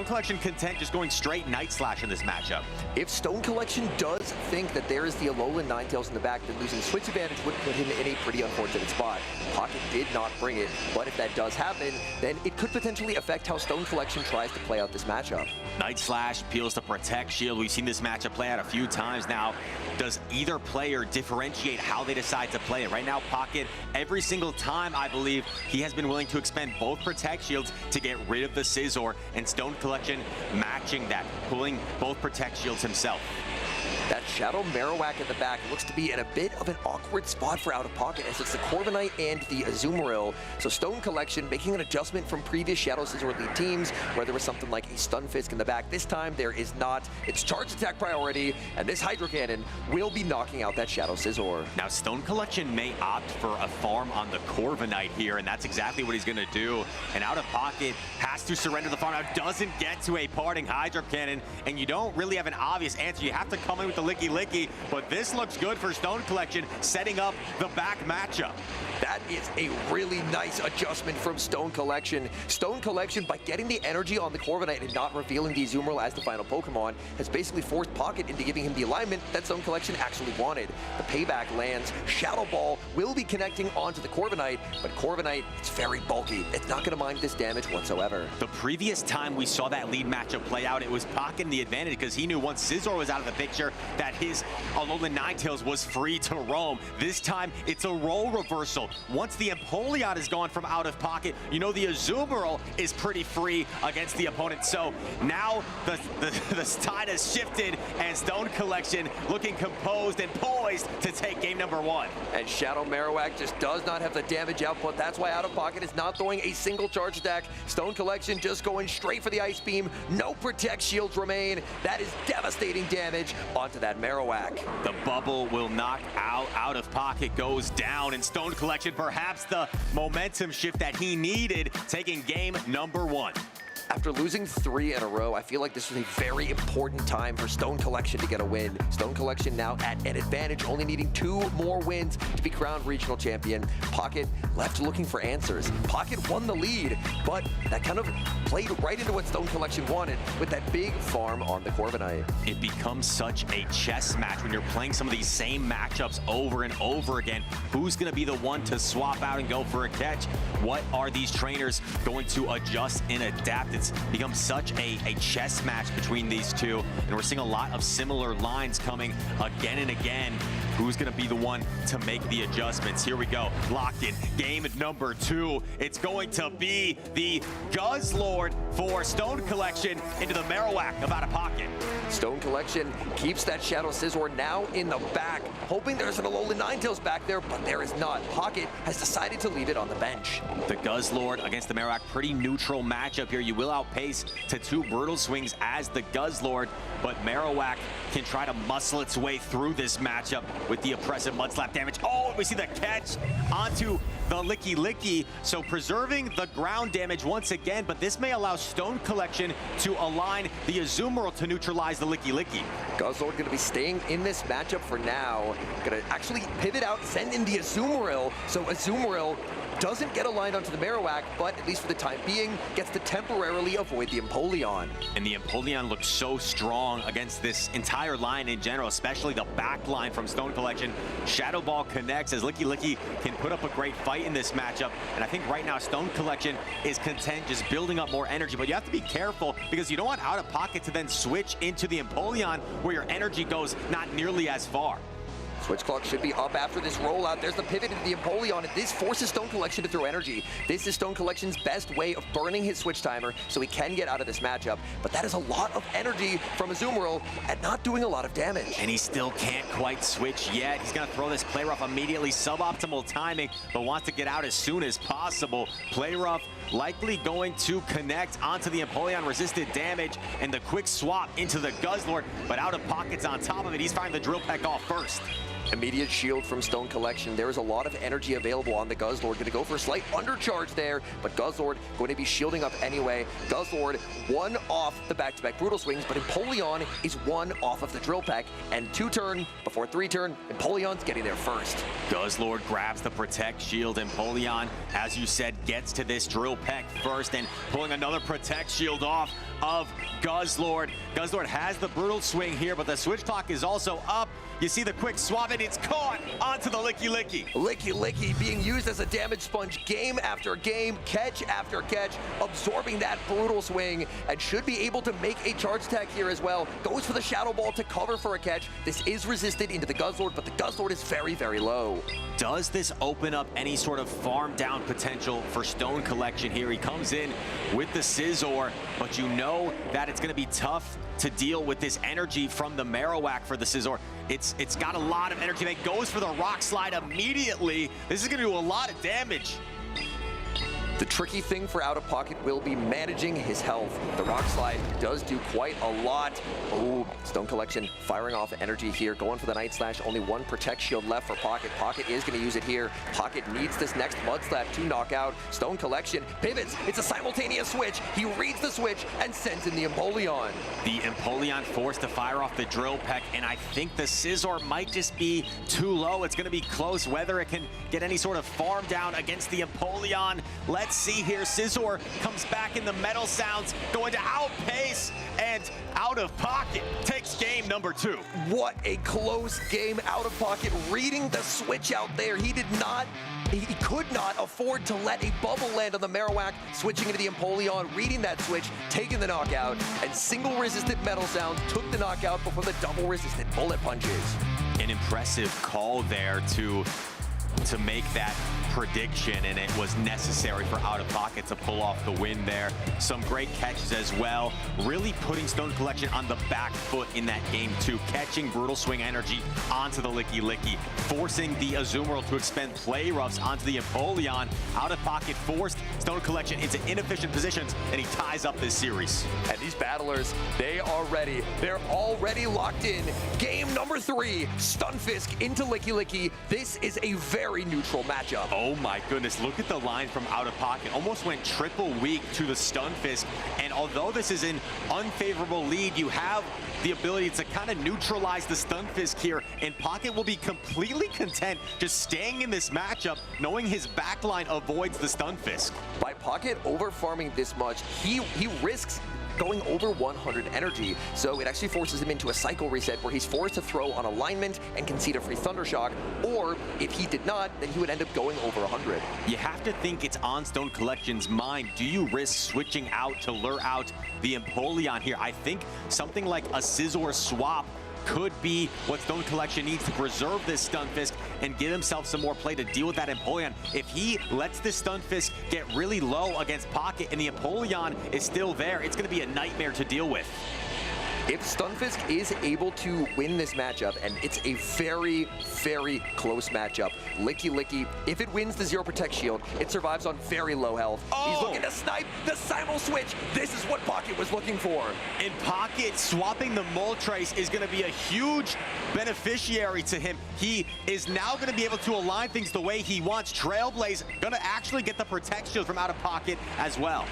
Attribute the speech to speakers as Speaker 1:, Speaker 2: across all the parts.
Speaker 1: Stone Collection content just going straight Night Slash in this matchup?
Speaker 2: If Stone Collection does think that there is the Alolan Ninetales in the back, then losing switch advantage would put him in a pretty unfortunate spot. Pocket did not bring it, but if that does happen, then it could potentially affect how Stone Collection tries to play out this matchup.
Speaker 1: Night Slash appeals to Protect Shield. We've seen this matchup play out a few times now. Does either player differentiate how they decide to play it? Right now, Pocket, every single time, I believe, he has been willing to expend both Protect Shields to get rid of the Scizor, and Stone Collection matching that, pulling both Protect Shields himself.
Speaker 2: That Shadow Marowak at the back looks to be in a bit of an awkward spot for Out of Pocket, as it's the Corviknight and the Azumarill. So Stone Collection making an adjustment from previous Shadow Scizor lead teams, where there was something like a Stunfisk in the back. This time there is not. It's charge attack priority, and this Hydro Cannon will be knocking out that Shadow Scizor.
Speaker 1: Now Stone Collection may opt for a farm on the Corviknight here, and that's exactly what he's going to do. And Out of Pocket has to surrender the farm. Now doesn't get to a parting Hydro Cannon, and you don't really have an obvious answer. You have to come in with the Licky Licky, but this looks good for Stone Collection, setting up the back matchup.
Speaker 2: That is a really nice adjustment from Stone Collection. Stone Collection, by getting the energy on the Corviknight and not revealing the Azumarill as the final Pokemon, has basically forced Pocket into giving him the alignment that Stone Collection actually wanted. The payback lands. Shadow Ball will be connecting onto the Corviknight, but Corviknight, it's very bulky. It's not going to mind this damage whatsoever.
Speaker 1: The previous time we saw that lead matchup play out, it was Pocket in the advantage because he knew once Scizor was out of the picture that his Alolan Ninetales was free to roam. This time, it's a role reversal. Once the Empoleon is gone from Out of Pocket, you know the Azumarill is pretty free against the opponent. So now the tide has shifted, and Stone Collection looking composed and poised to take game number one.
Speaker 2: And Shadow Marowak just does not have the damage output. That's why Out of Pocket is not throwing a single charge attack. Stone Collection just going straight for the Ice Beam. No Protect Shields remain. That is devastating damage onto that Marowak.
Speaker 1: The bubble will knock Out of Pocket goes down, and Stone Collection perhaps the momentum shift that he needed, taking game number one.
Speaker 2: After losing 3 in a row, I feel like this was a very important time for Stone Collection to get a win. Stone Collection now at an advantage, only needing 2 more wins to be crowned regional champion. Pocket left looking for answers. Pocket won the lead, but that kind of played right into what Stone Collection wanted with that big farm on the Corviknight.
Speaker 1: It becomes such a chess match when you're playing some of these same matchups over and over again. Who's going to be the one to swap out and go for a catch? What are these trainers going to adjust and adapt? It's become such a chess match between these two, and we're seeing a lot of similar lines coming again and again. Who's going to be the one to make the adjustments? Here we go, locked in game number 2. It's going to be the Guzzlord for Stone Collection into the Marowak of Out of Pocket.
Speaker 2: Stone Collection keeps that Shadow Scizor now in the back, hoping there's an Alolan Ninetales back there, but there is not. Pocket has decided to leave it on the bench.
Speaker 1: The Guzzlord against the Marowak, pretty neutral matchup here. You will outpace to 2 Brutal Swings as the Guzzlord, but Marowak can try to muscle its way through this matchup with the oppressive Mud Slap damage. Oh, we see the catch onto the Licky Licky, so preserving the ground damage once again, but this may allow Stone Collection to align the Azumarill to neutralize the Licky Licky.
Speaker 2: Guzzlord going to be staying in this matchup for now. Going to actually pivot out, send in the Azumarill, so Azumarill doesn't get aligned onto the Marowak, but at least for the time being, gets to temporarily avoid the Empoleon.
Speaker 1: And the Empoleon looks so strong against this entire line in general, especially the back line from Stone Collection. Shadow Ball connects as Licky Licky can put up a great fight in this matchup, and I think right now Stone Collection is content just building up more energy, but you have to be careful because you don't want Out of Pocket to then switch into the Empoleon where your energy goes not nearly as far.
Speaker 2: Switch clock should be up after this rollout. There's the pivot into the Empoleon, and this forces Stone Collection to throw energy. This is Stone Collection's best way of burning his switch timer so he can get out of this matchup. But that is a lot of energy from Azumarill and not doing a lot of damage.
Speaker 1: And he still can't quite switch yet. He's going to throw this Play Rough immediately. Suboptimal timing, but wants to get out as soon as possible. Play Rough likely going to connect onto the Empoleon, resisted damage, and the quick swap into the Guzzlord, but Out of Pocket's on top of it. He's firing the Drill Peck off first.
Speaker 2: Immediate shield from Stone Collection. There is a lot of energy available on the Guzzlord. Going to go for a slight undercharge there, but Guzzlord going to be shielding up anyway. Guzzlord one off the back-to-back Brutal Swings, but Empoleon is one off of the Drill Peck, and 2-turn before 3-turn, Empoleon's getting there first.
Speaker 1: Guzzlord grabs the Protect Shield. Empoleon, as you said, gets to this Drill Peck first and pulling another Protect Shield off of Guzzlord. Guzzlord has the Brutal Swing here, but the switch clock is also up. You see the quick swap, and it's caught onto the Licky Licky.
Speaker 2: Licky Licky being used as a damage sponge game after game, catch after catch, absorbing that Brutal Swing, and should be able to make a charge attack here as well. Goes for the Shadow Ball to cover for a catch. This is resisted into the Guzzlord, but the Guzzlord is very, very low.
Speaker 1: Does this open up any sort of farm down potential for Stone Collection here? He comes in with the Scizor, but you know that it's going to be tough to deal with this energy from the Marowak for the Scizor. It's got a lot of energy. It goes for the Rock Slide immediately. This is going to do a lot of damage.
Speaker 2: The tricky thing for Out of Pocket will be managing his health. The Rock Slide does do quite a lot. Oh, Stone Collection firing off energy here, going for the Night Slash. Only one Protect Shield left for Pocket. Pocket is going to use it here. Pocket needs this next Mud Slap to knock out. Stone Collection pivots. It's a simultaneous switch. He reads the switch and sends in the Empoleon.
Speaker 1: The Empoleon forced to fire off the Drill Peck, and I think the Scizor might just be too low. It's going to be close whether it can get any sort of farm down against the Empoleon. Let's see here. Scizor comes back in the Metal Sounds, going to outpace, and Out of Pocket takes game number 2.
Speaker 2: What a close game. Out of Pocket reading the switch out there. He could not afford to let a bubble land on the Marowak, switching into the Empoleon, reading that switch, taking the knockout, and single resistant Metal Sounds took the knockout before the double resistant Bullet Punches.
Speaker 1: An impressive call there to make that prediction, and it was necessary for Out of Pocket to pull off the win there. Some great catches as well, really putting Stone Collection on the back foot in that game too, catching Brutal Swing energy onto the Licky Licky, forcing the Azumarill to expend play roughs onto the Empoleon. Out of Pocket forced Stone Collection into inefficient positions, and he ties up this series.
Speaker 2: And these battlers, they are ready. They're already locked in. Game number 3, Stunfisk into Licky Licky. This is a very neutral matchup.
Speaker 1: Oh my goodness, look at the line from Out of Pocket. Almost went triple weak to the Stunfisk. And although this is an unfavorable lead, you have the ability to kind of neutralize the Stunfisk here. And Pocket will be completely content just staying in this matchup, knowing his backline avoids the Stunfisk.
Speaker 2: By Pocket over farming this much, he risks going over 100 energy, so it actually forces him into a cycle reset where he's forced to throw on alignment and concede a free Thunder Shock, or if he did not, then he would end up going over 100.
Speaker 1: You have to think it's on Stone Collection's mind. Do you risk switching out to lure out the Empoleon here? I think something like a Scizor swap could be what Stone Collection needs to preserve this Stunfisk and give himself some more play to deal with that Empoleon. If he lets this Stunfisk get really low against Pocket and the Empoleon is still there, it's going to be a nightmare to deal with.
Speaker 2: If Stunfisk is able to win this matchup, and it's a very, very close matchup, Licky Licky, if it wins the Zero Protect Shield, it survives on very low health.
Speaker 1: Oh.
Speaker 2: He's looking to snipe the Simul Switch. This is what Pocket was looking for.
Speaker 1: And Pocket swapping the Moltres is going to be a huge beneficiary to him. He is now going to be able to align things the way he wants. Trailblaze going to actually get the Protect Shield from Out of Pocket as well.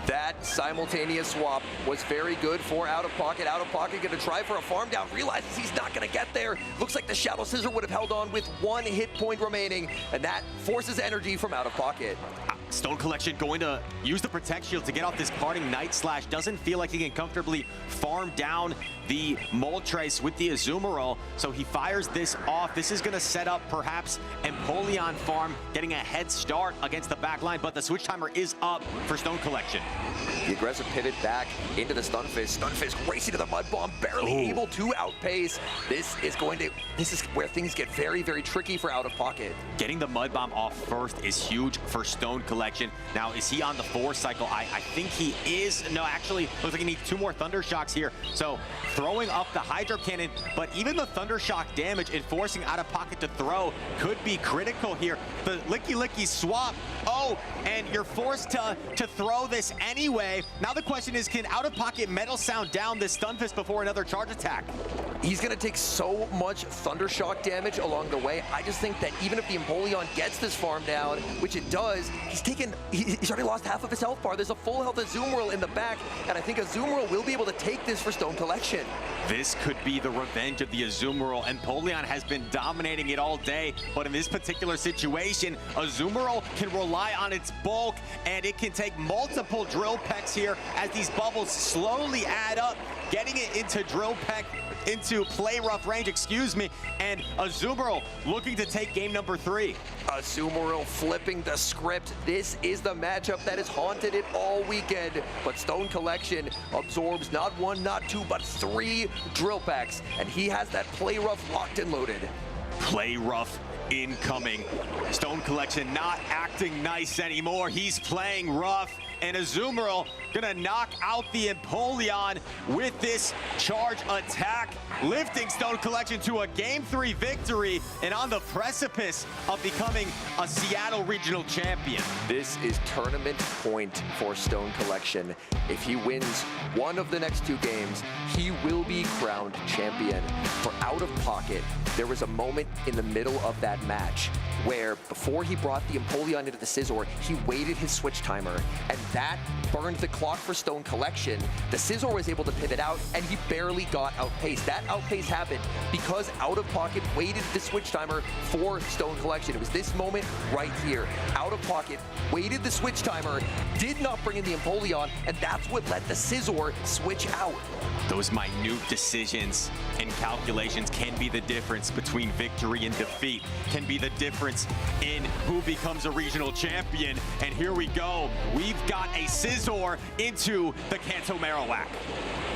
Speaker 2: That simultaneous swap was very good for Out of Pocket. Out of Pocket going to try for a farm down, realizes he's not going to get there. Looks like the Shadow Scissor would have held on with 1 hit point remaining, and that forces energy from Out of Pocket.
Speaker 1: Stone Collection going to use the Protect Shield to get off this parting Night Slash. Doesn't feel like he can comfortably farm down the Moltres with the Azumarill, so he fires this off. This is going to set up perhaps Empoleon farm getting a head start against the back line, but the switch timer is up for Stone Collection.
Speaker 2: The aggressive pivot back into the Stunfisk. Stunfisk racing to the Mud Bomb, barely able to outpace. This is where things get very, very tricky for Out of Pocket.
Speaker 1: Getting the Mud Bomb off first is huge for Stone Collection. Now, is he on the 4 cycle? I think he is. No, actually, looks like he needs 2 more Thunder Shocks here. So throwing up the Hydro Cannon, but even the Thunder Shock damage and forcing Out of Pocket to throw could be critical here. The Licky Licky swap. Oh, and you're forced to throw this anyway. Now the question is, can Out of Pocket Metal Sound down this Stunfisk before another charge attack?
Speaker 2: He's going to take so much Thundershock damage along the way. I just think that even if the Empoleon gets this farm down, which it does, he's already lost half of his health bar. There's a full health Azumarill in the back, and I think Azumarill will be able to take this for Stone Collection.
Speaker 1: This could be the revenge of the Azumarill. Empoleon has been dominating it all day, but in this particular situation, Azumarill can rely on its bulk, and it can take multiple Drill Pecks here as these bubbles slowly add up, getting it into Drill Peck, into Play Rough range, excuse me, and Azumarill looking to take game number 3.
Speaker 2: Azumarill flipping the script. This is the matchup that has haunted it all weekend, but Stone Collection absorbs not 1, not 2, but 3 Drill Packs, and he has that Play Rough locked and loaded.
Speaker 1: Play Rough incoming. Stone Collection not acting nice anymore. He's playing rough, and Azumarill gonna knock out the Empoleon with this charge attack, lifting Stone Collection to a Game 3 victory and on the precipice of becoming a Seattle Regional Champion.
Speaker 2: This is tournament point for Stone Collection. If he wins one of the next 2 games, he will be crowned champion. For Out of Pocket, there was a moment in the middle of that match where before he brought the Empoleon into the Scizor, he waited his switch timer, and that burned the clock for Stone Collection. The Scizor was able to pivot out, and he barely got outpaced. That outpace happened because Out of Pocket waited the switch timer for Stone Collection. It was this moment right here. Out of Pocket waited the switch timer, did not bring in the Empoleon, and that's what let the Scizor switch out.
Speaker 1: Those minute decisions and calculations can be the difference between victory and defeat, can be the difference in who becomes a regional champion. And here we go. We've got a Scizor into the Kanto Marowak.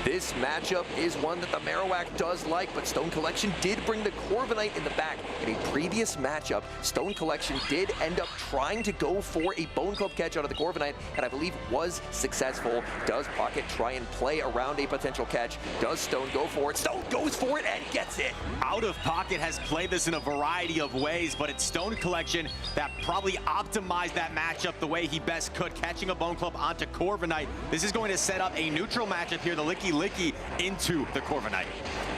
Speaker 2: This matchup is one that the Marowak does like, but Stone Collection did bring the Corviknight in the back. In a previous matchup, Stone Collection did end up trying to go for a Bone Club catch out of the Corviknight, and I believe was successful. Does Pocket try and play around a potential catch? Does Stone go for it? Stone goes for it and gets it.
Speaker 1: Out of Pocket has played this in a variety of ways, but it's Stone Collection that probably optimized that matchup the way he best could, catching a Bone Club onto Corviknight. This is going to set up a neutral matchup here, the Licky into the Corviknight.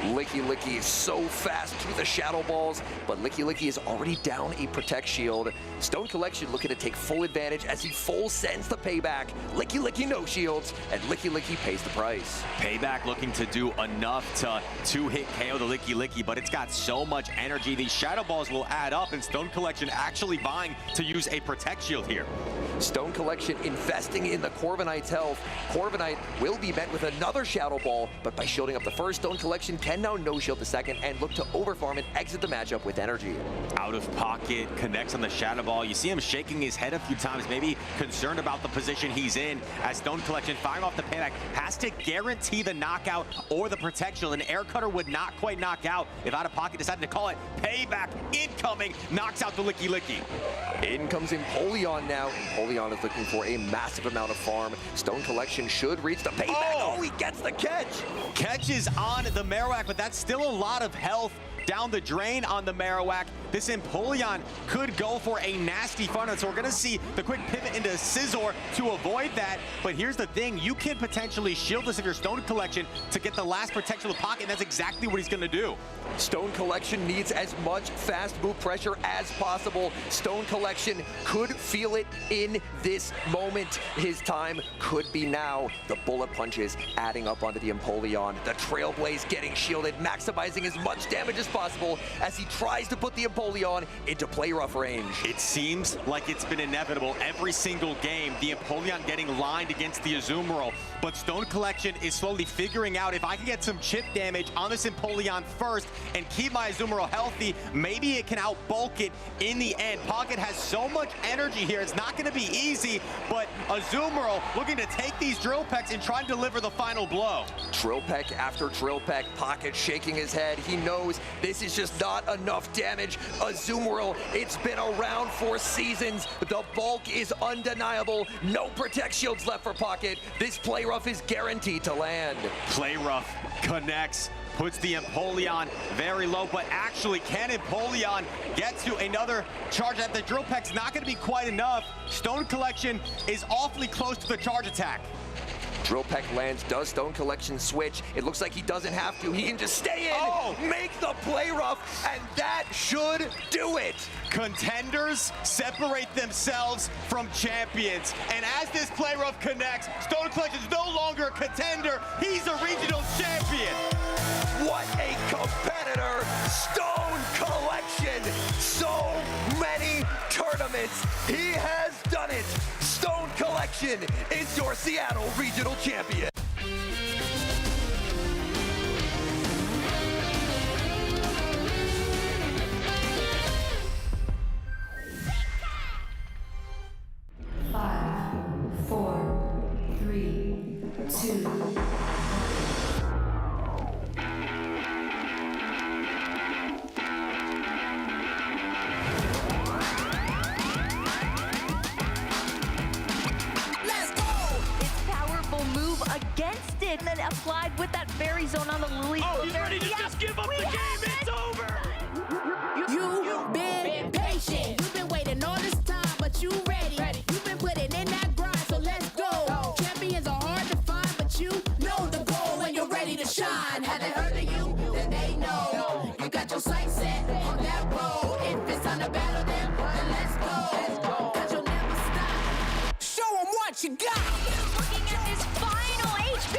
Speaker 2: Licky is so fast through the Shadow Balls, but Licky is already down a Protect Shield. Stone Collection looking to take full advantage as he full sends the Payback. Licky no shields, and Licky pays the price.
Speaker 1: Payback looking to do enough to two-hit KO the Licky, but it's got so much energy. These Shadow Balls will add up, and Stone Collection actually buying to use a Protect Shield here.
Speaker 2: Stone Collection investing in the Corviknight's health. Corviknight will be met with another Shadow Ball, but by shielding up the first, Stone Collection can now no-shield the second and look to overfarm and exit the matchup with energy.
Speaker 1: Out of Pocket connects on the Shadow Ball. You see him shaking his head a few times, maybe concerned about the position he's in, as Stone Collection firing off the Payback has to guarantee the knockout or the protection. An Air Cutter would not quite knock out if Out of Pocket decided to call it. Payback incoming, knocks out the Licky.
Speaker 2: In comes Empoleon now. Empoleon is looking for a massive amount of farm. Stone Collection should reach the Payback. Oh, he gets the catch.
Speaker 1: Catch is on the Marowak, but that's still a lot of health down the drain on the Marowak. This Empoleon could go for a nasty fun, so we're gonna see the quick pivot into Scizor to avoid that. But here's the thing, you can potentially shield this if you're Stone Collection to get the last protection of the Pocket, and that's exactly what he's gonna do.
Speaker 2: Stone Collection needs as much fast move pressure as possible. Stone Collection could feel it in this moment. His time could be now. The bullet punches adding up onto the Empoleon. The Trailblaze getting shielded, maximizing as much damage as possible as he tries to put the Empoleon into Play Rough range.
Speaker 1: It seems like it's been inevitable every single game, the Empoleon getting lined against the Azumarill, but Stone Collection is slowly figuring out, if I can get some chip damage on this Empoleon first and keep my Azumarill healthy, maybe it can outbulk it in the end. Pocket has so much energy here, it's not gonna be easy, but Azumarill looking to take these Drill Pecks and try and deliver the final blow.
Speaker 2: Drill Peck after Drill Peck, Pocket shaking his head. He knows this is just not enough damage. Azumarill, it's been around for seasons. The bulk is undeniable. No Protect Shields left for Pocket. This Play Rough is guaranteed to land.
Speaker 1: Play Rough connects, puts the Empoleon very low, but actually can Empoleon get to another charge at the Drill Peck's not going to be quite enough. Stone Collection is awfully close to the charge attack.
Speaker 2: Drill Peck lands. Does Stone Collection switch? It looks like he doesn't have to. He can just stay in, make the play rough, and that should do it.
Speaker 3: Contenders separate themselves from champions. And as this play rough connects, Stone Collection is no longer a contender. He's a regional champion.
Speaker 2: What a competitor, Stone Collection. So many tournaments. He has done it. Stone Collection is your Seattle Regional Champion.
Speaker 4: Against it, and then applied with that fairy zone on the Lily.
Speaker 5: Oh, he's ready to just give up the game. It's over.
Speaker 6: You've been patient. You've been waiting all this time, but you ready. You've been putting in that grind, so let's go. Champions are hard to find, but you know the goal when you're ready to shine. Have they heard of you? Then they know. You got your sights set on that road. If it's on the battle, then let's go. Cause you'll never stop. Show them what you got.
Speaker 4: Looking at this final HP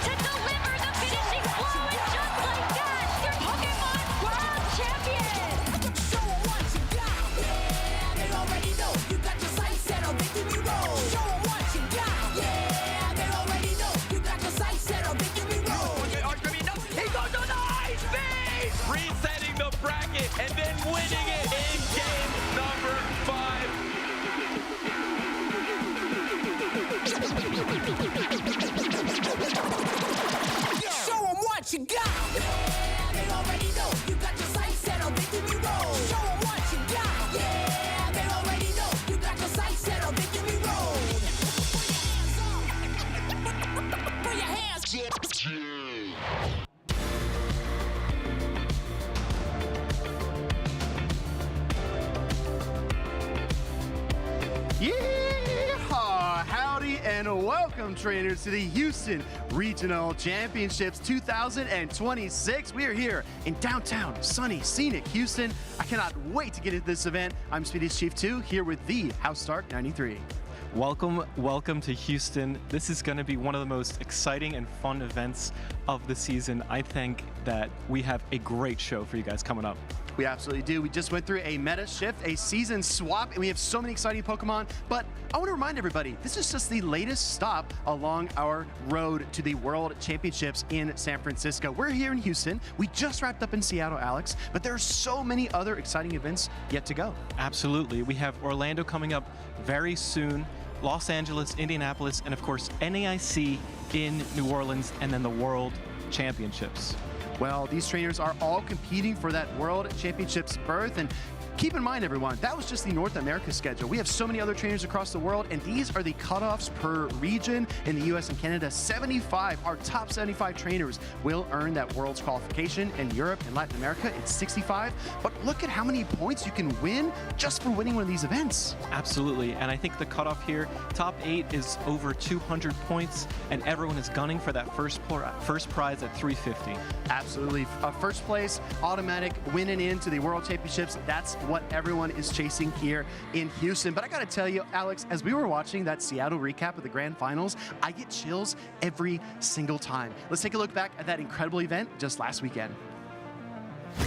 Speaker 4: to deliver the finishing blow, and just like that, your Pokemon World Champion!
Speaker 6: Show 'em what you got. Yeah, they already know. You got your sights set on victory road. Show 'em what you got. Yeah, they already know. You got your sights set on victory road.
Speaker 5: He goes to the ice beam! Resetting the bracket and then winning it in game number 5.
Speaker 6: Show 'em what you got. Yeah, they already know. You got your sights set on victory road. Show 'em what you got. Yeah, they already know. You got your sights set on victory road. Put your hands up.
Speaker 7: Yeehaw! Howdy and welcome, trainers, to the Houston Regional Championships 2026. We are here in downtown, sunny, scenic Houston. I cannot wait to get into this event. I'm Speedy's Chief 2, here with the House Stark 93.
Speaker 8: Welcome to Houston. This is going to be one of the most exciting and fun events of the season. I think that we have a great show for you guys coming up.
Speaker 7: We absolutely do. We just went through a meta shift, a season swap, and we have so many exciting Pokemon. But I want to remind everybody, this is just the latest stop along our road to the World Championships in San Francisco. We're here in Houston. We just wrapped up in Seattle, Alex, but there are so many other exciting events yet to go.
Speaker 8: Absolutely. We have Orlando coming up very soon, Los Angeles, Indianapolis, and of course NAIC in New Orleans, and then the World Championships.
Speaker 7: Well, these trainers are all competing for that World Championships berth, and keep in mind, everyone, that was just the North America schedule. We have so many other trainers across the world, and these are the cutoffs per region in the US and Canada. 75, our top 75 trainers will earn that World's qualification. In Europe and Latin America, it's 65. But look at how many points you can win just for winning one of these events.
Speaker 8: Absolutely, and I think the cutoff here, top 8 is over 200 points, and everyone is gunning for that first prize at 350.
Speaker 7: Absolutely. First place, automatic, winning into the World Championships. That's what everyone is chasing here in Houston. But I got to tell you, Alex, as we were watching that Seattle recap of the grand finals, I get chills every single time. Let's take a look back at that incredible event just last weekend.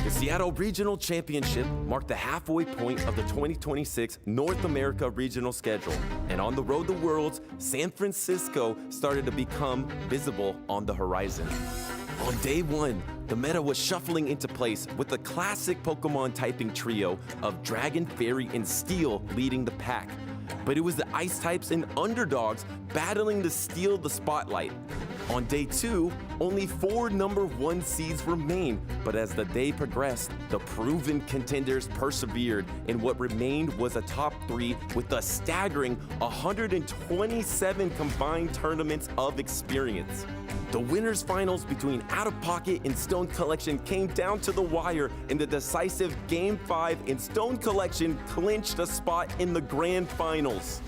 Speaker 9: The Seattle Regional Championship marked the halfway point of the 2026 North America regional schedule. And on the road to Worlds, San Francisco started to become visible on the horizon. On day 1, the meta was shuffling into place with the classic Pokemon typing trio of Dragon, Fairy, and Steel leading the pack. But it was the Ice types and underdogs battling to steal the spotlight. On day 2, only 4 number 1 seeds remained, but as the day progressed, the proven contenders persevered in what remained was a top 3 with a staggering 127 combined tournaments of experience. The winners' finals between Out of Pocket and Stone Collection came down to the wire in the decisive Game 5, and Stone Collection clinched a spot in the grand finals.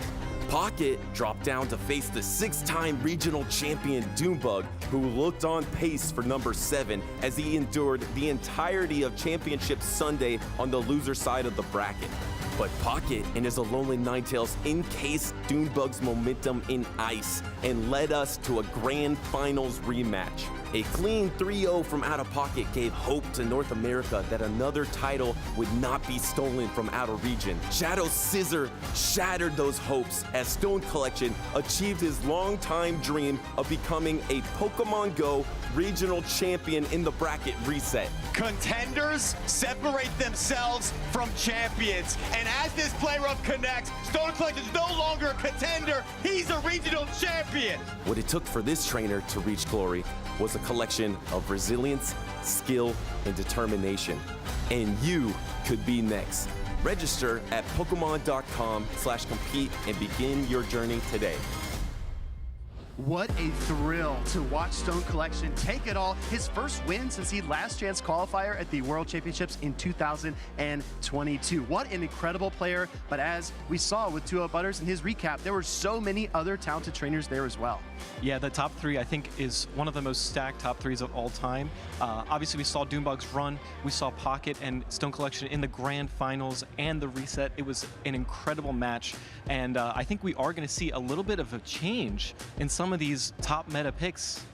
Speaker 9: Pocket dropped down to face the 6-time regional champion Doombug, who looked on pace for number 7 as he endured the entirety of Championship Sunday on the loser side of the bracket. But Pocket and his Lonely Ninetales encased Doombug's momentum in ice and led us to a grand finals rematch. A clean 3-0 from Out of Pocket gave hope to North America that another title would not be stolen from Out of Region. Shadow Scissor shattered those hopes as Stone Collection achieved his longtime dream of becoming a Pokemon Go regional champion in the bracket reset.
Speaker 3: Contenders separate themselves from champions. And as this playoff connects, Stone Collection is no longer a contender. He's a regional champion.
Speaker 9: What it took for this trainer to reach glory was a collection of resilience, skill, and determination. And you could be next. Register at Pokemon.com/compete and begin your journey today.
Speaker 7: What a thrill to watch Stone Collection take it all. His first win since he last chance qualifier at the World Championships in 2022. What an incredible player. But as we saw with 2-0 Butters in his recap, there were so many other talented trainers there as well.
Speaker 8: Yeah, the top 3 I think is one of the most stacked top 3s of all time. Obviously we saw Doombug's run, we saw Pocket and Stone Collection in the grand finals and the reset. It was an incredible match, and I think we are going to see a little bit of a change in some of these top meta picks.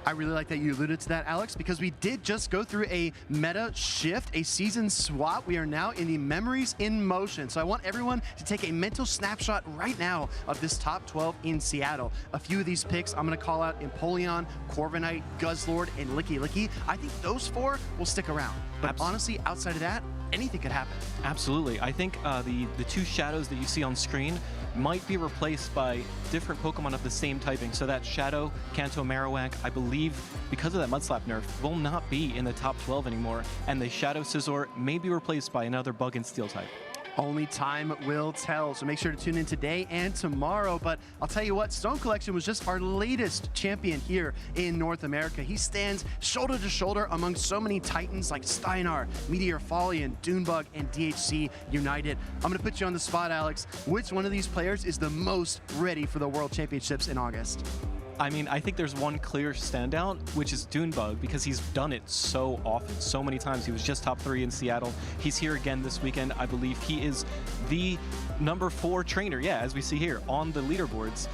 Speaker 7: I really like that you alluded to that, Alex, because we did just go through a meta shift, a season swap. We are now in the Memories in Motion. So I want everyone to take a mental snapshot right now of this top 12 in Seattle. A few of these picks, I'm going to call out Empoleon, Corviknight, Guzzlord, and Licky Licky. I think those 4 will stick around. But honestly, outside of that, anything could happen.
Speaker 8: Absolutely. I think the 2 shadows that you see on screen might be replaced by different Pokemon of the same typing. So that Shadow, Kanto, Marowak, I believe, because of that Mudslap nerf, will not be in the top 12 anymore. And the Shadow Scizor may be replaced by another Bug and Steel type.
Speaker 7: Only time will tell, so make sure to tune in today and tomorrow. But I'll tell you what, Stone Collection was just our latest champion here in North America. He stands shoulder to shoulder among so many titans like Steinar, Meteor Follian, Doombug, and DHC United. I'm gonna put you on the spot, Alex. Which one of these players is the most ready for the World Championships in August?
Speaker 8: I mean, I think there's one clear standout, which is Doombug, because he's done it so often, so many times. He was just top 3 in Seattle. He's here again this weekend. I believe he is the number 4 trainer, yeah, as we see here, on the leaderboards,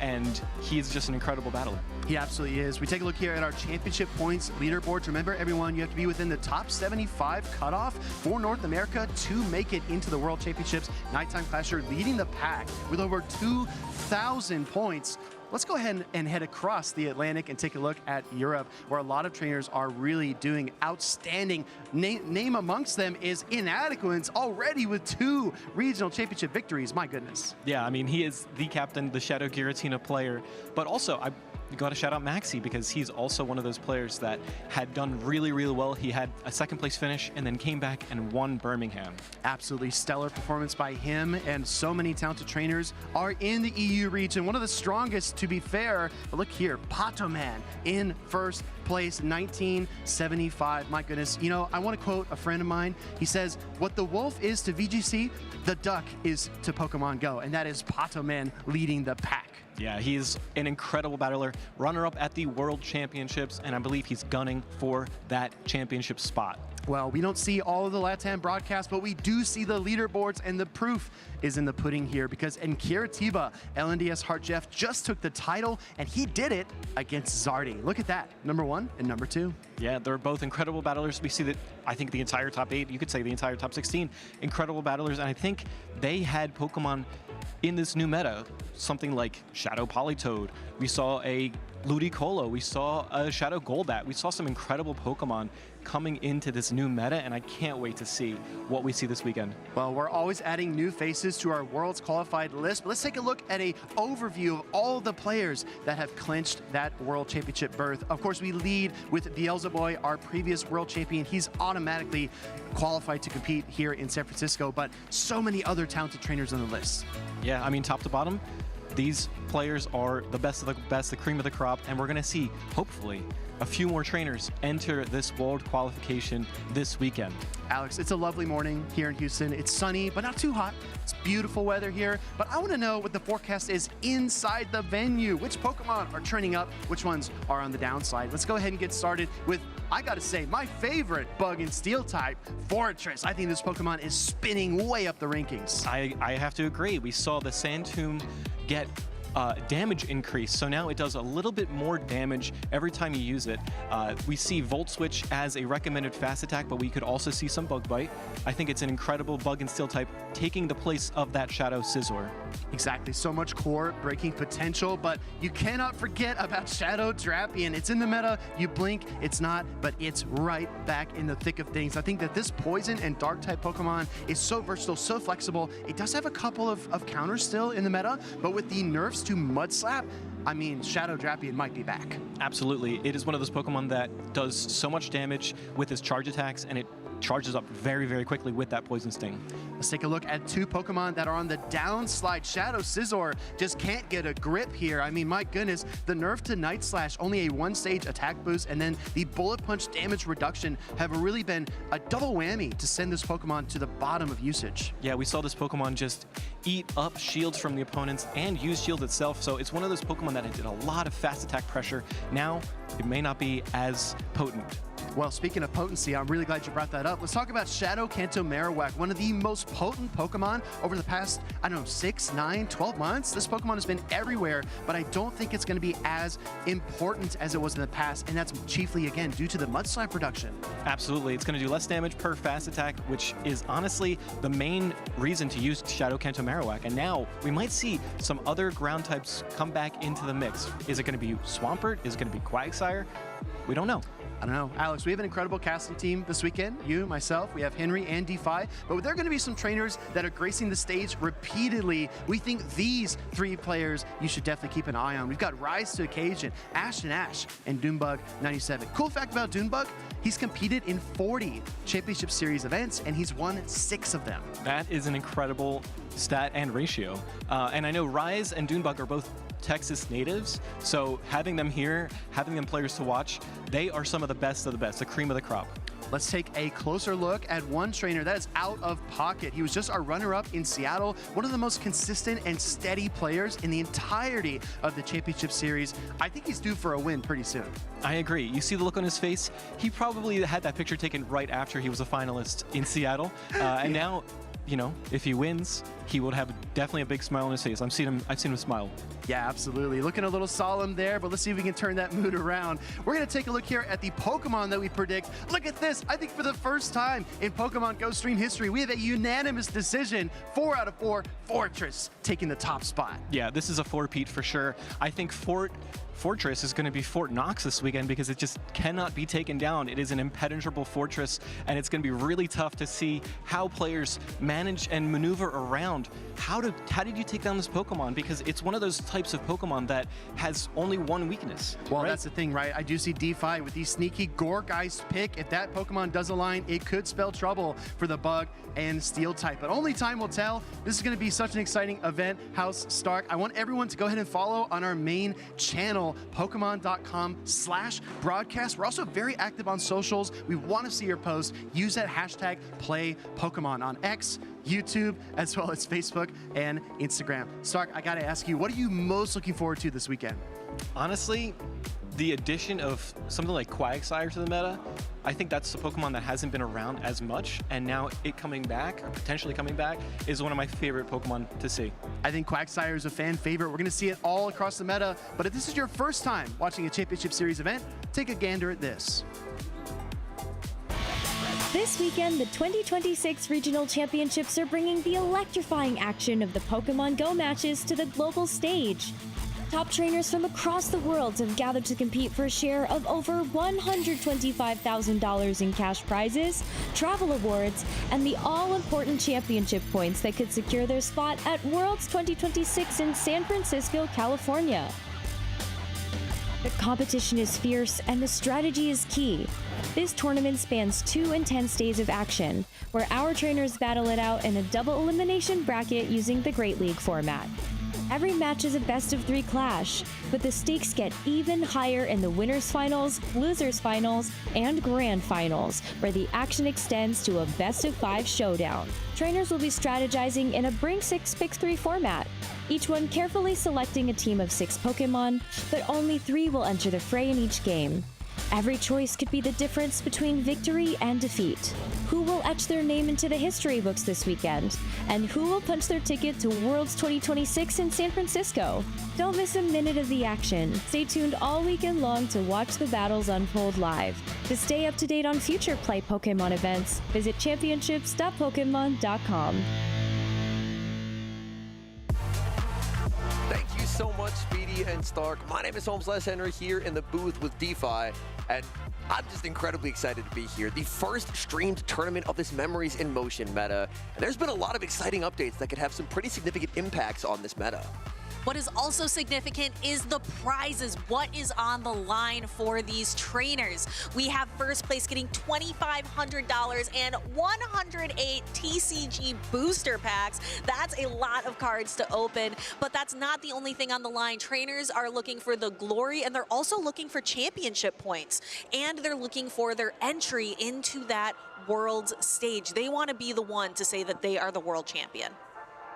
Speaker 8: and he is just an incredible battler.
Speaker 7: He absolutely is. We take a look here at our championship points leaderboards. Remember, everyone, you have to be within the top 75 cutoff for North America to make it into the World Championships. Nighttime Clasher leading the pack with over 2,000 points. Let's go ahead and head across the Atlantic and take a look at Europe, where a lot of trainers are really doing outstanding. Name amongst them is Inadequate, already with 2 regional championship victories. My goodness.
Speaker 8: Yeah, I mean, he is the captain, the Shadow Giratina player, but also I got to shout out Maxi, because he's also one of those players that had done really, really well. He had a 2nd place finish and then came back and won Birmingham.
Speaker 7: Absolutely stellar performance by him, and so many talented trainers are in the EU region. One of the strongest, to be fair. But look here, Patoman in 1st place, 1975. My goodness. You know, I want to quote a friend of mine. He says, what the wolf is to VGC, the duck is to Pokemon Go, and that is Patoman leading the pack.
Speaker 8: Yeah, he's an incredible battler, runner-up at the World Championships, and I believe he's gunning for that championship spot.
Speaker 7: Well, we don't see all of the LATAM broadcasts, but we do see the leaderboards, and the proof is in the pudding here, because Nkiratiba, LNDS Heart Jeff, just took the title, and he did it against Zardy. Look at that, number 1 and number 2.
Speaker 8: Yeah, they're both incredible battlers. We see that, I think, the entire top 8, you could say the entire top 16, incredible battlers, and I think they had Pokemon in this new meta, something like Shadow Politoed. We saw a Ludicolo, we saw a Shadow Golbat, we saw some incredible Pokemon coming into this new meta, and I can't wait to see what we see this weekend.
Speaker 7: Well, we're always adding new faces to our Worlds Qualified list, but let's take a look at an overview of all the players that have clinched that World Championship berth. Of course, we lead with Beelzeboy, our previous World Champion. He's automatically qualified to compete here in San Francisco, but so many other talented trainers on the list.
Speaker 8: Yeah, I mean, top to bottom, These players are the best of the best, the cream of the crop, and we're going to see, hopefully, a few more trainers enter this world qualification this weekend.
Speaker 7: Alex, it's a lovely morning here in Houston. It's sunny, but not too hot. It's beautiful weather here, but I want to know what the forecast is inside the venue. Which Pokemon are trending up? Which ones are on the downside? Let's go ahead and get started with, I gotta say, my favorite bug and steel type, Fortress. I think this Pokemon is spinning way up the rankings.
Speaker 8: I have to agree. We saw the Sand Tomb get damage increase, so now it does a little bit more damage every time you use it. We see Volt Switch as a recommended fast attack, but we could also see some Bug Bite. I think it's an incredible bug and steel type, taking the place of that Shadow Scizor.
Speaker 7: Exactly, so much core breaking potential, but you cannot forget about Shadow Drapion. It's in the meta, you blink, it's not, but it's right back in the thick of things. I think that this poison and dark type Pokemon is so versatile, so flexible. It does have a couple of counters still in the meta, but with the nerfs to Mud Slap, I mean, Shadow Drapion might be back.
Speaker 8: Absolutely. It is one of those Pokemon that does so much damage with its charge attacks, and it charges up very, very quickly with that Poison Sting.
Speaker 7: Let's take a look at two Pokemon that are on the downslide. Shadow Scizor just can't get a grip here. I mean, my goodness, the nerf to Night Slash, only a one-stage attack boost, and then the Bullet Punch damage reduction have really been a double whammy to send this Pokemon to the bottom of usage.
Speaker 8: Yeah, we saw this Pokemon just eat up shields from the opponents and use shield itself, so it's one of those Pokemon that did a lot of fast attack pressure. Now, it may not be as potent.
Speaker 7: Well, speaking of potency, I'm really glad you brought that up. Let's talk about Shadow Kanto Marowak, one of the most potent Pokemon over the past, I don't know, 6, 9, 12 months. This Pokemon has been everywhere, but I don't think it's going to be as important as it was in the past, and that's chiefly, again, due to the Mud Slap reduction.
Speaker 8: Absolutely. It's going to do less damage per fast attack, which is honestly the main reason to use Shadow Kanto Marowak. And now we might see some other ground types come back into the mix. Is it going to be Swampert? Is it going to be Quagsire? We don't know.
Speaker 7: I don't know. Alex, we have an incredible casting team this weekend. You, myself, we have Henry and DeFi, but there are going to be some trainers that are gracing the stage repeatedly. We think these three players you should definitely keep an eye on. We've got Rise to Occasion, Ashton Ash, and Doonbug97. Cool fact about Doonbug, he's competed in 40 Championship Series events, and he's won 6 of them.
Speaker 8: That is an incredible stat and ratio. And I know Rise and Doonbug are both Texas natives, so having them here, having them players to watch, they are some of the best, the cream of the crop.
Speaker 7: Let's take a closer look at one trainer that is out of pocket. He was just our runner-up in Seattle, one of the most consistent and steady players in the entirety of the Championship Series. I think he's due for a win pretty soon.
Speaker 8: I agree. You see the look on his face? He probably had that picture taken right after he was a finalist in Seattle, and now, you know, if he wins, he would have definitely a big smile on his face. I've seen him smile.
Speaker 7: Yeah, absolutely. Looking a little solemn there, but let's see if we can turn that mood around. We're going to take a look here at the Pokemon that we predict. Look at this. I think for the first time in Pokemon Go Stream history, we have a unanimous decision. 4 out of 4, Fortress taking the top spot.
Speaker 8: Yeah, this is a four-peat for sure. I think Fortress is going to be Fort Knox this weekend because it just cannot be taken down. It is an impenetrable fortress, and it's going to be really tough to see how players manage and maneuver around. How did you take down this Pokemon? Because it's one of those types of Pokemon that has only one weakness.
Speaker 7: Well,
Speaker 8: right?
Speaker 7: That's the thing, right? I do see DeFi with the sneaky Gourgeist pick. If that Pokemon does align, it could spell trouble for the Bug and Steel type. But only time will tell. This is going to be such an exciting event, House Stark. I want everyone to go ahead and follow on our main channel, Pokemon.com/broadcast. We're also very active on socials. We want to see your posts. Use that hashtag #PlayPokemon on X, YouTube, as well as Facebook and Instagram. Stark, I got to ask you, what are you most looking forward to this weekend?
Speaker 8: Honestly, the addition of something like Quagsire to the meta, I think that's a Pokemon that hasn't been around as much, and now it coming back, or potentially coming back, is one of my favorite Pokemon to see.
Speaker 7: I think Quagsire is a fan favorite. We're going to see it all across the meta, but if this is your first time watching a Championship Series event, take a gander at this.
Speaker 4: This weekend, the 2026 Regional Championships are bringing the electrifying action of the Pokemon Go matches to the global stage. Top trainers from across the world have gathered to compete for a share of over $125,000 in cash prizes, travel awards, and the all-important championship points that could secure their spot at Worlds 2026 in San Francisco, California. The competition is fierce and the strategy is key. This tournament spans 2 intense days of action, where our trainers battle it out in a double elimination bracket using the Great League format. Every match is a best-of-3 clash, but the stakes get even higher in the winners finals, losers finals, and grand finals, where the action extends to a best-of-5 showdown. Trainers will be strategizing in a bring 6 pick 3 format, each one carefully selecting a team of 6 Pokemon, but only 3 will enter the fray in each game. Every choice could be the difference between victory and defeat. Who will etch their name into the history books this weekend? And who will punch their ticket to Worlds 2026 in San Francisco? Don't miss a minute of the action. Stay tuned all weekend long to watch the battles unfold live. To stay up to date on future Play Pokemon events, visit championships.pokemon.com.
Speaker 2: Thank you so much, Speedy and Stark. My name is Holmes_Henry here in the booth with DeFi, and I'm just incredibly excited to be here. The first streamed tournament of this Memories in Motion meta, and there's been a lot of exciting updates that could have some pretty significant impacts on this meta.
Speaker 10: What is also significant is the prizes. What is on the line for these trainers? We have first place getting $2,500 and 108 TCG booster packs. That's a lot of cards to open, but that's not the only thing on the line. Trainers are looking for the glory, and they're also looking for championship points, and they're looking for their entry into that world's stage. They want to be the one to say that they are the world champion.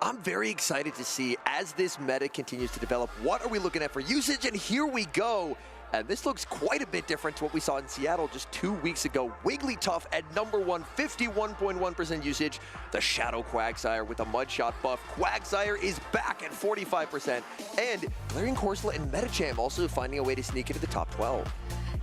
Speaker 2: I'm very excited to see, as this meta continues to develop, what are we looking at for usage? And here we go. And this looks quite a bit different to what we saw in Seattle just 2 weeks ago. Wigglytuff at number 1, 51.1% usage. The Shadow Quagsire with a Mudshot buff. Quagsire is back at 45%. And Glaring Corsola and Medicham also finding a way to sneak into the top 12.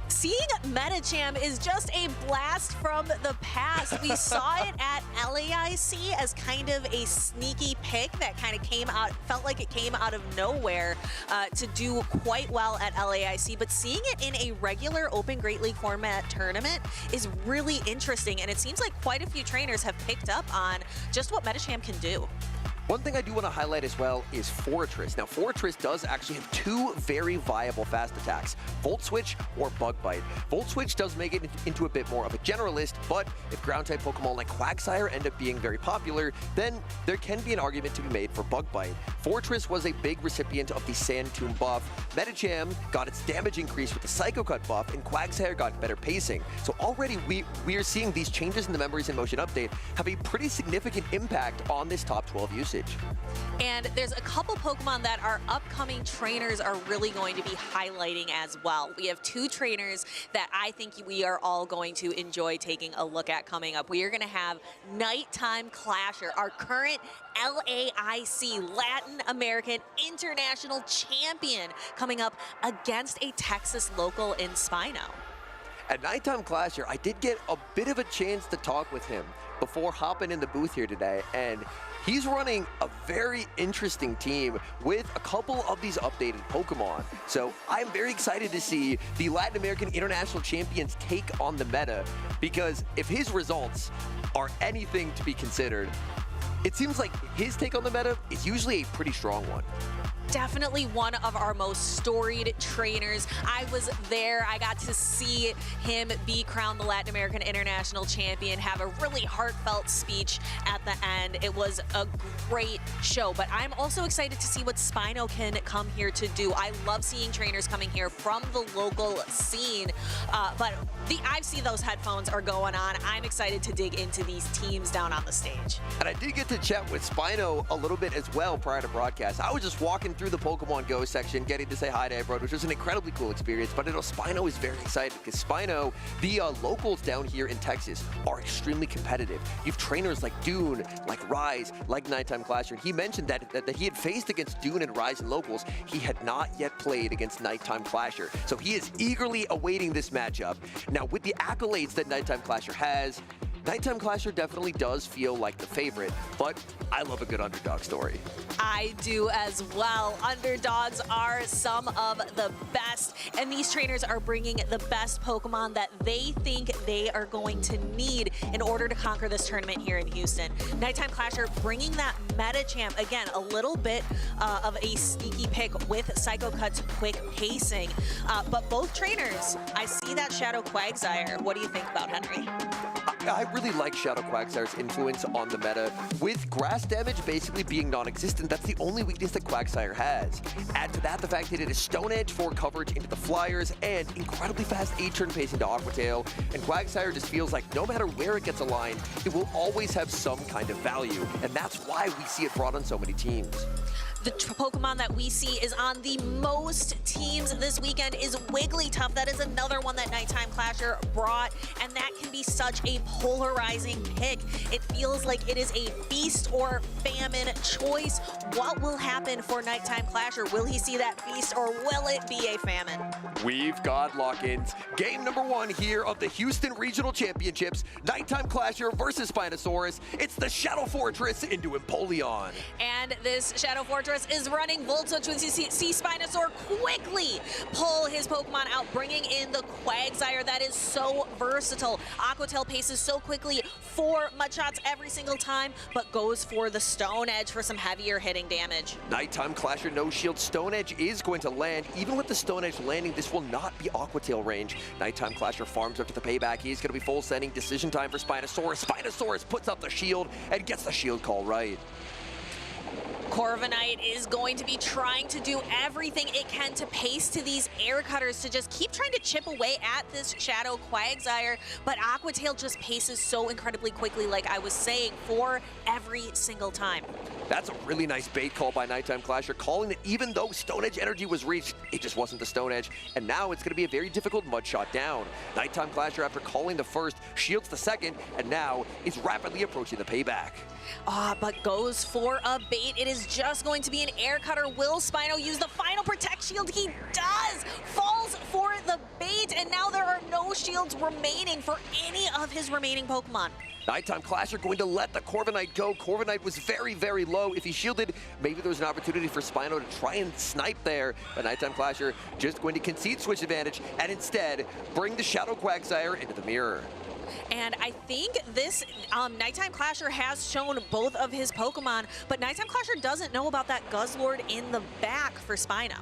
Speaker 10: Seeing Medicham is just a blast from the past. We saw it at LAIC as kind of a sneaky pick that kind of came out, felt like it came out of nowhere to do quite well at LAIC. But seeing it in a regular Open Great League format tournament is really interesting. And it seems like quite a few trainers have picked up on just what Medicham can do.
Speaker 2: One thing I do want to highlight as well is Fortress. Now, Fortress does actually have 2 very viable fast attacks, Volt Switch or Bug Bite. Volt Switch does make it into a bit more of a generalist, but if ground-type Pokemon like Quagsire end up being very popular, then there can be an argument to be made for Bug Bite. Fortress was a big recipient of the Sand Tomb buff. Medicham got its damage increase with the Psycho Cut buff, and Quagsire got better pacing. So already we are seeing these changes in the Memories in Motion update have a pretty significant impact on this top 12 usage.
Speaker 10: And there's a couple Pokemon that our upcoming trainers are really going to be highlighting as well. We have 2 trainers that I think we are all going to enjoy taking a look at coming up. We are going to have Nighttime Clasher, our current LAIC, Latin American International Champion, coming up against a Texas local in Spino.
Speaker 2: At Nighttime Clasher, I did get a bit of a chance to talk with him before hopping in the booth here today, and he's running a very interesting team with a couple of these updated Pokemon. So I'm very excited to see the Latin American International Champions take on the meta, because if his results are anything to be considered, it seems like his take on the meta is usually a pretty strong one.
Speaker 10: Definitely one of our most storied trainers. I was there. I got to see him be crowned the Latin American International Champion, have a really heartfelt speech at the end. It was a great show, but I'm also excited to see what Spino can come here to do. I love seeing trainers coming here from the local scene, but I see those headphones are going on. I'm excited to dig into these teams down on the stage.
Speaker 2: And I did get to chat with Spino a little bit as well prior to broadcast. I was just walking through the Pokemon Go section, getting to say hi to everyone, which was an incredibly cool experience. But I know Spino is very excited because Spino, the locals down here in Texas, are extremely competitive. You have trainers like Dune, like Rise, like Nighttime Clasher. He mentioned that he had faced against Dune and Rise and locals. He had not yet played against Nighttime Clasher. So he is eagerly awaiting this matchup. Now, with the accolades that Nighttime Clasher has, Nighttime Clasher definitely does feel like the favorite, but I love a good underdog story.
Speaker 10: I do as well. Underdogs are some of the best, and these trainers are bringing the best Pokemon that they think they are going to need in order to conquer this tournament here in Houston. Nighttime Clasher bringing that Medicham, again, a little bit of a sneaky pick with Psycho Cut's quick pacing, but both trainers, I see that Shadow Quagsire. What do you think about Henry?
Speaker 2: I really like Shadow Quagsire's influence on the meta. With grass damage basically being non-existent, that's the only weakness that Quagsire has. Add to that the fact that it is Stone Edge for coverage into the Flyers and incredibly fast 8-turn pace into Aqua Tail, and Quagsire just feels like no matter where it gets aligned, it will always have some kind of value, and that's why we see it brought on so many teams.
Speaker 10: The Pokemon that we see is on the most teams this weekend is Wigglytuff. That is another one that Nighttime Clasher brought, and that can be such a polarizing pick. It feels like it is a feast or famine choice. What will happen for Nighttime Clasher? Will he see that feast or will it be a famine?
Speaker 2: We've got lock-ins. Game number 1 here of the Houston Regional Championships. Nighttime Clasher versus Spinosaurus. It's the Shadow Fortress into Empoleon.
Speaker 10: And this Shadow Fortress is running Volt Switch with see Spinosaur quickly pull his Pokemon out, bringing in the Quagsire that is so versatile. Aqua Tail paces so quickly, 4 Mudshots every single time, but goes for the Stone Edge for some heavier hitting damage.
Speaker 2: Nighttime Clasher no shield. Stone Edge is going to land. Even with the Stone Edge landing, this will not be Aqua Tail range. Nighttime Clasher farms up to the payback. He's going to be full sending. Decision time for Spinosaurus. Spinosaurus puts up the shield and gets the shield call right.
Speaker 10: Corviknight is going to be trying to do everything it can to pace to these air cutters to just keep trying to chip away at this Shadow Quagsire, but Aqua Tail just paces so incredibly quickly, like I was saying, for every single time.
Speaker 2: That's a really nice bait call by Nighttime Clasher, calling that even though Stone Edge energy was reached, it just wasn't the Stone Edge, and now it's going to be a very difficult Mudshot down. Nighttime Clasher, after calling the first, shields the second, and now is rapidly approaching the payback.
Speaker 10: But goes for a bait. It is just going to be an air cutter. Will Spino use the final Protect Shield? He does! Falls for the bait, and now there are no shields remaining for any of his remaining Pokemon.
Speaker 2: Nighttime Clasher going to let the Corviknight go. Corviknight was very, very low. If he shielded, maybe there was an opportunity for Spino to try and snipe there. But Nighttime Clasher just going to concede switch advantage and instead bring the Shadow Quagsire into the mirror.
Speaker 10: And I think this Nighttime Clasher has shown both of his Pokemon, but Nighttime Clasher doesn't know about that Guzzlord in the back for Spino.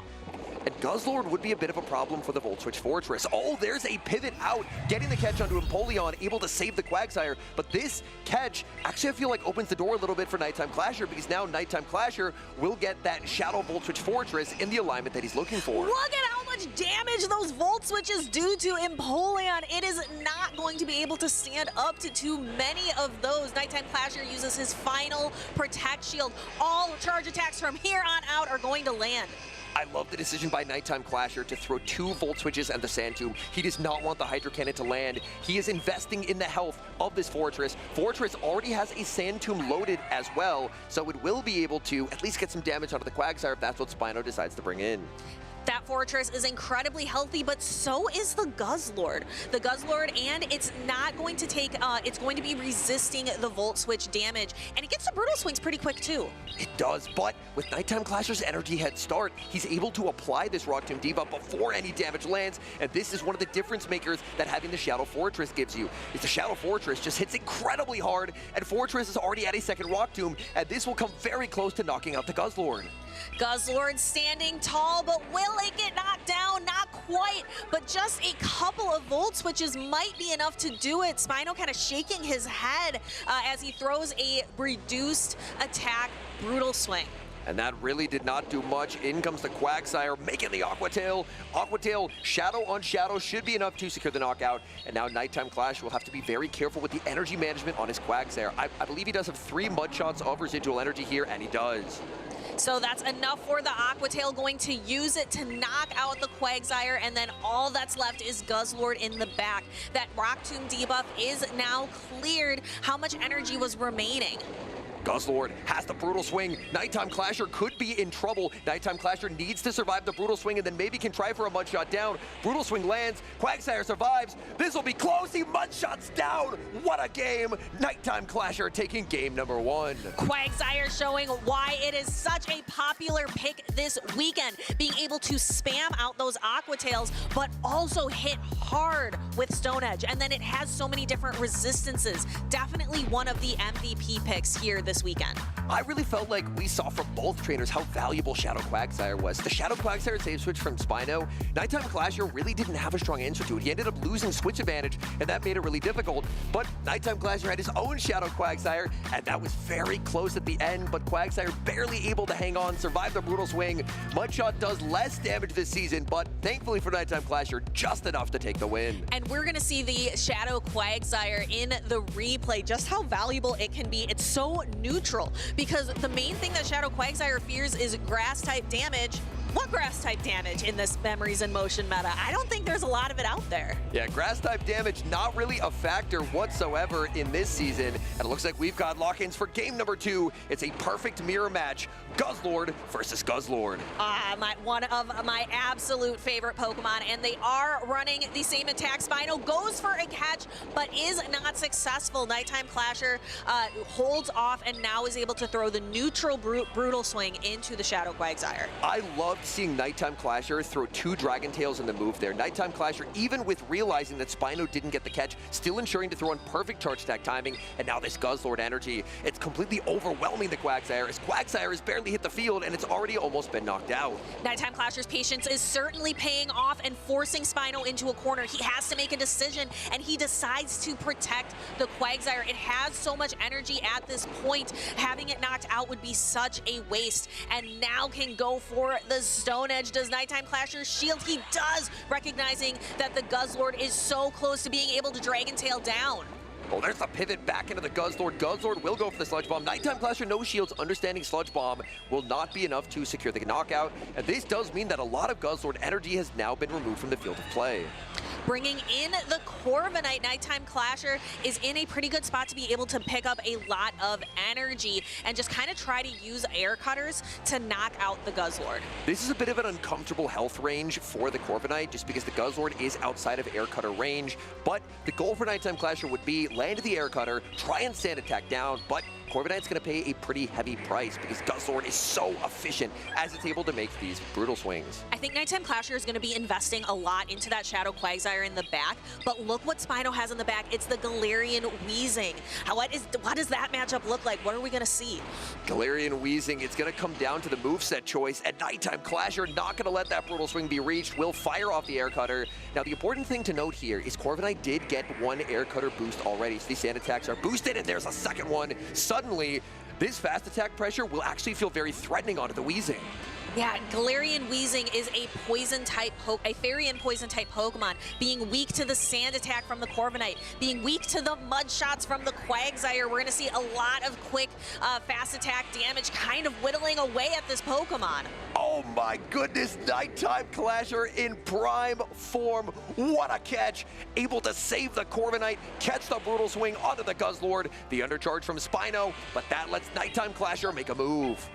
Speaker 2: And Guzzlord would be a bit of a problem for the Volt Switch Fortress. Oh, there's a pivot out, getting the catch onto Empoleon, able to save the Quagsire. But this catch actually I feel like opens the door a little bit for Nighttime Clasher, because now Nighttime Clasher will get that Shadow Volt Switch Fortress in the alignment that he's looking for.
Speaker 10: Look at how much damage those Volt Switches do to Empoleon. It is not going to be able to stand up to too many of those. Nighttime Clasher uses his final Protect Shield. All charge attacks from here on out are going to land.
Speaker 2: I love the decision by Nighttime Clasher to throw 2 Volt Switches and the Sand Tomb. He does not want the Hydro Cannon to land. He is investing in the health of this Fortress. Fortress already has a Sand Tomb loaded as well, so it will be able to at least get some damage out of the Quagsire if that's what Spino decides to bring in.
Speaker 10: That Fortress is incredibly healthy, but so is the Guzzlord. The Guzzlord, and it's not going to take, it's going to be resisting the Volt Switch damage, and it gets the Brutal Swings pretty quick too.
Speaker 2: It does, but with Nighttime Clasher's energy head start, he's able to apply this Rock Tomb debuff before any damage lands, and this is one of the difference makers that having the Shadow Fortress gives you. Is the Shadow Fortress just hits incredibly hard, and Fortress is already at a second Rock Tomb, and this will come very close to knocking out the Guzzlord.
Speaker 10: Guzzlord standing tall, but will it get knocked down? Not quite, but just a couple of Volt Switches might be enough to do it. Spino kind of shaking his head as he throws a reduced attack Brutal Swing.
Speaker 2: And that really did not do much. In comes the Quagsire, making the Aqua Tail. Aqua Tail, Shadow on Shadow should be enough to secure the knockout. And now Nighttime Clash will have to be very careful with the energy management on his Quagsire. I believe he does have 3 Mudshots of residual energy here, and he does.
Speaker 10: So that's enough for the Aqua Tail, going to use it to knock out the Quagsire, and then all that's left is Guzzlord in the back. That Rock Tomb debuff is now cleared. How much energy was remaining?
Speaker 2: Guzzlord has the Brutal Swing. Nighttime Clasher could be in trouble. Nighttime Clasher needs to survive the Brutal Swing and then maybe can try for a Mudshot down. Brutal Swing lands. Quagsire survives. This will be close. He Mudshots down. What a game. Nighttime Clasher taking game number 1.
Speaker 10: Quagsire showing why it is such a popular pick this weekend. Being able to spam out those Aqua Tails, but also hit hard with Stone Edge. And then it has so many different resistances. Definitely one of the MVP picks here this weekend.
Speaker 2: I really felt like we saw from both trainers how valuable Shadow Quagsire was. The Shadow Quagsire save switch from Spino, Nighttime Clasher really didn't have a strong answer to it. He ended up losing switch advantage, and that made it really difficult. But Nighttime Clasher had his own Shadow Quagsire, and that was very close at the end, but Quagsire barely able to hang on, survive the brutal swing. Mudshot does less damage this season, but thankfully for Nighttime Clasher, just enough to take the win.
Speaker 10: And we're going to see the Shadow Quagsire in the replay, just how valuable it can be. It's so neutral, because the main thing that Shadow Quagsire fears is grass-type damage. What grass-type damage in this Memories in Motion meta? I don't think there's a lot of it out there.
Speaker 2: Yeah, grass-type damage not really a factor whatsoever in this season. And it looks like we've got lock-ins for game number 2. It's a perfect mirror match. Guzzlord versus Guzzlord.
Speaker 10: One of my absolute favorite Pokemon, and they are running the same attack. Spino goes for a catch, but is not successful. Nighttime Clasher holds off and now is able to throw the neutral Brutal Swing into the Shadow Quagsire.
Speaker 2: I loved seeing Nighttime Clasher throw 2 Dragon Tails in the move there. Nighttime Clasher, even with realizing that Spino didn't get the catch, still ensuring to throw in perfect charge attack timing, and now this Guzzlord energy, it's completely overwhelming the Quagsire, as Quagsire has barely hit the field and it's already almost been knocked out.
Speaker 10: Nighttime Clasher's patience is certainly paying off and forcing Spino into a corner. He has to make a decision, and he decides to protect the Quagsire. It has so much energy at this point. Having it knocked out would be such a waste, and now can go for the Stone Edge. Does Nighttime Clasher shield? He does, recognizing that the Guzzlord is so close to being able to Dragon Tail down.
Speaker 2: Oh, there's the pivot back into the Guzzlord. Guzzlord will go for the Sludge Bomb. Nighttime Clasher, no shields, understanding Sludge Bomb will not be enough to secure the knockout. And this does mean that a lot of Guzzlord energy has now been removed from the field of play.
Speaker 10: Bringing in the Corviknight, Nighttime Clasher is in a pretty good spot to be able to pick up a lot of energy and just kind of try to use air cutters to knock out the Guzzlord.
Speaker 2: This is a bit of an uncomfortable health range for the Corviknight, just because the Guzzlord is outside of air cutter range. But the goal for Nighttime Clasher would be land the air cutter, try and stand attack down, but Corviknight's going to pay a pretty heavy price because Guzzlord is so efficient as it's able to make these brutal swings.
Speaker 10: I think Nighttime Clasher is going to be investing a lot into that Shadow Quagsire in the back, but look what Spino has in the back. It's the Galarian Weezing. What does that matchup look like? What are we going to see?
Speaker 2: Galarian Weezing, it's going to come down to the moveset choice, and Nighttime Clasher not going to let that brutal swing be reached, will fire off the air cutter. Now, the important thing to note here is Corviknight did get 1 air cutter boost already, so these sand attacks are boosted, and there's a second one. Suddenly, this fast attack pressure will actually feel very threatening onto the Weezing.
Speaker 10: Yeah, Galarian Weezing is a poison-type, a fairy and poison-type Pokemon, being weak to the sand attack from the Corviknight, being weak to the mud shots from the Quagsire. We're going to see a lot of quick, fast attack damage kind of whittling away at this Pokemon.
Speaker 2: Oh my goodness, Nighttime Clasher in prime form. What a catch. Able to save the Corviknight, catch the brutal swing onto the Guzzlord. The undercharge from Spino, but that lets Nighttime Clasher make a move.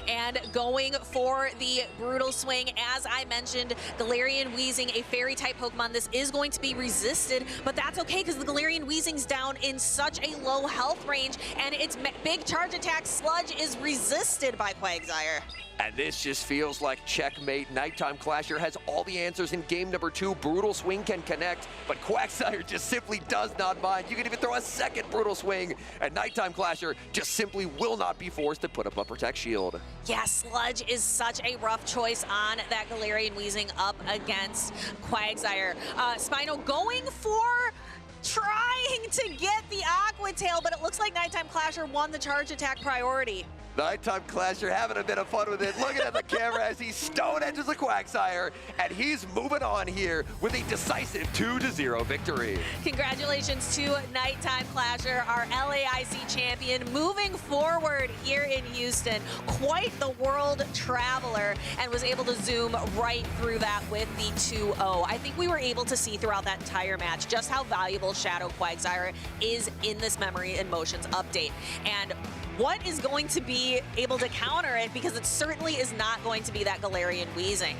Speaker 10: And going for the brutal swing, as I mentioned, Galarian Weezing, a fairy-type Pokemon. This is going to be resisted, but that's okay because the Galarian Weezing's down in such a low health range, and its big charge attack Sludge is resisted by Quagsire.
Speaker 2: And this just feels like checkmate. Nighttime Clasher has all the answers in game number 2. Brutal Swing can connect, but Quagsire just simply does not mind. You can even throw a second Brutal Swing, and Nighttime Clasher just simply will not be forced to put up a Protect Shield.
Speaker 10: Yeah, Sludge is such a rough choice on that Galarian Weezing up against Quagsire. Spino going for trying to get the Aqua Tail, but it looks like Nighttime Clasher won the charge attack priority.
Speaker 2: Nighttime Clasher having a bit of fun with it, looking at the camera as he Stone Edges the Quagsire, and he's moving on here with a decisive 2-0 victory.
Speaker 10: Congratulations to Nighttime Clasher, our LAIC champion, moving forward here in Houston. Quite the world traveler, and was able to zoom right through that with the 2-0. I think we were able to see throughout that entire match just how valuable Shadow Quagsire is in this Memory and Motions update. And what is going to be able to counter it, because it certainly is not going to be that Galarian Weezing.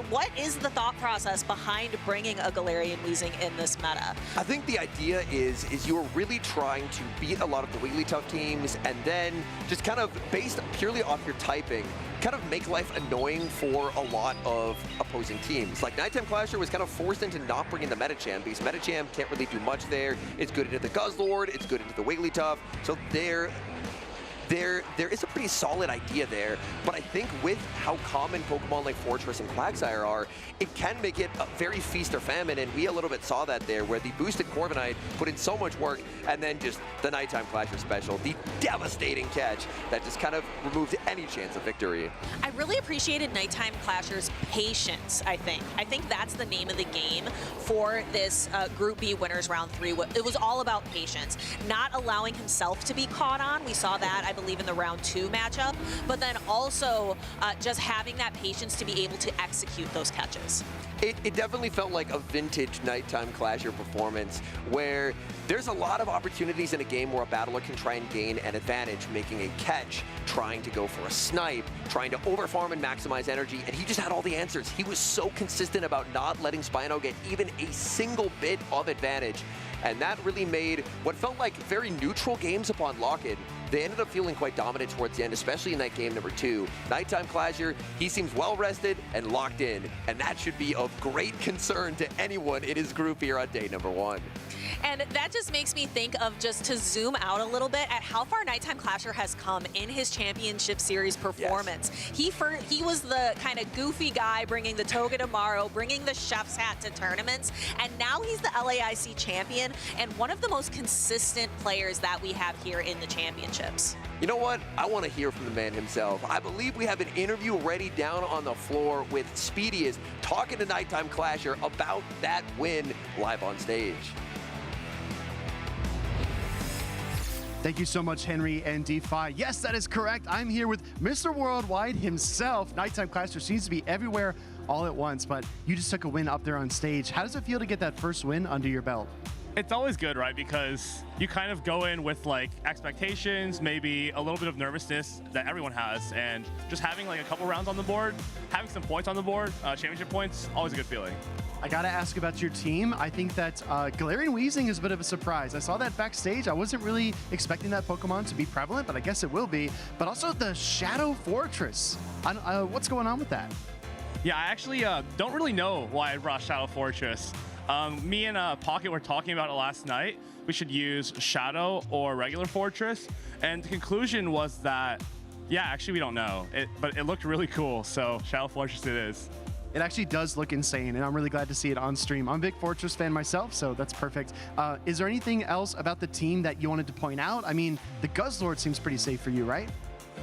Speaker 10: What is the thought process behind bringing a Galarian Weezing in this meta?
Speaker 2: I think the idea is you're really trying to beat a lot of the Wigglytuff teams, and then just kind of based purely off your typing, kind of make life annoying for a lot of opposing teams. Like Nighttime Clasher was kind of forced into not bringing the Medicham, because Medicham can't really do much there. It's good into the Guzzlord, it's good into the Wigglytuff, so there is a pretty solid idea there, but I think with how common Pokemon like Fortress and Quagsire are, it can make it a very feast or famine, and we a little bit saw that there, where the boosted Corviknight put in so much work, and then just the Nighttime Clasher special, the devastating catch that just kind of removed any chance of victory.
Speaker 10: I really appreciated Nighttime Clasher's patience, I think. I think that's the name of the game for this Group B winners round 3. It was all about patience, not allowing himself to be caught on. We saw that, I believe, in the round 2 matchup, but then also just having that patience to be able to execute those catches.
Speaker 2: It definitely felt like a vintage Nighttime Clasher performance, where there's a lot of opportunities in a game where a battler can try and gain an advantage, making a catch, trying to go for a snipe, trying to overfarm and maximize energy, and he just had all the answers. He was so consistent about not letting Spino get even a single bit of advantage, and that really made what felt like very neutral games upon lock-in. They ended up feeling quite dominant towards the end, especially in that game number 2. Nighttime Clasher, he seems well-rested and locked in, and that should be of great concern to anyone in his group here on day number 1.
Speaker 10: And that just makes me think of, just to zoom out a little bit, at how far Nighttime Clasher has come in his championship series performance. Yes. He was the kind of goofy guy bringing the toga tomorrow, bringing the chef's hat to tournaments, and now he's the LAIC champion and one of the most consistent players that we have here in the championships.
Speaker 2: You know what? I want to hear from the man himself. I believe we have an interview ready down on the floor with Speedy is talking to Nighttime Clasher about that win live on stage.
Speaker 7: Thank you so much, Henry and DeFi. Yes, that is correct. I'm here with Mr. Worldwide himself. Nighttime Clasher seems to be everywhere all at once, but you just took a win up there on stage. How does it feel to get that first win under your belt?
Speaker 11: It's always good, right? Because you kind of go in with like expectations, maybe a little bit of nervousness that everyone has, and just having like a couple rounds on the board, having some points on the board, championship points, always a good feeling.
Speaker 7: I gotta ask about your team. I think that Galarian Weezing is a bit of a surprise. I saw that backstage. I wasn't really expecting that Pokemon to be prevalent, but I guess it will be. But also the Shadow Fortress. What's going on with that?
Speaker 11: Yeah, I actually don't really know why I brought Shadow Fortress. Me and Pocket were talking about it last night. We should use Shadow or regular Fortress. And the conclusion was that, yeah, actually we don't know. But it looked really cool, so Shadow Fortress it is.
Speaker 7: It actually does look insane, and I'm really glad to see it on stream. I'm a big Fortress fan myself, so that's perfect. Is there anything else about the team that you wanted to point out? I mean, the Guzzlord seems pretty safe for you, right?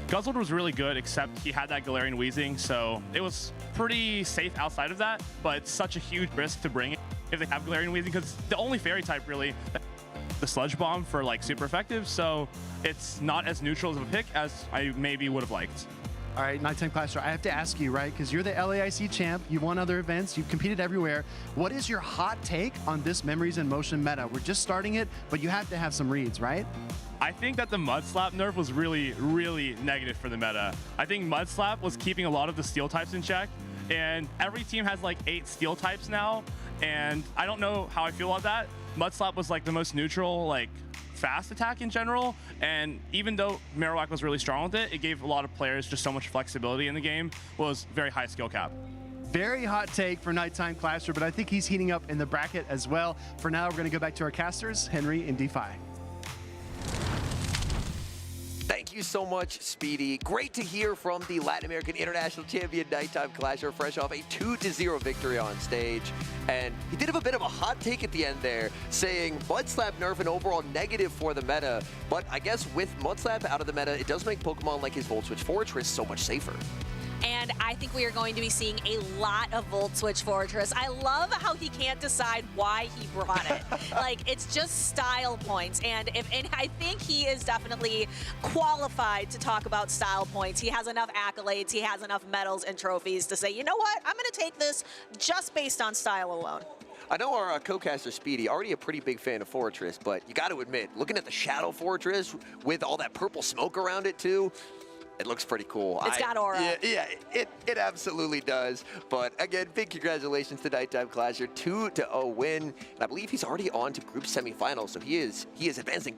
Speaker 11: Guzzlord was really good, except he had that Galarian Weezing, so it was pretty safe outside of that, but it's such a huge risk to bring it if they have Galarian Weezing, because the only fairy type really, the Sludge Bomb for like super effective, so it's not as neutral of a pick as I maybe would have liked.
Speaker 7: All right, Nighttime Clasher, I have to ask you, right? Because you're the LAIC champ, you've won other events, you've competed everywhere. What is your hot take on this Memories in Motion meta? We're just starting it, but you have to have some reads, right?
Speaker 11: I think that the Mud Slap nerf was really, really negative for the meta. I think Mud Slap was keeping a lot of the steel types in check, and every team has like 8 steel types now, and I don't know how I feel about that. Mud Slap was like the most neutral, like fast attack in general, and even though Marowak was really strong with it, it gave a lot of players just so much flexibility in the game, was very high skill cap.
Speaker 7: Very hot take for Nighttime Clasher, but I think he's heating up in the bracket as well. For now, we're going to go back to our casters, Henry and DeFi.
Speaker 2: Thank you so much, Speedy. Great to hear from the Latin American International Champion Nighttime Clasher, fresh off a 2-0 victory on stage. And he did have a bit of a hot take at the end there, saying Mud Slap nerf an overall negative for the meta. But I guess with Mud Slap out of the meta, it does make Pokemon like his Volt Switch Fortress so much safer.
Speaker 10: And I think we are going to be seeing a lot of Volt Switch Fortress. I love how he can't decide why he brought it. Like, it's just style points. And I think he is definitely qualified to talk about style points. He has enough accolades, he has enough medals and trophies to say, you know what, I'm going to take this just based on style alone.
Speaker 2: I know our co-caster Speedy, already a pretty big fan of Fortress, but you got to admit, looking at the Shadow Fortress with all that purple smoke around it too, it looks pretty cool.
Speaker 10: It's got aura.
Speaker 2: Yeah, it absolutely does. But again, big congratulations to Nighttime Clasher, 2-0 win. And I believe he's already on to group semifinals, so he is advancing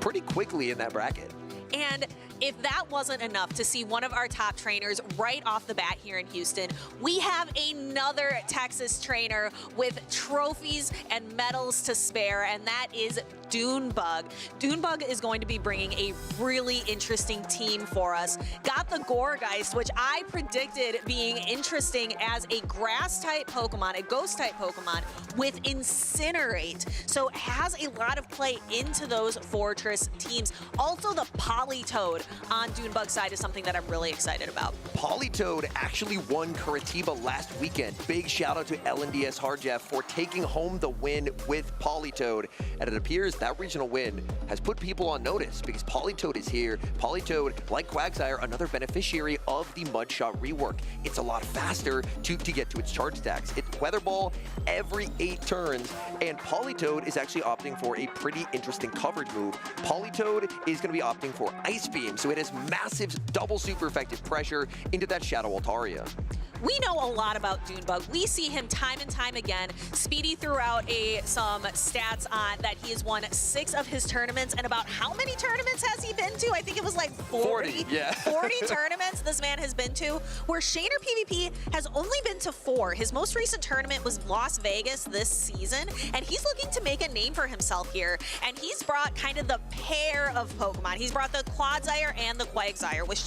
Speaker 2: pretty quickly in that bracket.
Speaker 10: And if that wasn't enough to see one of our top trainers right off the bat here in Houston, we have another Texas trainer with trophies and medals to spare, and that is Dunebug. Dunebug is going to be bringing a really interesting team for us. Got the Gourgeist, which I predicted being interesting as a grass-type Pokemon, a ghost-type Pokemon with Incinerate. So it has a lot of play into those Fortress teams. Also, the Politoed on Dunebug's side is something that I'm really excited about.
Speaker 2: Politoed actually won Curitiba last weekend. Big shout out to LNDS Hardjeff for taking home the win with Politoed. And it appears that regional win has put people on notice because Politoed is here. Politoed, like Quagsire, another beneficiary of the Mudshot rework. It's a lot faster to get to its charge stacks. It Weather Ball every 8 turns, and Politoed is actually opting for a pretty interesting coverage move. Politoed is going to be opting for Ice Beam, so it has massive double super effective pressure into that Shadow Altaria.
Speaker 10: We know a lot about Dunebug. We see him time and time again. Speedy threw out some stats on that he has won 6 of his tournaments, and about how many tournaments has he been to? I think it was like 40.
Speaker 2: Yeah.
Speaker 10: 40 tournaments this man has been to, where Shaner PvP has only been to 4. His most recent tournament was Las Vegas this season, and he's looking to make a name for himself here. And he's brought kind of the pair of Pokemon. He's brought the Quagsire and the Quagsire, which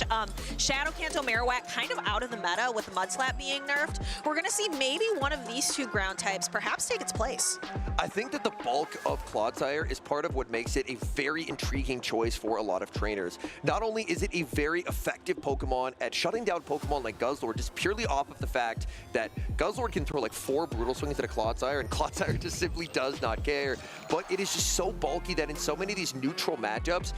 Speaker 10: Shadow Kanto Marowak kind of out of the meta with the Mudslap being nerfed. We're going to see maybe one of these 2 ground types perhaps take its place.
Speaker 2: I think that the bulk of Clodsire is part of what makes it a very intriguing choice for a lot of trainers. Not only is it a very effective Pokemon at shutting down Pokemon like Guzzlord, just purely off of the fact that Guzzlord can throw like 4 Brutal Swings at a Clodsire, and Clodsire just simply does not care. But it is just so bulky that in so many of these neutral matchups,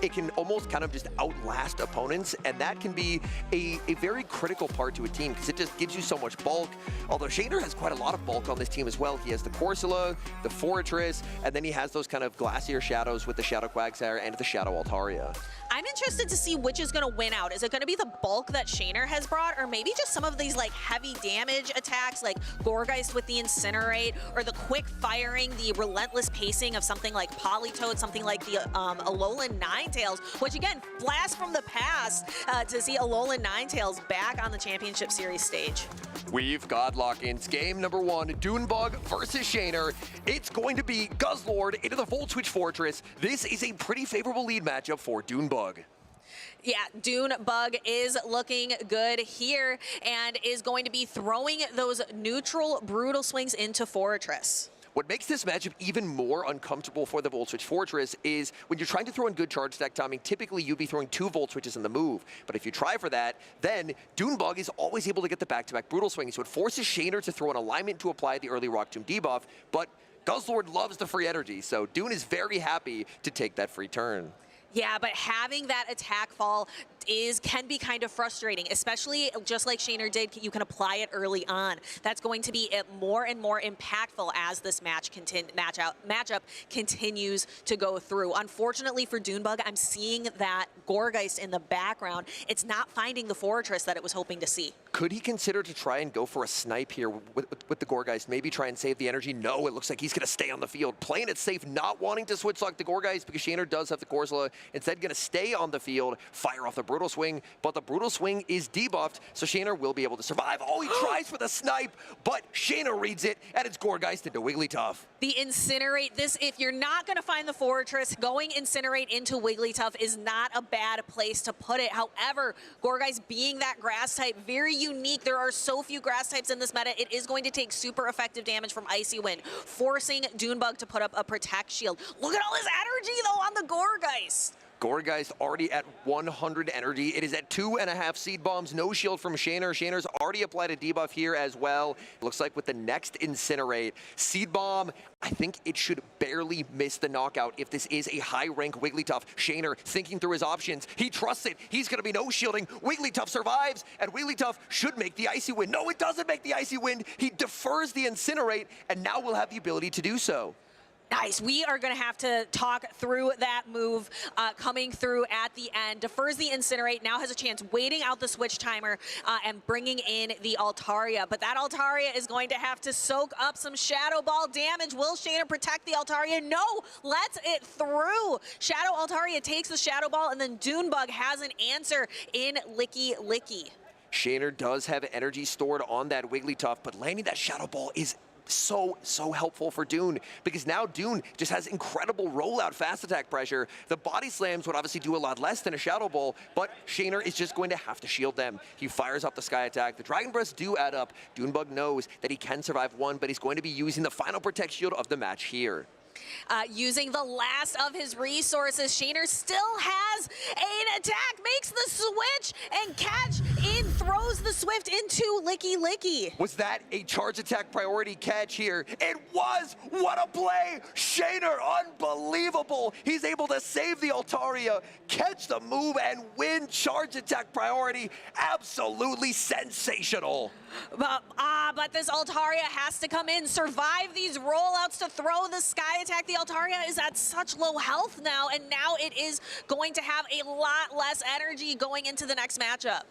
Speaker 2: it can almost kind of just outlast opponents, and that can be a very critical part to a team because it just gives you so much bulk. Although Shaner has quite a lot of bulk on this team as well. He has the Corsola, the Fortress, and then he has those kind of Glacier Shadows with the Shadow Quagsire and the Shadow Altaria.
Speaker 10: I'm interested to see which is going to win out. Is it going to be the bulk that Shaner has brought, or maybe just some of these like heavy damage attacks like Gourgeist with the Incinerate, or the quick firing, the relentless pacing of something like Politoed, something like the Alolan Ninetales, which again, blast from the past to see Alolan Ninetales back on the Championship Series stage.
Speaker 2: We've got lock-ins. Game number 1, Dunebug versus Shaner. It's going to be Guzzlord into the Volt Switch Fortress. This is a pretty favorable lead matchup for Dunebug.
Speaker 10: Yeah, Dunebug is looking good here and is going to be throwing those neutral Brutal Swings into Fortress.
Speaker 2: What makes this matchup even more uncomfortable for the Volt Switch Fortress is when you're trying to throw in good charge stack timing, typically you'd be throwing 2 Volt Switches in the move. But if you try for that, then Dunebug is always able to get the back-to-back Brutal Swing, so it forces Shaner to throw an alignment to apply the early Rock Tomb debuff, but Guzzlord loves the free energy, so Dune is very happy to take that free turn.
Speaker 10: Yeah, but having that attack fall can be kind of frustrating, especially just like Shaner did, you can apply it early on. That's going to be more and more impactful as this matchup continues to go through. Unfortunately for Dunebug, I'm seeing that Gourgeist in the background. It's not finding the Fortress that it was hoping to see.
Speaker 2: Could he consider to try and go for a snipe here with the Gourgeist? Maybe try and save the energy? No, it looks like he's going to stay on the field. Playing it safe, not wanting to switch lock the Gourgeist because Shaner does have the Corsola. Instead, going to stay on the field, fire off the Brutal Swing, but the Brutal Swing is debuffed, so Shaner will be able to survive. Oh, he tries for the snipe, but Shaner reads it, and it's Gourgeist into Wigglytuff.
Speaker 10: The Incinerate, if you're not going to find the Fortress, going Incinerate into Wigglytuff is not a bad place to put it. However, Gourgeist being that grass type, very unique. There are so few grass types in this meta. It is going to take super effective damage from Icy Wind, forcing Dunebug to put up a Protect Shield. Look at all his energy, though, on the Gourgeist.
Speaker 2: Gourgeist already at 100 energy. It is at 2.5 Seed Bombs. No shield from Shaner. Shaner's already applied a debuff here as well. Looks like with the next Incinerate, Seed Bomb, I think it should barely miss the knockout if this is a high-rank Wigglytuff. Shaner thinking through his options. He trusts it. He's going to be no shielding. Wigglytuff survives, and Wigglytuff should make the Icy Wind. No, it doesn't make the Icy Wind. He defers the Incinerate, and now will have the ability to do so.
Speaker 10: Nice. We are going to have to talk through that move coming through at the end. Defers the Incinerate, now has a chance waiting out the switch timer and bringing in the Altaria. But that Altaria is going to have to soak up some Shadow Ball damage. Will Shaner protect the Altaria? No, lets it through. Shadow Altaria takes the Shadow Ball, and then Dunebug has an answer in Licky Licky.
Speaker 2: Shaner does have energy stored on that Wigglytuff, but landing that Shadow Ball is so helpful for Dune, because now Dune just has incredible rollout fast attack pressure. The body slams would obviously do a lot less than a Shadow Ball, but Shaner is just going to have to shield them. He fires up the Sky Attack. The Dragon Breaths do add up. Dunebug knows that he can survive one, but he's going to be using the final Protect Shield of the match here.
Speaker 10: Using the last of his resources, Shaner still has an attack, makes the switch, and catch in, throws the Swift into Licky Licky.
Speaker 2: Was that a charge attack priority catch here? It was! What a play! Shaner, unbelievable! He's able to save the Altaria, catch the move, and win charge attack priority. Absolutely sensational.
Speaker 10: But this Altaria has to come in, survive these rollouts to throw the Sky Attack. The Altaria is at such low health now, and now it is going to have a lot less energy going into the next matchup.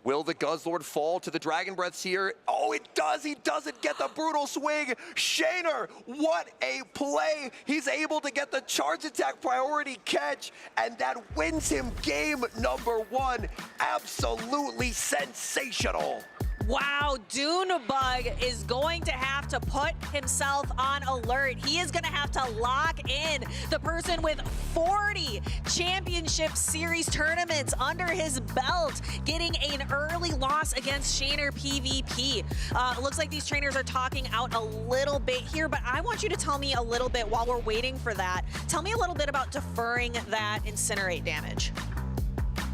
Speaker 2: Will the Guzzlord fall to the Dragon Breaths here? Oh, it does. He doesn't get the brutal swing. Shaner, what a play. He's able to get the charge attack priority catch, and that wins him game number 1. Absolutely sensational.
Speaker 10: Wow, Dunebug is going to have to put himself on alert. He is going to have to lock in the person with 40 championship series tournaments under his belt, getting an early loss against Shaner PvP. It looks like these trainers are talking out a little bit here, but I want you to tell me a little bit while we're waiting for that. Tell me a little bit about deferring that Incinerate damage.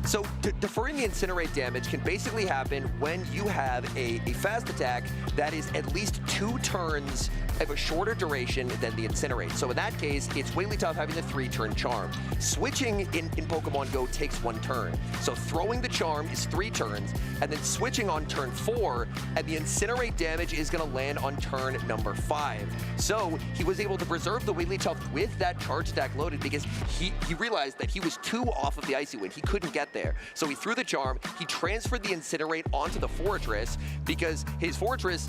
Speaker 2: So deferring the Incinerate damage can basically happen when you have a fast attack that is at least 2 turns of a shorter duration than the Incinerate. So in that case, it's Wigglytuff having the 3-turn charm. Switching in Pokemon Go takes 1 turn. So throwing the charm is 3 turns, and then switching on turn 4, and the Incinerate damage is going to land on turn number 5. So he was able to preserve the Wigglytuff with that charge attack loaded because he realized that he was 2 off of the Icy Wind. He couldn't get there. So he threw the charm, he transferred the Incinerate onto the Fortress because his Fortress,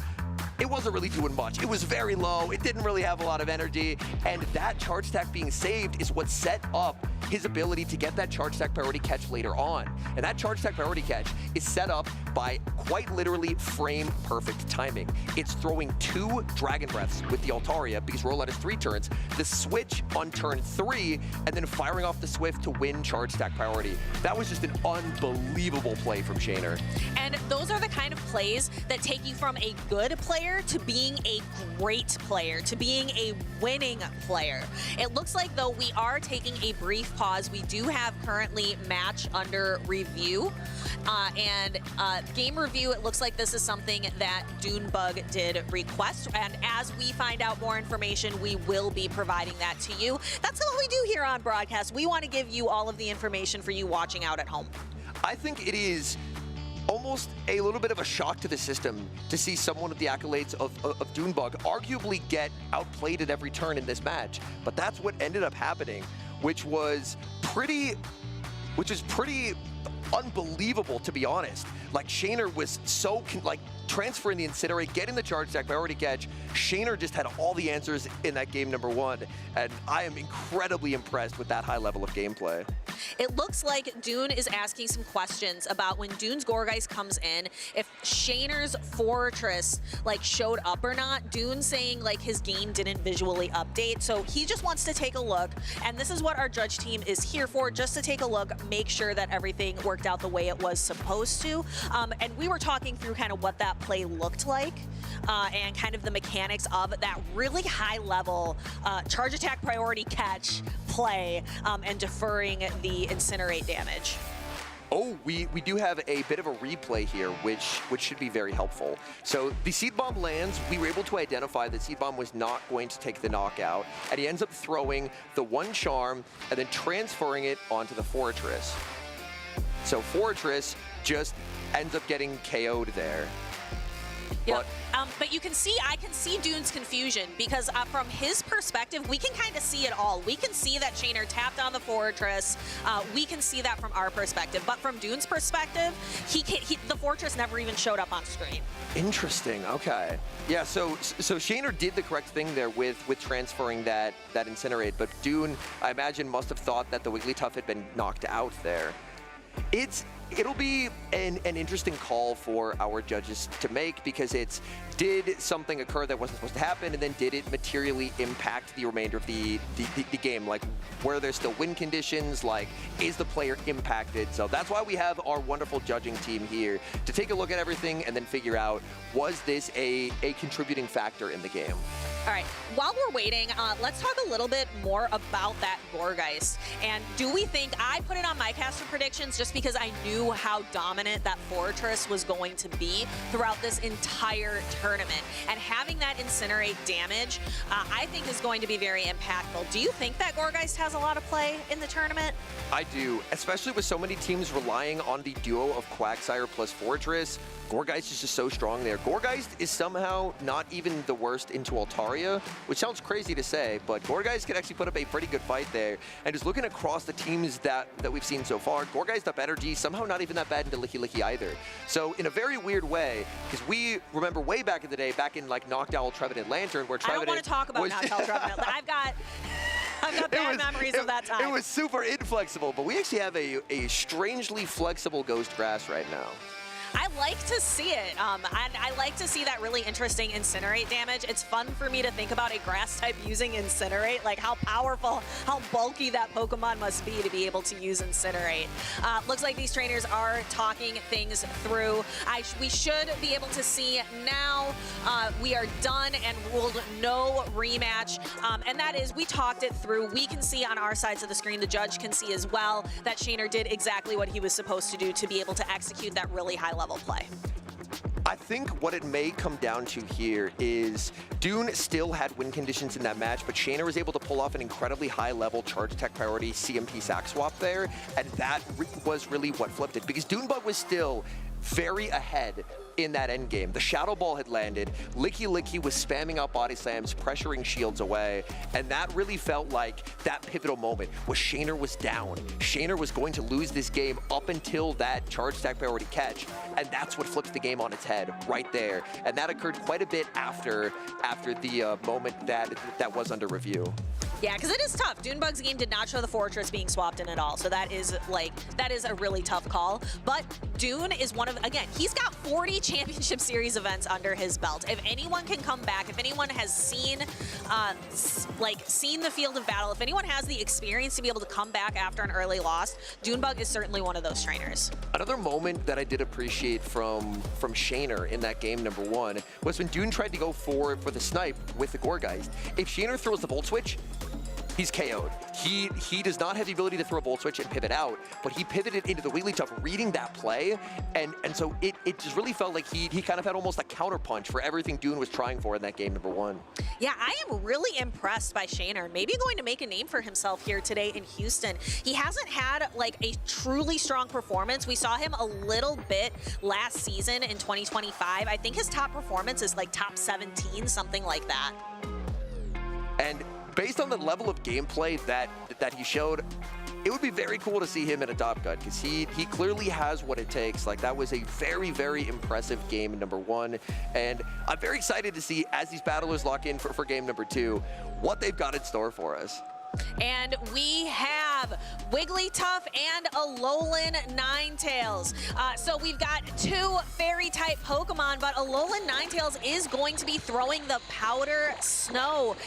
Speaker 2: it wasn't really doing much. It was very low, it didn't really have a lot of energy, and that charge attack being saved is what set up his ability to get that charge attack priority catch later on. And that charge attack priority catch is set up by quite literally frame perfect timing. It's throwing 2 Dragon Breaths with the Altaria because rollout is 3 turns, the switch on turn 3, and then firing off the Swift to win charge attack priority. That was just an unbelievable play from Shaner.
Speaker 10: And those are the kind of plays that take you from a good player to being a great player, to being a winning player. It looks like, though, we are taking a brief pause. We do have currently match under review. And game review, it looks like this is something that Dunebug did request. And as we find out more information, we will be providing that to you. That's what we do here on Broadcast. We want to give you all of the information for you watching out at home.
Speaker 2: I think it is almost a little bit of a shock to the system to see someone with the accolades of Dunebug arguably get outplayed at every turn in this match. But that's what ended up happening, which was pretty unbelievable, to be honest. Like, Shaner was so transferring the Incinerate, getting the charge attack priority catch. Shaner just had all the answers in that game number 1, and I am incredibly impressed with that high level of gameplay.
Speaker 10: It looks like Dune is asking some questions about when Dune's Gourgeist comes in, if Shaner's Fortress showed up or not. Dune saying his game didn't visually update, so he just wants to take a look, and this is what our judge team is here for, just to take a look, make sure that everything worked out the way it was supposed to. And we were talking through kind of what that play looked like and kind of the mechanics of that really high level charge attack priority catch play and deferring the Incinerate damage.
Speaker 2: Oh, we do have a bit of a replay here, which should be very helpful. So the Seed Bomb lands. We were able to identify that Seed Bomb was not going to take the knockout, and he ends up throwing the 1 charm and then transferring it onto the Fortress. So Fortress just ends up getting KO'd there.
Speaker 10: Yep. But you can see, I can see Dune's confusion because from his perspective, we can kind of see it all. We can see that Shaner tapped on the Fortress. We can see that from our perspective. But from Dune's perspective, the Fortress never even showed up on screen.
Speaker 2: Interesting. Okay. Yeah. So Shaner did the correct thing there with transferring that Incinerate, but Dune, I imagine, must have thought that the Wigglytuff had been knocked out there. It's it'll be an interesting call for our judges to make, because it's, did something occur that wasn't supposed to happen, and then did it materially impact the remainder of the game? Like, were there still win conditions? Like, is the player impacted? So that's why we have our wonderful judging team here to take a look at everything and then figure out, was this a contributing factor in the game?
Speaker 10: All right, while we're waiting, let's talk a little bit more about that Gourgeist. And do we think, I put it on my caster predictions just because I knew how dominant that Fortress was going to be throughout this entire tournament. And having that incinerate damage, I think is going to be very impactful. Do you think that Gourgeist has a lot of play in the tournament?
Speaker 2: I do, especially with so many teams relying on the duo of Quagsire plus Fortress. Gourgeist is just so strong there. Gourgeist is somehow not even the worst into Altaria, which sounds crazy to say, but Gourgeist can actually put up a pretty good fight there. And just looking across the teams that we've seen so far, Gourgeist up energy, somehow not even that bad into Licky Licky either. So in a very weird way, because we remember way back in the day, back in like Noctowl, Trevenant, Lantern, where Trevenant
Speaker 10: I don't want to talk about Noctowl, Trevenant. I've got bad memories of that time.
Speaker 2: It was super inflexible, but we actually have a strangely flexible Ghost Grass right now.
Speaker 10: I like to see it. I like to see that really interesting Incinerate damage. It's fun for me to think about a grass type using Incinerate, like how powerful, how bulky that Pokemon must be to be able to use Incinerate. Looks like these trainers are talking things through. We should be able to see now we are done and ruled no rematch. And that is, we talked it through. We can see on our sides of the screen, the judge can see as well, that Shaner did exactly what he was supposed to do to be able to execute that really high level play.
Speaker 2: I think what it may come down to here is Dune still had win conditions in that match, but Shaner was able to pull off an incredibly high-level charge attack priority CMP sack swap there, and that was really what flipped it, because Dunebug was still very ahead in that end game. The Shadow Ball had landed, Licky Licky was spamming out body slams, pressuring shields away, and that really felt like that pivotal moment where Shaner was down. Shaner was going to lose this game up until that charge attack priority catch, and that's what flips the game on its head right there. And that occurred quite a bit after the moment that was under review.
Speaker 10: Yeah, because it is tough. Dunebug's game did not show the Fortress being swapped in at all, so that is a really tough call. But Dune is one of, again, he's got 40 Championship Series events under his belt. If anyone can come back, if anyone has seen the field of battle, if anyone has the experience to be able to come back after an early loss, Dunebug is certainly one of those trainers.
Speaker 2: Another moment that I did appreciate from Shaner in that game number one was when Dune tried to go for the snipe with the Gourgeist. If Shaner throws the Volt Switch, he's KO'd. He does not have the ability to throw a Volt Switch and pivot out, but he pivoted into the Wigglytuff, reading that play, and so it just really felt like he kind of had almost a counterpunch for everything Dune was trying for in that game number one.
Speaker 10: Yeah, I am really impressed by Shaner. Maybe going to make a name for himself here today in Houston. He hasn't had like a truly strong performance. We saw him a little bit last season in 2025. I think his top performance is like top 17, something like that.
Speaker 2: And based on the level of gameplay that he showed, it would be very cool to see him in a top cut, because he clearly has what it takes. Like, that was a very, very impressive game in number one. And I'm very excited to see, as these battlers lock in for game number two, what they've got in store for us.
Speaker 10: And we have Wigglytuff and Alolan Ninetales. So we've got two fairy-type Pokemon, but Alolan Ninetales is going to be throwing the Powder Snow.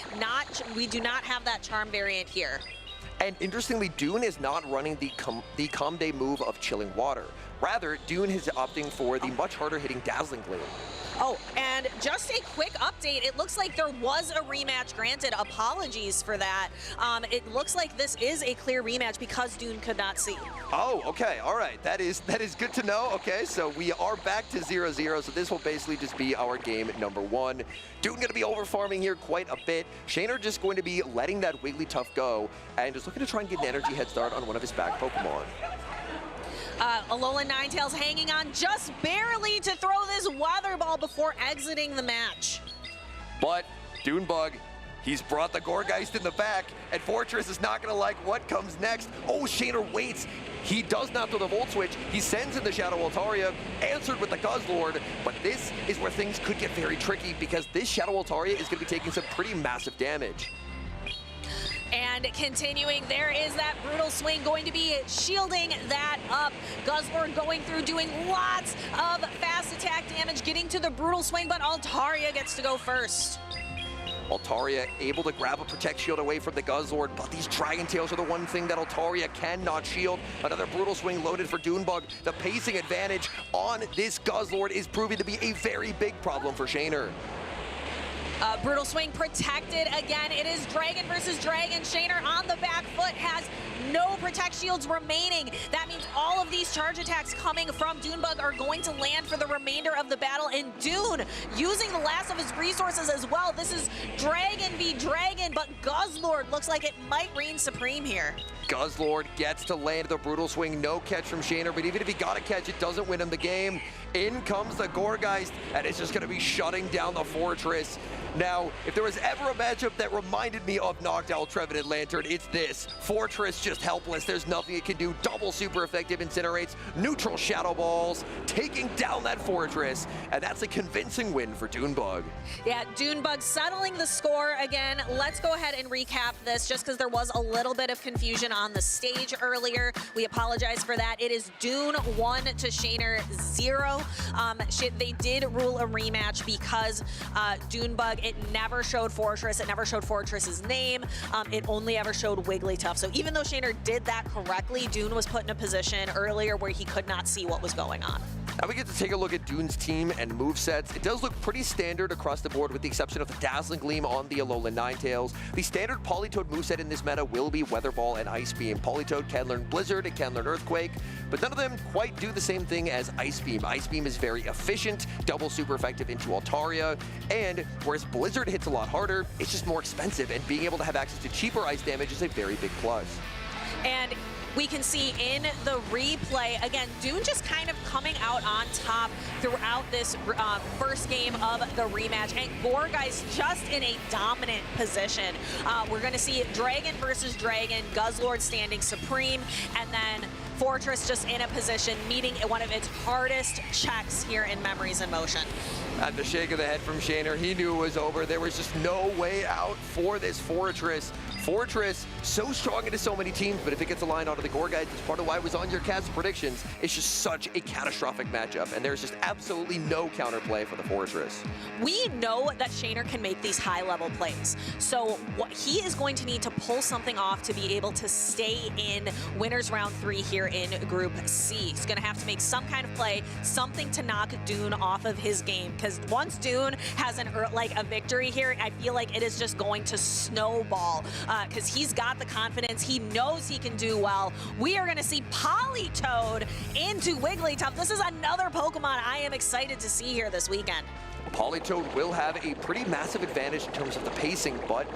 Speaker 10: We do not have that Charm variant here.
Speaker 2: And interestingly, Dune is not running the Comday move of Chilling Water. Rather, Dune is opting for the much harder hitting Dazzling Gleam.
Speaker 10: Oh, and just a quick update. It looks like there was a rematch granted. Apologies for that. It looks like this is a clear rematch because Dune could not see.
Speaker 2: Oh, okay. All right. That is good to know. Okay, so we are back to 0-0. So this will basically just be our game number one. Dune going to be over farming here quite a bit. Shaner just going to be letting that Wigglytuff go and just looking to try and get an energy head start on one of his back Pokemon.
Speaker 10: Alolan Ninetales hanging on just barely to throw this Weather Ball before exiting the match.
Speaker 2: But Dunebug, he's brought the Gourgeist in the back, and Fortress is not going to like what comes next. Oh, Shaner waits. He does not throw the Volt Switch. He sends in the Shadow Altaria, answered with the Guzzlord, but this is where things could get very tricky, because this Shadow Altaria is going to be taking some pretty massive damage.
Speaker 10: And continuing, there is that brutal swing going to be shielding that up. Guzzlord going through, doing lots of fast attack damage, getting to the brutal swing, but Altaria gets to go first.
Speaker 2: Altaria able to grab a Protect Shield away from the Guzzlord, but these Dragon Tails are the one thing that Altaria cannot shield. Another brutal swing loaded for Dunebug. The pacing advantage on this Guzzlord is proving to be a very big problem for Shaner.
Speaker 10: Brutal swing protected again. It is Dragon versus Dragon. Shaner on the back foot has no Protect Shields remaining. That means all of these charge attacks coming from Dunebug are going to land for the remainder of the battle, and Dune using the last of his resources as well. This is Dragon v Dragon, but Guzzlord looks like it might reign supreme here.
Speaker 2: Guzzlord gets to land the brutal swing, no catch from Shaner, but even if he got a catch, it doesn't win him the game. In comes the Gourgeist, and it's just gonna be shutting down the Fortress. Now, if there was ever a matchup that reminded me of Noctowl, Trevenant Lantern, it's this. Fortress just helpless, there's nothing it can do. Double super effective incinerates, neutral Shadow Balls, taking down that Fortress, and that's a convincing win for Dunebug.
Speaker 10: Yeah, Dunebug settling the score again. Let's go ahead and recap this just because there was a little bit of confusion on the stage earlier. We apologize for that. It is Dune 1 to Shaner 0. They did rule a rematch because Dunebug, it never showed Fortress. It never showed Fortress's name. It only ever showed Wigglytuff. So even though Shaner did that correctly, Dune was put in a position earlier where he could not see what was going on.
Speaker 2: Now we get to take a look at Dune's team and movesets. It does look pretty standard across the board with the exception of the Dazzling Gleam on the Alolan Ninetales. The standard Politoed moveset in this meta will be Weather Ball and Ice Beam. Politoed can learn Blizzard, it can learn Earthquake, but none of them quite do the same thing as Ice Beam. Ice Beam is very efficient, double super effective into Altaria, and whereas Blizzard hits a lot harder, it's just more expensive, and being able to have access to cheaper ice damage is a very big plus.
Speaker 10: And we can see in the replay, again, Dune just kind of coming out on top throughout this first game of the rematch, and Gourgeist just in a dominant position. We're going to see Dragon versus Dragon, Guzzlord standing supreme, and then Fortress just in a position meeting one of its hardest checks here in Memories in Motion.
Speaker 2: At the shake of the head from Shaner, he knew it was over. There was just no way out for this Fortress. Fortress, so strong into so many teams, but if it gets aligned onto the Gourgeist, it's part of why it was on your cast predictions. It's just such a catastrophic matchup, and there's just absolutely no counterplay for the Fortress.
Speaker 10: We know that Shaner can make these high-level plays, so what he is going to need to pull something off to be able to stay in winners round 3 here in Group C. He's going to have to make some kind of play, something to knock Dune off of his game, because once Dune has a victory here, I feel like it is just going to snowball, because he's got the confidence. He knows he can do well. We are going to see Politoed into Wigglytuff. This is another Pokemon I am excited to see here this weekend.
Speaker 2: Politoed will have a pretty massive advantage in terms of the pacing, but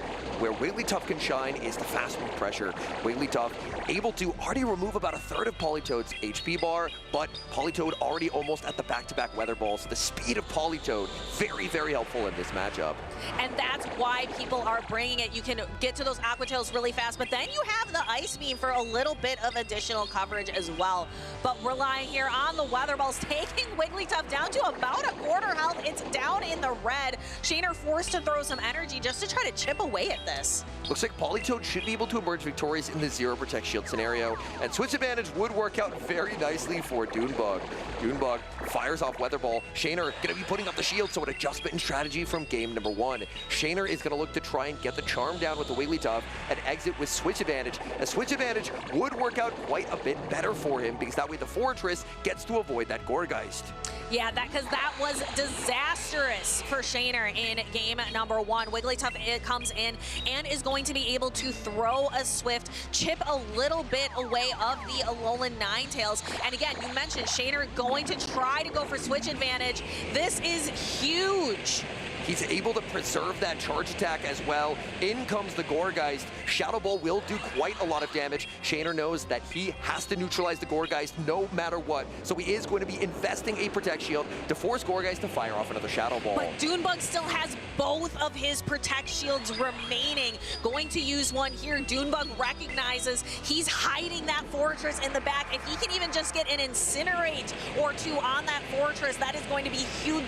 Speaker 2: where Wigglytuff can shine is the fast move pressure. Wigglytuff able to already remove about a third of Politoed's HP bar, but Politoed already almost at the back-to-back Weather Balls. The speed of Politoed, very, very helpful in this matchup.
Speaker 10: And that's why people are bringing it. You can get to those Aqua Tails really fast, but then you have the Ice Beam for a little bit of additional coverage as well. But relying here on the Weather Balls, taking Wigglytuff down to about a quarter health. It's down in the red. Shaner forced to throw some energy just to try to chip away at this.
Speaker 2: Looks like Politoed should be able to emerge victorious in the zero Protect Shield scenario, and Switch Advantage would work out very nicely for Dunebug. Dunebug fires off Weather Ball. Shaner gonna be putting up the shield, so an adjustment in strategy from game number 1. Shaner is gonna look to try and get the charm down with the Wigglytuff and exit with Switch Advantage. A Switch Advantage would work out quite a bit better for him, because that way the Fortress gets to avoid that Gourgeist.
Speaker 10: Yeah, because that was disastrous for Shaner in game number 1. Wigglytuff comes in and is going to be able to throw a swift, chip a little bit away of the Alolan Ninetales. And again, you mentioned Shaner going to try to go for Switch Advantage. This is huge.
Speaker 2: He's able to preserve that charge attack as well. In comes the Gourgeist. Shadow Ball will do quite a lot of damage. Shaner knows that he has to neutralize the Gourgeist no matter what. So he is going to be investing a Protect Shield to force Gourgeist to fire off another Shadow Ball.
Speaker 10: But Dunebug still has both of his Protect Shields remaining. Going to use one here. Dunebug recognizes he's hiding that Fortress in the back. If he can even just get an Incinerate or two on that Fortress, that is going to be huge,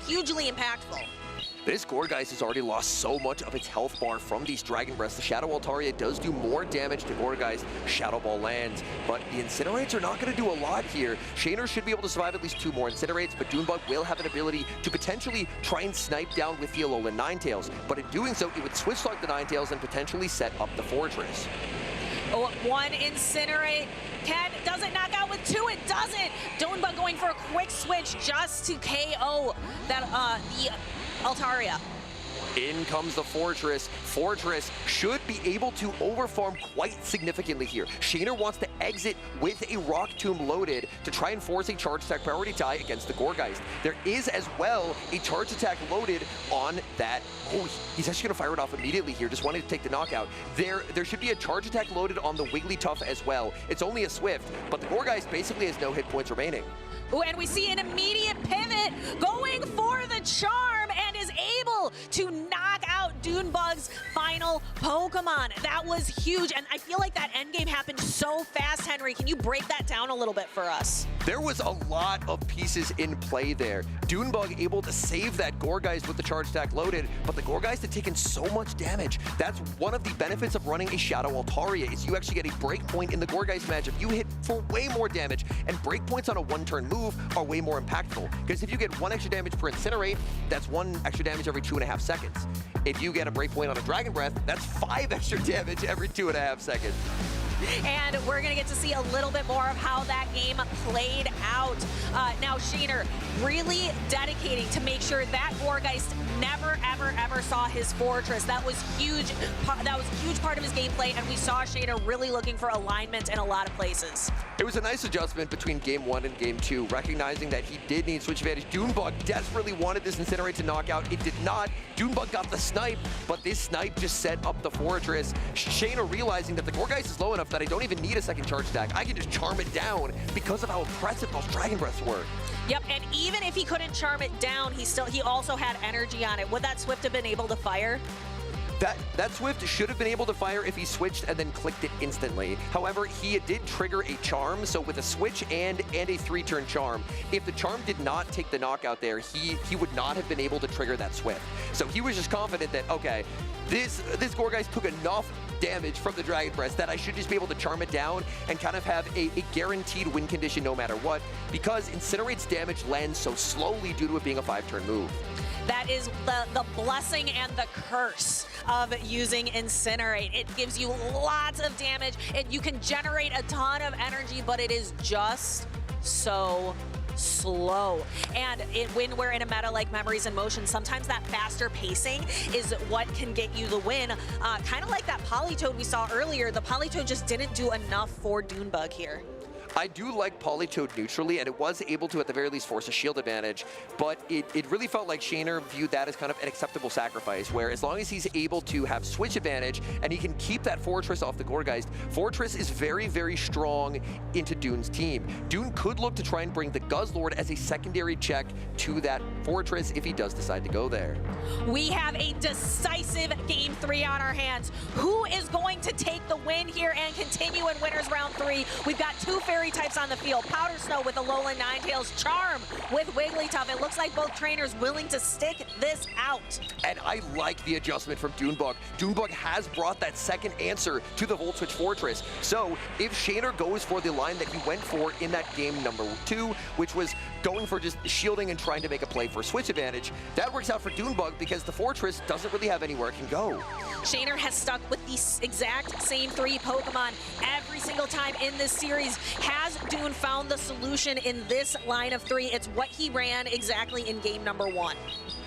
Speaker 10: hugely impactful.
Speaker 2: This Gourgeist has already lost so much of its health bar from these Dragon Breaths. The Shadow Altaria does do more damage to Gourgeist. Shadow Ball lands, but the Incinerates are not going to do a lot here. Shaner should be able to survive at least 2 more Incinerates, but Doonbug will have an ability to potentially try and snipe down with the Alolan Ninetales. But in doing so, it would switch lock the Ninetales and potentially set up the Fortress.
Speaker 10: Oh, 1 Incinerate. Does it knock out with 2? It doesn't. Doonbug going for a quick switch just to KO that the Altaria.
Speaker 2: In comes the Fortress. Fortress should be able to overfarm quite significantly here. Shaner wants to exit with a Rock Tomb loaded to try and force a charge attack priority tie against the Gourgeist. There is as well a charge attack loaded on that. Oh, he's actually going to fire it off immediately here, just wanting to take the knockout. There should be a charge attack loaded on the Wigglytuff as well. It's only a Swift, but the Gourgeist basically has no hit points remaining.
Speaker 10: Ooh, and we see an immediate pivot going for the charm and is able to knock out Doonbug's final Pokemon. That was huge, and I feel like that endgame happened so fast, Henry. Can you break that down a little bit for us?
Speaker 2: There was a lot of pieces in play there. Doonbug able to save that Gourgeist with the charge attack loaded, but the Gourgeist had taken so much damage. That's one of the benefits of running a Shadow Altaria, is you actually get a breakpoint in the Gourgeist matchup. You hit for way more damage, and breakpoints on a one-turn move are way more impactful. Because if you get 1 extra damage per Incinerate, that's 1 extra damage every 2.5 seconds. If you get a breakpoint on a Dragon Breath, that's 5 extra damage every 2.5 seconds.
Speaker 10: And we're going to get to see a little bit more of how that game played out. Now, Shaner really dedicating to make sure that Gourgeist never, ever, ever saw his Fortress. That was huge. That was a huge part of his gameplay, and we saw Shaner really looking for alignment in a lot of places.
Speaker 2: It was a nice adjustment between Game 1 and Game 2, recognizing that he did need switch advantage. Doonbug desperately wanted this Incinerate to knock out. It did not. Doonbug got the snipe, but this snipe just set up the Fortress. Shaner realizing that the Gourgeist is low enough that I don't even need a second charge attack. I can just charm it down because of how impressive those Dragon Breaths were.
Speaker 10: Yep, and even if he couldn't charm it down, he also had energy on it. Would that Swift have been able to fire?
Speaker 2: That Swift should have been able to fire if he switched and then clicked it instantly. However, he did trigger a charm, so with a switch and a 3-turn charm, if the charm did not take the knockout there, he would not have been able to trigger that Swift. So he was just confident that, okay, this Gourgeist took enough damage from the Dragon Breath that I should just be able to charm it down and kind of have a guaranteed win condition no matter what, because Incinerate's damage lands so slowly due to it being a 5-turn move.
Speaker 10: That is the blessing and the curse of using Incinerate. It gives you lots of damage, and you can generate a ton of energy, but it is just so slow. And when we're in a meta like Memories in Motion, sometimes that faster pacing is what can get you the win. Kind of like that Politoed we saw earlier. The Politoed just didn't do enough for Doonbug here.
Speaker 2: I do like Politoed neutrally, and it was able to, at the very least, force a shield advantage, but it really felt like Shaner viewed that as kind of an acceptable sacrifice, where as long as he's able to have switch advantage and he can keep that Fortress off the Gourgeist, Fortress is very, very strong into Doon's team. Doon could look to try and bring the Guzzlord as a secondary check to that Fortress if he does decide to go there.
Speaker 10: We have a decisive Game 3 on our hands. Who is going to take the win here and continue in Winners Round 3? We've got 2 Fairy types on the field. Powder Snow with Alolan Ninetales, Charm with Wigglytuff. It looks like both trainers willing to stick this out.
Speaker 2: And I like the adjustment from Doonbug. Doonbug has brought that second answer to the Volt Switch Fortress. So if Shaner goes for the line that he went for in that game number 2, which was going for just shielding and trying to make a play for switch advantage, that works out for Doonbug because the Fortress doesn't really have anywhere it can go.
Speaker 10: Shaner has stuck with the exact same 3 Pokemon every single time in this series. Has Doon found the solution in this line of 3? It's what he ran exactly in game number 1.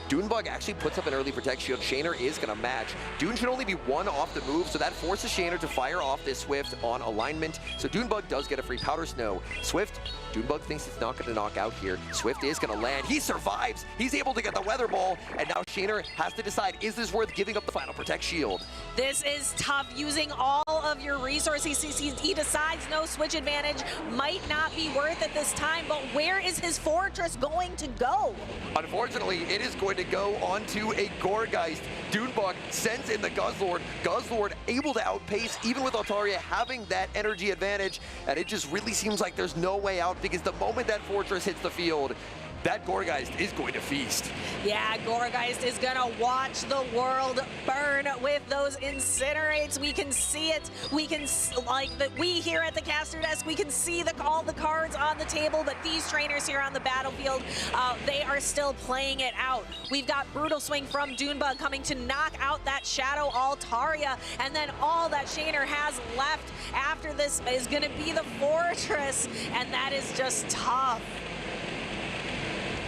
Speaker 2: Doonbug actually puts up an early Protect Shield. Shaner is going to match. Doon should only be 1 off the move, so that forces Shaner to fire off this Swift on alignment. So Doonbug does get a free Powder Snow. Swift, Doonbug thinks it's not going to knock out here. Swift is going to land. He survives. He's able to get the Weather Ball, and now Shaner has to decide, is this worth giving up the final Protect Shield?
Speaker 10: This is tough, using all of your resources. He decides no switch advantage might not be worth it this time, but where is his Fortress going to go?
Speaker 2: Unfortunately, it is going to go onto a Gourgeist. Doonbug sends in the Guzzlord. Guzzlord able to outpace, even with Altaria having that energy advantage, and it just really seems like there's no way out, because the moment that Fortress hits the field, that Gourgeist is going to feast.
Speaker 10: Yeah, Gourgeist is gonna watch the world burn with those incinerates. We can see it. We can, we here at the caster desk, we can see all the cards on the table, but these trainers here on the battlefield, they are still playing it out. We've got Brutal Swing from Dunebug coming to knock out that Shadow Altaria, and then all that Shaner has left after this is gonna be the Fortress, and that is just tough.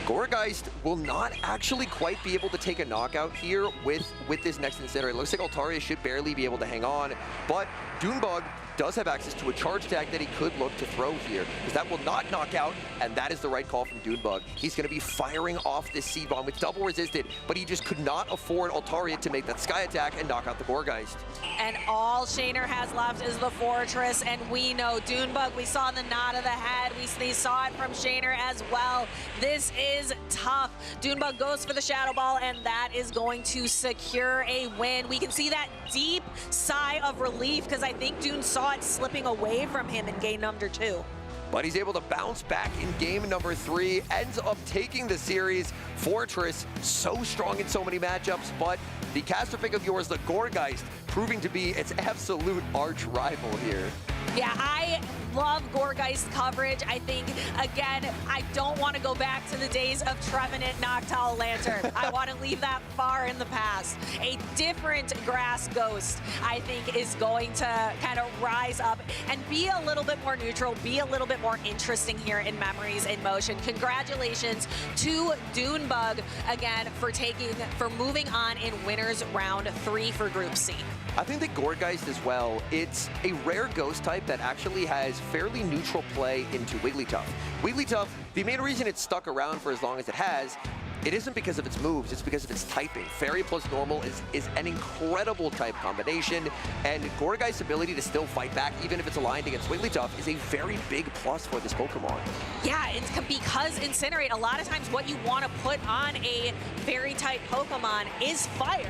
Speaker 2: Gourgeist will not actually quite be able to take a knockout here with this next Incinerator. It looks like Altaria should barely be able to hang on, but Dunebug does have access to a charge attack that he could look to throw here, because that will not knock out, and that is the right call from Dunebug. He's going to be firing off this Seed Bomb with double resisted, but he just could not afford Altaria to make that Sky attack and knock out the Gourgeist.
Speaker 10: And all Shaner has left is the Fortress, and we know Dunebug, we saw the nod of the head, we saw it from Shaner as well. This is tough. Dunebug goes for the Shadow Ball, and that is going to secure a win. We can see that deep sigh of relief, because I think Dune saw it slipping away from him in game number 2.
Speaker 2: But he's able to bounce back in game number 3, ends up taking the series. Fortress, so strong in so many matchups, but the caster pick of yours, the Gourgeist, proving to be its absolute arch rival here.
Speaker 10: Yeah, I love Gourgeist coverage. I think, again, I don't want to go back to the days of Trevenant Noctowl Lantern. I want to leave that far in the past. A different Grass Ghost, I think, is going to kind of rise up and be a little bit more neutral, be a little bit more interesting here in Memories in Motion. Congratulations to Dunebug, again, for moving on in winners round 3 for Group C.
Speaker 2: I think that Gourgeist as well, it's a rare ghost type that actually has fairly neutral play into Wigglytuff. Wigglytuff, the main reason it's stuck around for as long as it has, it isn't because of its moves, it's because of its typing. Fairy plus normal is an incredible type combination, and Gourgeist's ability to still fight back, even if it's aligned against Wigglytuff, is a very big plus for this Pokemon.
Speaker 10: Yeah, it's because Incinerate, a lot of times what you want to put on a fairy type Pokemon is fire.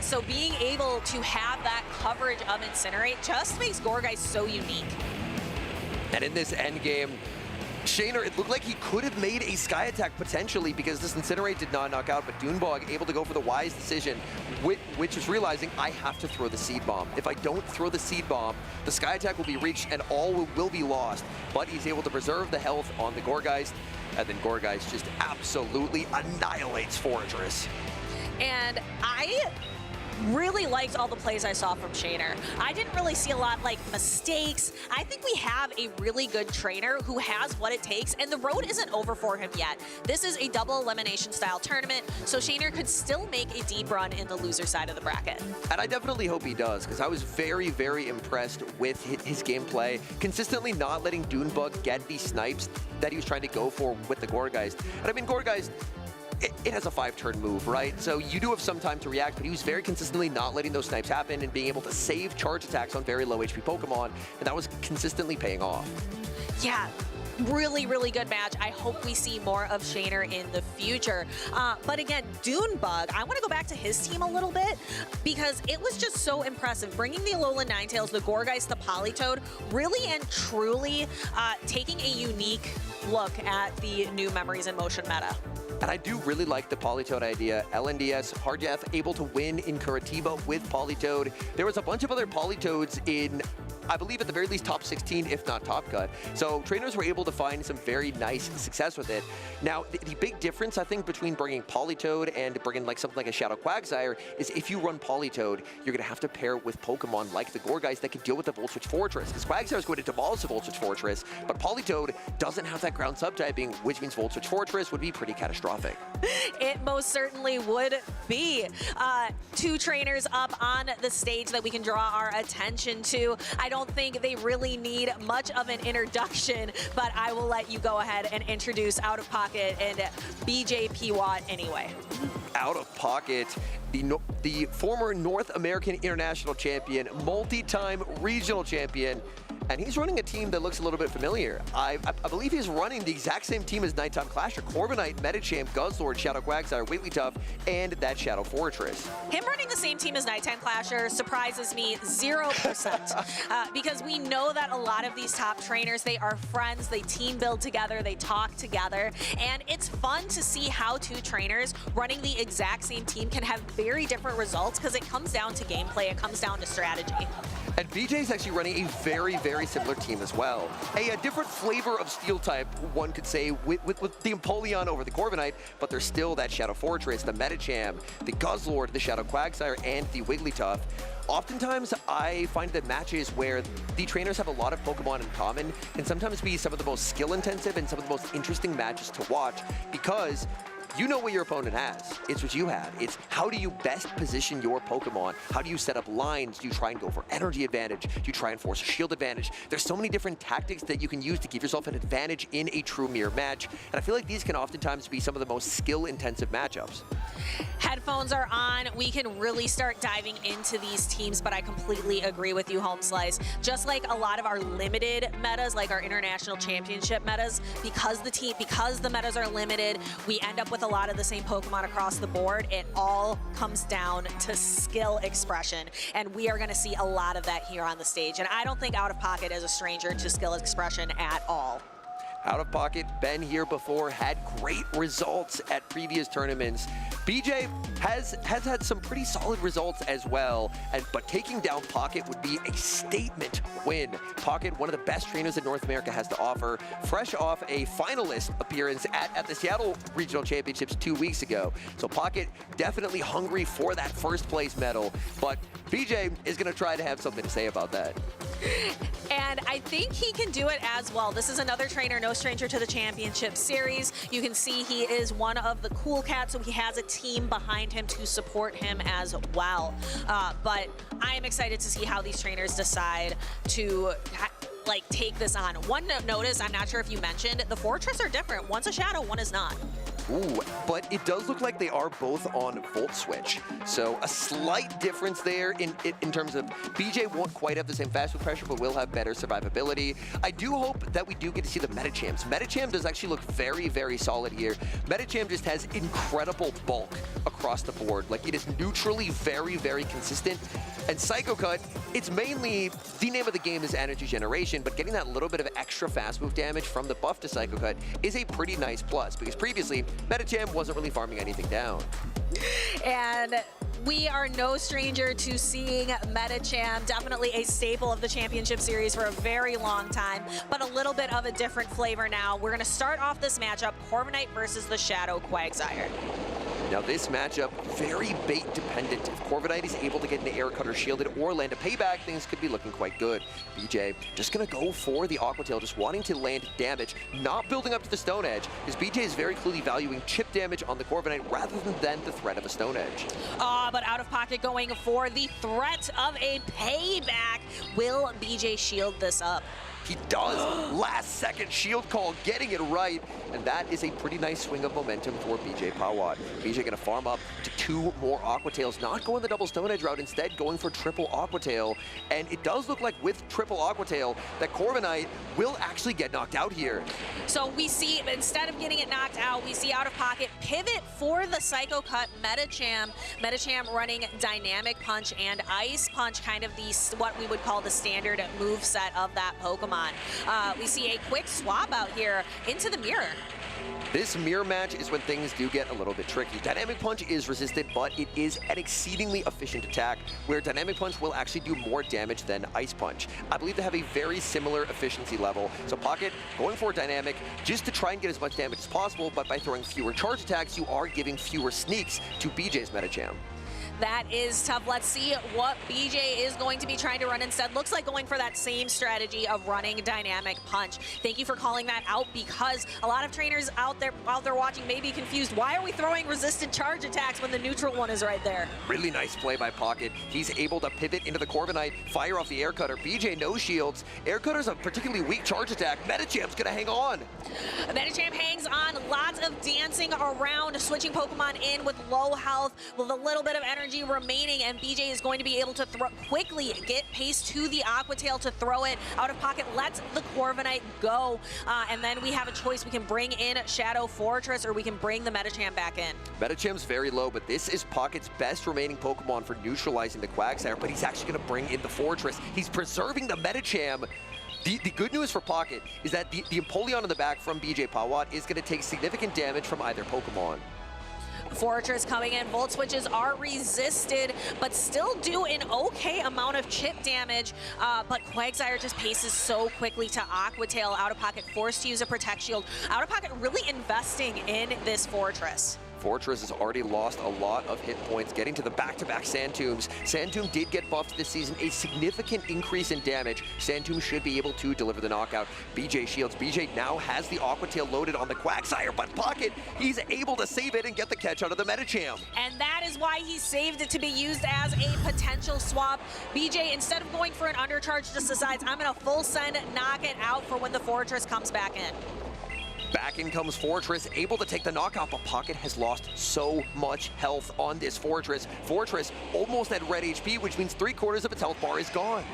Speaker 10: So being able to have that coverage of Incinerate just makes Gourgeist so unique.
Speaker 2: And in this endgame, Shaner, it looked like he could have made a Sky attack potentially, because this Incinerate did not knock out, but Dunebug able to go for the wise decision, which is realizing I have to throw the Seed Bomb. If I don't throw the Seed Bomb, the Sky attack will be reached and all will be lost. But he's able to preserve the health on the Gourgeist, and then Gourgeist just absolutely annihilates Fortress.
Speaker 10: And I really liked all the plays I saw from Shaner. I didn't really see a lot like mistakes. I think we have a really good trainer who has what it takes, and the road isn't over for him yet. This is a double elimination style tournament, so Shaner could still make a deep run in the loser side of the bracket.
Speaker 2: And I definitely hope he does, because I was very, very impressed with his gameplay, consistently not letting Dunebug get these snipes that he was trying to go for with the Gourgeist. And I mean, Gourgeist, it has a 5-turn move, right? So you do have some time to react, but he was very consistently not letting those snipes happen and being able to save charge attacks on very low HP Pokemon, and that was consistently paying off.
Speaker 10: Yeah. Really, really good match. I hope we see more of Shaner in the future. But again, Dunebug, I want to go back to his team a little bit, because it was just so impressive. Bringing the Alolan Ninetales, the Gourgeist, the Politoed, really and truly taking a unique look at the new Memories in Motion meta.
Speaker 2: And I do really like the Politoed idea. LNDS, Hardjeff able to win in Curitiba with Politoed. There was a bunch of other Politoads in, I believe at the very least top 16, if not top cut. So trainers were able to find some very nice success with it. Now, the big difference, I think, between bringing Politoed and bringing like something like a Shadow Quagsire is if you run Politoed, you're going to have to pair it with Pokemon like the Gourgeist that can deal with the Volt Switch Fortress. Because Quagsire is going to demolish the Volt Switch Fortress, but Politoed doesn't have that ground subtyping, which means Volt Switch Fortress would be pretty catastrophic.
Speaker 10: It most certainly would be. 2 trainers up on the stage that we can draw our attention to. I don't think they really need much of an introduction, but I will let you go ahead and introduce Out of Pocket and BJP Watt anyway.
Speaker 2: Out of Pocket, the former North American International Champion, multi-time regional champion, and he's running a team that looks a little bit familiar. I believe he's running the exact same team as Nighttime Clasher: Corviknight, Metachamp, Guzzlord, Shadow Quagsire, Wigglytuff, and that Shadow Fortress.
Speaker 10: Him running the same team as Nighttime Clasher surprises me 0%, because we know that a lot of these top trainers, they are friends, they team build together, they talk together, and it's fun to see how two trainers running the exact same team can have very different results, because it comes down to gameplay, it comes down to strategy.
Speaker 2: And BJ's actually running a very, very similar team as well. A different flavor of Steel type, one could say, with the Empoleon over the Corviknight, but there's still that Shadow Fortress, the Metacham, the Guzzlord, the Shadow Quagsire, and the Wigglytuff. Oftentimes, I find that matches where the trainers have a lot of Pokemon in common can sometimes be some of the most skill-intensive and some of the most interesting matches to watch, because you know what your opponent has. It's what you have. It's how do you best position your Pokemon? How do you set up lines? Do you try and go for energy advantage? Do you try and force a shield advantage? There's so many different tactics that you can use to give yourself an advantage in a true mirror match. And I feel like these can oftentimes be some of the most skill-intensive matchups.
Speaker 10: Headphones are on. We can really start diving into these teams, but I completely agree with you, Home Slice. Just like a lot of our limited metas, like our international championship metas, because the metas are limited, we end up with a lot of the same Pokemon across the board. It all comes down to skill expression, and we are going to see a lot of that here on the stage. And I don't think Out of Pocket is a stranger to skill expression at all.
Speaker 2: Out of Pocket, been here before, had great results at previous tournaments. BJ has had some pretty solid results as well, but taking down Pocket would be a statement win. Pocket, one of the best trainers that North America has to offer, fresh off a finalist appearance at the Seattle Regional Championships 2 weeks ago. So Pocket definitely hungry for that first place medal, but BJ is going to try to have something to say about that.
Speaker 10: And I think he can do it as well. This is another trainer, no stranger to the championship series. You can see he is one of the cool cats, so he has a team behind him to support him as well. But I am excited to see how these trainers decide to take this on. One notice, I'm not sure if you mentioned, the Fortress are different. One's a Shadow, one is not.
Speaker 2: Ooh, but it does look like they are both on Volt Switch. So a slight difference there in terms of BJ won't quite have the same fast move pressure, but will have better survivability. I do hope that we do get to see the Metachamps. Metacham does actually look very, very solid here. Metacham just has incredible bulk across the board. Like, it is neutrally very, very consistent. And Psycho Cut, it's mainly, the name of the game is energy generation, but getting that little bit of extra fast move damage from the buff to Psycho Cut is a pretty nice plus, because previously, Metacham wasn't really farming anything down.
Speaker 10: And we are no stranger to seeing Metacham, definitely a staple of the championship series for a very long time, but a little bit of a different flavor now. We're going to start off this matchup, Corviknight versus the Shadow Quagsire.
Speaker 2: Now this matchup, very bait dependent. If Corviknight is able to get an Air Cutter shielded or land a payback, things could be looking quite good. BJ just gonna go for the Aqua Tail, just wanting to land damage, not building up to the Stone Edge, because BJ is very clearly valuing chip damage on the Corviknight rather than the threat of a Stone Edge.
Speaker 10: But Out of Pocket going for the threat of a payback. Will BJ shield this up?
Speaker 2: He does. Last second shield call, getting it right. And that is a pretty nice swing of momentum for BJ Pawad. BJ gonna farm up to 2 more Aqua Tails, not going the double Stone Edge route, instead going for triple Aqua Tail. And it does look like with triple Aqua Tail that Corviknight will actually get knocked out here.
Speaker 10: So we see, instead of getting it knocked out, we see Out of Pocket pivot for the Psycho Cut Metacham. Metacham running Dynamic Punch and Ice Punch, kind of what we would call the standard move set of that Pokemon. We see a quick swap out here into the mirror.
Speaker 2: This mirror match is when things do get a little bit tricky. Dynamic Punch is resisted, but it is an exceedingly efficient attack, where Dynamic Punch will actually do more damage than Ice Punch. I believe they have a very similar efficiency level. So Pocket going for Dynamic just to try and get as much damage as possible, but by throwing fewer charge attacks, you are giving fewer sneaks to BJ's Metacham.
Speaker 10: That is tough. Let's see what BJ is going to be trying to run instead. Looks like going for that same strategy of running Dynamic Punch. Thank you for calling that out, because a lot of trainers out there watching may be confused. Why are we throwing resisted charge attacks when the neutral one is right there?
Speaker 2: Really nice play by Pocket. He's able to pivot into the Corviknight, fire off the Air Cutter. BJ no shields. Air Cutter's a particularly weak charge attack. Metacham's gonna hang on.
Speaker 10: Metacham hangs on. Lots of dancing around, switching Pokemon in with low health, with a little bit of energy energy remaining, and BJ is going to be able to quickly get pace to the Aqua Tail to throw it out of pocket, lets the Corviknight go, and then we have a choice. We can bring in Shadow Fortress, or we can bring the Medicham back in.
Speaker 2: Medicham's very low, but this is Pocket's best remaining Pokemon for neutralizing the Quagsire, but he's actually going to bring in the Fortress. He's preserving the Medicham. The good news for Pocket is that the Empoleon in the back from BJ Pawat is going to take significant damage from either Pokemon.
Speaker 10: Fortress coming in. Volt switches are resisted, but still do an okay amount of chip damage. But Quagsire just paces so quickly to Aqua Tail. Out of pocket, forced to use a Protect Shield. Out of pocket really investing in this Fortress.
Speaker 2: Fortress has already lost a lot of hit points, getting to the back-to-back Sand Tombs. Sand Tomb did get buffed this season, a significant increase in damage. Sand Tomb should be able to deliver the knockout. BJ shields. BJ now has the Aqua Tail loaded on the Quagsire, but Pocket, he's able to save it and get the catch out of the Medicham.
Speaker 10: And that is why he saved it to be used as a potential swap. BJ, instead of going for an undercharge, just decides, I'm going to full send, knock it out for when the Fortress comes back in.
Speaker 2: Back in comes Fortress, able to take the knockout, but Pocket has lost so much health on this Fortress. Fortress almost at red HP, which means 3/4 of its health bar is gone.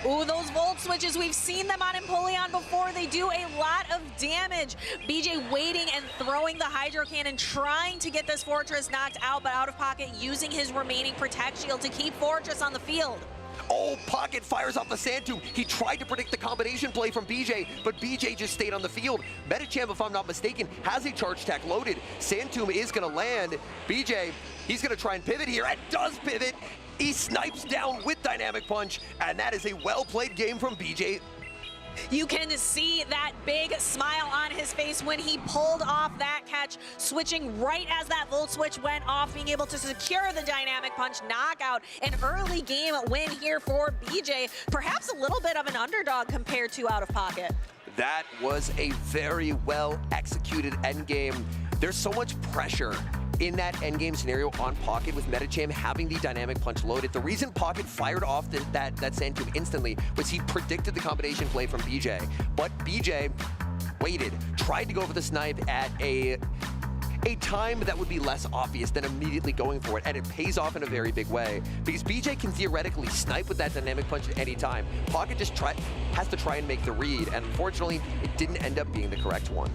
Speaker 10: Ooh, those Volt switches, we've seen them on Empoleon before. They do a lot of damage. BJ waiting and throwing the Hydro Cannon, trying to get this Fortress knocked out, but out of pocket, using his remaining Protect Shield to keep Fortress on the field.
Speaker 2: Oh, Pocket fires off the Sand Tomb. He tried to predict the combination play from BJ, but BJ just stayed on the field. Medicham, if I'm not mistaken, has a Charge Attack loaded. Sand Tomb is going to land. BJ, he's going to try and pivot here, and does pivot. He snipes down with Dynamic Punch, and that is a well-played game from BJ.
Speaker 10: You can see that big smile on his face when he pulled off that catch, switching right as that Volt Switch went off, being able to secure the Dynamic Punch knockout. An early game win here for BJ, perhaps a little bit of an underdog compared to Out of Pocket.
Speaker 2: That was a very well executed endgame. There's so much pressure in that endgame scenario on Pocket with Medicham having the Dynamic Punch loaded. The reason Pocket fired off that Sand Tomb instantly was he predicted the combination play from BJ. But BJ waited, tried to go for the snipe at a time that would be less obvious than immediately going for it, and it pays off in a very big way because BJ can theoretically snipe with that Dynamic Punch at any time. Pocket just has to try and make the read, and unfortunately it didn't end up being the correct one.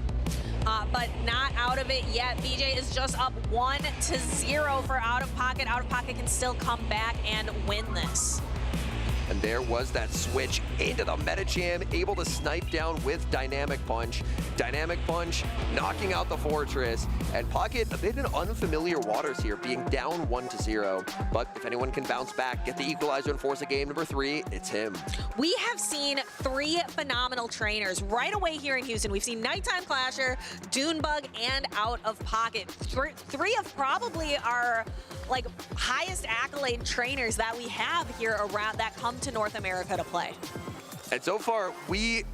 Speaker 10: But not out of it yet. BJ is just up 1-0 for Out of Pocket. Out of Pocket can still come back and win this.
Speaker 2: And there was that switch into the Medicham, able to snipe down with Dynamic Punch. Dynamic Punch knocking out the Fortress. And Pocket a bit in unfamiliar waters here, being down 1-0. But if anyone can bounce back, get the equalizer and force a game number 3, it's him.
Speaker 10: We have seen 3 phenomenal trainers right away here in Houston. We've seen Nighttime Clasher, Dunebug, and Out of Pocket. Three of probably our highest accolade trainers that we have here around that come to North America to play.
Speaker 2: And so far, we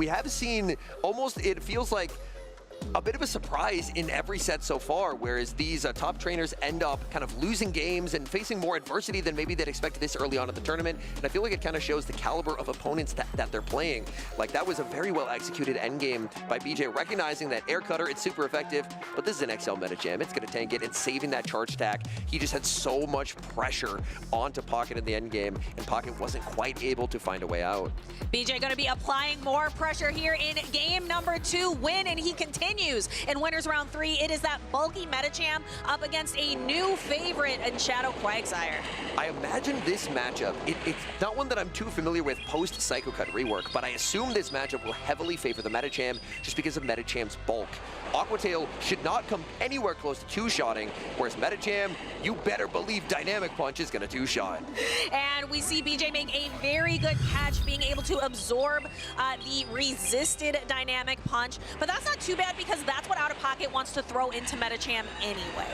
Speaker 2: have seen almost, it feels like, a bit of a surprise in every set so far, whereas these top trainers end up kind of losing games and facing more adversity than maybe they'd expected this early on in the tournament. And I feel like it kind of shows the caliber of opponents that they're playing. Like, that was a very well executed endgame by BJ, recognizing that Air Cutter, it's super effective, but this is an XL Medicham. It's going to tank it, and saving that charge attack. He just had so much pressure onto Pocket in the endgame, and Pocket wasn't quite able to find a way out.
Speaker 10: BJ going to be applying more pressure here in game number 2. Win, and he continues. In winners round 3, it is that bulky Medicham up against a new favorite in Shadow Quagsire.
Speaker 2: I imagine this matchup, it's not one that I'm too familiar with post Psycho Cut rework, but I assume this matchup will heavily favor the Medicham just because of Medicham's bulk. Aqua Tail should not come anywhere close to two-shotting, whereas Medicham, you better believe Dynamic Punch is going to two-shot.
Speaker 10: And we see BJ make a very good catch, being able to absorb the resisted Dynamic Punch. But that's not too bad because that's what Out of Pocket wants to throw into Medicham anyway.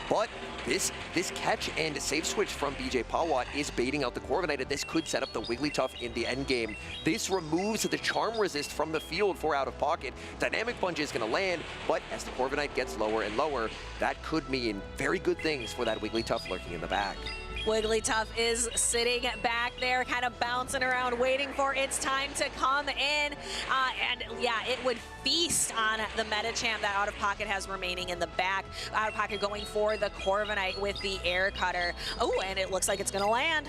Speaker 2: But this catch and save switch from BJ Pawat is baiting out the Corviknight, and this could set up the Wigglytuff in the endgame. This removes the Charm Resist from the field for Out of Pocket. Dynamic Punch is going to land, but as the Corviknight gets lower and lower, that could mean very good things for that Wigglytuff lurking in the back.
Speaker 10: Wigglytuff is sitting back there, kind of bouncing around, waiting for its time to come in. And yeah, it would feast on the Medicham that Out of Pocket has remaining in the back. Out of Pocket going for the Corviknight with the air cutter. Oh, and it looks like it's going to land.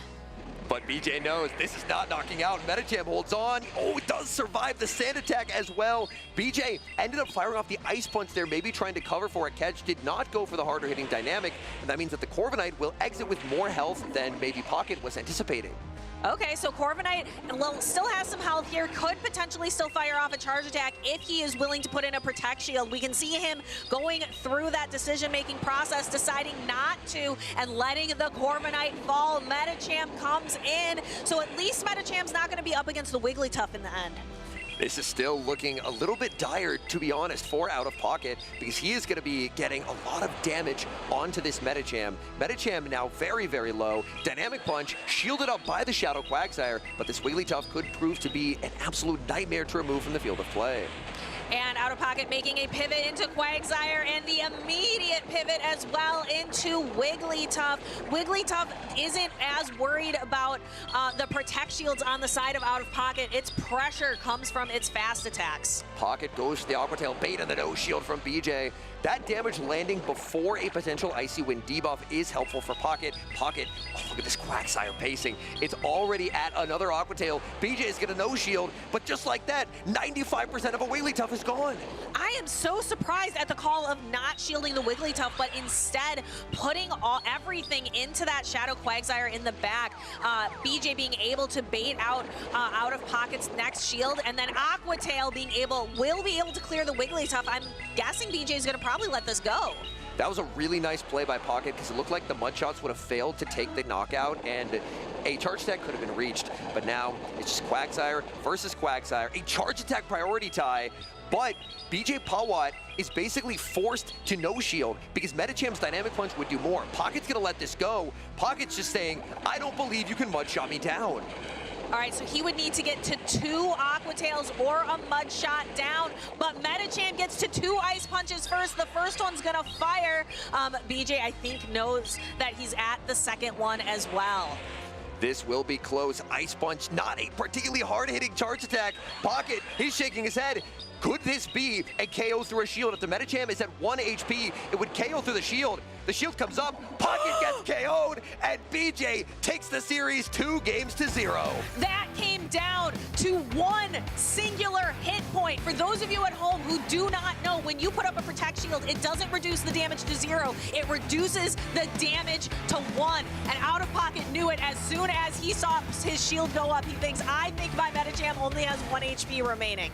Speaker 2: But BJ knows this is not knocking out. Medicham holds on. Oh, it does survive the sand attack as well. BJ ended up firing off the Ice Punch there, maybe trying to cover for a catch. Did not go for the harder hitting dynamic. And that means that the Corviknight will exit with more health than maybe Pocket was anticipating.
Speaker 10: Okay, so Corviknight still has some health here, could potentially still fire off a charge attack if he is willing to put in a Protect Shield. We can see him going through that decision-making process, deciding not to, and letting the Corviknight fall. Medicham comes in, so at least Medicham's not going to be up against the Wigglytuff in the end.
Speaker 2: This is still looking a little bit dire, to be honest, for Out of Pocket, because he is going to be getting a lot of damage onto this Medicham. Medicham now very, very low. Dynamic Punch shielded up by the Shadow Quagsire, but this Wigglytuff could prove to be an absolute nightmare to remove from the field of play.
Speaker 10: And Out of Pocket making a pivot into Quagsire, and the immediate pivot as well into Wigglytuff. Wigglytuff isn't as worried about the Protect Shields on the side of Out of Pocket. Its pressure comes from its fast attacks.
Speaker 2: Pocket goes to the Aqua Tail bait and the no shield from BJ. That damage landing before a potential Icy Wind debuff is helpful for Pocket. Pocket, oh, look at this Quagsire pacing. It's already at another Aqua Tail. BJ is going to no shield, but just like that, 95% of a Wigglytuff is gone.
Speaker 10: I am so surprised at the call of not shielding the Wigglytuff, but instead putting everything into that Shadow Quagsire in the back. BJ being able to bait out Out of Pocket's next shield, and then Aqua Tail will be able to clear the Wigglytuff. I'm guessing BJ is going to probably let this go.
Speaker 2: That was a really nice play by Pocket, because it looked like the Mud Shots would have failed to take the knockout, and a charge attack could have been reached. But now it's just Quagsire versus Quagsire, a charge attack priority tie. But BJ Pawat is basically forced to no shield because Medicham's Dynamic Punch would do more. Pocket's gonna let this go. Pocket's just saying, I don't believe you can Mud Shot me down.
Speaker 10: All right, so he would need to get to 2 Aqua Tails or a Mud Shot down, but Medicham gets to 2 Ice Punches first. The first one's gonna fire. BJ, I think, knows that he's at the second one as well.
Speaker 2: This will be close. Ice Punch, not a particularly hard-hitting charge attack. Pocket, he's shaking his head. Could this be a KO through a shield? If the Medicham is at 1 HP, it would KO through the shield. The shield comes up, Pocket gets KO'd, and BJ takes the series 2-0.
Speaker 10: That came down to 1 singular hit point. For those of you at home who do not know, when you put up a Protect Shield, it doesn't reduce the damage to 0. It reduces the damage to 1. And Out of Pocket knew it as soon as he saw his shield go up. He thinks, I think my Medicham only has 1 HP remaining.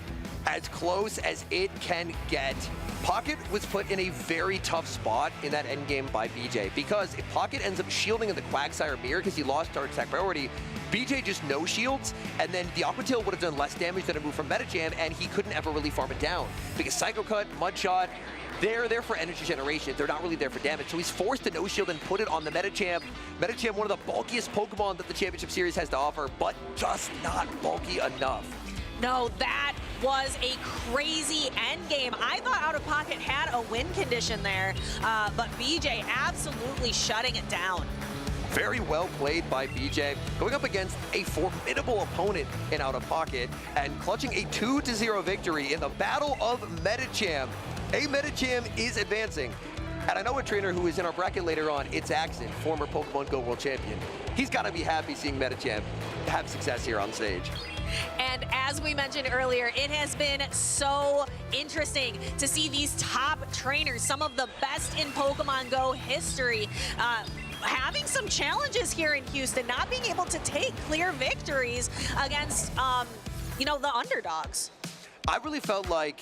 Speaker 2: As close as it can get. Pocket was put in a very tough spot in that endgame by BJ, because if Pocket ends up shielding in the Quagsire mirror because he lost charge attack priority, BJ just no shields, and then the Aqua Tail would have done less damage than a move from Medicham, and he couldn't ever really farm it down. Because Psycho Cut, Mud Shot, they're there for energy generation. They're not really there for damage. So he's forced to no shield and put it on the Medicham. Medicham, one of the bulkiest Pokemon that the Championship Series has to offer, but just not bulky enough.
Speaker 10: No, that was a crazy endgame. I thought Out of Pocket had a win condition there, but BJ absolutely shutting it down.
Speaker 2: Very well played by BJ, going up against a formidable opponent in Out of Pocket and clutching a 2-0 victory in the Battle of Medicham. A Medicham is advancing. And I know a trainer who is in our bracket later on, it's Axon, former Pokemon Go World Champion. He's got to be happy seeing Medicham have success here on stage.
Speaker 10: And as we mentioned earlier, it has been so interesting to see these top trainers, some of the best in Pokemon Go history, having some challenges here in Houston, not being able to take clear victories against, the underdogs.
Speaker 2: I really felt like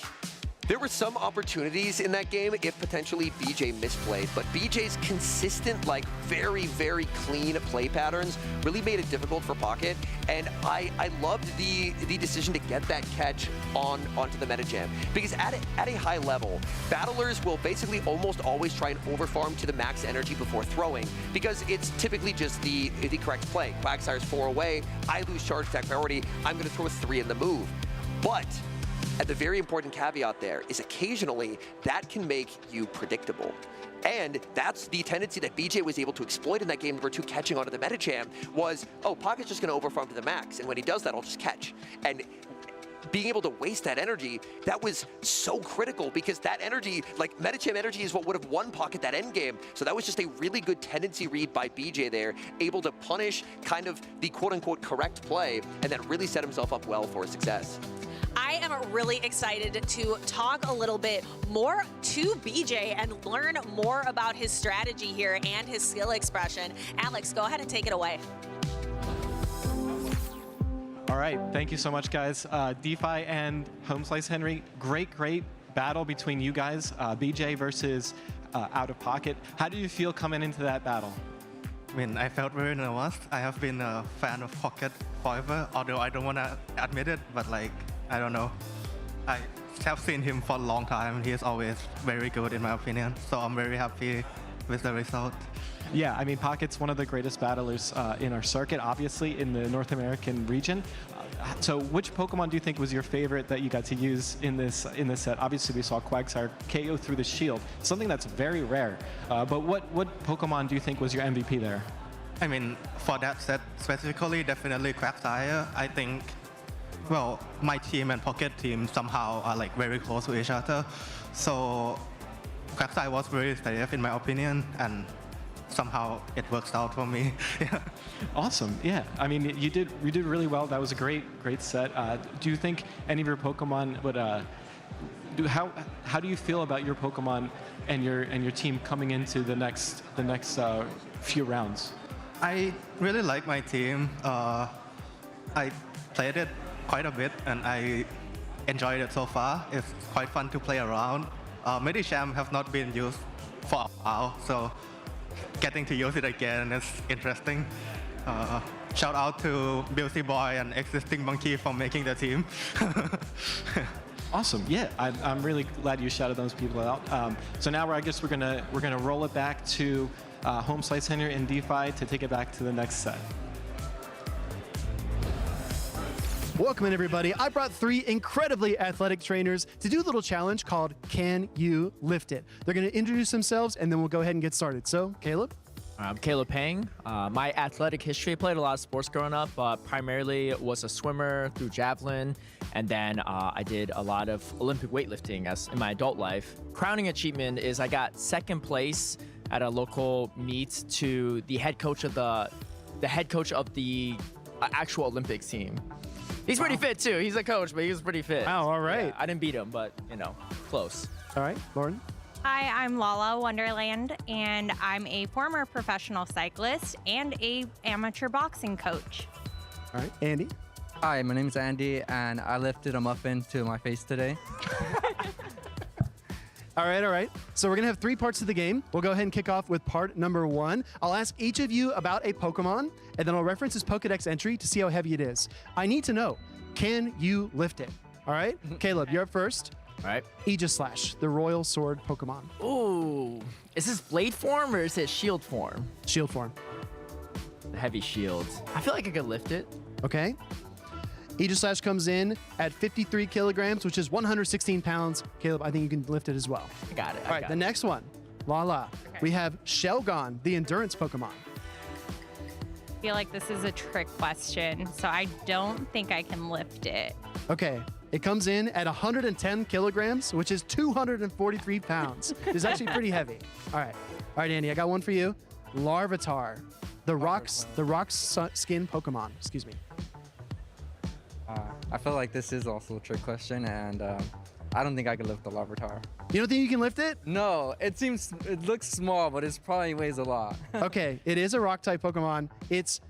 Speaker 2: there were some opportunities in that game if potentially BJ misplayed, but BJ's consistent, very, very clean play patterns really made it difficult for Pocket, and I loved the decision to get that catch onto the Medicham, because at a high level, battlers will basically almost always try and overfarm to the max energy before throwing, because it's typically just the correct play. Quagsire's 4 away, I lose charge attack priority, I'm going to throw 3 in the move. But And the very important caveat there is occasionally that can make you predictable. And that's the tendency that BJ was able to exploit in that game number 2, catching onto the Medicham, was, oh, Pocket's just going to overfarm to the max, and when he does that, I'll just catch. And being able to waste that energy, that was so critical, because that energy, like Medicham energy, is what would have won Pocket that end game. So that was just a really good tendency read by BJ there, able to punish kind of the quote-unquote correct play, and then really set himself up well for success.
Speaker 10: I am really excited to talk a little bit more to BJ and learn more about his strategy here and his skill expression. Alex, go ahead and take it away.
Speaker 8: All right, thank you so much, guys. DeFi and Home Slice Henry, great battle between you guys, BJ versus Out of Pocket. How do you feel coming into that battle?
Speaker 12: I mean, I felt very nervous. I have been a fan of Pocket forever, although I don't want to admit it, but like, I don't know. I have seen him for a long time. He is always very good in my opinion, so I'm very happy with the result.
Speaker 8: Yeah, I mean, Pocket's one of the greatest battlers in our circuit, obviously, in the North American region. So which Pokemon do you think was your favorite that you got to use in this set? Obviously, we saw Quagsire KO through the shield, something that's very rare. But what Pokemon do you think was your MVP there?
Speaker 12: I mean, for that set specifically, definitely Quagsire. I think, well, my team and Pocket team somehow are like very close to each other. So Quagsire was very safe in my opinion, and somehow it works out for me. Yeah.
Speaker 8: Awesome. Yeah. I mean, you did really well. That was a great set. Do you think any of your Pokemon would how do you feel about your Pokemon and your team coming into the next few rounds?
Speaker 12: I really like my team. I played it quite a bit and I enjoyed it so far. It's quite fun to play around. Medicham have not been used for a while, so getting to use it again is interesting. Shout out to Beauty Boy and Existing Monkey for making the team.
Speaker 8: Awesome. Yeah, I'm really glad you shouted those people out. So now I guess we're gonna roll it back to Home Slice Henry and DeFi to take it back to the next set.
Speaker 7: Welcome in, everybody. I brought 3 incredibly athletic trainers to do a little challenge called Can You Lift It? They're going to introduce themselves, and then we'll go ahead and get started. So, Caleb?
Speaker 13: I'm Caleb Pang. My athletic history, played a lot of sports growing up, but primarily was a swimmer through javelin, and then I did a lot of Olympic weightlifting as in my adult life. Crowning achievement is I got 2nd place at a local meet to the head coach of the actual Olympics team. He's pretty fit too. He's a coach, but he was pretty fit.
Speaker 7: Wow, all right.
Speaker 13: Yeah, I didn't beat him, but you know, close.
Speaker 7: All right, Lauren?
Speaker 14: Hi, I'm Lala Wonderland, and I'm a former professional cyclist and a amateur boxing coach.
Speaker 7: All right, Andy?
Speaker 15: Hi, my name is Andy, and I lifted a muffin to my face today.
Speaker 7: All right. So we're going to have 3 parts of the game. We'll go ahead and kick off with part number 1. I'll ask each of you about a Pokemon, and then I'll reference his Pokedex entry to see how heavy it is. I need to know, can you lift it? All right? Caleb, you're up first.
Speaker 13: All right.
Speaker 7: Aegislash, the Royal Sword Pokemon.
Speaker 13: Ooh, is this blade form or is it shield form?
Speaker 7: Shield form.
Speaker 13: The heavy shield. I feel like I could lift it.
Speaker 7: Okay. Aegislash comes in at 53 kilograms, which is 116 pounds. Caleb, I think you can lift it as well.
Speaker 13: I got it.
Speaker 7: All right, the next one. Lala. Okay. We have Shelgon, the Endurance Pokemon.
Speaker 14: I feel like this is a trick question, so I don't think I can lift it.
Speaker 7: Okay. It comes in at 110 kilograms, which is 243 pounds. It's actually pretty heavy. All right, Andy, I got one for you. Larvitar, the rock skin Pokemon. Excuse me.
Speaker 15: I feel like this is also a trick question, and I don't think I can lift the Larvitar.
Speaker 7: You don't think you can lift it?
Speaker 15: No, it looks small, but it probably weighs a lot.
Speaker 7: Okay, it is a rock type Pokemon. It's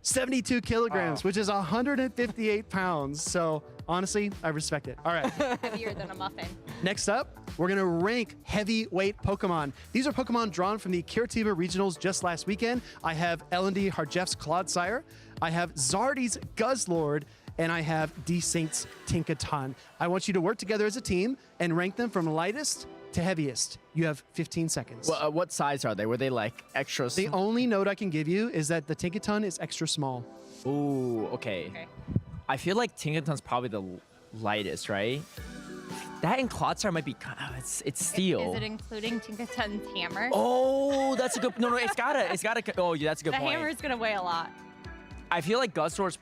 Speaker 7: 72 kilograms, which is 158 pounds. So honestly, I respect it. All right.
Speaker 14: Heavier than a muffin.
Speaker 7: Next up, we're going to rank heavyweight Pokemon. These are Pokemon drawn from the Curitiba Regionals just last weekend. I have L&D Harjeff's Clodsire. I have Zardy's Guzzlord. And I have D-Saint's Tinkaton. I want you to work together as a team and rank them from lightest to heaviest. You have 15 seconds.
Speaker 13: Well, what size are they? Were they like extra
Speaker 7: The only note I can give you is that the Tinkaton is extra small.
Speaker 13: Ooh, okay. I feel like Tinkaton's probably the lightest, right? That and Clodsire might be it's steel.
Speaker 14: Is it including Tinkaton's hammer?
Speaker 13: Oh, that's a good. No, it's gotta. Oh, yeah, that's a good
Speaker 14: the
Speaker 13: point.
Speaker 14: hammer is gonna weigh a lot.
Speaker 13: I feel like Guzzlord's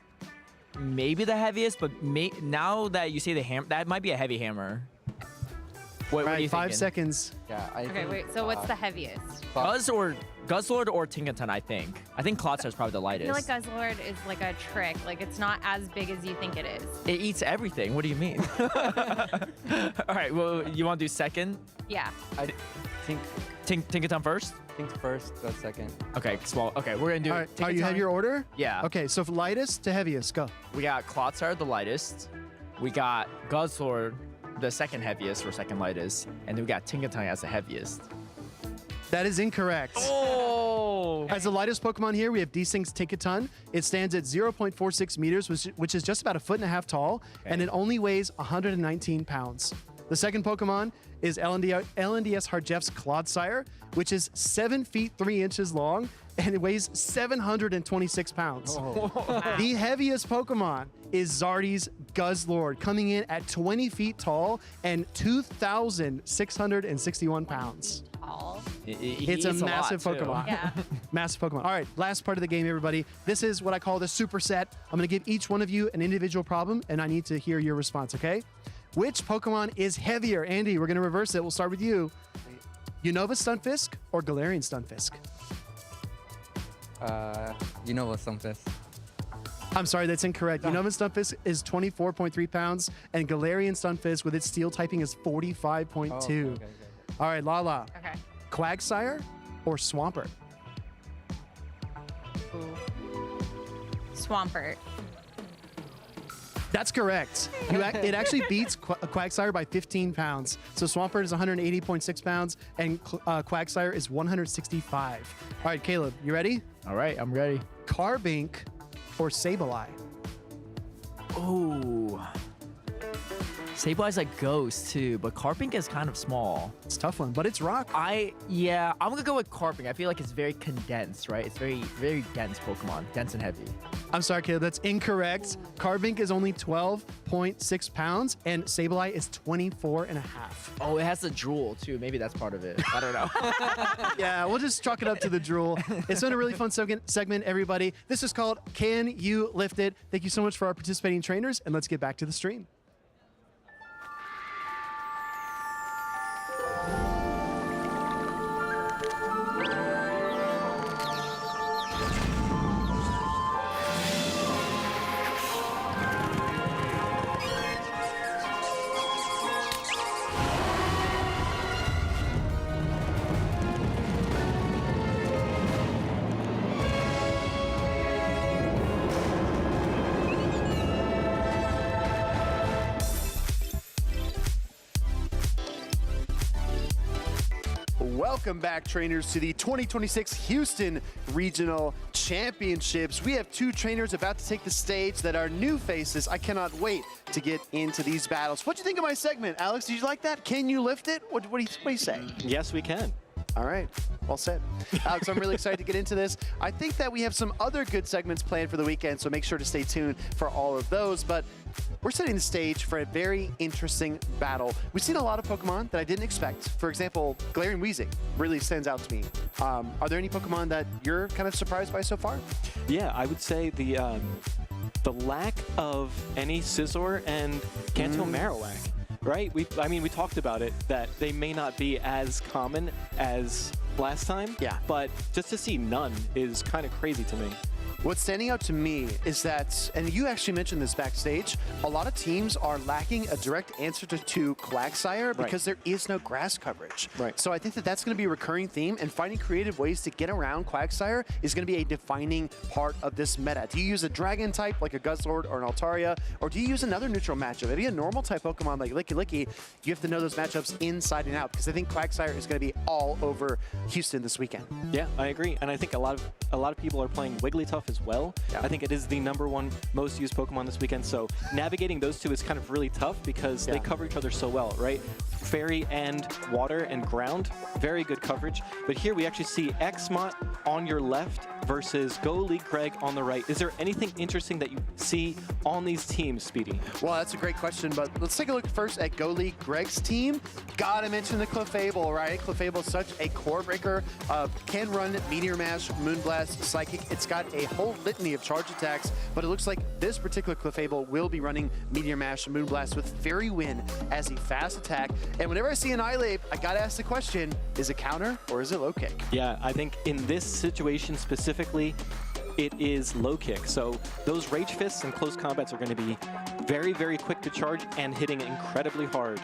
Speaker 13: maybe the heaviest, but now that you say the hammer, that might be a heavy hammer. What are you
Speaker 7: 5
Speaker 13: thinking?
Speaker 7: seconds.
Speaker 15: Yeah.
Speaker 14: Okay, wait. So what's the heaviest?
Speaker 13: Guzzlord or Tinkaton, I think. I think Clodsire is probably the
Speaker 14: I
Speaker 13: lightest.
Speaker 14: feel like Guzzlord is like a trick. Like it's not as big as you think it is.
Speaker 13: It eats everything. What do you mean? All right. Well, you want to do second?
Speaker 14: Yeah.
Speaker 15: I think
Speaker 13: Tinkaton first?
Speaker 15: think first, but second.
Speaker 13: Okay, small. Okay, we're gonna do.
Speaker 7: All right. You have your order?
Speaker 13: Yeah.
Speaker 7: Okay, so from lightest to heaviest, go.
Speaker 13: We got Clodsire, the lightest. We got Guzzlord, the second heaviest or second lightest, and then we got Tinkaton as the heaviest.
Speaker 7: That is incorrect.
Speaker 13: Oh!
Speaker 7: As the lightest Pokemon here, we have Desyn's Tinkaton. It stands at 0.46 meters, which is just about 1.5 feet tall, and it only weighs 119 pounds. The second Pokemon is LNDS Harjeff's Clodsire, which is 7 feet 3 inches long, and it weighs 726 pounds. The heaviest Pokemon is Zardy's Guzzlord, coming in at 20 feet tall and 2,661 pounds. It's a massive Pokemon.
Speaker 14: Yeah.
Speaker 7: Massive Pokemon. All right, last part of the game, everybody. This is what I call the super set. I'm going to give each one of you an individual problem, and I need to hear your response, okay? Which Pokemon is heavier? Andy, we're going to reverse it. We'll start with you. Unova Stunfisk or Galarian Stunfisk?
Speaker 15: Unova Stunfisk.
Speaker 7: I'm sorry, that's incorrect. Unova Stunfisk is 24.3 pounds, and Galarian Stunfisk with its steel typing is 45.2.
Speaker 15: Okay.
Speaker 7: All right, Lala.
Speaker 14: Okay.
Speaker 7: Quagsire or Swampert?
Speaker 14: Swampert.
Speaker 7: That's correct. It actually beats Quagsire by 15 pounds. So Swampert is 180.6 pounds, and Quagsire is 165. All right, Caleb, you ready?
Speaker 13: All right, I'm ready.
Speaker 7: Carbink or Sableye?
Speaker 13: Oh. Sableye's like Ghost too, but Carbink is kind of small.
Speaker 7: It's a tough one, but it's rock.
Speaker 13: I'm gonna go with Carbink. I feel like it's very condensed, right? It's very, very dense Pokemon, dense and heavy.
Speaker 7: I'm sorry, Caleb, that's incorrect. Carbink is only 12.6 pounds, and Sableye is 24.5.
Speaker 13: Oh, it has the drool too. Maybe that's part of it. I don't know.
Speaker 7: Yeah, we'll just chalk it up to the drool. It's been a really fun segment, everybody. This is called Can You Lift It? Thank you so much for our participating trainers, and let's get back to the stream. Welcome back, trainers, to the 2026 Houston Regional Championships. We have two trainers about to take the stage that are new faces. I cannot wait to get into these battles. What do you think of my segment, Alex? Did you like that? Can you lift it? What do you say?
Speaker 8: Yes, we can.
Speaker 7: All right, well said. Alex, I'm really excited to get into this. I think that we have some other good segments planned for the weekend, so make sure to stay tuned for all of those. But we're setting the stage for a very interesting battle. We've seen a lot of Pokemon that I didn't expect. For example, Galarian Weezing really stands out to me. Are there any Pokemon that you're kind of surprised by so far?
Speaker 16: Yeah, I would say the lack of any Scizor and Kanto Marowak. Right? We talked about it, that they may not be as common as last time.
Speaker 7: Yeah.
Speaker 16: But just to see none is kind of crazy to me.
Speaker 7: What's standing out to me is that, and you actually mentioned this backstage, a lot of teams are lacking a direct answer to Quagsire because there is no grass coverage.
Speaker 16: Right.
Speaker 7: So I think that that's going to be a recurring theme, and finding creative ways to get around Quagsire is going to be a defining part of this meta. Do you use a dragon type like a Guzzlord or an Altaria, or do you use another neutral matchup? Maybe a normal type Pokemon like Licky Licky. You have to know those matchups inside and out, because I think Quagsire is going to be all over Houston this weekend.
Speaker 16: Yeah, I agree. And I think a lot of people are playing Wigglytuff as well. I think it is the #1 most used Pokemon this weekend, so navigating those two is kind of really tough because they cover each other so well, right? Fairy and water and ground, very good coverage. But here we actually see Xmot on your left versus Go League Greg on the right. Is there anything interesting that you see on these teams, Speedy?
Speaker 7: Well, that's a great question, but let's take a look first at Go League Greg's team. Gotta mention the Clefable, right? Clefable is such a core breaker. Can run Meteor Mash, Moonblast, Psychic. It's got a whole litany of charge attacks, but it looks like this particular Clefable will be running Meteor Mash, Moonblast with Fairy Wind as a fast attack. And whenever I see an Annihilate, I gotta ask the question, is it counter or is it low kick?
Speaker 16: Yeah, I think in this situation specifically, it is low kick. So those Rage Fists and close combats are going to be very, very quick to charge and hitting incredibly hard.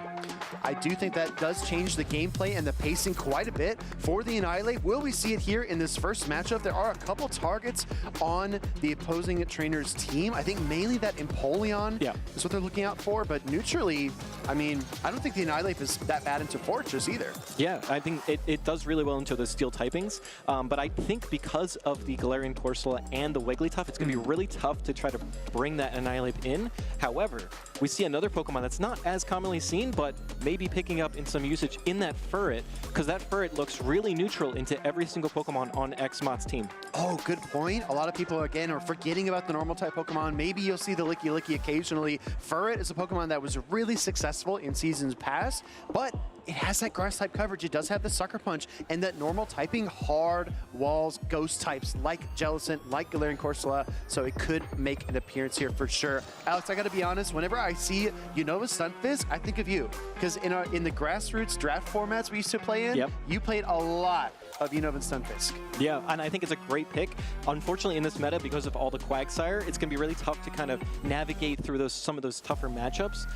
Speaker 7: I do think that does change the gameplay and the pacing quite a bit for the Annihilate. Will we see it here in this first matchup? There are a couple targets on the opposing trainer's team. I think mainly that Empoleon is what they're looking out for, but neutrally, I mean, I don't think the Annihilate is that bad into Fortress either.
Speaker 16: Yeah, I think it does really well into the steel typings, but I think because of the Galarian Corsola and the Wigglytuff, it's going to be really tough to try to bring that Annihilate in. However, we see another Pokemon that's not as commonly seen, but maybe picking up in some usage in that Furret, because that Furret looks really neutral into every single Pokemon on Xmot's team.
Speaker 7: Oh, good point. A lot of people, again, are forgetting about the normal type Pokemon. Maybe you'll see the Licky Licky occasionally. Furret is a Pokemon that was really successful in seasons past, but it has that grass type coverage. It does have the Sucker Punch and that normal typing hard walls, ghost types like Jellicent, like Galarian Corsola, so it could make an appearance here for sure. Alex, I gotta be honest, whenever I see Unova Stunfisk, I think of you. Because in the grassroots draft formats we used to play in, you played a lot of Unova Stunfisk.
Speaker 16: Yeah, and I think it's a great pick. Unfortunately, in this meta, because of all the Quagsire, it's going to be really tough to kind of navigate through some of those tougher matchups,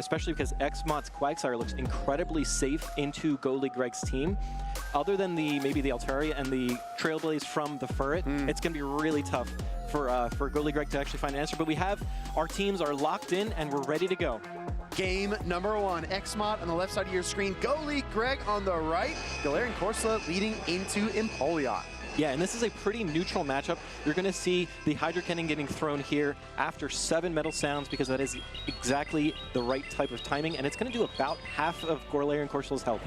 Speaker 16: especially because Xmot's Quagsire looks incredibly safe into Go League Greg's team. Other than maybe the Altaria and the Trailblaze from the Furret, it's going to be really tough for Go League Greg to actually find an answer. But our teams are locked in and we're ready to go.
Speaker 7: Game number 1, Xmot on the left side of your screen, Go League Greg on the right, Galarian Corsola leading into Empoleon.
Speaker 16: Yeah, and this is a pretty neutral matchup. You're going to see the Hydro Cannon getting thrown here after 7 Metal Sounds because that is exactly the right type of timing, and it's going to do about half of Galarian Corsola's health.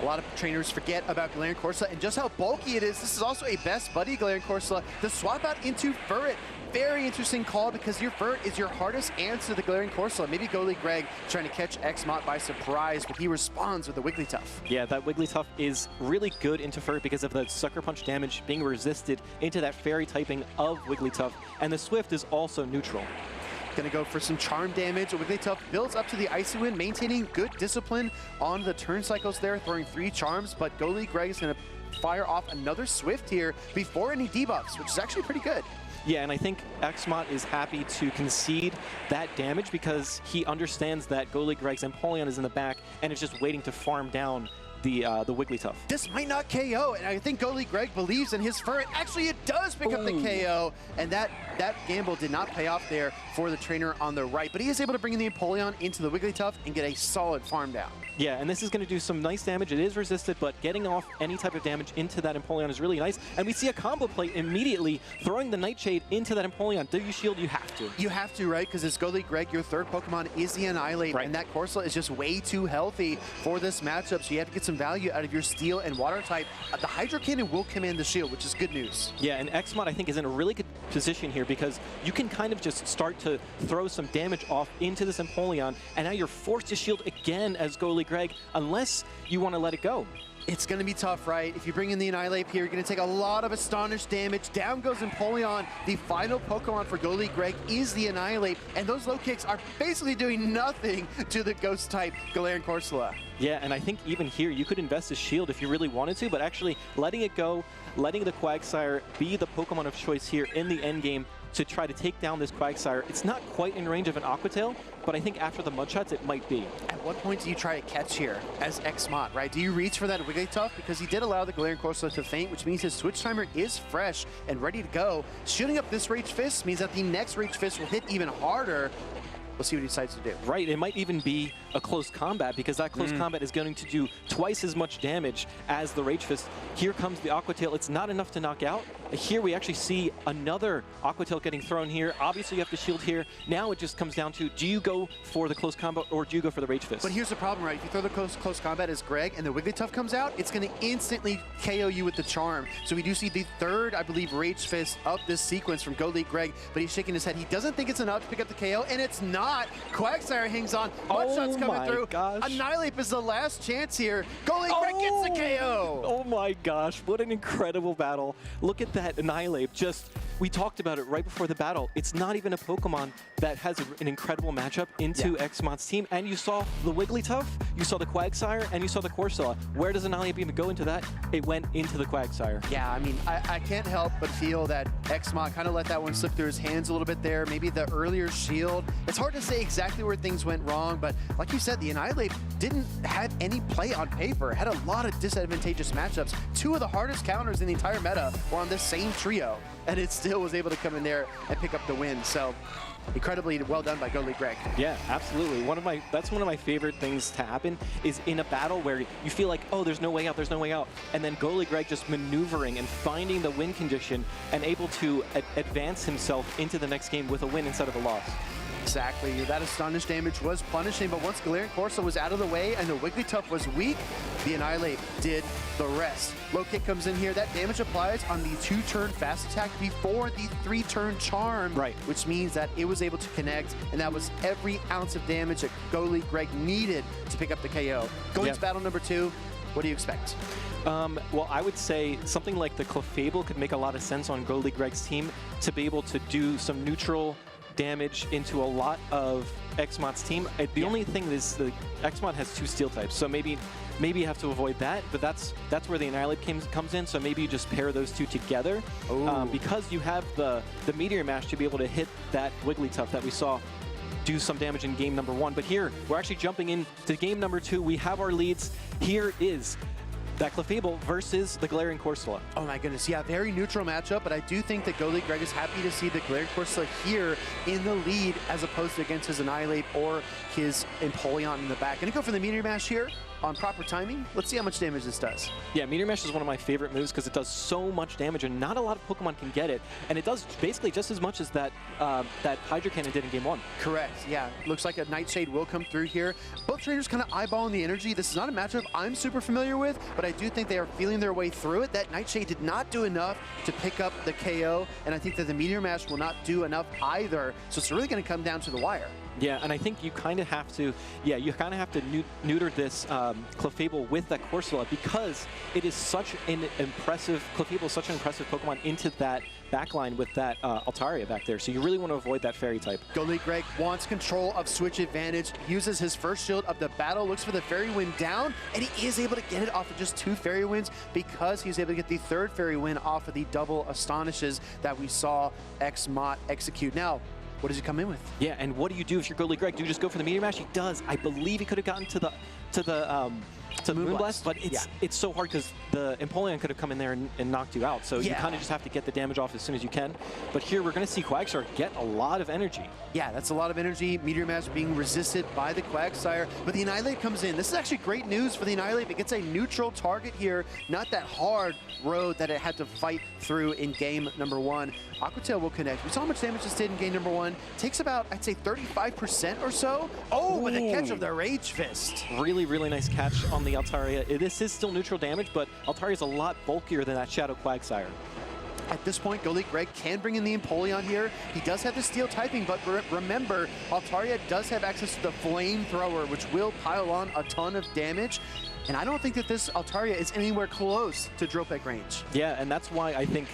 Speaker 7: A lot of trainers forget about Galarian Corsola and just how bulky it is. This is also a best buddy Galarian Corsola. The swap out into Furret. Very interesting call because your Furret is your hardest answer to the Galarian Corsola. Maybe Go League Greg trying to catch Xmot by surprise, but he responds with the Wigglytuff.
Speaker 16: Yeah, that Wigglytuff is really good into Furret because of the Sucker Punch damage being resisted into that Fairy typing of Wigglytuff, and the Swift is also neutral.
Speaker 7: Gonna go for some charm damage. Wigglytuff builds up to the Icy Wind, maintaining good discipline on the turn cycles there, throwing 3 charms, but Go League Greg is gonna fire off another Swift here before any debuffs, which is actually pretty good.
Speaker 16: Yeah, and I think Xmot is happy to concede that damage because he understands that Go League Greg's Empoleon is in the back and is just waiting to farm down the Wigglytuff.
Speaker 7: This might not KO, and I think Go League Greg believes in his Furret. Actually, it does pick up the KO, and that gamble did not pay off there for the trainer on the right, but he is able to bring in the Empoleon into the Wigglytuff and get a solid farm down.
Speaker 16: Yeah, and this is going to do some nice damage. It is resisted, but getting off any type of damage into that Empoleon is really nice. And we see a combo play immediately, throwing the Nightshade into that Empoleon. Do you shield? You have to.
Speaker 7: You have to, right? Because it's Go League Greg, your third Pokemon is the Annihilate, and that Corsola is just way too healthy for this matchup, so you have to get some value out of your Steel and Water type. The Hydro Cannon will command the shield, which is good news.
Speaker 16: Yeah, and Xmot, I think, is in a really good position here because you can kind of just start to throw some damage off into this Empoleon, and now you're forced to shield again as Go League Greg, unless you want to let it go.
Speaker 7: It's going to be tough, right? If you bring in the Annihilate here, you're going to take a lot of Astonish damage. Down goes Empoleon. The final Pokemon for Go League Greg is the Annihilate, and those low kicks are basically doing nothing to the Ghost-type Galarian Corsola.
Speaker 16: Yeah, and I think even here, you could invest a shield if you really wanted to, but actually letting it go, letting the Quagsire be the Pokemon of choice here in the endgame to try to take down this Quagsire. It's not quite in range of an Aqua Tail, but I think after the Mud Shots, it might be.
Speaker 7: At what point do you try to catch here as Xmot, right? Do you reach for that Wigglytuff? Because he did allow the Galarian Corsola to faint, which means his switch timer is fresh and ready to go. Shooting up this Rage Fist means that the next Rage Fist will hit even harder. We'll see what he decides to do.
Speaker 16: Right, it might even be a close combat, because that close combat is going to do twice as much damage as the Rage Fist. Here comes the Aqua Tail. It's not enough to knock out. Here we actually see another Aqua Tail getting thrown here. Obviously, you have to shield here. Now it just comes down to, do you go for the close combat or do you go for the Rage Fist?
Speaker 7: But here's the problem, right? If you throw the close combat as Greg and the Wigglytuff comes out, it's going to instantly KO you with the Charm. So we do see the third, I believe, Rage Fist of this sequence from Go League Greg, but he's shaking his head. He doesn't think it's enough to pick up the KO, and it's not. Quagsire hangs on. Mudshot's coming through. Annihilape is the last chance here. Go League Greg gets the KO.
Speaker 16: Oh my gosh, what an incredible battle. Look at that Annihilape. We talked about it right before the battle. It's not even a Pokemon that has an incredible matchup into Xmod's team. And you saw the Wigglytuff, you saw the Quagsire, and you saw the Corsola. Where does Annihilape even go into that? It went into the Quagsire.
Speaker 7: Yeah, I mean, I can't help but feel that Xmod kind of let that one slip through his hands a little bit there. Maybe the earlier shield. It's hard to say exactly where things went wrong, but like you said, the Annihilape didn't have any play on paper. Had a lot of disadvantageous matchups. Two of the hardest counters in the entire meta were on this same trio, and it still was able to come in there and pick up the win. So incredibly well done by Go League Greg.
Speaker 16: Yeah, absolutely. That's one of my favorite things to happen is in a battle where you feel like, oh, there's no way out, there's no way out. And then Go League Greg just maneuvering and finding the win condition and able to advance himself into the next game with a win instead of a loss.
Speaker 7: Exactly. That Astonish damage was punishing, but once Galarian Corso was out of the way and the Wigglytuff was weak, the Annihilape did the rest. Low kick comes in here. That damage applies on the 2-turn fast attack before the 3-turn charm, which means that it was able to connect, and that was every ounce of damage that Go League Greg needed to pick up the KO. Going to battle number 2, what do you expect?
Speaker 16: Well, I would say something like the Clefable could make a lot of sense on Go League Greg's team to be able to do some neutral damage into a lot of Xmod's team. The only thing is the Xmod has 2 steel types, so maybe you have to avoid that, but that's where the Annihilape comes in, so maybe you just pair those 2 together because you have the Meteor Mash to be able to hit that Wigglytuff that we saw do some damage in game number 1. But here, we're actually jumping into game number 2. We have our leads. Here is that Clefable versus the Galarian Corsola.
Speaker 7: Oh my goodness, yeah, very neutral matchup, but I do think that Go League Greg is happy to see the Galarian Corsola here in the lead as opposed to against his Annihilape or his Empoleon in the back. Gonna go for the Meteor Mash here on proper timing. Let's see how much damage this does.
Speaker 16: Yeah, Meteor Mash is one of my favorite moves because it does so much damage and not a lot of Pokemon can get it. And it does basically just as much as that Hydro Cannon did in game 1.
Speaker 7: Correct, yeah. Looks like a Nightshade will come through here. Both trainers kind of eyeballing the energy. This is not a matchup I'm super familiar with, but I do think they are feeling their way through it. That Nightshade did not do enough to pick up the KO, and I think that the Meteor Mash will not do enough either. So it's really going to come down to the wire.
Speaker 16: Yeah, and I think you kind of have to, neuter this Clefable with that Corsola because it is such an impressive, Clefable is such an impressive Pokemon into that backline with that Altaria back there. So you really want to avoid that Fairy type.
Speaker 7: Go League Greg wants control of switch advantage, uses his first shield of the battle, looks for the Fairy Wind down, and he is able to get it off of just 2 Fairy Winds because he's able to get the 3rd Fairy Wind off of the double Astonishes that we saw Xmod execute. Now, what does he come in with?
Speaker 16: Yeah, and what do you do if you're Go League Greg? Do you just go for the Meteor Mash? He does. I believe he could have gotten to the Moonblast, but it's so hard because the Empoleon could have come in there and knocked you out. So you kind of just have to get the damage off as soon as you can. But here we're going to see Quagsire get a lot of energy.
Speaker 7: Yeah, that's a lot of energy. Meteor Mash being resisted by the Quagsire, but the Annihilape comes in. This is actually great news for the Annihilape. It gets a neutral target here, not that hard road that it had to fight through in game number 1. Aqua Tail will connect. We saw how much damage this did in game number 1. Takes about, I'd say, 35% or so. Oh, with a catch of the Rage Fist.
Speaker 16: Really, really nice catch on the Altaria. This is still neutral damage, but Altaria is a lot bulkier than that Shadow Quagsire.
Speaker 7: At this point, Go League Greg can bring in the Empoleon here. He does have the steel typing, but remember, Altaria does have access to the Flamethrower, which will pile on a ton of damage. And I don't think that this Altaria is anywhere close to Drill Peck range.
Speaker 16: Yeah, and that's why I think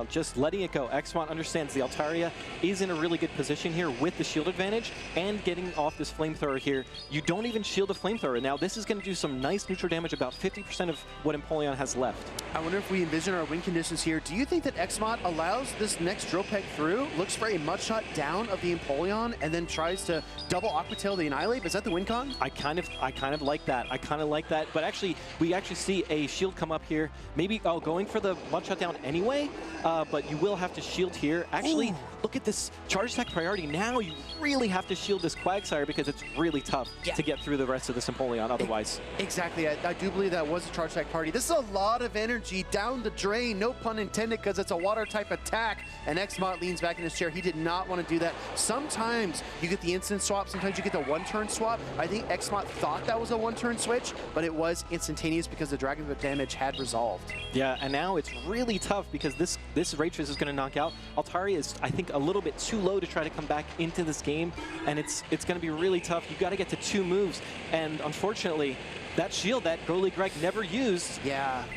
Speaker 16: just letting it go. Xmod understands the Altaria is in a really good position here with the shield advantage and getting off this Flamethrower here. You don't even shield the Flamethrower. Now, this is going to do some nice neutral damage, about 50% of what Empoleon has left.
Speaker 7: I wonder if we envision our win conditions here. Do you think that Xmod allows this next Drill Peck through, looks for a Mudshot down of the Empoleon, and then tries to double Aqua Tail the Annihilape? Is that the win con?
Speaker 16: I kind of like that. I kind of like that. But actually, we actually see a shield come up here. Maybe going for the Mudshot down anyway, but you will have to shield here. Actually, look at this charge attack priority. Now you really have to shield this Quagsire because it's really tough to get through the rest of this Empoleon otherwise.
Speaker 7: Exactly. I do believe that was a charge attack party. This is a lot of energy down the drain, no pun intended, because it's a water type attack. And Xmot leans back in his chair. He did not want to do that. Sometimes you get the instant swap, sometimes you get the one-turn swap. I think Xmot thought that was a one-turn switch, but it was instantaneous because the Dragon Whip damage had resolved.
Speaker 16: Yeah, and now it's really tough because this Ray Trace is going to knock out. Altaria is, I think, a little bit too low to try to come back into this game, and it's going to be really tough. You got to get to 2 moves, and unfortunately, that shield that Goalie Greg never used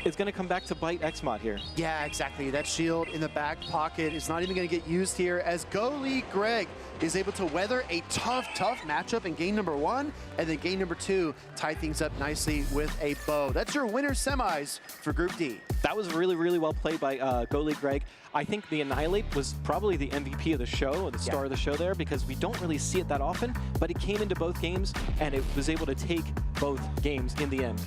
Speaker 16: is going to come back to bite Xmot here.
Speaker 7: Yeah, exactly. That shield in the back pocket is not even going to get used here as Goalie Greg is able to weather a tough matchup in game number 1, and then game number 2 tie things up nicely with a bow. That's your winner semis for Group D.
Speaker 16: That was really, really well played by Goalie Greg. I think the Annihilate was probably the MVP of the show, or the star of the show there, because we don't really see it that often, but it came into both games, and it was able to take both games in the end.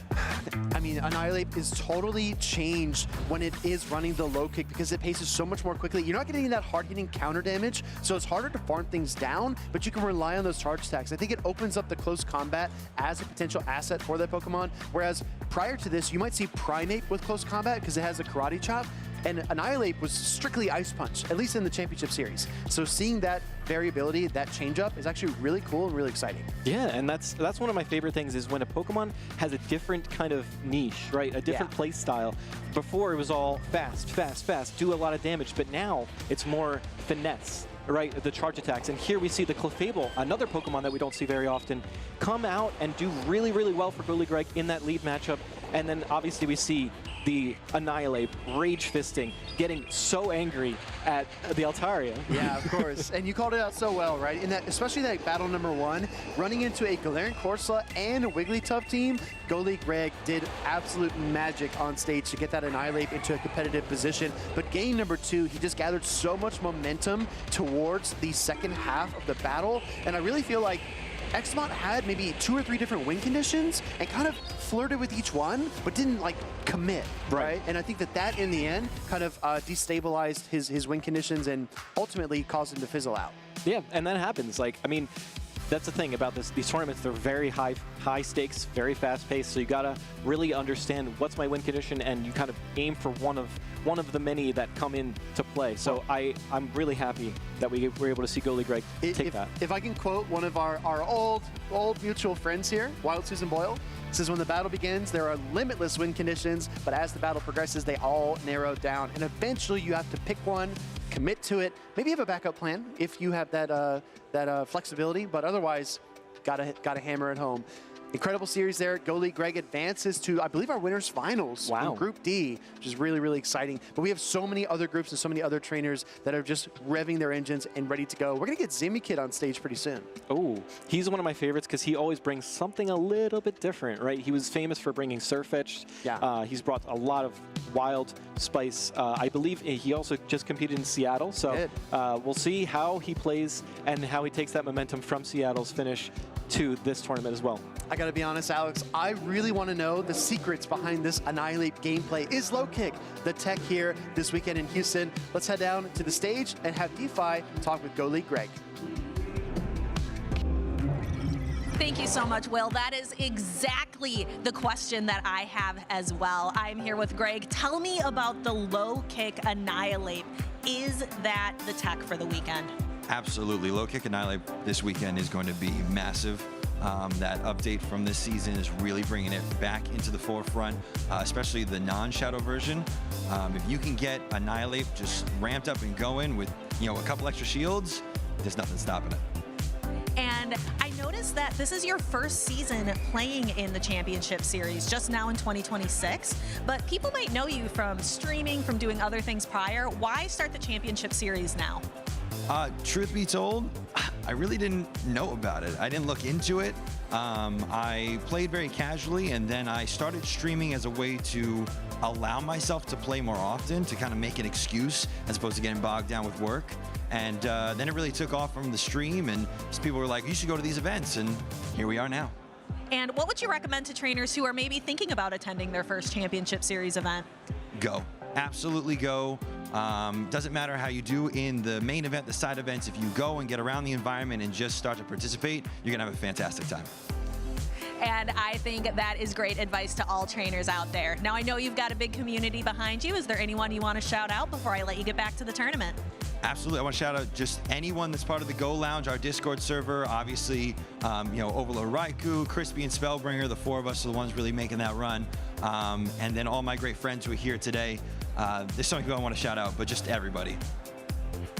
Speaker 7: I mean, Annihilate is totally changed when it is running the low kick because it paces so much more quickly. You're not getting that hard-hitting counter damage, so it's harder to farm things down, but you can rely on those charge attacks. I think it opens up the close combat as a potential asset for that Pokemon, whereas prior to this, you might see Primeape with close combat because it has a Karate Chop, and Annihilate was strictly Ice Punch, at least in the Championship Series. So seeing that variability, that change-up, is actually really cool and really exciting.
Speaker 16: Yeah, and that's one of my favorite things is when a Pokemon has a different kind of niche, right? A different play style. Before, it was all fast, do a lot of damage, but now it's more finesse, right? The charge attacks. And here we see the Clefable, another Pokemon that we don't see very often, come out and do really, really well for Goalie Greg in that lead matchup. And then obviously we see the Annihilate rage fisting, getting so angry at the Altaria.
Speaker 7: Yeah, of course. And you called it out so well, right? In that, especially that battle number 1, running into a Galarian Corsola and a Wigglytuff team, Goalie Greg did absolute magic on stage to get that Annihilate into a competitive position. But game number 2, he just gathered so much momentum towards the second half of the battle, and I really feel like Xmot had maybe 2 or 3 different win conditions and kind of flirted with each one, but didn't like commit, right? And I think that in the end kind of destabilized his win conditions and ultimately caused him to fizzle out.
Speaker 16: Yeah, and that happens. Like, I mean, that's the thing about these tournaments. They're very high stakes, very fast paced. So you gotta really understand what's my win condition, and you kind of aim for one of the many that come in to play. So I'm really happy that we were able to see Goalie Greg take that.
Speaker 7: If I can quote one of our old mutual friends here, Wild Susan Boyle, says when the battle begins, there are limitless win conditions, but as the battle progresses, they all narrow down, and eventually you have to pick one, commit to it, maybe have a backup plan if you have that flexibility, but otherwise, gotta hammer it home. Incredible series there. Goalie Greg advances to, I believe, our winners finals in Group D, which is really, really exciting. But we have so many other groups and so many other trainers that are just revving their engines and ready to go. We're going to get Zimmy Kid on stage pretty soon.
Speaker 16: Oh, he's one of my favorites because he always brings something a little bit different, right? He was famous for bringing Surfetched. Yeah. He's brought a lot of wild spice. I believe he also just competed in Seattle. So we'll see how he plays and how he takes that momentum from Seattle's finish to this tournament as well.
Speaker 7: I gotta be honest, Alex, I really want to know the secrets behind this Annihilate gameplay. Is Low Kick the tech here this weekend in Houston? Let's head down to the stage and have DeFi talk with Goalie Greg.
Speaker 10: Thank you so much, Will. That is exactly the question that I have as well. I'm here with Greg. Tell me about the Low Kick Annihilate. Is that the tech for the weekend?
Speaker 17: Absolutely. Low Kick Annihilate this weekend is going to be massive. That update from this season is really bringing it back into the forefront, especially the non-shadow version. If you can get Annihilate just ramped up and going with, a couple extra shields, there's nothing stopping it.
Speaker 10: And I noticed that this is your first season playing in the Championship Series, just now in 2026. But people might know you from streaming, from doing other things prior. Why start the Championship Series now?
Speaker 17: Truth be told, I really didn't know about it. I didn't look into it. I played very casually, and then I started streaming as a way to allow myself to play more often, to kind of make an excuse as opposed to getting bogged down with work. And then it really took off from the stream, and people were like, you should go to these events, and here we are now.
Speaker 10: And what would you recommend to trainers who are maybe thinking about attending their first Championship Series event?
Speaker 17: Go. Absolutely go. Doesn't matter how you do in the main event, the side events, if you go and get around the environment and just start to participate, you're gonna have a fantastic time.
Speaker 10: And I think that is great advice to all trainers out there. Now, I know you've got a big community behind you. Is there anyone you want to shout out before I let you get back to the tournament?
Speaker 17: Absolutely. I want to shout out just anyone that's part of the Go Lounge, our Discord server. Obviously, Overlord Raikou, Crispy, and Spellbringer, the 4 of us are the ones really making that run. And then all my great friends who are here today. There's so many people I want to shout out, but just everybody.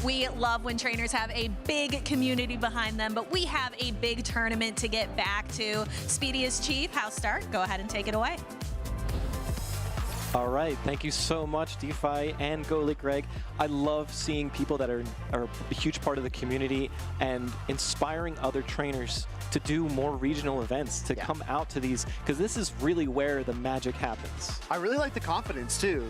Speaker 10: We love when trainers have a big community behind them, but we have a big tournament to get back to. Speediest Chief, House Stark, go ahead and take it away.
Speaker 16: All right, thank you so much, DeFi and GoLeague Greg. I love seeing people that are a huge part of the community and inspiring other trainers to do more regional events, to come out to these, because this is really where the magic happens.
Speaker 7: I really like the confidence, too.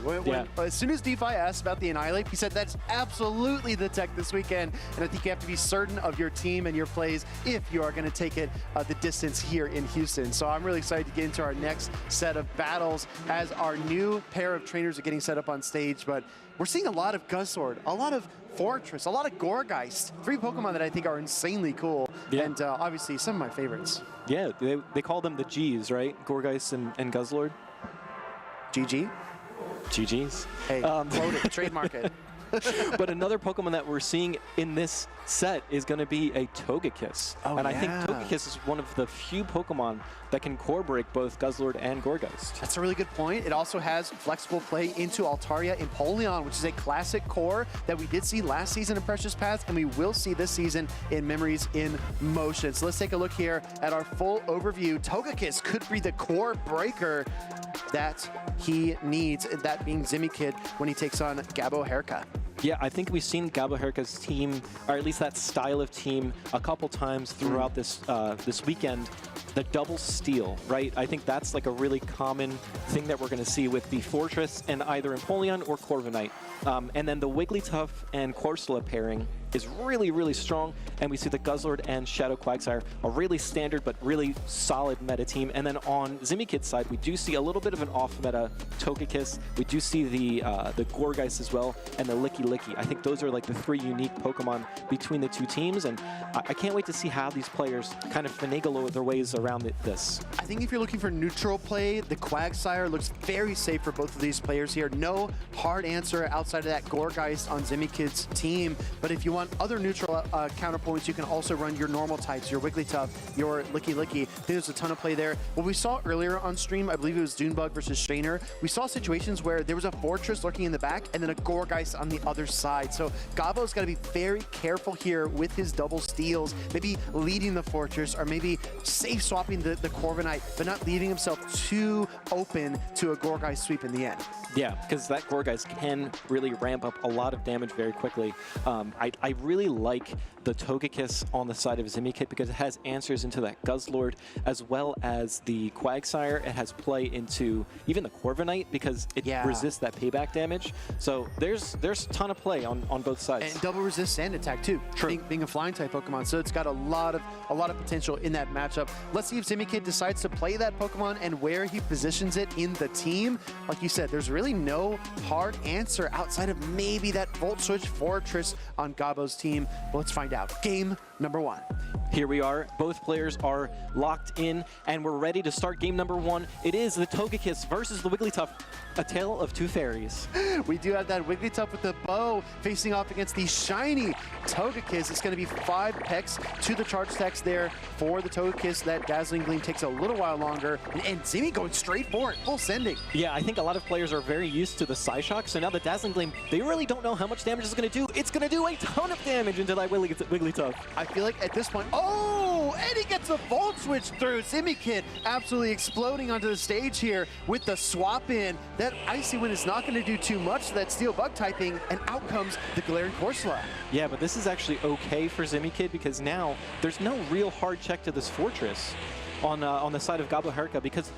Speaker 7: As soon as DeFi asked about the Annihilate, he said that's absolutely the tech this weekend, and I think you have to be certain of your team and your plays if you are going to take it the distance here in Houston. So I'm really excited to get into our next set of battles as our new pair of trainers are getting set up on stage, but we're seeing a lot of Guzzlord, a lot of Fortress, a lot of Gourgeist, 3 Pokemon that I think are insanely cool, and obviously some of my favorites.
Speaker 16: Yeah, they call them the Gs, right? Gourgeist and Guzzlord.
Speaker 7: GG?
Speaker 16: GGs.
Speaker 7: Hey, quote it, trademark it.
Speaker 16: But another Pokemon that we're seeing in this set is going to be a Togekiss. And I think Togekiss is one of the few Pokemon that can core break both Guzzlord and Gourgeist.
Speaker 7: That's a really good point. It also has flexible play into Altaria and Empoleon, which is a classic core that we did see last season in Precious Paths, and we will see this season in Memories in Motion. So let's take a look here at our full overview. Togekiss could be the core breaker that he needs, that being Zimikid when he takes on Gabo Herka.
Speaker 16: Yeah, I think we've seen Gabo Herka's team, or at least that style of team, a couple times throughout this this weekend. The double steal, right? I think that's like a really common thing that we're going to see with the Fortress and either Empoleon or Corviknight. And then the Wigglytuff and Corsola pairing is really, really strong. And we see the Guzzlord and Shadow Quagsire, a really standard but really solid meta team. And then on Zimikid's side, we do see a little bit of an off-meta Togekiss. We do see the Gourgeist as well, and the Licky Licky. I think those are like the 3 unique Pokemon between the 2 teams. And I can't wait to see how these players kind of finagle their ways around this.
Speaker 7: I think if you're looking for neutral play, the Quagsire looks very safe for both of these players here. No hard answer outside of that Gourgeist on Zimikid's team. But if you want other neutral counterpoints, you can also run your normal types, your Wigglytuff, your Licky Licky. I think there's a ton of play there. What we saw earlier on stream, I believe it was Dunebug versus Strainer, we saw situations where there was a Fortress lurking in the back and then a Gourgeist on the other side. So Gabo's got to be very careful here with his double steals, maybe leading the Fortress or maybe safe swapping the Corviknight, but not leaving himself too open to a Gourgeist sweep in the end.
Speaker 16: Yeah, because that Gourgeist can really ramp up a lot of damage very quickly. I really like the Togekiss on the side of Zimikid because it has answers into that Guzzlord as well as the Quagsire. It has play into even the Corviknight because it resists that payback damage. So there's a ton of play on both sides.
Speaker 7: And double resist sand attack too, being a flying type Pokemon. So it's got a lot of potential in that matchup. Let's see if Zimikid decides to play that Pokemon and where he positions it in the team. Like you said, there's really no hard answer outside of maybe that Volt Switch Fortress on Gabo's team. But let's find out. Game number 1.
Speaker 16: Here we are. Both players are locked in, and we're ready to start game number 1. It is the Togekiss versus the Wigglytuff, a tale of 2 fairies.
Speaker 7: We do have that Wigglytuff with the bow facing off against the shiny Togekiss. It's going to be 5 pecks to the charge stacks there for the Togekiss. That Dazzling Gleam takes a little while longer, and Zimmy going straight for it, full sending.
Speaker 16: Yeah, I think a lot of players are very used to the Psyshock, so now the Dazzling Gleam, they really don't know how much damage it's going to do. It's going to do a ton of damage into that Wigglytuff.
Speaker 7: I feel like at this point, oh, and he gets a Volt Switch through. Zimikid absolutely exploding onto the stage here with the swap in. That Icy Wind is not going to do too much to that Steel Bug typing, and out comes the Galarian Corsola.
Speaker 16: Yeah, but this is actually okay for Zimikid because now there's no real hard check to this Fortress on the side of Gabo Herka because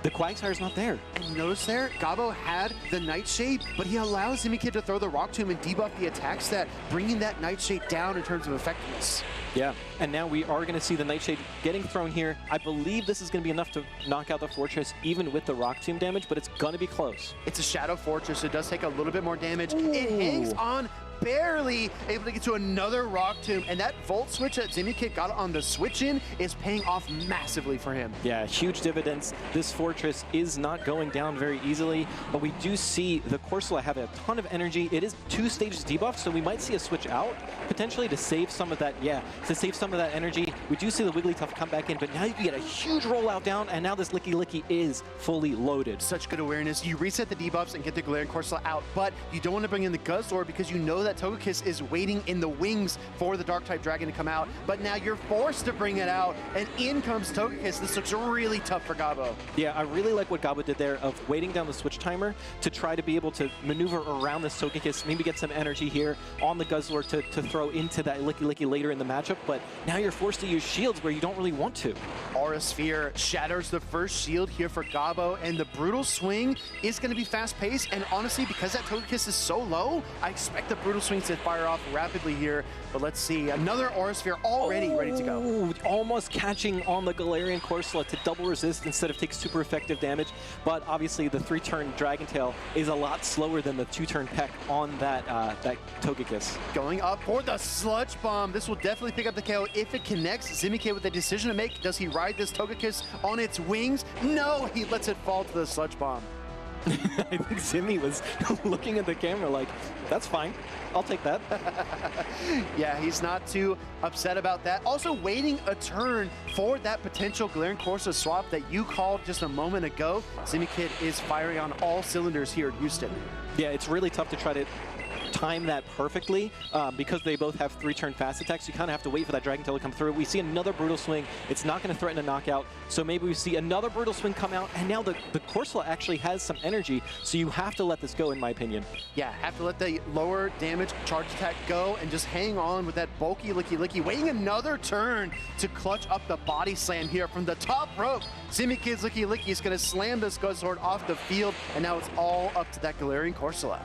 Speaker 16: the Quagsire's not there.
Speaker 7: And notice there, Gabo had the Nightshade, but he allows Zimikid to throw the Rock Tomb and debuff the attack stat, bringing that Nightshade down in terms of effectiveness.
Speaker 16: Yeah, and now we are going to see the Nightshade getting thrown here. I believe this is going to be enough to knock out the Fortress, even with the Rock Tomb damage, but it's going to be close.
Speaker 7: It's a Shadow Fortress, so it does take a little bit more damage. Ooh. It hangs on, barely able to get to another Rock Tomb, and that Volt Switch that Zimikid got on the switch-in is paying off massively for him.
Speaker 16: Yeah, huge dividends. This Fortress is not going down very easily, but we do see the Corsola have a ton of energy. It is 2 stages debuffed, so we might see a switch out, potentially to save some of that, to save some of that energy. We do see the Wigglytuff come back in, but now you can get a huge rollout down, and now this Licky is fully loaded.
Speaker 7: Such good awareness. You reset the debuffs and get the Galarian Corsola out, but you don't want to bring in the Guzzlord because you know that Togekiss is waiting in the wings for the Dark-type Dragon to come out, but now you're forced to bring it out, and in comes Togekiss. This looks really tough for Gabo.
Speaker 16: Yeah, I really like what Gabo did there of waiting down the switch timer to try to be able to maneuver around this Togekiss, maybe get some energy here on the Guzzlord to throw into that Licky later in the matchup, but now you're forced to use shields where you don't really want to.
Speaker 7: Aura Sphere shatters the first shield here for Gabo, and the Brutal Swing is going to be fast-paced, and honestly, because that Togekiss is so low, I expect the Brutal Swing to fire off rapidly here, but let's see. Another Aura Sphere already ready to go.
Speaker 16: Almost catching on the Galarian Corsola to double resist instead of take super effective damage, but obviously the 3-turn Dragon Tail is a lot slower than the 2-turn Peck on that Togekiss.
Speaker 7: Going up for the Sludge Bomb. This will definitely pick up the KO if it connects. Zimikid with a decision to make. Does he ride this Togekiss on its wings? No, he lets it fall to the Sludge Bomb.
Speaker 16: I think Zimmy was looking at the camera like, that's fine. I'll take that.
Speaker 7: Yeah, he's not too upset about that. Also waiting a turn for that potential Galarian Corsola swap that you called just a moment ago. Zimikid is firing on all cylinders here in Houston.
Speaker 16: Yeah, it's really tough to try to time that perfectly because they both have 3-turn fast attacks. You kind of have to wait for that Dragon Tail to come through. We see another Brutal Swing. It's not going to threaten a knockout, so maybe we see another Brutal Swing come out, and now the Corsola actually has some energy, so you have to let this go, in my opinion.
Speaker 7: Yeah, have to let the lower damage charge attack go and just hang on with that bulky Licky. Waiting another turn to clutch up the body slam here from the top rope. Zimikid's Licky is going to slam this Guzzlord off the field, and now it's all up to that Galarian Corsola.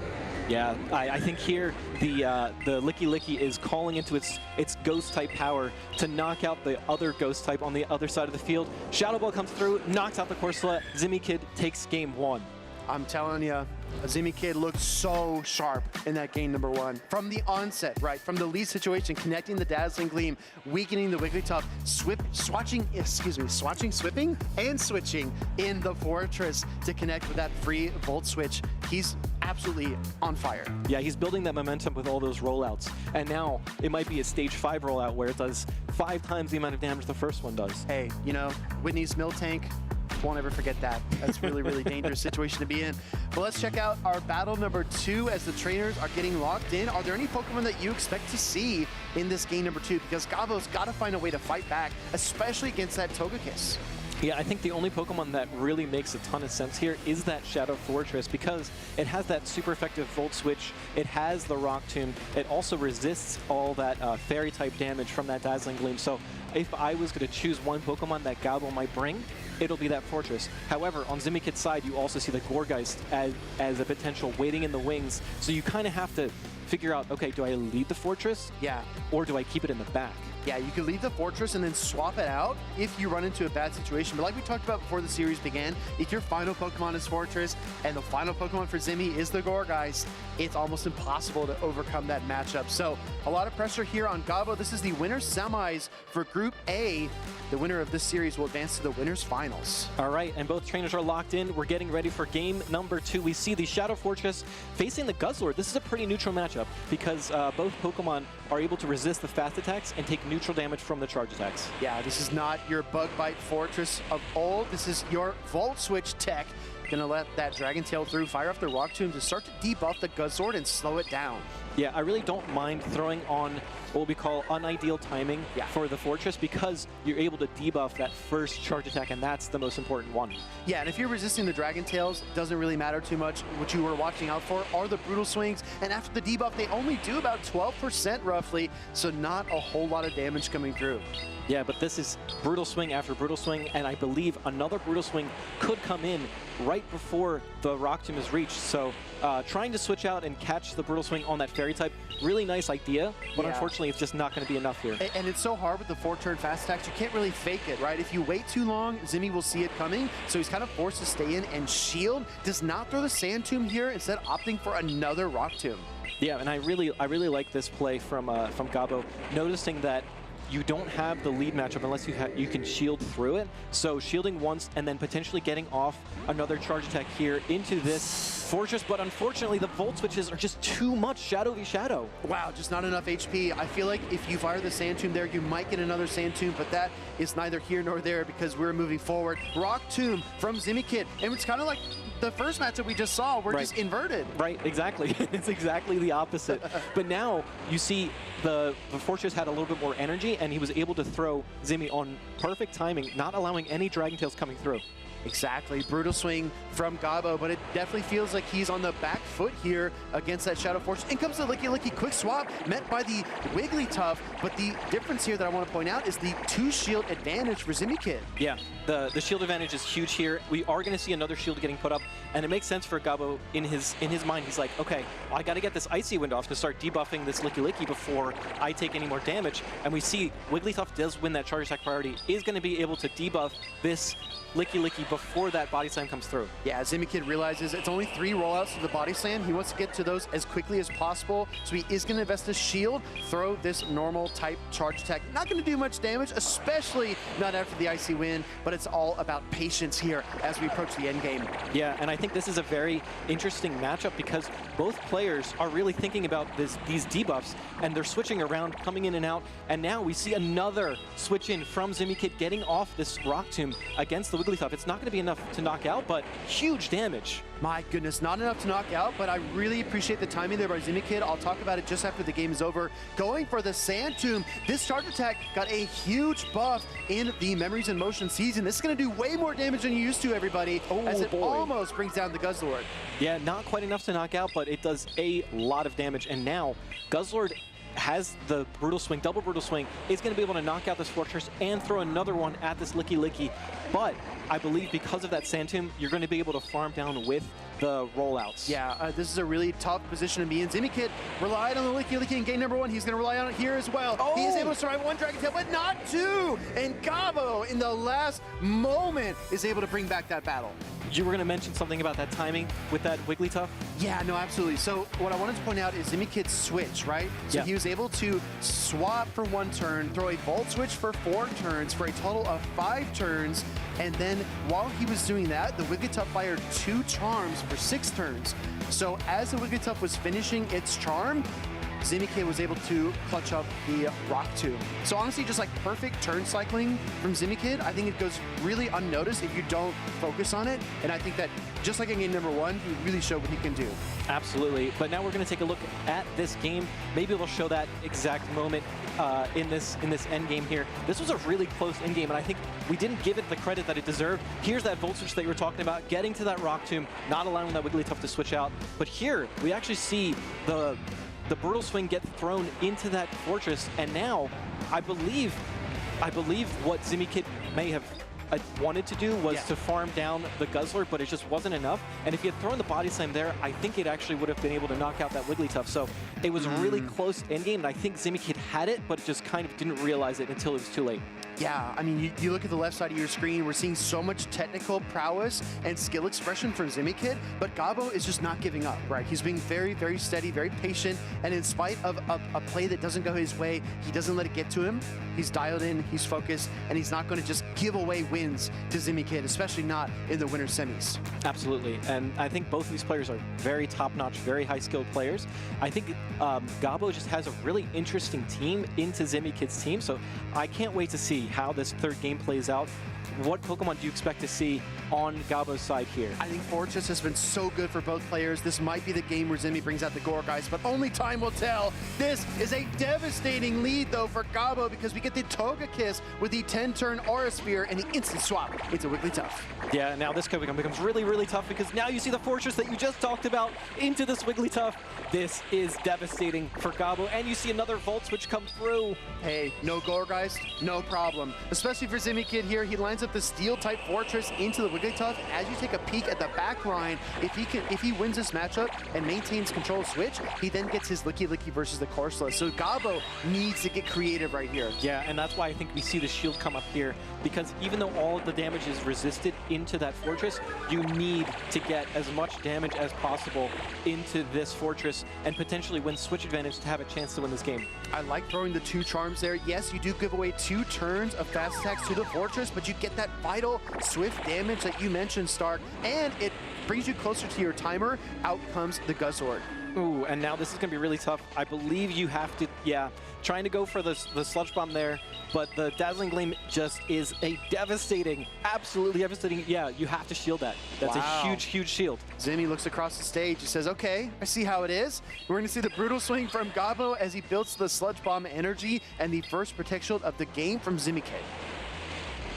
Speaker 16: Yeah, I think here the Licky is calling into its Ghost type power to knock out the other Ghost type on the other side of the field. Shadow Ball comes through, knocks out the Corsola. Zimikid takes game 1.
Speaker 7: I'm telling you, Zimikid looked so sharp in that game number 1. From the onset, right? From the lead situation, connecting the Dazzling Gleam, weakening the Wigglytuff, switching, and switching in the Fortress to connect with that free Volt Switch. He's absolutely on fire.
Speaker 16: Yeah, he's building that momentum with all those rollouts. And now it might be a stage 5 rollout where it does 5 times the amount of damage the first one does.
Speaker 7: Hey, you know, Whitney's Miltank, won't ever forget that. That's really, really dangerous situation to be in. But let's check out our battle number 2 as the trainers are getting locked in. Are there any Pokemon that you expect to see in this game number 2? Because Gabo's got to find a way to fight back, especially against that Togekiss.
Speaker 16: Yeah, I think the only Pokemon that really makes a ton of sense here is that Shadow Fortress because it has that super effective Volt Switch, it has the Rock Tomb, it also resists all that Fairy-type damage from that Dazzling Gleam. So if I was going to choose one Pokemon that Gabo might bring, it'll be that Fortress. However, on Zimikid's side, you also see the Gourgeist as a potential waiting in the wings. So you kind of have to figure out, okay, do I lead the Fortress?
Speaker 7: Yeah.
Speaker 16: Or do I keep it in the back?
Speaker 7: Yeah, you could leave the Fortress and then swap it out if you run into a bad situation. But like we talked about before the series began, if your final Pokemon is Fortress and the final Pokemon for Zimmy is the Gourgeist, it's almost impossible to overcome that matchup. So a lot of pressure here on Gabo. This is the winner's semis for Group A. The winner of this series will advance to the winner's finals.
Speaker 16: All right, and both trainers are locked in. We're getting ready for game number 2. We see the Shadow Fortress facing the Guzzlord. This is a pretty neutral matchup because both Pokemon are able to resist the fast attacks and take neutral damage from the charge attacks.
Speaker 7: Yeah, this is not your Bug Bite Fortress of old. This is your Volt Switch tech. Gonna let that Dragon Tail through, fire off the Rock Tomb to start to debuff the Guzzlord and slow it down.
Speaker 16: Yeah, I really don't mind throwing on what we call unideal timing for the Fortress because you're able to debuff that first charge attack, and that's the most important one.
Speaker 7: Yeah, and if you're resisting the Dragon Tails, doesn't really matter too much. What you were watching out for are the Brutal Swings, and after the debuff, they only do about 12% roughly, so not a whole lot of damage coming through.
Speaker 16: Yeah, but this is Brutal Swing after Brutal Swing, and I believe another Brutal Swing could come in right right before the Rock Tomb is reached. So trying to switch out and catch the Brutal Swing on that Fairy type, really nice idea, but unfortunately it's just not going to be enough here.
Speaker 7: And it's so hard with the 4-turn fast attacks, you can't really fake it, right? If you wait too long, Zimmy will see it coming, so he's kind of forced to stay in and shield. Does not throw the Sand Tomb here, instead opting for another Rock Tomb.
Speaker 16: Yeah, and I really like this play from Gabo, noticing that you don't have the lead matchup unless you can shield through it. So shielding once and then potentially getting off another charge attack here into this Fortress, but unfortunately the Volt Switches are just too much Shadow v Shadow.
Speaker 7: Wow, just not enough HP. I feel like if you fire the Sand Tomb there, you might get another Sand Tomb, but that is neither here nor there because we're moving forward. Rock Tomb from Zimikid, and it's kind of like the first matchup we just saw, we're just inverted.
Speaker 16: Right, exactly. It's exactly the opposite. But now you see the Fortress had a little bit more energy, and he was able to throw Zimmy on perfect timing, not allowing any Dragon Tails coming through.
Speaker 7: Exactly, brutal swing from Gabo, but it definitely feels like he's on the back foot here against that Shadow Fortress. In comes the Licky Licky quick swap met by the Wigglytuff, but the difference here that I want to point out is the 2-shield advantage for Zimikid.
Speaker 16: Yeah, the shield advantage is huge here. We are going to see another shield getting put up, and it makes sense for Gabo in his mind. He's like, okay, well, I got to get this Icy Wind off to start debuffing this Licky Licky before I take any more damage. And we see Wigglytuff does win that charge attack priority, is going to be able to debuff this Licky Licky before that body slam comes through.
Speaker 7: Yeah, Zimikid realizes it's only 3 rollouts to the body slam. He wants to get to those as quickly as possible, so he is going to invest his shield, throw this normal type charge attack. Not going to do much damage, especially not after the Icy Wind, but it's all about patience here as we approach the end game.
Speaker 16: Yeah, and I think this is a very interesting matchup because both players are really thinking about these debuffs, and they're switching around, coming in and out, and now we see another switch in from Zimikid getting off this Rock Tomb against the Wigglytuff. It's not going to be enough to knock out, but huge damage.
Speaker 7: My goodness, not enough to knock out, but I really appreciate the timing there by Zimikid. I'll talk about it just after the game is over. Going for the Sand Tomb. This charge attack got a huge buff in the Memories in Motion season. This is going to do way more damage than you used to, everybody, as it almost brings down the Guzzlord.
Speaker 16: Yeah, not quite enough to knock out, but it does a lot of damage, and now Guzzlord has the Brutal Swing, double Brutal Swing, is going to be able to knock out this Fortress and throw another one at this Licky Licky. But I believe because of that Sand Tomb, you're going to be able to farm down with the rollouts.
Speaker 7: Yeah, this is a really tough position to be in. Zimikid relied on the Licky Licky in game number 1. He's going to rely on it here as well. He is able to survive 1 Dragon Tail, but not 2. And Gabo, in the last moment, is able to bring back that battle.
Speaker 16: You were going to mention something about that timing with that Wigglytuff?
Speaker 7: Yeah, no, absolutely. So what I wanted to point out is Zimikid's switch, right? So he was able to swap for 1 turn, throw a Volt Switch for 4 turns, for a total of 5 turns, and then while he was doing that, the Wigglytuff fired 2 charms for 6 turns. So as the Wigglytuff was finishing its charm, Zimikid was able to clutch up the Rock Tomb. So honestly, just like perfect turn cycling from Zimikid. I think it goes really unnoticed if you don't focus on it. And I think that just like in game number 1, he really showed what he can do.
Speaker 16: Absolutely. But now we're going to take a look at this game. Maybe we'll show that exact moment in this end game here. This was a really close end game, and I think we didn't give it the credit that it deserved. Here's that Volt Switch that you were talking about, getting to that Rock Tomb, not allowing that Wigglytuff to switch out. But here, we actually see the Brutal Swing get thrown into that Fortress, and now I believe what Zimikid may have wanted to do was to farm down the Guzzlord, but it just wasn't enough. And if he had thrown the Body Slam there, I think it actually would have been able to knock out that Wigglytuff. So it was a really close endgame, and I think Zimikid had it, but just kind of didn't realize it until it was too late.
Speaker 7: Yeah, I mean, you look at the left side of your screen, we're seeing so much technical prowess and skill expression from Zimikid, but Gabo is just not giving up, right? He's being very, very steady, very patient, and in spite of a play that doesn't go his way, he doesn't let it get to him. He's dialed in, he's focused, and he's not going to just give away wins to Zimikid, especially not in the winter semis.
Speaker 16: Absolutely, and I think both of these players are very top-notch, very high-skilled players. I think Gabo just has a really interesting team into Zimikid's team, so I can't wait to see how this third game plays out. What Pokemon do you expect to see on Gabo's side here?
Speaker 7: I think Fortress has been so good for both players. This might be the game where Zimmy brings out the Gourgeist, but only time will tell. This is a devastating lead, though, for Gabo because we get the Togekiss with the 10-turn Aura Sphere and the instant swap into Wigglytuff.
Speaker 16: Yeah, now this becomes really, really tough because now you see the Fortress that you just talked about into this Wigglytuff. This is devastating for Gabo, and you see another Volt Switch come through.
Speaker 7: Hey, no Gourgeist, no problem. Especially for Zimikid here, he lines up up the Steel-type Fortress into the Wigglytuff. As you take a peek at the back line, if he wins this matchup and maintains control of Switch, he then gets his Licky Licky versus the Corsola. So Gabo needs to get creative right here.
Speaker 16: Yeah, and that's why I think we see the shield come up here, because even though all of the damage is resisted into that fortress, you need to get as much damage as possible into this fortress and potentially win Switch advantage to have a chance to win this game.
Speaker 7: I like throwing the 2 charms there. Yes, you do give away 2 turns of fast attacks to the fortress, but you get that vital swift damage that you mentioned, Stark, and it brings you closer to your timer. Out comes the Guzzlord.
Speaker 16: Ooh, and now this is going to be really tough. I believe you have to, trying to go for the Sludge Bomb there, but the Dazzling Gleam just is a devastating, absolutely devastating, you have to shield that. That's a huge, huge shield.
Speaker 7: Zimmy looks across the stage. He says, okay, I see how it is. We're going to see the brutal swing from Gabo as he builds the Sludge Bomb energy and the first Protect Shield of the game from Zimmy K.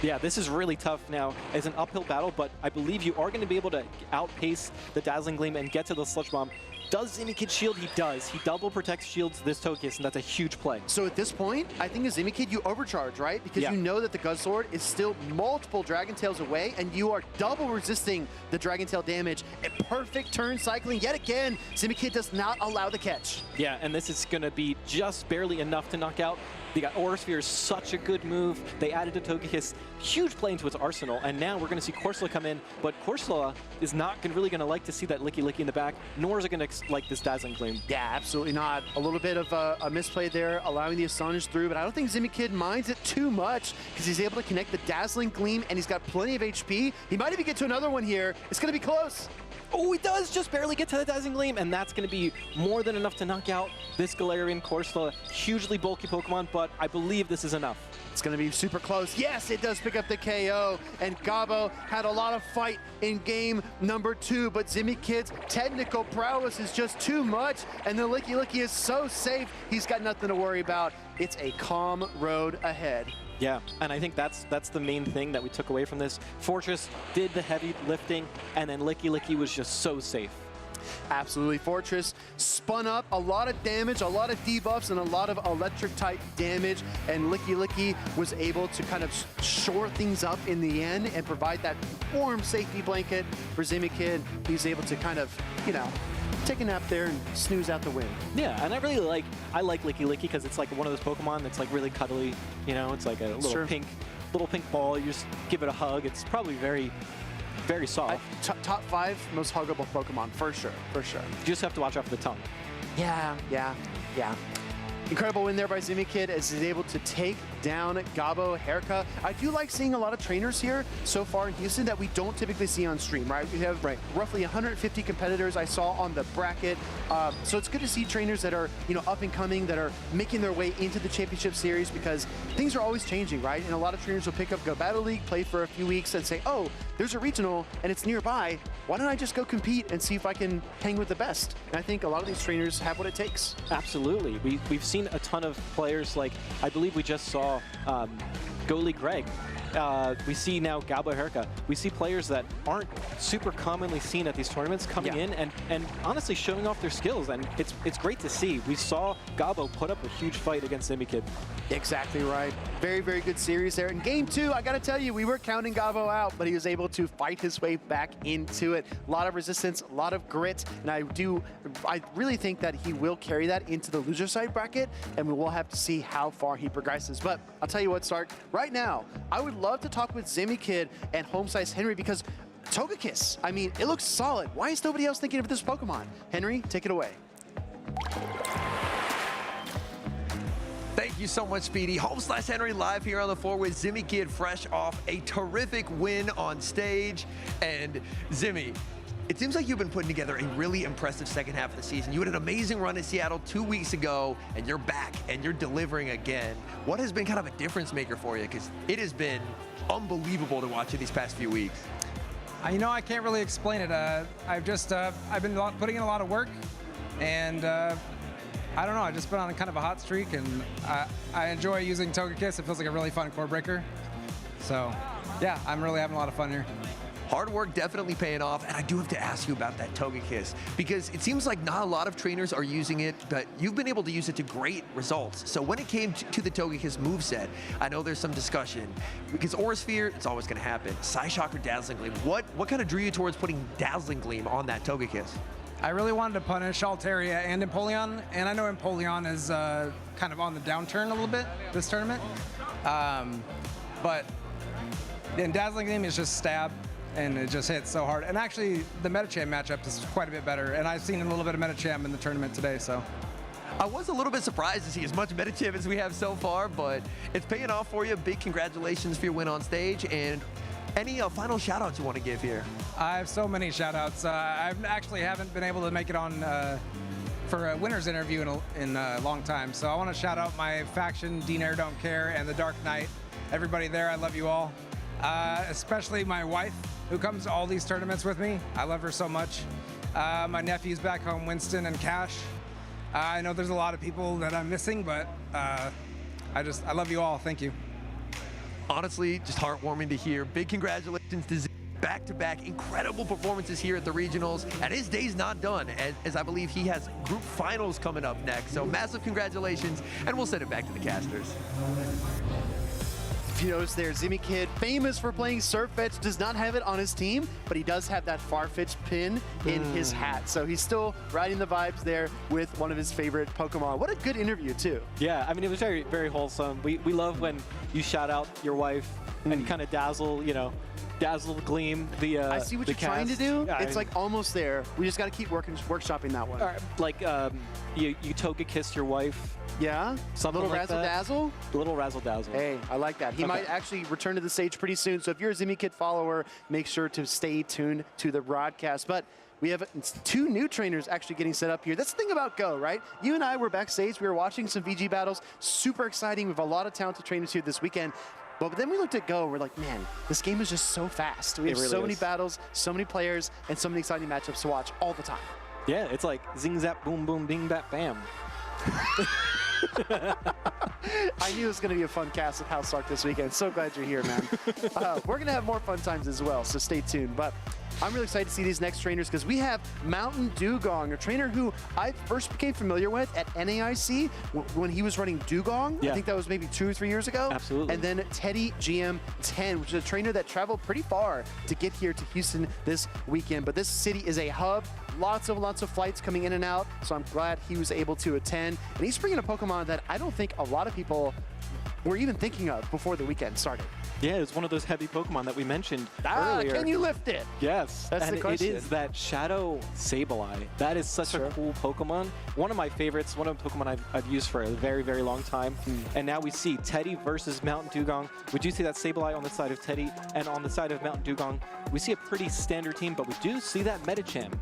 Speaker 16: Yeah, this is really tough now as an uphill battle, but I believe you are going to be able to outpace the Dazzling Gleam and get to the Sludge Bomb. Does Zimmy Kid shield? He does. He double protects shields this Togekiss, and that's a huge play.
Speaker 7: So at this point, I think as Zimmy Kid, you overcharge, right? Because you know that the Guzzlord is still multiple Dragon Tails away, and you are double resisting the Dragon Tail damage. A perfect turn cycling yet again. Zimmy Kid does not allow the catch.
Speaker 16: Yeah, and this is going to be just barely enough to knock out. They got Aura Sphere, such a good move. They added to Togekiss, huge play into its arsenal, and now we're going to see Corsola come in, but Corsola is not really going to like to see that Licky Licky in the back, nor is it going to like this Dazzling Gleam.
Speaker 7: Yeah, absolutely not. A little bit of a misplay there, allowing the Astonish through, but I don't think Zimmy Kid minds it too much because he's able to connect the Dazzling Gleam, and he's got plenty of HP. He might even get to another one here. It's going to be close.
Speaker 16: Oh, he does just barely get to the Dazzling Gleam, and that's going to be more than enough to knock out this Galarian Corsola. Hugely bulky Pokemon, but I believe this is enough.
Speaker 7: It's going to be super close. Yes, it does pick up the KO, and Gabo had a lot of fight in game number 2, but Zimmy Kid's technical prowess is just too much, and the Licky Licky is so safe, he's got nothing to worry about. It's a calm road ahead.
Speaker 16: Yeah, and I think that's the main thing that we took away from this. Fortress did the heavy lifting, and then Licky Licky was just so safe.
Speaker 7: Absolutely. Fortress spun up a lot of damage, a lot of debuffs, and a lot of electric type damage, and Licky Licky was able to kind of shore things up in the end and provide that warm safety blanket for Zimmy Kid. He's able to kind of, take a nap there and snooze out the win.
Speaker 16: Yeah, and I like Licky Licky because it's like one of those Pokemon that's like really cuddly, it's like a little pink ball. You just give it a hug. It's probably very, very soft.
Speaker 7: Top 5 most huggable Pokemon, for sure, for sure.
Speaker 16: You just have to watch out for the tongue.
Speaker 7: Yeah. Incredible win there by Zimmy Kid as he's able to take down Gabo Herka. I do like seeing a lot of trainers here so far in Houston that we don't typically see on stream, right? We have roughly 150 competitors I saw on the bracket. So it's good to see trainers that are, up and coming, that are making their way into the championship series because things are always changing, right? And a lot of trainers will pick up Go Battle League, play for a few weeks and say, oh, there's a regional and it's nearby. Why don't I just go compete and see if I can hang with the best? And I think a lot of these trainers have what it takes.
Speaker 16: Absolutely. We've seen a ton of players like, I believe we just saw Goalie Greg. We see now Gabo Herka. We see players that aren't super commonly seen at these tournaments coming in and honestly showing off their skills, and it's great to see. We saw Gabo put up a huge fight against Zimmy Kid.
Speaker 7: Exactly right. Very, very good series there. In game 2, I gotta tell you, we were counting Gabo out, but he was able to fight his way back into it. A lot of resistance, a lot of grit, and I really think that he will carry that into the loser side bracket, and we will have to see how far he progresses. But I'll tell you what, Stark, right now, I would love to talk with Zimmy Kid and Home Size Henry because Togekiss, I mean, it looks solid. Why is nobody else thinking of this Pokemon? Henry, take it away.
Speaker 2: Thank you so much, Speedy. Home/Henry live here on the floor with Zimmy Kid, fresh off a terrific win on stage. And Zimmy, it seems like you've been putting together a really impressive second half of the season. You had an amazing run in Seattle 2 weeks ago, and you're back, and you're delivering again. What has been kind of a difference maker for you? Because it has been unbelievable to watch you these past few weeks.
Speaker 18: I can't really explain it. I've been putting in a lot of work, and I don't know, I've just been on kind of a hot streak, and I enjoy using Togekiss. It feels like a really fun core breaker. So, yeah, I'm really having a lot of fun here.
Speaker 2: Hard work definitely paying off, and I do have to ask you about that Togekiss, because it seems like not a lot of trainers are using it, but you've been able to use it to great results. So when it came to the Togekiss moveset, I know there's some discussion, because Aura Sphere, it's always going to happen. Psyshock or Dazzling Gleam, what kind of drew you towards putting Dazzling Gleam on that Togekiss?
Speaker 18: I really wanted to punish Altaria and Empoleon, and I know Empoleon is kind of on the downturn a little bit this tournament. But then Dazzling Gleam is just stab, and it just hits so hard. And actually, the Medicham matchup is quite a bit better, and I've seen a little bit of Medicham in the tournament today, so.
Speaker 2: I was a little bit surprised to see as much Medicham as we have so far, but it's paying off for you. Big congratulations for your win on stage, and any final shout-outs you want to give here?
Speaker 18: I have so many shout-outs. I actually haven't been able to make it on for a winner's interview in a long time, so I want to shout out my faction, Dean Don't Care, and the Dark Knight. Everybody there, I love you all. Especially my wife, who comes to all these tournaments with me. I love her so much. My nephews back home, Winston and Cash. I know there's a lot of people that I'm missing, but I love you all. Thank you.
Speaker 2: Honestly, just heartwarming to hear. Big congratulations to Z. Back-to-back incredible performances here at the regionals, and his day's not done, as I believe he has group finals coming up next. So massive congratulations, and we'll send it back to the casters.
Speaker 7: If you notice there, Zimmy Kid, famous for playing Surfetch, does not have it on his team, but he does have that Farfetch pin in his hat. So he's still riding the vibes there with one of his favorite Pokemon. What a good interview, too.
Speaker 16: Yeah, I mean, it was very, very wholesome. We love when you shout out your wife and kind of dazzle, Gleam the
Speaker 7: I see what you're trying to do.
Speaker 16: Yeah,
Speaker 7: it's like almost there. We just got to keep workshopping that one.
Speaker 16: Like you Togekiss your wife.
Speaker 7: Yeah?
Speaker 16: Something
Speaker 7: little
Speaker 16: like
Speaker 7: razzle dazzle?
Speaker 16: A little razzle dazzle.
Speaker 7: Hey, I like that. He might actually return to the stage pretty soon. So if you're a Zimmy Kid follower, make sure to stay tuned to the broadcast. But we have 2 new trainers actually getting set up here. That's the thing about Go, right? You and I were backstage. We were watching some VG battles. Super exciting. We have a lot of talented trainers here this weekend. But then we looked at Go, we're like, man, this game is just so fast. We have so many battles, so many players, and so many exciting matchups to watch all the time.
Speaker 16: Yeah, it's like zing, zap, boom, boom, bing, bap, bam.
Speaker 7: I knew it was going to be a fun cast of House Talk this weekend. So glad you're here, man. We're going to have more fun times as well, so stay tuned. But I'm really excited to see these next trainers because we have Mountain Dugong, a trainer who I first became familiar with at NAIC when he was running Dugong. Yeah. I think that was maybe 2 or 3 years ago.
Speaker 16: Absolutely.
Speaker 7: And then Teddy GM10, which is a trainer that traveled pretty far to get here to Houston this weekend. But this city is a hub. Lots of flights coming in and out, so I'm glad he was able to attend. And he's bringing a Pokemon that I don't think a lot of people were even thinking of before the weekend started.
Speaker 16: Yeah, it's one of those heavy Pokemon that we mentioned earlier.
Speaker 7: Can you lift it?
Speaker 16: Yes.
Speaker 7: That's the question.
Speaker 16: It is that Shadow Sableye. That is such a cool Pokemon. One of my favorites, one of the Pokemon I've used for a very, very long time. And now we see Teddy versus Mountain Dugong. We do see that Sableye on the side of Teddy, and on the side of Mountain Dugong, we see a pretty standard team, but we do see that Medicham.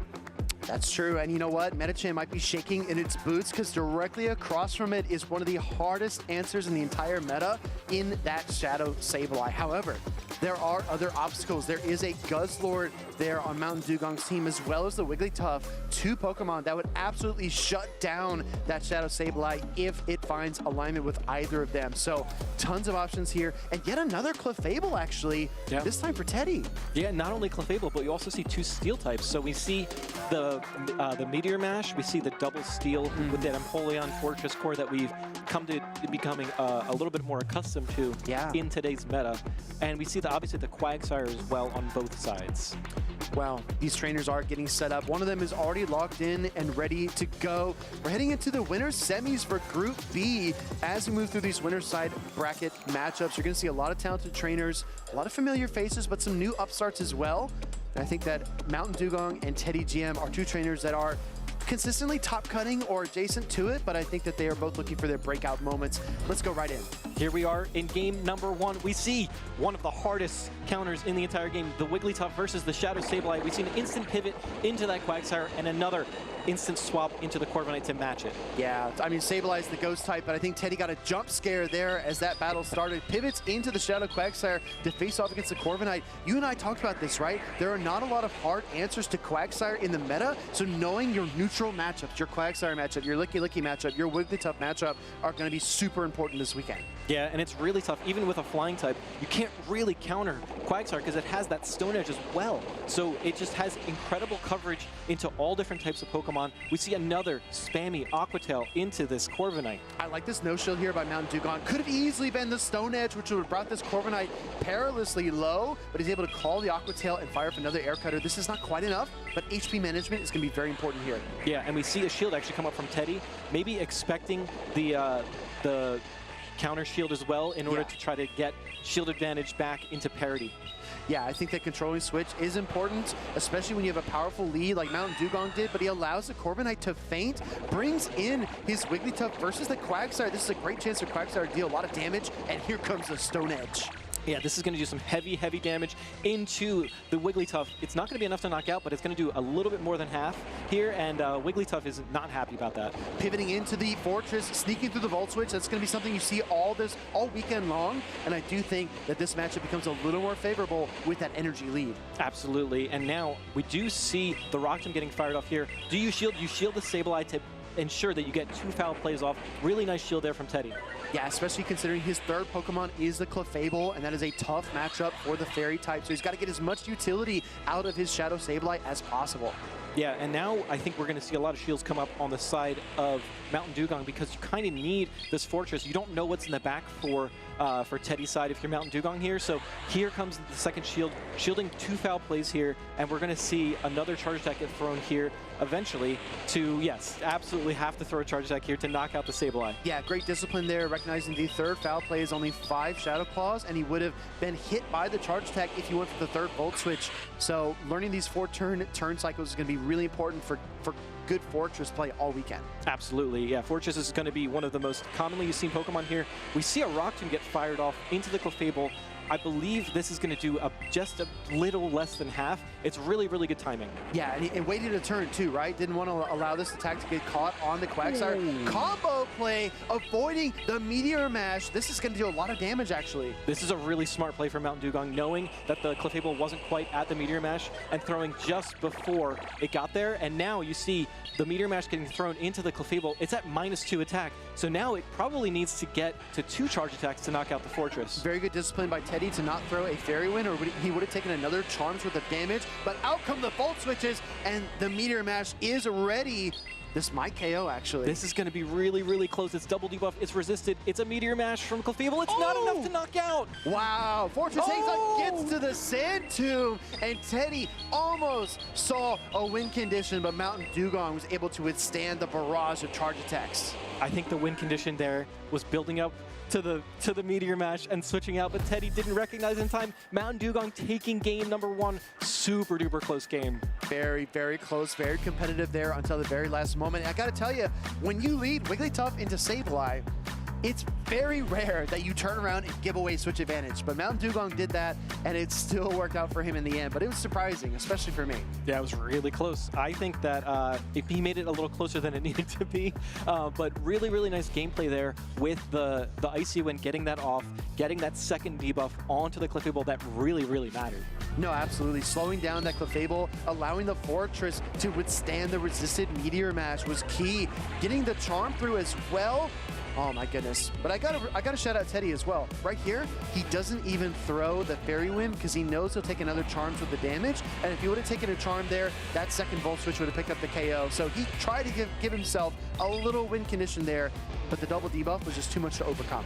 Speaker 7: That's true, and you know what? Medicham might be shaking in its boots because directly across from it is one of the hardest answers in the entire meta in that Shadow Sableye. However, there are other obstacles. There is a Guzzlord there on Mountain Dugong's team, as well as the Wigglytuff, 2 Pokemon that would absolutely shut down that Shadow Sableye if it finds alignment with either of them. So tons of options here, and yet another Clefable actually, this time for Teddy.
Speaker 16: Yeah, not only Clefable, but you also see 2 Steel types. So we see the Meteor Mash, we see the double Steel with that Empoleon Fortress Core that we've come to becoming a little bit more accustomed to in today's meta. And we see obviously the Quagsire as well on both sides.
Speaker 7: Well, these trainers are getting set up. One of them is already locked in and ready to go. We're heading into the winner's semis for Group B. As we move through these winner's side bracket matchups, you're going to see a lot of talented trainers, a lot of familiar faces, but some new upstarts as well. And I think that Mountain Dugong and Teddy GM are 2 trainers that are consistently top cutting or adjacent to it, but I think that they are both looking for their breakout moments. Let's go right in.
Speaker 16: Here we are in game number 1. We see one of the hardest counters in the entire game, the Wigglytuff versus the Shadow Sableye. We see an instant pivot into that Quagsire and another instant swap into the Corviknight to match it.
Speaker 7: Yeah, I mean, Sableye is the ghost type, but I think Teddy got a jump scare there as that battle started. Pivots into the Shadow Quagsire to face off against the Corviknight. You and I talked about this, right? There are not a lot of hard answers to Quagsire in the meta, so knowing your neutral matchups, your Quagsire matchup, your Licky Licky matchup, your Wigglytuff matchup are going to be super important this weekend.
Speaker 16: Yeah, and it's really tough. Even with a flying type, you can't really counter Quagsire because it has that Stone Edge as well. So it just has incredible coverage into all different types of Pokemon. We see another spammy Aqua Tail into this Corviknight.
Speaker 7: I like this no-shield here by Mountain Dugong. Could have easily been the Stone Edge, which would have brought this Corviknight perilously low, but he's able to call the Aqua Tail and fire for another Air Cutter. This is not quite enough, but HP management is going to be very important here.
Speaker 16: Yeah, and we see a shield actually come up from Teddy, maybe expecting the counter shield as well in order to try to get shield advantage back into parity.
Speaker 7: Yeah, I think that controlling switch is important, especially when you have a powerful lead like Mountain Dugong did, but he allows the Corviknight to feint, brings in his Wigglytuff versus the Quagsire. This is a great chance for Quagsire to deal a lot of damage, and here comes the Stone Edge.
Speaker 16: Yeah, this is going to do some heavy, heavy damage into the Wigglytuff. It's not going to be enough to knock out, but it's going to do a little bit more than half here, and Wigglytuff is not happy about that.
Speaker 7: Pivoting into the Fortress, sneaking through the Volt Switch, that's going to be something you see all weekend long, and I do think that this matchup becomes a little more favorable with that energy lead.
Speaker 16: Absolutely, and now we do see the Rock Tomb getting fired off here. Do you shield? You shield the Sableye to ensure that you get 2 foul plays off. Really nice shield there from Teddy.
Speaker 7: Yeah, especially considering his third Pokemon is the Clefable, and that is a tough matchup for the Fairy type, so he's got to get as much utility out of his Shadow Sableye as possible.
Speaker 16: Yeah, and now I think we're going to see a lot of shields come up on the side of Mountain Dugong because you kind of need this Fortress. You don't know what's in the back for Teddy's side if you're Mountain Dugong here. So here comes the second shield, shielding 2 foul plays here, and we're going to see another charge attack get thrown here eventually to, yes, absolutely have to throw a charge attack here to knock out the Sableye.
Speaker 7: Yeah, great discipline there, recognizing the third foul play is only 5 Shadow Claws, and he would have been hit by the charge attack if he went for the third Volt Switch. So learning these 4 turn cycles is going to be really important for good Fortress play all weekend.
Speaker 16: Absolutely, yeah. Fortress is going to be one of the most commonly seen Pokemon here. We see a Rock Tomb get fired off into the Clefable. I believe this is going to do just a little less than half. It's really, really good timing.
Speaker 7: Yeah, and he waited a turn too, right? Didn't want to allow this attack to get caught on the Quagsire. Ooh. Combo play, avoiding the Meteor Mash. This is going to do a lot of damage, actually.
Speaker 16: This is a really smart play from Mountain Dugong, knowing that the Clefable wasn't quite at the Meteor Mash and throwing just before it got there. And now you see the Meteor Mash getting thrown into the Clefable. It's at -2 attack. So now it probably needs to get to 2 charge attacks to knock out the Fortress.
Speaker 7: Very good discipline by Teddy to not throw a Fairy Wind, or he would have taken another Charms worth of damage. But out come the Volt Switches, and the Meteor Mash is ready. This might KO, actually.
Speaker 16: This is going to be really, really close. It's double debuff. It's resisted. It's a Meteor Mash from Clefable. It's not enough to knock out.
Speaker 7: Wow. Fortress hangs on, gets to the Sand Tomb, and Teddy almost saw a win condition, but Mountain Dugong was able to withstand the barrage of charge attacks.
Speaker 16: I think the win condition there was building up to the Meteor Mash and switching out, but Teddy didn't recognize in time. Mountain Dugong taking game number 1. Super duper close game.
Speaker 7: Very, very close, very competitive there until the very last moment. And I gotta tell you, when you lead Wigglytuff into Sableye, it's very rare that you turn around and give away switch advantage, but Mountain Dugong did that, and it still worked out for him in the end, but it was surprising, especially for me.
Speaker 16: Yeah, it was really close. I think that if he made it a little closer than it needed to be, but really, really nice gameplay there with the Icy Wind, getting that off, getting that second debuff onto the Clefable. That really, really mattered.
Speaker 7: No, absolutely. Slowing down that Clefable, allowing the Fortress to withstand the resisted Meteor Mash was key. Getting the Charm through as well. Oh my goodness. But I gotta shout out Teddy as well. Right here, he doesn't even throw the Fairy Wind because he knows he'll take another Charms with the damage. And if he would have taken a Charm there, that second Volt Switch would have picked up the KO. So he tried to give himself a little win condition there, but the double debuff was just too much to overcome.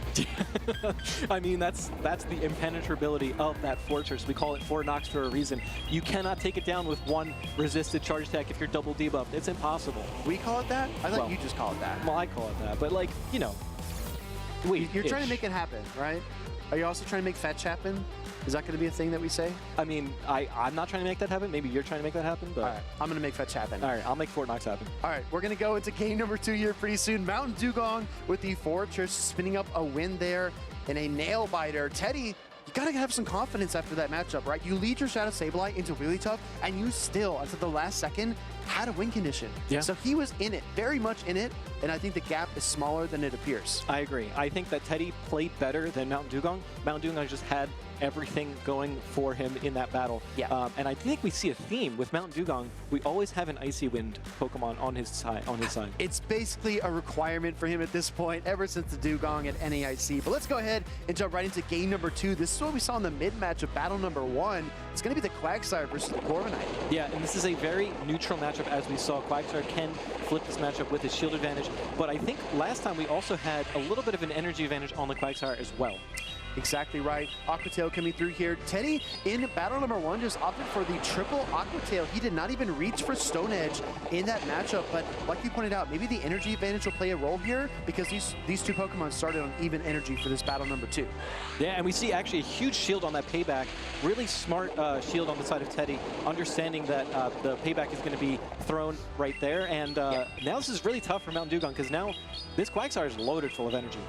Speaker 16: I mean, that's the impenetrability of that Fortress. We call it Fort Knox for a reason. You cannot take it down with 1 resisted charge attack if you're double debuffed. It's impossible.
Speaker 7: We call it that? I thought you just call it that.
Speaker 16: Well, I call it that, but like, you know.
Speaker 7: You're trying to make it happen, right? Are you also trying to make fetch happen? Is that going to be a thing that we say?
Speaker 16: I mean, I'm not trying to make that happen. Maybe you're trying to make that happen. But
Speaker 7: all right, I'm going to make fetch happen.
Speaker 16: All right, I'll make Fort Knox happen.
Speaker 7: All right, we're going to go into game number 2 here pretty soon. Mountain Dugong with the Fortress spinning up a win there in a nail biter. Teddy, you gotta have some confidence after that matchup, right? You lead your Shadow Sableye into Wigglytuff, and you still, until the last second, had a win condition.
Speaker 16: Yeah.
Speaker 7: So he was in it, very much in it, and I think the gap is smaller than it appears.
Speaker 16: I agree. I think that Teddy played better than Mountain Dugong. Mountain Dugong just had everything going for him in that battle.
Speaker 7: Yeah.
Speaker 16: And I think we see a theme with Mountain Dugong. We always have an Icy Wind Pokemon on his side.
Speaker 7: It's basically a requirement for him at this point, ever since the Dugong at NAIC. But let's go ahead and jump right into game number 2. This is what we saw in the mid-match of battle number 1. It's going to be the Quagsire versus the Corviknight.
Speaker 16: Yeah, and this is a very neutral matchup, as we saw. Quagsire can flip this matchup with his shield advantage, but I think last time we also had a little bit of an energy advantage on the Quagsire as well.
Speaker 7: Exactly right. Aqua Tail coming through here. Teddy, in battle number 1, just opted for the triple Aqua Tail. He did not even reach for Stone Edge in that matchup, but like you pointed out, maybe the energy advantage will play a role here because these two Pokemon started on even energy for this battle number 2.
Speaker 16: Yeah, and we see actually a huge shield on that payback. Really smart shield on the side of Teddy, understanding that the payback is going to be thrown right there. And now this is really tough for Mountain Dugong because now this Quagsire is loaded full of energy.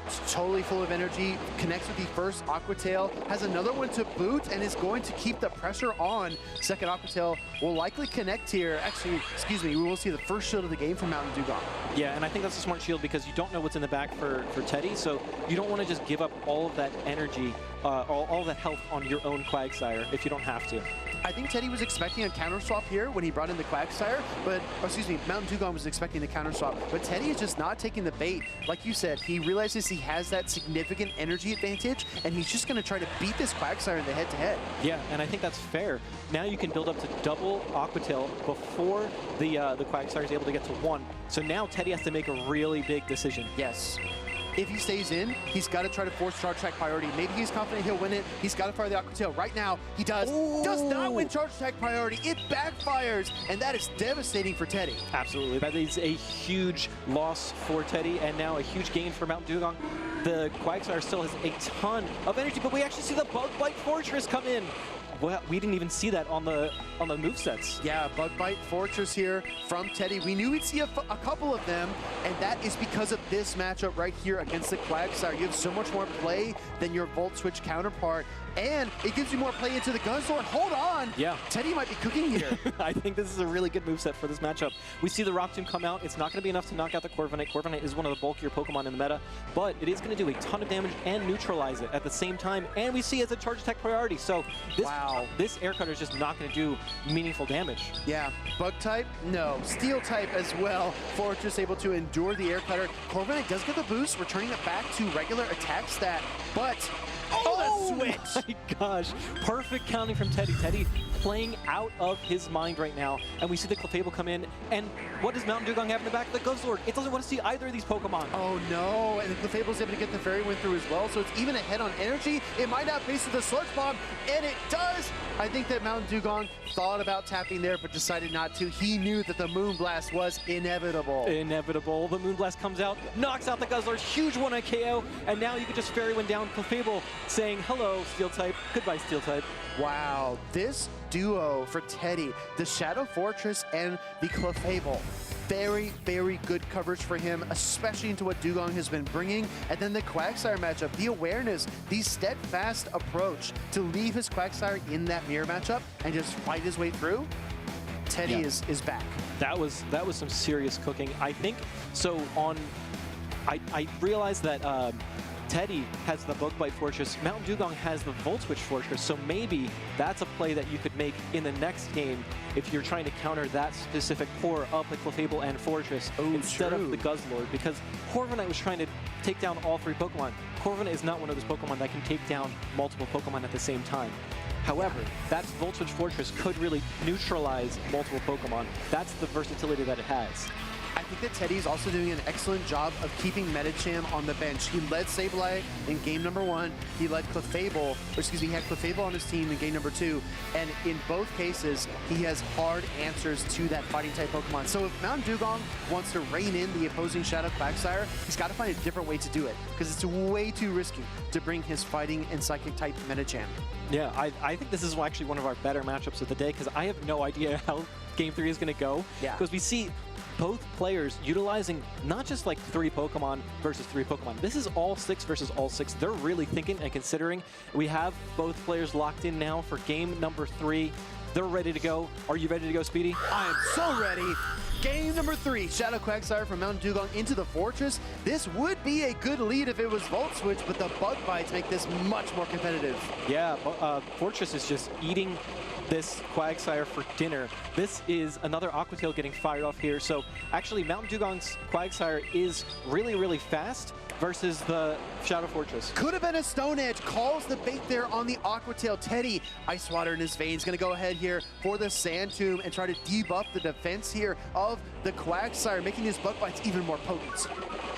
Speaker 7: It's totally full of energy, connects with the first Aqua Tail, has another one to boot, and is going to keep the pressure on. Second Aqua Tail will likely connect here. Actually, excuse me, we will see the first shield of the game from Mountain Dugong.
Speaker 16: Yeah, and I think that's a smart shield because you don't know what's in the back for Teddy, so you don't want to just give up all of that energy, all that health on your own Quagsire if you don't have to.
Speaker 7: I think Teddy was expecting a counter swap here when he brought in the Quagsire, but, or excuse me, Mountain Dugong was expecting the counter swap, but Teddy is just not taking the bait. Like you said, he realizes he has that significant energy advantage, and he's just going to try to beat this Quagsire in the head-to-head.
Speaker 16: Yeah, and I think that's fair. Now you can build up to double Aqua Tail before the Quagsire is able to get to 1. So now Teddy has to make a really big decision.
Speaker 7: Yes. If he stays in, he's got to try to force Charge Attack priority. Maybe he's confident he'll win it. He's got to fire the Aqua Tail. Right now, he does. Ooh. Does not win Charge Attack priority. It backfires, and that is devastating for Teddy.
Speaker 16: Absolutely. That is a huge loss for Teddy, and now a huge gain for Mountain Dugong. The Quagsire still has a ton of energy, but we actually see the Bug Bite Fortress come in. Well, we didn't even see that on the movesets.
Speaker 7: Yeah, Bug Bite Fortress here from Teddy. We knew we'd see a couple of them, and that is because of this matchup right here against the Quagsire. You have so much more play than your Volt Switch counterpart, and it gives you more play into the Gunsword. Hold on!
Speaker 16: Yeah.
Speaker 7: Teddy might be cooking here.
Speaker 16: I think this is a really good moveset for this matchup. We see the Rock Tomb come out. It's not going to be enough to knock out the Corviknight. Corviknight is one of the bulkier Pokemon in the meta, but it is going to do a ton of damage and neutralize it at the same time, and we see it as a Charge Attack priority. So this Air Cutter is just not going to do meaningful damage.
Speaker 7: Yeah, Bug type? No. Steel type as well. Fortress able to endure the Air Cutter. Corviknight does get the boost, returning it back to regular attack stat, but the switch!
Speaker 16: My gosh, perfect counting from Teddy. Teddy playing out of his mind right now, and we see the Clefable come in, and what does Mountain Dugong have in the back? The Guzzlord. It doesn't want to see either of these Pokemon.
Speaker 7: Oh no, and the Clefable's able to get the Fairy Wind through as well, so it's even ahead on energy. It might not face the Sludge Bomb, and it does! I think that Mountain Dugong thought about tapping there, but decided not to. He knew that the Moonblast was inevitable.
Speaker 16: Inevitable. The Moonblast comes out, knocks out the Guzzlord, huge one on KO, and now you can just Fairy Wind down Clefable, saying, hello, Steel type, goodbye, Steel type.
Speaker 7: Wow, this duo for Teddy, the Shadow Fortress and the Clefable. Very, very good coverage for him, especially into what Dugong has been bringing. And then the Quagsire matchup, the awareness, the steadfast approach to leave his Quagsire in that mirror matchup and just fight his way through. Teddy is back.
Speaker 16: That was some serious cooking. I think, so on, I realized that Teddy has the Bug Bite Fortress, Mountain Dugong has the Volt Switch Fortress, so maybe that's a play that you could make in the next game if you're trying to counter that specific core of the Clefable and Fortress instead of the Guzzlord, because Corviknight was trying to take down all 3 Pokemon. Corviknight is not one of those Pokemon that can take down multiple Pokemon at the same time. However, that Volt Switch Fortress could really neutralize multiple Pokemon. That's the versatility that it has.
Speaker 7: I think that Teddy's also doing an excellent job of keeping Medicham on the bench. He led Sableye in game number 1. He led Clefable, or excuse me, he had Clefable on his team in game number 2. And in both cases, he has hard answers to that fighting type Pokemon. So if Mountain Dugong wants to rein in the opposing Shadow Quagsire, he's got to find a different way to do it, because it's way too risky to bring his fighting and psychic type Medicham.
Speaker 16: Yeah, I think this is actually one of our better matchups of the day, because I have no idea how game 3 is going to go.
Speaker 7: Yeah.
Speaker 16: Because we see both players utilizing not just like 3 Pokemon versus 3 Pokemon. This is all 6 versus all 6. They're really thinking and considering. We have both players locked in now for game number 3. They're ready to go. Are you ready to go, Speedy?
Speaker 7: I am so ready. Game number 3, Shadow Quagsire from Mountain Dugong into the Fortress. This would be a good lead if it was Volt Switch, but the Bug Bites make this much more competitive.
Speaker 16: Yeah, Fortress is just eating this Quagsire for dinner. This is another Aqua Tail getting fired off here. So actually, Mountain Dugong's Quagsire is really, really fast versus the Shadow Fortress.
Speaker 7: Could have been a Stone Edge. Calls the bait there on the Aqua Tail. Teddy, Ice Water in his veins, going to go ahead here for the Sand Tomb and try to debuff the defense here of the Quagsire, making his Bug Bites even more potent.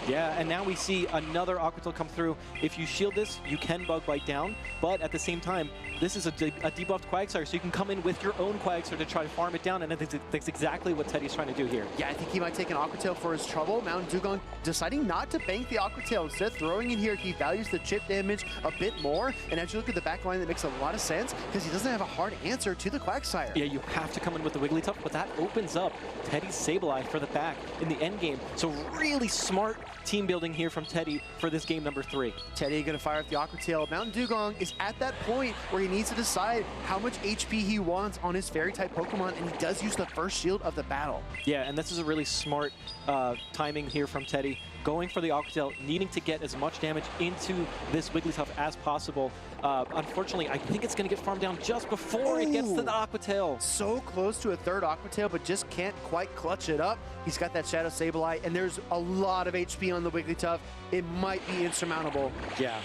Speaker 16: Yeah, and now we see another Aqua Tail come through. If you shield this, you can Bug Bite down, but at the same time, this is a debuffed Quagsire, so you can come in with your own Quagsire to try to farm it down, and that's exactly what Teddy's trying to do here.
Speaker 7: Yeah, I think he might take an Aqua Tail for his trouble. Mountain Dugong deciding not to bank the Aqua Tail. Instead, throwing in here, he values the chip damage a bit more, and as you look at the back line, that makes a lot of sense, because he doesn't have a hard answer to the Quagsire.
Speaker 16: Yeah, you have to come in with the Wigglytuff, but that opens up Teddy's Sableye for the back in the end game. So really smart team building here from Teddy for this game number 3.
Speaker 7: Teddy going to fire up the Aqua Tail. Mountain Dugong is at that point where he needs to decide how much HP he wants on his Fairy-type Pokemon, and he does use the first shield of the battle.
Speaker 16: Yeah, and this is a really smart timing here from Teddy. Going for the Aqua Tail, needing to get as much damage into this Wigglytuff as possible. Unfortunately, I think it's going to get farmed down just before it gets to the Aqua Tail.
Speaker 7: So close to a third Aqua Tail, but just can't quite clutch it up. He's got that Shadow Sableye, and there's a lot of HP on the Wigglytuff. It might be insurmountable.
Speaker 16: Yeah.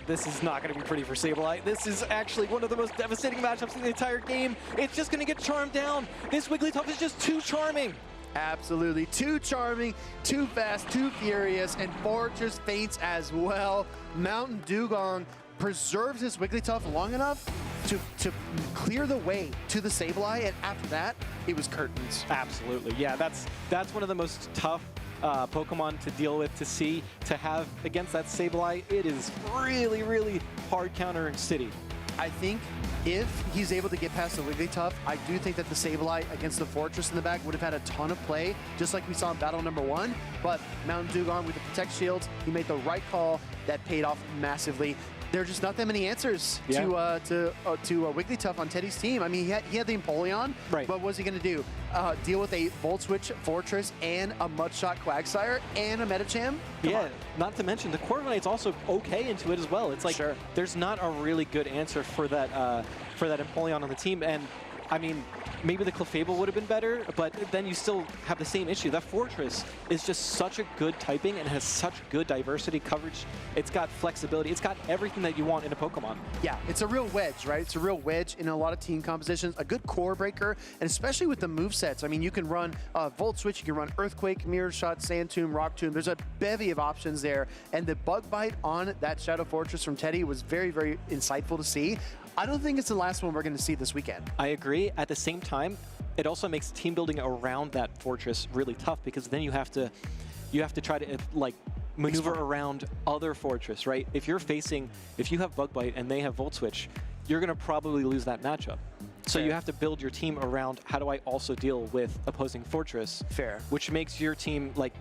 Speaker 16: This is not going to be pretty for Sableye. This is actually one of the most devastating matchups in the entire game. It's just going to get charmed down. This Wigglytuff is just too charming.
Speaker 7: Absolutely. Too charming, too fast, too furious, and Fortress faints as well. Mountain Dugong preserves his Wigglytuff long enough to clear the way to the Sableye, and after that, it was curtains.
Speaker 16: Absolutely. Yeah, that's one of the most tough Pokemon to deal with, to have against that Sableye. It is really, really hard countering City.
Speaker 7: I think if he's able to get past the Wigglytuff, I do think that the Sableye against the Fortress in the back would have had a ton of play, just like we saw in battle number 1. But Mountain Dugong with the Protect Shields, he made the right call that paid off massively. There are just not that many answers to Wigglytuff on Teddy's team. I mean, he had the Empoleon, right? But what was he going to do? Deal with a Volt Switch Fortress and a Mudshot Quagsire and a Medicham?
Speaker 16: Yeah, not to mention the Corviknight's also okay into it as well. It's like there's not a really good answer for that Empoleon on the team, and I mean, maybe the Clefable would have been better, but then you still have the same issue. That Fortress is just such a good typing and has such good diversity coverage. It's got flexibility. It's got everything that you want in a Pokemon.
Speaker 7: Yeah, it's a real wedge, right? It's a real wedge in a lot of team compositions. A good core breaker, and especially with the movesets. I mean, you can run Volt Switch, you can run Earthquake, Mirror Shot, Sand Tomb, Rock Tomb. There's a bevy of options there, and the Bug Bite on that Shadow Fortress from Teddy was very, very insightful to see. I don't think it's the last one we're going to see this weekend.
Speaker 16: I agree. At the same time, it also makes team building around that Fortress really tough, because then you have to try to like maneuver around other Fortress, right? If you have Bug Bite and they have Volt Switch, you're going to probably lose that matchup. So you have to build your team around how do I also deal with opposing Fortress.
Speaker 7: Fair.
Speaker 16: Which makes your team like,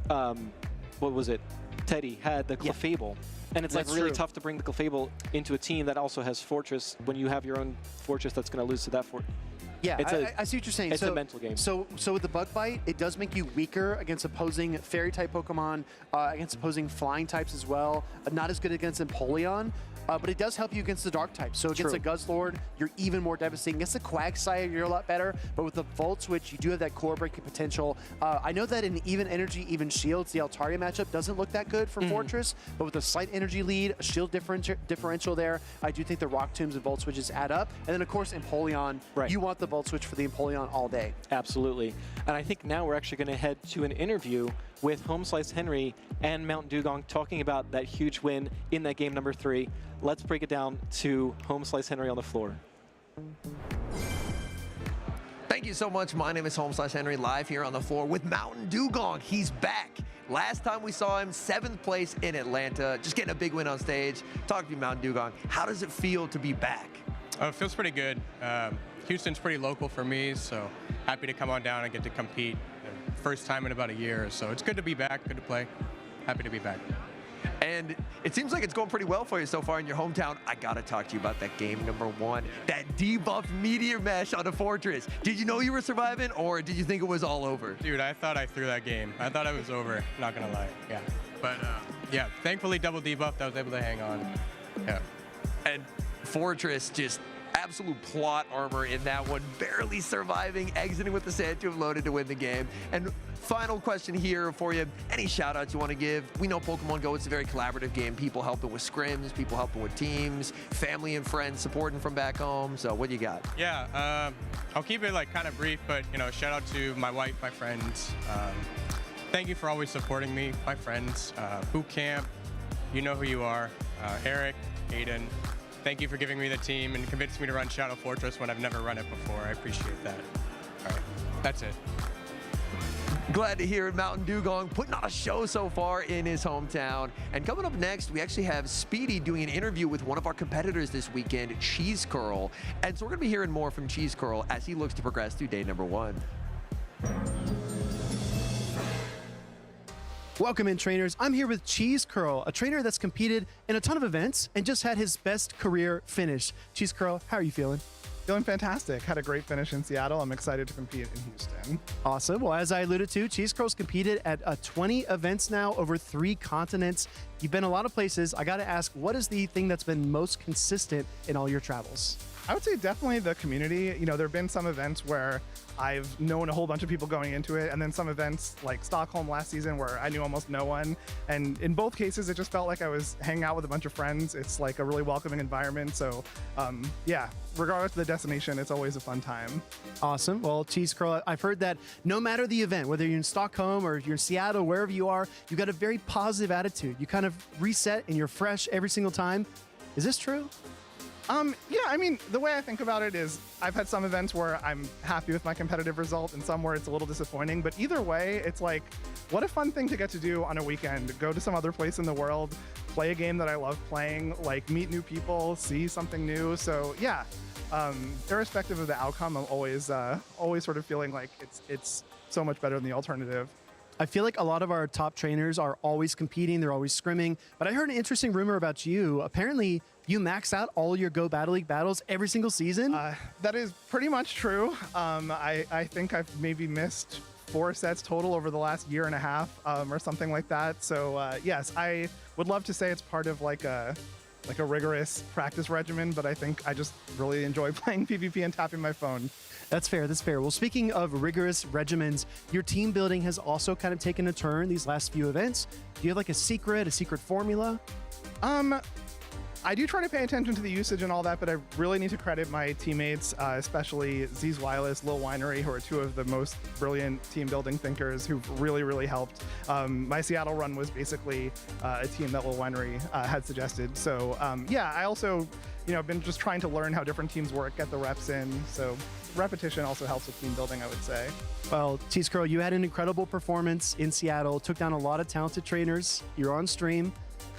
Speaker 16: what was it? Teddy had the Clefable. And it's like really tough to bring the Clefable into a team that also has Fortress when you have your own Fortress that's going to lose to that Fortress.
Speaker 7: Yeah, I see what you're saying.
Speaker 16: It's a mental game.
Speaker 7: So with the Bug Bite, it does make you weaker against opposing Fairy-type Pokemon, against opposing Flying types as well. Not as good against Empoleon, but it does help you against the Dark types. So against a Guzzlord, you're even more devastating. Against the Quagsire, you're a lot better. But with the Volt Switch, you do have that core breaking potential. I know that in Even Energy, Even Shields, the Altaria matchup doesn't look that good for Fortress, but with a slight energy lead, a shield differential there, I do think the Rock Tombs and Volt Switches add up. And then, of course, Empoleon, you want the Volt Switch for the Empoleon all day.
Speaker 16: Absolutely. And I think now we're actually going to head to an interview with Home Slice Henry and Mountain Dugong talking about that huge win in that game number 3. Let's break it down to Home Slice Henry on the floor.
Speaker 2: Thank you so much. My name is Home Slice Henry, live here on the floor with Mountain Dugong. He's back. Last time we saw him, 7th place in Atlanta, just getting a big win on stage. Talk to you, Mountain Dugong. How does it feel to be back?
Speaker 19: It feels pretty good. Houston's pretty local for me, so happy to come on down and get to compete. First time in about a year, so it's good to be back, good to play. Happy to be back.
Speaker 2: And it seems like it's going pretty well for you so far in your hometown. I gotta talk to you about that game number 1, that debuffed meteor mesh on a fortress. Did you know you were surviving, or did you think it was all over?
Speaker 19: Dude, I thought I threw that game. I thought it was over, not gonna lie. Yeah. But yeah, thankfully double debuffed, I was able to hang on. Yeah.
Speaker 2: And Fortress just absolute plot armor in that one, barely surviving, exiting with the sand tube loaded to win the game. And final question here for you. Any shout outs you want to give? We know Pokemon Go, it's a very collaborative game. People helping with scrims, people helping with teams, family and friends supporting from back home. So what do you got?
Speaker 19: Yeah, I'll keep it like kind of brief, but you know, shout out to my wife, my friends. Thank you for always supporting me, my friends. Boot camp, you know who you are. Eric, Aiden, thank you for giving me the team and convincing me to run Shadow Fortress when I've never run it before. I appreciate that. All right, that's it.
Speaker 2: Glad to hear it. Mountain Dugong putting on a show so far in his hometown. And coming up next, we actually have Speedy doing an interview with one of our competitors this weekend, Cheese Curl. And so we're going to be hearing more from Cheese Curl as he looks to progress through day number 1.
Speaker 7: Welcome in, trainers. I'm here with Cheese Curl, a trainer that's competed in a ton of events and just had his best career finish. Cheese Curl, how are you feeling?
Speaker 20: Feeling fantastic. Had a great finish in Seattle. I'm excited to compete in Houston.
Speaker 7: Awesome. Well, as I alluded to, Cheese Curl's competed at 20 events now over 3 continents. You've been a lot of places. I got to ask, what is the thing that's been most consistent in all your travels?
Speaker 20: I would say definitely the community. You know, there have been some events where I've known a whole bunch of people going into it, and then some events like Stockholm last season where I knew almost no one. And in both cases, it just felt like I was hanging out with a bunch of friends. It's like a really welcoming environment. So yeah, regardless of the destination, it's always a fun time.
Speaker 7: Awesome. Well, Cheese Curl, I've heard that no matter the event, whether you're in Stockholm or you're in Seattle, wherever you are, you got a very positive attitude. You kind of reset and you're fresh every single time. Is this true?
Speaker 20: Yeah, I mean, the way I think about it is I've had some events where I'm happy with my competitive result and some where it's a little disappointing, but either way, it's like, what a fun thing to get to do on a weekend. Go to some other place in the world, play a game that I love playing, like meet new people, see something new. So yeah, irrespective of the outcome, I'm always sort of feeling like it's so much better than the alternative.
Speaker 7: I feel like a lot of our top trainers are always competing, they're always scrimming, but I heard an interesting rumor about you. Apparently, you max out all your Go Battle League battles every single season?
Speaker 20: That is pretty much true. I think I've maybe missed 4 sets total over the last year and a half or something like that. So yes, I would love to say it's part of like a rigorous practice regimen, but I think I just really enjoy playing PvP and tapping my phone.
Speaker 7: That's fair, that's fair. Well, speaking of rigorous regimens, your team building has also kind of taken a turn these last few events. Do you have like a secret formula?
Speaker 20: I do try to pay attention to the usage and all that, but I really need to credit my teammates, especially Z's Wireless, Lil Winery, who are 2 of the most brilliant team building thinkers who've really, really helped. My Seattle run was basically a team that Lil Winery had suggested. So yeah, I also, been just trying to learn how different teams work, get the reps in. So repetition also helps with team building, I would say.
Speaker 7: Well, Cheese Curl, you had an incredible performance in Seattle, took down a lot of talented trainers. You're on stream.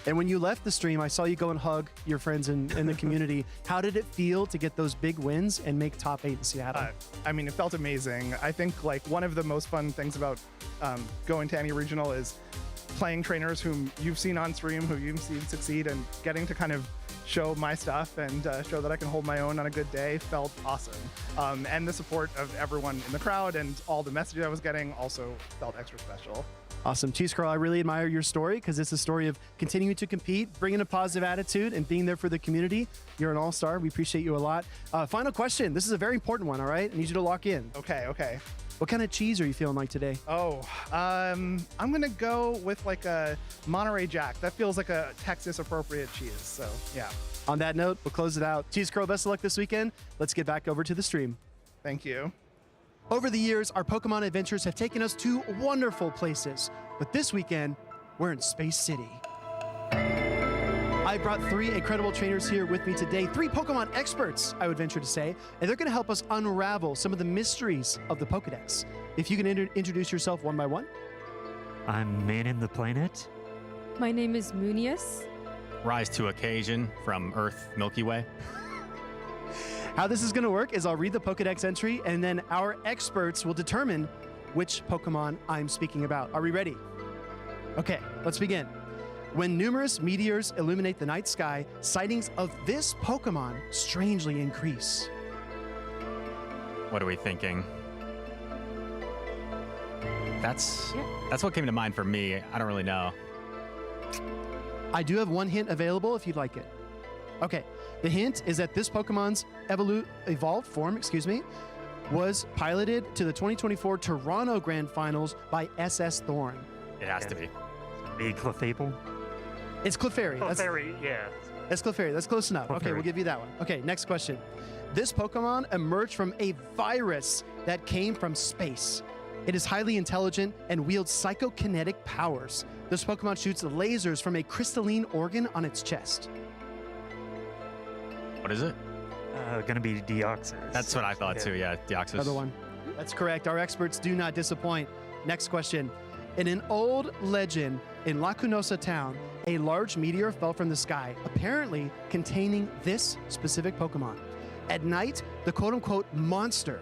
Speaker 7: And when you left the stream, I saw you go and hug your friends in the community. How did it feel to get those big wins and make top 8 in Seattle?
Speaker 20: I mean, it felt amazing. I think like one of the most fun things about going to any regional is playing trainers whom you've seen on stream, who you've seen succeed, and getting to kind of show my stuff and show that I can hold my own on a good day felt awesome. And the support of everyone in the crowd and all the messages I was getting also felt extra special.
Speaker 7: Awesome. Cheese Curl, I really admire your story because it's a story of continuing to compete, bringing a positive attitude, and being there for the community. You're an all-star. We appreciate you a lot. Final question. This is a very important one, all right? I need you to lock in.
Speaker 20: Okay.
Speaker 7: What kind of cheese are you feeling like today?
Speaker 20: I'm going to go with like a Monterey Jack. That feels like a Texas-appropriate cheese, so yeah.
Speaker 7: On that note, we'll close it out. Cheese Curl, best of luck this weekend. Let's get back over to the stream.
Speaker 20: Thank you.
Speaker 7: Over the years, our Pokemon adventures have taken us to wonderful places, but this weekend, we're in Space City. I brought 3 incredible trainers here with me today, 3 Pokemon experts, I would venture to say, and they're going to help us unravel some of the mysteries of the Pokedex. If you can introduce yourself one by one.
Speaker 21: I'm Manin the Planet.
Speaker 22: My name is Munius.
Speaker 23: Rise to occasion from Earth Milky Way.
Speaker 7: How this is going to work is I'll read the Pokedex entry, and then our experts will determine which Pokemon I'm speaking about. Are we ready? Okay, let's begin. When numerous meteors illuminate the night sky, sightings of this Pokemon strangely increase.
Speaker 23: What are we thinking? That's what came to mind for me. I don't really know.
Speaker 7: I do have one hint available if you'd like it. Okay, the hint is that this Pokemon's evolved form, was piloted to the 2024 Toronto Grand Finals by SS Thorn.
Speaker 23: It has to be.
Speaker 21: Be Clefable?
Speaker 7: It's Clefairy.
Speaker 21: Clefairy, yeah.
Speaker 7: That's Clefairy. That's close enough. Okay,
Speaker 21: Clefairy.
Speaker 7: we'll give you that one. Okay, next question. This Pokemon emerged from a virus that came from space. It is highly intelligent and wields psychokinetic powers. This Pokemon shoots lasers from a crystalline organ on its chest.
Speaker 23: What is it?
Speaker 21: Gonna be Deoxys.
Speaker 23: That's what I thought too, yeah, Deoxys.
Speaker 7: Another one. That's correct. Our experts do not disappoint. Next question. In an old legend in Lacunosa town, a large meteor fell from the sky, apparently containing this specific Pokemon. At night, the quote-unquote monster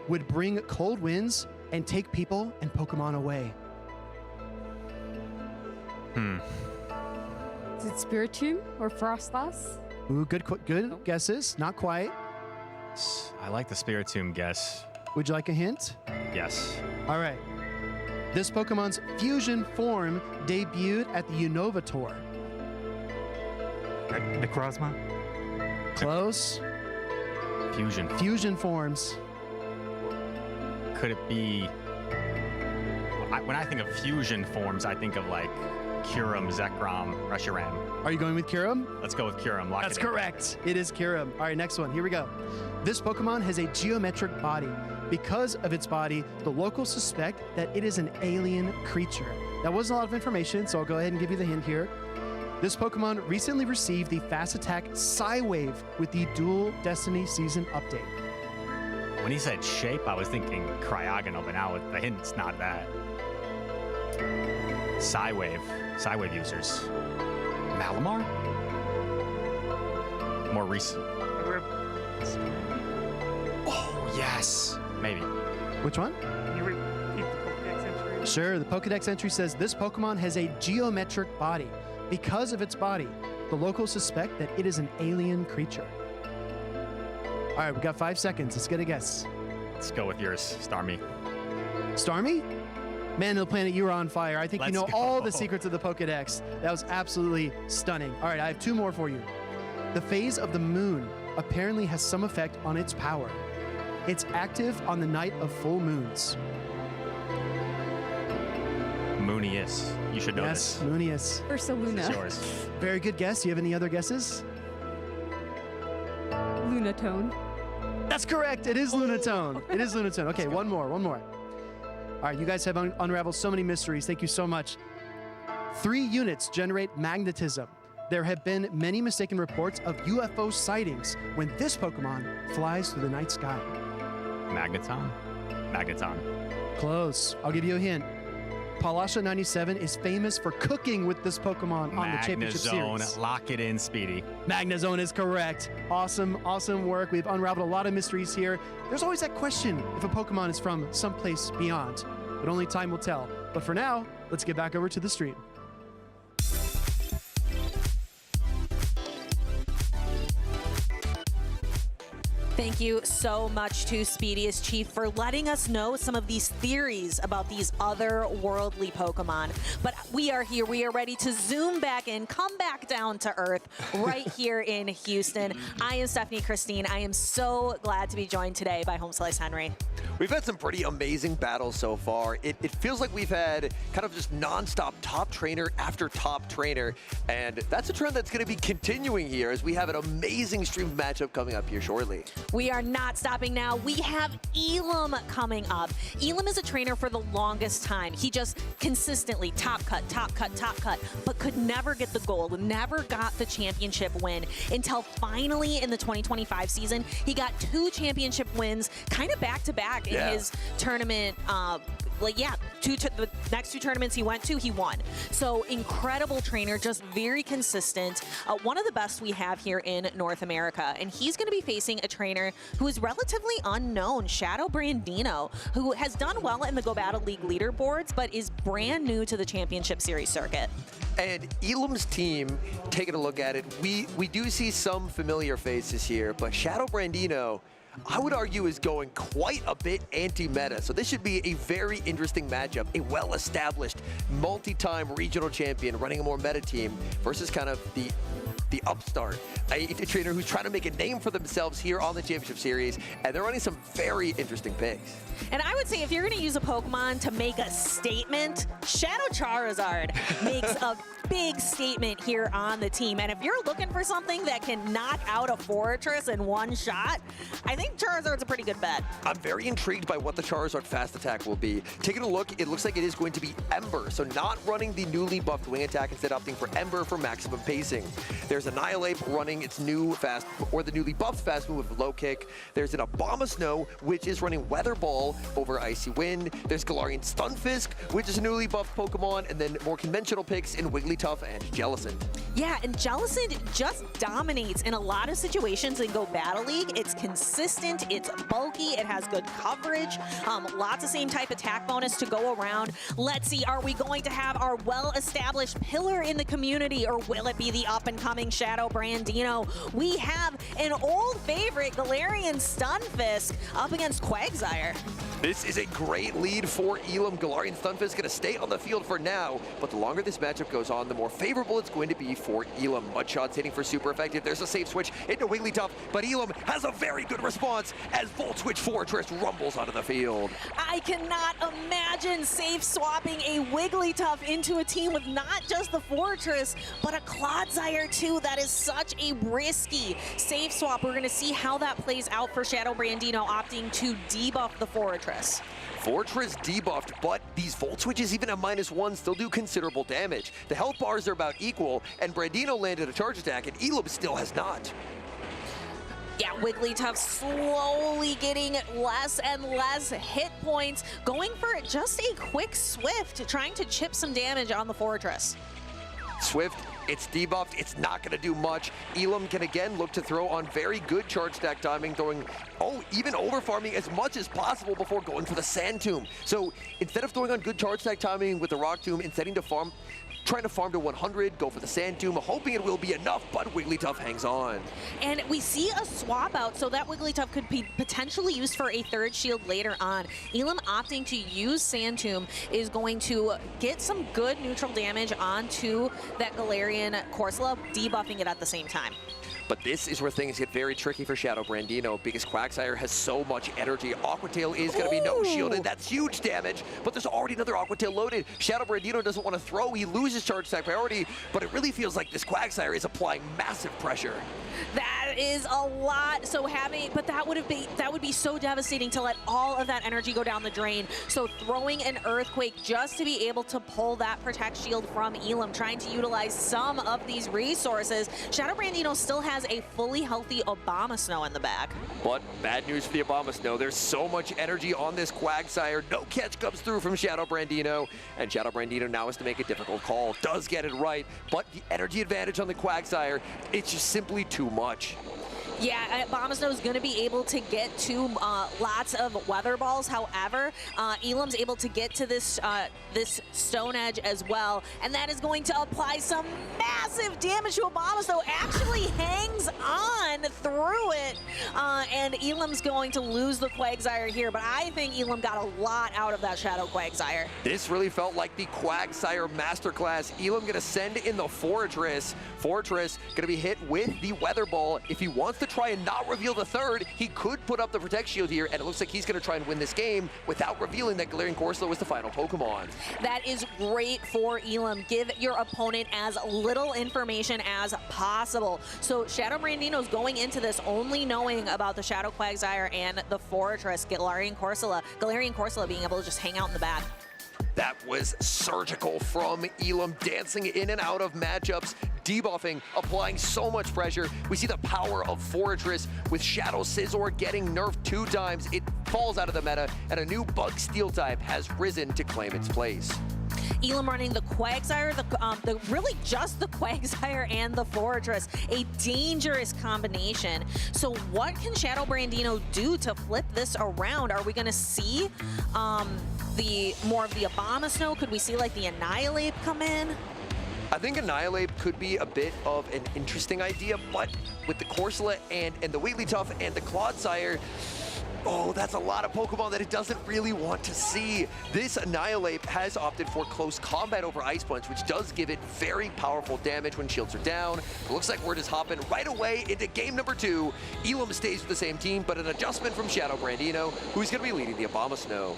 Speaker 7: would bring cold winds and take people and Pokemon away.
Speaker 1: Is it Spiritomb or Frostlass?
Speaker 7: Ooh, good guesses. Not quite.
Speaker 23: I like the Spiritomb guess.
Speaker 7: Would you like a hint?
Speaker 23: Yes.
Speaker 7: All right. This Pokemon's fusion form debuted at the Unova Tour.
Speaker 21: Necrozma?
Speaker 7: Close.
Speaker 23: Fusion
Speaker 7: forms.
Speaker 23: Could it be... When I think of fusion forms, I think of like Kyurem, Zekrom, Reshiram.
Speaker 7: Are you going with Kyurem?
Speaker 23: Let's go with Kyurem. Lock
Speaker 7: That's
Speaker 23: it in.
Speaker 7: correct. It is Kyurem. All right, next one. Here we go. This Pokemon has a geometric body. Because of its body, the locals suspect that it is an alien creature. That wasn't a lot of information, so I'll go ahead and give you the hint here. This Pokemon recently received the Fast Attack Psywave with the Dual Destiny Season update.
Speaker 23: When he said shape, I was thinking Cryogonal, but now the hint's not that. Psywave users. Malamar? More recent. Oh, yes. Maybe.
Speaker 7: Which one?
Speaker 21: Can you repeat the Pokedex entry?
Speaker 7: Sure, the Pokedex entry says this Pokemon has a geometric body. Because of its body, the locals suspect that it is an alien creature. All right, we got 5 seconds. Let's get a guess.
Speaker 23: Let's go with yours, Starmie.
Speaker 7: Starmie? Man of the Planet, you were on fire. I think you know
Speaker 23: Let's go.
Speaker 7: all the secrets of the Pokedex. That was absolutely stunning. All right, I have 2 more for you. The phase of the moon apparently has some effect on its power. It's active on the night of full moons.
Speaker 23: Moonius. You should know
Speaker 7: Yes,
Speaker 23: this.
Speaker 7: Moonius.
Speaker 1: Ursaluna.
Speaker 23: This is yours.
Speaker 7: Very good guess. Do you have any other guesses?
Speaker 1: Lunatone.
Speaker 7: That's correct. It is Lunatone. It is Lunatone. Okay, one more. All right, you guys have unraveled so many mysteries. Thank you so much. 3 units generate magnetism. There have been many mistaken reports of UFO sightings when this Pokemon flies through the night sky.
Speaker 23: Magneton.
Speaker 7: Close. I'll give you a hint. Palasha 97 is famous for cooking with this Pokemon on the championship
Speaker 23: Magnezone.
Speaker 7: series.
Speaker 23: Lock it in, Speedy.
Speaker 7: Magnezone is correct. Awesome work. We've unraveled a lot of mysteries here. There's always that question if a Pokemon is from someplace beyond, but only time will tell. But for now, let's get back over to the stream.
Speaker 10: Thank you so much to Speedy as Chief for letting us know some of these theories about these otherworldly Pokemon. But we are here. We are ready to zoom back in, come back down to earth right here in Houston. I am Stephanie Christine. I am so glad to be joined today by Home Slice Henry.
Speaker 2: We've had some pretty amazing battles so far. It feels like we've had kind of just nonstop top trainer after top trainer. And that's a trend that's going to be continuing here as we have an amazing streamed matchup coming up here shortly.
Speaker 10: We are not stopping now. We have Elam coming up. Elam is a trainer for the longest time. He just consistently top cut, but could never get the gold, never got the championship win until finally in the 2025 season, he got 2 championship wins kind of back to back in his tournament the next 2 tournaments he went to, he won. So incredible trainer, just very consistent. One of the best we have here in North America. And he's going to be facing a trainer who is relatively unknown, Shadow Brandino, who has done well in the Go Battle League leaderboards, but is brand new to the Championship Series circuit.
Speaker 2: And Elam's team, taking a look at it, we do see some familiar faces here, but Shadow Brandino, I would argue, is going quite a bit anti-meta. So this should be a very interesting matchup. A well-established, multi-time regional champion running a more meta team versus kind of the upstart, a trainer who's trying to make a name for themselves here on the Championship Series, and they're running some very interesting picks.
Speaker 10: And I would say if you're going to use a Pokemon to make a statement, Shadow Charizard makes a big statement here on the team. And if you're looking for something that can knock out a Fortress in one shot, I think Charizard's a pretty good bet.
Speaker 2: I'm very intrigued by what the Charizard fast attack will be. Taking a look, it looks like it is going to be Ember, so not running the newly buffed wing attack, instead opting for Ember for maximum pacing. There's Annihilate running its new fast, or the newly buffed fast move with low kick. There's an Abomasnow, which is running Weather Ball over Icy Wind. There's Galarian Stunfisk, which is a newly buffed Pokemon, and then more conventional picks in Wigglytuff and Jellicent.
Speaker 10: Yeah, and Jellicent just dominates in a lot of situations in Go Battle League. It's consistent, it's bulky, it has good coverage, lots of same type attack bonus to go around. Let's see, are we going to have our well-established pillar in the community, or will it be the up-and-coming Shadow Brandino? We have an old favorite, Galarian Stunfisk, up against Quagsire.
Speaker 2: This is a great lead for Elam. Galarian Stunfisk going to stay on the field for now, but the longer this matchup goes on, the more favorable it's going to be for Elam. Mudshot's hitting for super effective. There's a safe switch into Wigglytuff, but Elam has a very good response as Volt Switch Fortress rumbles onto the field.
Speaker 10: I cannot imagine safe swapping a Wigglytuff into a team with not just the Fortress, but a Clodsire too. That is such a risky safe swap. We're going to see how that plays out for Shadow Brandino, opting to debuff the Fortress.
Speaker 2: Fortress debuffed, but these Volt Switches, even at -1, still do considerable damage. The health bars are about equal, and Brandino landed a charge attack, and Elam still has not.
Speaker 10: Yeah, Wigglytuff slowly getting less and less hit points, going for just a quick Swift, trying to chip some damage on the Fortress.
Speaker 2: Swift, it's debuffed, it's not going to do much. Elam can again look to throw on very good charge stack timing, throwing, even over farming as much as possible before going for the Sand Tomb. So instead of throwing on good charge stack timing with the Rock Tomb, instead to farm, trying to farm to 100, go for the Sand Tomb, hoping it will be enough, but Wigglytuff hangs on.
Speaker 10: And we see a swap out, so that Wigglytuff could be potentially used for a third shield later on. Elam opting to use Sand Tomb is going to get some good neutral damage onto that Galarian Corsola, debuffing it at the same time.
Speaker 2: But this is where things get very tricky for Shadow Brandino because Quagsire has so much energy. Aqua Tail is going to be no shielded. That's huge damage, but there's already another Aqua Tail loaded. Shadow Brandino doesn't want to throw. He loses charge stack priority, but it really feels like this Quagsire is applying massive pressure.
Speaker 10: That is a lot. So but that would be so devastating to let all of that energy go down the drain. So throwing an Earthquake just to be able to pull that Protect Shield from Elam, trying to utilize some of these resources. Shadow Brandino still has a fully healthy Abomasnow in the back.
Speaker 2: But bad news for the Abomasnow. There's so much energy on this Quagsire. No catch comes through from Shadow Brandino, and Shadow Brandino now has to make a difficult call. Does get it right, but the energy advantage on the Quagsire, it's just simply too much.
Speaker 10: Yeah, Abomasnow is going to be able to get to lots of Weather Balls. However, Elam's able to get to this this Stone Edge as well, and that is going to apply some massive damage to Abomasnow. Actually hangs on through it, and Elam's going to lose the Quagsire here, but I think Elam got a lot out of that Shadow Quagsire.
Speaker 2: This really felt like the Quagsire masterclass. Elam going to send in the Fortress. Fortress going to be hit with the Weather Ball. If he wants to try and not reveal the third, he could put up the Protect Shield here, and it looks like he's going to try and win this game without revealing that Galarian Corsola was the final Pokemon.
Speaker 10: That is great for Elam. Give your opponent as little information as possible. So Shadow Brandino's going into this only knowing about the Shadow Quagsire and the Fortress, Galarian Corsola being able to just hang out in the back.
Speaker 2: That was surgical from Elam, dancing in and out of matchups, debuffing, applying so much pressure. We see the power of Fortress with Shadow Scizor getting nerfed 2 times. It falls out of the meta, and a new bug steel type has risen to claim its place.
Speaker 10: Elam running the Quagsire, really just the Quagsire and the Fortress, a dangerous combination. So what can Shadow Brandino do to flip this around? Are we going to see more of the Abomasnow? Could we see like the Annihilate come in?
Speaker 2: I think Annihilate could be a bit of an interesting idea, but with the Corsola and the Wigglytuff and the Clodsire, oh, that's a lot of Pokemon that it doesn't really want to see. This Annihilate has opted for close combat over Ice Punch, which does give it very powerful damage when shields are down. It looks like we're just hopping right away into game number 2. Elam stays with the same team, but an adjustment from Shadow Brandino, who's going to be leading the Abomasnow.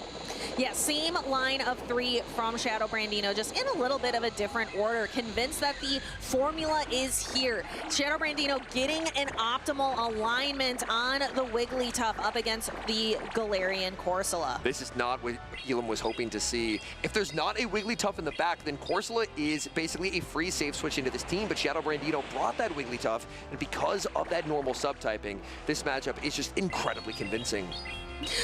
Speaker 10: Yeah, same line of 3 from Shadow Brandino, just in a little bit of a different order. Convinced that the formula is here. Shadow Brandino getting an optimal alignment on the Wigglytuff up against the Galarian Corsola.
Speaker 2: This is not what Elam was hoping to see. If there's not a Wigglytuff in the back, then Corsola is basically a free save switch into this team, but Shadow Brandino brought that Wigglytuff, and because of that normal subtyping, this matchup is just incredibly convincing.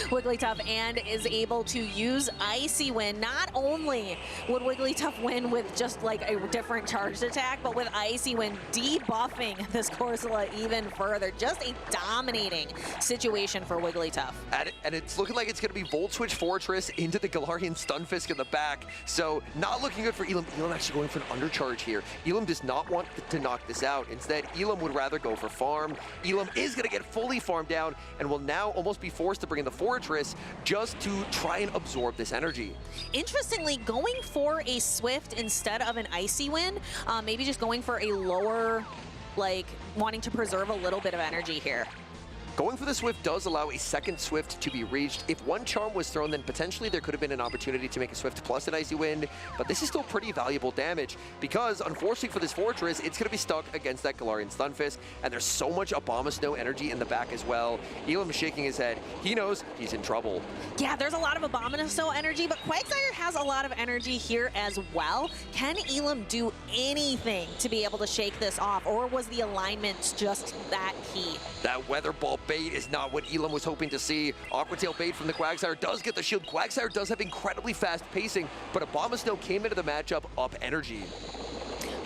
Speaker 10: Wigglytuff and is able to use Icy Wind. Not only would Wigglytuff win with just like a different charged attack, but with Icy Wind debuffing this Corsola even further. Just a dominating situation for Wigglytuff.
Speaker 2: And it's looking like it's going to be Volt Switch Fortress into the Galarian Stunfisk in the back. So not looking good for Elam. Elam actually going for an undercharge here. Elam does not want to knock this out. Instead, Elam would rather go for farm. Elam is going to get fully farmed down and will now almost be forced to bring in the Fortress just to try and absorb this energy.
Speaker 10: Interestingly, going for a Swift instead of an Icy Wind, maybe just going for a lower, like wanting to preserve a little bit of energy here.
Speaker 2: Going for the Swift does allow a second Swift to be reached. If one Charm was thrown, then potentially there could have been an opportunity to make a Swift plus an Icy Wind, but this is still pretty valuable damage because, unfortunately for this Fortress, it's going to be stuck against that Galarian Stunfisk, and there's so much Abomasnow energy in the back as well. Elam is shaking his head. He knows he's in trouble.
Speaker 10: Yeah, there's a lot of Abomasnow energy, but Quagsire has a lot of energy here as well. Can Elam do anything to be able to shake this off, or was the alignment just that key?
Speaker 2: That Weather Ball bait is not what Elam was hoping to see. Aqua Tail bait from the Quagsire does get the shield. Quagsire does have incredibly fast pacing, but Abomasnow came into the matchup up energy.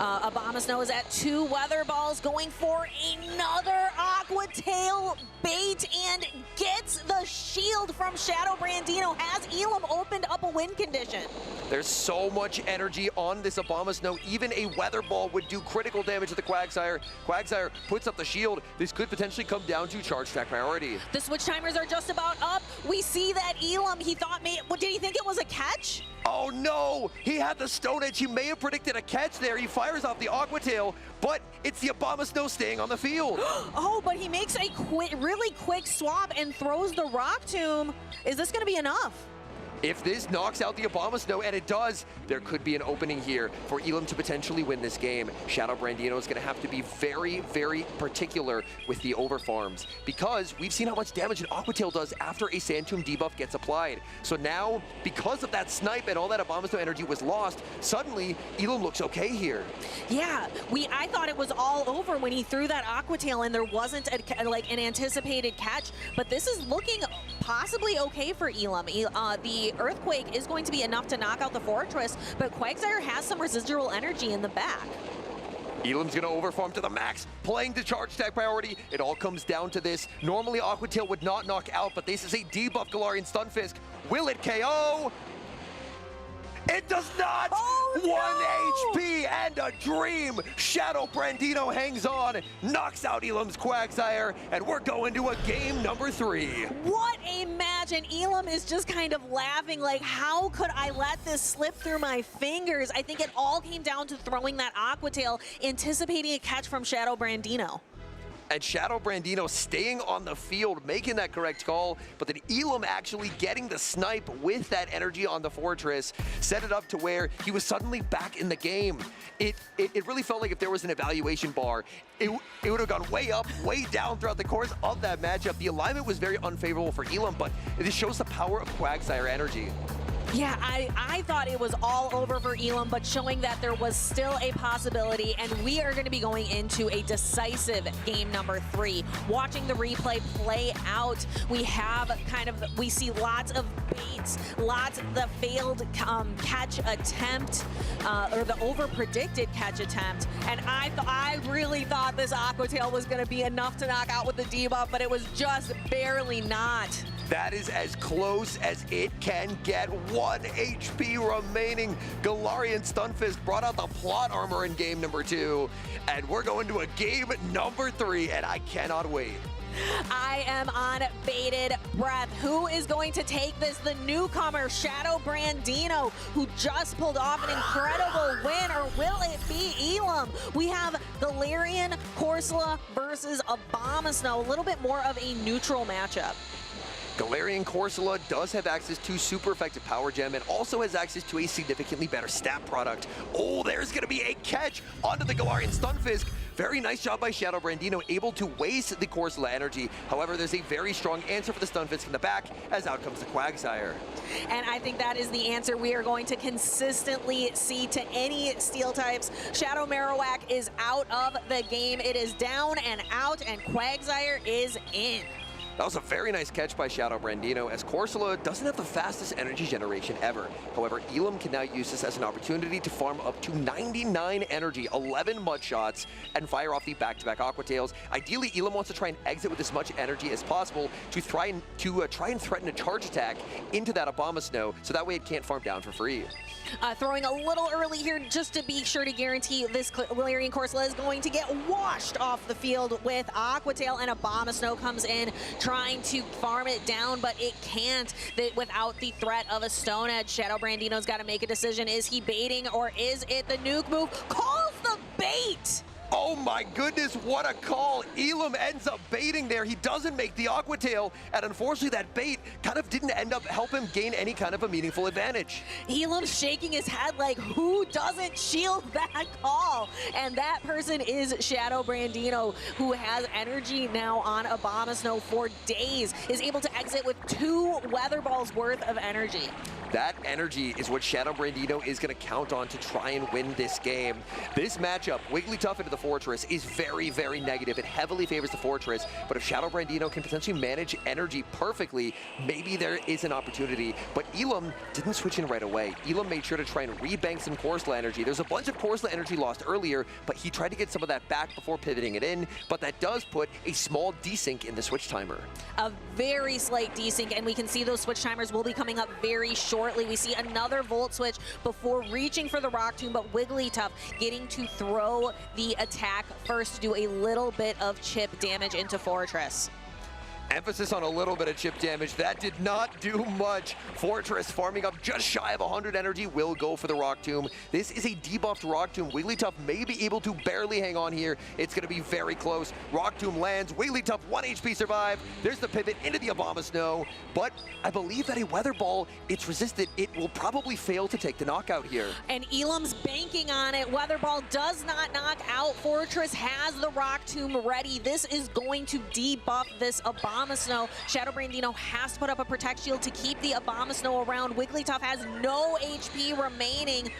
Speaker 10: Abomasnow is at 2 Weather Balls, going for another Aqua Tail bait and gets the shield from Shadow Brandino. Has Elam opened up a win condition?
Speaker 2: There's so much energy on this Abomasnow. Even a Weather Ball would do critical damage to the Quagsire. Quagsire puts up the shield. This could potentially come down to charge attack priority.
Speaker 10: The switch timers are just about up. We see that Elam, he thought, did he think it was a catch?
Speaker 2: Oh no! He had the Stone Edge. He may have predicted a catch there. He fires off the Aqua Tail, but it's the Abomasnow staying on the field.
Speaker 10: Oh, but he makes a really quick swap and throws the Rock Tomb. Is this going to be enough?
Speaker 2: If this knocks out the Abomasnow, and it does, there could be an opening here for Elam to potentially win this game. Shadow Brandino is going to have to be very, very particular with the overfarms because we've seen how much damage an Aqua Tail does after a Sand Tomb debuff gets applied. So now, because of that snipe and all that Abomasnow energy was lost, suddenly Elam looks okay here.
Speaker 10: Yeah, I thought it was all over when he threw that Aqua Tail and there wasn't an anticipated catch, but this is looking possibly okay for Elam. The Earthquake is going to be enough to knock out the Fortress, but Quagsire has some residual energy in the back.
Speaker 2: Elam's gonna overfarm to the max, playing the charge attack priority. It all comes down to this. Normally Aqua Tail would not knock out, but this is a debuff Galarian Stunfisk. Will it KO? It does not!
Speaker 10: Oh,
Speaker 2: 1 HP and a dream! Shadow Brandino hangs on, knocks out Elam's Quagsire, and we're going to a game number 3.
Speaker 10: What a match, and Elam is just kind of laughing like, how could I let this slip through my fingers? I think it all came down to throwing that Aqua Tail, anticipating a catch from Shadow Brandino.
Speaker 2: And Shadow Brandino staying on the field, making that correct call, but then Elam actually getting the snipe with that energy on the Fortress, set it up to where he was suddenly back in the game. It really felt like if there was an evaluation bar, it would have gone way up, way down throughout the course of that matchup. The alignment was very unfavorable for Elam, but this shows the power of Quagsire energy.
Speaker 10: Yeah, I thought it was all over for Elam, but showing that there was still a possibility, and we are going to be going into a decisive game number 3. Watching the replay play out, we see lots of baits, lots of the failed catch attempt, or the over-predicted catch attempt, and I really thought this Aqua Tail was going to be enough to knock out with the debuff, but it was just barely not.
Speaker 2: That is as close as it can get. 1 HP remaining. Galarian Stunfisk brought out the plot armor in game number 2. And we're going to a game number 3, and I cannot wait.
Speaker 10: I am on bated breath. Who is going to take this? The newcomer, Shadow Brandino, who just pulled off an incredible win, or will it be Elam? We have Galarian Corsola versus Abomasnow, a little bit more of a neutral matchup.
Speaker 2: Galarian Corsola does have access to super effective power gem and also has access to a significantly better stat product. Oh, there's going to be a catch onto the Galarian Stunfisk. Very nice job by Shadow Brandino, able to waste the Corsola energy. However, there's a very strong answer for the Stunfisk in the back, as out comes the Quagsire.
Speaker 10: And I think that is the answer we are going to consistently see to any steel types. Shadow Marowak is out of the game. It is down and out, and Quagsire is in.
Speaker 2: That was a very nice catch by Shadow Brandino, as Corsola doesn't have the fastest energy generation ever. However, Elam can now use this as an opportunity to farm up to 99 energy, 11 mud shots, and fire off the back-to-back Aqua Tails. Ideally, Elam wants to try and exit with as much energy as possible to try and threaten a charge attack into that Abomasnow, so that way it can't farm down for free.
Speaker 10: Throwing a little early here just to be sure to guarantee this Galarian Corsola is going to get washed off the field with Aqua Tail, and Abomasnow comes in trying to farm it down, but it can't without the threat of a Stone Edge. Shadow Brandino's got to make a decision. Is he baiting, or is it the nuke move? Calls the bait!
Speaker 2: Oh my goodness, what a call. Elam ends up baiting there. He doesn't make the Aqua Tail, and unfortunately that bait kind of didn't end up help him gain any kind of a meaningful advantage.
Speaker 10: Elam's shaking his head like, who doesn't shield that call? And that person is Shadow Brandino, who has energy now on Abomasnow for days, is able to exit with 2 Weather Balls worth of energy.
Speaker 2: That energy is what Shadow Brandino is going to count on to try and win this game. This matchup, Wigglytuff into the Fortress, is very, very negative. It heavily favors the Fortress, but if Shadow Brandino can potentially manage energy perfectly, maybe there is an opportunity. But Elam didn't switch in right away. Elam made sure to try and rebank some Corsola energy. There's a bunch of Corsola energy lost earlier, but he tried to get some of that back before pivoting it in, but that does put a small desync in the switch timer.
Speaker 10: A very slight desync, and we can see those switch timers will be coming up very shortly. We see another Volt Switch before reaching for the Rock Tomb, but Wigglytuff getting to throw the attack first to do a little bit of chip damage into Fortress.
Speaker 2: Emphasis on a little bit of chip damage. That did not do much. Fortress farming up just shy of 100 energy will go for the Rock Tomb. This is a debuffed Rock Tomb. Wigglytuff may be able to barely hang on here. It's going to be very close. Rock Tomb lands. Wigglytuff 1 HP survive. There's the pivot into the Abomasnow. But I believe that a Weather Ball, it's resisted. It will probably fail to take the knockout here.
Speaker 10: And Elam's banking on it. Weather Ball does not knock out. Fortress has the Rock Tomb ready. This is going to debuff this Abomasnow. Shadow Brandino has to put up a Protect Shield to keep the Abomasnow around. Wigglytuff has no HP remaining.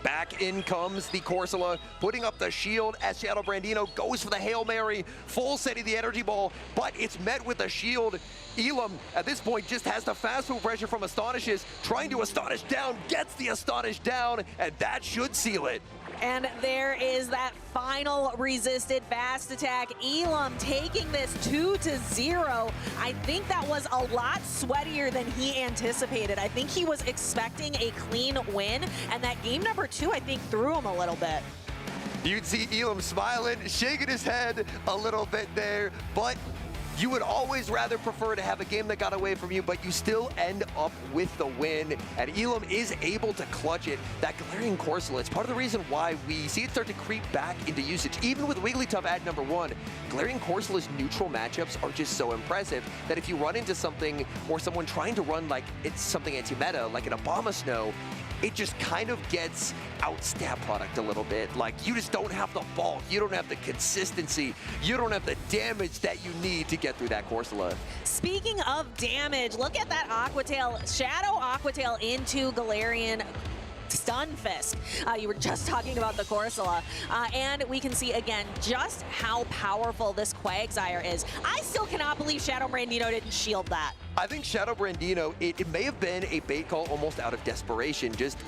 Speaker 2: Back in comes the Corsola, putting up the shield as Shadow Brandino goes for the Hail Mary, full setting the energy ball, but it's met with a shield. Elam, at this point, just has the fast move pressure from Astonishes, trying to Astonish down, gets the Astonish down, and that should seal it.
Speaker 10: And there is that final resisted fast attack. Elam taking this 2-0. I think that was a lot sweatier than he anticipated. I think he was expecting a clean win, and that game number 2, I think, threw him a little bit.
Speaker 2: You'd see Elam smiling, shaking his head a little bit there, but you would always rather prefer to have a game that got away from you, but you still end up with the win. And Elam is able to clutch it. That Galarian Corsola, it's part of the reason why we see it start to creep back into usage. Even with Wigglytuff at number 1, Galarian Corsola's neutral matchups are just so impressive that if you run into something or someone trying to run like it's something anti-meta, like an Abomasnow, it just kind of gets out stat product a little bit. Like, you just don't have the bulk, you don't have the consistency, you don't have the damage that you need to get through that Corsola.
Speaker 10: Speaking of damage, look at that Aquatail, Shadow Aquatail into Galarian Stunfisk. You were just talking about the Corsola. And we can see again just how powerful this Quagsire is. I still cannot believe Shadow Brandino didn't shield that.
Speaker 2: I think Shadow Brandino, it may have been a bait call almost out of desperation, just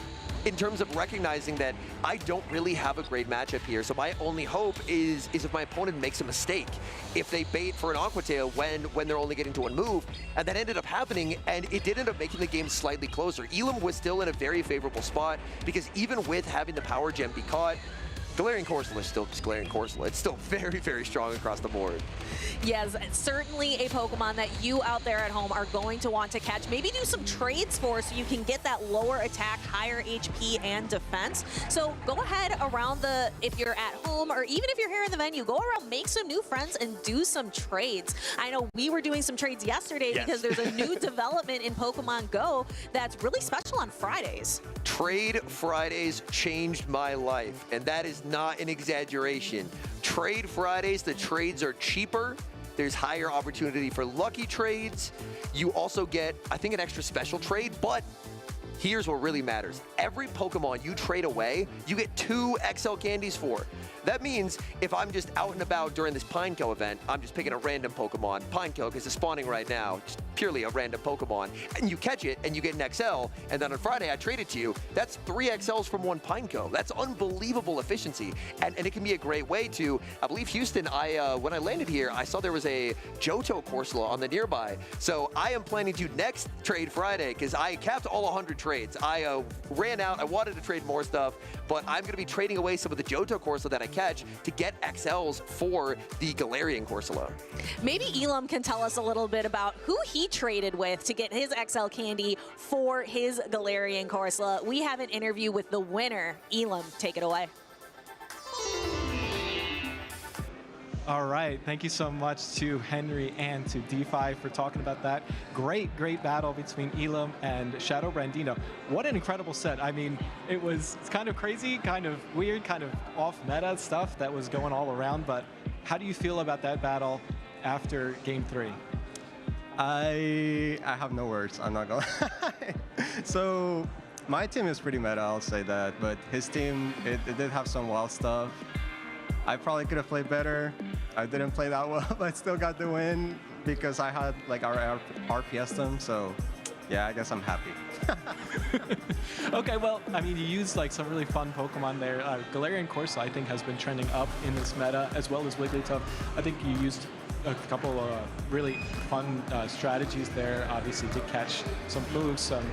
Speaker 2: in terms of recognizing that I don't really have a great matchup here. So my only hope is if my opponent makes a mistake. If they bait for an Aquatail when they're only getting to one move, and that ended up happening, and it did end up making the game slightly closer. Elam was still in a very favorable spot, because even with having the power gem be caught, Galarian Corsola is still just Galarian Corsola. It's still very, very strong across the board.
Speaker 10: Yes, certainly a Pokemon that you out there at home are going to want to catch. Maybe do some trades for so you can get that lower attack, higher HP and defense. So go ahead around if you're at home or even if you're here in the venue, go around, make some new friends and do some trades. I know we were doing some trades yesterday because there's a new development in Pokemon Go that's really special on Fridays.
Speaker 2: Trade Fridays changed my life, and that is not an exaggeration. Trade Fridays, the trades are cheaper. There's higher opportunity for lucky trades. You also get, I think, an extra special trade, but here's what really matters. Every Pokemon you trade away, you get 2 XL candies for. That means if I'm just out and about during this Pineco event, I'm just picking a random Pokemon. Pineco, because it's spawning right now, just purely a random Pokemon, and you catch it and you get an XL, and then on Friday I trade it to you. That's 3 XLs from 1 Pineco. That's unbelievable efficiency, and it can be a great way to, I believe Houston, when I landed here, I saw there was a Johto Corsola on the nearby. So I am planning to next Trade Friday, because I capped all 100 trades. I ran out, I wanted to trade more stuff, but I'm going to be trading away some of the Johto Corsola that I catch to get XLs for the Galarian Corsola.
Speaker 10: Maybe Elam can tell us a little bit about who he traded with to get his XL candy for his Galarian Corsola. We have an interview with the winner. Elam, take it away.
Speaker 8: All right, thank you so much to Henry and to DeFi for talking about that. Great battle between Elam and Shadow Brandino. What an incredible set. I mean, it's kind of crazy, kind of weird, kind of off-meta stuff that was going all around, but how do you feel about that battle after Game 3?
Speaker 3: I have no words, I'm not gonna lie. So, my team is pretty meta, I'll say that, but his team, it did have some wild stuff. I probably could have played better. I didn't play that well, but still got the win because I had like our RPS them. So yeah, I guess I'm happy.
Speaker 8: Okay, well, I mean, you used like some really fun Pokemon there. Galarian Corsola, I think, has been trending up in this meta, as well as Wigglytuff. I think you used a couple of really fun strategies there. Obviously, did catch some moves, some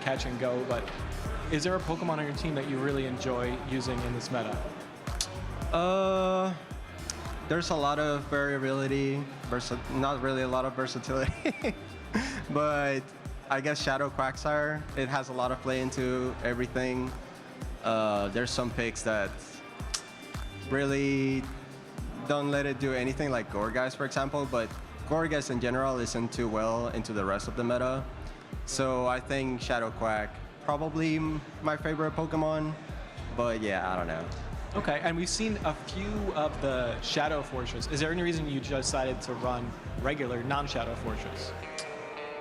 Speaker 8: catch and go. But is there a Pokemon on your team that you really enjoy using in this meta?
Speaker 3: There's a lot of variability, not really a lot of versatility, but I guess Shadow Quagsire, it has a lot of play into everything. There's some picks that really don't let it do anything, like Gourgeist, for example, but Gourgeist in general isn't too well into the rest of the meta. So I think Shadow Quag, probably my favorite Pokemon, but yeah, I don't know.
Speaker 8: Okay, and we've seen a few of the Shadow Fortress. Is there any reason you decided to run regular non-Shadow Fortress?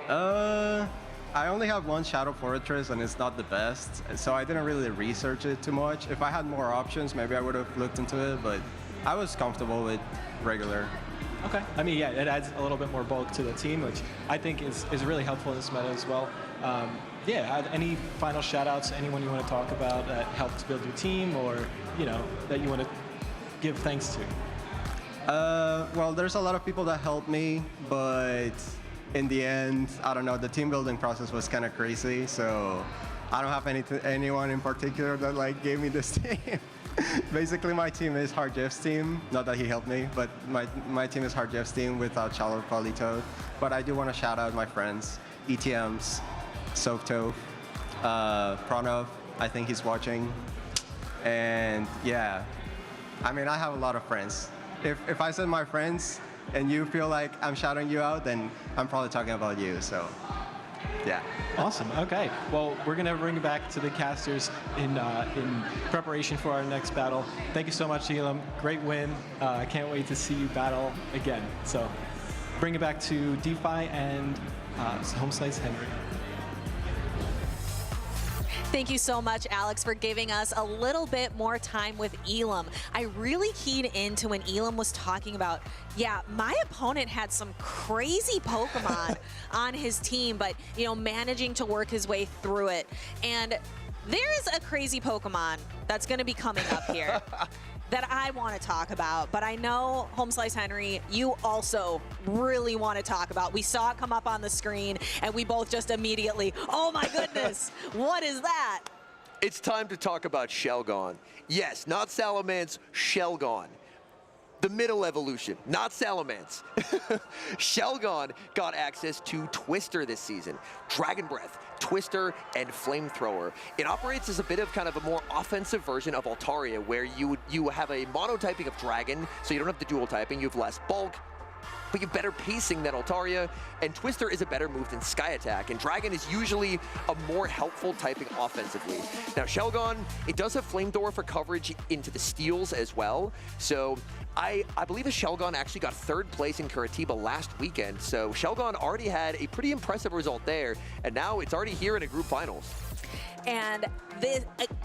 Speaker 3: I only have one Shadow Fortress and it's not the best, so I didn't really research it too much. If I had more options, maybe I would have looked into it, but I was comfortable with regular.
Speaker 8: Okay, I mean, yeah, it adds a little bit more bulk to the team, which I think is really helpful in this meta as well. Yeah, any final shout-outs, anyone you want to talk about that helped build your team, or that you want to give thanks to?
Speaker 3: Well, there's a lot of people that helped me, but in the end, I don't know, the team building process was kind of crazy, so I don't have anyone in particular that gave me this team. Basically, my team is Hard Jeff's team. Not that he helped me, but my team is Hard Jeff's team without Shallow Politoad. But I do want to shout out my friends, ETMs, Softove, Pranav, I think he's watching. And yeah, I mean, I have a lot of friends. If I said my friends and you feel like I'm shouting you out, then I'm probably talking about you, so. Yeah.
Speaker 8: Awesome. Okay. Well, we're gonna bring it back to the casters in preparation for our next battle. Thank you so much, Elam. Great win. I can't wait to see you battle again. So, bring it back to DeFi and Home Slice Henry.
Speaker 10: Thank you so much, Alex, for giving us a little bit more time with Elam. I really keyed into when Elam was talking about, yeah, my opponent had some crazy Pokemon on his team, but, you know, managing to work his way through it. And there's a crazy Pokemon that's going to be coming up here that I want to talk about, but I know, Home Slice Henry, you also really want to talk about. We saw it come up on the screen, and we both just immediately, oh my goodness, what is that?
Speaker 2: It's time to talk about Shelgon. Yes, not Salamence, Shelgon. The middle evolution, not Salamence. Shelgon got access to Twister this season. Dragon Breath, Twister, and Flamethrower. It operates as a bit of kind of a more offensive version of Altaria, where you have a monotyping of Dragon, so you don't have the dual typing, you have less bulk, but you have better pacing than Altaria, and Twister is a better move than Sky Attack, and Dragon is usually a more helpful typing offensively. Now Shelgon, it does have Flamethrower for coverage into the steals as well, so I believe a Shelgon actually got 3rd place in Curitiba last weekend, so Shelgon already had a pretty impressive result there, and now it's already here in a group finals.
Speaker 10: And this,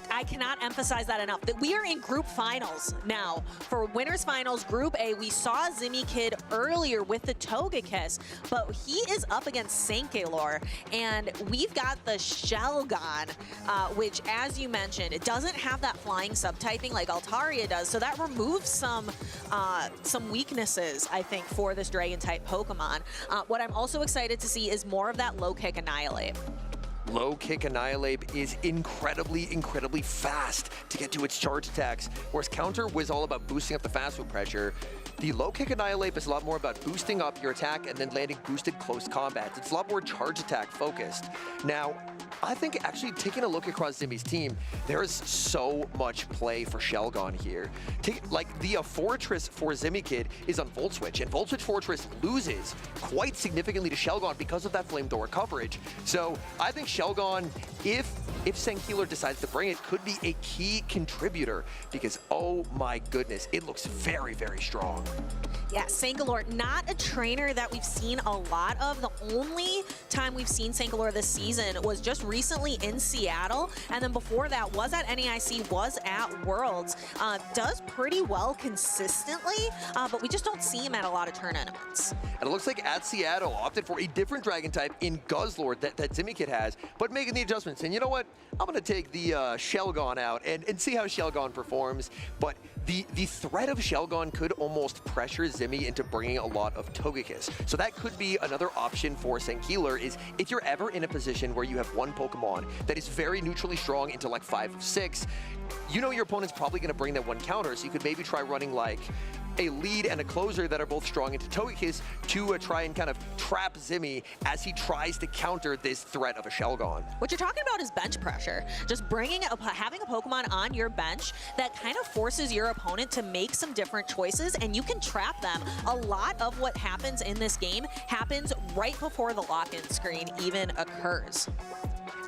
Speaker 10: I cannot emphasize that enough, that we are in group finals now. For winners finals, Group A, we saw Zimmy Kid earlier with the Togekiss, but he is up against Sankilor, and we've got the Shelgon, which, as you mentioned, it doesn't have that flying subtyping like Altaria does, so that removes some weaknesses, I think, for this Dragon-type Pokemon. What I'm also excited to see is more of that low kick Annihilate.
Speaker 2: Low kick Annihilate is incredibly fast to get to its charge attacks, whereas Counter was all about boosting up the fast foot pressure. The low kick Annihilate is a lot more about boosting up your attack and then landing boosted close combats. It's a lot more charge attack focused. Now, I think actually taking a look across Zimmy's team, there is so much play for Shelgon here. Like the Fortress for Zimmy Kid is on Volt Switch, and Volt Switch Fortress loses quite significantly to Shelgon because of that Flamethrower coverage. So I think Shelgon, if Sankilor decides to bring it, could be a key contributor because, oh my goodness, it looks very strong.
Speaker 10: Yeah, Sankilor, not a trainer that we've seen a lot of. The only time we've seen Sankilor this season was just recently in Seattle, and then before that was at NAIC, was at Worlds. Does pretty well consistently, but we just don't see him at a lot of tournaments.
Speaker 2: And it looks like at Seattle opted for a different Dragon type in Guzzlord that Zimmy Kid has, but making the adjustments. And you know what? I'm going to take the Shelgon out and see how Shelgon performs. But the threat of Shelgon could almost pressure Zimmy into bringing a lot of Togekiss. So that could be another option for Sankilor, is if you're ever in a position where you have one Pokemon that is very neutrally strong into like 5 of 6, you know your opponent's probably going to bring that one counter, so you could maybe try running like a lead and a closer that are both strong into Togekiss to try and kind of trap Zimmy as he tries to counter this threat of a Shelgon.
Speaker 10: What you're talking about is bench pressure. Just having a Pokemon on your bench that kind of forces your opponent to make some different choices, and you can trap them. A lot of what happens in this game happens right before the lock-in screen even occurs.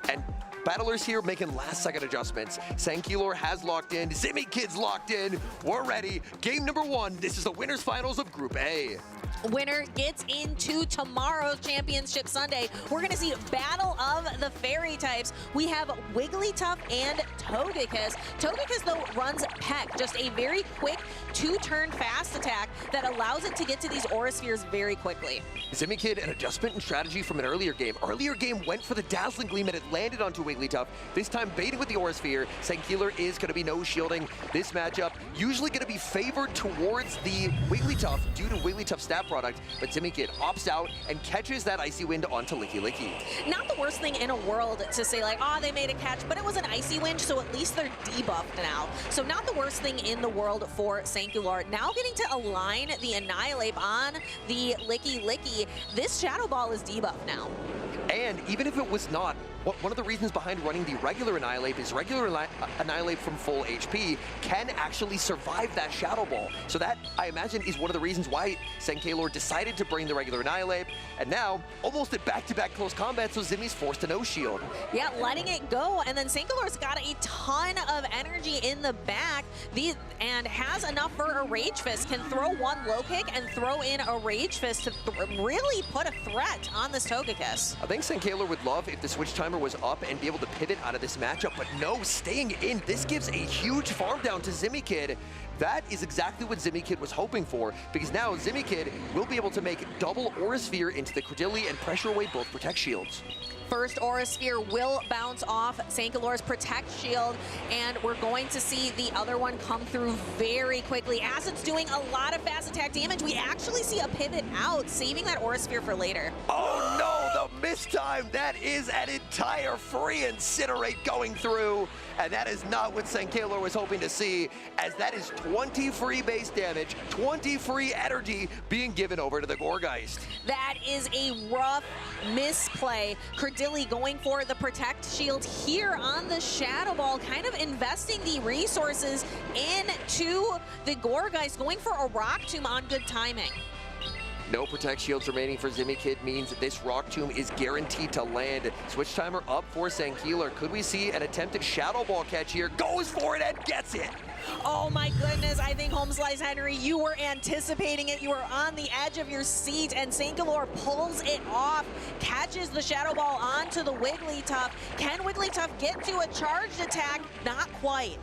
Speaker 2: And battlers here making last-second adjustments. Sankilor has locked in. Zimmy Kid's locked in. We're ready. Game number 1. This is the winners finals of Group A.
Speaker 10: Winner gets into tomorrow's Championship Sunday. We're going to see Battle of the Fairy types. We have Wigglytuff and Togekiss. Togekiss, though, runs Peck, just a very quick 2-turn fast attack that allows it to get to these Aura Spheres very quickly.
Speaker 2: Zimmy Kid, an adjustment in strategy from an earlier game. Earlier game went for the Dazzling Gleam and it landed onto Wigglytuff. This time baiting with the Aura Sphere. Sankilor is going to be no shielding. This matchup usually going to be favored towards the Wigglytuff due to Wigglytuff's stat product, but Zimmy Kid opts out and catches that Icy Wind onto Licky Licky.
Speaker 10: Not the worst thing in a world to say like, oh, they made a catch, but it was an Icy Wind, so at least they're debuffed now. So not the worst thing in the world for Sankilor. Now getting to align the Annihilate on the Licky Licky. This Shadow Ball is debuffed now.
Speaker 2: And even if it was not one of the reasons behind running the regular Annihilate is regular Annihilate from full HP can actually survive that Shadow Ball. So that, I imagine, is one of the reasons why Senkailor decided to bring the regular Annihilate, and now, almost at back-to-back close combat, so Zimmy's forced to no-shield.
Speaker 10: Yeah, letting it go, and then Senkailor's got a ton of energy in the back, and has enough for a Rage Fist, can throw one low kick and throw in a Rage Fist to really put a threat on this Togekiss.
Speaker 2: I think Senkailor would love if the switch timer was up and be able to pivot out of this matchup, but no, staying in. This gives a huge farm down to Zimmykid. That is exactly what Zimmykid was hoping for, because now Zimmykid will be able to make double Aura Sphere into the Credilli and pressure away both Protect Shields.
Speaker 10: First Aura Sphere will bounce off Senkailor's Protect Shield, and we're going to see the other one come through very quickly. Acid's doing a lot of fast attack damage. We actually see a pivot out, saving that Aura Sphere for later.
Speaker 2: Oh no, the missed time. That is an entire free Incinerate going through, and that is not what Senkailor was hoping to see, as that is 20 free base damage, 20 free energy being given over to the Gourgeist.
Speaker 10: That is a rough misplay. Credilli going for the Protect Shield here on the Shadow Ball, kind of investing the resources into the Gourgeist, going for a Rock Tomb on good timing.
Speaker 2: No Protect Shields remaining for Zimmykid means that this Rock Tomb is guaranteed to land. Switch timer up for Senkailor. Could we see an attempted Shadow Ball catch here? Goes for it and gets it!
Speaker 10: Oh my goodness, I think Home Slice Henry, you were anticipating it. You were on the edge of your seat, and Senkailor pulls it off, catches the Shadow Ball onto the Wigglytuff. Can Wigglytuff get to a charged attack? Not quite.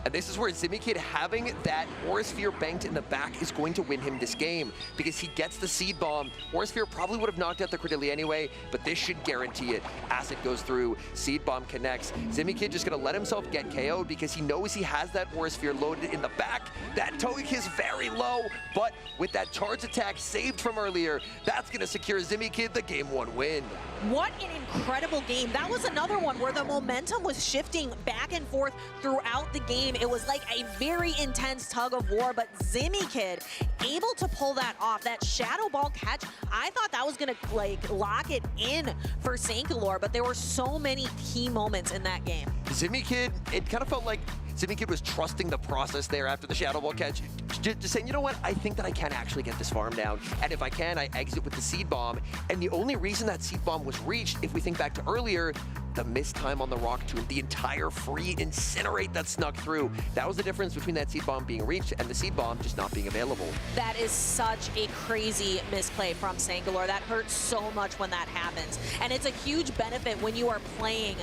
Speaker 2: And this is where Zimmykid having that Aura Sphere banked in the back is going to win him this game, because he gets the Seed Bomb. Aura Sphere probably would have knocked out the Credilli anyway, but this should guarantee it. Acid goes through, Seed Bomb connects. Zimmykid just gonna let himself get KO'd because he knows he has that Aura Sphere loaded in the back. That Togekiss very low, but with that charge attack saved from earlier, that's gonna secure Zimmykid the Game 1 win.
Speaker 10: What an incredible game. That was another one where the momentum was shifting back and forth throughout the game. It was like a very intense tug of war, but Zimmykid able to pull that off. That Shadow Ball catch, I thought that was gonna like lock it in for Senkailor, but there were so many key moments in that game.
Speaker 2: Zimmykid, it kind of felt like Zimmykid was trusting the process there after the Shadow Ball catch, just saying, you know what, I think that I can actually get this farm down, and if I can, I exit with the Seed Bomb. And the only reason that Seed Bomb was reached, if we think back to earlier, the missed time on the Rock Tomb, the entire free Incinerate that snuck through, that was the difference between that Seed Bomb being reached and the Seed Bomb just not being available.
Speaker 10: That is such a crazy misplay from Senkailor. That hurts so much when that happens, and it's a huge benefit when you are playing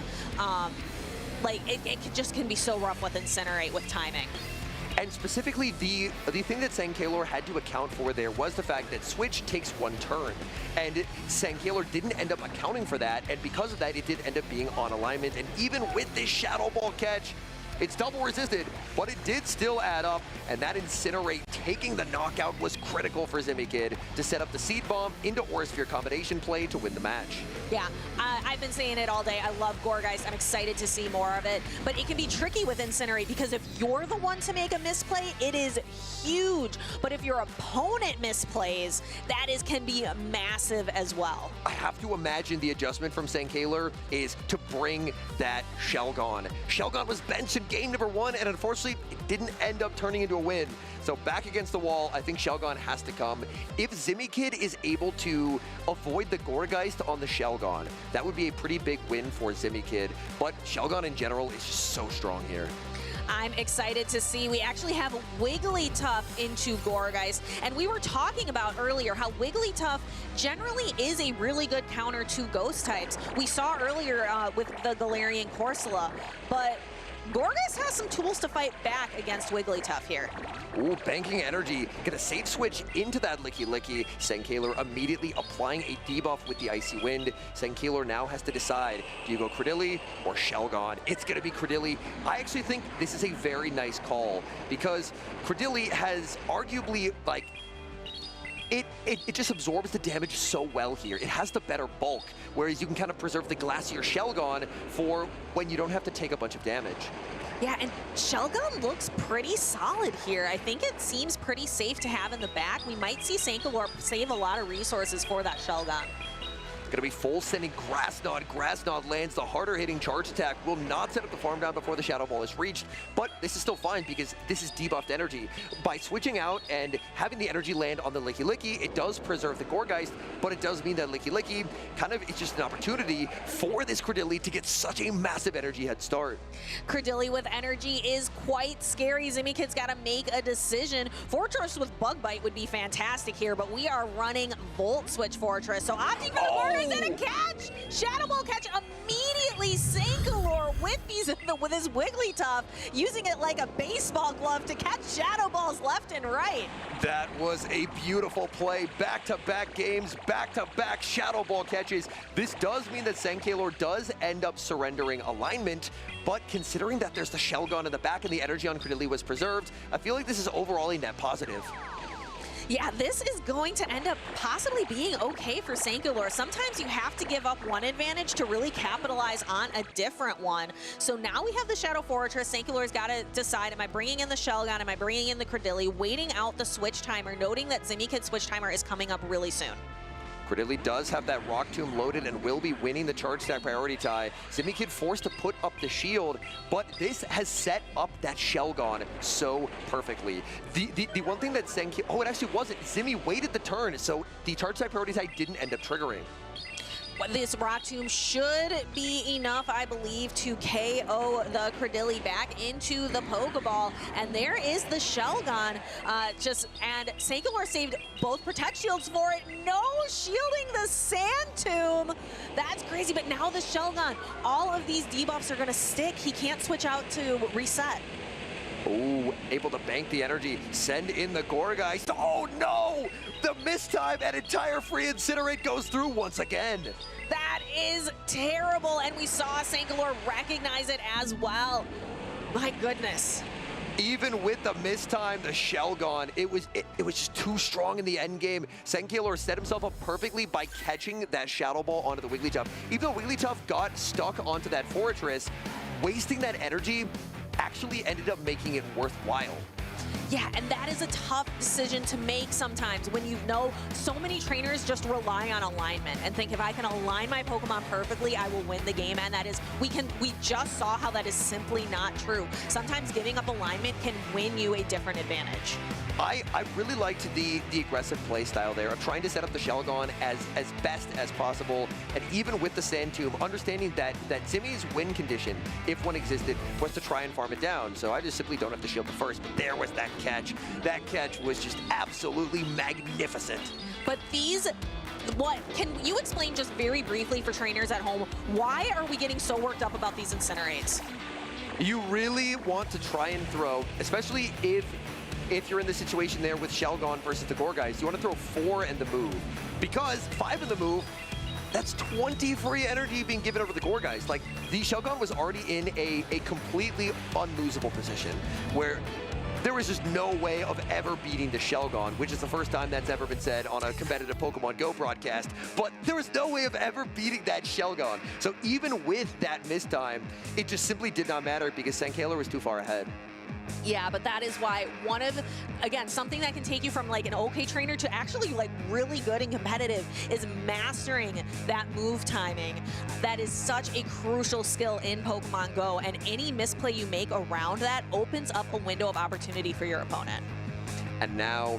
Speaker 10: like it just can be so rough with Incinerate with timing.
Speaker 2: And specifically, the thing that Senkailor had to account for there was the fact that Switch takes one turn. And Senkailor didn't end up accounting for that, and because of that, it did end up being on alignment. And even with this Shadow Ball catch, it's double resisted, but it did still add up, and that Incinerate taking the knockout was critical for Zimmykid to set up the Seed Bomb into Aura Sphere combination play to win the match.
Speaker 10: Yeah, I've been saying it all day. I love Gourgeist. I'm excited to see more of it, but it can be tricky with Incinerate because if you're the one to make a misplay, it is huge. But if your opponent misplays, that can be massive as well.
Speaker 2: I have to imagine the adjustment from Senkailor is to bring that Shelgon. Shelgon was benched in game number 1, and unfortunately, it didn't end up turning into a win. So back against the wall, I think Shelgon has to come. If Zimmykid is able to avoid the Gourgeist on the Shelgon, that would be a pretty big win for Zimmykid. But Shelgon in general is just so strong here.
Speaker 10: I'm excited to see. We actually have Wigglytuff into Gourgeist, and we were talking about earlier how Wigglytuff generally is a really good counter to Ghost types. We saw earlier with the Galarian Corsola, but Gourgeist has some tools to fight back against Wigglytuff here.
Speaker 2: Ooh, banking energy. Gonna safe switch into that Licky Licky. Senkailor immediately applying a debuff with the Icy Wind. Senkailor now has to decide, do you go Credilli or Shelgon? It's gonna be Credilli. I actually think this is a very nice call because Credilli has arguably, like, it just absorbs the damage so well here. It has the better bulk, whereas you can kind of preserve the Glacier Shelgon for when you don't have to take a bunch of damage.
Speaker 10: Yeah, and Shelgon looks pretty solid here. I think it seems pretty safe to have in the back. We might see Senkailor save a lot of resources for that Shelgon.
Speaker 2: Gonna be full sending Grass Knot. Grass Knot lands the harder hitting charge attack. Will not set up the farm down before the Shadow Ball is reached, but this is still fine because this is debuffed energy. By switching out and having the energy land on the Licky Licky, it does preserve the Gourgeist, but it does mean that Licky Licky kind of is just an opportunity for this Credilli to get such a massive energy head start.
Speaker 10: Credilli with energy is quite scary. Zimikid's got to make a decision. Fortress with Bug Bite would be fantastic here, but we are running Volt Switch Fortress. So opting for the Gourgeist and a catch! Shadow Ball catch immediately. Sankalor with his Wigglytuff, using it like a baseball glove to catch Shadow Balls left and right.
Speaker 2: That was a beautiful play. Back-to-back games, back-to-back Shadow Ball catches. This does mean that Sankalor does end up surrendering alignment, but considering that there's the Shell Gun in the back and the energy on Credilli was preserved, I feel like this is overall a net positive.
Speaker 10: Yeah, this is going to end up possibly being okay for Sankalor. Sometimes you have to give up one advantage to really capitalize on a different one. So now we have the Shadow Fortress. Sankalor's got to decide, am I bringing in the Shell Gun? Am I bringing in the Credilli? Waiting out the switch timer, noting that Zimikid's switch timer is coming up really soon.
Speaker 2: Credilli does have that Rock Tomb loaded and will be winning the charge stack priority tie. Zimikid forced to put up the shield, but this has set up that Shell Gun so perfectly. The one thing that Senki, oh, it actually wasn't. Zimmy waited the turn, so the charge stack priority tie didn't end up triggering.
Speaker 10: This Rock Tomb should be enough, I believe, to KO the Credilli back into the Pokeball. And there is the Shell Gun. And Sankalor saved both Protect Shields for it. No shielding the Sand Tomb. That's crazy, but now the Shell Gun. All of these debuffs are gonna stick. He can't switch out to reset.
Speaker 2: Oh, able to bank the energy, send in the Gourgeist. Oh no! The mistime and entire free Incinerate goes through once again.
Speaker 10: That is terrible, and we saw Sankalor recognize it as well. My goodness.
Speaker 2: Even with the mistime, the Shell Gun, it was just too strong in the end game. Sankalor set himself up perfectly by catching that Shadow Ball onto the Wigglytuff. Even though Wigglytuff got stuck onto that Fortress, wasting that energy actually ended up making it worthwhile.
Speaker 10: Yeah, and that is a tough decision to make sometimes when you know so many trainers just rely on alignment and think if I can align my Pokemon perfectly, I will win the game. And that is, we just saw how that is simply not true. Sometimes giving up alignment can win you a different advantage.
Speaker 2: I really liked the aggressive play style there of trying to set up the Shell Gun as best as possible, and even with the Sand Tomb, understanding that Zimmy's win condition, if one existed, was to try and farm it down. So I just simply don't have to shield the first, but there was that catch. That catch was just absolutely magnificent.
Speaker 10: But can you explain just very briefly for trainers at home, why are we getting so worked up about these Incinerates?
Speaker 2: You really want to try and throw, especially if you're in the situation there with Shell Gun versus the Gourgeist, you want to throw 4 in the move. Because 5 in the move, that's 20 free energy being given over the Gourgeist. Like, the Shell Gun was already in a completely unlosable position where there was just no way of ever beating the Shell Gun, which is the first time that's ever been said on a competitive Pokemon Go broadcast. But there was no way of ever beating that Shell Gun. So even with that mistime, it just simply did not matter because Sankalor was too far ahead.
Speaker 10: Yeah, but that is why again, something that can take you from like an okay trainer to actually like really good and competitive is mastering that move timing. That is such a crucial skill in Pokemon Go, and any misplay you make around that opens up a window of opportunity for your opponent.
Speaker 2: And now,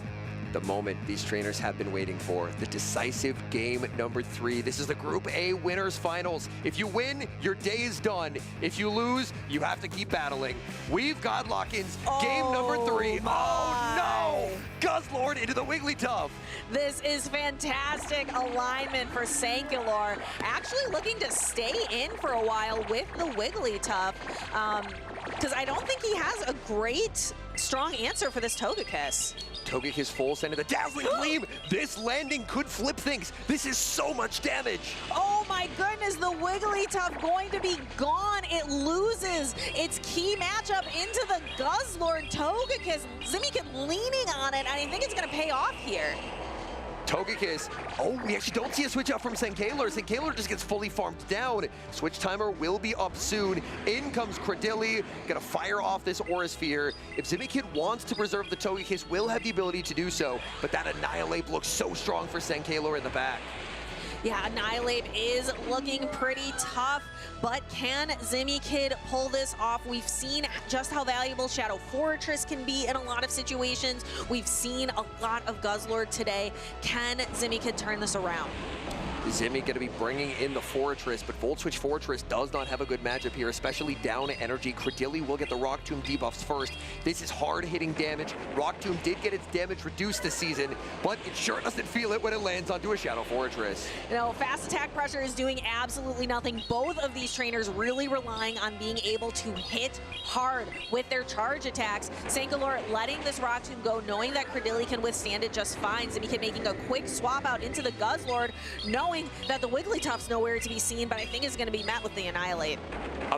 Speaker 2: the moment these trainers have been waiting for, the decisive game number 3. This is the Group A Winners Finals. If you win, your day is done. If you lose, you have to keep battling. We've got lock-ins. Game number 3. Oh no! Guzzlord into the Wigglytuff.
Speaker 10: This is fantastic alignment for Sankalor. Actually looking to stay in for a while with the Wigglytuff. Because I don't think he has a great, strong answer for this Togekiss.
Speaker 2: Togekiss full send to the Dazzling Gleam. This landing could flip things. This is so much damage.
Speaker 10: Oh my goodness, the Wigglytuff going to be gone. It loses its key matchup into the Guzzlord Togekiss. Zimikid leaning on it, and I think it's going to pay off here.
Speaker 2: Togekiss. Oh, we actually don't see a switch out from Sankalor. Sankalor just gets fully farmed down. Switch timer will be up soon. In comes Credilli. Gonna fire off this Aura Sphere. If Zimikid wants to preserve the Togekiss, will have the ability to do so, but that Annihilate looks so strong for Sankalor in the back.
Speaker 10: Yeah, Annihilate is looking pretty tough, but can Zimikid pull this off? We've seen just how valuable Shadow Fortress can be in a lot of situations. We've seen a lot of Guzzlord today. Can Zimikid turn this around?
Speaker 2: Zimmy going to be bringing in the Fortress, but Volt Switch Fortress does not have a good matchup here, especially down energy. Credilli will get the Rock Tomb debuffs first. This is hard-hitting damage. Rock Tomb did get its damage reduced this season, but it sure doesn't feel it when it lands onto a Shadow Fortress.
Speaker 10: You know, fast attack pressure is doing absolutely nothing. Both of these trainers really relying on being able to hit hard with their charge attacks. Sankalor letting this Rock Tomb go, knowing that Credilli can withstand it just fine. Zimikid making a quick swap out into the Guzzlord, knowing that the Wigglytuff's nowhere to be seen, but I think it's going to be met with the Annihilate.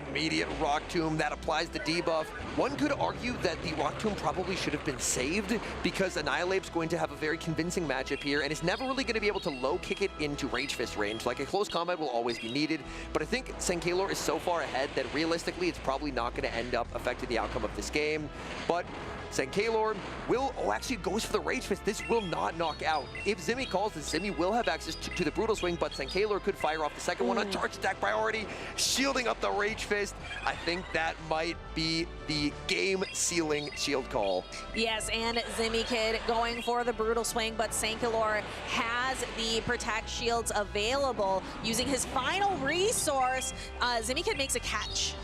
Speaker 2: Immediate Rock Tomb, that applies the debuff. One could argue that the Rock Tomb probably should have been saved because Annihilate's going to have a very convincing matchup here, and it's never really going to be able to low kick it into Rage Fist range. Like, a close combat will always be needed, but I think Sankalor is so far ahead that realistically it's probably not going to end up affecting the outcome of this game. But Sankalor will, actually goes for the Rage Fist. This will not knock out. If Zimmy calls this, Zimmy will have access to the Brutal Swing, but Sankalor could fire off the second one on charge attack priority, shielding up the Rage Fist. I think that might be the game-sealing shield call.
Speaker 10: Yes, and Zimikid going for the Brutal Swing, but Sankalor has the Protect shields available. Using his final resource, Zimikid makes a catch.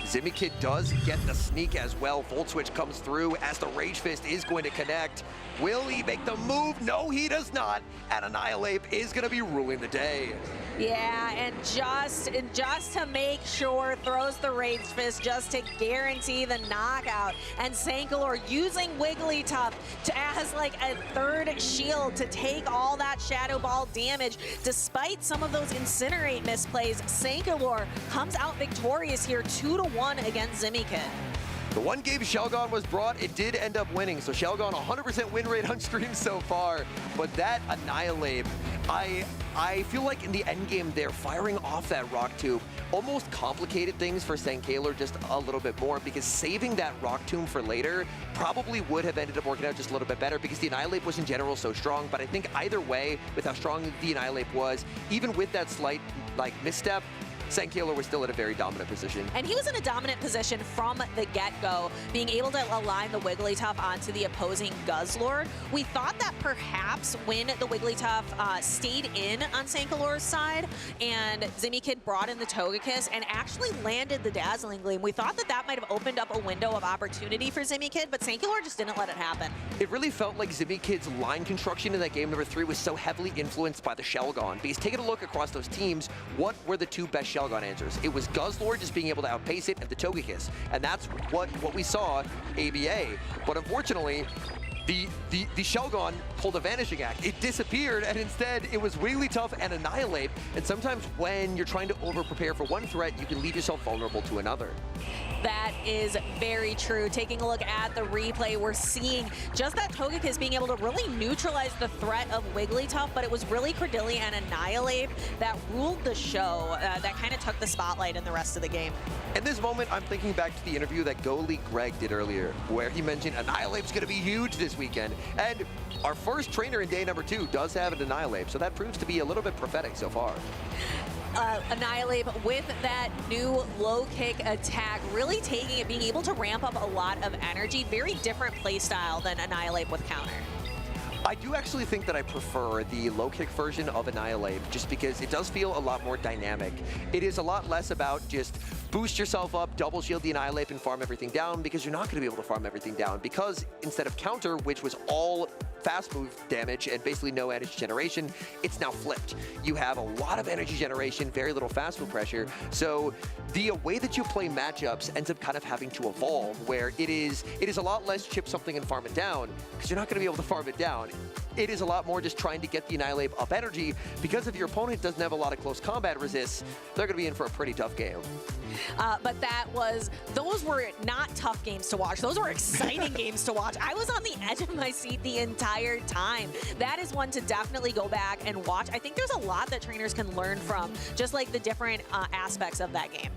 Speaker 2: Zimikid does get the sneak as well. Volt Switch comes through as the Rage Fist is going to connect. Will he make the move? No, he does not. And Annihilate is going to be ruling the day.
Speaker 10: Yeah, and just to make sure, throws the Rage Fist just to guarantee the knockout. And Sankalor using Wigglytuff as like a third shield to take all that Shadow Ball damage. Despite some of those Incinerate misplays, Sankalor comes out victorious here, 2-1 against Zimikid.
Speaker 2: The one game Shelgon was brought, it did end up winning. So Shelgon, 100% win rate on stream so far. But that Annihilate, I feel like in the end game there, firing off that Rock Tomb almost complicated things for Sankalor just a little bit more, because saving that Rock Tomb for later probably would have ended up working out just a little bit better, because the Annihilate was in general so strong. But I think either way, with how strong the Annihilate was, even with that slight misstep, Sankalor was still at a very dominant position.
Speaker 10: And he was in a dominant position from the get-go, being able to align the Wigglytuff onto the opposing Guzzlord. We thought that perhaps when the Wigglytuff stayed in on Sankalor's side and Zimikid brought in the Togekiss and actually landed the Dazzling Gleam, we thought that that might have opened up a window of opportunity for Zimikid, but Sankalor just didn't let it happen.
Speaker 2: It really felt like Zimikid's line construction in that game number 3 was so heavily influenced by the Shelgon, because taking a look across those teams, what were the two best Shelgon answers? It was Guzzlord just being able to outpace it and the Togekiss, and that's what we saw ABA. But unfortunately, the Shelgon pulled a Vanishing Act. It disappeared, and instead it was Wigglytuff and Annihilate. And sometimes when you're trying to over-prepare for one threat, you can leave yourself vulnerable to another.
Speaker 10: That is very true. Taking a look at the replay, we're seeing just that Togekiss being able to really neutralize the threat of Wigglytuff, but it was really Credilli and Annihilate that ruled the show, that kind of took the spotlight in the rest of the game.
Speaker 2: In this moment, I'm thinking back to the interview that Goalie Greg did earlier, where he mentioned Annihilate's going to be huge this weekend. And our first trainer in day number 2 does have an Annihilate, so that proves to be a little bit prophetic so far.
Speaker 10: Annihilate with that new low kick attack, really taking it, being able to ramp up a lot of energy. Very different play style than Annihilate with counter.
Speaker 2: I do actually think that I prefer the low kick version of Annihilate, just because it does feel a lot more dynamic. It is a lot less about just boost yourself up, double shield the Annihilate and farm everything down, because you're not going to be able to farm everything down, because instead of counter, which was all fast move damage and basically no energy generation, it's now flipped. You have a lot of energy generation, very little fast move pressure, so the way that you play matchups ends up kind of having to evolve, where it is a lot less chip something and farm it down, because you're not going to be able to farm it down. It is a lot more just trying to get the Annihilate up energy, because if your opponent doesn't have a lot of close combat resists, they're going to be in for a pretty tough game.
Speaker 10: But those were not tough games to watch. Those were exciting games to watch. I was on the edge of my seat the entire time. That is one to definitely go back and watch. I think there's a lot that trainers can learn from, just like the different aspects of that game.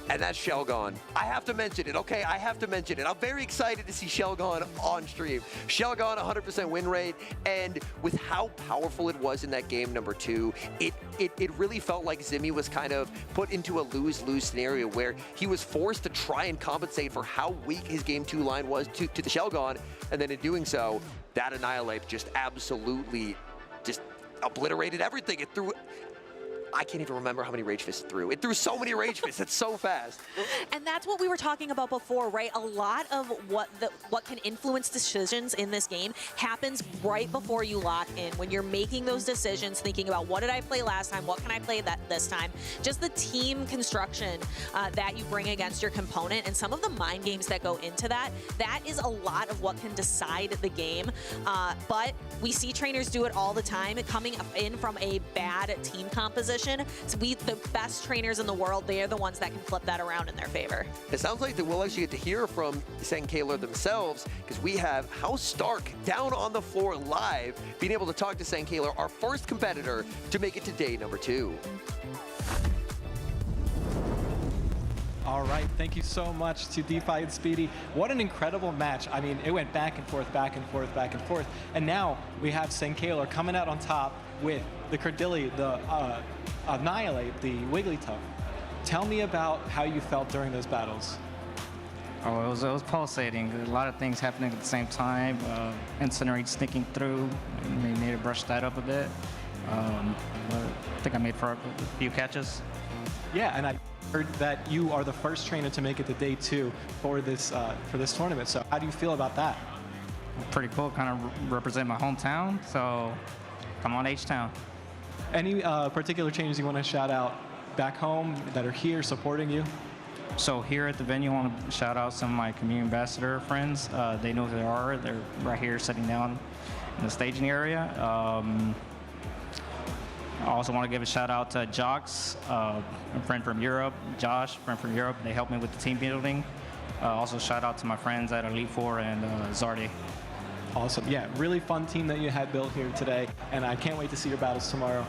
Speaker 2: and that's Shelgon. I have to mention it, okay? I have to mention it. I'm very excited to see Shelgon on stream. Shelgon, 100% win rate, and with how powerful it was in that game number 2, it really felt like Zimmy was kind of put into a lose-lose scenario where he was forced to try and compensate for how weak his game 2 line was to the Shelgon, and then in doing so, that Annihilate just absolutely just obliterated everything. It threw... I can't even remember how many Rage Fists it threw. It threw so many Rage Fists. It's so fast.
Speaker 10: And that's what we were talking about before, right? A lot of what can influence decisions in this game happens right before you lock in. When you're making those decisions, thinking about what did I play last time? What can I play this time? Just the team construction that you bring against your component and some of the mind games that go into that, that is a lot of what can decide the game. But we see trainers do it all the time, coming in from a bad team composition. So the best trainers in the world, they are the ones that can flip that around in their favor.
Speaker 2: It sounds like that we'll actually get to hear from Sankayler themselves, because we have House Stark down on the floor live, being able to talk to Sankayler, our first competitor, to make it to day number 2.
Speaker 8: All right, thank you so much to DeFi and Speedy. What an incredible match. I mean, it went back and forth, back and forth, back and forth. And now we have Sankayler coming out on top with the Cordilli, the Annihilate, the Wigglytuff. Tell me about how you felt during those battles.
Speaker 5: Oh, it was pulsating. A lot of things happening at the same time. Incinerate sneaking through. Maybe to brush that up a bit. I think I made for a few catches.
Speaker 8: Yeah, and I heard that you are the first trainer to make it to day 2 for this tournament. So how do you feel about that?
Speaker 5: Pretty cool. Kind of represent my hometown. So come on, H-Town.
Speaker 8: Any particular changes you want to shout out back home that are here supporting you?
Speaker 5: So here at the venue, I want to shout out some of my community ambassador friends. They know who they are. They're right here sitting down in the staging area. I also want to give a shout out to Jox, a friend from Europe, Josh, friend from Europe. They helped me with the team building. Also shout out to my friends at Elite Four and Zardy.
Speaker 8: Awesome. Yeah, really fun team that you had built here today, and I can't wait to see your battles tomorrow.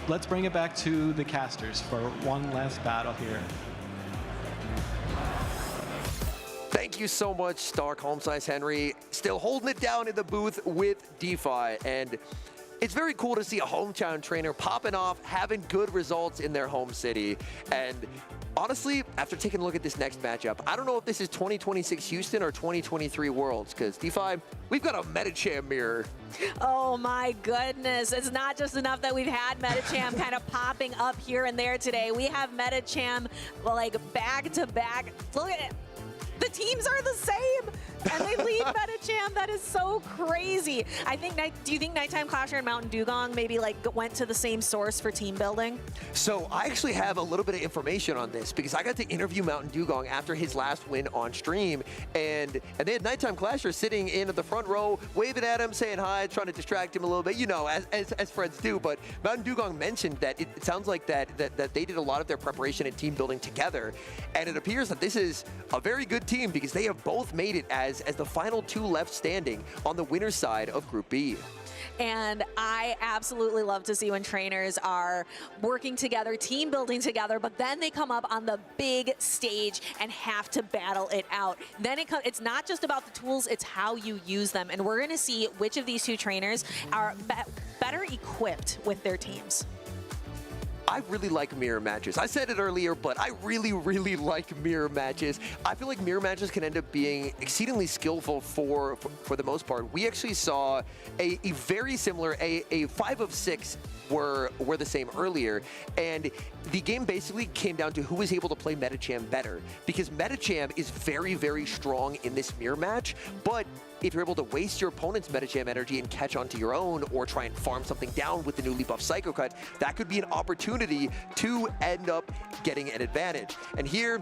Speaker 8: Let's bring it back to the casters for one last battle here.
Speaker 2: Thank you so much, Stark, Home Size Henry. Still holding it down in the booth with DeFi, and it's very cool to see a hometown trainer popping off, having good results in their home city. And honestly, after taking a look at this next matchup, I don't know if this is 2026 Houston or 2023 Worlds, because DeFi, we've got a Metacham mirror.
Speaker 10: Oh my goodness. It's not just enough that we've had Metacham kind of popping up here and there today. We have Metacham like back to back. Look at it. The teams are the same, and they lead Metacham. That is so crazy. I think, do you think Nighttime Clasher and Mountain Dugong maybe like went to the same source for team building?
Speaker 2: So I actually have a little bit of information on this, because I got to interview Mountain Dugong after his last win on stream, and they had Nighttime Clasher sitting in the front row, waving at him, saying hi, trying to distract him a little bit, you know, as friends do. But Mountain Dugong mentioned that it sounds like that they did a lot of their preparation and team building together, and it appears that this is a very good team, because they have both made it as the final 2 left standing on the winner's side of Group B.
Speaker 10: And I absolutely love to see when trainers are working together, team building together, but then they come up on the big stage and have to battle it out. Then it's not just about the tools, it's how you use them. And we're going to see which of these 2 trainers are better equipped with their teams.
Speaker 2: I really like mirror matches. I said it earlier, but I really, really like mirror matches. I feel like mirror matches can end up being exceedingly skillful for the most part. We actually saw a very similar, a 5 of 6 were the same earlier, and the game basically came down to who was able to play Metacham better, because Metacham is very, very strong in this mirror match, but if you're able to waste your opponent's Metacham energy and catch onto your own, or try and farm something down with the newly buffed Psycho Cut, that could be an opportunity to end up getting an advantage. And here,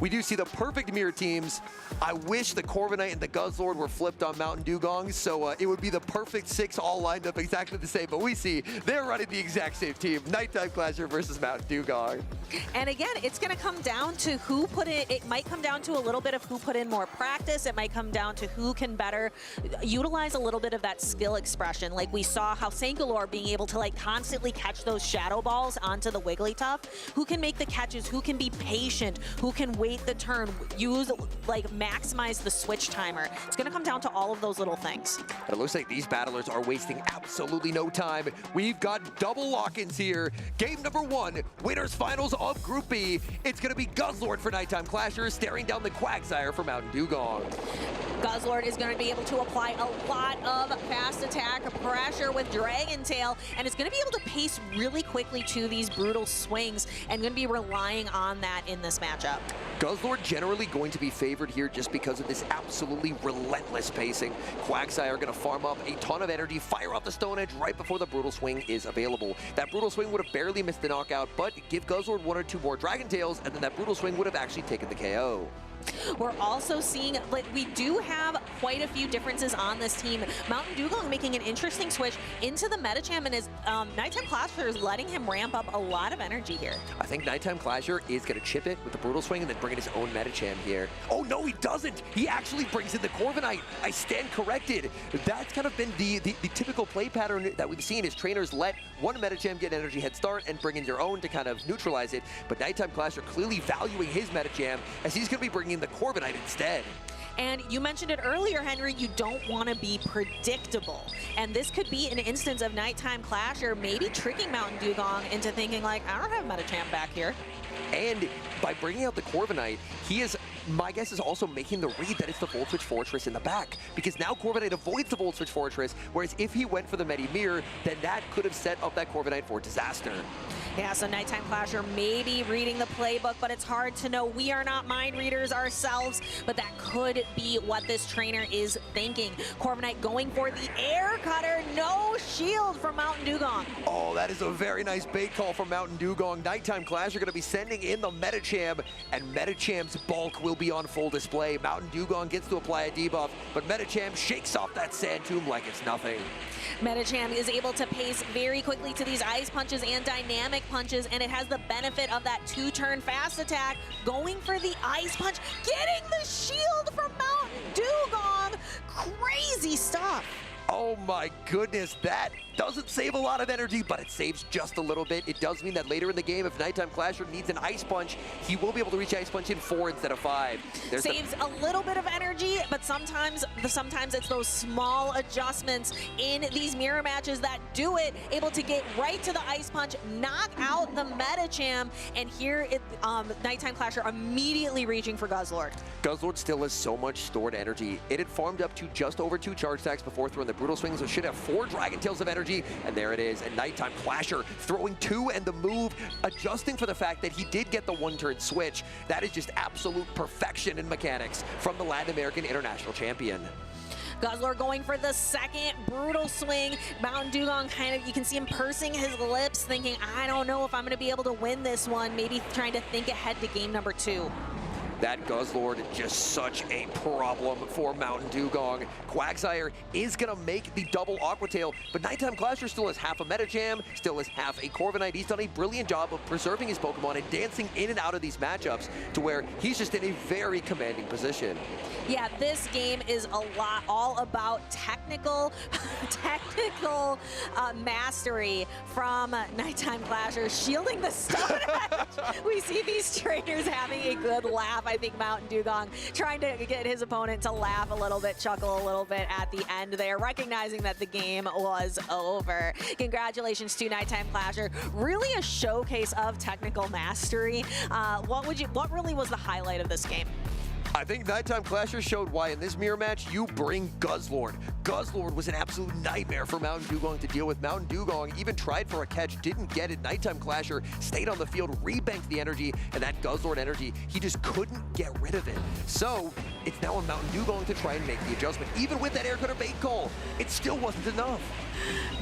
Speaker 2: we do see the perfect mirror teams. I wish the Corviknight and the Guzzlord were flipped on Mountain Dugong, so it would be the perfect 6 all lined up exactly the same, but we see they're running the exact same team. Nighttime Clasher versus Mountain Dugong.
Speaker 10: And again, it's going to come down to who put it might come down to a little bit of who put in more practice. It might come down to who can better utilize a little bit of that skill expression. Like we saw how Sangalor being able to like constantly catch those shadow balls onto the Wigglytuff. Who can make the catches, who can be patient, who can wait the turn, use, like maximize the switch timer. It's going to come down to all of those little things.
Speaker 2: It looks like these battlers are wasting absolutely no time. We've got double lock-ins here. Game number 1, winners finals of Group B. It's going to be Guzzlord for Nighttime Clasher, staring down the Quagsire for Mountain Dugong.
Speaker 10: Guzzlord is going to be able to apply a lot of fast attack pressure with Dragon Tail, and it's going to be able to pace really quickly to these brutal swings, and going to be relying on that in this matchup.
Speaker 2: Guzzlord generally going to be favored here just because of this absolutely relentless pacing. Quagsire are going to farm up a ton of energy, fire off the Stone Edge right before the Brutal Swing is available. That Brutal Swing would have barely missed the knockout, but give Guzzlord 1 or 2 more Dragon Tails, and then that Brutal Swing would have actually taken the KO.
Speaker 10: We're also seeing, like, we do have quite a few differences on this team. Mountain Dugong making an interesting switch into the Medicham, and his Nighttime Clasher is letting him ramp up a lot of energy here.
Speaker 2: I think Nighttime Clasher is going to chip it with the Brutal Swing and then bring in his own Medicham here. Oh, no, he doesn't. He actually brings in the Corviknight. I stand corrected. That's kind of been the typical play pattern that we've seen is trainers let one Medicham get an energy head start and bring in their own to kind of neutralize it. But Nighttime Clasher clearly valuing his Medicham as he's going to be bringing in the Corviknight instead.
Speaker 10: And you mentioned it earlier, Henry, you don't want to be predictable. And this could be an instance of Nighttime Clasher maybe tricking Mountain Dugong into thinking like, I don't have Medicham back here.
Speaker 2: And by bringing out the Corviknight, he is, my guess is also making the read that it's the Volt Switch Fortress in the back. Because now Corviknight avoids the Volt Switch Fortress, whereas if he went for the Medi Mirror, then that could have set up that Corviknight for disaster.
Speaker 10: Yeah, so Nighttime Clasher may be reading the playbook, but it's hard to know. We are not mind readers ourselves, but that could be what this trainer is thinking. Corviknight going for the air cutter, no shield from Mountain Dugong.
Speaker 2: Oh, that is a very nice bait call from Mountain Dugong. Nighttime Clasher going to be sending in the Medicham, and Medicham's bulk will be on full display. Mountain Dugong gets to apply a debuff, but Medicham shakes off that Sand Tomb like it's nothing.
Speaker 10: Medicham is able to pace very quickly to these ice punches and dynamic punches, and it has the benefit of that 2-turn fast attack, going for the ice punch, getting the shield from Mountain Dugong. Crazy stuff.
Speaker 2: Oh my goodness, that doesn't save a lot of energy, but it saves just a little bit. It does mean that later in the game, if Nighttime Clasher needs an Ice Punch, he will be able to reach Ice Punch in 4 instead of 5.
Speaker 10: Saves a little bit of energy, but sometimes it's those small adjustments in these mirror matches that do it, able to get right to the Ice Punch, knock out the Medicham, and here Nighttime Clasher immediately reaching for Guzzlord.
Speaker 2: Guzzlord still has so much stored energy. It had farmed up to just over 2 charge stacks before throwing the Brutal Swing, so it should have 4 Dragon Tails of energy, and there it is. And Nighttime Clasher throwing 2 and the move, adjusting for the fact that he did get the 1-turn switch. That is just absolute perfection in mechanics from the Latin American International Champion.
Speaker 10: Guzzlord going for the second Brutal Swing. Mountain Dugong kind of, you can see him pursing his lips, thinking, I don't know if I'm going to be able to win this one, maybe trying to think ahead to game number 2.
Speaker 2: That Guzzlord is just such a problem for Mountain Dugong. Quagsire is going to make the double Aqua Tail, but Nighttime Clasher still has half a Medicham, still has half a Corviknight. He's done a brilliant job of preserving his Pokemon and dancing in and out of these matchups to where he's just in a very commanding position.
Speaker 10: Yeah, this game is all about technical mastery from Nighttime Clasher, shielding the Stone Edge. We see these trainers having a good laugh. I think Mountain Dugong trying to get his opponent to laugh a little bit, chuckle a little bit at the end there, recognizing that the game was over. Congratulations to Nighttime Clasher. Really a showcase of technical mastery. What really was the highlight of this game?
Speaker 2: I think Nighttime Clasher showed why in this mirror match you bring Guzzlord. Guzzlord was an absolute nightmare for Mountain Dugong to deal with. Mountain Dugong even tried for a catch, didn't get it. Nighttime Clasher stayed on the field, rebanked the energy, and that Guzzlord energy, he just couldn't get rid of it. So it's now on Mountain Dugong to try and make the adjustment. Even with that air cutter bait call, it still wasn't enough.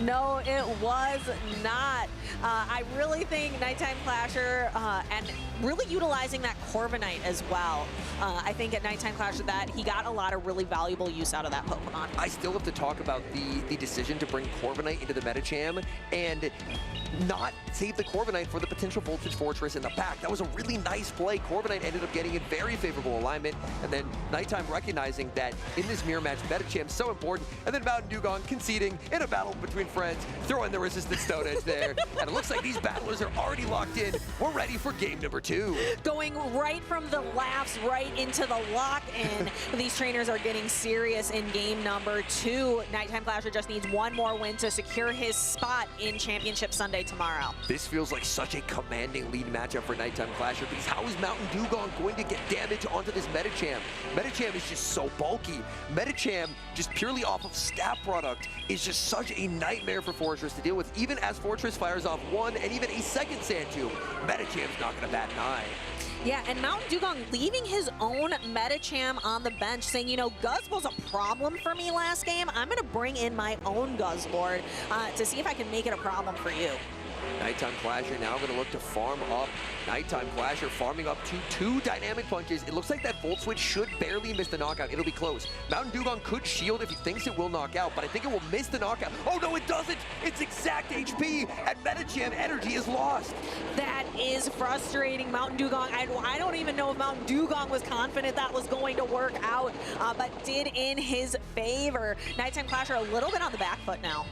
Speaker 10: No, it was not. I really think Nighttime Clasher and really utilizing that Corviknight as well. I think at Nighttime Clasher that he got a lot of really valuable use out of that Pokemon.
Speaker 2: I still have to talk about the decision to bring Corviknight into the Medicham and not save the Corviknight for the potential Voltage Fortress in the back. That was a really nice play. Corviknight ended up getting in very favorable alignment, and then Nighttime recognizing that in this mirror match, Medicham so important, and then Mountain Dugong conceding in a battle between friends, throwing the resistant Stone Edge there. And it looks like these battlers are already locked in. We're ready for game number 2.
Speaker 10: Going right from the laughs right into the lock-in. These trainers are getting serious in game number 2. Nighttime Clasher just needs one more win to secure his spot in Championship Sunday tomorrow.
Speaker 2: This feels like such a commanding lead matchup for Nighttime Clasher, because how is Mountain Dugong going to get damage onto this Medicham? Medicham is just so bulky. Medicham, just purely off of stat product, is just such a nightmare for Fortress to deal with. Even as Fortress fires off one and even a second Sand Tomb, Medicham's not going to bat an eye.
Speaker 10: Yeah, and Mountain Dugong leaving his own Medicham on the bench, saying, you know, Guzz was a problem for me last game. I'm going to bring in my own Guzzlord to see if I can make it a problem for you.
Speaker 2: Nighttime Clasher now going to look to farm up. Nighttime Clasher farming up to 2 dynamic punches. It looks like that Volt Switch should barely miss the knockout. It'll be close. Mountain Dugong could shield if he thinks it will knock out, but I think it will miss the knockout. Oh no, it doesn't! It's exact HP, and Medicham energy is lost.
Speaker 10: That is frustrating. Mountain Dugong, I don't even know if Mountain Dugong was confident that was going to work out, but did in his favor. Nighttime Clasher a little bit on the back foot now.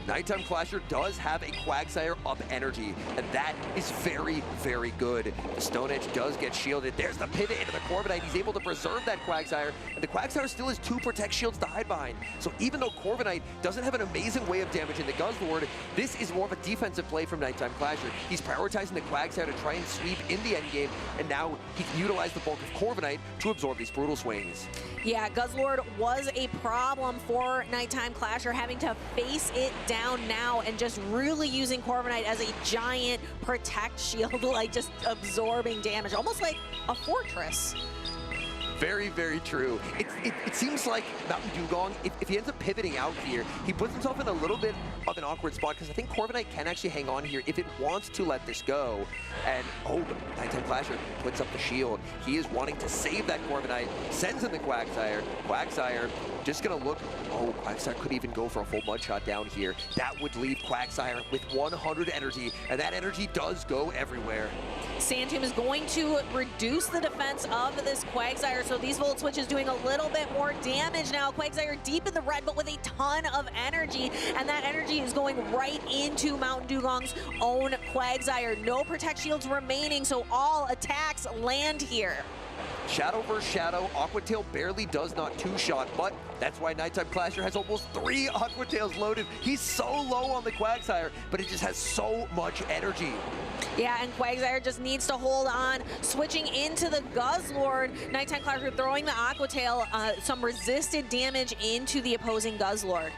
Speaker 2: Nighttime Clasher does have a Quagsire up energy, and that is very, very good. The Stone Edge does get shielded. There's the pivot into the Corviknight. He's able to preserve that Quagsire, and the Quagsire still has 2 Protect Shields to hide behind. So even though Corviknight doesn't have an amazing way of damaging the Guzzlord, this is more of a defensive play from Nighttime Clasher. He's prioritizing the Quagsire to try and sweep in the endgame, and now he can utilize the bulk of Corviknight to absorb these Brutal Swings.
Speaker 10: Yeah, Guzzlord was a problem for Nighttime Clasher, having to face it down now and just really using Corviknight as a giant protect shield, like just absorbing damage, almost like a fortress.
Speaker 2: Very, very true. It seems like Mountain Dugong, if he ends up pivoting out here, he puts himself in a little bit of an awkward spot, because I think Corviknight can actually hang on here if it wants to let this go. And, oh, Nighttime Clasher puts up the shield. He is wanting to save that Corviknight, sends in the Quagsire. Quagsire just going to look, oh, Quagsire could even go for a full mud shot down here. That would leave Quagsire with 100 energy, and that energy does go everywhere.
Speaker 10: Sand Tomb is going to reduce the defense of this Quagsire, so these Volt Switches doing a little bit more damage now. Quagsire deep in the red, but with a ton of energy, and that energy is going right into Mountain Dugong's own Quagsire. No Protect Shields remaining, so all attacks land here.
Speaker 2: Shadow versus Shadow, Aqua Tail barely does not 2-shot, but that's why Nighttime Clasher has almost 3 Aqua Tails loaded. He's so low on the Quagsire, but it just has so much energy.
Speaker 10: Yeah, and Quagsire just needs to hold on, switching into the Guzzlord. Nighttime Clasher throwing the Aqua Tail, some resisted damage into the opposing Guzzlord.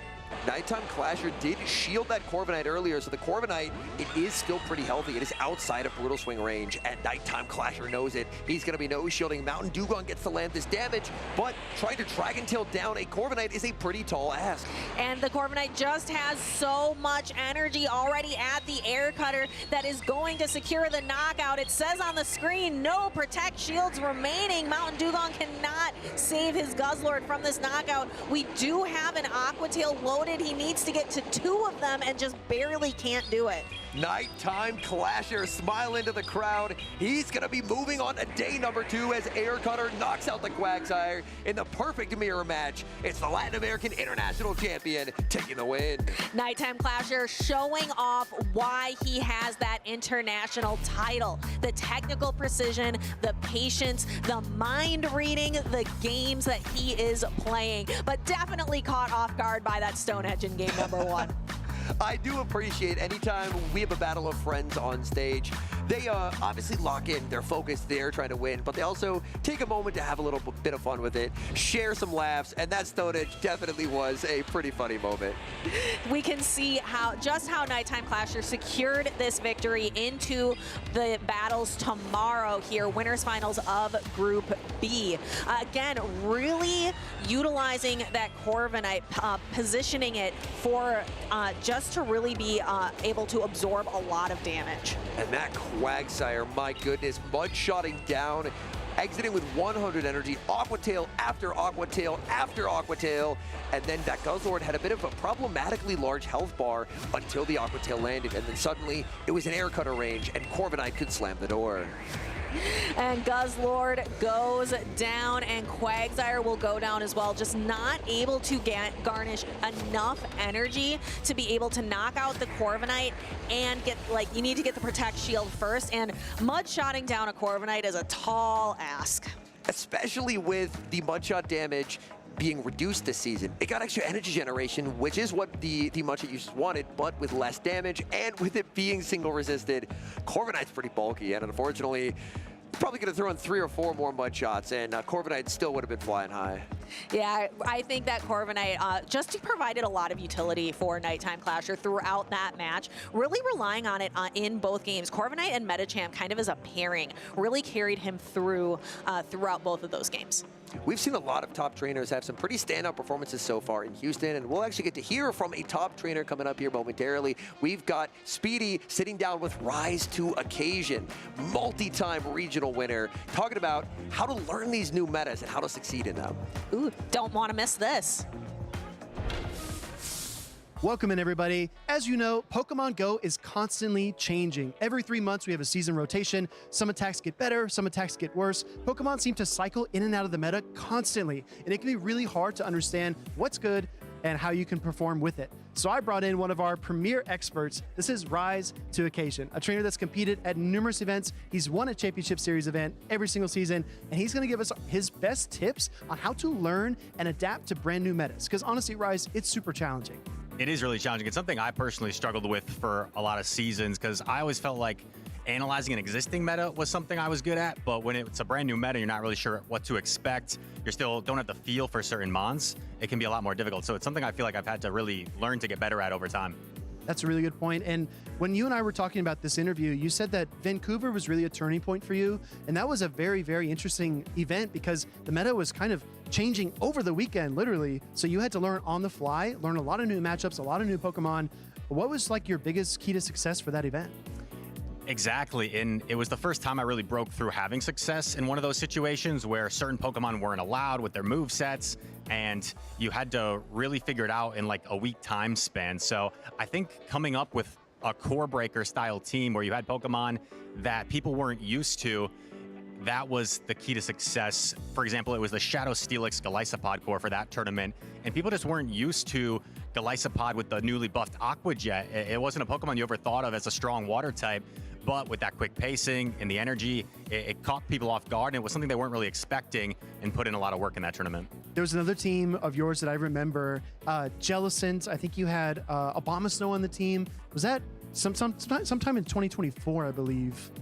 Speaker 2: Nighttime Clasher did shield that Corviknight earlier, so the Corviknight, it is still pretty healthy. It is outside of Brutal Swing range, and Nighttime Clasher knows it. He's going to be nose shielding. Mountain Dugong gets to land this damage, but trying to Dragon Tail down a Corviknight is a pretty tall ask.
Speaker 10: And the Corviknight just has so much energy already at the Air Cutter that is going to secure the knockout. It says on the screen, no Protect Shields remaining. Mountain Dugong cannot save his Guzzlord from this knockout. We do have an Aqua Tail loaded. He needs to get to 2 of them and just barely can't do it.
Speaker 2: Nighttime Clasher smile into the crowd. He's going to be moving on to day number 2 as Air Cutter knocks out the Quagsire in the perfect mirror match. It's the Latin American International Champion taking the win.
Speaker 10: Nighttime Clasher showing off why he has that international title. The technical precision, the patience, the mind reading, the games that he is playing, but definitely caught off guard by that Stone Edge in game number 1.
Speaker 2: I do appreciate anytime we have a battle of friends on stage. They obviously lock in. They're focused there, trying to win, but they also take a moment to have a little bit of fun with it, share some laughs, and that Stone Edge definitely was a pretty funny moment.
Speaker 10: We can see just how Nighttime Clasher secured this victory into the battles tomorrow here, winners finals of Group B. Again, really utilizing that Corviknight, positioning it for just to really be able to absorb a lot of damage.
Speaker 2: And that Quagsire, my goodness, mud-shotting down, exiting with 100 energy, Aqua Tail after Aqua Tail after Aqua Tail, and then that Guzzlord had a bit of a problematically large health bar until the Aqua Tail landed, and then suddenly it was an air cutter range, and Corviknight could slam the door.
Speaker 10: And Guzzlord goes down, and Quagsire will go down as well, just not able to garnish enough energy to be able to knock out the Corviknight and get, like, you need to get the Protect Shield first, and mud-shotting down a Corviknight is a tall ask.
Speaker 2: Especially with the mudshot damage being reduced this season. It got extra energy generation, which is what the mudshot users wanted, but with less damage, and with it being single resisted, Corviknight's pretty bulky, and unfortunately, probably could have thrown 3 or 4 more mudshots, and Corviknight still would have been flying high.
Speaker 10: Yeah, I think that Corviknight just provided a lot of utility for Nighttime Clasher throughout that match, really relying on it in both games. Corviknight and Metachamp kind of as a pairing really carried him through throughout both of those games.
Speaker 2: We've seen a lot of top trainers have some pretty standout performances so far in Houston, and we'll actually get to hear from a top trainer coming up here momentarily. We've got Speedy sitting down with Rise to Occasion, multi-time regional winner, talking about how to learn these new metas and how to succeed in them.
Speaker 10: Ooh, don't want to miss this.
Speaker 7: Welcome in, everybody. As you know, Pokemon Go is constantly changing. Every 3 months, we have a season rotation. Some attacks get better, some attacks get worse. Pokemon seem to cycle in and out of the meta constantly, and it can be really hard to understand what's good and how you can perform with it. So I brought in one of our premier experts. This is Rise to Occasion, a trainer that's competed at numerous events. He's won a Championship Series event every single season, and he's gonna give us his best tips on how to learn and adapt to brand new metas. Because honestly, Rise, it's super challenging.
Speaker 23: It is really challenging. It's something I personally struggled with for a lot of seasons because I always felt like analyzing an existing meta was something I was good at, but when it's a brand new meta, you're not really sure what to expect. You still don't have the feel for certain mons. It can be a lot more difficult. So it's something I feel like I've had to really learn to get better at over time.
Speaker 7: That's a really good point. And when you and I were talking about this interview, you said that Vancouver was really a turning point for you. And that was a very, very interesting event because the meta was kind of changing over the weekend, literally. So you had to learn on the fly, learn a lot of new matchups, a lot of new Pokemon. What was like your biggest key to success for that event?
Speaker 23: Exactly, and it was the first time I really broke through having success in one of those situations where certain Pokemon weren't allowed with their move sets, and you had to really figure it out in like a week time span. So I think coming up with a core breaker style team where you had Pokemon that people weren't used to, that was the key to success. For example, it was the Shadow Steelix Golisopod core for that tournament, and people just weren't used to Golisopod with the newly buffed Aqua Jet. It wasn't a Pokemon you ever thought of as a strong water type, but with that quick pacing and the energy, it caught people off guard, and it was something they weren't really expecting and put in a lot of work in that tournament.
Speaker 7: There was another team of yours that I remember, Jellicent. I think you had Abomasnow on the team. Was that sometime in 2024, I believe?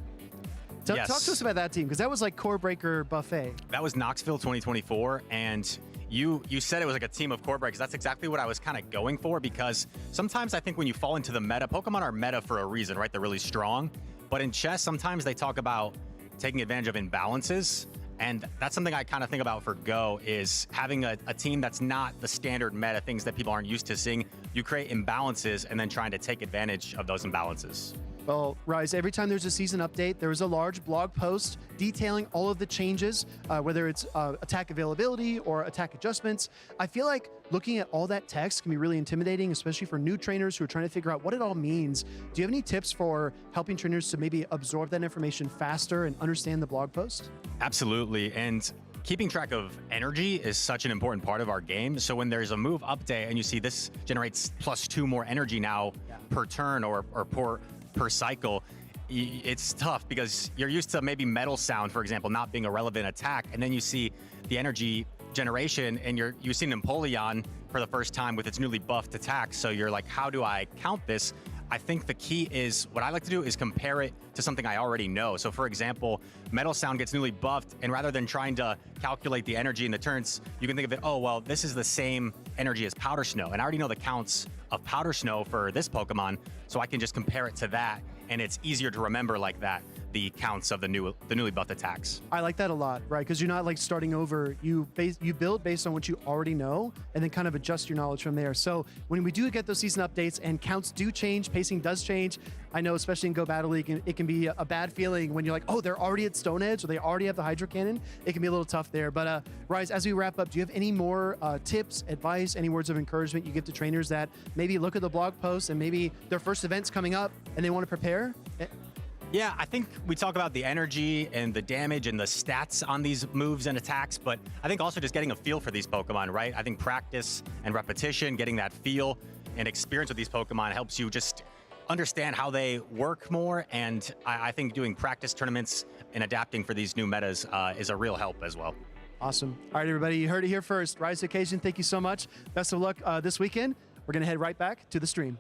Speaker 23: Yes.
Speaker 7: Talk to us about that team, because that was like Core Breaker Buffet.
Speaker 23: That was Knoxville 2024, and you said it was like a team of core breakers. That's exactly what I was kind of going for, because sometimes I think when you fall into the meta, Pokemon are meta for a reason, right? They're really strong. But in chess, sometimes they talk about taking advantage of imbalances. And that's something I kind of think about for Go, is having a team that's not the standard meta, things that people aren't used to seeing. You create imbalances and then trying to take advantage of those imbalances.
Speaker 7: Well, Rise, every time there's a season update, there is a large blog post detailing all of the changes, whether it's attack availability or attack adjustments. I feel like looking at all that text can be really intimidating, especially for new trainers who are trying to figure out what it all means. Do you have any tips for helping trainers to maybe absorb that information faster and understand the blog post?
Speaker 23: Absolutely. And keeping track of energy is such an important part of our game. So when there's a move update and you see this generates +2 more energy now per turn or per cycle, it's tough because you're used to maybe Metal Sound, for example, not being a relevant attack, and then you see the energy generation and you've seen Empoleon for the first time with its newly buffed attack, so you're like, how do I count this? I think the key is, what I like to do is compare it to something I already know. So for example, Metal Sound gets newly buffed, and rather than trying to calculate the energy in the turns, you can think of it, oh, well, this is the same energy as Powder Snow. And I already know the counts of Powder Snow for this Pokemon, so I can just compare it to that, and it's easier to remember like that, the counts of the newly buffed attacks.
Speaker 7: I like that a lot, right? Because you're not like starting over. You build based on what you already know, and then kind of adjust your knowledge from there. So when we do get those season updates and counts do change, pacing does change. I know, especially in Go Battle League, it can be a bad feeling when you're like, oh, they're already at Stone Edge, or they already have the Hydro Cannon. It can be a little tough there. But Rise, as we wrap up, do you have any more tips, advice, any words of encouragement you give to trainers that maybe look at the blog posts and maybe their first event's coming up and they want to prepare?
Speaker 23: Yeah, I think we talk about the energy and the damage and the stats on these moves and attacks, but I think also just getting a feel for these Pokemon, right? I think practice and repetition, getting that feel and experience with these Pokemon helps you just understand how they work more, and I think doing practice tournaments and adapting for these new metas is a real help as well.
Speaker 7: Awesome. All right, everybody, you heard it here first. Rise to Occasion, thank you so much. Best of luck this weekend. We're going to head right back to the stream.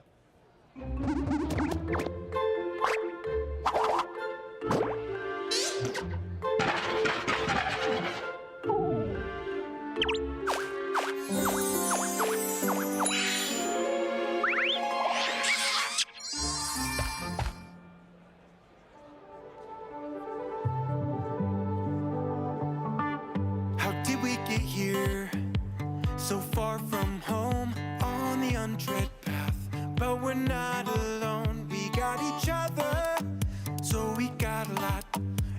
Speaker 4: How did we get here? So far from home, on the untread path. But we're not alone, we got each other. So we got a lot,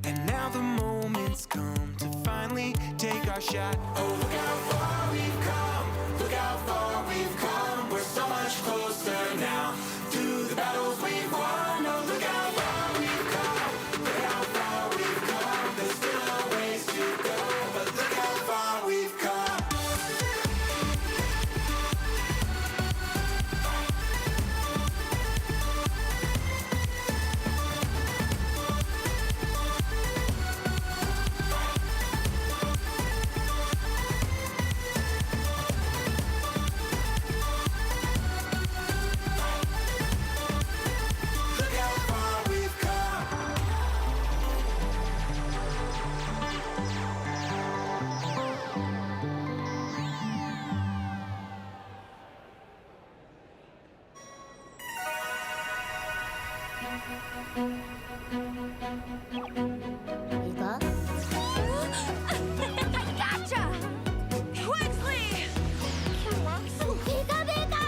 Speaker 4: and now the moment's come to finally take our shot. Oh, look how far we've come, look how far we've come. We're so much closer now to the battles we've won. Oh, look how far we've come, look how far we've come. There's still a ways to go, but look how far we've come.
Speaker 6: Gotcha! Quixley! Pika Pika!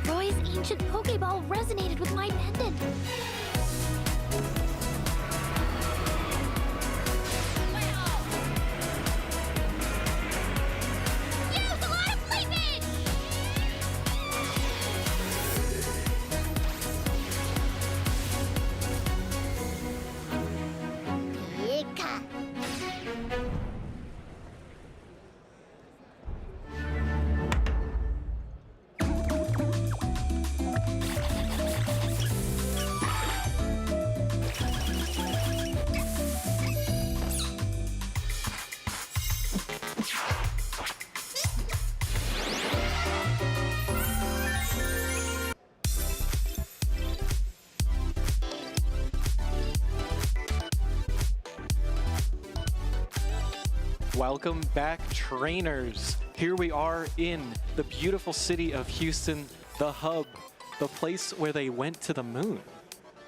Speaker 6: Roy's ancient Pokeball resonated with my pendant. Use a lot of cleavage! Pika.
Speaker 16: Welcome back, trainers. Here we are in the beautiful city of Houston, the hub, the place where they went to the moon.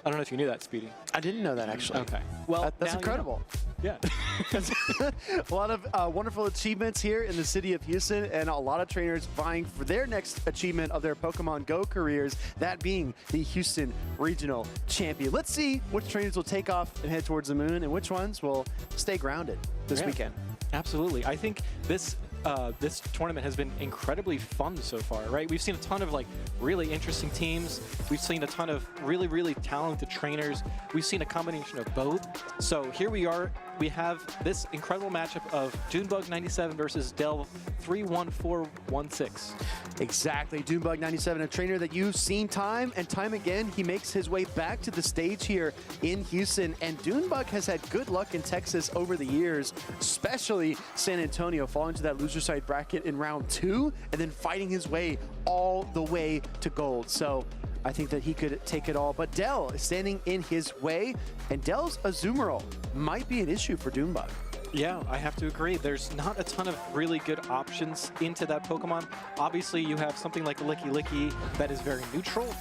Speaker 16: I don't know if you knew that, Speedy.
Speaker 7: I didn't know that, actually.
Speaker 16: Okay. Well,
Speaker 7: that's
Speaker 16: now
Speaker 7: incredible.
Speaker 16: You know. Yeah.
Speaker 7: A lot of wonderful achievements here in the city of Houston, and a lot of trainers vying for their next achievement of their Pokemon Go careers, that being the Houston Regional Champion. Let's see which trainers will take off and head towards the moon, and which ones will stay grounded this weekend.
Speaker 16: Absolutely. I think this tournament has been incredibly fun so far, right? We've seen a ton of like really interesting teams. We've seen a ton of really, really talented trainers. We've seen a combination of both. So here we are we have this incredible matchup of Dunebug 97 versus Del 31416.
Speaker 7: Exactly. Dunebug 97, a trainer that you've seen time and time again. He makes his way back to the stage here in Houston, and Dunebug has had good luck in Texas over the years, especially San Antonio, falling to that loser side bracket in round 2 and then fighting his way all the way to gold. So I think that he could take it all, but Del is standing in his way, and Del's Azumarill might be an issue for Dunebug.
Speaker 16: Yeah, I have to agree. There's not a ton of really good options into that Pokemon. Obviously, you have something like Licky Licky that is very neutral,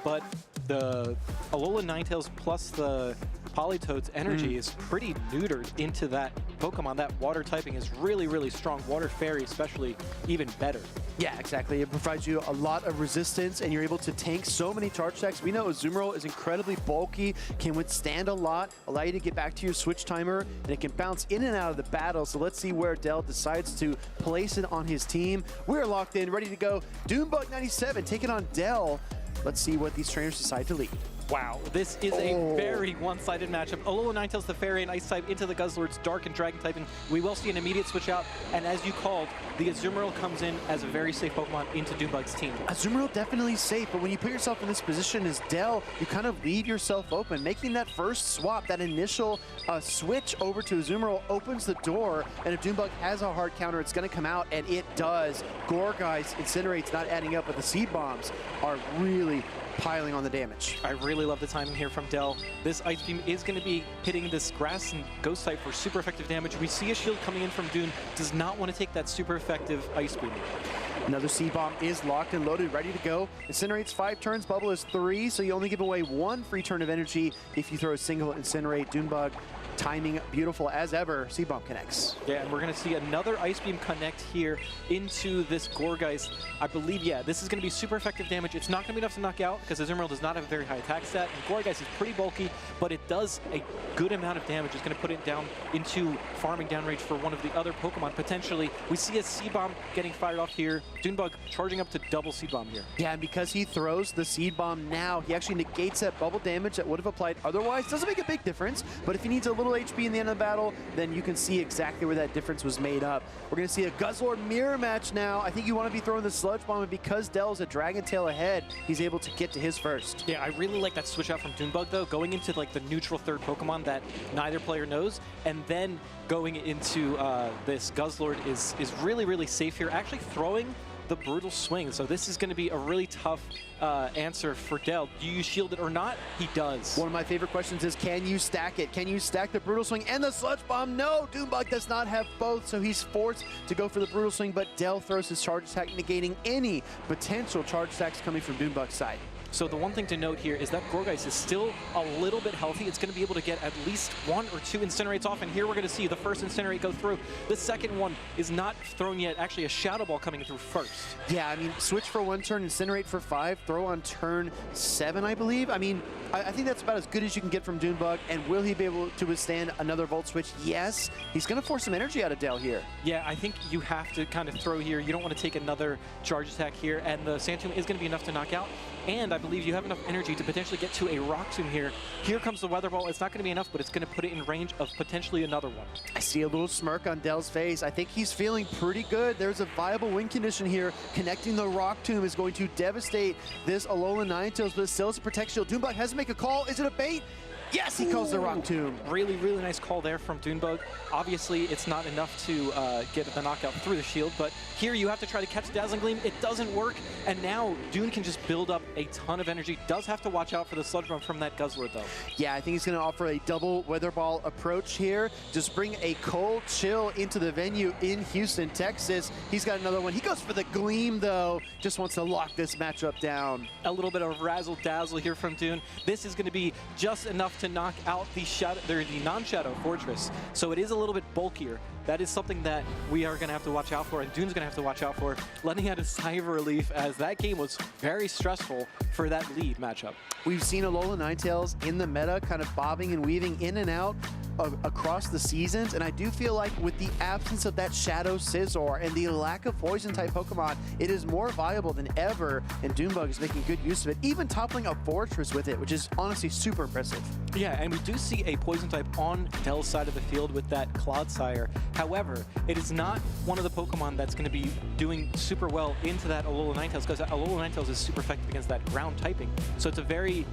Speaker 16: but the Alola Ninetales plus the Politoed's energy is pretty neutered into that Pokemon. That water typing is really, really strong. Water Fairy especially even better.
Speaker 7: Yeah, exactly. It provides you a lot of resistance, and you're able to tank so many charge attacks. We know Azumarill is incredibly bulky, can withstand a lot, allow you to get back to your switch timer, and it can bounce in and out of the battle. So let's see where Del decides to place it on his team. We're locked in, ready to go. Dunebug 97 taking on Del. Let's see what these trainers decide to lead.
Speaker 16: Wow, this is a very one-sided matchup. Alola Ninetales, the Fairy and Ice type into the Guzzlord's Dark and Dragon type, and we will see an immediate switch out. And as you called, the Azumarill comes in as a very safe Pokemon into Dunebug's team.
Speaker 7: Azumarill definitely safe, but when you put yourself in this position as Del, you kind of leave yourself open. Making that first swap, that initial switch over to Azumarill opens the door, and if Dunebug has a hard counter, it's going to come out, and it does. Gourgeist, Incinerate's not adding up, but the Seed Bombs are really piling on the damage.
Speaker 16: I really love the timing here from Del. This Ice Beam is going to be hitting this Grass and Ghost type for super effective damage. We see a shield coming in from Dune. Does not want to take that super effective Ice Beam.
Speaker 7: Another Seed Bomb is locked and loaded, ready to go. Incinerate's 5 turns, Bubble is 3, so you only give away 1 free turn of energy if you throw a single Incinerate. Dunebug, timing beautiful as ever. Seed Bomb connects.
Speaker 16: Yeah, and we're going to see another Ice Beam connect here into this Gourgeist. I believe, yeah, this is going to be super effective damage. It's not going to be enough to knock out because Azumarill does not have a very high attack stat, and Gourgeist is pretty bulky, but it does a good amount of damage. It's going to put it down into farming down range for one of the other Pokemon, potentially. We see a Seed Bomb getting fired off here. Dunebug charging up to double Seed Bomb here.
Speaker 7: Yeah, and because he throws the Seed Bomb now, he actually negates that bubble damage that would have applied otherwise. Doesn't make a big difference, but if he needs a little HP in the end of the battle, then you can see exactly where that difference was made up. We're going to see a Guzzlord mirror match now. I think you want to be throwing the Sludge Bomb, and because Del's a Dragon Tail ahead, he's able to get to his first.
Speaker 16: Yeah, I really like that switch out from Dunebug, though, going into like the neutral third Pokemon that neither player knows, and then going into this Guzzlord is really, really safe here. Actually throwing the Brutal Swing. So this is going to be a really tough answer for Del. Do you shield it or not? He does.
Speaker 7: One of my favorite questions is, can you stack it? Can you stack the Brutal Swing and the Sludge Bomb? No, Dunebug does not have both, so he's forced to go for the Brutal Swing, but Del throws his charge attack, negating any potential charge attacks coming from Dunebug's side.
Speaker 16: So the one thing to note here is that Gourgeist is still a little bit healthy. It's going to be able to get at least 1 or 2 Incinerates off, and here we're going to see the first Incinerate go through. The second one is not thrown yet. Actually, a Shadow Ball coming through first.
Speaker 7: Yeah, I mean, switch for 1 turn, Incinerate for 5, throw on turn 7, I believe. I mean, I think that's about as good as you can get from Dunebug, and will he be able to withstand another Volt Switch? Yes. He's going to force some energy out of Del here.
Speaker 16: Yeah, I think you have to kind of throw here. You don't want to take another charge attack here, and the Sand Tomb is going to be enough to knock out. And I believe you have enough energy to potentially get to a Rock Tomb here. Here comes the Weather Ball. It's not going to be enough, but it's going to put it in range of potentially another one.
Speaker 7: I see a little smirk on Del's face. I think he's feeling pretty good. There's a viable win condition here. Connecting the Rock Tomb is going to devastate this Alola Ninetales, but it still has a Protect Shield. Dunebug has to make a call. Is it a bait? Yes, he calls the Rock Tomb.
Speaker 16: Really, really nice call there from Dunebug. Obviously, it's not enough to get the knockout through the shield, but here you have to try to catch Dazzling Gleam. It doesn't work, and now Dune can just build up a ton of energy. Does have to watch out for the Sludge Bomb from that Guzzlord, though.
Speaker 7: Yeah, I think he's going to offer a double Weather Ball approach here. Just bring a cold chill into the venue in Houston, Texas. He's got another one. He goes for the Gleam, though. Just wants to lock this matchup down.
Speaker 16: A little bit of razzle dazzle here from Dune. This is going to be just enough to knock out the non-Shadow Fortress. So it is a little bit bulkier. That is something that we are going to have to watch out for, and Dune's going to have to watch out for, letting out a sigh of relief as that game was very stressful for that lead matchup.
Speaker 7: We've seen Alola Ninetales in the meta kind of bobbing and weaving in and out. across the seasons, and I do feel like with the absence of that Shadow Scizor and the lack of Poison-type Pokemon, it is more viable than ever, and Doombug is making good use of it, even toppling a Fortress with it, which is honestly super impressive.
Speaker 16: Yeah, and we do see a Poison type on Dell's side of the field with that Clodsire. However, it is not one of the Pokemon that's going to be doing super well into that Alola Ninetales, because Alola Ninetales is super effective against that ground typing. So it's a very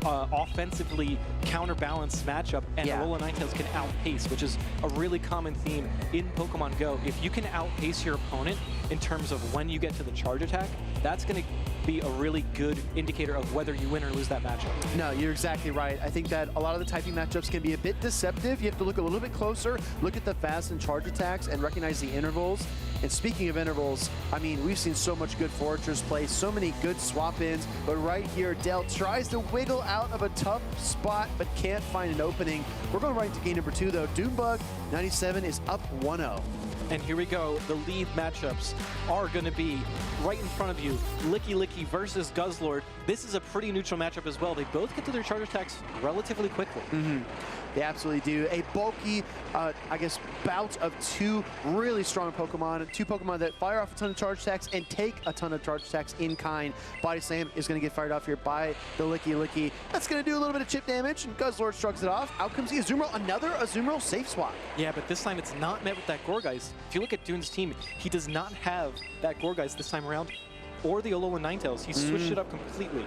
Speaker 16: offensively counterbalanced matchup, and Alola Ninetales can outpace, which is a really common theme in Pokemon Go. If you can outpace your opponent in terms of when you get to the charge attack, that's going to be a really good indicator of whether you win or lose that matchup.
Speaker 7: No, you're exactly right. I think that a lot of the typing matchups can be a bit deceptive. You have to look a little bit closer, look at the fast and charge attacks, and recognize the intervals. And speaking of intervals, I mean, we've seen so much good Fortress play, so many good swap-ins, but right here, Dell tries to wiggle out of a tough spot, but can't find an opening. We're going right into game number 2, though. Doombug, 97, is up 1-0.
Speaker 16: And here we go. The lead matchups are going to be right in front of you. Licky Licky versus Guzzlord. This is a pretty neutral matchup as well. They both get to their charge attacks relatively quickly.
Speaker 7: They absolutely do. A bulky, I guess, bout of two really strong Pokemon. Two Pokemon that fire off a ton of charge attacks and take a ton of charge attacks in kind. Body Slam is going to get fired off here by the Licky Licky. That's going to do a little bit of chip damage, and Guzzlord shrugs it off. Out comes the Azumarill. Another Azumarill safe swap.
Speaker 16: Yeah, but this time it's not met with that Gourgeist. If you look at Dune's team, he does not have that Gourgeist this time around, or the Alola Ninetales. He switched it up completely.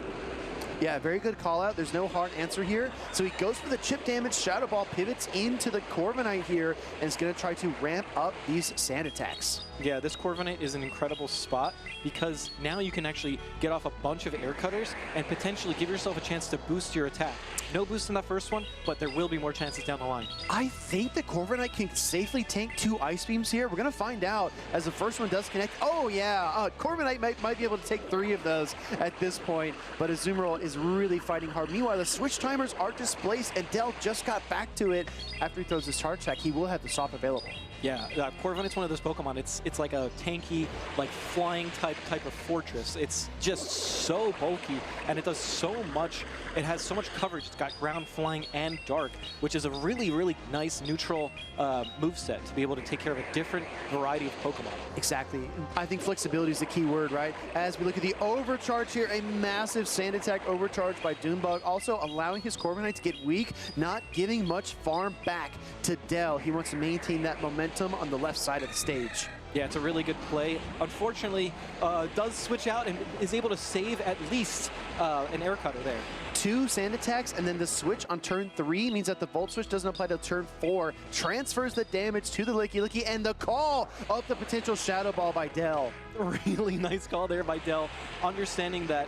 Speaker 7: Yeah, very good call out. There's no hard answer here. So he goes for the chip damage. Shadow Ball pivots into the Corviknight here and is going to try to ramp up these sand attacks.
Speaker 16: Yeah, this Corviknight is an incredible spot because now you can actually get off a bunch of air cutters and potentially give yourself a chance to boost your attack. No boost in that first one, but there will be more chances down the line.
Speaker 7: I think the Corviknight can safely tank 2 Ice Beams here. We're going to find out as the first one does connect. Oh, yeah, Corviknight might be able to take 3 of those at this point, but Azumarill is really fighting hard. Meanwhile, the switch timers are displaced, and Dell just got back to it after he throws his charge attack. He will have the swap available.
Speaker 16: Yeah, Corviknight's one of those Pokemon. It's like a tanky, like flying type of Fortress. It's just so bulky, and it does so much. It has so much coverage. It's got ground, flying, and dark, which is a really, really nice neutral moveset to be able to take care of a different variety of Pokemon.
Speaker 7: Exactly. I think flexibility is the key word, right? As we look at the overcharge here, a massive sand attack overcharge by Doombug, also allowing his Corviknight to get weak, not giving much farm back to Dell. He wants to maintain that momentum on the left side of the stage.
Speaker 16: Yeah, it's a really good play. Unfortunately, does switch out and is able to save at least an air cutter there.
Speaker 7: 2 sand attacks, and then the switch on turn 3 means that the Volt Switch doesn't apply to turn 4. Transfers the damage to the Licky Licky, and the call of the potential Shadow Ball by Dell.
Speaker 16: Really nice call there by Dell, understanding that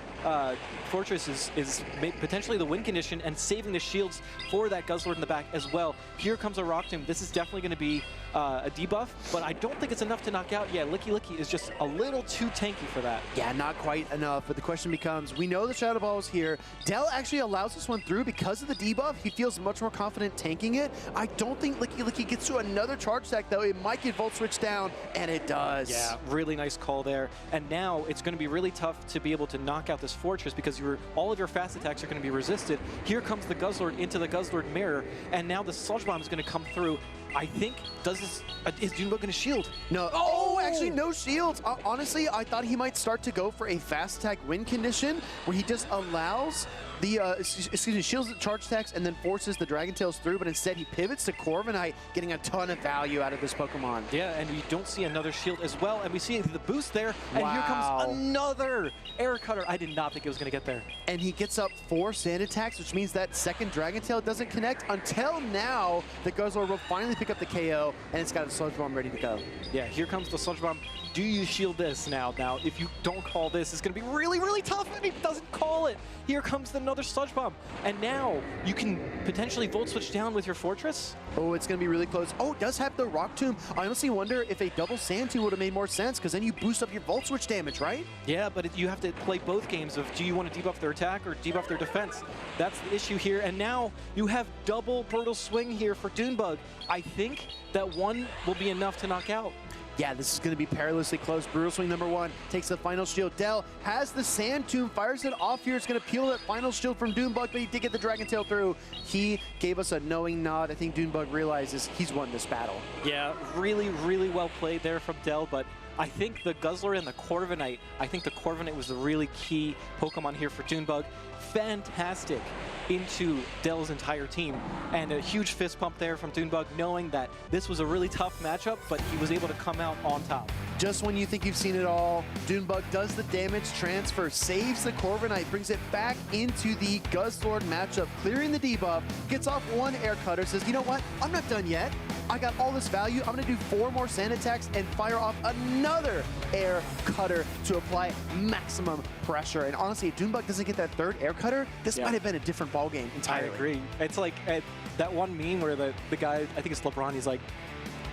Speaker 16: Fortress is potentially the win condition and saving the shields for that Guzzlord in the back as well. Here comes a Rock Tomb. This is definitely going to be a debuff, but I don't think it's enough to knock out. Yeah, Licky Licky is just a little too tanky for that.
Speaker 7: Yeah, not quite enough, but the question becomes, we know the Shadow Ball is here. Dell actually allows this one through because of the debuff. He feels much more confident tanking it. I don't think Licky Licky gets to another charge attack, though. It might get Volt Switch down, and it does.
Speaker 16: Yeah, really nice call there. And now it's going to be really tough to be able to knock out this Fortress because all of your fast attacks are going to be resisted. Here comes the Guzzlord into the Guzzlord mirror, and now the Sludge Bomb is going to come through. I think, is Doombug going to shield?
Speaker 7: No. Oh, actually, no shields. Honestly, I thought he might start to go for a fast attack win condition where he just allows the, shields the charge attacks and then forces the Dragon Tails through, but instead he pivots to Corviknight, getting a ton of value out of this Pokemon.
Speaker 16: Yeah, and we don't see another shield as well, and we see the boost there, and here comes another air cutter. I did not think it was going to get there.
Speaker 7: And he gets up 4 sand attacks, which means that second Dragon Tail doesn't connect until now. The Guzzlord will finally pick up the KO, and it's got a Sludge Bomb ready to go.
Speaker 16: Yeah, here comes the Sludge Bomb. Do you shield this now? Now, if you don't call this, it's going to be really, really tough, and he doesn't call it. Here comes another Sludge Bomb, and now you can potentially Volt Switch down with your Fortress.
Speaker 7: Oh, it's going to be really close. Oh, it does have the Rock Tomb. I honestly wonder if a double Sand Tomb would have made more sense, because then you boost up your Volt Switch damage, right?
Speaker 16: Yeah, but you have to play both games of do you want to debuff their attack or debuff their defense? That's the issue here, and now you have double Brutal Swing here for Doombug. I think that one will be enough to knock out.
Speaker 9: Yeah, this is going to be perilously close. Brutal Swing #1 takes the final shield. Dell has the Sand Tomb, fires it off here. It's going to peel that final shield from Doonbug, but he did get the Dragon Tail through. He gave us a knowing nod. I think Doonbug realizes he's won this battle.
Speaker 16: Yeah, really, really well played there from Dell, but I think the Guzzler and the Corviknight, I think the Corviknight was the really key Pokemon here for Doonbug. Fantastic into Dell's entire team, and a huge fist pump there from Doonbug, knowing that this was a really tough matchup, but he was able to come out on top.
Speaker 9: Just when you think you've seen it all, Doonbug does the damage transfer, saves the Corviknight, brings it back into the Guzzlord matchup, clearing the debuff, gets off one air cutter, says, you know what, I'm not done yet. I got all this value. I'm going to do 4 more sand attacks and fire off another air cutter to apply maximum pressure. And honestly, if Doonbug doesn't get that 3rd air cutter, this might have been a different ballgame entirely.
Speaker 16: I agree. It's like that one meme where the guy, I think it's LeBron, he's like,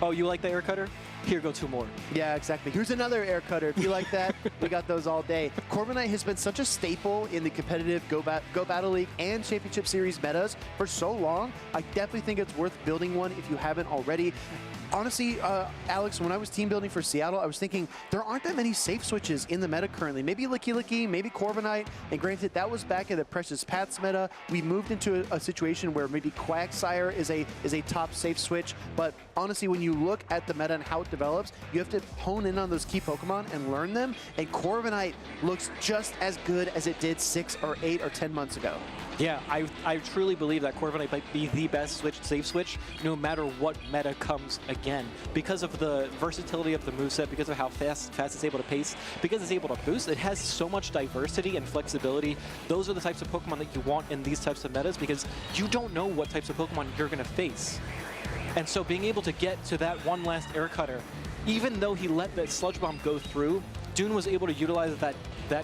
Speaker 16: oh, you like the air cutter? Here go 2 more.
Speaker 9: Yeah, exactly. Here's another air cutter. If you like that, we got those all day. Corviknight has been such a staple in the competitive Go Battle League and Championship Series metas for so long. I definitely think it's worth building one if you haven't already. Honestly, Alex, when I was team building for Seattle, I was thinking there aren't that many safe switches in the meta currently. Maybe Licky Licky, maybe Corviknight, and granted, that was back in the Precious Paths meta. We moved into a situation where maybe Quagsire is a top safe switch, but honestly, when you look at the meta and how it develops, you have to hone in on those key Pokemon and learn them, and Corviknight looks just as good as it did 6 or 8 or 10 months ago.
Speaker 16: Yeah, I truly believe that Corviknight might be the best safe switch, no matter what meta comes again. Because of the versatility of the moveset, because of how fast it's able to pace, because it's able to boost, it has so much diversity and flexibility. Those are the types of Pokemon that you want in these types of metas, because you don't know what types of Pokemon you're going to face. And so being able to get to that one last air cutter, even though he let that Sludge Bomb go through, Dune was able to utilize that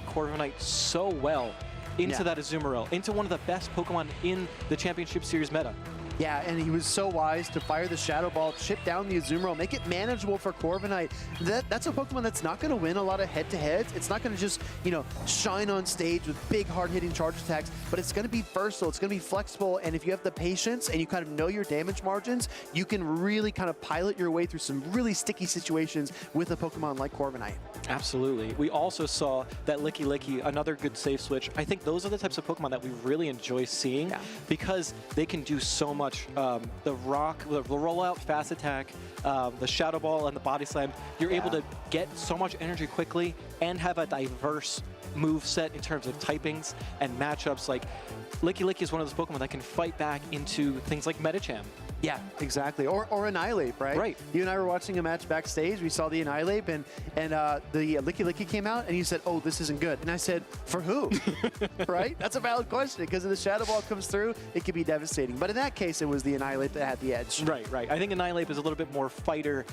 Speaker 16: Corviknight so well into that Azumarill, into one of the best Pokemon in the Championship Series meta.
Speaker 9: Yeah, and he was so wise to fire the Shadow Ball, chip down the Azumarill, make it manageable for Corviknight. That's a Pokemon that's not going to win a lot of head-to-heads. It's not going to just, shine on stage with big, hard-hitting charge attacks, but it's going to be versatile. It's going to be flexible, and if you have the patience and you kind of know your damage margins, you can really kind of pilot your way through some really sticky situations with a Pokemon like Corviknight.
Speaker 16: Absolutely. We also saw that Licky Licky, another good safe switch. I think those are the types of Pokemon that we really enjoy seeing because they can do so much. The rock, the rollout, fast attack, the Shadow Ball, and the Body Slam, you're able to get so much energy quickly and have a diverse move set in terms of typings and matchups. Like Licky Licky is one of those Pokemon that can fight back into things like Medicham.
Speaker 9: Yeah, exactly. Or Annihilate, right? Right. You and I were watching a match backstage. We saw the Annihilate, and the Licky Licky came out, and you said, oh, this isn't good. And I said, for who? Right? That's a valid question, because if the Shadow Ball comes through, it can be devastating. But in that case, it was the Annihilate that had the edge.
Speaker 16: Right, right. I think Annihilate is a little bit more fighter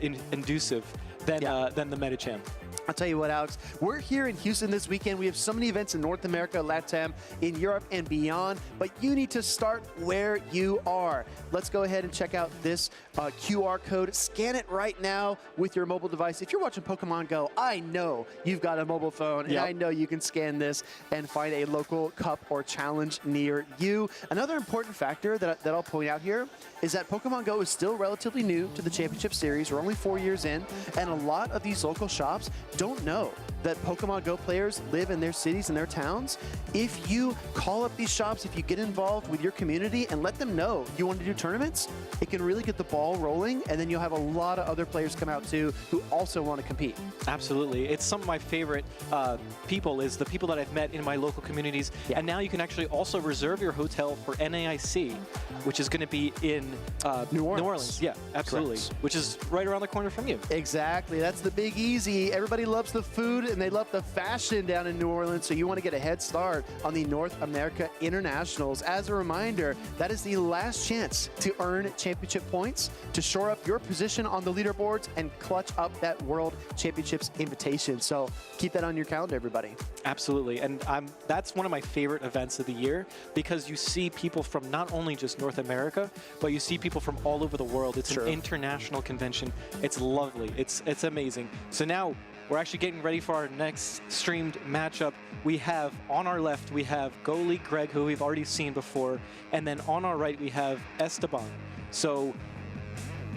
Speaker 16: inducive than the Medicham.
Speaker 9: I'll tell you what, Alex, we're here in Houston this weekend. We have so many events in North America, LATAM, in Europe, and beyond, but you need to start where you are. Let's go ahead and check out this QR code. Scan it right now with your mobile device. If you're watching Pokemon Go, I know you've got a mobile phone, and I know you can scan this and find a local cup or challenge near you. Another important factor that I'll point out here is that Pokemon Go is still relatively new to the Championship Series. We're only 4 years in, and a lot of these local shops don't know that Pokemon Go players live in their cities and their towns. If you call up these shops, if you get involved with your community and let them know you want to do tournaments, it can really get the ball rolling, and then you'll have a lot of other players come out too who also want to compete.
Speaker 16: Absolutely. It's some of my favorite people is the people that I've met in my local communities. And now you can actually also reserve your hotel for NAIC, which is going to be in
Speaker 9: New Orleans.
Speaker 16: Yeah, absolutely.
Speaker 9: Correct.
Speaker 16: Which is right around the corner from you.
Speaker 9: Exactly. That's the Big Easy. Everybody loves the food and they love the fashion down in New Orleans, so you want to get a head start on the North America Internationals. As a reminder, that is the last chance to earn championship points to shore up your position on the leaderboards and clutch up that World Championships invitation. So keep that on your calendar, everybody.
Speaker 16: Absolutely. And that's one of my favorite events of the year because you see people from not only just North America, but you see people from all over the world. It's an international convention. It's lovely. It's amazing. So now we're actually getting ready for our next streamed matchup. We have, on our left, we have goalie Greg, who we've already seen before. And then on our right, we have Esteban. So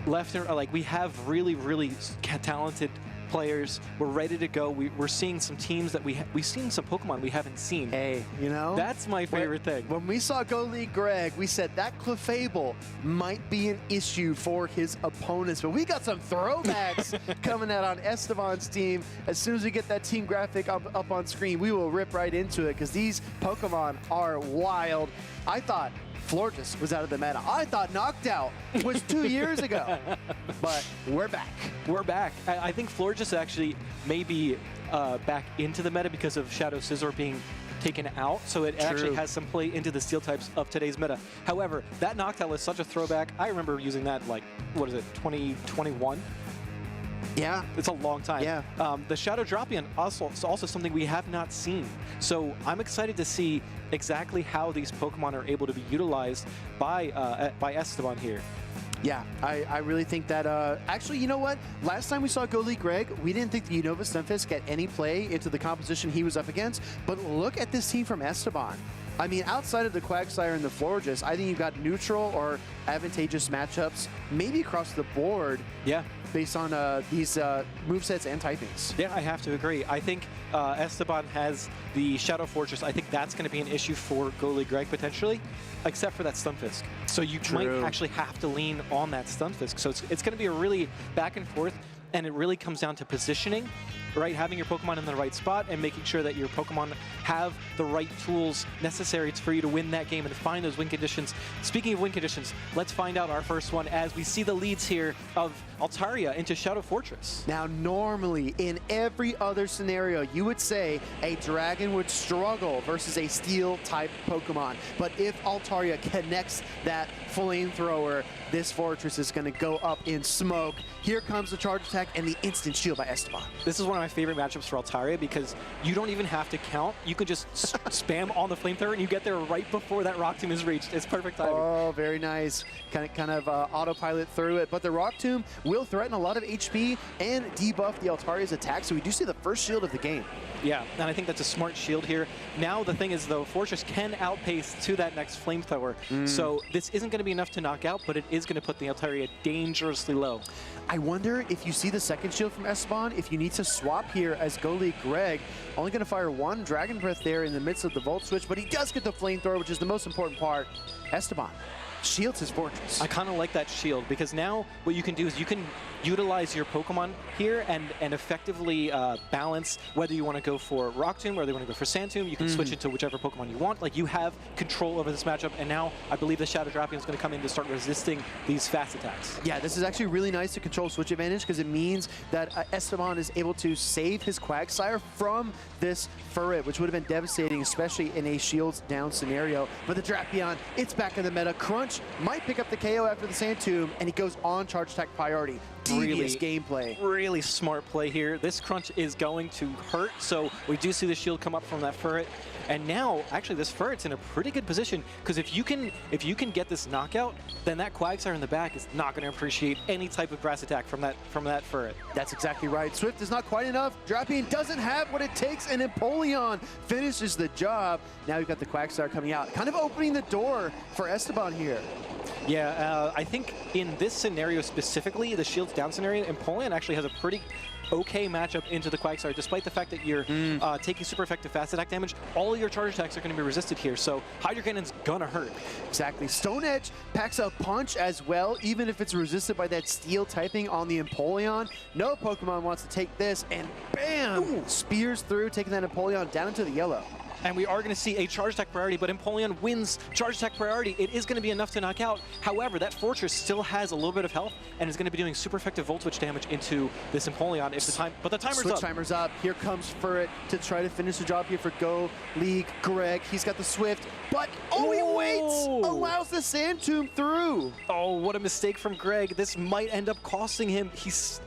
Speaker 16: left and like we have really, really talented players. We're ready to go. We're seeing some teams that we've seen some Pokemon we haven't seen.
Speaker 9: Hey, you know?
Speaker 16: That's my favorite thing.
Speaker 9: When we saw Go League Greg, we said that Clefable might be an issue for his opponents, but we got some throwbacks coming out on Esteban's team. As soon as we get that team graphic up on screen, we will rip right into it because these Pokemon are wild. I thought Florges was out of the meta. I thought Knocked Out was 2 years ago, but we're back.
Speaker 16: We're back. I think Florges actually may be back into the meta because of Shadow Scizor being taken out, so it actually has some play into the steel types of today's meta. However, that Knocked Out was such a throwback. I remember using that like, what is it, 2021?
Speaker 9: Yeah.
Speaker 16: It's a long time.
Speaker 9: Yeah.
Speaker 16: The Shadow Drapion is also something we have not seen. So I'm excited to see exactly how these Pokemon are able to be utilized by Esteban here.
Speaker 9: Yeah, I really think that, actually, you know what? Last time we saw Go League Greg, we didn't think the Unova Stunfisk get any play into the composition he was up against, but look at this team from Esteban. I mean, outside of the Quagsire and the Florges, I think you've got neutral or advantageous matchups, maybe across the board.
Speaker 16: Yeah.
Speaker 9: Based on these movesets and typings.
Speaker 16: Yeah, I have to agree. I think Esteban has the Shadow Fortress. I think that's going to be an issue for Go League Greg potentially, except for that Stunfisk. So you might actually have to lean on that Stunfisk. So it's going to be a really back and forth, and it really comes down to positioning, right? Having your Pokemon in the right spot and making sure that your Pokemon have the right tools necessary for you to win that game and find those win conditions. Speaking of win conditions, let's find out our first one as we see the leads here of Altaria into Shadow Fortress.
Speaker 9: Now, normally, in every other scenario, you would say a Dragon would struggle versus a Steel-type Pokemon. But if Altaria connects that Flamethrower, this Fortress is going to go up in smoke. Here comes the Charge Attack and the instant shield by Esteban.
Speaker 16: This is one of my favorite matchups for Altaria because you don't even have to count. You can just spam on the Flamethrower and you get there right before that Rock Tomb is reached. It's perfect timing.
Speaker 9: Oh, very nice. Kind of autopilot through it. But the Rock Tomb will threaten a lot of HP and debuff the Altaria's attack. So we do see the first shield of the game.
Speaker 16: Yeah, and I think that's a smart shield here. Now the thing is, though, Fortress can outpace to that next Flamethrower. So this isn't going to be enough to knock out, but it is going to put the Altaria dangerously low.
Speaker 9: I wonder if you see the second shield from Esteban, if you need to swap here as Go League Greg. Only going to fire one Dragon Breath there in the midst of the Volt Switch, but he does get the Flamethrower, which is the most important part. Esteban shields his Fortress.
Speaker 16: I kind of like that shield because now what you can do is you can utilize your Pokemon here and effectively balance whether you want to go for Rock Tomb or whether you want to go for Sand Tomb. You can switch it to whichever Pokemon you want. Like, you have control over this matchup, and now I believe the Shadow Drapion is going to come in to start resisting these fast attacks.
Speaker 9: Yeah, this is actually really nice to control switch advantage because it means that Esteban is able to save his Quagsire from this Furret, which would have been devastating, especially in a shields down scenario. But the Drapion, it's back in the meta. Crunch might pick up the KO after the Sand Tomb, and he goes on Charge Attack priority. Devious gameplay.
Speaker 16: Really smart play here. This Crunch is going to hurt, so we do see the shield come up from that Furret. And now, actually, this Furret's in a pretty good position because if you can get this knockout, then that Quagsire in the back is not going to appreciate any type of grass attack from that Furret.
Speaker 9: That's exactly right. Swift is not quite enough. Drapion doesn't have what it takes, and Empoleon finishes the job. Now you've got the Quagsire coming out, kind of opening the door for Esteban here.
Speaker 16: Yeah, I think in this scenario specifically, the shields down scenario, Empoleon actually has a pretty okay matchup into the Quagsire, despite the fact that you're taking super effective fast attack damage. All of your charge attacks are going to be resisted here, so Hydro Cannon's gonna hurt.
Speaker 9: Exactly. Stone Edge packs a punch as well, even if it's resisted by that steel typing on the Empoleon. No Pokemon wants to take this, and bam! Spears through, taking that Empoleon down into the yellow.
Speaker 16: And we are going to see a charge attack priority, but Empoleon wins charge attack priority. It is going to be enough to knock out. However, that Fortress still has a little bit of health and is going to be doing super effective Volt Switch damage into this Empoleon if the time. But the timer's
Speaker 9: Switch
Speaker 16: up.
Speaker 9: Timer's up. Here comes Furret to try to finish the job here for Go League Greg. He's got the Swift, but he waits, allows the Sand Tomb through.
Speaker 16: Oh, what a mistake from Greg. This might end up costing him. He's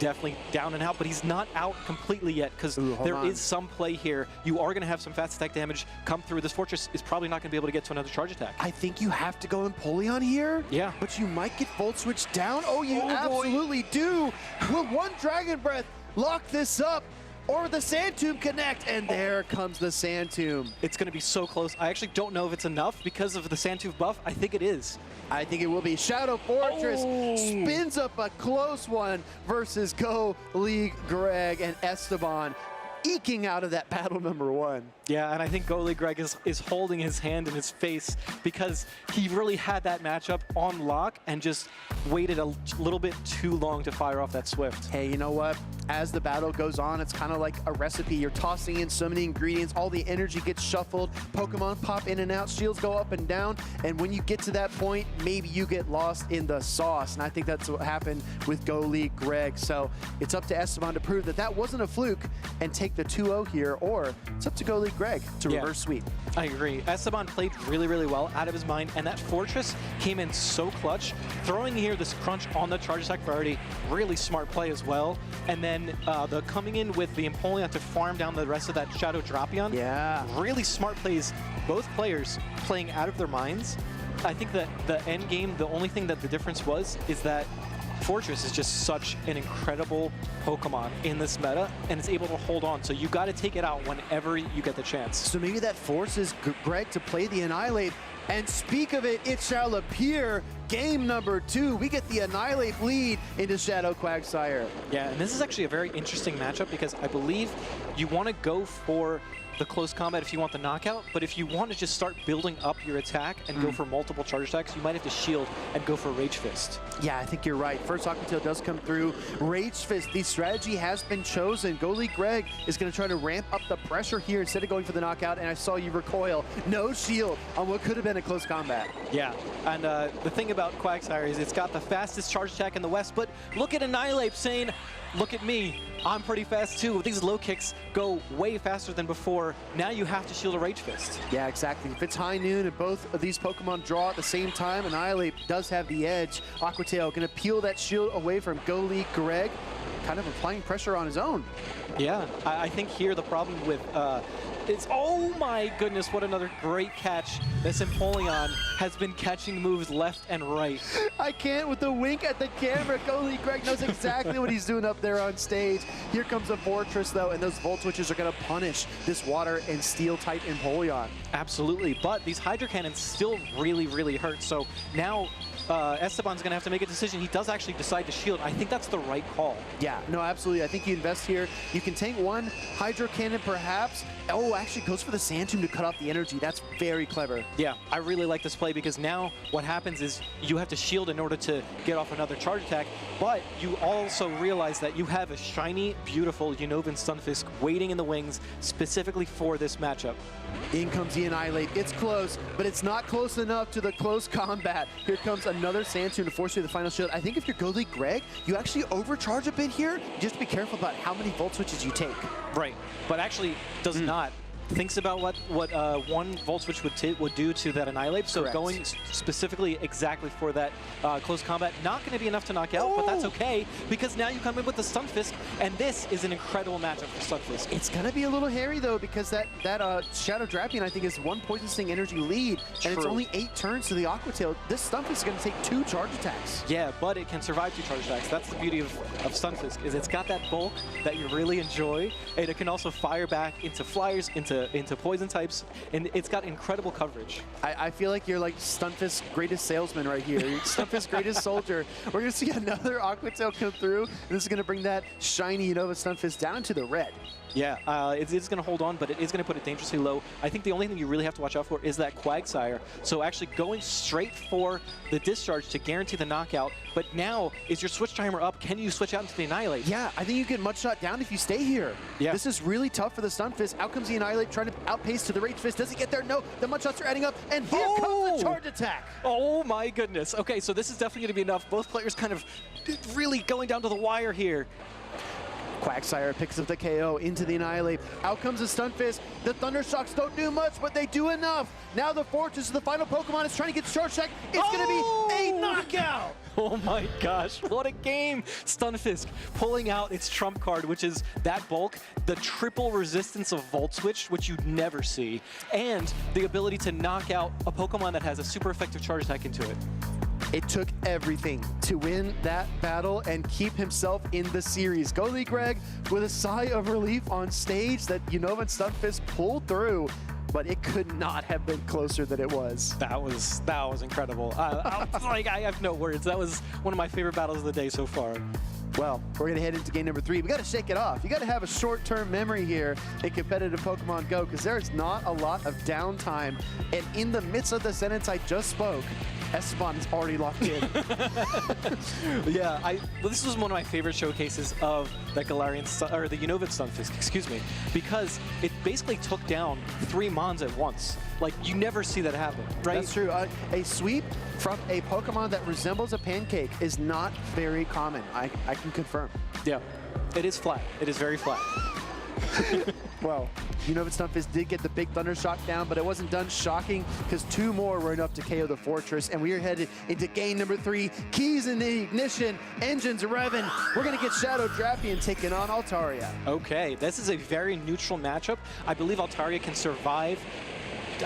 Speaker 16: definitely down and out, but he's not out completely yet because there is some play here. You are going to have some fast attack damage come through. This Fortress is probably not going to be able to get to another charge attack.
Speaker 9: I think you have to go Empoleon here.
Speaker 16: Yeah.
Speaker 9: But you might get Volt Switch down. Oh, you absolutely do. Will one Dragon Breath lock this up? or the Sand Tomb connect? And there comes the Sand Tomb.
Speaker 16: It's going to be so close. I actually don't know if it's enough because of the Sand Tomb buff. I think it is.
Speaker 9: I think it will be. Shadow Fortress spins up a close one versus Go League Greg and Esteban, eking out of that battle number 1.
Speaker 16: Yeah, and I think Go League Greg is holding his hand in his face because he really had that matchup on lock and just waited a little bit too long to fire off that Swift.
Speaker 9: Hey, you know what? As the battle goes on, it's kind of like a recipe. You're tossing in so many ingredients, all the energy gets shuffled, Pokemon pop in and out, shields go up and down, and when you get to that point, maybe you get lost in the sauce, and I think that's what happened with Go League Greg. So it's up to Esteban to prove that that wasn't a fluke and take the 2-0 here, or it's up to Go League Greg to reverse sweep.
Speaker 16: I agree. Esteban played really, really well out of his mind, and that Fortress came in so clutch. Throwing here this crunch on the charge attack priority, really smart play as well. And then the coming in with the Empoleon to farm down the rest of that Shadow Drapion.
Speaker 9: Yeah.
Speaker 16: Really smart plays. Both players playing out of their minds. I think that the end game, the only thing that the difference was is that Fortress is just such an incredible Pokemon in this meta, and it's able to hold on. So you got to take it out whenever you get the chance.
Speaker 9: So maybe that forces Greg to play the Annihilate. And speak of it, it shall appear. Game number 2, we get the Annihilate lead into Shadow Quagsire.
Speaker 16: Yeah, and this is actually a very interesting matchup because I believe you want to go for the close combat if you want the knockout, but if you want to just start building up your attack and go for multiple charge attacks, you might have to shield and go for Rage Fist.
Speaker 9: Yeah, I think you're right. First Aquatail does come through. Rage Fist, the strategy has been chosen. Go League Greg is going to try to ramp up the pressure here instead of going for the knockout, and I saw you recoil. No shield on what could have been a close combat.
Speaker 16: Yeah, and the thing about Quagsire is it's got the fastest charge attack in the West, but look at Annihilate saying, look at me, I'm pretty fast too. These low kicks go way faster than before. Now you have to shield a Rage Fist.
Speaker 9: Yeah, exactly. If it's high noon and both of these Pokemon draw at the same time, Annihilate does have the edge. Aquatail going to peel that shield away from Go League Greg, kind of applying pressure on his own.
Speaker 16: Yeah, I think here the problem with is, oh my goodness, what another great catch. This Empoleon has been catching moves left and right.
Speaker 9: I can't with the wink at the camera. Go League Greg knows exactly what he's doing up there on stage. Here comes the Fortress though, and those Volt Switches are going to punish this Water and Steel type Empoleon.
Speaker 16: Absolutely, but these Hydro Cannons still really, really hurt. So now Esteban's going to have to make a decision. He does actually decide to shield. I think that's the right call.
Speaker 9: Yeah, no, absolutely. I think you invest here. You can tank one Hydro Cannon perhaps. Oh, actually goes for the Sand Tomb to cut off the energy. That's very clever.
Speaker 16: Yeah, I really like this play because now what happens is you have to shield in order to get off another charge attack, but you also realize that you have a shiny, beautiful Unova Stunfisk waiting in the wings specifically for this matchup.
Speaker 9: In comes the Annihilate. It's close, but it's not close enough to the close combat. Here comes another Sand Tomb to force you to the final shield. I think if you're Go League Greg, you actually overcharge a bit here. You just be careful about how many Volt Switches you take.
Speaker 16: Right, but actually does not. Thinks about what one Volt Switch would do to that Annihilate, so going specifically exactly for that close combat, not going to be enough to knock out, but that's okay, because now you come in with the Stunfisk, and this is an incredible matchup for Stunfisk.
Speaker 9: It's going to be a little hairy, though, because that Shadow Drapion, I think, is one Poison Sting energy lead, and it's only 8 turns to the Aquatail. This Stunfisk is going to take 2 charge attacks.
Speaker 16: Yeah, but it can survive 2 charge attacks. That's the beauty of Stunfisk, is it's got that bulk that you really enjoy, and it can also fire back into flyers, into poison types, and it's got incredible coverage.
Speaker 9: I feel like you're like Stunfisk's greatest salesman right here. Stunfisk's greatest soldier. We're going to see another Aquatail come through, and this is going to bring that shiny Unova Stunfisk down to the red.
Speaker 16: Yeah, it's going to hold on, but it is going to put it dangerously low. I think the only thing you really have to watch out for is that Quagsire. So actually going straight for the discharge to guarantee the knockout, but now is your switch timer up? Can you switch out into the Annihilate?
Speaker 9: Yeah, I think you get Mud Shot down if you stay here.
Speaker 16: Yeah.
Speaker 9: This is really tough for the Stunfisk. Out comes the Annihilate trying to outpace to the Rage Fist. Does he get there? No, the Mud Shots are adding up, and here comes the charge attack.
Speaker 16: Oh my goodness. Okay, so this is definitely going to be enough. Both players kind of really going down to the wire here.
Speaker 9: Quagsire picks up the KO into the Annihilate. Out comes the Stunfisk. The Thunder Shocks don't do much, but they do enough. Now the Fortress, the final Pokemon, is trying to get the charge attack. It's going to be a knockout.
Speaker 16: Oh my gosh, what a game. Stunfisk pulling out its trump card, which is that bulk, the triple resistance of Volt Switch, which you'd never see, and the ability to knock out a Pokemon that has a super effective charge attack into it.
Speaker 9: It took everything to win that battle and keep himself in the series. Goalie Greg with a sigh of relief on stage that Unova and Stunfisk pulled through, but it could not have been closer than it was.
Speaker 16: That was incredible. I have no words. That was one of my favorite battles of the day so far.
Speaker 9: Well, we're gonna head into game number 3. We gotta shake it off. You gotta have a short-term memory here in competitive Pokemon Go, because there's not a lot of downtime. And in the midst of the sentence I just spoke, Esteban is already locked in.
Speaker 16: Yeah, this was one of my favorite showcases of the Galarian or the Unova Stunfisk, excuse me, because it basically took down 3 Mons at once. Like, you never see that happen, right?
Speaker 9: That's true. A sweep from a Pokemon that resembles a pancake is not very common. I can confirm.
Speaker 16: Yeah, it is flat. It is very flat.
Speaker 9: Well, Unova Stunfisk did get the big Thunder Shock down, but it wasn't done shocking because 2 more were enough to KO the Fortress, and we are headed into game number 3. Keys in the ignition, engines revving. We're going to get Shadow Drapion taking on Altaria.
Speaker 16: Okay, this is a very neutral matchup. I believe Altaria can survive.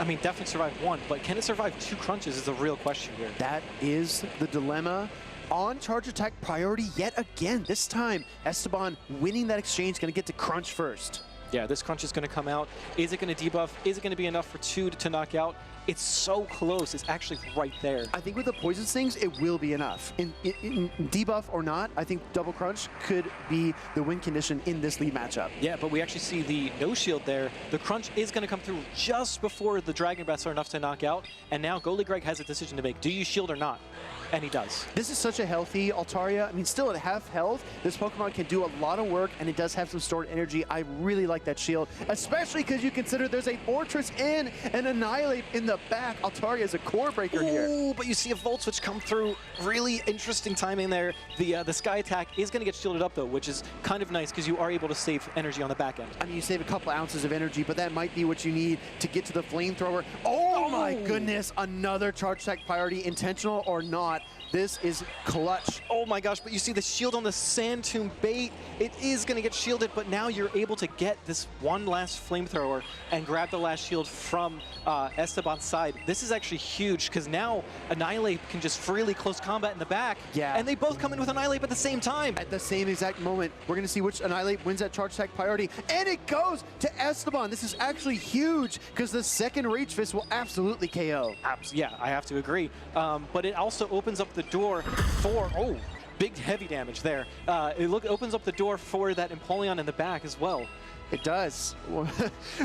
Speaker 16: I mean, definitely survive 1, but can it survive 2 crunches is the real question here.
Speaker 9: That is the dilemma. On charge attack priority yet again. This time, Esteban winning that exchange, going to get to crunch first.
Speaker 16: Yeah, this crunch is going to come out. Is it going to debuff? Is it going to be enough for 2 to knock out? It's so close. It's actually right there.
Speaker 9: I think with the Poison Stings, it will be enough. In debuff or not, I think double crunch could be the win condition in this lead matchup.
Speaker 16: Yeah, but we actually see the no shield there. The crunch is going to come through just before the Dragon Breaths are enough to knock out. And now Goalie Greg has a decision to make. Do you shield or not? And he does.
Speaker 9: This is such a healthy Altaria. I mean, still at half health, this Pokemon can do a lot of work, and it does have some stored energy. I really like that shield, especially because you consider there's a Fortress in and Annihilate in the back. Altaria is a core breaker here.
Speaker 16: Ooh, but you see a Volt Switch come through. Really interesting timing there. The Sky Attack is going to get shielded up, though, which is kind of nice because you are able to save energy on the back end.
Speaker 9: I mean, you save a couple ounces of energy, but that might be what you need to get to the Flamethrower. Oh my goodness, another charge attack priority, intentional or not. This is clutch.
Speaker 16: Oh my gosh, but you see the shield on the Sand Tomb bait. It is going to get shielded, but now you're able to get this one last Flamethrower and grab the last shield from Esteban's side. This is actually huge because now Annihilate can just freely close combat in the back.
Speaker 9: Yeah.
Speaker 16: And they both come in with Annihilate at the same time.
Speaker 9: At the same exact moment, we're going to see which Annihilate wins that charge attack priority. And it goes to Esteban. This is actually huge because the second Rage Fist will absolutely KO.
Speaker 16: Yeah, I have to agree. But it also opens up the door for, big heavy damage there. It opens up the door for that Empoleon in the back as well.
Speaker 9: It does. We're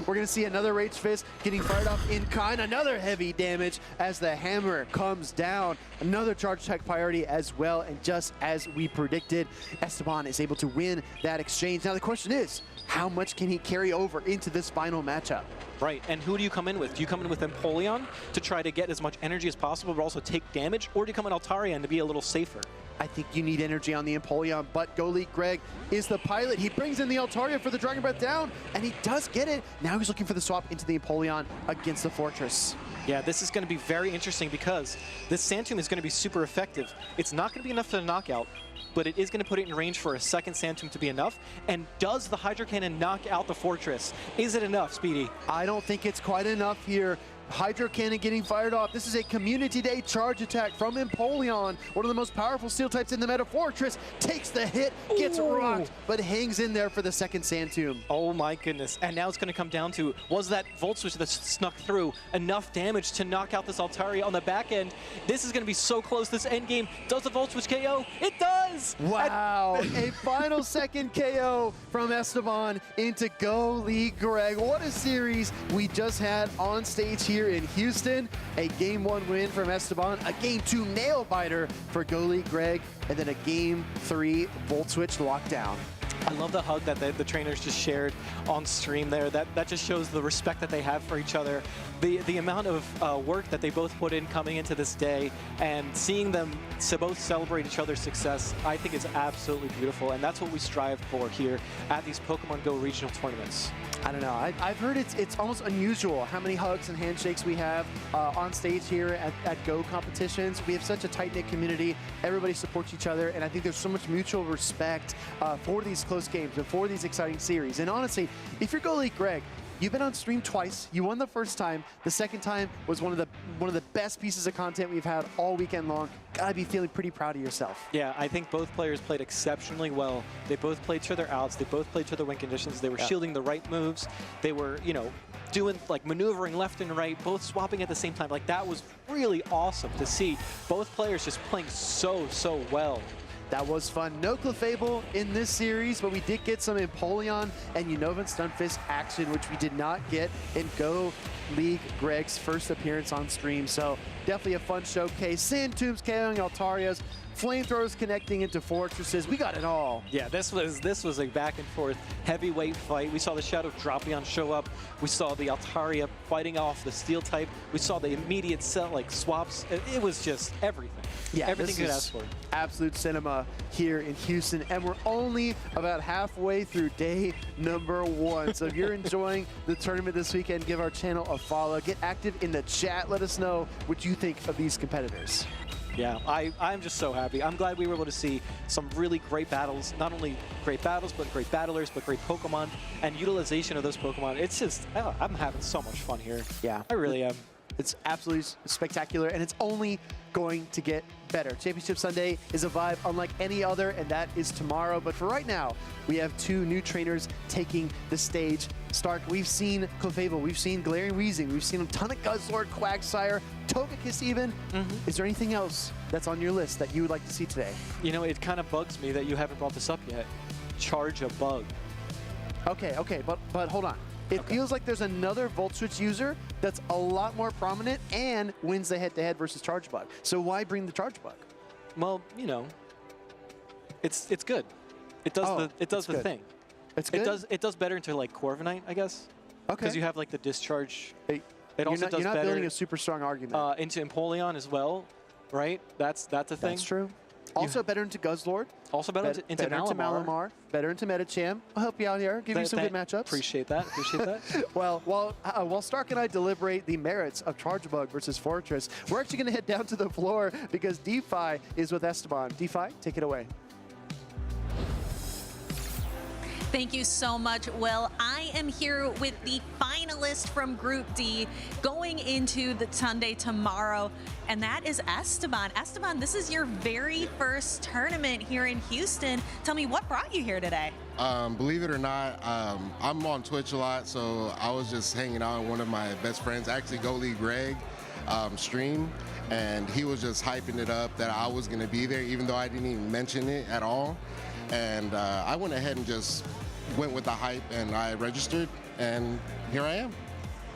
Speaker 9: going to see another Rage Fist getting fired off in kind. Another heavy damage as the hammer comes down. Another charge attack priority as well. And just as we predicted, Esteban is able to win that exchange. Now the question is, how much can he carry over into this final matchup?
Speaker 16: Right, and who do you come in with? Do you come in with Empoleon to try to get as much energy as possible but also take damage? Or do you come in Altaria to be a little safer?
Speaker 9: I think you need energy on the Empoleon, but Goalie Greg is the pilot. He brings in the Altaria for the Dragon Breath down, and he does get it. Now he's looking for the swap into the Empoleon against the Fortress.
Speaker 16: Yeah, this is going to be very interesting because this Sand Tomb is going to be super effective. It's not going to be enough for the knockout, but it is going to put it in range for a second Sand Tomb to be enough. And does the Hydro Cannon knock out the Fortress? Is it enough, Speedy?
Speaker 9: I don't think it's quite enough here. Hydro Cannon getting fired off. This is a Community Day charge attack from Empoleon, one of the most powerful steel types in the meta. Fortress takes the hit, gets rocked, but hangs in there for the second Sand Tomb.
Speaker 16: Oh my goodness. And now it's going to come down to, was that Volt Switch that snuck through enough damage to knock out this Altaria on the back end? This is going to be so close, this end game. Does the Volt Switch KO? It does!
Speaker 9: Wow, a final second KO from Esteban into Goalie Greg. What a series we just had on stage here in Houston. A Game 1 win from Esteban, a Game 2 nail-biter for Goalie Greg, and then a Game 3 Volt Switch lockdown.
Speaker 16: I love the hug that the trainers just shared on stream there. That just shows the respect that they have for each other. The amount of work that they both put in coming into this day and seeing them both celebrate each other's success, I think is absolutely beautiful. And that's what we strive for here at these Pokemon Go regional tournaments.
Speaker 9: I don't know. I've heard it's almost unusual how many hugs and handshakes we have on stage here at Go competitions. We have such a tight-knit community. Everybody supports each other, and I think there's so much mutual respect for these close games and for these exciting series. And honestly, if you're Goalie Greg, you've been on stream twice. You won the first time. The second time was one of the best pieces of content we've had all weekend long. Gotta be feeling pretty proud of yourself.
Speaker 16: Yeah, I think both players played exceptionally well. They both played to their outs. They both played to their win conditions. They were shielding the right moves. They were, you know, doing like maneuvering left and right, both swapping at the same time. Like that was really awesome to see both players just playing so well.
Speaker 9: That was fun. No Clefable in this series, but we did get some Empoleon and Unova Stunfisk action, which we did not get in Go League Greg's first appearance on stream. So definitely a fun showcase. Sand Tombs KOing Altarias, flamethrowers connecting into fortresses. We got it all.
Speaker 16: Yeah, this was a back and forth heavyweight fight. We saw the Shadow Dropion show up. We saw the Altaria fighting off the Steel type. We saw the immediate swaps. It was just everything.
Speaker 9: Yeah,
Speaker 16: everything you could ask for.
Speaker 9: Absolute cinema here in Houston, and we're only about halfway through day number 1. So if you're enjoying the tournament this weekend, give our channel a follow. Get active in the chat. Let us know what you think of these competitors.
Speaker 16: Yeah, I'm just so happy. I'm glad we were able to see some really great battles. Not only great battles, but great battlers, but great Pokemon and utilization of those Pokemon. It's just, I'm having so much fun here.
Speaker 9: Yeah.
Speaker 16: I really am.
Speaker 9: It's absolutely spectacular, and it's only going to get better. Championship Sunday is a vibe unlike any other, and that is tomorrow. But for right now, we have 2 new trainers taking the stage. Stark, we've seen Clefable, we've seen Galarian Weezing, we've seen a ton of Guzzlord, Quagsire, Togekiss even. Is there anything else that's on your list that you would like to see today?
Speaker 16: You know, it kind of bugs me that you haven't brought this up yet. Charge a Bug.
Speaker 9: Okay, but hold on. It feels like there's another Volt Switch user that's a lot more prominent and wins the head-to-head versus Charge Bug. So why bring the Charge Bug?
Speaker 16: Well, you know, it's good. It does the thing.
Speaker 9: It's good?
Speaker 16: It does better into like Corviknight, I guess.
Speaker 9: Okay.
Speaker 16: Because you have like the discharge.
Speaker 9: You're not building a super strong argument.
Speaker 16: Into Empoleon as well, right? That's a thing.
Speaker 9: That's true. Also better into Guzzlord.
Speaker 16: Also better into Malamar.
Speaker 9: Better into Medicham. I'll help you out here. Give you some good matchups.
Speaker 16: Appreciate that.
Speaker 9: Well, while Stark and I deliberate the merits of Charge Bug versus Fortress, we're actually going to head down to the floor because DeFi is with Esteban. DeFi, take it away.
Speaker 10: Thank you so much, Will. I am here with the finalist from Group D going into the Sunday tomorrow, and that is Esteban. Esteban, this is your very first tournament here in Houston. Tell me, what brought you here today?
Speaker 11: Believe it or not, I'm on Twitch a lot, so I was just hanging out with one of my best friends, actually Go League Greg, stream, and he was just hyping it up that I was going to be there, even though I didn't even mention it at all. And I went ahead and just went with the hype, and I registered, and here I am.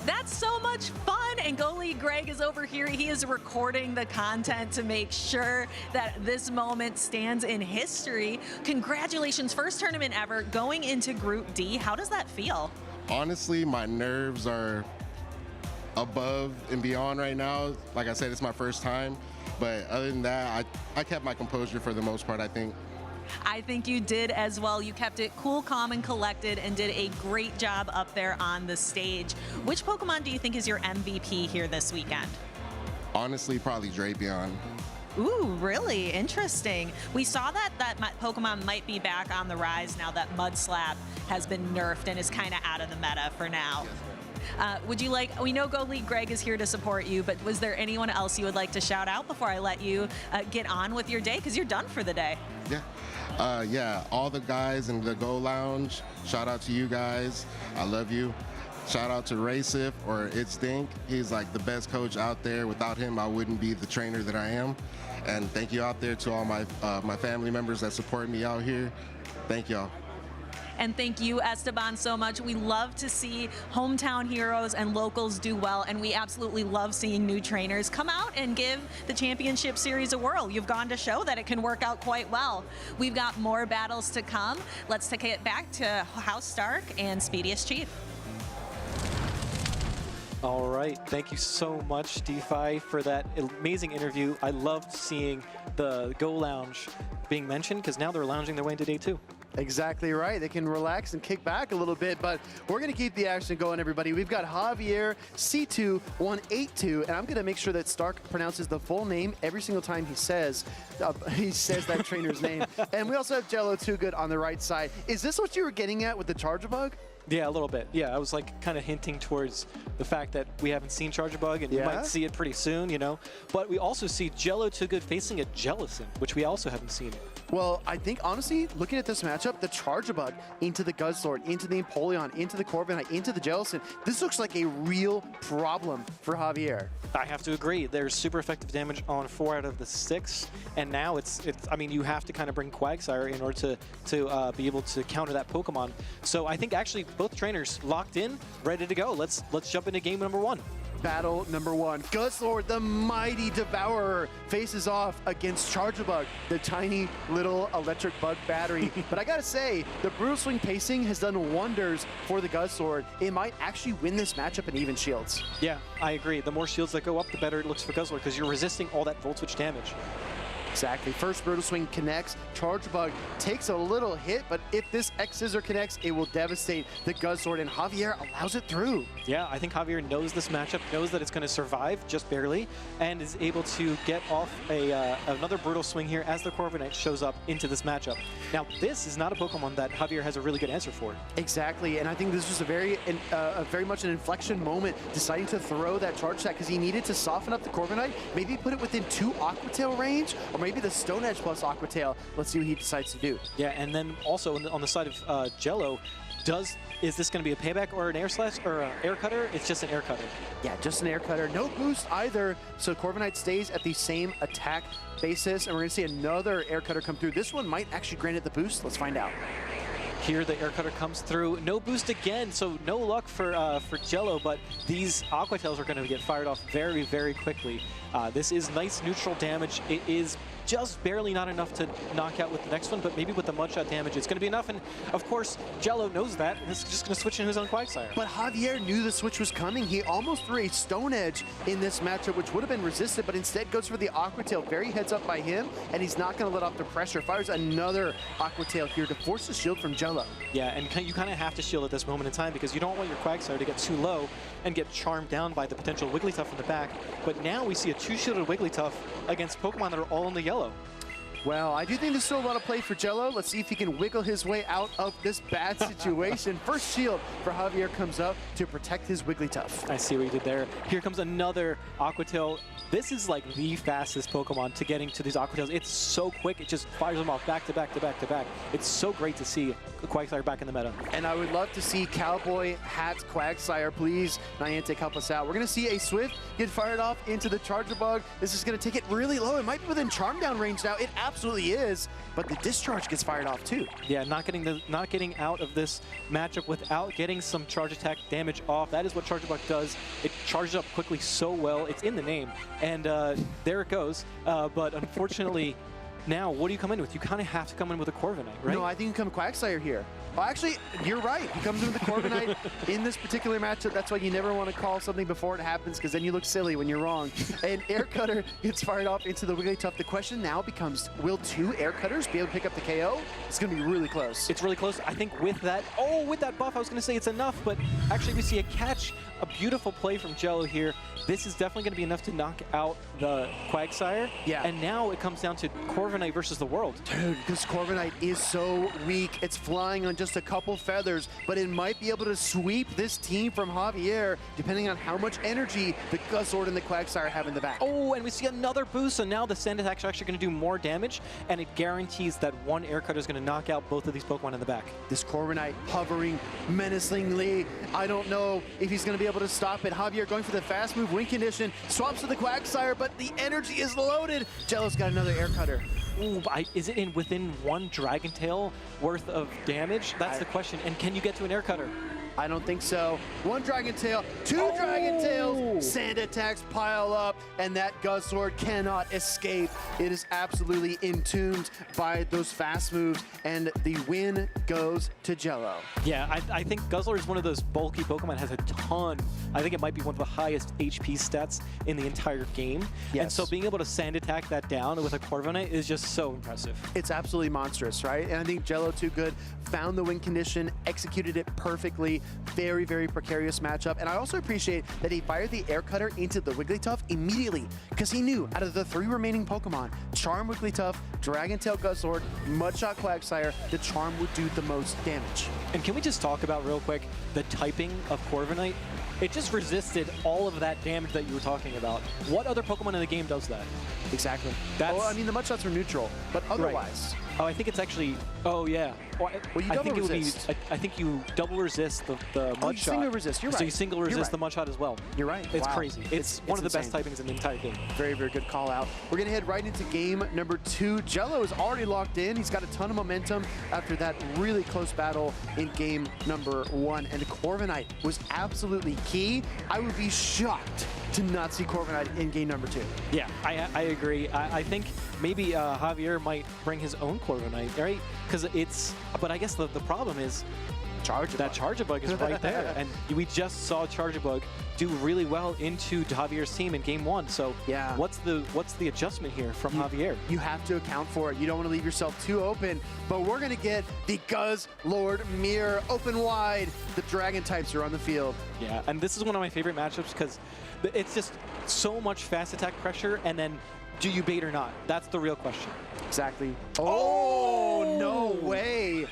Speaker 10: That's so much fun, and Goalie Greg is over here. He is recording the content to make sure that this moment stands in history. Congratulations, first tournament ever, going into Group D. How does that feel?
Speaker 11: Honestly, my nerves are above and beyond right now. Like I said, it's my first time, but other than that, I kept my composure for the most part, I think.
Speaker 10: I think you did as well. You kept it cool, calm, and collected and did a great job up there on the stage. Which Pokemon do you think is your MVP here this weekend?
Speaker 11: Honestly, probably Drapion.
Speaker 10: Ooh, really interesting. We saw that Pokemon might be back on the rise now that Mudslap has been nerfed and is kind of out of the meta for now. Would you like, we know Go League Greg is here to support you, but was there anyone else you would like to shout out before I let you get on with your day? Because you're done for the day.
Speaker 11: Yeah, all the guys in the Go Lounge, shout out to you guys. I love you. Shout out to Racif or It's Dink. He's like the best coach out there. Without him, I wouldn't be the trainer that I am. And thank you out there to all my family members that support me out here. Thank y'all.
Speaker 10: And thank you, Esteban, so much. We love to see hometown heroes and locals do well, and we absolutely love seeing new trainers come out and give the championship series a whirl. You've gone to show that it can work out quite well. We've got more battles to come. Let's take it back to House Stark and Speediest Chief.
Speaker 16: All right, thank you so much, DeFi, for that amazing interview. I loved seeing the Go Lounge being mentioned because now they're lounging their way into day 2.
Speaker 9: Exactly right. They can relax and kick back a little bit, but we're going to keep the action going, everybody. We've got Javier C2182, and I'm going to make sure that Stark pronounces the full name every single time he says that trainer's name. And we also have Jello Too Good on the right side. Is this what you were getting at with the Charger Bug?
Speaker 16: Yeah, a little bit. Yeah, I was like kind of hinting towards the fact that we haven't seen Charger Bug, and you might see it pretty soon, you know. But we also see Jello Too Good facing a Jellison, which we also haven't seen.
Speaker 9: Well, I think, honestly, looking at this matchup, the Charger Bug into the Guzzlord, into the Empoleon, into the Corviknight, into the Jellison, this looks like a real problem for Javier.
Speaker 16: I have to agree. There's super effective damage on 4 out of the 6, and now it's I mean, you have to kind of bring Quagsire in order to be able to counter that Pokemon. So I think actually both trainers locked in, ready to go. Let's jump into game number 1.
Speaker 9: Battle number 1. Guzzlord, the mighty devourer, faces off against Charger Bug, the tiny little electric bug battery. But I gotta say, the Brutal Swing pacing has done wonders for the Guzzlord. It might actually win this matchup in even shields.
Speaker 16: Yeah, I agree. The more shields that go up, the better it looks for Guzzlord, because you're resisting all that Volt Switch damage.
Speaker 9: Exactly. First Brutal Swing connects. Charger Bug takes a little hit, but if this X-Scissor connects, it will devastate the Guzzlord, and Javier allows it through.
Speaker 16: Yeah, I think Javier knows this matchup, knows that it's going to survive just barely, and is able to get off another Brutal Swing here as the Corviknight shows up into this matchup. Now, this is not a Pokemon that Javier has a really good answer for.
Speaker 9: Exactly, and I think this was a very much an inflection moment, deciding to throw that Charge Attack because he needed to soften up the Corviknight, maybe put it within 2 Aqua Tail range, or maybe the Stone Edge plus Aqua Tail. Let's see what he decides to do.
Speaker 16: Yeah, and then also on the side of Jello, is this going to be a payback or an air slash or an air cutter? It's just an air cutter.
Speaker 9: Yeah, just an air cutter. No boost either. So Corviknight stays at the same attack basis, and we're going to see another air cutter come through. This one might actually grant it the boost. Let's find out.
Speaker 16: Here the air cutter comes through. No boost again, so no luck for Jello, but these Aqua Tails are going to get fired off very, very quickly. This is nice neutral damage. It is just barely not enough to knock out with the next one, but maybe with the Mudshot damage, it's going to be enough. And of course, Jello knows that, and is just going to switch into his own Quagsire.
Speaker 9: But Javier knew the switch was coming. He almost threw a Stone Edge in this matchup, which would have been resisted, but instead goes for the Aqua Tail. Very heads up by him, and he's not going to let off the pressure. Fires another Aqua Tail here to force the shield from Jello.
Speaker 16: Yeah, and you kind of have to shield at this moment in time because you don't want your Quagsire to get too low and get charmed down by the potential Wigglytuff in the back. But now we see a 2-shielded Wigglytuff against Pokemon that are all in the yellow.
Speaker 9: Well, I do think there's still a lot of play for Jello. Let's see if he can wiggle his way out of this bad situation. First shield for Javier comes up to protect his Wigglytuff.
Speaker 16: I see what you did there. Here comes another Aqua Tail. This is like the fastest Pokemon to getting to these Aqua Tails. It's so quick, it just fires them off back to back to back to back. It's so great to see Quagsire back in the meta.
Speaker 9: And I would love to see Cowboy Hat Quagsire. Please, Niantic, help us out. We're going to see a Swift get fired off into the Charger Bug. This is going to take it really low. It might be within Charm Down range now. It absolutely is, but the Discharge gets fired off too.
Speaker 16: Yeah, not getting out of this matchup without getting some Charge Attack damage off. That is what Charger Bug does. It charges up quickly so well. It's in the name, and there it goes. But unfortunately, now what do you come in with? You kind of have to come in with a Corviknight, right?
Speaker 9: No, I think you come Quagsire here. Well, actually, you're right. He comes in with the Corviknight in this particular matchup. That's why you never want to call something before it happens, because then you look silly when you're wrong. And Air Cutter gets fired off into the Wigglytuff. The question now becomes, will 2 Air Cutters be able to pick up the KO? It's going to be really close.
Speaker 16: It's really close. I think with that buff, I was going to say it's enough, but actually we see a catch. A beautiful play from Jello here. This is definitely going to be enough to knock out the Quagsire.
Speaker 9: Yeah.
Speaker 16: And now it comes down to Corviknight versus the world.
Speaker 9: Dude, this Corviknight is so weak. It's flying on just a couple feathers, but it might be able to sweep this team from Javier, depending on how much energy the Guzzlord and the Quagsire have in the back.
Speaker 16: Oh, and we see another boost, so now the Sand Attack is actually going to do more damage, and it guarantees that 1 Air Cutter is going to knock out both of these Pokemon in the back.
Speaker 9: This Corviknight hovering menacingly. I don't know if he's going to be able to stop it. Javier going for the fast move, win condition, swaps to the Quagsire, but the energy is loaded. Jello's got another Air Cutter.
Speaker 16: Ooh, is it within 1 Dragon Tail worth of damage? That's the question. And can you get to an Air Cutter?
Speaker 9: I don't think so. One Dragon Tail, two Dragon Tails, sand attacks pile up, and that Guzzlord cannot escape. It is absolutely entombed by those fast moves, and the win goes to Jello.
Speaker 16: Yeah, I think Guzzlord is one of those bulky Pokemon, has a ton. I think it might be one of the highest HP stats in the entire game.
Speaker 9: Yes.
Speaker 16: And so being able to sand attack that down with a Corviknight is just so impressive.
Speaker 9: It's absolutely monstrous, right? And I think Jello Too Good found the win condition, executed it perfectly. Very, very precarious matchup. And I also appreciate that he fired the Air Cutter into the Wigglytuff immediately, because he knew out of the 3 remaining Pokemon, Charm, Wigglytuff, Dragon Tail, Guzzlord, Mudshot, Quagsire, the Charm would do the most damage.
Speaker 16: And can we just talk about real quick the typing of Corviknight? It just resisted all of that damage that you were talking about. What other Pokemon in the game does that?
Speaker 9: Exactly.
Speaker 16: That's,
Speaker 9: well, I mean, the Mudshots are neutral, but otherwise.
Speaker 16: Right. Oh, I think it's actually. Oh yeah. Well,
Speaker 9: you double resist.
Speaker 16: I think you double resist the Mudshot.
Speaker 9: You single resist. You're right.
Speaker 16: So you single resist the Mudshot as well.
Speaker 9: You're right.
Speaker 16: It's
Speaker 9: Wow.
Speaker 16: crazy. It's one of the best typings in the entire game.
Speaker 9: Very, very good call out. We're gonna head right into game number 2. Jello is already locked in. He's got a ton of momentum after that really close battle in game number 1. And Corviknight was absolutely key. I would be shocked to not see Corviknight in game number 2.
Speaker 16: Yeah, I agree. I think maybe Javier might bring his own Corviknight, right? Because but I guess the problem is that Charjabug is right there. And we just saw Charjabug do really well into Javier's team in game 1. So
Speaker 9: yeah,
Speaker 16: what's the adjustment here from Javier?
Speaker 9: You have to account for it. You don't want to leave yourself too open, but we're going to get the Guzzlord mirror open wide. The Dragon types are on the field.
Speaker 16: Yeah, and this is one of my favorite matchups because it's just so much fast attack pressure, and then do you bait or not? That's the real question.
Speaker 9: Exactly. Oh, no way.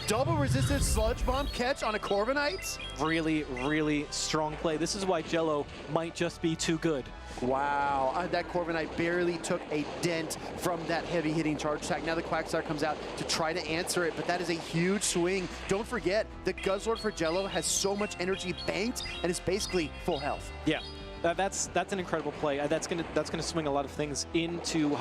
Speaker 9: Double resisted Sludge Bomb catch on a Corviknight?
Speaker 16: Really, really strong play. This is why Jello might just be too good.
Speaker 9: Wow, that Corviknight barely took a dent from that heavy-hitting charge attack. Now the Quagsire comes out to try to answer it, but that is a huge swing. Don't forget, the Guzzlord for Jello has so much energy banked, and it's basically full health.
Speaker 16: Yeah. That's an incredible play. That's gonna swing a lot of things into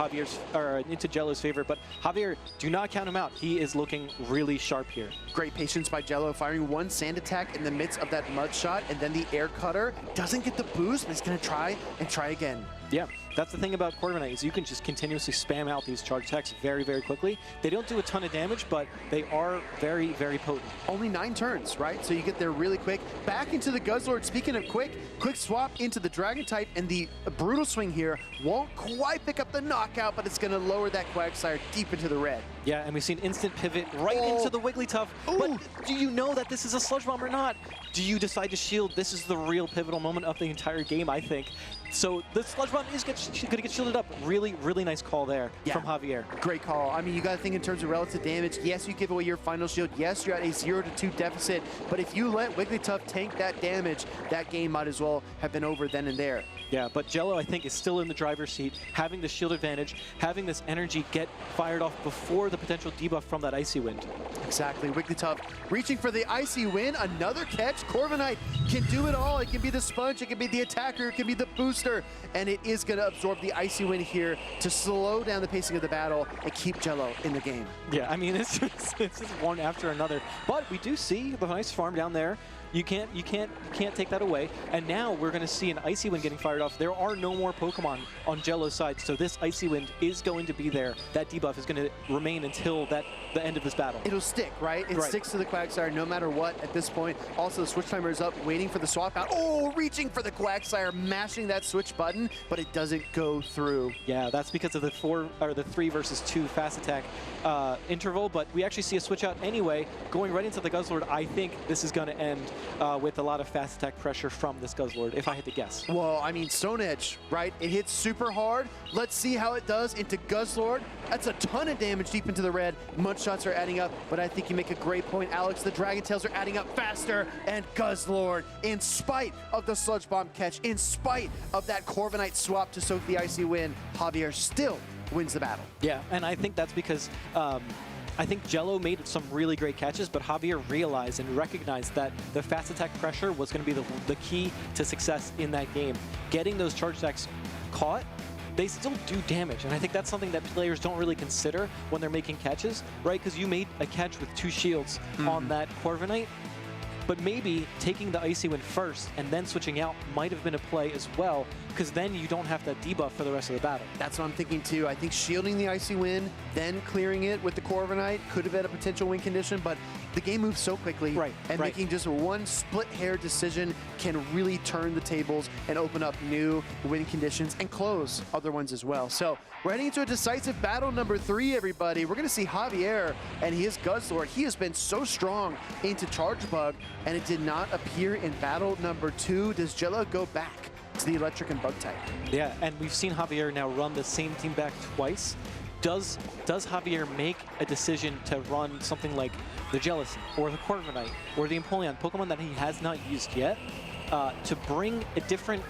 Speaker 16: into Jello's favor. But Javier, do not count him out. He is looking really sharp here.
Speaker 9: Great patience by Jello, firing one sand attack in the midst of that Mudshot, and then the Air Cutter doesn't get the boost, but he's gonna try and try again.
Speaker 16: Yeah, that's the thing about Corviknight is you can just continuously spam out these charge attacks very, very quickly. They don't do a ton of damage, but they are very, very potent.
Speaker 9: Only 9 turns, right? So you get there really quick. Back into the Guzzlord. Speaking of quick swap into the Dragon type, and the brutal swing here won't quite pick up the knockout, but it's going to lower that Quagsire deep into the red.
Speaker 16: Yeah, and we've seen instant pivot right into the Wigglytuff. But do you know that this is a Sludge Bomb or not? Do you decide to shield? This is the real pivotal moment of the entire game, I think. So the Sludge Bomb is going to get shielded up. Really, really nice call there from Javier.
Speaker 9: Great call. I mean, you got to think in terms of relative damage. Yes, you give away your final shield. Yes, you're at a 0-2 deficit. But if you let Wigglytuff tank that damage, that game might as well have been over then and there.
Speaker 16: Yeah, but Jello, I think, is still in the driver's seat, having the shield advantage, having this energy get fired off before the potential debuff from that Icy Wind.
Speaker 9: Exactly. Wigglytuff reaching for the Icy Wind. Another catch. Corviknight can do it all. It can be the sponge, it can be the attacker, it can be the booster, and it is going to absorb the Icy Wind here to slow down the pacing of the battle and keep Jello in the game.
Speaker 16: Yeah, I mean, it's just one after another. But we do see the nice farm down there. You can't take that away. And now we're going to see an Icy Wind getting fired off. There are no more Pokemon on Jello's side, so this Icy Wind is going to be there. That debuff is going to remain until the end of this battle.
Speaker 9: It'll stick, right? It sticks to the Quagsire no matter what at this point. Also, the switch timer is up, waiting for the swap out. Oh, reaching for the Quagsire, mashing that switch button, but it doesn't go through.
Speaker 16: Yeah, that's because of the 3 versus 2 fast attack interval, but we actually see a switch out anyway, going right into the Guzzlord. I think this is going to end with a lot of fast attack pressure from this Guzzlord, if I had to guess.
Speaker 9: Well, I mean, Stone Edge, right? It hits super hard. Let's see how it does into Guzzlord. That's a ton of damage deep into the red. Mudshots are adding up, but I think you make a great point, Alex. The Dragon Tails are adding up faster, and Guzzlord, in spite of the Sludge Bomb catch, in spite of that Corviknight swap to soak the Icy Wind, Javier still wins the battle.
Speaker 16: Yeah, and I think that's because I think Jello made some really great catches, but Javier realized and recognized that the fast attack pressure was going to be the key to success in that game. Getting those charge attacks caught, they still do damage, and I think that's something that players don't really consider when they're making catches, right? Because you made a catch with 2 shields on that Corviknight. but maybe taking the Icy Wind first and then switching out might have been a play as well, because then you don't have that debuff for the rest of the battle.
Speaker 9: That's what I'm thinking too. I think shielding the Icy Wind, then clearing it with the Corviknight could have been a potential win condition, but the game moves so quickly, and making just one split-hair decision can really turn the tables and open up new win conditions and close other ones as well. So we're heading into a decisive battle number 3, everybody. We're going to see Javier and his Guzzlord. He has been so strong into Charge Bug, and it did not appear in battle number 2. Does Jello go back to the Electric and Bug type?
Speaker 16: Yeah, and we've seen Javier now run the same team back twice. Does Javier make a decision to run something like the Jealousy or the Corviknight or the Empoleon, Pokemon that he has not used yet, to bring a different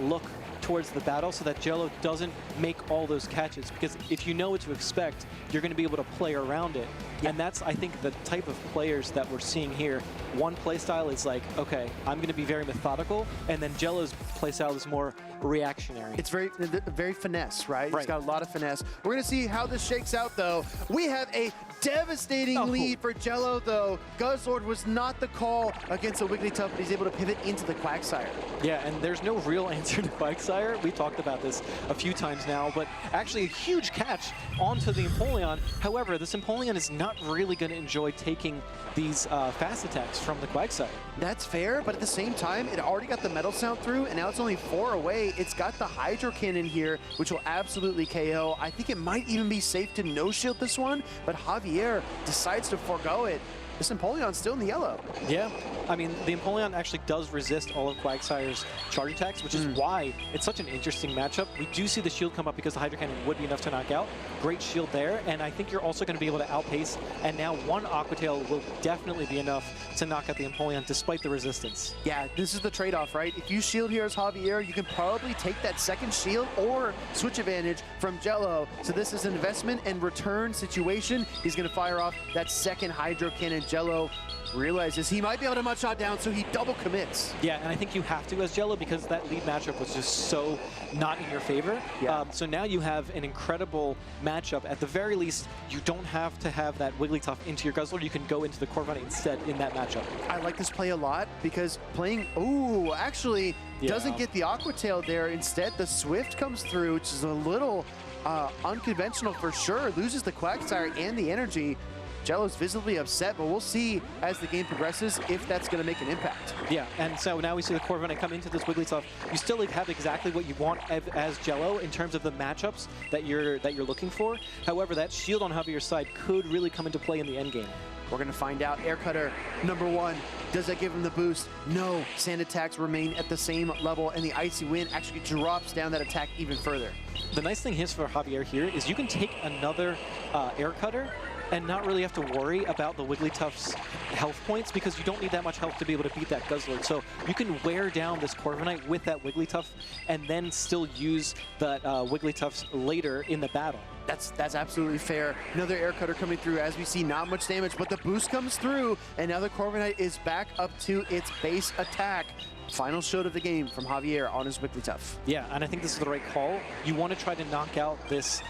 Speaker 16: look towards the battle so that Jello doesn't make all those catches? Because if you know what to expect, you're going to be able to play around it. And that's, I think, the type of players that we're seeing here. One playstyle is like, okay, I'm going to be very methodical, and then Jello's playstyle is more reactionary.
Speaker 9: It's very finesse, right? It's got a lot of finesse. We're going to see how this shakes out, though. We have a devastating lead for Jello, though. Guzzlord was not the call against the Wigglytuff, but he's able to pivot into the Quagsire.
Speaker 16: Yeah, and there's no real answer to Quagsire. We talked about this a few times now, but actually a huge catch onto the Empoleon. However, this Empoleon is not really going to enjoy taking these fast attacks from the Quagsire.
Speaker 9: That's fair, but at the same time, it already got the Metal Sound through, and now it's only 4 away. It's got the Hydro Cannon here, which will absolutely KO. I think it might even be safe to no-shield this one, but Javier decides to forego it. This Empoleon's still in the yellow.
Speaker 16: Yeah, I mean, the Empoleon actually does resist all of Quagsire's charge attacks, which is why it's such an interesting matchup. We do see the shield come up because the Hydro Cannon would be enough to knock out. Great shield there, and I think you're also going to be able to outpace, and now one Aqua Tail will definitely be enough to knock out the Empoleon despite the resistance.
Speaker 9: Yeah, this is the trade-off, right? If you shield here as Javier, you can probably take that second shield or switch advantage from Jello. So this is an investment and return situation. He's going to fire off that second Hydro Cannon. Jello realizes he might be able to mud-shot down, so he double commits.
Speaker 16: Yeah, and I think you have to as Jello because that lead matchup was just so not in your favor.
Speaker 9: Yeah.
Speaker 16: So now you have an incredible matchup. At the very least, you don't have to have that Wigglytuff into your Guzzlord. You can go into the Corviknight instead in that matchup.
Speaker 9: I like this play a lot because playing, actually doesn't get the Aqua Tail there. Instead, the Swift comes through, which is a little unconventional for sure. Loses the Quagsire and the energy. Jello's visibly upset, but we'll see as the game progresses if that's going to make an impact.
Speaker 16: Yeah, and so now we see the Corviknight come into this Wigglytuff. You still have exactly what you want as Jello in terms of the matchups that you're looking for. However, that shield on Javier's side could really come into play in the endgame.
Speaker 9: We're going to find out. Air Cutter, number 1. Does that give him the boost? No. Sand attacks remain at the same level, and the Icy Wind actually drops down that attack even further.
Speaker 16: The nice thing is for Javier here is you can take another Air Cutter and not really have to worry about the Wigglytuff's health points because you don't need that much health to be able to beat that Guzzlord. So you can wear down this Corviknight with that Wigglytuff and then still use that Wigglytuff later in the battle.
Speaker 9: That's absolutely fair. Another Air Cutter coming through as we see not much damage, but the boost comes through, and now the Corviknight is back up to its base attack. Final shot of the game from Javier on his Wigglytuff.
Speaker 16: Yeah, and I think this is the right call. You want to try to knock out this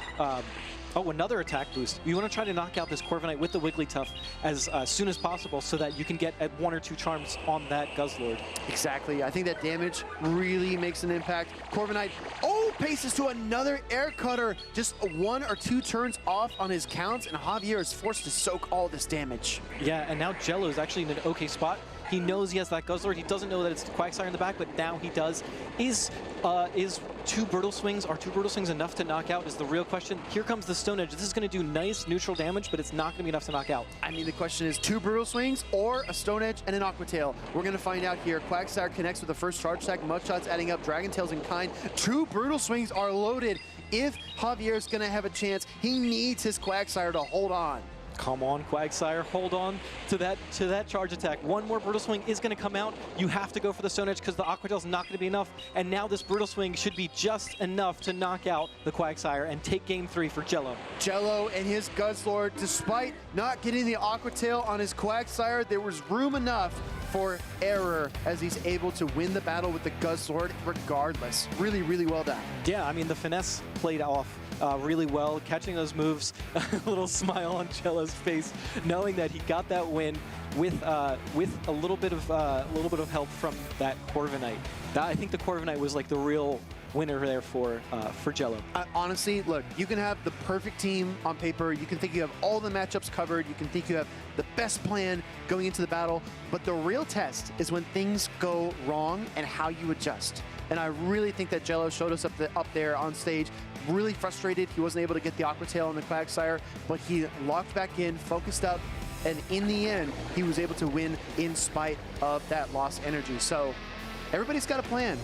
Speaker 16: another attack boost. You want to try to knock out this Corviknight with the Wigglytuff as soon as possible so that you can get at 1 or 2 charms on that Guzzlord.
Speaker 9: Exactly. I think that damage really makes an impact. Corviknight, paces to another Air Cutter. Just 1 or 2 turns off on his counts, and Javier is forced to soak all this damage.
Speaker 16: Yeah, and now Jello is actually in an okay spot. He knows he has that Guzzlord. He doesn't know that it's the Quagsire in the back, but now he does. Is 2 Brutal Swings, are 2 Brutal Swings enough to knock out is the real question. Here comes the Stone Edge. This is going to do nice neutral damage, but it's not going to be enough to knock out.
Speaker 9: I mean, the question is 2 Brutal Swings or a Stone Edge and an Aqua Tail. We're going to find out here. Quagsire connects with the first charge attack. Mudshots adding up. Dragon Tails in kind. 2 Brutal Swings are loaded. If Javier's going to have a chance, he needs his Quagsire to hold on.
Speaker 16: Come on, Quagsire, hold on to that charge attack. 1 more Brutal Swing is going to come out. You have to go for the Stone Edge because the Aqua Tail's not going to be enough. And now this Brutal Swing should be just enough to knock out the Quagsire and take game 3 for Jello.
Speaker 9: Jello and his Guzzlord, despite not getting the Aqua Tail on his Quagsire, there was room enough for error as he's able to win the battle with the Guzzlord regardless. Really, really well done.
Speaker 16: Yeah, I mean, the finesse played off really well, catching those moves, a little smile on Jello's face, knowing that he got that win with a little bit of help from that Corviknight. I think the Corviknight was like the real winner there for Jello.
Speaker 9: Honestly, look, you can have the perfect team on paper. You can think you have all the matchups covered. You can think you have the best plan going into the battle. But the real test is when things go wrong and how you adjust. And I really think that Jello showed us up there on stage, really frustrated. He wasn't able to get the Aqua Tail on the Quagsire, but he locked back in, focused up, and in the end, he was able to win in spite of that lost energy. So everybody's got a plan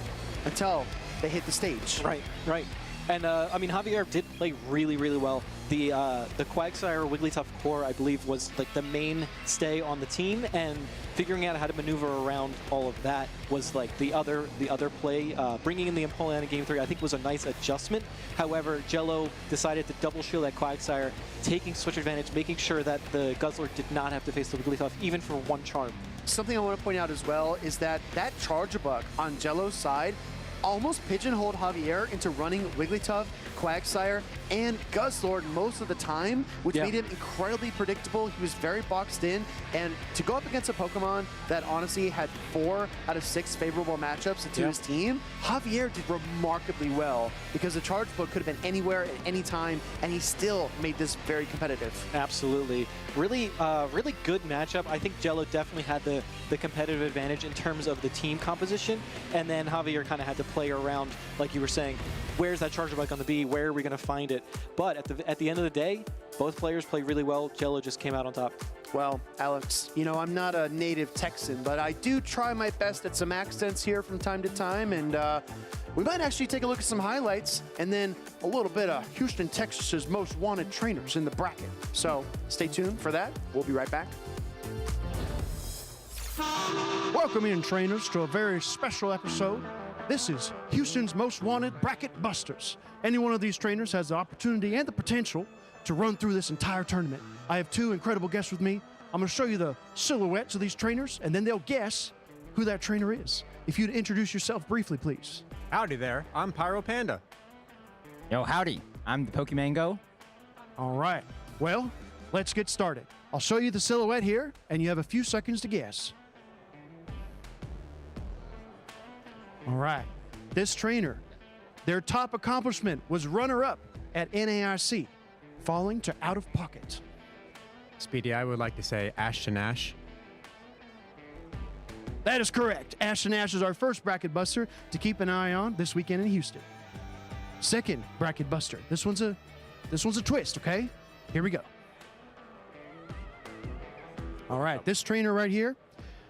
Speaker 9: until they hit the stage.
Speaker 16: Right, right. And I mean, Javier did play really, really well. The Quagsire Wigglytuff core, I believe, was like the mainstay on the team, and figuring out how to maneuver around all of that was like the other play. Bringing in the Empoleon in Game 3, I think, was a nice adjustment. However, Jello decided to double shield that Quagsire, taking switch advantage, making sure that the Guzzler did not have to face the Wigglytuff, even for one charm.
Speaker 9: Something I want to point out as well is that Charge Bug on Jello's side almost pigeonholed Javier into running Wigglytuff, Quagsire, and Guzzlord most of the time, which made him incredibly predictable. He was very boxed in, and to go up against a Pokemon that honestly had 4 out of 6 favorable matchups to his team, Javier did remarkably well because the Charge Bug could have been anywhere at any time, and he still made this very competitive.
Speaker 16: Absolutely. Really, really good matchup. I think Jello definitely had the competitive advantage in terms of the team composition, and then Javier kind of had to play around, like you were saying, where's that Charger Bike going to be? Where are we going to find it? But at the end of the day, both players played really well. Jello just came out on top.
Speaker 9: Well, Alex, you know, I'm not a native Texan, but I do try my best at some accents here from time to time, and we might actually take a look at some highlights and then a little bit of Houston, Texas's most wanted trainers in the bracket. So stay tuned for that. We'll be right back.
Speaker 12: Welcome in, trainers, to a very special episode. This is Houston's Most Wanted Bracket Busters. Any one of these trainers has the opportunity and the potential to run through this entire tournament. I have 2 incredible guests with me. I'm going to show you the silhouettes of these trainers, and then they'll guess who that trainer is. If you'd introduce yourself briefly, please.
Speaker 22: Howdy there, I'm Pyro Panda.
Speaker 23: Yo, howdy, I'm the Pokemango.
Speaker 12: All right, well, let's get started. I'll show you the silhouette here, and you have a few seconds to guess. All right, this trainer, their top accomplishment was runner-up at NAIC, falling to Out of Pocket.
Speaker 22: Speedy, I would like to say Ashton Ash.
Speaker 12: That is correct. Ashton Ash is our first bracket buster to keep an eye on this weekend in Houston. Second bracket buster. This one's a twist, okay? Here we go. All right, this trainer right here,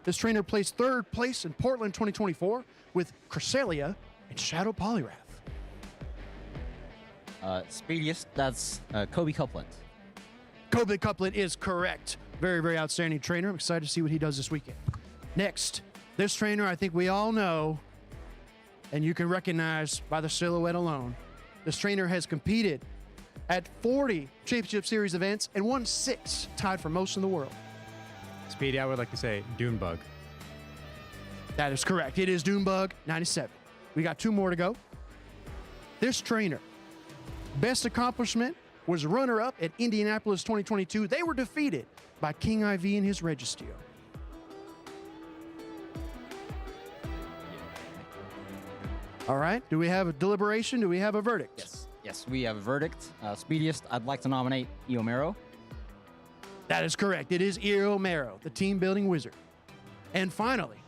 Speaker 12: this trainer placed 3rd place in Portland 2024 with Cresselia and Shadow Poliwrath.
Speaker 23: Speediest, that's Kobe Coupland.
Speaker 12: Kobe Coupland is correct. Very, very outstanding trainer. I'm excited to see what he does this weekend. Next, this trainer I think we all know, and you can recognize by the silhouette alone. This trainer has competed at 40 Championship Series events and won 6, tied for most in the world.
Speaker 22: Speedy, I would like to say Dunebug.
Speaker 12: That is correct. It is Dunebug 97. We got 2 more to go. This trainer, best accomplishment was runner-up at Indianapolis 2022. They were defeated by King IV and his Registeel. All right. Do we have a deliberation? Do we have a verdict?
Speaker 23: Yes, we have a verdict. Speediest, I'd like to nominate Eomero.
Speaker 12: That is correct. It is Eomero, the team-building wizard. And finally,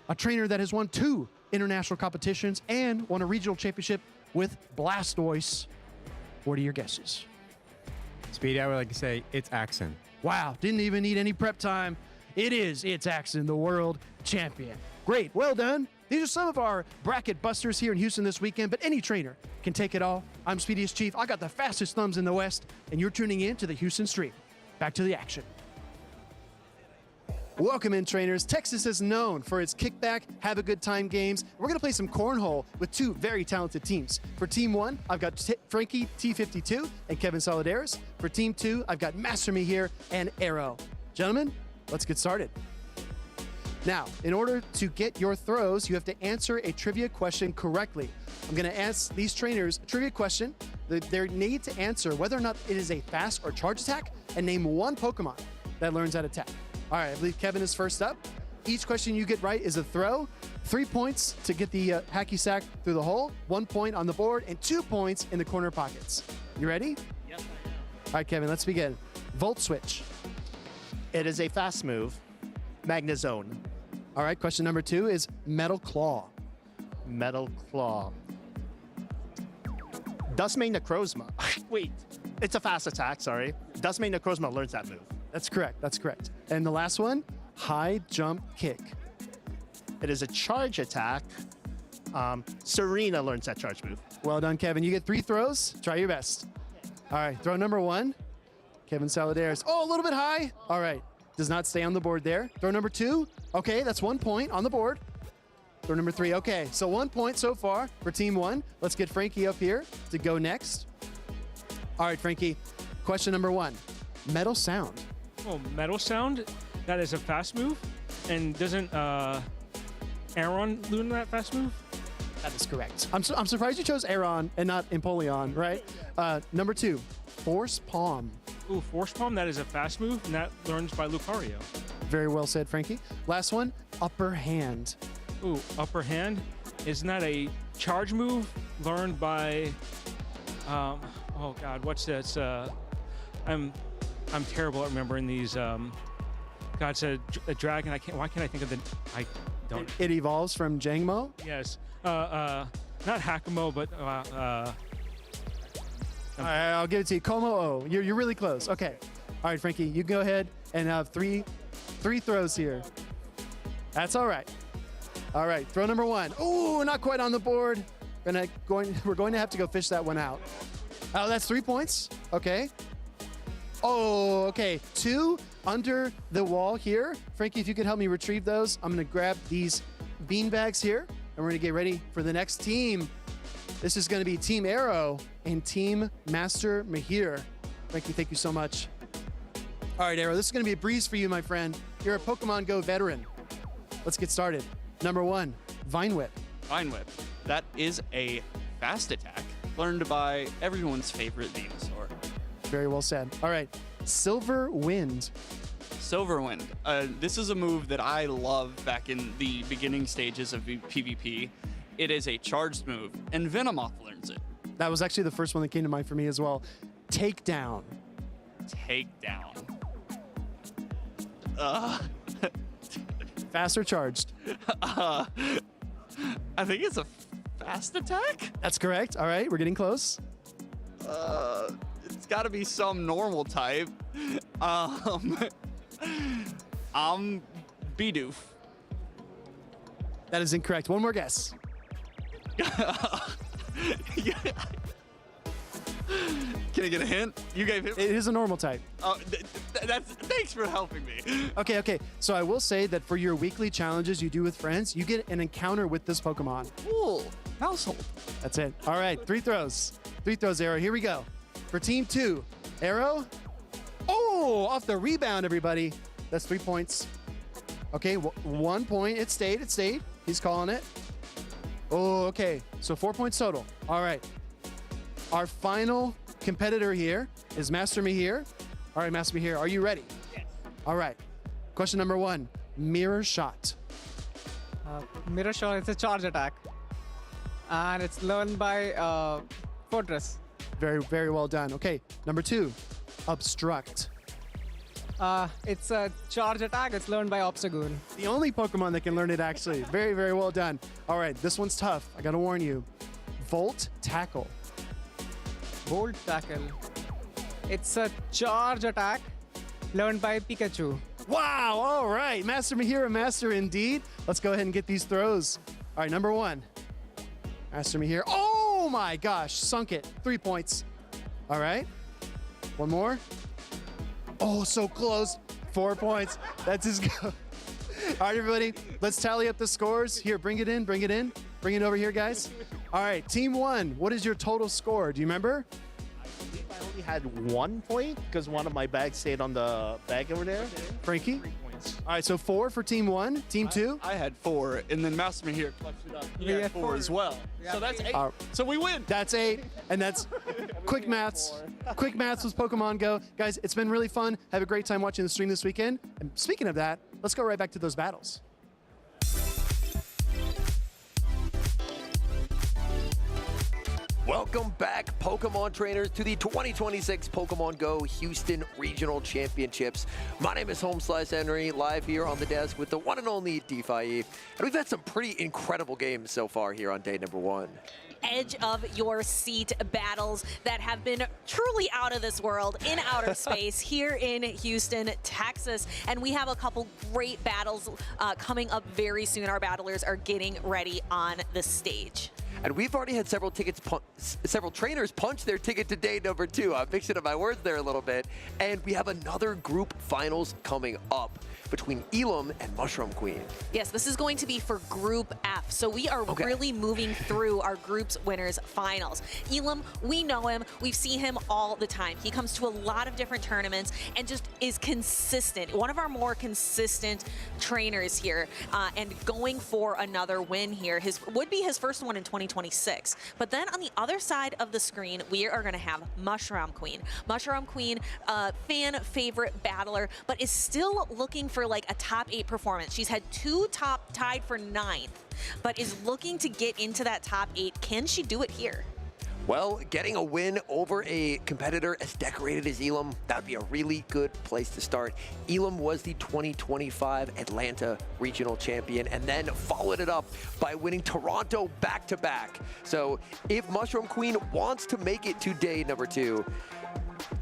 Speaker 12: a trainer that has won 2 international competitions and won a regional championship with Blastoise. What are your guesses?
Speaker 22: Speedy, I would like to say it's Axon.
Speaker 12: Wow, didn't even need any prep time. It's Axon, the world champion. Great, well done. These are some of our bracket busters here in Houston this weekend, but any trainer can take it all. I'm Speediest Chief. I got the fastest thumbs in the West, and you're tuning in to the Houston Stream. Back to the action. Welcome in, trainers. Texas is known for its kickback, have a good time games. We're going to play some cornhole with 2 very talented teams. For Team 1, I've got Frankie T52 and Kevin Solidaris. For Team 2, I've got Master Me here and Arrow. Gentlemen, let's get started. Now, in order to get your throws, you have to answer a trivia question correctly. I'm going to ask these trainers a trivia question. They need to answer whether or not it is a fast or charge attack and name 1 Pokemon that learns that attack.
Speaker 9: All right, I believe Kevin is first up. Each question you get right is a throw. 3 points to get the hacky sack through the hole, 1 point on the board, and 2 points in the corner pockets. You ready?
Speaker 22: Yes, I am.
Speaker 9: All right, Kevin, let's begin. Volt switch.
Speaker 22: It is a fast move. Magnezone.
Speaker 9: All right, question number 2 is Metal Claw.
Speaker 22: Metal Claw. Dustmane Necrozma. Wait, it's a fast attack, sorry. Dustmane Necrozma learns that move.
Speaker 9: That's correct, that's correct. And the last one, High Jump Kick.
Speaker 22: It is a charge attack. Serena learns that charge move.
Speaker 9: Well done, Kevin. You get 3 throws. Try your best. All right, throw number 1. Kevin Saladeras. Oh, a little bit high. All right, does not stay on the board there. Throw number 2. Okay, that's 1 point on the board. Throw number 3. Okay, so 1 point so far for team 1. Let's get Frankie up here to go next. All right, Frankie, question number 1. Metal Sound.
Speaker 23: Oh, Metal Sound? That is a fast move? And doesn't Aaron learn that fast move?
Speaker 9: That is correct. I'm surprised you chose Aaron and not Empoleon, right? Number 2, Force Palm.
Speaker 23: Ooh, Force Palm, that is a fast move, and that learns by Lucario.
Speaker 9: Very well said, Frankie. Last one, Upper Hand.
Speaker 23: Ooh, Upper Hand. Isn't that a charge move learned by, oh God, what's this? I'm terrible at remembering these. God, it's a dragon. Why can't I think of the? I don't.
Speaker 9: It evolves from Jangmo.
Speaker 23: Yes. Not Hakamo, but.
Speaker 9: All right, I'll give it to you. Como-o. You're really close. Okay. All right, Frankie, you go ahead and have three throws here. That's all right. All right, throw number 1. Ooh, not quite on the board. We're going to have to go fish that one out. Oh, that's 3 points. Okay. Oh, okay. 2 under the wall here. Frankie, if you could help me retrieve those, I'm going to grab these bean bags here, and we're going to get ready for the next team. This is going to be Team Arrow and Team Master Mahir. Frankie, thank you so much. All right, Arrow, this is going to be a breeze for you, my friend. You're a Pokemon Go veteran. Let's get started. Number 1, Vine Whip.
Speaker 13: Vine Whip. That is a fast attack learned by everyone's favorite Venusaur.
Speaker 9: Very well said. All right, Silver Wind.
Speaker 13: Silver Wind. This is a move that I love back in the beginning stages of PvP. It is a charged move, and Venomoth learns it.
Speaker 9: That was actually the first one that came to mind for me as well. Takedown.
Speaker 13: Takedown.
Speaker 9: Fast or charged?
Speaker 13: I think it's a fast attack?
Speaker 9: That's correct. All right, we're getting close.
Speaker 13: It's got to be some normal type. Bidoof.
Speaker 9: That is incorrect. One more guess.
Speaker 13: Can I get a hint? You gave him.
Speaker 9: It is a normal type.
Speaker 13: Thanks for helping me.
Speaker 9: Okay. So I will say that for your weekly challenges you do with friends, you get an encounter with this Pokemon.
Speaker 13: Cool. Household.
Speaker 9: That's it. All right, 3 throws. 3 throws, Arrow. Here we go. For team 2, Arrow. Oh, off the rebound, everybody. That's 3 points. Okay, 1 point. It stayed. He's calling it. Oh, okay. So 4 points total. All right. Our final competitor here is Master Mahir. All right, Master Mahir, are you ready?
Speaker 22: Yes.
Speaker 9: All right. Question number 1, Mirror Shot.
Speaker 14: Mirror Shot is a charge attack. And it's learned by Fortress.
Speaker 9: Very, very well done. Okay, number 2, Obstruct.
Speaker 14: It's a charge attack. It's learned by Obstagoon.
Speaker 9: The only Pokemon that can learn it, actually. Very, very well done. All right, this one's tough. I got to warn you. Volt Tackle.
Speaker 14: Volt Tackle. It's a charge attack learned by Pikachu.
Speaker 9: Wow, all right. Master Mahir, master indeed. Let's go ahead and get these throws. All right, number 1. Master Mahir. Oh my gosh, sunk it. 3 points. All right. One more. Oh, so close. 4 points. That's as good. All right, everybody, let's tally up the scores. Here, bring it in. Bring it over here, guys. All right, team 1, what is your total score? Do you remember?
Speaker 22: I believe I only had 1 point because one of my bags stayed on the bag over there.
Speaker 9: Frankie?
Speaker 12: All right, so 4 for Team 1. Team 2?
Speaker 13: I had 4, and then Masterman here clutched it up. He
Speaker 14: We
Speaker 13: had
Speaker 14: had
Speaker 13: 4
Speaker 14: 4.
Speaker 13: as well. So that's 8. So we win.
Speaker 12: That's 8, and that's quick maths. Quick maths was Pokemon Go. Guys, it's been really fun. Have a great time watching the stream this weekend. And speaking of that, let's go right back to those battles.
Speaker 2: Welcome back, Pokemon trainers, to the 2026 Pokemon Go Houston Regional Championships. My name is Henry, live here on the desk with the one and only DeFi. And we've had some pretty incredible games so far here on day number 1.
Speaker 10: Edge of your seat battles that have been truly out of this world in outer space here in Houston, Texas. And we have a couple great battles coming up very soon. Our battlers are getting ready on the stage.
Speaker 2: And we've already had several trainers punch their ticket to day number 2. I'm mixing up my words there a little bit. And we have another group finals coming up between Elam and Mushroom Queen.
Speaker 10: Yes, this is going to be for Group F. So we are really moving through our group's winners finals. Elam, we know him. We've seen him all the time. He comes to a lot of different tournaments and just is consistent. One of our more consistent trainers here and going for another win here. Would be his first one in 2026. But then on the other side of the screen, we are going to have Mushroom Queen. Mushroom Queen, fan favorite battler, but is still looking for like a top 8 performance. She's had 2 tied for 9th, but is looking to get into that top 8. Can she do it here?
Speaker 2: Well, getting a win over a competitor as decorated as Elam, that'd be a really good place to start. Elam was the 2025 Atlanta Regional Champion and then followed it up by winning Toronto back-to-back. So if Mushroom Queen wants to make it to day number 2,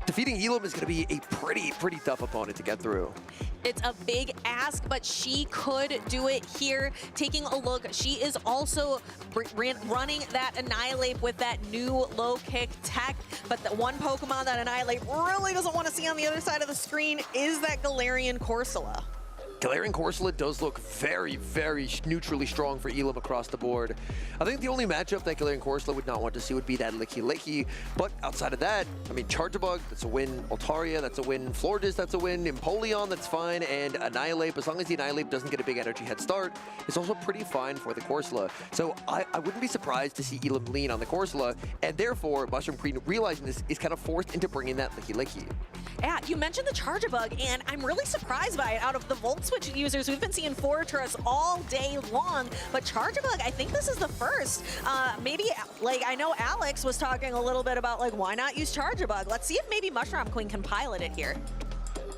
Speaker 2: defeating Elam is going to be a pretty tough opponent to get through.
Speaker 10: It's a big ask, but she could do it here. Taking a look, she is also running that Annihilate with that new low kick tech, but the one Pokemon that Annihilate really doesn't want to see on the other side of the screen is that Galarian Corsola.
Speaker 2: Galarian Corsola does look very neutrally strong for Elam across the board. I think the only matchup that Galarian Corsola would not want to see would be that Licky, but outside of that, I mean, Charjabug, that's a win. Altaria, that's a win. Florges, that's a win. Empoleon, that's fine. And Annihilate, as long as the Annihilate doesn't get a big energy head start, it's also pretty fine for the Corsola. So I wouldn't be surprised to see Elam lean on the Corsola, and therefore, Mushroom Queen, realizing this, is kind of forced into bringing that Licky.
Speaker 10: Yeah, you mentioned the Charjabug, and I'm really surprised by it. Out of the Volt Switch users, we've been seeing Fortress all day long, but Charjabug, I think this is the first. Maybe, like, I know Alex was talking a little bit about, like, why not use Charjabug? Let's see if maybe Mushroom Queen can pilot it here.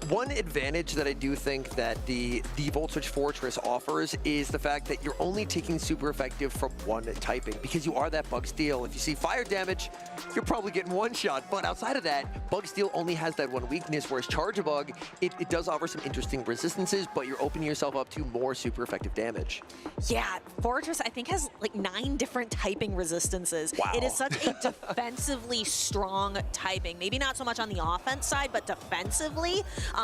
Speaker 2: One advantage that I do think that the Volt Switch Fortress offers is the fact that you're only taking super effective from one typing, because you are that Bug Steel. If you see fire damage, you're probably getting one shot, but outside of that, Bug Steel only has that one weakness, whereas Charjabug, it does offer some interesting resistances, but you're opening yourself up to more super effective damage.
Speaker 10: Yeah, Fortress, I think, has like 9 different typing resistances.
Speaker 2: Wow.
Speaker 10: It is such a defensively strong typing. Maybe not so much on the offense side, but defensively,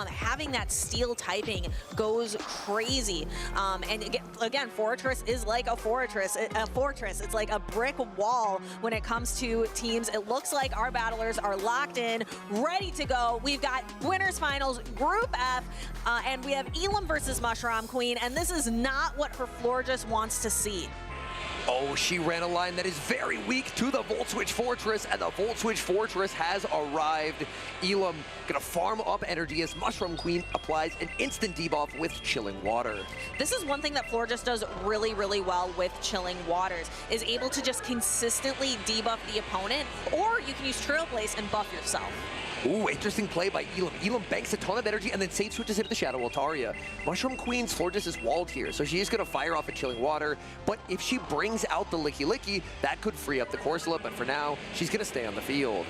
Speaker 10: having that steel typing goes crazy. And again, Fortress is like a fortress. It's like a brick wall when it comes to teams. It looks like our battlers are locked in, ready to go. We've got winners finals, Group F, and we have Elam versus Mushroom Queen, and this is not what her Florges wants to see.
Speaker 2: Oh, she ran a line that is very weak to the Volt Switch Fortress, and the Volt Switch Fortress has arrived. Elam gonna farm up energy as Mushroom Queen applies an instant debuff with Chilling Water.
Speaker 10: This is one thing that Florges does really well with Chilling Waters, is able to just consistently debuff the opponent, or you can use Trailblaze and buff yourself.
Speaker 2: Ooh, interesting play by Elam. Elam banks a ton of energy and then safe switches into the Shadow Altaria. Mushroom Queen's Florges is walled here, so she is going to fire off a Chilling Water, but if she brings out the Licky, that could free up the Corsola, but for now, she's going to stay on the field.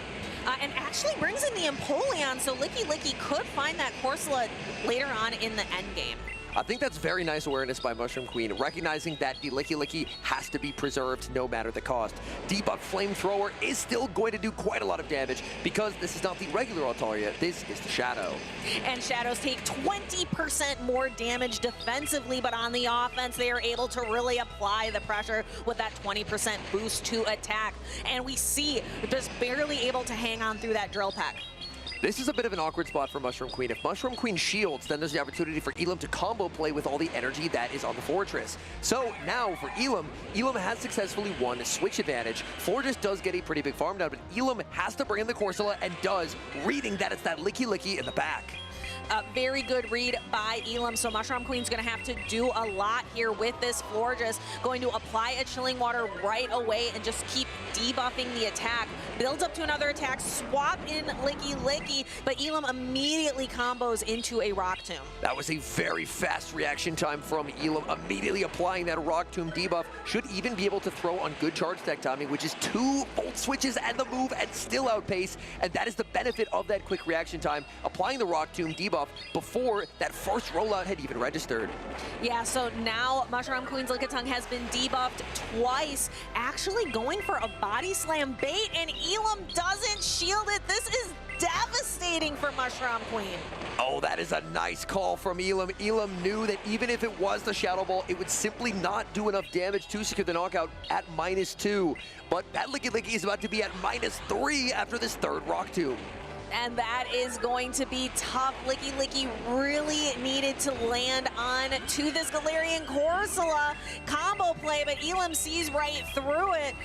Speaker 10: And actually brings in the Empoleon, so Licky could find that Corsola later on in the endgame.
Speaker 2: I think that's very nice awareness by Mushroom Queen, recognizing that the Licky has to be preserved no matter the cost. Debuff Flamethrower is still going to do quite a lot of damage because this is not the regular Altaria, this is the Shadow.
Speaker 10: And Shadows take 20% more damage defensively, but on the offense, they are able to really apply the pressure with that 20% boost to attack. And we see just barely able to hang on through that Drill Peck.
Speaker 2: This is a bit of an awkward spot for Mushroom Queen. If Mushroom Queen shields, then there's the opportunity for Elam to combo play with all the energy that is on the Fortress. So now for Elam, Elam has successfully won a switch advantage. Fortress does get a pretty big farm down, but Elam has to bring in the Corsola and does, reading that it's that Licky Licky in the back.
Speaker 10: Very good read by Elam, so Mushroom Queen's going to have to do a lot here with this Florges. Going to apply a Chilling Water right away and just keep debuffing the attack. Builds up to another attack, swap in Licky Licky, but Elam immediately combos into a Rock Tomb.
Speaker 2: That was a very fast reaction time from Elam, immediately applying that Rock Tomb debuff. Should even be able to throw on good charge tech timing, which is 2 Volt Switches and the move and still outpace, and that is the benefit of that quick reaction time, applying the Rock Tomb debuff before that first rollout had even registered.
Speaker 10: Yeah, so now Mushroom Queen's Lickitung has been debuffed twice, actually going for a Body Slam bait, and Elam doesn't shield it. This is devastating for Mushroom Queen.
Speaker 2: Oh, that is a nice call from Elam. Elam knew that even if it was the Shadow Ball, it would simply not do enough damage to secure the knockout at -2. But that Licky Licky is about to be at -3 after this third Rock Tomb.
Speaker 10: And that is going to be tough. Licky Licky really needed to land on to this Galarian Corsola combo play, but Elam sees right through it.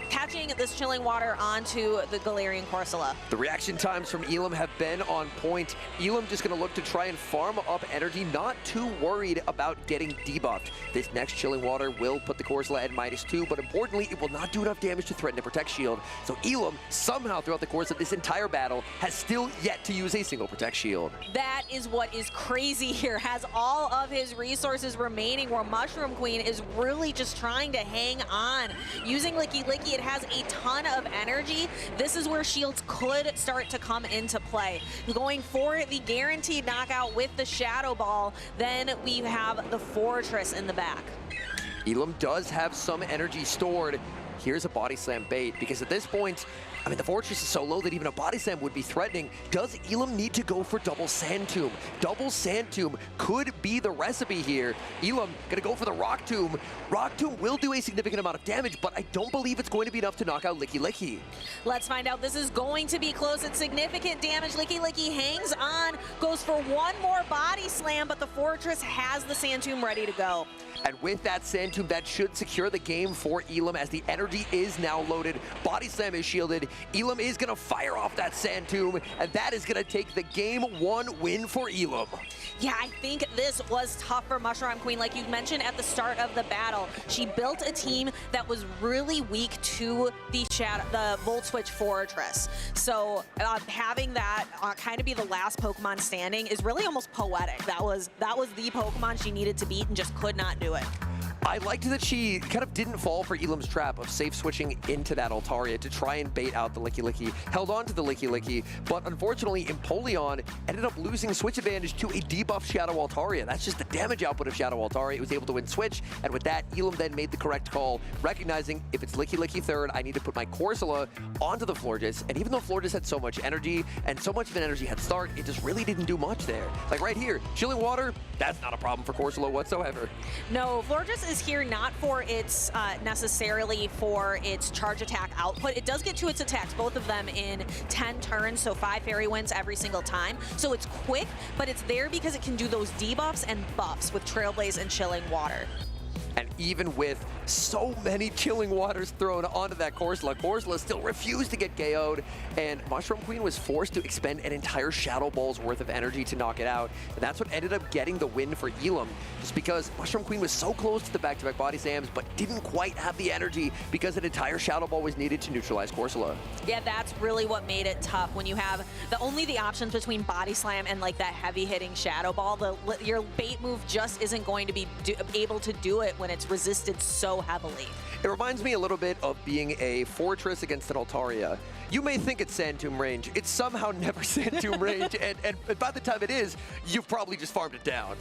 Speaker 10: Catching this Chilling Water onto the Galarian Corsola.
Speaker 2: The reaction times from Elam have been on point. Elam just going to look to try and farm up energy, not too worried about getting debuffed. This next Chilling Water will put the Corsola at -2, but importantly, it will not do enough damage to threaten to Protect Shield. So Elam, somehow throughout the course of this entire battle, has still yet to use a single Protect Shield.
Speaker 10: That is what is crazy here. Has all of his resources remaining, where Mushroom Queen is really just trying to hang on. Using Licky Licky, it has a ton of energy. This is where shields could start to come into play. Going for the guaranteed knockout with the Shadow Ball, then we have the Fortress in the back.
Speaker 2: Elam does have some energy stored. Here's a Body Slam bait, because at this point, I mean, the Fortress is so low that even a Body Slam would be threatening. Does Elam need to go for double Sand Tomb? Double Sand Tomb could be the recipe here. Elam gonna go for the Rock Tomb. Rock Tomb will do a significant amount of damage, but I don't believe it's going to be enough to knock out Licky Licky.
Speaker 10: Let's find out. This is going to be close and significant damage. Licky Licky hangs on, goes for one more Body Slam, but the Fortress has the Sand Tomb ready to go.
Speaker 2: And with that Sand Tomb, that should secure the game for Elam, as the energy is now loaded. Body Slam is shielded. Elam is going to fire off that Sand Tomb, and that is going to take the Game 1 win for Elam.
Speaker 10: Yeah, I think this was tough for Mushroom Queen. Like you mentioned at the start of the battle, she built a team that was really weak to the Volt Switch Fortress. So having that kind of be the last Pokemon standing is really almost poetic. That was the Pokemon she needed to beat and just could not do it.
Speaker 2: I liked that she kind of didn't fall for Elam's trap of safe switching into that Altaria to try and bait out the Licky Licky. Held on to the Licky Licky, but unfortunately, Empoleon ended up losing switch advantage to a debuffed Shadow Altaria. That's just the damage output of Shadow Altaria. It was able to win switch, and with that, Elam then made the correct call, recognizing if it's Licky Licky third, I need to put my Corsola onto the Florges, and even though Florges had so much energy, and so much of an energy head start, it just really didn't do much there. Like right here, Chilling Water, that's not a problem for Corsola whatsoever.
Speaker 10: No, Florges is here not for its necessarily for its charge attack output. It does get to its attacks, both of them in 10 turns, so 5 fairy winds every single time. So it's quick, but it's there because it can do those debuffs and buffs with Trailblaze and Chilling Water.
Speaker 2: And even with so many Chilling Waters thrown onto that Corsola still refused to get KO'd, and Mushroom Queen was forced to expend an entire Shadow Ball's worth of energy to knock it out. And that's what ended up getting the win for Elam, just because Mushroom Queen was so close to the back-to-back Body Slams, but didn't quite have the energy because an entire Shadow Ball was needed to neutralize Corsola.
Speaker 10: Yeah, that's really what made it tough when you have only the options between Body Slam and like that heavy-hitting Shadow Ball. Your bait move just isn't going to be able to do it when it's resisted so heavily.
Speaker 2: It reminds me a little bit of being a Fortress against an Altaria. You may think it's Sand Tomb range. It's somehow never Sand Tomb range, and by the time it is, you've probably just farmed it down.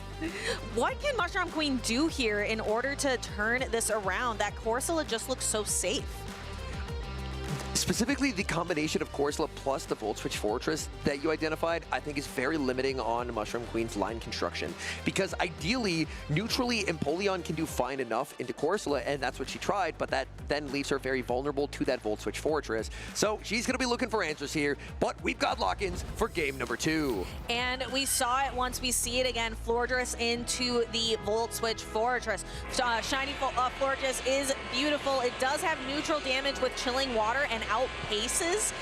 Speaker 10: What can Mushroom Queen do here in order to turn this around? That Corsola just looks so safe.
Speaker 2: Specifically, the combination of Corsola plus the Volt Switch Fortress that you identified, I think is very limiting on Mushroom Queen's line construction. Because ideally, neutrally, Empoleon can do fine enough into Corsola, and that's what she tried, but that then leaves her very vulnerable to that Volt Switch Fortress. So she's going to be looking for answers here, but we've got lock-ins for game number 2.
Speaker 10: And we saw it once, we see it again. Florges into the Volt Switch Fortress. Shiny Florges is beautiful. It does have neutral damage with Chilling Water and outpaces,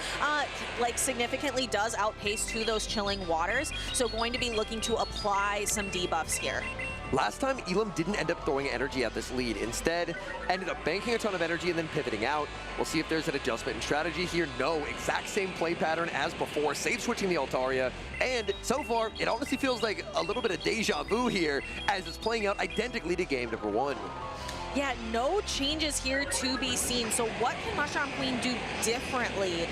Speaker 10: like significantly does outpace to those Chilling Waters. So going to be looking to apply some debuffs here.
Speaker 2: Last time, Elam didn't end up throwing energy at this lead. Instead, ended up banking a ton of energy and then pivoting out. We'll see if there's an adjustment in strategy here. No, exact same play pattern as before, save switching the Altaria. And so far, it honestly feels like a little bit of deja vu here as it's playing out identically to game number 1.
Speaker 10: Yeah, no changes here to be seen. So what can Mushroom Queen do differently?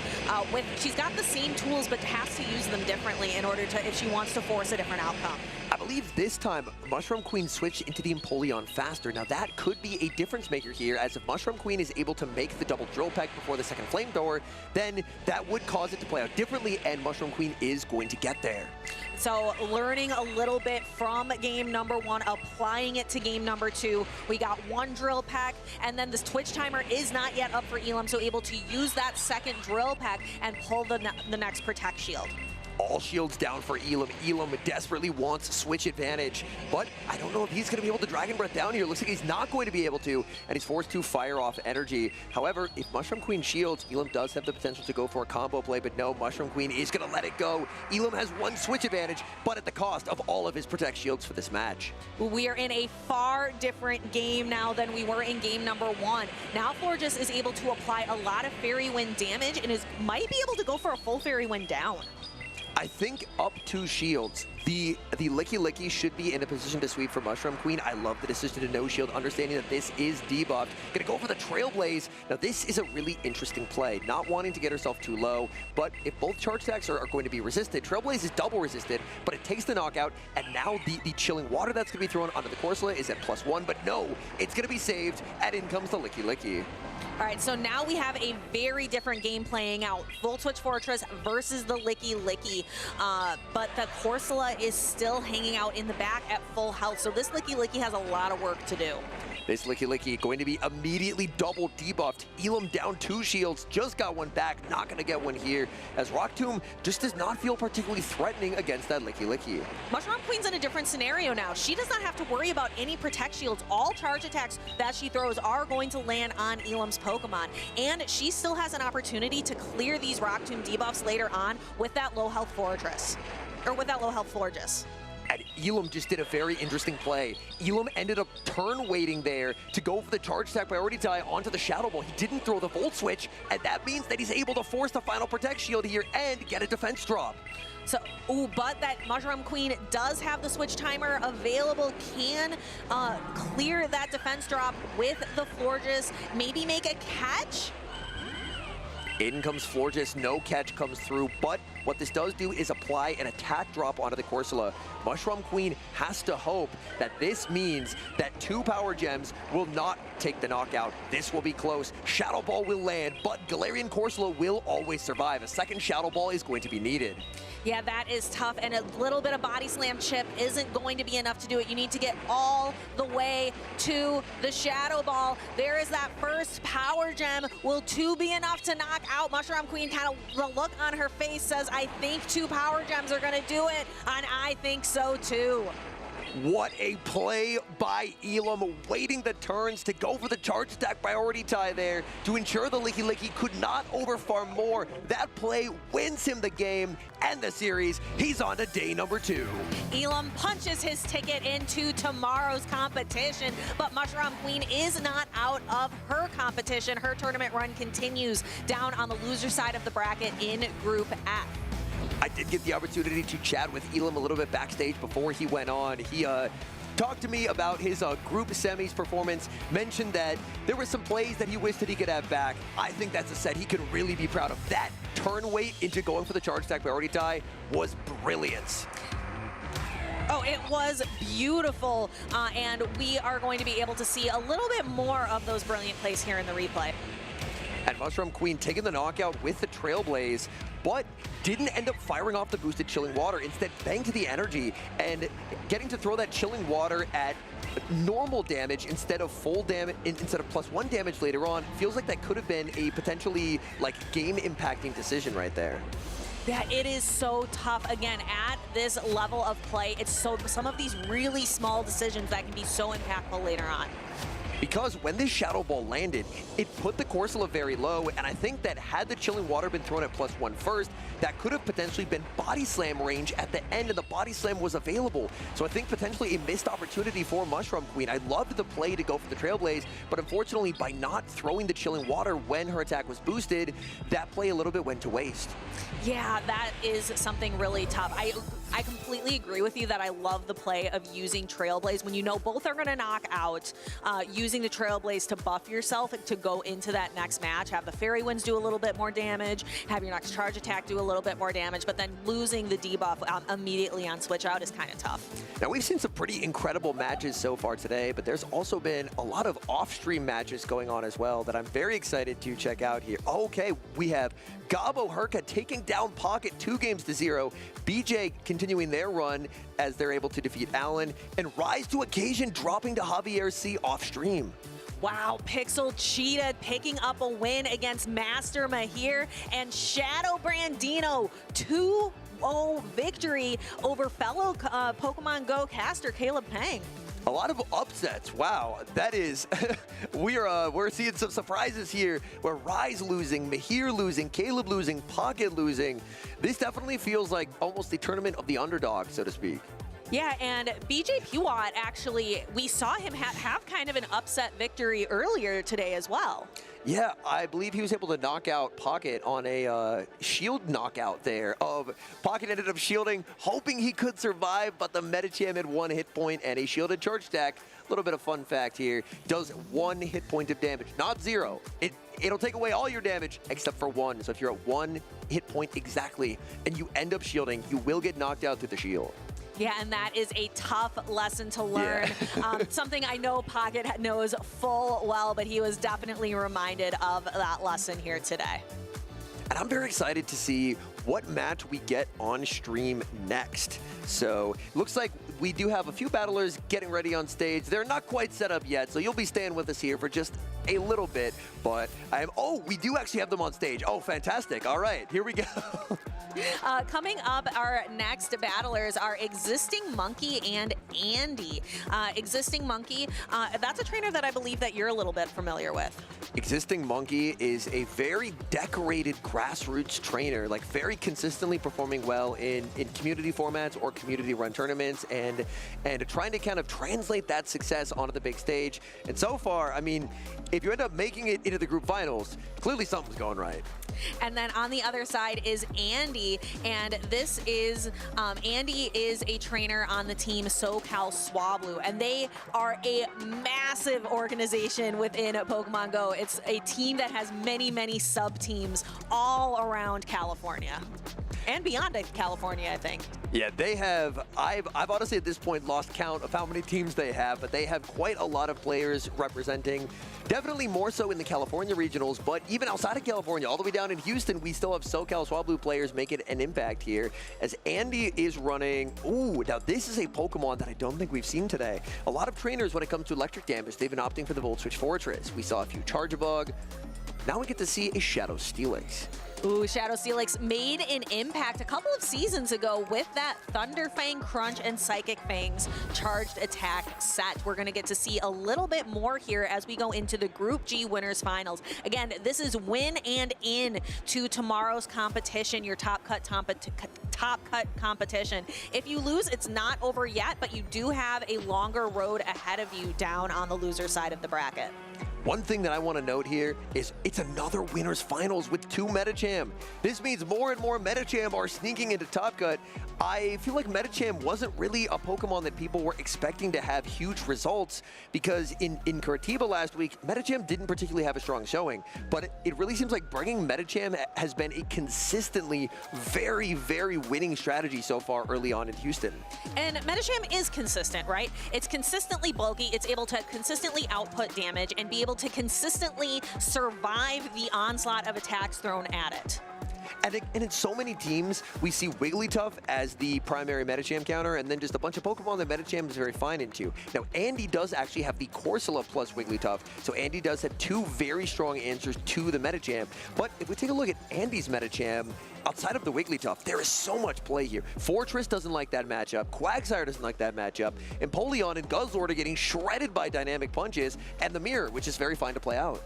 Speaker 10: She's got the same tools, but has to use them differently in order to, if she wants to force a different outcome.
Speaker 2: I believe this time, Mushroom Queen switched into the Empoleon faster. Now that could be a difference maker here, as if Mushroom Queen is able to make the double drill peck before the second flamethrower, then that would cause it to play out differently, and Mushroom Queen is going to get there.
Speaker 10: So learning a little bit from game number 1, applying it to game number 2. We got one drill pack, and then this Twitch timer is not yet up for Elam, so able to use that second drill pack and pull the next Protect Shield.
Speaker 2: All shields down for Elam. Elam desperately wants switch advantage, but I don't know if he's going to be able to Dragon Breath down here. Looks like he's not going to be able to, and he's forced to fire off energy. However, if Mushroom Queen shields, Elam does have the potential to go for a combo play, but no, Mushroom Queen is going to let it go. Elam has one switch advantage, but at the cost of all of his Protect Shields for this match.
Speaker 10: We are in a far different game now than we were in game number 1. Now Florges is able to apply a lot of Fairy Wind damage and might be able to go for a full Fairy Wind down.
Speaker 2: I think up 2 shields. The Licky Licky should be in a position to sweep for Mushroom Queen. I love the decision to no shield, understanding that this is debuffed. Gonna go for the Trailblaze. Now this is a really interesting play, not wanting to get herself too low, but if both charge attacks are going to be resisted, Trailblaze is double resisted, but it takes the knockout, and now the Chilling Water that's gonna be thrown onto the Corsola is at +1, but no, it's gonna be saved, and in comes the Licky Licky.
Speaker 10: All right, so now we have a very different game playing out. Volt Switch Fortress versus the Licky Licky, but the Corsola is still hanging out in the back at full health, so this Licky Licky has a lot of work to do.
Speaker 2: This Licky Licky going to be immediately double debuffed. Elam down 2 shields, just got one back, not going to get one here, as Rock Tomb just does not feel particularly threatening against that Licky Licky.
Speaker 10: Mushroom Queen's in a different scenario now. She does not have to worry about any Protect Shields. All charge attacks that she throws are going to land on Elam's Pokemon, and she still has an opportunity to clear these Rock Tomb debuffs later on with that low health Fortress, or with that low health Florges.
Speaker 2: And Elam just did a very interesting play. Elam ended up turn waiting there to go for the charge attack priority tie onto the Shadow Ball. He didn't throw the Volt Switch, and that means that he's able to force the final Protect Shield here and get a defense drop.
Speaker 10: So, but that Mushroom Queen does have the switch timer available, can clear that defense drop with the Florges, maybe make a catch?
Speaker 2: In comes Florges, no catch comes through, but what this does do is apply an attack drop onto the Corsola. Mushroom Queen has to hope that this means that 2 Power Gems will not take the knockout. This will be close. Shadow Ball will land, but Galarian Corsola will always survive. A second Shadow Ball is going to be needed.
Speaker 10: Yeah, that is tough, and a little bit of Body Slam chip isn't going to be enough to do it. You need to get all the way to the Shadow Ball. There is that first Power Gem. Will 2 be enough to knock out Mushroom Queen? Kind of the look on her face says, I think 2 Power Gems are going to do it, and I think so too.
Speaker 2: What a play by Elam, waiting the turns to go for the charge attack priority tie there to ensure the Licky Licky could not overfarm more. That play wins him the game and the series. He's on to day number 2.
Speaker 10: Elam punches his ticket into tomorrow's competition, but Mushroom Queen is not out of her competition. Her tournament run continues down on the loser side of the bracket in Group F.
Speaker 2: I did get the opportunity to chat with Elam a little bit backstage before he went on. He talked to me about his group semis performance, mentioned that there were some plays that he wished that he could have back. I think that's a set he could really be proud of. That turn wait into going for the charge attack priority tie was brilliance.
Speaker 10: Oh, it was beautiful, and we are going to be able to see a little bit more of those brilliant plays here in the replay.
Speaker 2: And Mushroom Queen taking the knockout with the Trailblaze, but didn't end up firing off the boosted Chilling Water. Instead, banked the energy and getting to throw that Chilling Water at normal damage instead of full damage, instead of +1 damage later on. Feels like that could have been a potentially like game-impacting decision right there.
Speaker 10: Yeah, it is so tough. Again, at this level of play, it's some of these really small decisions that can be so impactful later on.
Speaker 2: Because when this Shadow Ball landed, it put the Corsola very low, and I think that had the Chilling Water been thrown at +1 first, that could have potentially been Body Slam range at the end, and the Body Slam was available. So I think potentially a missed opportunity for Mushroom Queen. I loved the play to go for the Trailblaze, but unfortunately by not throwing the Chilling Water when her attack was boosted, that play a little bit went to waste.
Speaker 10: Yeah, that is something really tough. I completely agree with you that I love the play of using Trailblaze when you know both are going to knock out, using the Trailblaze to buff yourself to go into that next match, have the Fairy Winds do a little bit more damage, have your next charge attack do a little bit more damage, but then losing the debuff immediately on switch out is kind of tough.
Speaker 2: Now we've seen some pretty incredible matches so far today, but there's also been a lot of off-stream matches going on as well that I'm very excited to check out here. Okay, we have Gabo Herka taking down Pocket 2-0. BJ continuing their run as they're able to defeat Allen, and Rise to Occasion dropping to Javier C off stream.
Speaker 10: Wow, Pixel Cheetah picking up a win against Master Mahir, and Shadow Brandino 2-0 victory over fellow Pokemon Go caster Caleb Pang.
Speaker 2: A lot of upsets. Wow, that is, we're seeing some surprises here where Rise losing, Mahir losing, Caleb losing, Pocket losing. This definitely feels like almost the tournament of the underdog, so to speak.
Speaker 10: Yeah, and BJ Pewat, actually, we saw him have kind of an upset victory earlier today as well.
Speaker 2: Yeah, I believe he was able to knock out Pocket on a shield knockout there. Pocket ended up shielding, hoping he could survive, but the Medicham had 1 hit point and a shielded charge stack. A little bit of fun fact here, does 1 hit point of damage, not 0. It'll take away all your damage except for 1. So if you're at 1 hit point exactly and you end up shielding, you will get knocked out through the shield.
Speaker 10: Yeah, and that is a tough lesson to learn. Yeah. Something I know Pocket knows full well, but he was definitely reminded of that lesson here today.
Speaker 2: And I'm very excited to see what match we get on stream next. So looks like we do have a few battlers getting ready on stage. They're not quite set up yet, so you'll be staying with us here for just a little bit. But we do actually have them on stage. Oh, fantastic. All right, here we go.
Speaker 10: Coming up, our next battlers are Existing Monkey and Andy. Existing Monkey, that's a trainer that I believe that you're a little bit familiar with.
Speaker 2: Existing Monkey is a very decorated grassroots trainer, like very consistently performing well in community formats or community run tournaments, and trying to kind of translate that success onto the big stage. And so far, I mean, if you end up making it into the group finals, clearly something's going right.
Speaker 10: And then on the other side is Andy, and this is Andy is a trainer on the team SoCal Swablu, and they are a massive organization within Pokemon Go. It's a team that has many sub-teams all around California and beyond California, I think.
Speaker 2: Yeah, they have, I've honestly at this point lost count of how many teams they have, but they have quite a lot of players representing, definitely more so in the California regionals, but even outside of California, all the way down in Houston, we still have SoCal Swablu players making an impact here, as Andy is running, now this is a Pokemon that I don't think we've seen today. A lot of trainers, when it comes to electric damage, they've been opting for the Volt Switch Fortress. We saw a few Charjabug. Now we get to see a Shadow Steelix.
Speaker 10: Ooh, Shadow Steelix made an impact a couple of seasons ago with that Thunder Fang Crunch and Psychic Fangs charged attack set. We're going to get to see a little bit more here as we go into the Group G Winners Finals. Again, this is win and in to tomorrow's competition, your top cut competition. If you lose, it's not over yet, but you do have a longer road ahead of you down on the loser side of the bracket.
Speaker 2: One thing that I want to note here is it's another Winners Finals with 2 Medicham. This means more and more Medicham are sneaking into Top Cut. I feel like Medicham wasn't really a Pokemon that people were expecting to have huge results, because in Curitiba last week, Medicham didn't particularly have a strong showing, but it really seems like bringing Medicham has been a consistently very winning strategy so far early on in Houston.
Speaker 10: And Medicham is consistent, right? It's consistently bulky, it's able to consistently output damage and be able able to consistently survive the onslaught of attacks thrown at it.
Speaker 2: And in so many teams, we see Wigglytuff as the primary Medicham counter, and then just a bunch of Pokemon that Medicham is very fine into. Now, Andy does actually have the Corsola plus Wigglytuff, so Andy does have two very strong answers to the Medicham. But if we take a look at Andy's Medicham, outside of the Wigglytuff, there is so much play here. Fortress doesn't like that matchup, Quagsire doesn't like that matchup, Empoleon and Guzzlord are getting shredded by dynamic punches, and the Mirror, which is very fine to play out.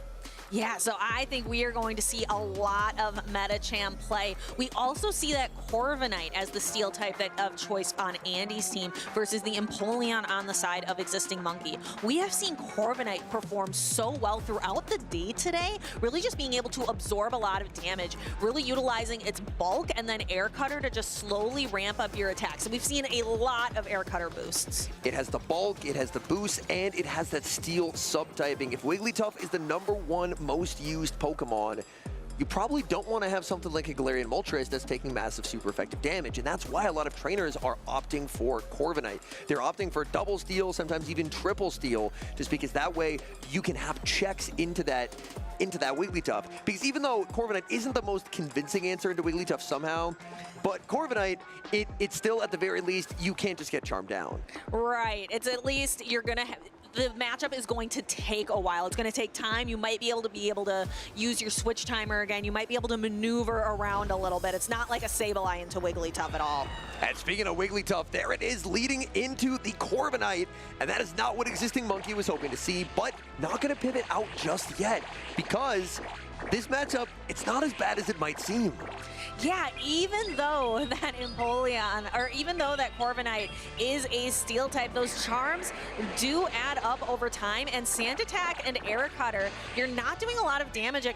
Speaker 10: Yeah, so I think we are going to see a lot of Medicham play. We also see that Corviknight as the steel type of choice on Andy's team versus the Empoleon on the side of Existing Monkey. We have seen Corviknight perform so well throughout the day today, really just being able to absorb a lot of damage, really utilizing its bulk and then Air Cutter to just slowly ramp up your attack. So we've seen a lot of Air Cutter boosts.
Speaker 2: It has the bulk, it has the boost, and it has that steel subtyping. If Wigglytuff is the #1 most used Pokemon, you probably don't want to have something like a Galarian Moltres that's taking massive super effective damage, and that's why a lot of trainers are opting for Corviknight. They're opting for double steal, sometimes even triple steal, just because that way you can have checks into that Wigglytuff. Because even though Corviknight isn't the most convincing answer into Wigglytuff somehow, but Corviknight, it's still at the very least, you can't just get charmed down.
Speaker 10: Right, it's at least you're gonna have, the matchup is going to take a while. It's going to take time. You might be able to use your switch timer again. You might be able to maneuver around a little bit. It's not like a Sableye into Wigglytuff at all.
Speaker 2: And speaking of Wigglytuff, there it is leading into the Corviknight, and that is not what Existing Monkey was hoping to see, but not going to pivot out just yet, because this matchup, it's not as bad as it might seem.
Speaker 10: Yeah, even though that Empoleon, or even though that Corviknight is a steel type, those charms do add up over time, and Sand Attack and Air Cutter, you're not doing a lot of damage as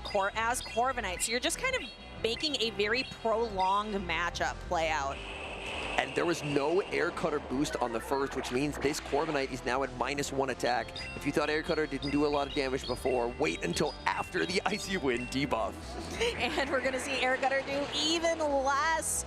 Speaker 10: Corviknight, so you're just kind of making a very prolonged matchup play out.
Speaker 2: And there was no Air Cutter boost on the first, which means this Corviknight is now at -1 attack. If you thought Air Cutter didn't do a lot of damage before, wait until after the Icy Wind debuff.
Speaker 10: And we're going to see Air Cutter do even less.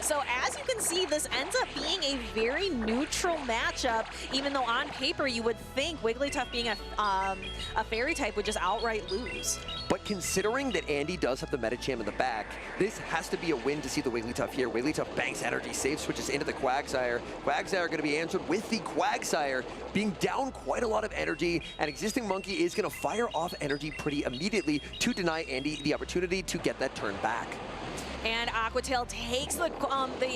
Speaker 10: So as you can see, this ends up being a very neutral matchup, even though on paper you would think Wigglytuff being a fairy type would just outright lose.
Speaker 2: But considering that Andy does have the Medicham in the back, this has to be a win to see the Wigglytuff here. Wigglytuff banks energy, save switches into the Quagsire. Quagsire going to be answered with the Quagsire being down quite a lot of energy, and Existing Monkey is going to fire off energy pretty immediately to deny Andy the opportunity to get that turn back.
Speaker 10: And Aqua Tail takes the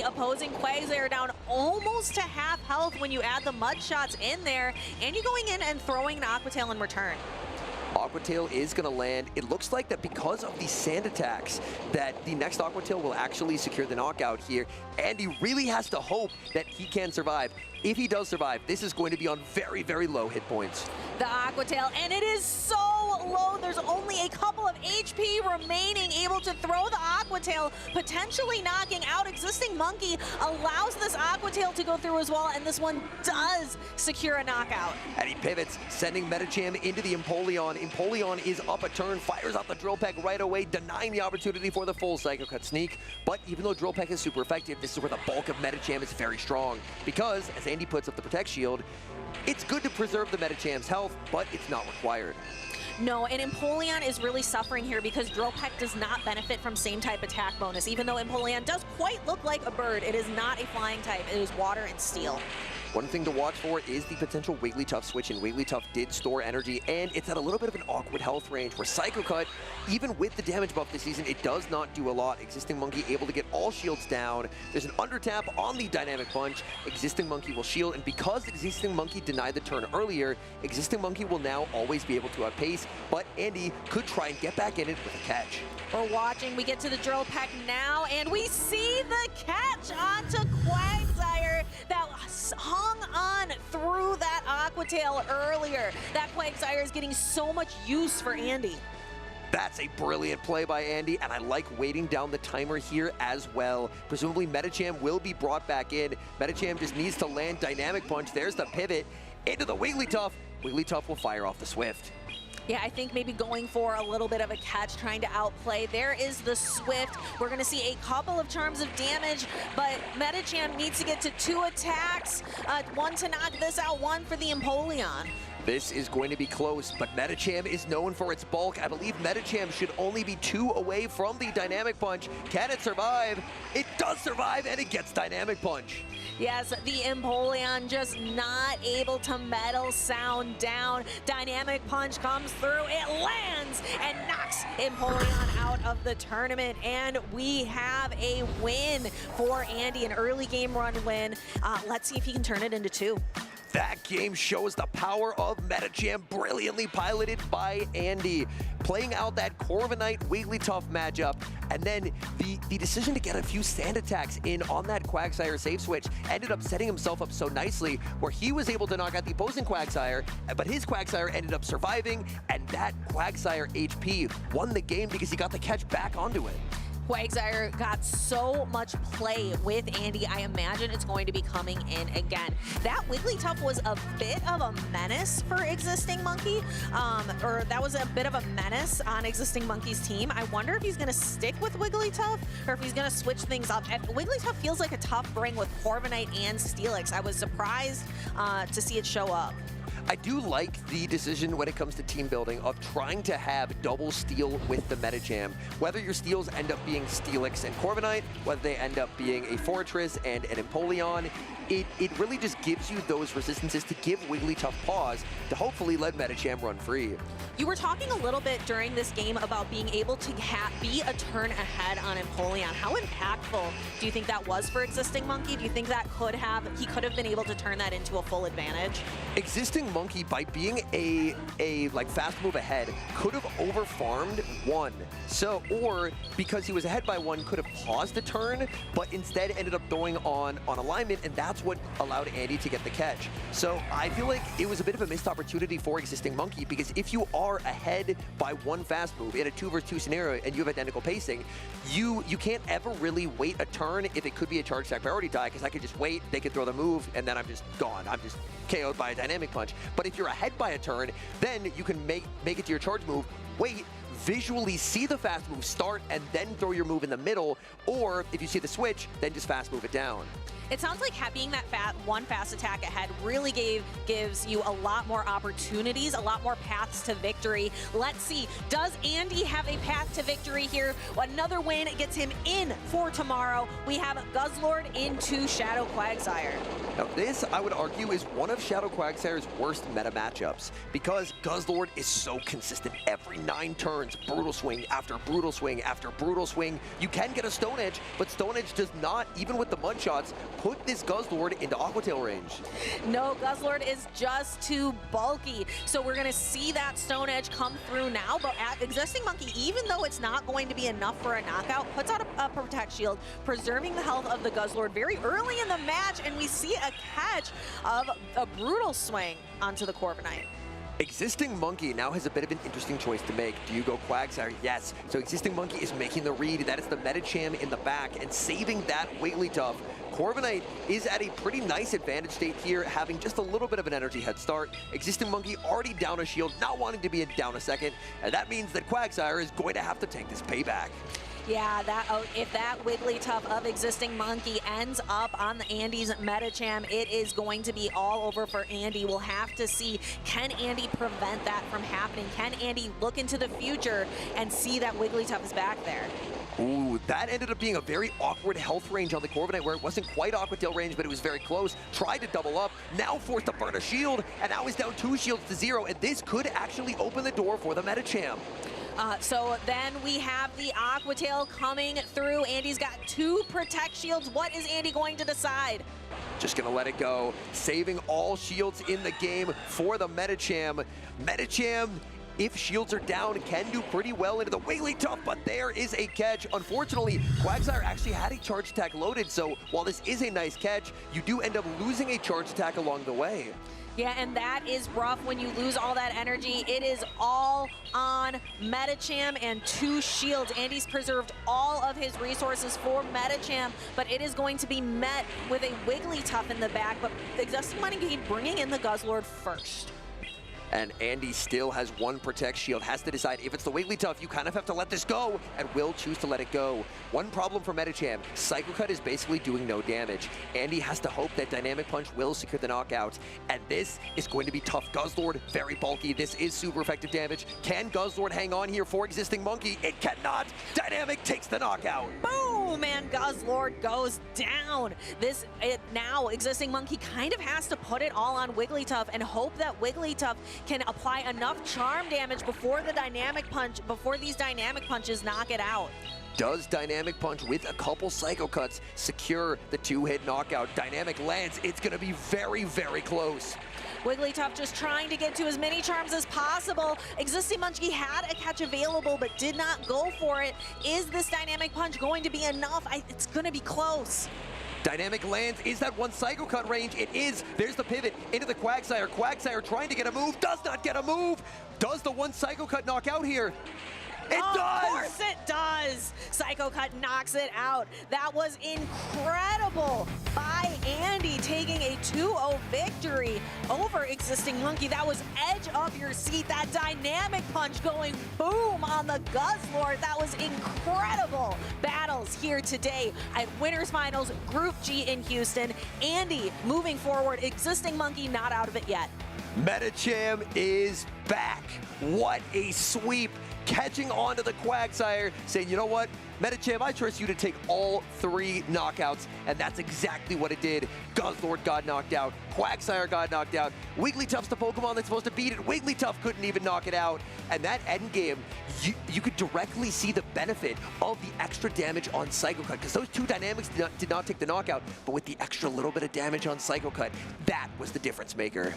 Speaker 10: opposing Quagsire down almost to half health when you add the Mud Shots in there, and you going in and throwing an Aqua Tail in return.
Speaker 2: Aqua Tail is going to land. It looks like that because of the sand attacks that the next Aqua Tail will actually secure the knockout here, and he really has to hope that he can survive. If he does survive, this is going to be on very, very low hit points.
Speaker 10: The Aqua Tail, and it is so low. There's only a couple of HP remaining, able to throw the Aqua Tail, potentially knocking out Existing Monkey, allows this Aqua Tail to go through as well, and this one does secure a knockout.
Speaker 2: And he pivots, sending Medicham into the Empoleon. Empoleon is up a turn, fires out the Drill Peck right away, denying the opportunity for the full Psycho Cut sneak. But even though Drill Peck is super effective, this is where the bulk of Medicham is very strong, because as Andy puts up the Protect Shield, it's good to preserve the Medicham's health, but it's not required.
Speaker 10: No, and Empoleon is really suffering here because Drill Peck does not benefit from same type attack bonus. Even though Empoleon does quite look like a bird, it is not a flying type. It is water and steel.
Speaker 2: One thing to watch for is the potential Wigglytuff switch, and Wigglytuff did store energy, and it's at a little bit of an awkward health range where Psycho Cut, even with the damage buff this season, it does not do a lot. Existing Monkey able to get all shields down. There's an under tap on the Dynamic Punch. Existing Monkey will shield, and because Existing Monkey denied the turn earlier, Existing Monkey will now always be able to outpace, but Andy could try and get back in it with a catch.
Speaker 10: We're watching, we get to the Drill Peck now, and we see the catch onto Quagsire that hung on through that Aqua Tail earlier. That Quagsire is getting so much use for Andy.
Speaker 2: That's a brilliant play by Andy, and I like waiting down the timer here as well. Presumably Medicham will be brought back in. Medicham just needs to land Dynamic Punch. There's the pivot into the Wigglytuff. Wigglytuff will fire off the Swift.
Speaker 10: Yeah, I think maybe going for a little bit of a catch, trying to outplay. There is the Swift. We're going to see a couple of charms of damage, but Medicham needs to get to 2 attacks. One to knock this out, one for the Empoleon.
Speaker 2: This is going to be close, but Medicham is known for its bulk. I believe Medicham should only be 2 away from the Dynamic Punch. Can it survive? It does survive, and it gets Dynamic Punch.
Speaker 10: Yes, the Empoleon just not able to metal sound down. Dynamic Punch comes through, it lands and knocks Empoleon out of the tournament, and we have a win for Andy, an early game run win. Let's see if he can turn it into 2.
Speaker 2: That game shows the power of Medicham, brilliantly piloted by Andy. Playing out that Corviknight Wigglytuff matchup, and then the decision to get a few sand attacks in on that Quagsire save switch ended up setting himself up so nicely where he was able to knock out the opposing Quagsire, but his Quagsire ended up surviving, and that Quagsire HP won the game because he got the catch back onto it.
Speaker 10: Quagsire got so much play with Andy. I imagine it's going to be coming in again. That Wigglytuff was a bit of a menace for Existing Monkey, or that was a bit of a menace on Existing Monkey's team. I wonder if he's going to stick with Wigglytuff or if he's going to switch things up. Wigglytuff feels like a tough bring with Corviknight and Steelix. I was surprised to see it show up.
Speaker 2: I do like the decision when it comes to team building of trying to have double steal with the Medicham. Whether your steals end up being Steelix and Corviknight, whether they end up being a Fortress and an Empoleon, it really just gives you those resistances to give Wigglytuff pause to hopefully let Medicham run free.
Speaker 10: You were talking a little bit during this game about being able to be a turn ahead on Empoleon. How impactful do you think that was for Existing Monkey? Do you think that he could have been able to turn that into a full advantage?
Speaker 2: Existing Monkey, by being a like fast move ahead, could have overfarmed 1. So, or because he was ahead by 1, could have paused the turn, but instead ended up going on alignment, and that's what allowed Andy to get the catch. So I feel like it was a bit of a missed opportunity for Existing Monkey, because if you are ahead by 1 fast move in a 2 versus 2 scenario and you have identical pacing, you can't ever really wait a turn if it could be a charge attack priority die, because I could just wait, they could throw the move, and then I'm just gone. I'm just KO'd by a Dynamic Punch. But if you're ahead by a turn, then you can make it to your charge move, wait, visually see the fast move start, and then throw your move in the middle, or if you see the switch, then just fast move it down.
Speaker 10: It sounds like being that one fast attack ahead really gives you a lot more opportunities, a lot more paths to victory. Let's see, does Andy have a path to victory here? Another win gets him in for tomorrow. We have Guzzlord into Shadow Quagsire.
Speaker 2: Now this, I would argue, is one of Shadow Quagsire's worst meta matchups, because Guzzlord is so consistent. Every 9 turns, Brutal Swing after Brutal Swing after Brutal Swing. You can get a Stone Edge, but Stone Edge does not, even with the Mud Shots, put this Guzzlord into Aqua Tail range.
Speaker 10: No, Guzzlord is just too bulky. So we're going to see that Stone Edge come through now, but Existing Monkey, even though it's not going to be enough for a knockout, puts out a Protect Shield, preserving the health of the Guzzlord very early in the match, and we see a catch of a Brutal Swing onto the Corviknight.
Speaker 2: Existing Monkey now has a bit of an interesting choice to make. Do you go Quagsire? Yes. So Existing Monkey is making the read. That is the Medicham in the back and saving that Wigglytuff. Corviknight is at a pretty nice advantage state here, having just a little bit of an energy head start. Existing Monkey already down a shield, not wanting to be down a second, and that means that Quagsire is going to have to take this payback.
Speaker 10: Yeah, if that Wigglytuff of Existing Monkey ends up on the Andy's Medicham, it is going to be all over for Andy. We'll have to see, can Andy prevent that from happening? Can Andy look into the future and see that Wigglytuff is back there?
Speaker 2: Ooh, that ended up being a very awkward health range on the Corviknight, where it wasn't quite Aqua Tail range, but it was very close. Tried to double up, now forced to burn a shield, and now he's down 2 shields to 0, and this could actually open the door for the Medicham.
Speaker 10: So then we have the Aqua Tail coming through. Andy's got 2 Protect Shields. What is Andy going to decide?
Speaker 2: Just gonna let it go. Saving all shields in the game for the Medicham. Medicham, if shields are down, can do pretty well into the Wigglytuff, but there is a catch. Unfortunately, Quagsire actually had a charge attack loaded, so while this is a nice catch, you do end up losing a charge attack along the way.
Speaker 10: Yeah, and that is rough when you lose all that energy. It is all on Medicham and 2 shields. Andy's preserved all of his resources for Medicham, but it is going to be met with a Wigglytuff in the back, but Existing Monkey bringing in the Guzzlord first.
Speaker 2: And Andy still has one Protect Shield, has to decide if it's the Wigglytuff, you kind of have to let this go, and will choose to let it go. One problem for Medicham, Psycho Cut is basically doing no damage. Andy has to hope that Dynamic Punch will secure the knockout, and this is going to be tough. Guzzlord, very bulky, this is super effective damage. Can Guzzlord hang on here for Existing Monkey? It cannot! Dynamic takes the knockout!
Speaker 10: Boom! And Guzzlord goes down. Now Existing Monkey kind of has to put it all on Wigglytuff and hope that Wigglytuff can apply enough charm damage before these Dynamic Punches knock it out.
Speaker 2: Does Dynamic Punch with a couple Psycho Cuts secure the 2-hit knockout? Dynamic lands, it's gonna be very, very close.
Speaker 10: Wigglytuff just trying to get to as many charms as possible. Existing Monkey had a catch available but did not go for it. Is this Dynamic Punch going to be enough? It's gonna be close.
Speaker 2: Dynamic lands, is that one Psycho Cut range? It is. There's the pivot into the Quagsire. Quagsire trying to get a move, does not get a move. Does the one Psycho Cut knock out here? It does!
Speaker 10: Of course it does! Psycho Cut knocks it out. That was incredible by Andy, taking a 2-0 victory over Existing Monkey. That was edge of your seat. That Dynamic Punch going boom on the Guzzlord. That was incredible battles here today at Winners Finals Group G in Houston. Andy moving forward. Existing Monkey not out of it yet.
Speaker 2: Medicham is back. What a sweep. Catching onto the Quagsire, saying, you know what, Medicham, I trust you to take all 3 knockouts, and that's exactly what it did. Guzzlord got knocked out, Quagsire got knocked out, Wigglytuff's the Pokemon that's supposed to beat it, Wigglytuff couldn't even knock it out, and that endgame, you could directly see the benefit of the extra damage on Psycho Cut, because those 2 dynamics did not take the knockout, but with the extra little bit of damage on Psycho Cut, that was the difference maker.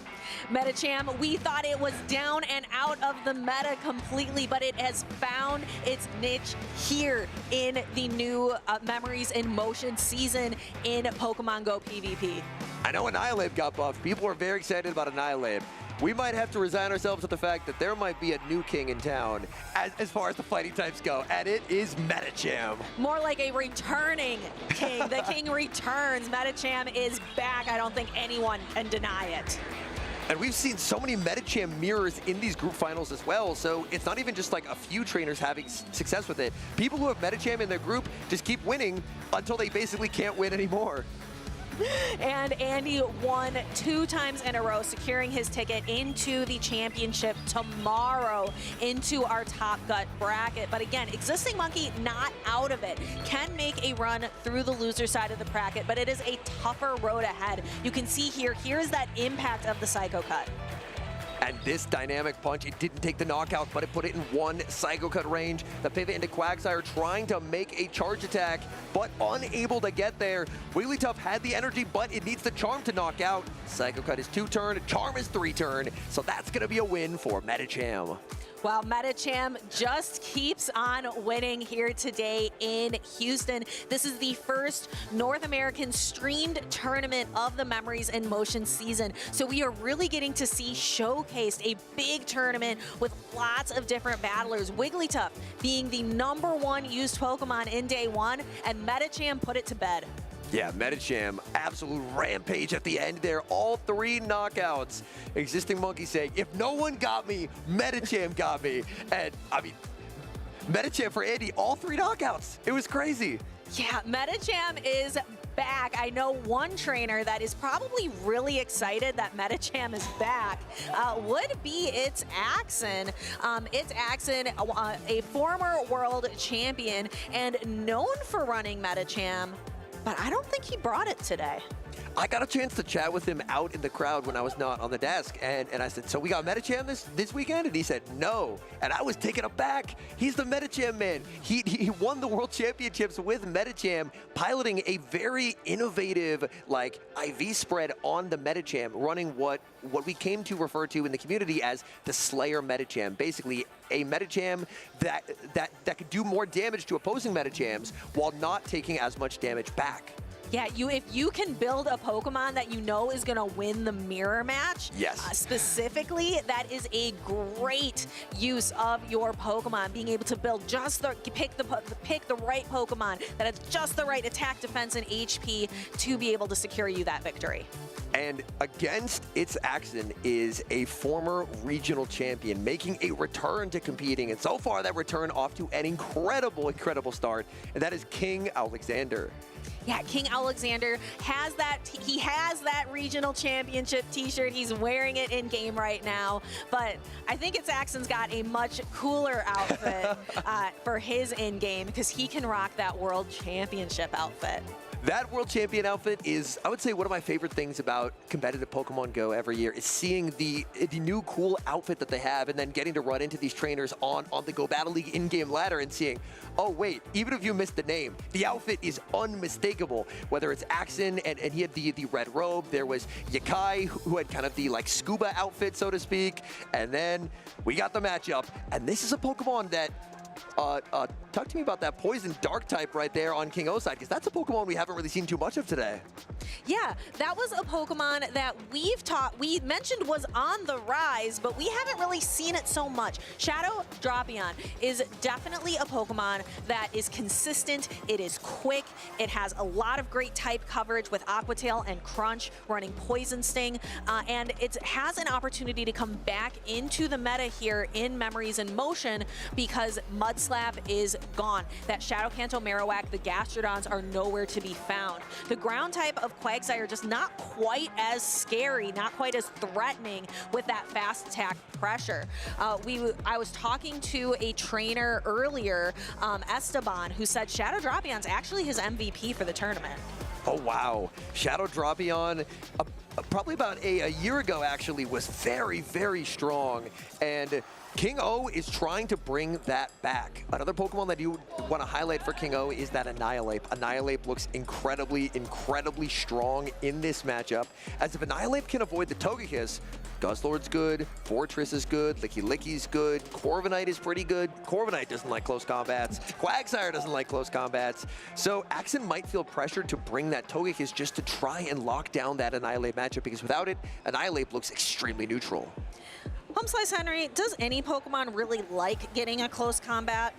Speaker 10: Medicham, we thought it was down and out of the meta completely, but it has found its niche here in the new Memories in Motion season in Pokemon Go PvP.
Speaker 2: I know Annihilate got buffed. People are very excited about Annihilate. We might have to resign ourselves to the fact that there might be a new king in town as far as the fighting types go, and it is Medicham.
Speaker 10: More like a returning king. The king returns. Medicham is back. I don't think anyone can deny it.
Speaker 2: And we've seen so many Medicham mirrors in these group finals as well, so it's not even just like a few trainers having success with it. People who have Medicham in their group just keep winning until they basically can't win anymore.
Speaker 10: And Andy won 2 times in a row, securing his ticket into the championship tomorrow, into our Top Gut bracket. But again, Existing Monkey not out of it. Can make a run through the loser side of the bracket, but it is a tougher road ahead. You can see here's that impact of the Psycho Cut.
Speaker 2: And this Dynamic Punch, it didn't take the knockout, but it put it in 1 Psycho Cut range. The pivot into Quagsire trying to make a charge attack, but unable to get there. Wigglytuff had the energy, but it needs the Charm to knock out. Psycho Cut is 2-turn, Charm is 3-turn, so that's gonna be a win for Medicham.
Speaker 10: While Medicham just keeps on winning here today in Houston. This is the first North American streamed tournament of the Memories in Motion season. So we are really getting to see showcased a big tournament with lots of different battlers. Wigglytuff being the #1 used Pokemon in day 1, and Medicham put it to bed.
Speaker 2: Yeah, Medicham, absolute rampage at the end there. All 3 knockouts. Existing Monkey saying, if no one got me, Medicham got me. And, I mean, Medicham for Andy, all 3 knockouts. It was crazy.
Speaker 10: Yeah, Medicham is back. I know one trainer that is probably really excited that Medicham is back would be It's Axon. It's Axon, a former world champion and known for running Medicham, but I don't think he brought it today.
Speaker 2: I got a chance to chat with him out in the crowd when I was not on the desk, and I said, so we got Medicham this weekend? And he said, no. And I was taken aback. He's the Medicham man. He won the World Championships with Medicham, piloting a very innovative, like, IV spread on the Medicham, running what we came to refer to in the community as the Slayer Medicham. Basically, a Medicham that could do more damage to opposing Medichams while not taking as much damage back.
Speaker 10: Yeah, if you can build a Pokemon that you know is going to win the mirror match,
Speaker 2: yes,
Speaker 10: specifically, that is a great use of your Pokemon. Being able to build just pick the right Pokemon that has just the right attack, defense, and HP to be able to secure you that victory.
Speaker 2: And against its Axon is a former regional champion making a return to competing. And so far, that return off to an incredible, incredible start. And that is King Alexander.
Speaker 10: Yeah, King Alexander has that regional championship t-shirt. He's wearing it in game right now. But I think it's Axon's got a much cooler outfit for his in-game because he can rock that world championship outfit.
Speaker 2: That World Champion outfit is, I would say, one of my favorite things about competitive Pokemon Go every year is seeing the new cool outfit that they have and then getting to run into these trainers on the Go Battle League in-game ladder and seeing, oh wait, even if you missed the name, the outfit is unmistakable. Whether it's Axon and he had the red robe, there was Yakai who had kind of the like scuba outfit, so to speak, and then we got the matchup, and this is a Pokemon that talk to me about that poison dark type right there on King O's side, because that's a Pokemon we haven't really seen too much of today.
Speaker 10: Yeah, that was a Pokemon that we mentioned was on the rise, but we haven't really seen it so much. Shadow Drapion is definitely a Pokemon that is consistent, it is quick, it has a lot of great type coverage with Aqua Tail and Crunch running Poison Sting, and it has an opportunity to come back into the meta here in Memories in Motion because Mud Slap is gone. That Shadow Kanto Marowak, the Gastrodons are nowhere to be found. The ground type of Quagsire just not quite as scary, not quite as threatening with that fast attack pressure. I was talking to a trainer earlier, Esteban, who said Shadow Dropion's actually his MVP for the tournament.
Speaker 2: Oh, wow. Shadow Drapion, probably about a year ago, actually, was very, very strong. And King O is trying to bring that back. Another Pokemon that you want to highlight for King O is that Annihilate. Annihilate looks incredibly, incredibly strong in this matchup. As if Annihilate can avoid the Togekiss, Guzzlord's good, Fortress is good, Licky Licky's good, Corviknight is pretty good. Corviknight doesn't like close combats. Quagsire doesn't like close combats. So Axon might feel pressured to bring that Togekiss just to try and lock down that Annihilate matchup, because without it, Annihilate looks extremely neutral.
Speaker 10: Home Slice Henry, does any Pokemon really like getting a close combat?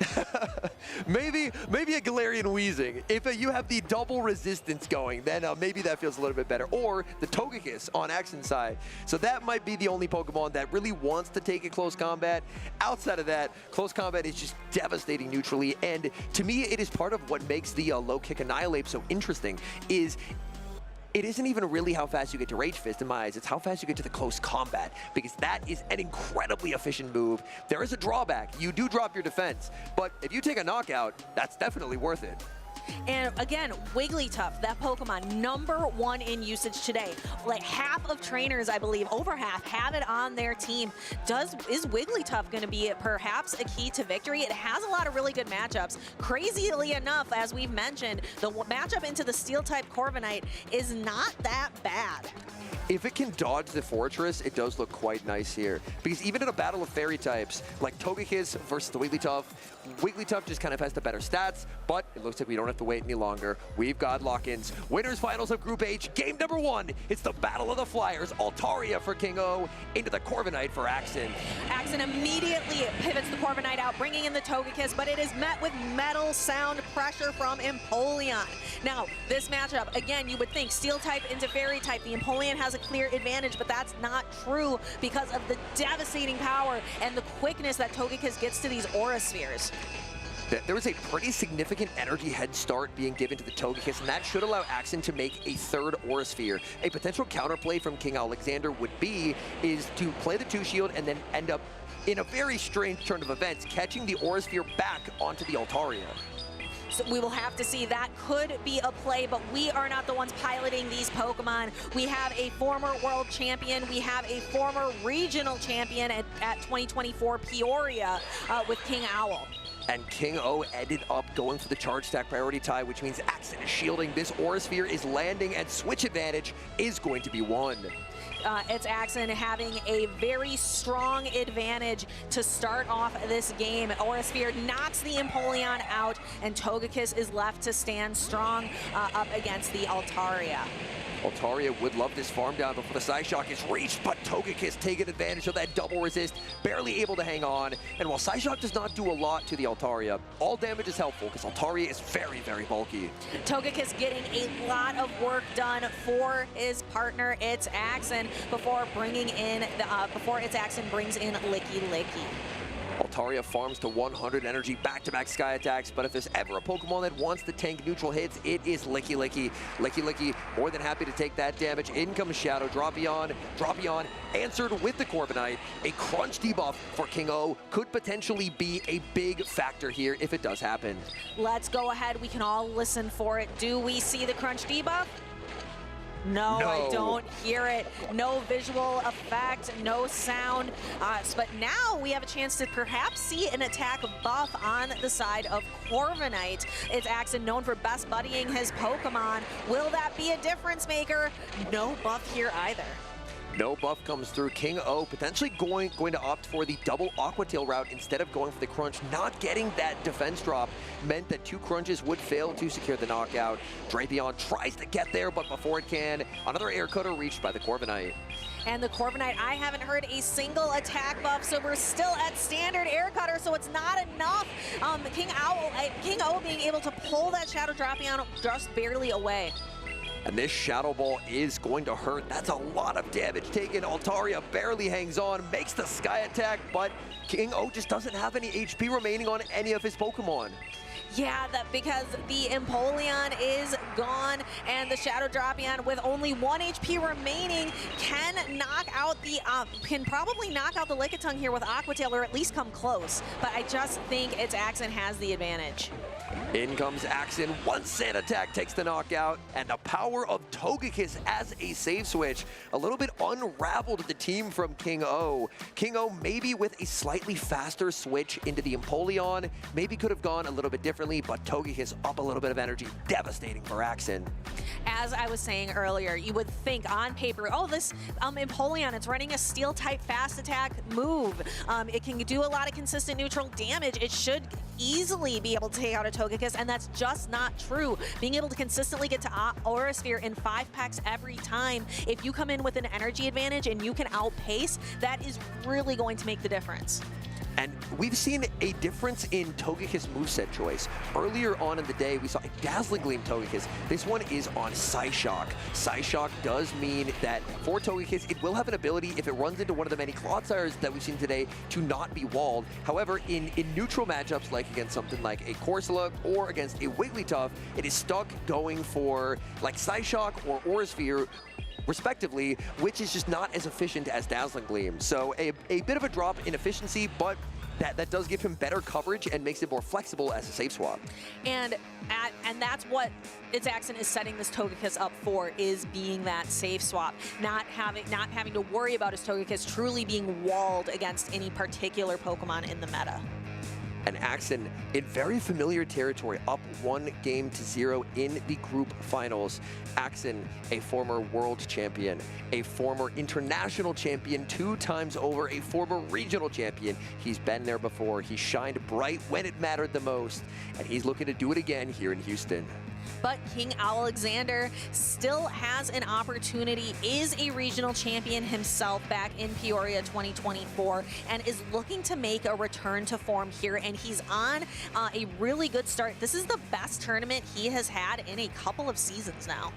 Speaker 2: maybe a Galarian Wheezing. If you have the double resistance going, then maybe that feels a little bit better. Or the Togekiss on Axon's side. So that might be the only Pokemon that really wants to take a close combat. Outside of that, close combat is just devastating neutrally. And to me, it is part of what makes the low kick Annihilate so interesting is it isn't even really how fast you get to Rage Fist in my eyes, it's how fast you get to the close combat, because that is an incredibly efficient move. There is a drawback, you do drop your defense, but if you take a knockout, that's definitely worth it.
Speaker 10: And again, Wigglytuff, that Pokemon, #1 in usage today. Like half of trainers, I believe, over half, have it on their team. Is Wigglytuff going to be perhaps a key to victory? It has a lot of really good matchups. Crazily enough, as we've mentioned, the matchup into the Steel-type Corviknight is not that bad.
Speaker 2: If it can dodge the Fortress, it does look quite nice here. Because even in a battle of fairy types, like Togekiss versus the Wigglytuff, Wigglytuff just kind of has the better stats, but it looks like we don't have to wait any longer. We've got lock-ins. Winners finals of Group H, game #1. It's the Battle of the Flyers. Altaria for King O, into the Corviknight for Axon.
Speaker 10: Axon immediately pivots the Corviknight out, bringing in the Togekiss, but it is met with metal sound pressure from Empoleon. Now, this matchup, again, you would think Steel-type into Fairy-type. The Empoleon has a clear advantage, but that's not true because of the devastating power and the quickness that Togekiss gets to these Aura Spheres.
Speaker 2: There was a pretty significant energy head start being given to the Togekiss, and that should allow Axon to make a third Aura Sphere. A potential counterplay from King Alexander would be to play the 2-shield and then end up in a very strange turn of events, catching the Aura Sphere back onto the Altaria.
Speaker 10: So we will have to see. That could be a play, but we are not the ones piloting these Pokemon. We have a former world champion. We have a former regional champion at 2024 Peoria with King Owl.
Speaker 2: And King O ended up going for the charge stack priority tie, which means Axon is shielding. This Aura Sphere is landing, and switch advantage is going to be won.
Speaker 10: It's Axon having a very strong advantage to start off this game. Aura Sphere knocks the Empoleon out, and Togekiss is left to stand strong up against the Altaria.
Speaker 2: Altaria would love this farm down before the Psyshock is reached, but Togekiss taking advantage of that double resist, barely able to hang on. And while Psyshock does not do a lot to the Altaria, all damage is helpful because Altaria is very, very bulky.
Speaker 10: Togekiss getting a lot of work done for his partner, It's Axen, before bringing in It's Axen brings in Licky Licky.
Speaker 2: Altaria farms to 100 energy, back-to-back Sky attacks, but if there's ever a Pokemon that wants to tank neutral hits, it is Licky Licky. Licky Licky more than happy to take that damage. In comes Shadow, Drapion answered with the Corviknight. A crunch debuff for King O could potentially be a big factor here if it does happen.
Speaker 10: Let's go ahead, we can all listen for it. Do we see the crunch debuff? No, I don't hear it. No visual effect, no sound. But now we have a chance to perhaps see an attack buff on the side of Corviknight. It's Axen, known for best buddying his Pokemon. Will that be a difference maker? No buff here either.
Speaker 2: No buff comes through. King O potentially going to opt for the double Aqua Tail route instead of going for the crunch. Not getting that defense drop meant that 2 crunches would fail to secure the knockout. Drapion tries to get there, but before it can, another air cutter reached by the Corviknight.
Speaker 10: And the Corviknight, I haven't heard a single attack buff, so we're still at standard air cutter, so it's not enough. King O being able to pull that Shadow Drapion just barely away.
Speaker 2: And this Shadow Ball is going to hurt. That's a lot of damage taken. Altaria barely hangs on, makes the Sky attack, but King O just doesn't have any HP remaining on any of his Pokemon.
Speaker 10: Yeah, because the Empoleon is gone, and the Shadow Drapion with only 1 HP remaining can probably knock out the Lickitung here with Aqua Tail, or at least come close. But I just think It's Axen has the advantage.
Speaker 2: In comes Axen, 1 Sand attack takes the knockout, and the power of Togekiss as a save switch. A little bit unraveled the team from King O. King O maybe with a slightly faster switch into the Empoleon, maybe could have gone a little bit differently, but Togekiss up a little bit of energy, devastating for Axen.
Speaker 10: As I was saying earlier, you would think on paper, oh, this Empoleon, it's running a Steel-type fast attack move. It can do a lot of consistent neutral damage. It should easily be able to take out a Togekiss, and that's just not true. Being able to consistently get to Aura Sphere in 5 packs every time, if you come in with an energy advantage and you can outpace, that is really going to make the difference.
Speaker 2: And we've seen a difference in Togekiss moveset choice. Earlier on in the day, we saw a Dazzling Gleam Togekiss. This one is on Psyshock. Psyshock does mean that for Togekiss, it will have an ability, if it runs into one of the many Clodsires that we've seen today, to not be walled. However, in neutral matchups, like against something like a Corsola or against a Wigglytuff, it is stuck going for like Psyshock or Aura Sphere, respectively, which is just not as efficient as Dazzling Gleam. So a bit of a drop in efficiency, but that does give him better coverage and makes it more flexible as a save swap.
Speaker 10: And that's what It's Axen is setting this Togekiss up for, is being that save swap, not having to worry about his Togekiss truly being walled against any particular Pokemon in the meta.
Speaker 2: And Axen in very familiar territory, up 1-0 in the group finals. Axen, a former world champion, a former international champion 2 times over, a former regional champion. He's been there before. He shined bright when it mattered the most, and he's looking to do it again here in Houston.
Speaker 10: But King Alexander still has an opportunity, is a regional champion himself back in Peoria 2024, and is looking to make a return to form here, and he's on a really good start. This is the best tournament he has had in a couple of seasons now.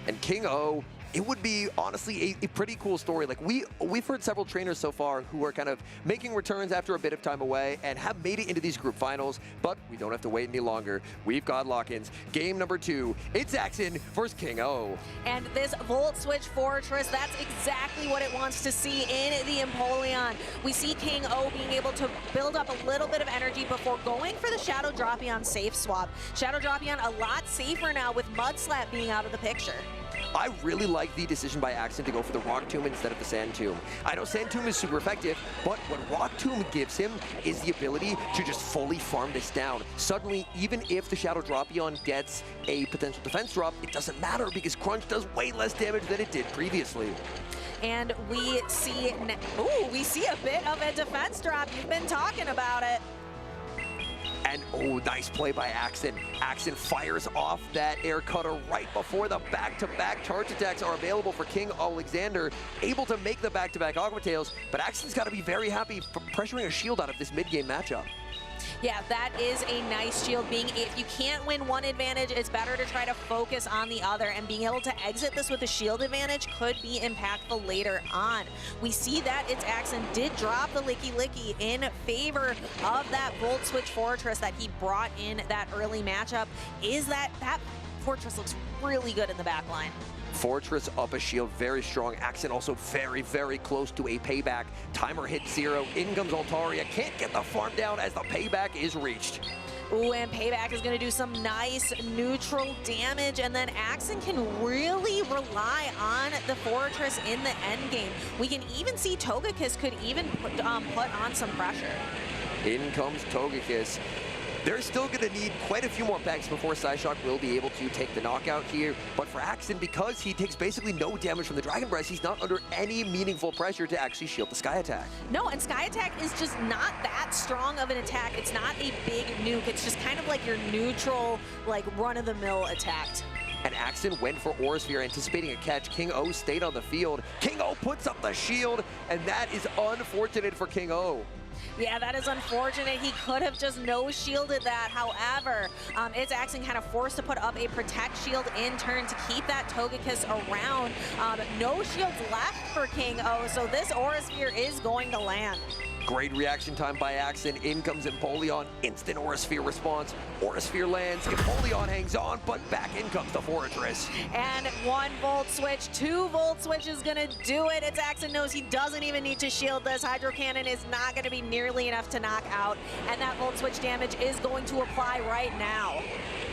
Speaker 2: And King O, it would be honestly a pretty cool story. Like we've heard several trainers so far who are kind of making returns after a bit of time away and have made it into these group finals, but we don't have to wait any longer. We've got lock-ins. Game number 2, It's Axen versus King O.
Speaker 10: And this Volt Switch Fortress, that's exactly what it wants to see in the Empoleon. We see King O being able to build up a little bit of energy before going for the Shadow Drapion safe swap. Shadow Drapion a lot safer now with Mudslap being out of the picture.
Speaker 2: I really like the decision by Axen to go for the Rock Tomb instead of the Sand Tomb. I know Sand Tomb is super effective, but what Rock Tomb gives him is the ability to just fully farm this down. Suddenly, even if the Shadow Drapion gets a potential defense drop, it doesn't matter because Crunch does way less damage than it did previously.
Speaker 10: And we see a bit of a defense drop. You've been talking about it.
Speaker 2: And, oh, nice play by Axon. Axon fires off that air cutter right before the back-to-back charge attacks are available for King Alexander, able to make the back-to-back Aqua Tails, but Axon's got to be very happy for pressuring a shield out of this mid-game matchup.
Speaker 10: Yeah, that is a nice shield. If you can't win one advantage, it's better to try to focus on the other, and being able to exit this with a shield advantage could be impactful later on. We see that its Axon did drop the Licky Licky in favor of that Volt Switch Fortress that he brought in that early matchup. That Fortress looks really good in the back line.
Speaker 2: Fortress up a shield, very strong. Axon also very, very close to a payback. Timer hit 0. In comes Altaria. Can't get the farm down as the payback is reached.
Speaker 10: Ooh, and Payback is going to do some nice neutral damage, and then Axon can really rely on the Fortress in the end game. We can even see Togekiss could even put on some pressure.
Speaker 2: In comes Togekiss. They're still going to need quite a few more packs before Psyshock will be able to take the knockout here. But for Axon, because he takes basically no damage from the Dragon Breath, he's not under any meaningful pressure to actually shield the Sky Attack.
Speaker 10: No, and Sky Attack is just not that strong of an attack. It's not a big nuke. It's just kind of like your neutral, like run-of-the-mill attack.
Speaker 2: And Axon went for Aura Sphere, anticipating a catch. King O stayed on the field. King O puts up the shield, and that is unfortunate for King O.
Speaker 10: Yeah, that is unfortunate. He could have just no-shielded that. However, it's Axon kind of forced to put up a Protect Shield in turn to keep that Togekiss around. No shields left for King O, so this Aura Sphere is going to land.
Speaker 2: Great reaction time by Axon. In comes Empoleon. Instant Aura Sphere response. Aura Sphere lands. Empoleon hangs on, but back in comes the Fortress.
Speaker 10: And 1 Volt Switch, 2 Volt Switch is going to do it. It's Axon knows he doesn't even need to shield this. Hydro Cannon is not going to be nearly enough to knock out. And that Volt Switch damage is going to apply right now.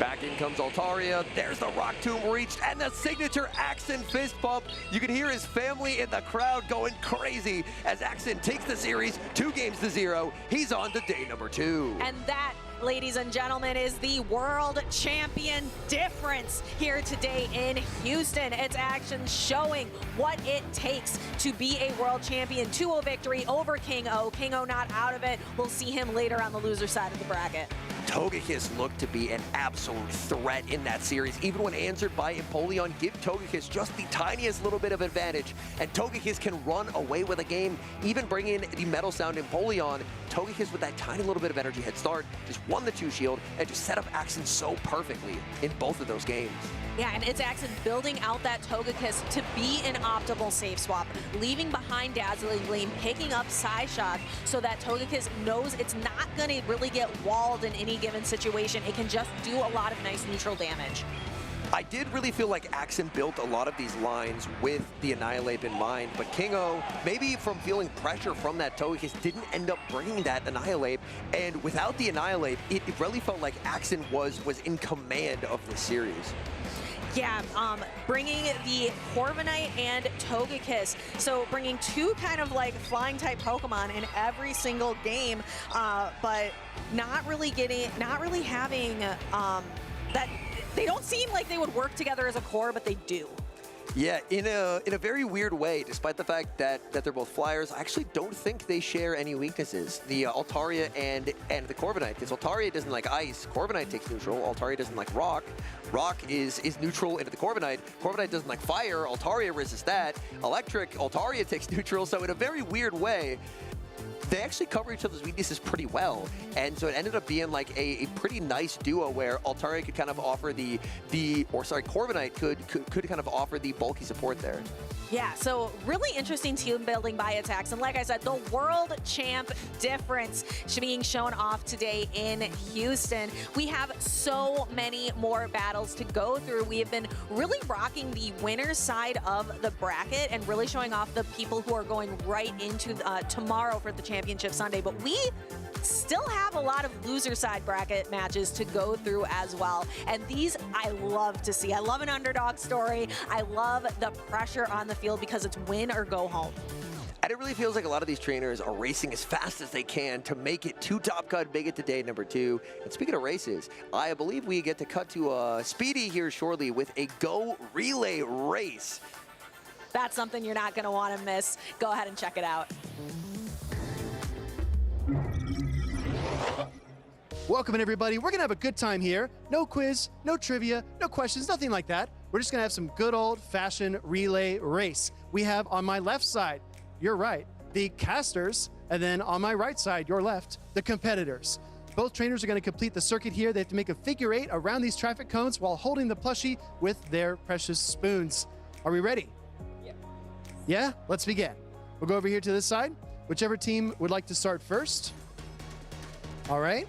Speaker 2: Back in comes Altaria. There's the Rock Tomb reached, and the signature Axon fist bump. You can hear his family in the crowd going crazy as Axon takes the series 2-0. He's on to day number 2.
Speaker 10: And that, ladies and gentlemen, is the world champion difference here today in Houston. It's Axon showing what it takes to be a world champion. 2-0 victory over King O. King O not out of it. We'll see him later on the loser side of the bracket.
Speaker 2: Togekiss looked to be an absolute threat in that series. Even when answered by Empoleon, give Togekiss just the tiniest little bit of advantage, and Togekiss can run away with a game. Even bring in the Metal Sound Empoleon, Togekiss with that tiny little bit of energy head start just won the 2-shield and just set up Axon so perfectly in both of those games.
Speaker 10: Yeah, and it's Axon building out that Togekiss to be an optimal safe swap, leaving behind Dazzling Gleam, picking up Psyshock so that Togekiss knows it's not going to really get walled in any given situation. It can just do a lot of nice neutral damage.
Speaker 2: I did really feel like Axon built a lot of these lines with the Annihilate in mind, but King O, maybe from feeling pressure from that Togekiss, didn't end up bringing that Annihilate, and without the Annihilate, it really felt like Axon was in command of this series.
Speaker 10: Yeah, bringing the Corviknight and Togekiss, so bringing 2 kind of like flying type Pokemon in every single game, but not really having that. They don't seem like they would work together as a core, but they do.
Speaker 2: Yeah, in a very weird way, despite the fact that they're both flyers, I actually don't think they share any weaknesses. The Altaria and the Corviknight, because Altaria doesn't like ice, Corviknight takes neutral, Altaria doesn't like rock. Rock is neutral into the Corviknight. Corviknight doesn't like fire, Altaria resists that. Electric, Altaria takes neutral, so in a very weird way, they actually cover each other's weaknesses pretty well, and so it ended up being like a pretty nice duo where Altaria could kind of offer Corviknight could kind of offer the bulky support there.
Speaker 10: Yeah, so really interesting team building by attacks. And like I said, the world champ difference being shown off today in Houston. We have so many more battles to go through. We have been really rocking the winner's side of the bracket and really showing off the people who are going right into tomorrow for the Championship Sunday. But we still have a lot of loser side bracket matches to go through as well. And these I love to see. I love an underdog story. I love the pressure on the field because it's win or go home.
Speaker 2: And it really feels like a lot of these trainers are racing as fast as they can to make it to Top Cut, make it to day number 2. And speaking of races, I believe we get to cut to Speedy here shortly with a Go Relay race.
Speaker 10: That's something you're not going to want to miss. Go ahead and check it out.
Speaker 12: Welcome in, everybody. We're gonna have a good time here. No quiz, no trivia, no questions, nothing like that. We're just gonna have some good old-fashioned relay race. We have on my left side, your right, the casters, and then on my right side, your left, the competitors. Both trainers are gonna complete the circuit here. They have to make a figure 8 around these traffic cones while holding the plushie with their precious spoons. Are we ready? Yeah? Let's begin. We'll go over here to this side. Whichever team would like to start first. All right.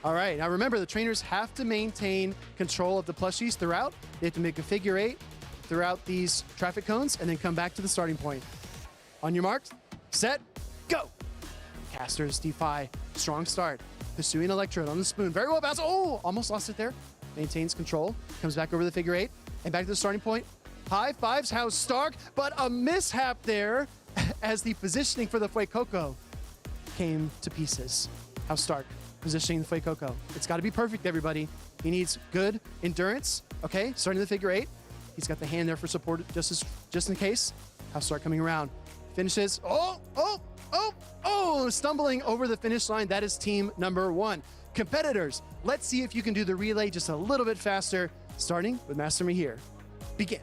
Speaker 12: All right, now remember, the trainers have to maintain control of the plushies throughout. They have to make a figure 8 throughout these traffic cones and then come back to the starting point. On your marks, set, go. Casters, Defy, strong start. Pursuing Electrode on the spoon. Very well bounced. Oh, almost lost it there. Maintains control. Comes back over the figure 8 and back to the starting point. High fives, House Stark, but a mishap there as the positioning for the Fuecoco came to pieces. House Stark positioning the Fuecoco. It's got to be perfect, everybody. He needs good endurance. Okay, starting the figure 8. He's got the hand there for support just in case. House Stark coming around. Finishes. Stumbling over the finish line. That is team number 1. Competitors, let's see if you can do the relay just a little bit faster, starting with Master Mihir. Begin.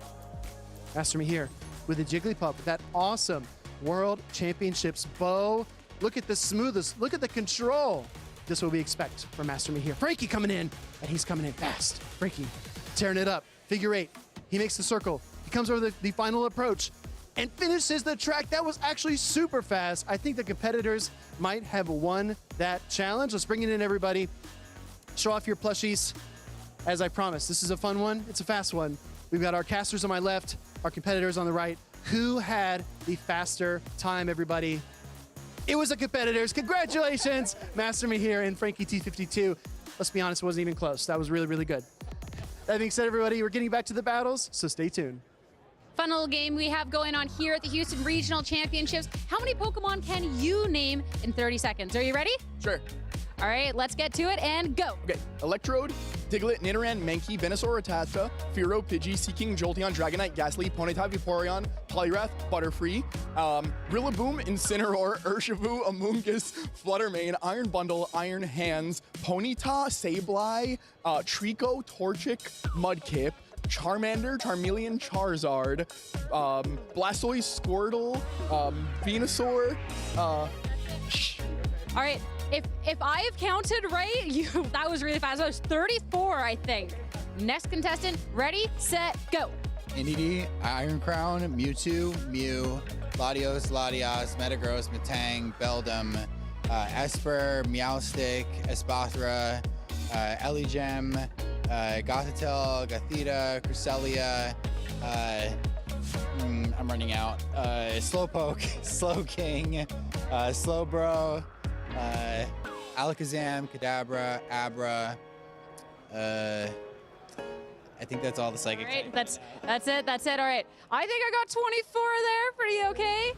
Speaker 12: Master Mihir with the Jigglypuff, with that awesome World Championships bow. Look at the smoothest, look at the control. Just what we expect from Master Mihir. Frankie coming in, and he's coming in fast. Frankie tearing it up. Figure 8. He makes the circle. He comes over the final approach and finishes the track. That was actually super fast. I think the competitors might have won that challenge. Let's bring it in, everybody. Show off your plushies. As I promised, this is a fun one. It's a fast one. We've got our casters on my left, our competitors on the right. Who had the faster time, everybody? It was the competitors. Congratulations, Master Mihir and Frankie T52. Let's be honest, it wasn't even close. That was really, really good. That being said, everybody, we're getting back to the battles, so stay tuned.
Speaker 1: Fun little game we have going on here at the Houston Regional Championships. How many Pokemon can you name in 30 seconds? Are you ready?
Speaker 15: Sure.
Speaker 1: All right, let's get to it and go.
Speaker 15: Okay, Electrode, Diglett, Nidoran, Mankey, Venusaur, Rattata, Fearow, Pidgey, Seaking, Jolteon, Dragonite, Ghastly, Ponyta, Vaporeon, Poliwrath, Butterfree, Rillaboom, Incineroar, Urshifu, Amoonguss, Fluttermane, Iron Bundle, Iron Hands, Ponyta, Sableye, Trico, Torchic, Mudkip, Charmander, Charmeleon, Charizard, Blastoise, Squirtle, Venusaur,
Speaker 1: All right, if I have counted right, that was really fast. That was 34, I think. Next contestant, ready, set, go.
Speaker 17: Indeedee, Iron Crown, Mewtwo, Mew, Latios, Latias, Metagross, Metang, Beldum, Esper, Meowstic, Espathra, Eligem, Gothitelle, Gothita, Cresselia, I'm running out, Slowpoke, Slowking, Slowbro, Alakazam, Kadabra, Abra, I think that's all the psychic.
Speaker 1: All right, that's it. All right, I think I got 24 there. Pretty okay.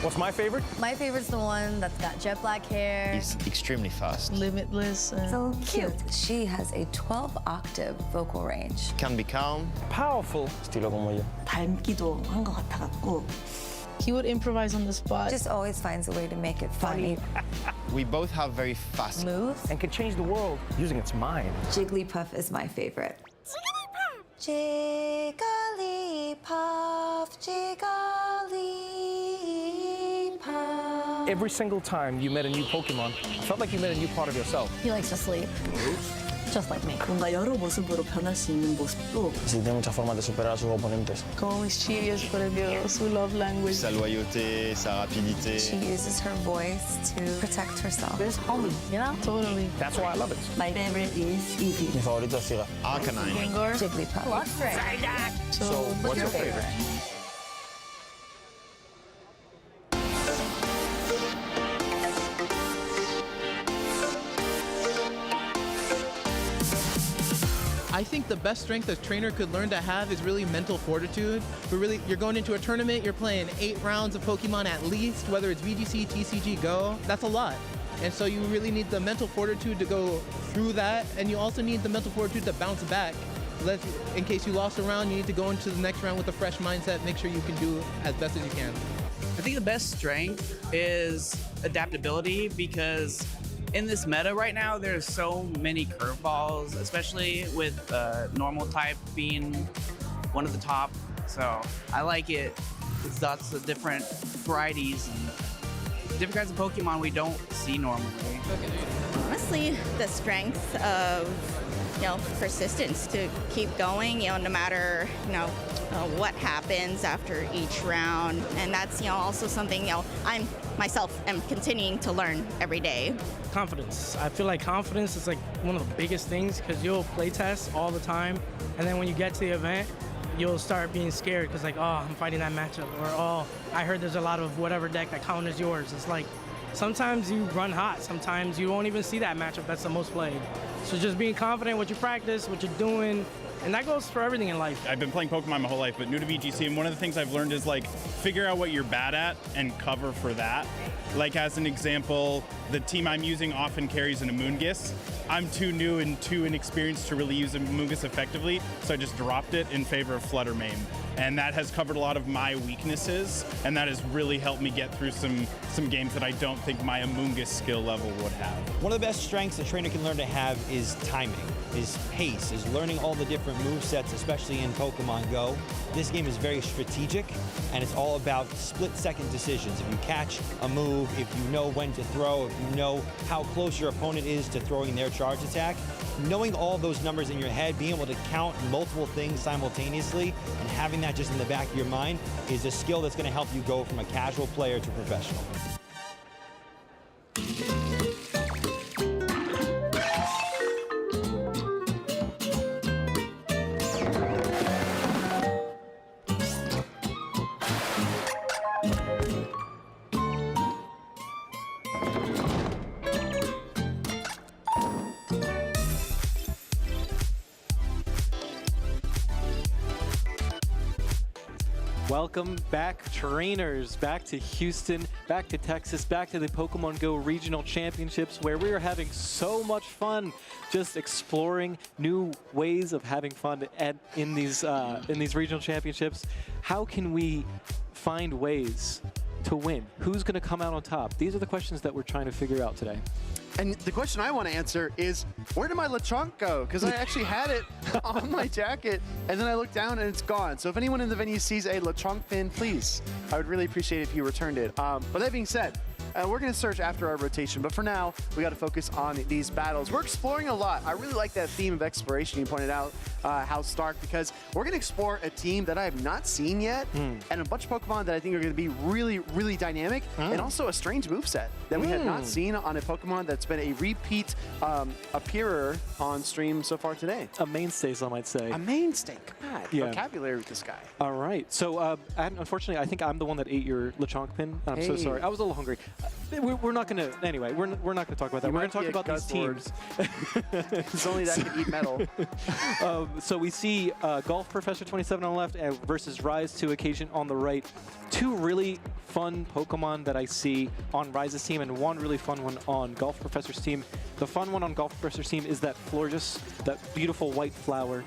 Speaker 18: What's my favorite?
Speaker 24: My favorite's the one that's got jet black hair.
Speaker 25: He's extremely fast.
Speaker 24: Limitless. So cute. She has a 12-octave vocal range.
Speaker 25: Can be calm.
Speaker 18: Powerful. Estilo como yo.
Speaker 24: 닮기도 한 것 같아갖고. He would improvise on the spot. Just always finds a way to make it funny.
Speaker 25: We both have very fast
Speaker 24: moves.
Speaker 18: And can change the world using its mind.
Speaker 24: Jigglypuff is my favorite. Jigglypuff, Jigglypuff.
Speaker 18: Every single time you met a new Pokemon, it felt like you met a new part of yourself.
Speaker 24: He likes to sleep. Just like me. 뭔가 여러 모습으로 변할 수 있는 모습도.
Speaker 18: Sí, tiene muchas formas de superar a sus oponentes.
Speaker 24: Como mischievous, por Dios, su love language.
Speaker 25: Sa loyauté, sa rapidité.
Speaker 24: She uses her voice to protect herself. It's homey, you know? Totally.
Speaker 18: That's why I love it.
Speaker 24: My favorite is Eevee.
Speaker 18: Mi favorito es Sira.
Speaker 25: Arcanine.
Speaker 24: Gengar. Jigglypuff. So
Speaker 18: what's your favorite?
Speaker 26: I think the best strength a trainer could learn to have is really mental fortitude. You're going into a tournament, you're playing 8 rounds of Pokemon at least, whether it's VGC, TCG, Go, that's a lot. And so you really need the mental fortitude to go through that, and you also need the mental fortitude to bounce back. In case you lost a round, you need to go into the next round with a fresh mindset, make sure you can do as best as you can.
Speaker 3: I think the best strength is adaptability, because in this meta right now, there's so many curveballs, especially with normal type being one of the top. So I like it. It's lots of different varieties and different kinds of Pokemon we don't see normally.
Speaker 5: Honestly, the strength of, persistence to keep going, no matter, what happens after each round. And that's, also something, I'm myself am continuing to learn every day.
Speaker 8: Confidence. I feel like confidence is like one of the biggest things, because you'll play test all the time, and then when you get to the event, you'll start being scared because like, oh, I'm fighting that matchup, or oh, I heard there's a lot of whatever deck that counters yours. It's like sometimes you run hot, sometimes you won't even see that matchup that's the most played. So just being confident what you practice, what you're doing, and that goes for everything in life.
Speaker 19: I've been playing Pokemon my whole life, but new to VGC, and one of the things I've learned is like figure out what you're bad at and cover for that. Like as an example, the team I'm using often carries an Amoonguss. I'm too new and too inexperienced to really use Amoonguss effectively, so I just dropped it in favor of Fluttermane. And that has covered a lot of my weaknesses, and that has really helped me get through some games that I don't think my Amoonguss skill level would have.
Speaker 20: One of the best strengths a trainer can learn to have is timing, is pace, is learning all the different movesets, especially in Pokemon Go. This game is very strategic, and it's all about split-second decisions. If you catch a move, if you know when to throw, if you know how close your opponent is to throwing their charge attack, knowing all those numbers in your head, being able to count multiple things simultaneously, and having that just in the back of your mind is a skill that's going to help you go from a casual player to professional.
Speaker 16: Welcome back, trainers, back to Houston, back to Texas, back to the Pokemon Go Regional Championships, where we are having so much fun just exploring new ways of having fun in these regional championships. How can we find ways to win? Who's going to come out on top? These are the questions that we're trying to figure out today.
Speaker 9: And the question I want to answer is, where did my Lechonk go? Because I actually had it on my jacket, and then I looked down and it's gone. So if anyone in the venue sees a Lechonk pin, please, I would really appreciate it if you returned it. But that being said, we're going to search after our rotation, but for now, we got to focus on these battles. We're exploring a lot. I really like that theme of exploration you pointed out, House Stark, because we're going to explore a team that I have not seen yet, and a bunch of Pokemon that I think are going to be really, really dynamic, and also a strange moveset that we have not seen on a Pokemon that's been a repeat appearer on stream so far today.
Speaker 16: A mainstay, some might say.
Speaker 9: A mainstay. God, vocabulary with this guy.
Speaker 16: All right. So, unfortunately, I think I'm the one that ate your Lechonk pin. I'm so sorry. I was a little hungry. We're not going to, anyway, we're not going to talk about that. We're going to talk about these teams.
Speaker 9: It's only that can eat metal.
Speaker 16: So we see Golf Professor 27 on the left versus Rise to Occasion on the right. Two really fun Pokemon that I see on Rise's team, and one really fun one on Golf Professor's team. The fun one on Golf Professor's team is that Florges, that beautiful white flower.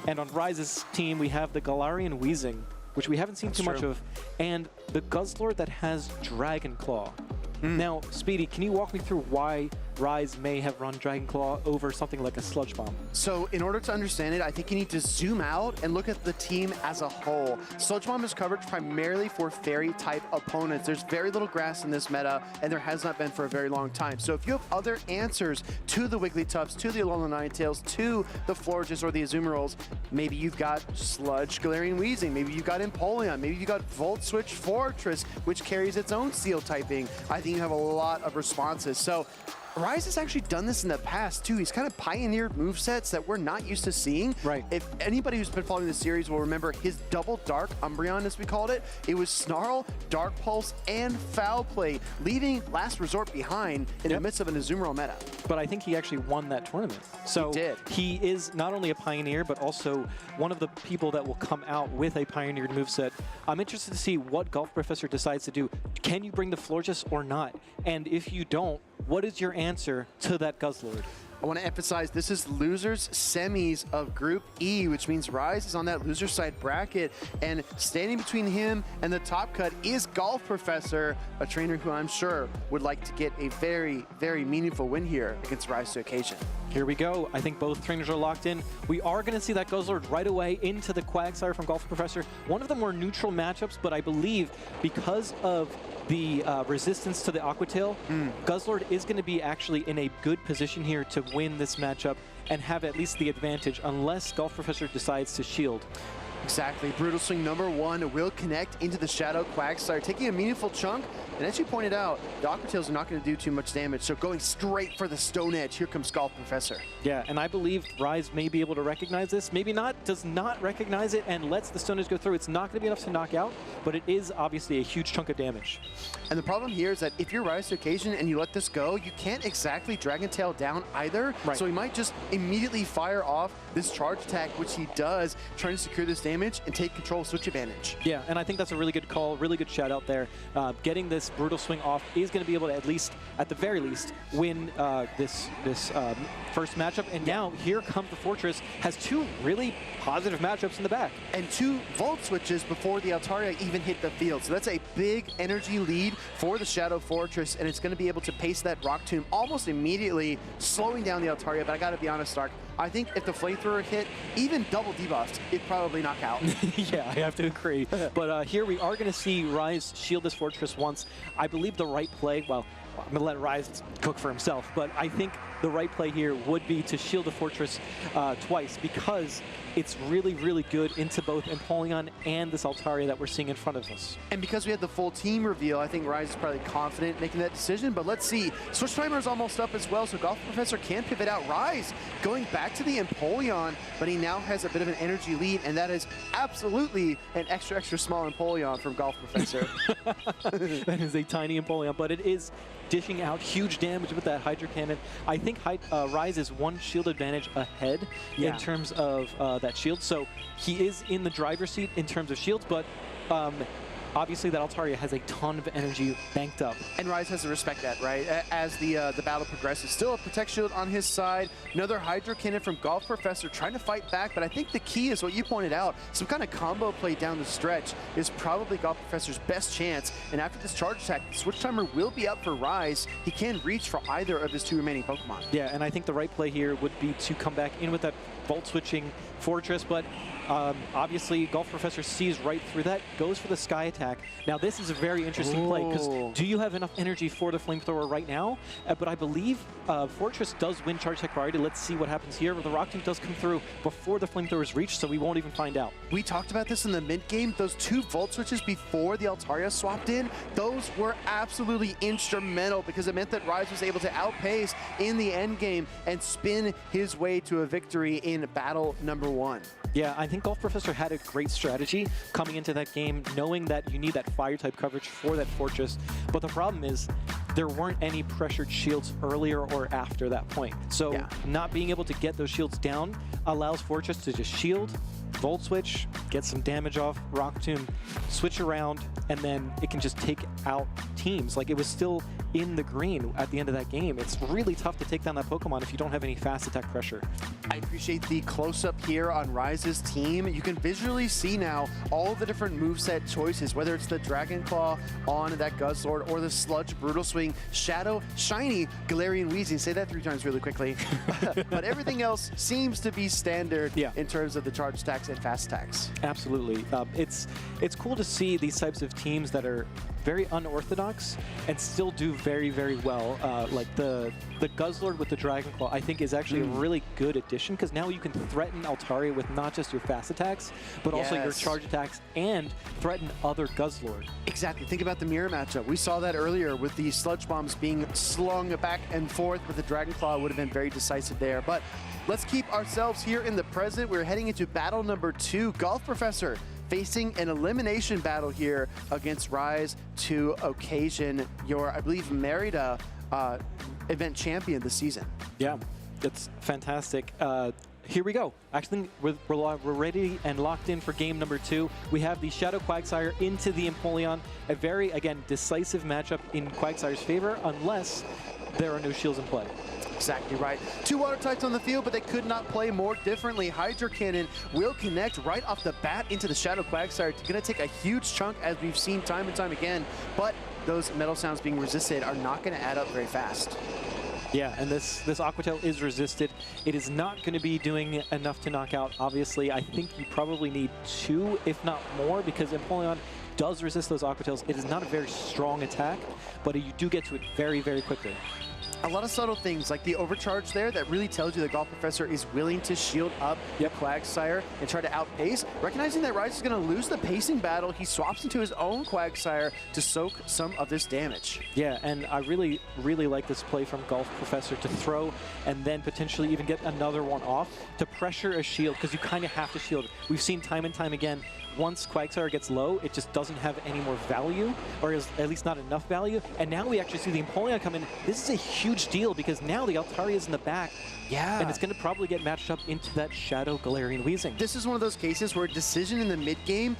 Speaker 16: And on Rise's team, we have the Galarian Weezing, which we haven't seen too much of, and the Guzzlord that has Dragon Claw. Now, Speedy, can you walk me through why Rise may have run Dragon Claw over something like a Sludge Bomb?
Speaker 9: So in order to understand it, I think you need to zoom out and look at the team as a whole. Sludge Bomb is covered primarily for fairy-type opponents. There's very little grass in this meta, and there has not been for a very long time. So if you have other answers to the Wigglytuffs, to the Alolan Ninetales, to the Florges or the Azumarill, maybe you've got Sludge Galarian Weezing, maybe you've got Empoleon, maybe you've got Volt Switch Fortress, which carries its own Steel typing. I think you have a lot of responses. So Rise has actually done this in the past, too. He's kind of pioneered movesets that we're not used to seeing.
Speaker 16: Right.
Speaker 9: If anybody who's been following the series will remember his double Dark Umbreon, as we called it, it was Snarl, Dark Pulse, and Foul Play, leaving Last Resort behind in the midst of an Azumarill meta.
Speaker 16: But I think he actually won that tournament. So
Speaker 9: he did.
Speaker 16: He is not only a pioneer, but also one of the people that will come out with a pioneered moveset. I'm interested to see what Golf Professor decides to do. Can you bring the Florges or not? And if you don't, what is your answer to that Guzzlord?
Speaker 9: I want to emphasize this is losers semis of Group E, which means Rise is on that loser side bracket. And standing between him and the top cut is Golf Professor, a trainer who I'm sure would like to get a very, very meaningful win here against Rise to Occasion.
Speaker 16: Here we go. I think both trainers are locked in. We are going to see that Guzzlord right away into the Quagsire from Golf Professor. One of them were neutral matchups, but I believe because of the resistance to the Aqua Tail, Guzzlord is going to be actually in a good position here to win this matchup and have at least the advantage unless Golf Professor decides to shield.
Speaker 9: Exactly. Brutal Swing #1 will connect into the Shadow Quagsire, taking a meaningful chunk. And as you pointed out, the Aqua Tails are not going to do too much damage, so going straight for the Stone Edge. Here comes Golf Professor.
Speaker 16: Yeah, and I believe Rise may be able to recognize this. Maybe not, does not recognize it, and lets the Stone Edge go through. It's not going to be enough to knock out, but it is obviously a huge chunk of damage.
Speaker 9: And the problem here is that if you're Rise to Occasion and you let this go, you can't exactly Dragon Tail down either.
Speaker 16: Right.
Speaker 9: So he might just immediately fire off this charge attack, which he does, trying to secure this damage and take control of switch advantage.
Speaker 16: Yeah, and I think that's a really good call, really good shout out there. Getting this Brutal Swing off is going to be able to at least, at the very least, win this first matchup. And now here comes the Fortress, has two really positive matchups in the back.
Speaker 9: And 2 Volt Switches before the Altaria even hit the field. So that's a big energy lead for the Shadow Fortress, and it's going to be able to pace that Rock Tomb almost immediately, slowing down the Altaria. But I got to be honest, Stark, I think if the Flamethrower hit, even double debuffed, it'd probably knock out.
Speaker 16: Yeah, I have to agree. But here we are going to see Rise shield this Fortress once. I believe the right play, well, I'm going to let Rise cook for himself, but I think the right play here would be to shield the Fortress twice because it's really, really good into both Empoleon and this Altaria that we're seeing in front of us.
Speaker 9: And because we had the full team reveal, I think Rise is probably confident making that decision, but let's see. Switch timer is almost up as well, so Golf Professor can pivot out. Rise going back to the Empoleon, but he now has a bit of an energy lead, and that is absolutely an extra, extra small Empoleon from Golf Professor.
Speaker 16: That is a tiny Empoleon, but it is dishing out huge damage with that Hydro Cannon. I think Rise is 1 shield advantage ahead in terms of that shield, so he is in the driver's seat in terms of shields, but obviously that Altaria has a ton of energy banked up.
Speaker 9: And Rise has to respect that, right? As the battle progresses. Still a Protect Shield on his side. Another Hydro Cannon from Golf Professor trying to fight back, but I think the key is what you pointed out. Some kind of combo play down the stretch is probably Golf Professor's best chance. And after this charge attack, the switch timer will be up for Rise. He can reach for either of his 2 remaining Pokemon.
Speaker 16: Yeah, and I think the right play here would be to come back in with that Volt Switching Fortress, but obviously Golf Professor sees right through that, goes for the Sky Attack. Now this is a very interesting play because do you have enough energy for the Flamethrower right now? But I believe Fortress does win Charge Attack priority. Let's see what happens here. The Rock Tomb does come through before the Flamethrowers reach, so we won't even find out.
Speaker 9: We talked about this in the mid-game. Those 2 Volt Switches before the Altaria swapped in, those were absolutely instrumental because it meant that Rise was able to outpace in the end game and spin his way to a victory in battle #1.
Speaker 16: Yeah, I think Golf Professor had a great strategy coming into that game, knowing that you need that Fire-type coverage for that Fortress. But the problem is there weren't any pressured shields earlier or after that point. So not being able to get those shields down allows Fortress to just shield, Volt Switch, get some damage off, Rock Tomb, switch around, and then it can just take out teams. Like, it was still in the green at the end of that game. It's really tough to take down that Pokemon if you don't have any fast attack pressure.
Speaker 9: I appreciate the close-up here on Rise's team. You can visually see now all the different moveset choices, whether it's the Dragon Claw on that Guzzlord or the Sludge Brutal Swing, Shadow, Shiny, Galarian Weezing. Say that 3 times really quickly. But everything else seems to be standard in terms of the charge attacks and fast attacks.
Speaker 16: Absolutely. It's cool to see these types of teams that are very unorthodox and still do very, very well. Like the Guzzlord with the Dragon Claw, I think is actually a really good addition because now you can threaten Altaria with not just your fast attacks, but also your charge attacks and threaten other Guzzlord.
Speaker 9: Exactly. Think about the mirror matchup. We saw that earlier with the Sludge Bombs being slung back and forth, but the Dragon Claw would have been very decisive there. But let's keep ourselves here in the present. We're heading into battle #2. Golf Professor facing an elimination battle here against Rise to Occasion, your, I believe, Merida event champion this season.
Speaker 16: Yeah, that's fantastic. Here we go. Actually, we're ready and locked in for game #2. We have the Shadow Quagsire into the Empoleon. A very, again, decisive matchup in Quagsire's favor, unless there are no shields in play.
Speaker 9: exactly right. 2 water types on the field, but they could not play more differently. Hydro Cannon will connect right off the bat into the Shadow Quagsire. It's going to take a huge chunk, as we've seen time and time again, but those metal sounds being resisted are not going to add up very fast.
Speaker 16: Yeah, and this Aqua Tail is resisted. It is not going to be doing enough to knock out. Obviously, I think you probably need 2, if not more, because Empoleon does resist those Aqua Tails. It is not a very strong attack, but you do get to it very, very quickly.
Speaker 9: A lot of subtle things like the overcharge there that really tells you the Golf Professor is willing to shield up the Quagsire and try to outpace. Recognizing that Rise is going to lose the pacing battle, he swaps into his own Quagsire to soak some of this damage.
Speaker 16: Yeah, and I really, really like this play from Golf Professor to throw and then potentially even get another one off to pressure a shield, because you kind of have to shield. We've seen time and time again, once Quagsire gets low, it just doesn't have any more value, or is at least not enough value. And now we actually see the Empoleon come in. This is a huge deal because now the Altaria is in the back.
Speaker 9: Yeah.
Speaker 16: And it's going to probably get matched up into that Shadow Galarian Weezing.
Speaker 9: This is one of those cases where a decision in the mid-game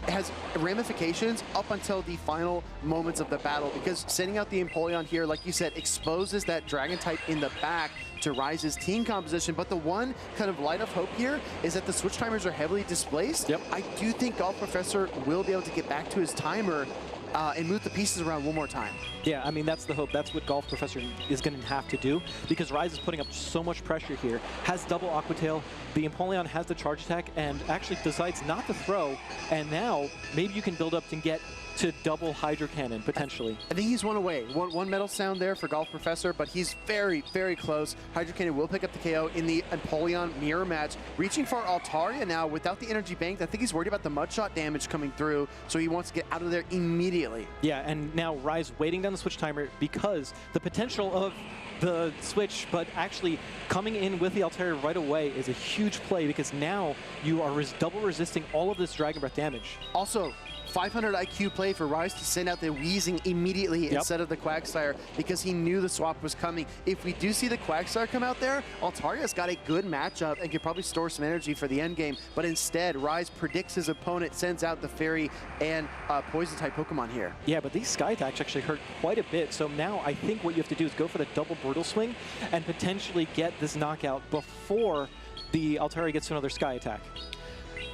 Speaker 9: has ramifications up until the final moments of the battle, because sending out the Empoleon here, like you said, exposes that Dragon type in the back to Rise's team composition. But the one kind of light of hope here is that the switch timers are heavily displaced.
Speaker 16: Yep.
Speaker 9: I do think Golf Professor will be able to get back to his timer and move the pieces around one more time.
Speaker 16: Yeah, I mean, that's the hope. That's what Golf Professor is going to have to do, because Rise is putting up so much pressure here. Has double Aqua Tail. The Empoleon has the charge attack and actually decides not to throw. And now maybe you can build up and get to double Hydro Cannon, potentially.
Speaker 9: I think he's one away. One metal sound there for Golf Professor, but he's very, very close. Hydro Cannon will pick up the KO in the Empoleon mirror match. Reaching for Altaria now without the energy bank. I think he's worried about the mud shot damage coming through, so he wants to get out of there immediately.
Speaker 16: Yeah, and now Rise waiting down the switch timer because the potential of the switch, but actually coming in with the Altaria right away is a huge play, because now you are double resisting all of this Dragon Breath damage.
Speaker 9: Also, 500 IQ play for Rise to send out the Weezing immediately instead of the Quagsire, because he knew the swap was coming. If we do see the Quagsire come out there, Altaria's got a good matchup and can probably store some energy for the end game. But instead, Rise predicts his opponent, sends out the Fairy and Poison type Pokemon here.
Speaker 16: Yeah, but these Sky attacks actually hurt quite a bit. So now I think what you have to do is go for the double Brutal Swing and potentially get this knockout before the Altaria gets to another Sky attack.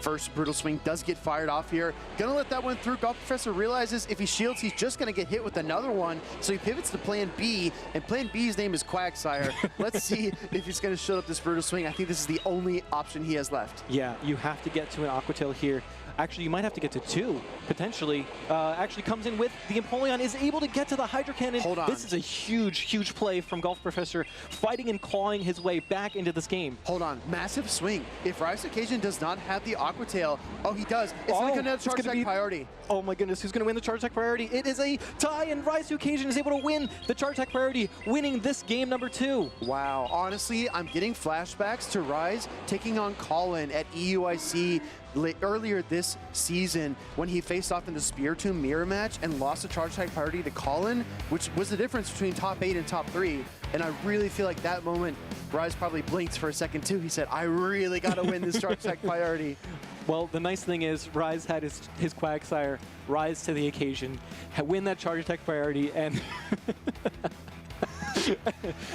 Speaker 9: First Brutal Swing does get fired off here. Gonna let that one through. Golf Professor realizes if he shields, he's just gonna get hit with another one. So he pivots to Plan B, and Plan B's name is Quagsire. Let's see if he's gonna shield up this Brutal Swing. I think this is the only option he has left.
Speaker 16: Yeah, you have to get to an Aqua Tail here. Actually, you might have to get to 2, potentially. Actually comes in with the Empoleon, is able to get to the Hydro Cannon.
Speaker 9: Hold on.
Speaker 16: This is a huge, huge play from Golf Professor, fighting and clawing his way back into this game.
Speaker 9: Hold on, massive swing. If Rise Occasion does not have the Aqua Tail, oh, he does. It's gonna come down to Charge Attack priority.
Speaker 16: Oh my goodness, who's gonna win the Charge Attack priority? It is a tie, and Rise Occasion is able to win the Charge Attack priority, winning this game number 2.
Speaker 9: Wow, honestly, I'm getting flashbacks to Rise taking on Colin at EUIC earlier this season when he faced off in the Spiritomb mirror match and lost the charge type priority to Colin, which was the difference between top 8 and top 3. And I really feel like that moment, Rise probably blinked for a second too. He said, I really got to win this charge type priority.
Speaker 16: Well, the nice thing is Rise had his Quagsire rise to the occasion, win that charge attack priority, and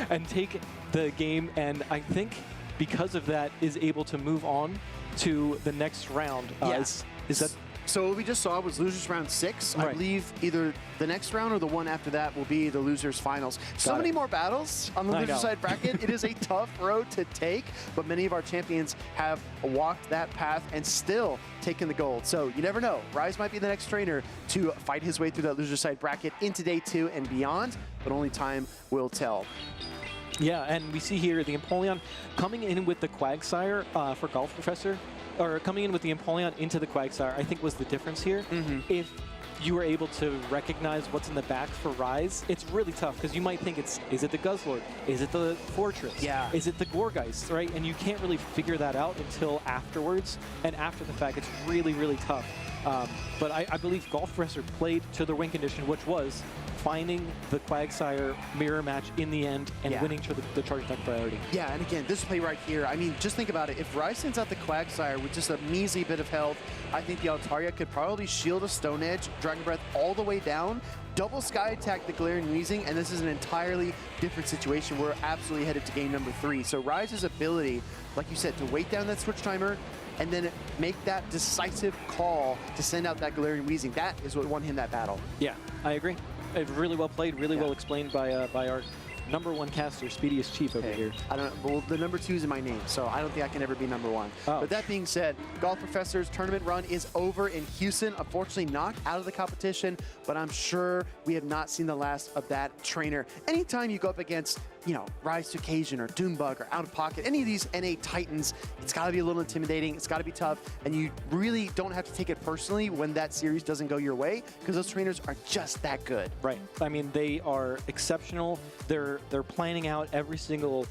Speaker 16: and take the game, and I think because of that is able to move on to the next round.
Speaker 9: Yes.
Speaker 16: Is that
Speaker 9: so? What we just saw was losers round 6.
Speaker 16: Right.
Speaker 9: I believe either the next round or the one after that will be the losers finals. So many more battles on the loser side bracket. It is a tough road to take, but many of our champions have walked that path and still taken the gold. So you never know. Rise might be the next trainer to fight his way through that loser side bracket into day 2 and beyond, but only time will tell.
Speaker 16: Yeah, and we see here the Empoleon coming in with the Quagsire for Golf Professor, or coming in with the Empoleon into the Quagsire, I think was the difference here. If you were able to recognize what's in the back for Rise, it's really tough, because you might think is it the Guzzlord? Is it the Fortress?
Speaker 9: Yeah.
Speaker 16: Is it the Gourgeist, right? And you can't really figure that out until afterwards, and after the fact, it's really, really tough. But I believe Golf Professor played to their win condition, which was finding the Quagsire mirror match in the end and winning to the charge attack priority.
Speaker 9: Yeah, and again, this play right here, I mean, just think about it. If Rise sends out the Quagsire with just a measly bit of health, I think the Altaria could probably shield a Stone Edge, Dragon Breath all the way down, double Sky Attack the Galarian Weezing, and this is an entirely different situation. We're absolutely headed to game number 3. So Rise's ability, like you said, to wait down that switch timer and then make that decisive call to send out that Galarian Weezing, that is what won him that battle.
Speaker 16: Yeah, I agree. Really well played, really well explained by our #1 caster, Speediest Chief over here.
Speaker 9: I don't know. Well, the number 2 is in my name, so I don't think I can ever be number 1.
Speaker 16: Oh.
Speaker 9: But that being said, Golf Professor's tournament run is over in Houston. Unfortunately, knocked out of the competition, but I'm sure we have not seen the last of that trainer. Anytime you go up against, you know, Rise to Occasion or Doombug or Out of Pocket, any of these NA Titans, it's got to be a little intimidating. It's got to be tough, and you really don't have to take it personally when that series doesn't go your way, because those trainers are just that good.
Speaker 16: Right. I mean, they are exceptional. They're planning out every single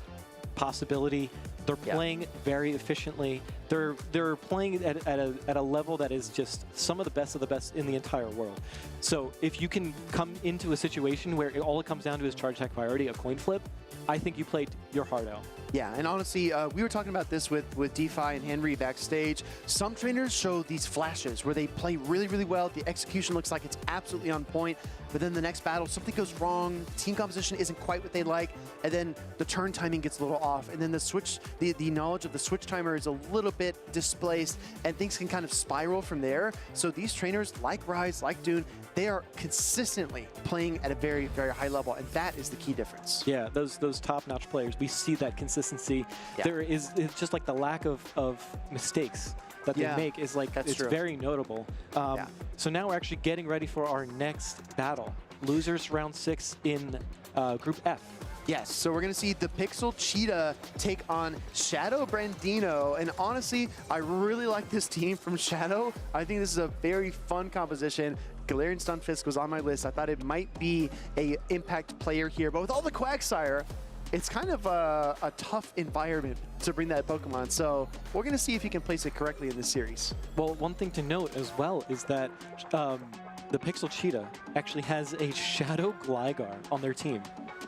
Speaker 16: possibility. They're playing very efficiently. They're playing at a level that is just some of the best in the entire world. So if you can come into a situation where all it comes down to is charge attack priority, a coin flip, I think you played your heart out.
Speaker 9: Yeah, and honestly, we were talking about this with DeFi and Henry backstage. Some trainers show these flashes where they play really, really well. The execution looks like it's absolutely on point, but then the next battle, something goes wrong, team composition isn't quite what they like, and then the turn timing gets a little off, and then the switch, the knowledge of the switch timer is a little bit displaced, and things can kind of spiral from there. So these trainers, like Rise, like Dune, they are consistently playing at a very, very high level, and that is the key difference.
Speaker 16: Yeah, those top-notch players, we see that consistency. There is, it's just like the lack of mistakes that they make is like, it's very notable. So now we're actually getting ready for our next battle. Losers round 6 in Group F.
Speaker 9: Yes, so we're going to see the Pixel Cheetah take on Shadow Brandino. And honestly, I really like this team from Shadow. I think this is a very fun composition. Galarian Stunfisk was on my list. I thought it might be a impact player here. But with all the Quagsire, it's kind of a tough environment to bring that Pokemon. So we're going to see if he can place it correctly in this series.
Speaker 16: Well, one thing to note as well is that the Pixel Cheetah actually has a Shadow Gligar on their team.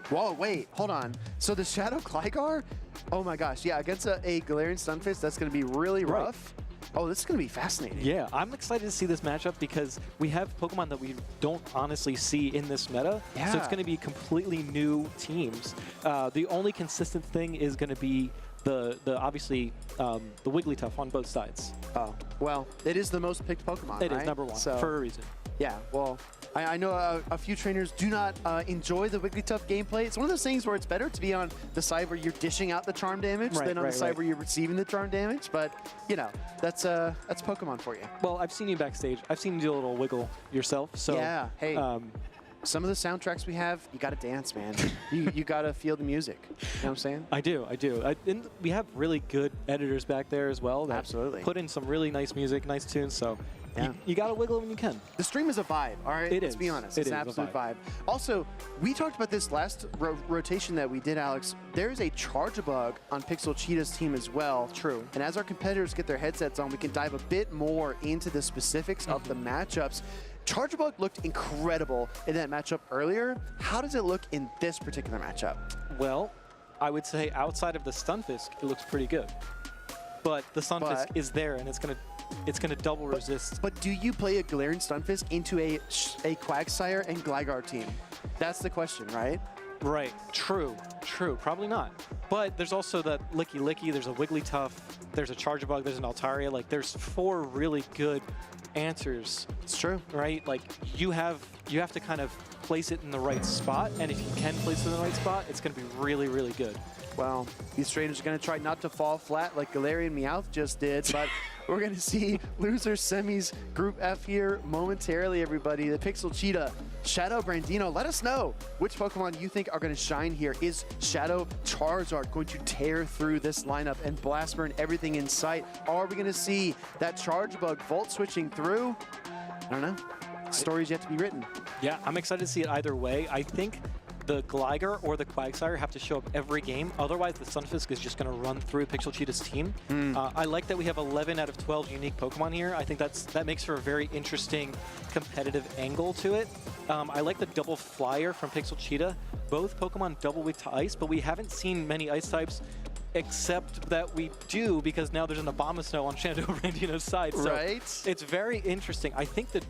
Speaker 9: Whoa, wait, hold on. So the Shadow Gligar? Oh my gosh, yeah, against a Galarian Stunfisk, that's going to be really rough. Oh, this is going to be fascinating.
Speaker 16: Yeah, I'm excited to see this matchup because we have Pokemon that we don't honestly see in this meta.
Speaker 9: Yeah.
Speaker 16: So it's going to be completely new teams. The only consistent thing is going to be the obviously the Wigglytuff on both sides.
Speaker 9: Oh, well, it is the most picked Pokemon,
Speaker 16: It is #1 for a reason.
Speaker 9: Yeah, well, I know a few trainers do not enjoy the Wigglytuff gameplay. It's one of those things where it's better to be on the side where you're dishing out the charm damage than on the side where you're receiving the charm damage. But, you know, that's Pokemon for you.
Speaker 16: Well, I've seen you backstage. I've seen you do a little wiggle yourself. So
Speaker 9: yeah, hey, some of the soundtracks we have, you got to dance, man. you got to feel the music. You know what I'm saying?
Speaker 16: I do. And we have really good editors back there as well that put in some really nice music, nice tunes. So you got to wiggle when you can.
Speaker 9: The stream is a vibe, all right? Let's be honest. It's an absolute vibe. Also, we talked about this last rotation that we did, Alex. There is a Charge-a-Bug on Pixel Cheetah's team as well. True. And as our competitors get their headsets on, we can dive a bit more into the specifics of the matchups. Charge-a-Bug looked incredible in that matchup earlier. How does it look in this particular matchup?
Speaker 16: Well, I would say outside of the Stunfisk, it looks pretty good. But the Stunfisk is there, and it's gonna double resist.
Speaker 9: But do you play a Galarian Stunfisk into a Quagsire and Gligar team? That's the question, right?
Speaker 16: Right. True. Probably not. But there's also that Licky Licky, there's a Wigglytuff, there's a Charge-a-Bug, there's an Altaria. Like, there's 4 really good answers.
Speaker 9: It's true.
Speaker 16: Right? Like, you have to kind of place it in the right spot, and if you can place it in the right spot, it's going to be really, really good.
Speaker 9: Well, these trainers are going to try not to fall flat like Galarian Meowth just did, but we're going to see loser semis Group F here momentarily, everybody. The Pixel Cheetah, Shadow Brandino. Let us know which Pokemon you think are going to shine here. Is Shadow Charizard going to tear through this lineup and blast burn everything in sight? Are we going to see that Charge-Bug Volt switching through? I don't know. Story's yet to be written.
Speaker 16: Yeah, I'm excited to see it either way. I think the Gligar or the Quagsire have to show up every game. Otherwise, the Stunfisk is just going to run through Pixel Cheetah's team. I like that we have 11 out of 12 unique Pokemon here. I think that makes for a very interesting competitive angle to it. I like the double flyer from Pixel Cheetah. Both Pokemon double weak to ice, but we haven't seen many ice types, except that we do, because now there's an Abomasnow on Shadow Brandino's side. So
Speaker 9: right.
Speaker 16: It's very interesting. I think that,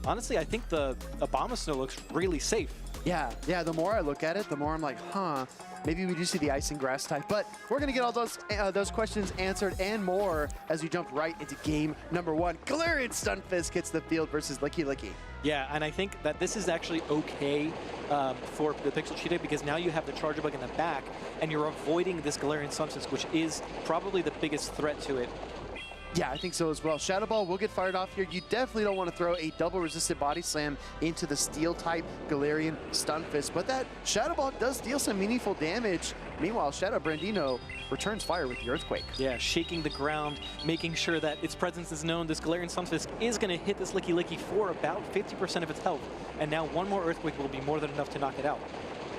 Speaker 16: honestly, I think the Abomasnow looks really safe.
Speaker 9: Yeah, the more I look at it, the more I'm like, huh, maybe we do see the ice and grass type. But we're going to get all those questions answered and more as we jump right into game number 1. Galarian Stunfisk hits the field versus Licky Licky.
Speaker 16: Yeah, and I think that this is actually okay for the Pixel Cheetah, because now you have the Charger Bug in the back, and you're avoiding this Galarian Stunfisk, which is probably the biggest threat to it.
Speaker 9: Yeah, I think so as well. Shadow Ball will get fired off here. You definitely don't want to throw a double resisted body slam into the steel type Galarian Stunfisk, but that Shadow Ball does deal some meaningful damage. Meanwhile, Shadow Brandino returns fire with the Earthquake.
Speaker 16: Yeah, shaking the ground, making sure that its presence is known. This Galarian Stunfisk is going to hit this Licky Licky for about 50% of its health, and now one more Earthquake will be more than enough to knock it out.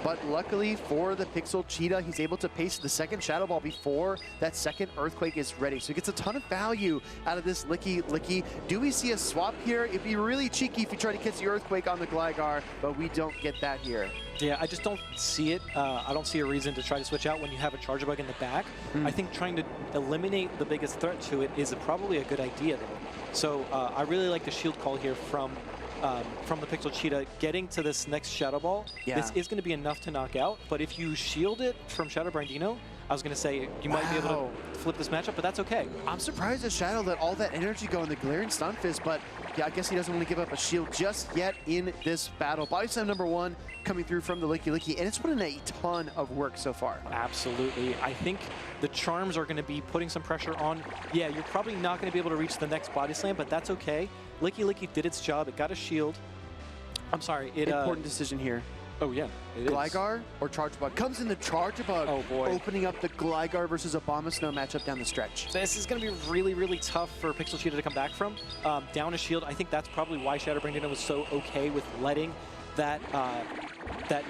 Speaker 9: But luckily for the Pixel Cheetah, he's able to pace the second Shadow Ball before that second Earthquake is ready. So he gets a ton of value out of this Licky Licky. Do we see a swap here? It'd be really cheeky if you try to catch the Earthquake on the Gligar, but we don't get that here.
Speaker 16: Yeah, I just don't see it. I don't see a reason to try to switch out when you have a Charger Bug in the back. I think trying to eliminate the biggest threat to it is probably a good idea, though. So I really like the shield call here from the Pixel Cheetah. Getting to this next Shadow Ball, this is going to be enough to knock out, but if you shield it from Shadow Brandino, I was going to say you might be able to flip this matchup, but that's okay.
Speaker 9: I'm surprised that Shadow let all that energy go in the Galarian Stunfisk, but yeah, I guess he doesn't want to give up a shield just yet in this battle. Body Slam number 1 coming through from the Licky Licky, and it's put in a ton of work so far.
Speaker 16: Absolutely. I think the charms are going to be putting some pressure on. Yeah, you're probably not going to be able to reach the next Body Slam, but that's okay. Licky Licky did its job. It got a shield. I'm sorry.
Speaker 9: Important decision here.
Speaker 16: Oh, yeah.
Speaker 9: Gligar or Charger Bug? Comes in the Charger Bug.
Speaker 16: Oh, boy.
Speaker 9: Opening up the Gligar versus Abomasnow matchup down the stretch.
Speaker 16: This is going to be really, really tough for Pixel Cheetah to come back from. Down a shield. I think that's probably why Shadow Brandino was so okay with letting that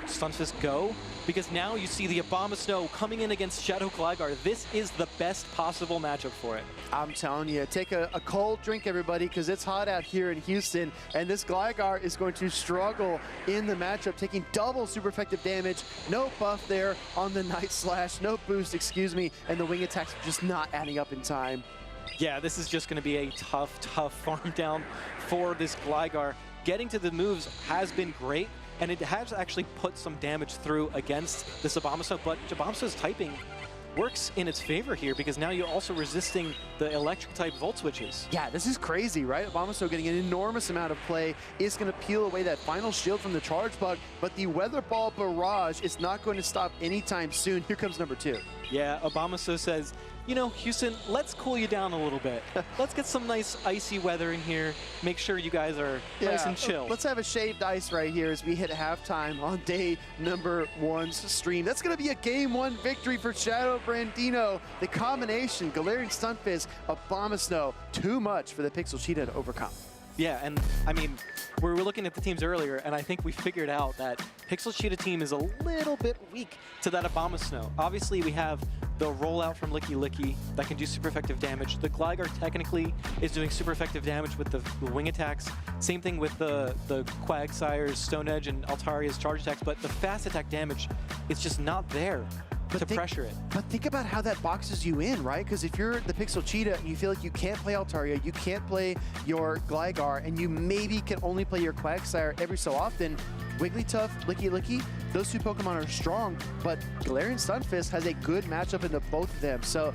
Speaker 16: Stunfisk go, because now you see the Abomasnow coming in against Shadow Gligar. This is the best possible matchup for it.
Speaker 9: I'm telling you, take a cold drink, everybody, because it's hot out here in Houston, and this Gligar is going to struggle in the matchup, taking double super effective damage. No buff there on the Night Slash, no boost, excuse me, and the wing attacks are just not adding up in time.
Speaker 16: Yeah, this is just going to be a tough farm down for this Gligar. Getting to the moves has been great, and it has actually put some damage through against this Abomasnow, but Abomasnow's typing works in its favor here, because now you're also resisting the electric type Volt Switches.
Speaker 9: Yeah, this is crazy, right? Abomasnow getting an enormous amount of play is going to peel away that final shield from the Charge Bug, but the Weather Ball Barrage is not going to stop anytime soon. Here comes number 2.
Speaker 16: Yeah, Abomasnow says, you know, Houston, let's cool you down a little bit. Let's get some nice icy weather in here. Make sure you guys are nice and chill.
Speaker 9: Let's have a shaved ice right here as we hit halftime on day number 1's stream. That's going to be a game 1 victory for Shadow Brandino. The combination, Galarian Stunfisk, Abomasnow, too much for the Pixel Cheetah to overcome.
Speaker 16: Yeah, and I mean, we were looking at the teams earlier, and I think we figured out that Pixel Cheetah team is a little bit weak to that Abomasnow. Obviously, we have the rollout from Licky Licky that can do super effective damage. The Gligar technically is doing super effective damage with the wing attacks. Same thing with the Quagsire's Stone Edge and Altaria's charge attacks, but the fast attack damage is just not there to pressure it.
Speaker 9: But think about how that boxes you in, right? Because if you're the Pixel Cheetah and you feel like you can't play Altaria, you can't play your Gligar, and you maybe can only play your Quagsire every so often, Wigglytuff, Licky Licky, those two Pokemon are strong, but Galarian Stunfisk has a good matchup into both of them. So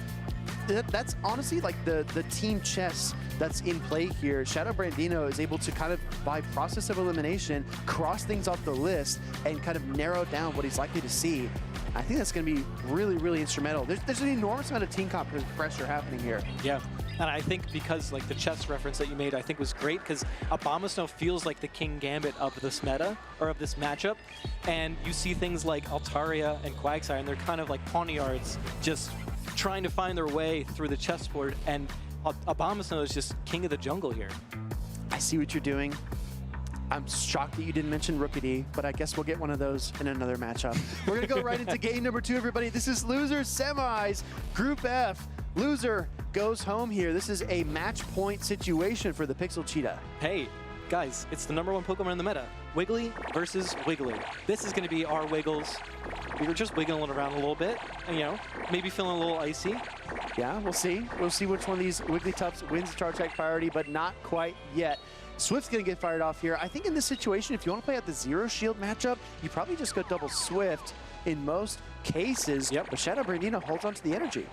Speaker 9: that's honestly like the team chess that's in play here. Shadow Brandino is able to kind of, by process of elimination, cross things off the list and kind of narrow down what he's likely to see. I think that's going to be really, really instrumental. There's an enormous amount of team comp pressure happening here.
Speaker 16: Yeah, and I think because like the chess reference that you made, I think was great, because Abomasnow feels like the King Gambit of this meta, or of this matchup, and you see things like Altaria and Quagsire, and they're kind of like pawniards, just trying to find their way through the chessboard, and Abomasnow is just king of the jungle here.
Speaker 9: I see what you're doing. I'm shocked that you didn't mention Rookity, but I guess we'll get one of those in another matchup. We're going to go right into game number 2, everybody. This is Losers Semis, Group F. Loser goes home here. This is a match point situation for the Pixel Cheetah.
Speaker 16: Hey, guys, it's the #1 Pokemon in the meta. Wiggly versus Wiggly. This is going to be our Wiggles. We were just wiggling around a little bit, and, you know, maybe feeling a little icy.
Speaker 9: Yeah, we'll see. We'll see which one of these Wigglytuffs wins the Charge Attack priority, but not quite yet. Swift's going to get fired off here. I think in this situation, if you want to play out the Zero Shield matchup, you probably just go double Swift in most cases.
Speaker 16: Yep.
Speaker 9: But Shadow Brandino holds on to the energy.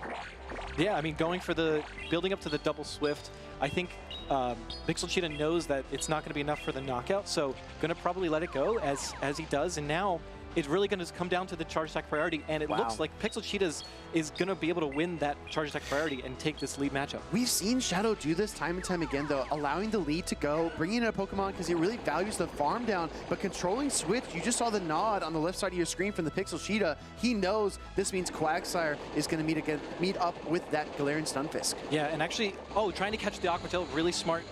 Speaker 16: Yeah, I mean, building up to the double Swift, I think Pixel Cheetah knows that it's not going to be enough for the knockout, so going to probably let it go as he does, and now it's really going to come down to the charge attack priority, and it looks like Pixel Cheetah is going to be able to win that charge attack priority and take this lead matchup.
Speaker 9: We've seen Shadow do this time and time again, though, allowing the lead to go, bringing in a Pokemon because he really values the farm down, but controlling Switch, you just saw the nod on the left side of your screen from the Pixel Cheetah. He knows this means Quagsire is going to meet up with that Galarian Stunfisk.
Speaker 16: Yeah, and actually, trying to catch the Aqua Tail, really smart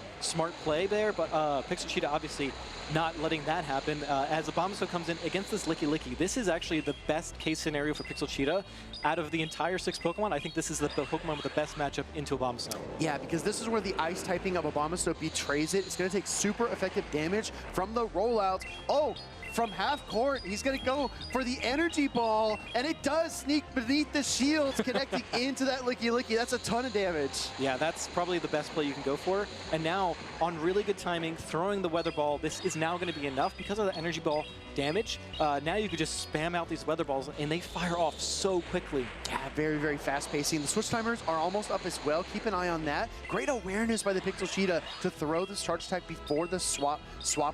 Speaker 16: play there, but Pixel Cheetah obviously not letting that happen as Abomasnow comes in against this Licky Licky. This is actually the best case scenario for Pixel Cheetah. Out of the entire 6 Pokemon, I think this is the Pokemon with the best matchup into Abomasnow.
Speaker 9: Yeah, because this is where the ice typing of Abomasnow betrays it. It's going to take super effective damage from the rollouts. Oh! From half court, he's going to go for the energy ball, and it does sneak beneath the shields, connecting into that Licky Licky. That's a ton of damage.
Speaker 16: Yeah, that's probably the best play you can go for. And now, on really good timing, throwing the weather ball, this is now going to be enough because of the energy ball damage. Now you could just spam out these weather balls, and they fire off so quickly.
Speaker 9: Yeah, very, very fast pacing. The switch timers are almost up as well. Keep an eye on that. Great awareness by the Pixel Cheetah to throw this charge attack before the swap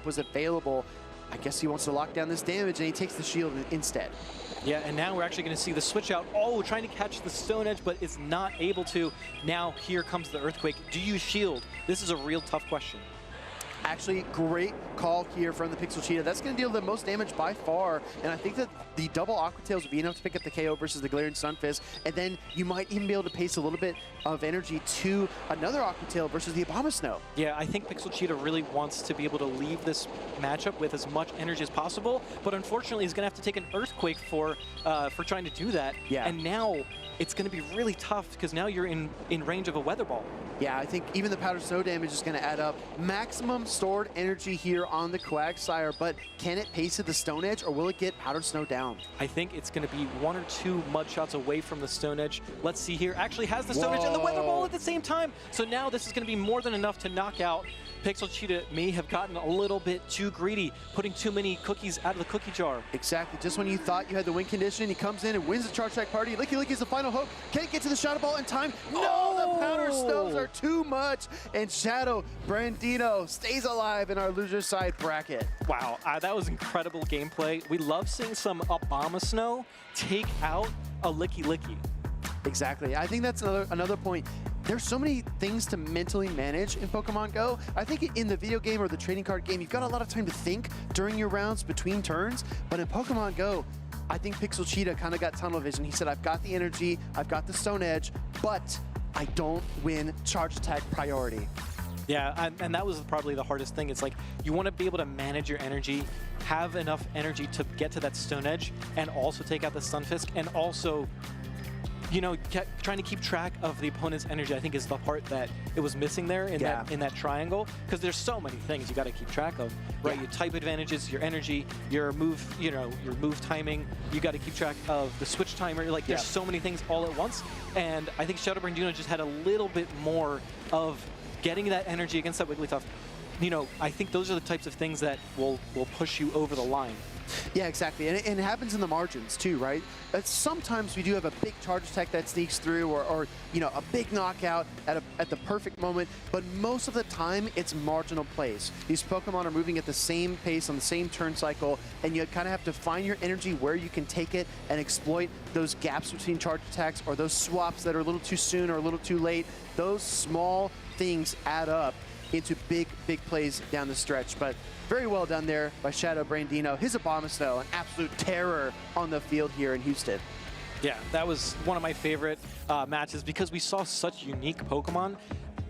Speaker 9: was available. I guess he wants to lock down this damage, and he takes the shield instead.
Speaker 16: Yeah, and now we're actually going to see the switch out. Oh, trying to catch the Stone Edge, but is not able to. Now here comes the Earthquake. Do you shield? This is a real tough question.
Speaker 9: Actually, great call here from the Pixel Cheetah. That's going to deal the most damage by far, and I think that the double Aqua Tails would be enough to pick up the KO versus the Galarian Stunfisk, and then you might even be able to pace a little bit of energy to another Aqua Tail versus the Abomasnow.
Speaker 16: Yeah, I think Pixel Cheetah really wants to be able to leave this matchup with as much energy as possible, but unfortunately he's going to have to take an Earthquake for trying to do that.
Speaker 9: Yeah.
Speaker 16: And now it's going to be really tough because now you're in range of a Weather Ball.
Speaker 9: Yeah, I think even the Powder Snow damage is going to add up. Maximum stored energy here on the Quagsire, but can it pace to the Stone Edge, or will it get Powder Snow down?
Speaker 16: I think it's going to be 1 or 2 Mud Shots away from the Stone Edge. Let's see here. Actually has the Stone Edge and the Weather Ball at the same time. So now this is going to be more than enough to knock out. Pixel Cheetah may have gotten a little bit too greedy, putting too many cookies out of the cookie jar.
Speaker 9: Exactly. Just when you thought you had the win condition, he comes in and wins the charge attack party. Licky Licky is the final hope. Can't get to the Shadow Ball in time. No, the Powder Snows are too much. And Shadow Brandino stays alive in our loser side bracket.
Speaker 16: Wow, that was incredible gameplay. We love seeing some Abomasnow take out a Licky Licky.
Speaker 9: Exactly. I think that's another point. There's so many things to mentally manage in Pokemon Go. I think in the video game or the trading card game, you've got a lot of time to think during your rounds between turns. But in Pokemon Go, I think Pixel Cheetah kind of got tunnel vision. He said, I've got the energy, I've got the Stone Edge, but I don't win charge attack priority.
Speaker 16: Yeah, and that was probably the hardest thing. It's like you want to be able to manage your energy, have enough energy to get to that Stone Edge, and also take out the Stunfisk, and also, you know, trying to keep track of the opponent's energy, I think, is the part that it was missing there in that triangle, because there's so many things you got to keep track of, right? Your type advantages, your energy, your move, you know, your move timing. You got to keep track of the switch timer. Like, there's so many things all at once, and I think Shadow Brandino just had a little bit more of getting that energy against that Wigglytuff. You know, I think those are the types of things that will push you over the line.
Speaker 9: Yeah, exactly. And it happens in the margins too, right? Sometimes we do have a big charge attack that sneaks through, or you know, a big knockout at the perfect moment, but most of the time it's marginal plays. These Pokemon are moving at the same pace on the same turn cycle, and you kind of have to find your energy where you can take it and exploit those gaps between charge attacks, or those swaps that are a little too soon or a little too late. Those small things add up into big, big plays down the stretch. But very well done there by Shadow Brandino. His Abomasnow, an absolute terror on the field here in Houston.
Speaker 16: Yeah, that was one of my favorite matches because we saw such unique Pokemon.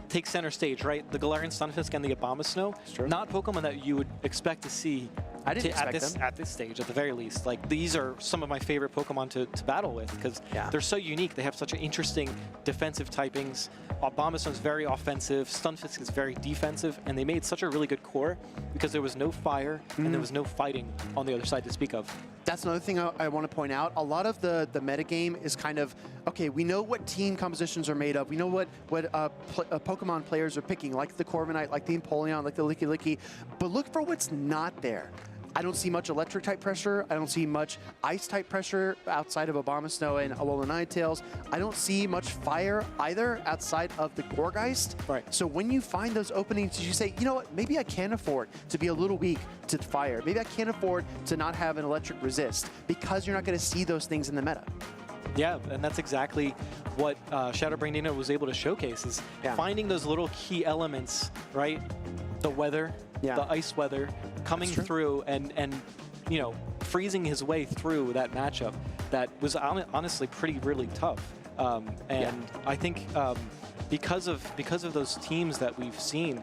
Speaker 16: take center stage, right? The Galarian Stunfisk and the Abomasnow, not Pokemon that you would expect to see
Speaker 9: I didn't expect
Speaker 16: at this stage, at the very least. Like, these are some of my favorite Pokemon to battle with because they're so unique. They have such an interesting defensive typings. Abomasnow is very offensive. Stunfisk is very defensive, and they made such a really good core because there was no fire and there was no fighting on the other side to speak of.
Speaker 9: That's another thing I want to point out. A lot of the metagame is kind of, okay, we know what team compositions are made of. We know what Pokemon players are picking, like the Corviknight, like the Empoleon, like the Licky, but look for what's not there. I don't see much electric type pressure. I don't see much ice type pressure outside of Abomasnow and Alolan Ninetales. I don't see much fire either outside of the Gourgeist.
Speaker 16: Right.
Speaker 9: So when you find those openings, you say, you know what, maybe I can afford to be a little weak to fire. Maybe I can't afford to not have an electric resist because you're not going to see those things in the meta.
Speaker 16: Yeah, and that's exactly what Shadowbrain Dino was able to showcase is finding those little key elements, right? The weather, the ice weather, coming through and you know, freezing his way through that matchup that was honestly really tough. I think because of those teams that we've seen,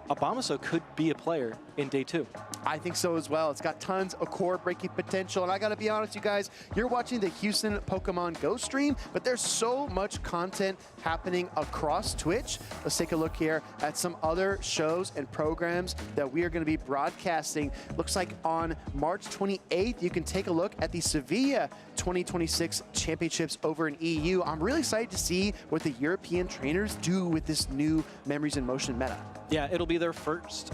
Speaker 16: Abomasnow could be a player in day 2.
Speaker 9: I think so as well. It's got tons of core breaking potential. And I got to be honest, you guys, you're watching the Houston Pokemon Go stream, but there's so much content happening across Twitch. Let's take a look here at some other shows and programs that we are going to be broadcasting. Looks like on March 28th, you can take a look at the Sevilla 2026 Championships over in EU. I'm really excited to see what the European trainers do with this new Memories in Motion meta.
Speaker 16: Yeah, it'll be their first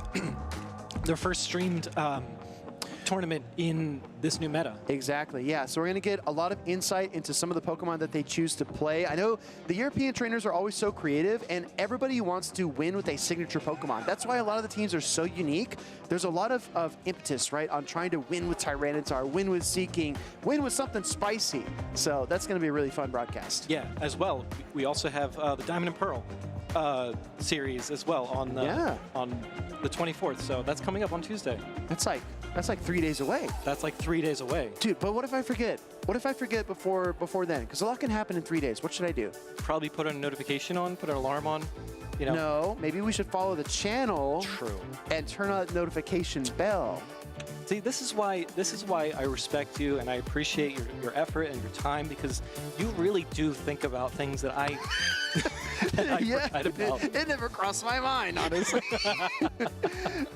Speaker 16: streamed tournament in this new meta.
Speaker 9: Exactly, yeah. So we're going to get a lot of insight into some of the Pokemon that they choose to play. I know the European trainers are always so creative, and everybody wants to win with a signature Pokemon. That's why a lot of the teams are so unique. There's a lot of impetus, right, on trying to win with Tyranitar, win with Seeking, win with something spicy. So that's going to be a really fun broadcast.
Speaker 16: Yeah, as well. We also have the Diamond and Pearl series as well on the 24th. So that's coming up on Tuesday.
Speaker 9: That's like 3 days away.
Speaker 16: That's like 3 days away.
Speaker 9: Dude, but what if I forget? What if I forget before then? Because a lot can happen in 3 days. What should I do?
Speaker 16: Probably put a notification on, put an alarm on. You know.
Speaker 9: No, maybe we should follow the channel.
Speaker 16: True.
Speaker 9: And turn on the notification bell.
Speaker 16: See, this is why I respect you and I appreciate your effort and your time, because you really do think about things that I forgot about.
Speaker 9: It never crossed my mind, honestly.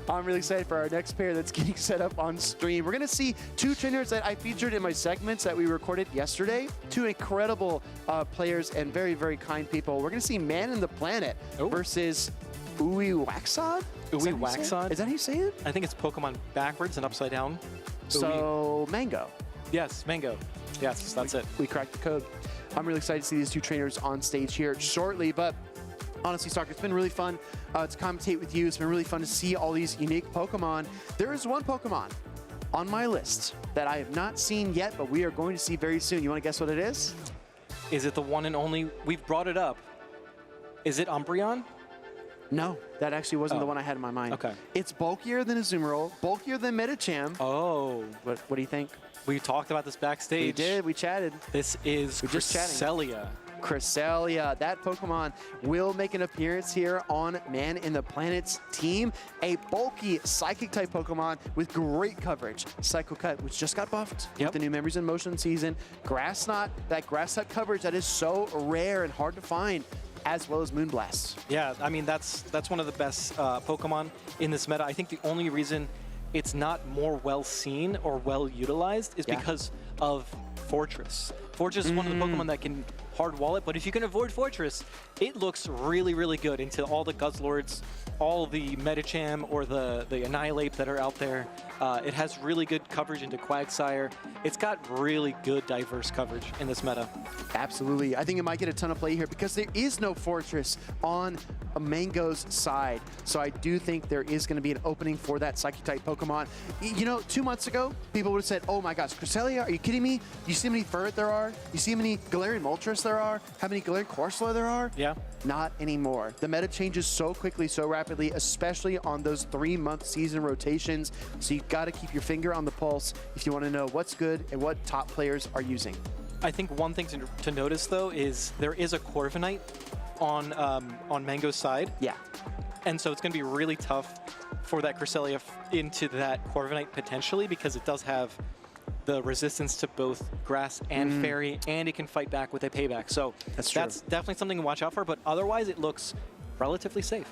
Speaker 9: I'm really excited for our next pair that's getting set up on stream. We're going to see 2 trainers that I featured in my segments that we recorded yesterday. 2 incredible players and very, very kind people. We're going to see Man in the Planet versus Uiwaxod?
Speaker 16: Uiwaxod?
Speaker 9: Is that how you say it?
Speaker 16: I think it's Pokemon backwards and upside down.
Speaker 9: So, Mango.
Speaker 16: Yes, Mango. Yes, that's it.
Speaker 9: We cracked the code. I'm really excited to see these 2 trainers on stage here shortly, but honestly, Stalker, it's been really fun to commentate with you. It's been really fun to see all these unique Pokemon. There is one Pokemon on my list that I have not seen yet, but we are going to see very soon. You want to guess what it is?
Speaker 16: Is it the one and only? We've brought it up. Is it Umbreon?
Speaker 9: No, that actually wasn't the one I had in my mind.
Speaker 16: Okay.
Speaker 9: It's bulkier than Azumarill, bulkier than Medicham.
Speaker 16: Oh.
Speaker 9: What do you think?
Speaker 16: We talked about this backstage.
Speaker 9: We did. We chatted.
Speaker 16: This is Cresselia.
Speaker 9: Cresselia. That Pokemon will make an appearance here on Man in the Planet's team. A bulky Psychic-type Pokemon with great coverage. Psycho Cut, which just got buffed with the new Memories in Motion season. Grass Knot, that Grass Knot coverage that is so rare and hard to find, as well as Moonblast.
Speaker 16: Yeah, I mean, that's one of the best Pokemon in this meta. I think the only reason it's not more well seen or well utilized is because of Fortress. Fortress is one of the Pokemon that can hard wall it, but if you can avoid Fortress, it looks really, really good into all the Guzzlords, all the Medicham or the Annihilate that are out there. It has really good coverage into Quagsire. It's got really good diverse coverage in this meta.
Speaker 9: Absolutely. I think it might get a ton of play here because there is no Fortress on Mango's side. So I do think there is going to be an opening for that Psychic-type Pokemon. You know, 2 months ago, people would have said, oh my gosh, Cresselia, are you kidding me? You see how many Ferret there are? You see how many Galarian Moltres there are? How many Galarian Corsola there are?
Speaker 16: Yeah.
Speaker 9: Not anymore. The meta changes so quickly, so rapidly, especially on those 3-month season rotations. So you've got to keep your finger on the pulse if you want to know what's good and what top players are using.
Speaker 16: I think one thing to notice, though, is there is a Corviknight on Mango's side.
Speaker 9: Yeah.
Speaker 16: And so it's going to be really tough for that Cresselia into that Corviknight potentially, because it does have the resistance to both grass and fairy, and it can fight back with a payback. So that's definitely something to watch out for, but otherwise it looks relatively safe.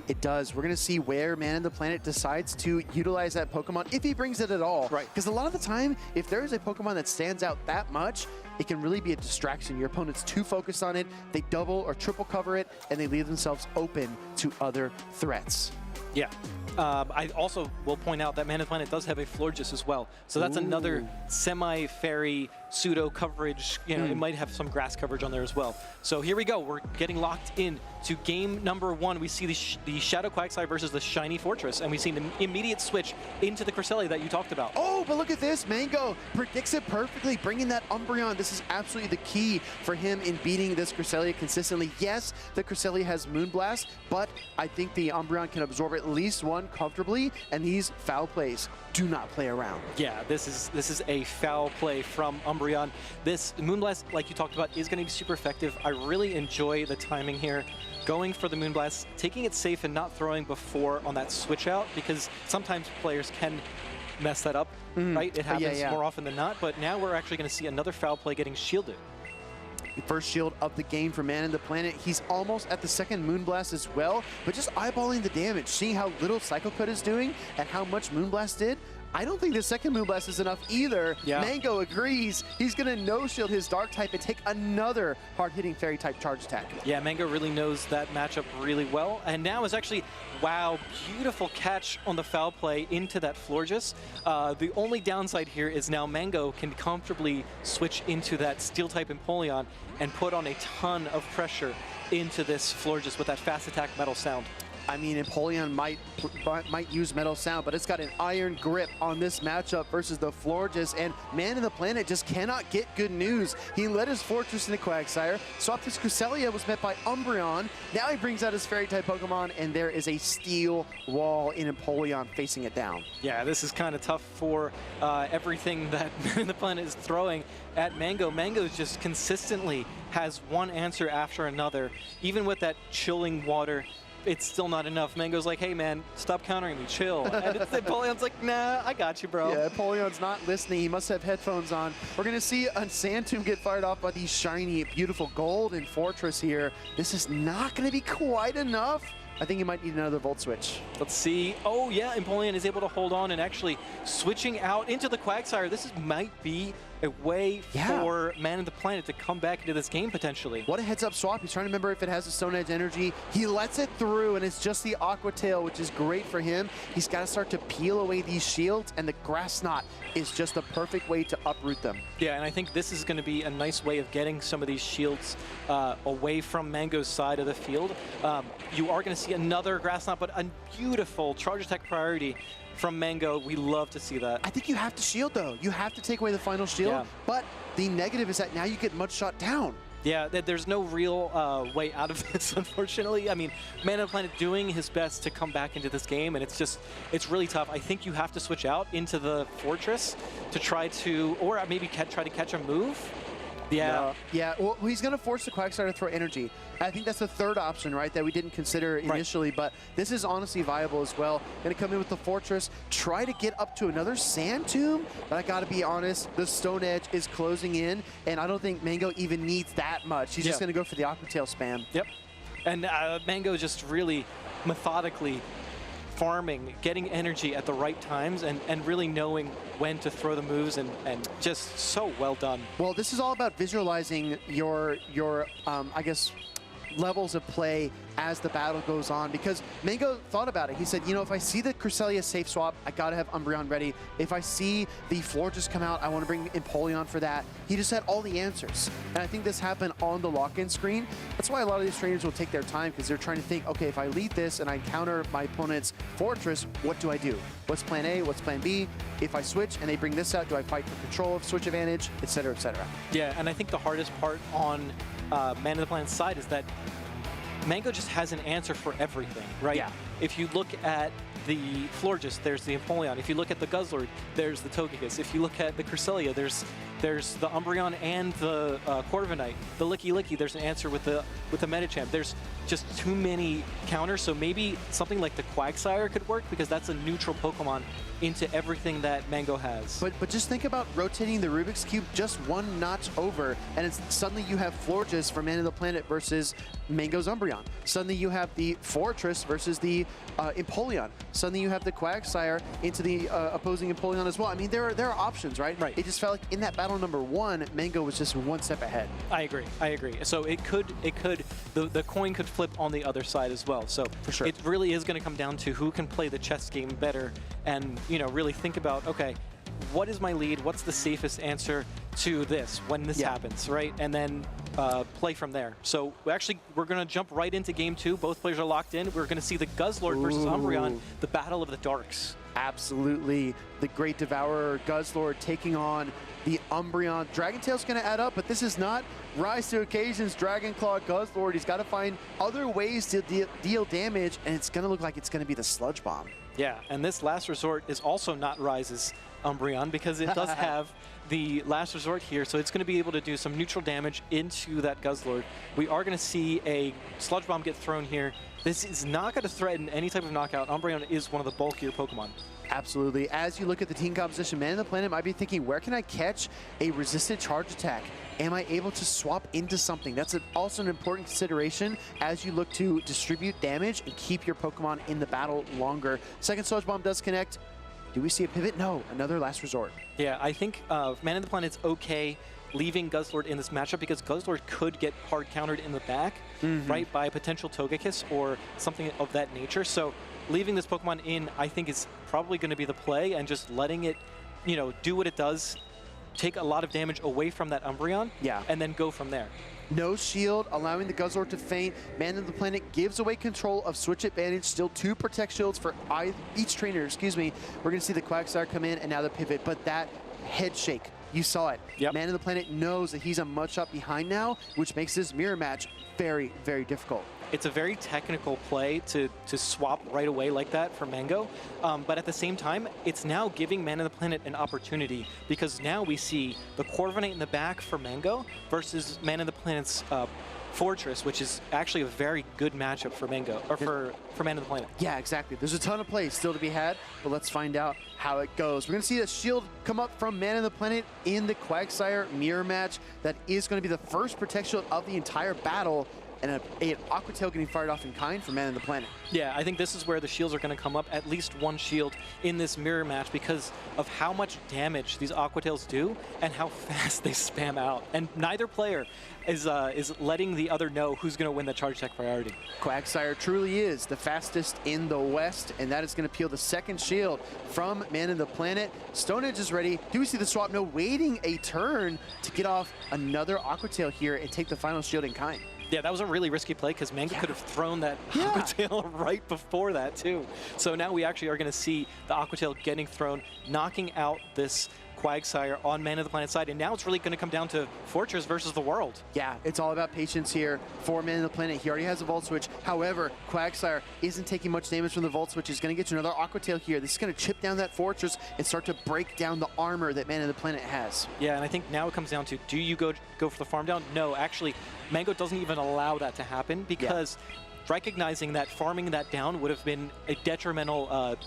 Speaker 9: It does. We're going to see where Man in the Planet decides to utilize that Pokemon, if he brings it at all.
Speaker 16: Right.
Speaker 9: Because a lot of the time, if there is a Pokemon that stands out that much, it can really be a distraction. Your opponent's too focused on it, they double or triple cover it, and they leave themselves open to other threats.
Speaker 16: Yeah. I also will point out that Man in the Planet does have a Florges as well. So that's another semi-fairy pseudo coverage. You know, it might have some grass coverage on there as well. So here we go. We're getting locked in to game number 1. We see the Shadow Quagsire versus the Shiny Fortress, and we've seen the immediate switch into the Cresselia that you talked about.
Speaker 9: Oh, but look at this. Mango predicts it perfectly, bringing that Umbreon. This is absolutely the key for him in beating this Cresselia consistently. Yes, the Cresselia has Moonblast, but I think the Umbreon can absorb at least one comfortably, and these foul plays do not play around.
Speaker 16: Yeah, this is a foul play from Umbreon. This Moonblast, like you talked about, is going to be super effective. I really enjoy the timing here. Going for the Moonblast, taking it safe and not throwing before on that switch out, because sometimes players can mess that up, right? It happens more often than not, but now we're actually going to see another foul play getting shielded.
Speaker 9: First shield of the game for Man in the Planet. He's almost at the second Moonblast as well, but just eyeballing the damage, seeing how little Psycho Cut is doing and how much Moonblast did, I don't think the second Moonblast is enough either.
Speaker 16: Yeah.
Speaker 9: Mango agrees. He's going to no-shield his Dark type and take another hard-hitting Fairy type charge attack.
Speaker 16: Yeah, Mango really knows that matchup really well. And now is actually, wow, beautiful catch on the foul play into that Florges. The only downside here is now Mango can comfortably switch into that Steel type Empoleon and put on a ton of pressure into this Florges with that fast attack Metal Sound.
Speaker 9: I mean, Empoleon might use Metal Sound, but it's got an iron grip on this matchup versus the Florges, and Man in the Planet just cannot get good news. He led his Fortress into Quagsire, swapped his Cresselia, was met by Umbreon. Now he brings out his Fairy-type Pokemon, and there is a steel wall in Empoleon facing it down.
Speaker 16: Yeah, this is kind of tough for everything that Man in the Planet is throwing at Mango. Mango just consistently has one answer after another. Even with that chilling water, it's still not enough. Mango's like, hey man, stop countering me, chill. And Empoleon's like, nah, I got you, bro.
Speaker 9: Yeah, Empoleon's not listening. He must have headphones on. We're gonna see a Sand Tomb get fired off by the shiny, beautiful golden Fortress here. This is not gonna be quite enough. I think he might need another Volt Switch.
Speaker 16: Let's see. Oh yeah, Empoleon is able to hold on and actually switching out into the Quagsire. This might be a way for Man in the Planet to come back into this game potentially.
Speaker 9: What a heads-up swap. He's trying to remember if it has the Stone Edge energy. He lets it through, and it's just the Aqua Tail, which is great for him. He's got to start to peel away these shields, and the Grass Knot is just the perfect way to uproot them.
Speaker 16: Yeah, and I think this is going to be a nice way of getting some of these shields away from Mango's side of the field. You are going to see another Grass Knot, but a beautiful Charge Attack priority from Mango. We love to see that.
Speaker 9: I think you have to shield, though. You have to take away the final shield, but the negative is that now you get Mudshot down.
Speaker 16: Yeah, there's no real way out of this, unfortunately. I mean, Man in the Planet doing his best to come back into this game, and it's really tough. I think you have to switch out into the Fortress to try to, or maybe try to catch a move. Yeah.
Speaker 9: Yeah, well, he's going to force the Quagsire to throw energy. I think that's the third option, right, that we didn't consider initially, but this is honestly viable as well. Going to come in with the Fortress, try to get up to another Sand Tomb, but I got to be honest, the Stone Edge is closing in, and I don't think Mango even needs that much. He's just going to go for the Aqua Tail spam.
Speaker 16: Yep. And Mango just really methodically farming, getting energy at the right times, and really knowing when to throw the moves, and just so well done.
Speaker 9: Well, this is all about visualizing your I guess, levels of play as the battle goes on, because Mango thought about it. He said, you know, if I see the Cresselia safe swap, I gotta have Umbreon ready. If I see the Florges come out, I want to bring Empoleon for that. He just had all the answers, and I think this happened on the lock-in screen. That's why a lot of these trainers will take their time, because they're trying to think, okay, if I lead this and I counter my opponent's Fortress, what do I do? What's plan A? What's plan B? If I switch and they bring this out, do I fight for control of switch advantage, et cetera, et cetera?
Speaker 16: Yeah, and I think the hardest part on Man in the Planet's side is that Mango just has an answer for everything, right?
Speaker 9: Yeah.
Speaker 16: If you look at the Florges, there's the Empoleon. If you look at the Guzzlord, there's the Togekiss. If you look at the Cresselia, there's There's the Umbreon and the Corviknight. The Licky Licky, there's an answer with the Medicham. There's just too many counters, so maybe something like the Quagsire could work because that's a neutral Pokemon into everything that Mango has.
Speaker 9: But just think about rotating the Rubik's Cube just one notch over, and it's suddenly you have Florges from Man of the Planet versus Mango's Umbreon. Suddenly you have the Fortress versus the Empoleon. Suddenly you have the Quagsire into the opposing Empoleon as well. I mean, there are options, right?
Speaker 16: Right.
Speaker 9: It just felt like in that battle number 1, Mango was just one step ahead.
Speaker 16: I agree. So the coin could flip on the other side as well. So
Speaker 9: for sure,
Speaker 16: it really is going to come down to who can play the chess game better, and really think about, okay, what is my lead? What's the safest answer to this when this happens, right? And then play from there. So we're going to jump right into game 2. Both players are locked in. We're going to see the Guzzlord versus Umbreon, the battle of the darks.
Speaker 9: Absolutely. The Great Devourer, Guzzlord taking on the Umbreon. Dragon Tail's going to add up, but this is not rise to occasions. Dragon Claw Guzzlord, he's got to find other ways to deal damage, and it's going to look like it's going to be the Sludge Bomb.
Speaker 16: Yeah, and this Last Resort is also not Rise's Umbreon because it does have the Last Resort here, so it's going to be able to do some neutral damage into that Guzzlord. We are going to see a Sludge Bomb get thrown here. This is not going to threaten any type of knockout. Umbreon is one of the bulkier Pokemon.
Speaker 9: Absolutely. As you look at the team composition, Man of the Planet might be thinking, where can I catch a resisted charge attack? Am I able to swap into something? That's also an important consideration as you look to distribute damage and keep your Pokemon in the battle longer. Second Sludge Bomb does connect. Do we see a pivot? No, another Last Resort.
Speaker 16: Yeah, I think Man of the Planet's okay leaving Guzzlord in this matchup because Guzzlord could get hard countered in the back, right, by a potential Togekiss or something of that nature. So leaving this Pokemon in, I think, is probably going to be the play, and just letting it, do what it does, take a lot of damage away from that Umbreon, and then go from there.
Speaker 9: No shield, allowing the Guzzlord to faint. Man of the Planet gives away control of Switch Advantage. Still 2 Protect Shields for each trainer, We're going to see the Quagsire come in, and now the pivot, but that head shake, you saw it.
Speaker 16: Yep.
Speaker 9: Man of the Planet knows that he's a much up behind now, which makes this mirror match very, very difficult.
Speaker 16: It's a very technical play to swap right away like that for Mango, but at the same time, it's now giving Man of the Planet an opportunity because now we see the Corviknight in the back for Mango versus Man of the Planet's Fortress, which is actually a very good matchup for Mango, or for Man of the Planet.
Speaker 9: Yeah, exactly. There's a ton of plays still to be had, but let's find out how it goes. We're going to see a shield come up from Man of the Planet in the Quagsire mirror match. That is going to be the first Protect Shield of the entire battle, and an Aqua Tail getting fired off in kind for Man of the Planet.
Speaker 16: Yeah, I think this is where the shields are going to come up, at least one shield in this mirror match because of how much damage these Aqua Tails do and how fast they spam out. And neither player is letting the other know who's going to win the charge attack priority.
Speaker 9: Quagsire truly is the fastest in the West, and that is going to peel the second shield from Man of the Planet. Stone Edge is ready. Do we see the swap? No, waiting a turn to get off another Aqua Tail here and take the final shield in kind.
Speaker 16: Yeah, that was a really risky play because Mango could have thrown that Aqua Tail right before that too. So now we actually are going to see the Aqua Tail getting thrown, knocking out this Quagsire on Man of the Planet side, and now it's really going to come down to Fortress versus the World.
Speaker 9: Yeah, it's all about patience here for Man of the Planet. He already has a Volt Switch. However, Quagsire isn't taking much damage from the Volt Switch. He's going to get you another Aqua Tail here. This is going to chip down that Fortress and start to break down the armor that Man of the Planet has.
Speaker 16: Yeah, and I think now it comes down to, do you go for the farm down? No, actually, Mango doesn't even allow that to happen because recognizing that farming that down would have been a detrimental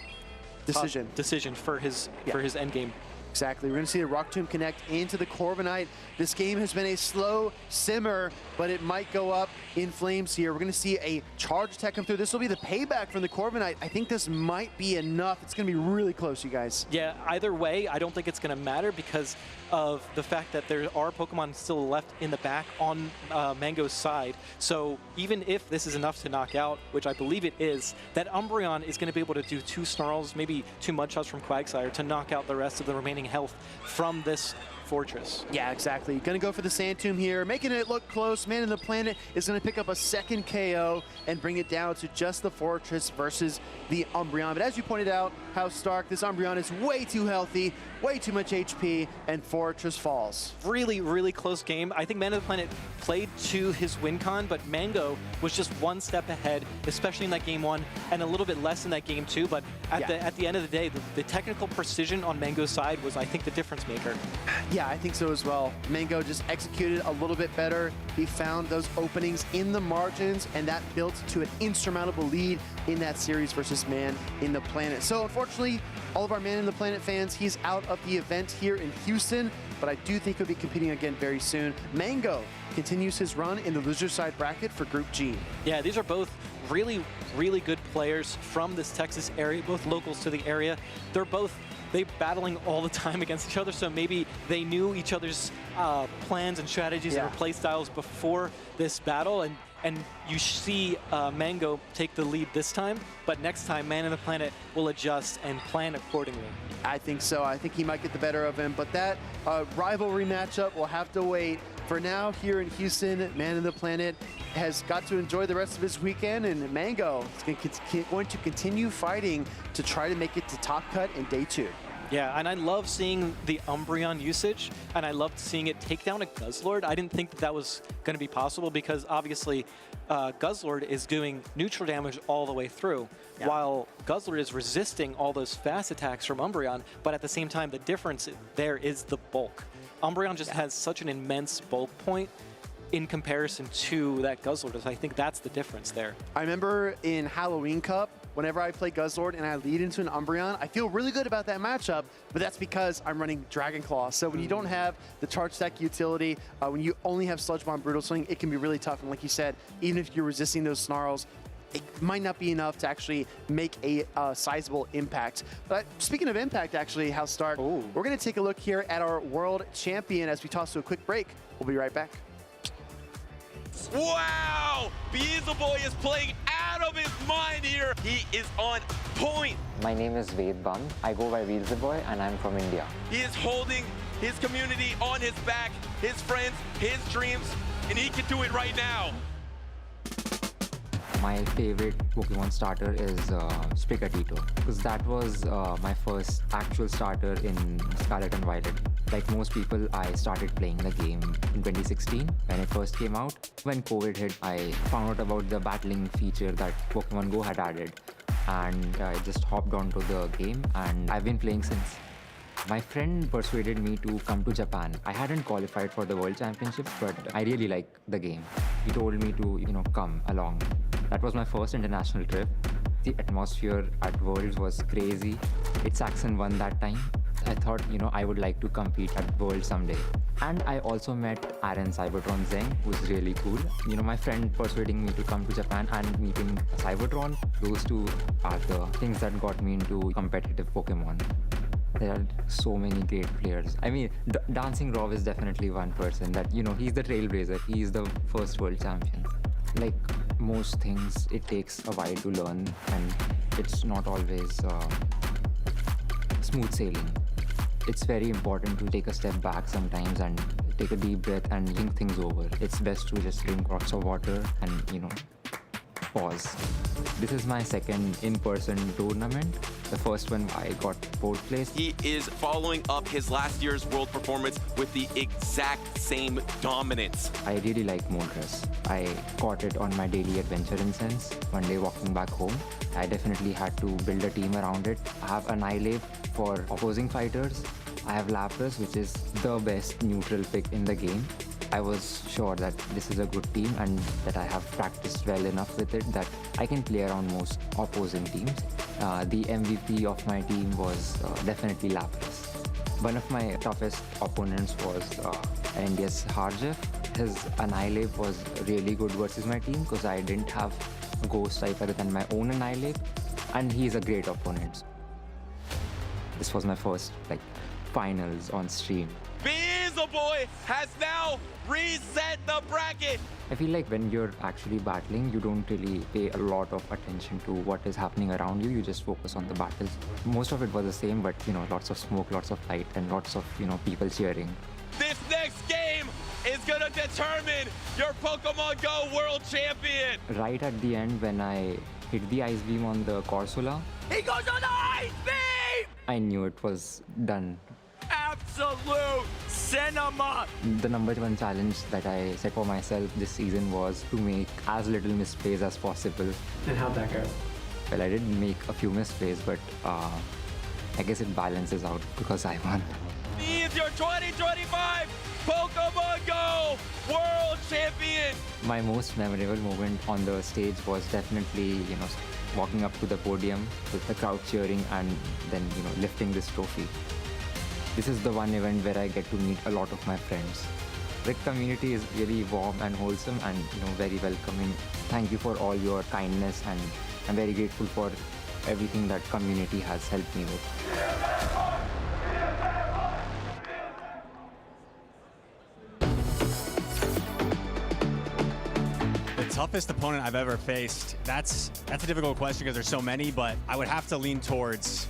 Speaker 16: decision for his endgame.
Speaker 9: Exactly. We're going to see the Rock Tomb connect into the Corviknight. This game has been a slow simmer, but it might go up in flames here. We're going to see a charge attack come through. This will be the payback from the Corviknight. I think this might be enough. It's going to be really close, you guys.
Speaker 16: Yeah, either way, I don't think it's going to matter because of the fact that there are Pokemon still left in the back on Mango's side. So even if this is enough to knock out, which I believe it is, that Umbreon is going to be able to do 2 Snarls, maybe 2 Mudshots from Quagsire to knock out the rest of the remaining health from this Fortress.
Speaker 9: Yeah, exactly. Gonna go for the Sand Tomb here, making it look close. Man of the Planet is gonna pick up a second KO and bring it down to just the Fortress versus the Umbreon. But as you pointed out, House Stark, this Umbreon is way too healthy, way too much HP, and Fortress falls.
Speaker 16: Really, really close game. I think Man of the Planet played to his win con, but Mango was just one step ahead, especially in that game 1, and a little bit less in that game 2. But at the end of the day, the technical precision on Mango's side was, I think, the difference maker.
Speaker 9: Yeah, I think so as well. Mango just executed a little bit better. He found those openings in the margins, and that built to an insurmountable lead in that series versus Man in the Planet. So unfortunately, all of our Man in the Planet fans, he's out of the event here in Houston, but I do think he'll be competing again very soon. Mango continues his run in the loser side bracket for Group G.
Speaker 16: Yeah, these are both really, really good players from this Texas area, both locals to the area. They're battling all the time against each other, so maybe they knew each other's plans and strategies and play styles before this battle, and you see Mango take the lead this time, but next time Man in the Planet will adjust and plan accordingly.
Speaker 9: I think so. I think he might get the better of him, but that rivalry matchup will have to wait. For now, here in Houston, Man in the Planet has got to enjoy the rest of his weekend, and Mango is going to continue fighting to try to make it to Top Cut in Day 2.
Speaker 16: Yeah, and I love seeing the Umbreon usage, and I loved seeing it take down a Guzzlord. I didn't think that was going to be possible because obviously Guzzlord is doing neutral damage all the way through, while Guzzlord is resisting all those fast attacks from Umbreon, but at the same time, the difference there is the bulk. Umbreon just has such an immense bulk point in comparison to that Guzzlord, so I think that's the difference there.
Speaker 9: I remember in Halloween Cup, whenever I play Guzzlord and I lead into an Umbreon, I feel really good about that matchup, but that's because I'm running Dragon Claw. So when you don't have the charge stack utility, when you only have Sludge Bomb Brutal Swing, it can be really tough. And like you said, even if you're resisting those snarls, it might not be enough to actually make a sizable impact. But speaking of impact, actually, House Stark, we're going to take a look here at our world champion as we toss to a quick break. We'll be right back.
Speaker 4: Wow! Beelzeboy is playing out of his mind here. He is on point.
Speaker 6: My name is Ved Bam. I go by Beelzeboy and I'm from India.
Speaker 4: He is holding his community on his back, his friends, his dreams, and he can do it right now.
Speaker 6: My favorite Pokemon starter is Sprigatito, because that was my first actual starter in Scarlet and Violet. Like most people, I started playing the game in 2016 when it first came out. When COVID hit, I found out about the battling feature that Pokemon Go had added, and I just hopped onto the game, and I've been playing since. My friend persuaded me to come to Japan. I hadn't qualified for the World Championships, but I really like the game. He told me to, come along. That was my first international trip. The atmosphere at Worlds was crazy. Saxon won that time. I thought, I would like to compete at Worlds someday. And I also met Aaron Cybertron Zeng, who's really cool. My friend persuading me to come to Japan and meeting Cybertron. Those two are the things that got me into competitive Pokemon. There are so many great players. I mean, Dancing Rob is definitely one person that, he's the trailblazer. He's the first world champion. Like most things, it takes a while to learn, and it's not always smooth sailing. It's very important to take a step back sometimes and take a deep breath and think things over. It's best to just drink lots of water and, pause. This is my second in-person tournament. The first one, I got 4th place.
Speaker 4: He is following up his last year's world performance with the exact same dominance.
Speaker 6: I really like Moltres. I caught it on my daily adventure in Sense. One day walking back home, I definitely had to build a team around it. I have Annihilate for opposing fighters. I have Lapras, which is the best neutral pick in the game. I was sure that this is a good team and that I have practiced well enough with it that I can play around most opposing teams. The MVP of my team was definitely Lapras. One of my toughest opponents was India's Harjev. His Annihilate was really good versus my team because I didn't have a Ghost type other than my own Annihilate, and he's a great opponent. This was my first finals on stream.
Speaker 4: Beelzeboy has now reset the bracket.
Speaker 6: I feel like when you're actually battling, you don't really pay a lot of attention to what is happening around you. You just focus on the battles. Most of it was the same, but lots of smoke, lots of light, and lots of people cheering.
Speaker 4: This next game is gonna determine your Pokemon Go World Champion.
Speaker 6: Right at the end, when I hit the Ice Beam on the Corsola,
Speaker 4: He goes on the Ice Beam!
Speaker 6: I knew it was done.
Speaker 4: Absolute cinema!
Speaker 6: The number one challenge that I set for myself this season was to make as little misplays as possible.
Speaker 8: And how'd that go?
Speaker 6: Well, I did make a few misplays, but I guess it balances out because I won.
Speaker 4: He is your 2025 Pokemon Go World Champion.
Speaker 6: My most memorable moment on the stage was definitely, walking up to the podium with the crowd cheering and then, lifting this trophy. This is the one event where I get to meet a lot of my friends. The community is really warm and wholesome and, very welcoming. Thank you for all your kindness, and I'm very grateful for everything that community has helped me with.
Speaker 7: Toughest opponent I've ever faced. That's a difficult question because there's so many, but I would have to lean towards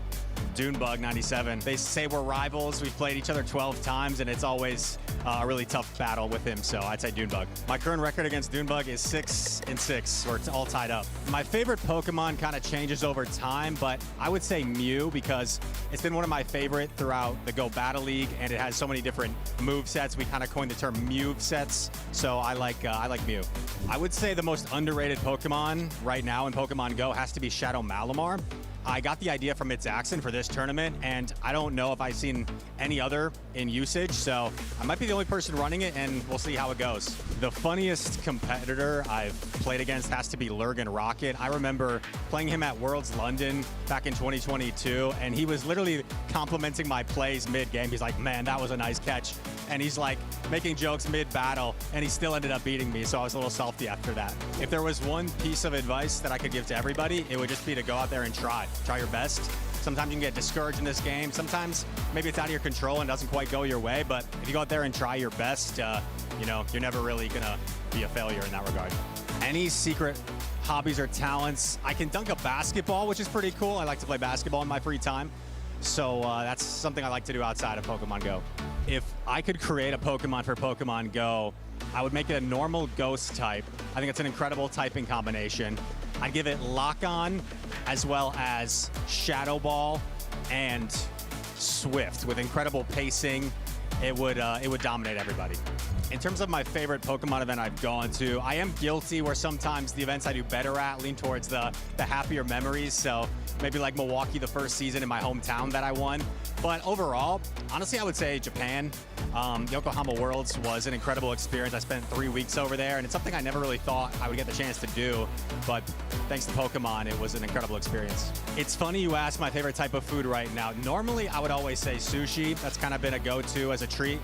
Speaker 7: Dunebug97. They say we're rivals. We've played each other 12 times, and it's always a really tough battle with him, so I'd say Dunebug. My current record against Dunebug is 6-6, or it's all tied up. My favorite Pokemon kind of changes over time, but I would say Mew because it's been one of my favorite throughout the Go Battle League, and it has so many different move sets. We kind of coined the term Mew sets, so I like Mew. I would say the most underrated Pokemon right now in Pokemon Go has to be Shadow Malamar. I got the idea from its accent for this tournament, and I don't know if I've seen any other in usage, so I might be the only person running it, and we'll see how it goes. The funniest competitor I've played against has to be Lurgan Rocket. I remember playing him at Worlds London back in 2022, and he was literally complimenting my plays mid-game. He's like, man, that was a nice catch. And he's like making jokes mid-battle, and he still ended up beating me, so I was a little salty after that. If there was one piece of advice that I could give to everybody, it would just be to go out there and try your best. Sometimes you can get discouraged in this game. Sometimes maybe it's out of your control and doesn't quite go your way, but if you go out there and try your best, you're never really gonna be a failure in that regard. Any secret hobbies or talents? I can dunk a basketball, which is pretty cool. I like to play basketball in my free time. So that's something I like to do outside of Pokemon Go. If I could create a Pokemon for Pokemon Go, I would make it a normal ghost type. I think it's an incredible typing combination. I'd give it Lock-On as well as Shadow Ball and Swift with incredible pacing. It would dominate everybody. In terms of my favorite Pokemon event I've gone to, I am guilty where sometimes the events I do better at lean towards the happier memories. So maybe like Milwaukee the first season in my hometown that I won. But overall, honestly, I would say Japan. Yokohama Worlds was an incredible experience. I spent 3 weeks over there, and it's something I never really thought I would get the chance to do. But thanks to Pokemon, it was an incredible experience. It's funny you ask my favorite type of food right now. Normally, I would always say sushi. That's kind of been a go-to as a treat.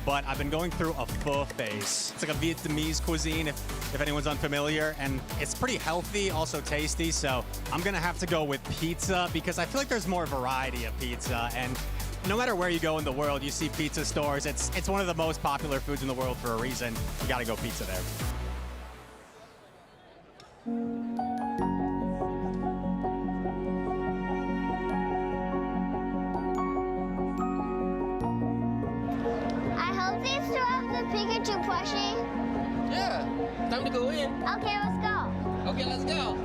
Speaker 7: But I've been going through a pho phase. It's like a Vietnamese cuisine, if anyone's unfamiliar, and it's pretty healthy, also tasty, so I'm gonna have to go with pizza because I feel like there's more variety of pizza, and no matter where you go in the world, you see pizza stores. It's one of the most popular foods in the world for a reason. You gotta go pizza there.
Speaker 11: Pikachu plushie?
Speaker 14: Yeah, time to go in.
Speaker 11: Okay, let's go.
Speaker 14: Okay, let's go.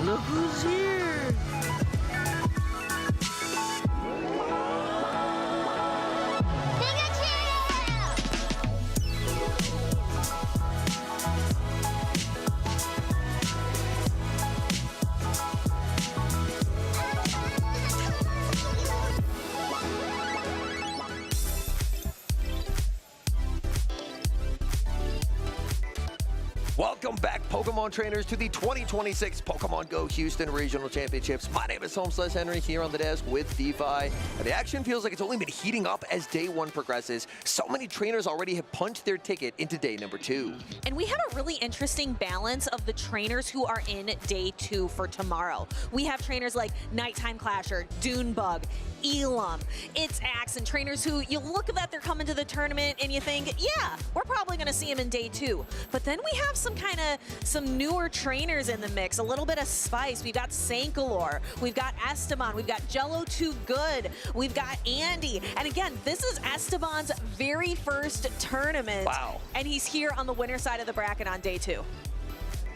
Speaker 14: Look who's here!
Speaker 2: Welcome back, Pokemon trainers, to the 2026 Pokemon Go Houston Regional Championships. My name is Henry here on the desk with DeFi, and the action feels like it's only been heating up as day one progresses. So many trainers already have punched their ticket into day number 2.
Speaker 10: And we have a really interesting balance of the trainers who are in day 2 for tomorrow. We have trainers like Nighttime Clasher, Dunebug, Elam, It's Axe, and trainers who you look at that they're coming to the tournament and you think, yeah, we're probably going to see them in day 2. But then we have some newer trainers in the mix, a little bit of spice. We've got Sankalor, we've got Esteban, we've got Jello Too Good, we've got Andy. And again, this is Esteban's very first tournament.
Speaker 2: Wow.
Speaker 10: And he's here on the winner side of the bracket on day 2.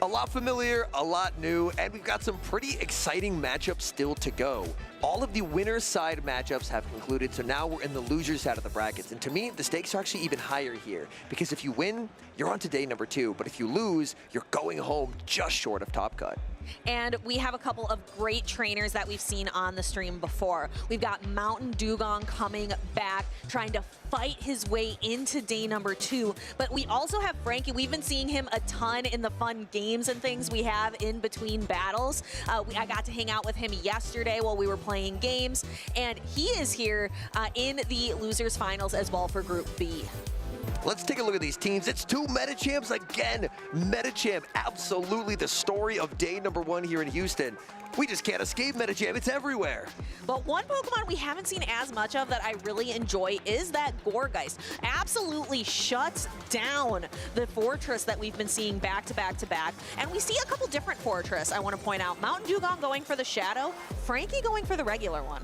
Speaker 2: A lot familiar, a lot new, and we've got some pretty exciting matchups still to go. All of the winner's side matchups have concluded, so now we're in the loser's side of the brackets. And to me, the stakes are actually even higher here, because if you win, you're on to day number 2, but if you lose, you're going home just short of Top Cut.
Speaker 10: And we have a couple of great trainers that we've seen on the stream before. We've got Mountain Dugong coming back, trying to fight his way into day number 2. But we also have Frankie. We've been seeing him a ton in the fun games and things we have in between battles. I got to hang out with him yesterday while we were playing games. And he is here in the losers finals as well for Group B.
Speaker 2: Let's take a look at these teams. It's 2 Metachamps again. Metachamp, absolutely the story of day number 1 here in Houston. We just can't escape Metachamp. It's everywhere.
Speaker 10: But one Pokemon we haven't seen as much of that I really enjoy is that Gourgeist. Absolutely shuts down the Fortress that we've been seeing back to back to back. And we see a couple different Fortress, I want to point out. Mountain Dugong going for the Shadow, Frankie going for the regular one.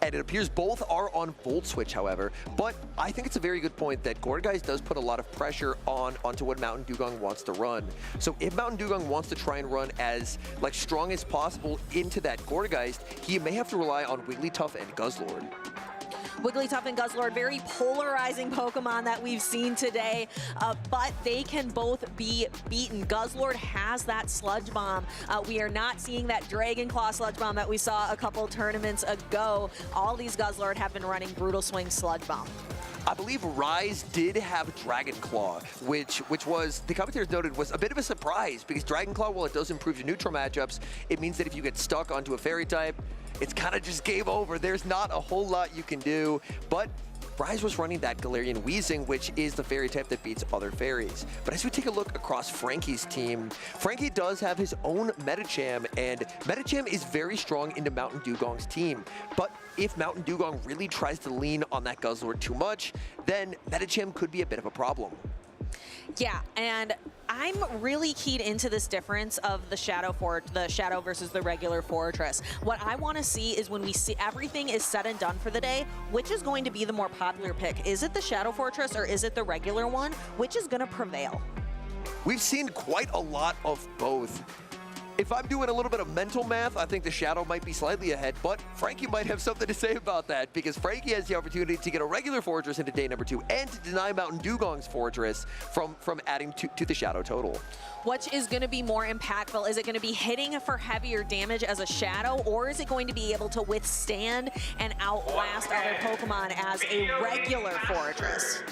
Speaker 2: And it appears both are on Volt Switch, however. But I think it's a very good point that Gourgeist does put a lot of pressure onto what Mountain Dugong wants to run. So if Mountain Dugong wants to try and run as strong as possible into that Gourgeist, he may have to rely on Wigglytuff and Guzzlord.
Speaker 10: Wigglytuff and Guzzlord, very polarizing Pokemon that we've seen today, but they can both be beaten. Guzzlord has that Sludge Bomb. We are not seeing that Dragon Claw Sludge Bomb that we saw a couple tournaments ago. All these Guzzlord have been running Brutal Swing Sludge Bomb.
Speaker 2: I believe Rise did have Dragon Claw, which was, the commentators noted, was a bit of a surprise, because Dragon Claw, while it does improve your neutral matchups, it means that if you get stuck onto a Fairy type, it's kind of just game over. There's not a whole lot you can do, but Rise was running that Galarian Weezing, which is the Fairy type that beats other fairies. But as we take a look across Frankie's team, Frankie does have his own Metacham, and Metacham is very strong into Mountain Dugong's team. But if Mountain Dugong really tries to lean on that Guzzlord too much, then Metacham could be a bit of a problem.
Speaker 10: Yeah, and I'm really keyed into this difference of the Shadow versus the regular Fortress. What I want to see is when we see everything is said and done for the day, which is going to be the more popular pick? Is it the Shadow Fortress or is it the regular one? Which is going to prevail?
Speaker 2: We've seen quite a lot of both. If I'm doing a little bit of mental math, I think the Shadow might be slightly ahead, but Frankie might have something to say about that, because Frankie has the opportunity to get a regular Fortress into day number 2 and to deny Mountain Dugong's Fortress from adding to the Shadow total.
Speaker 10: Which is going to be more impactful? Is it going to be hitting for heavier damage as a Shadow, or is it going to be able to withstand and outlast other Pokemon as a regular Fortress?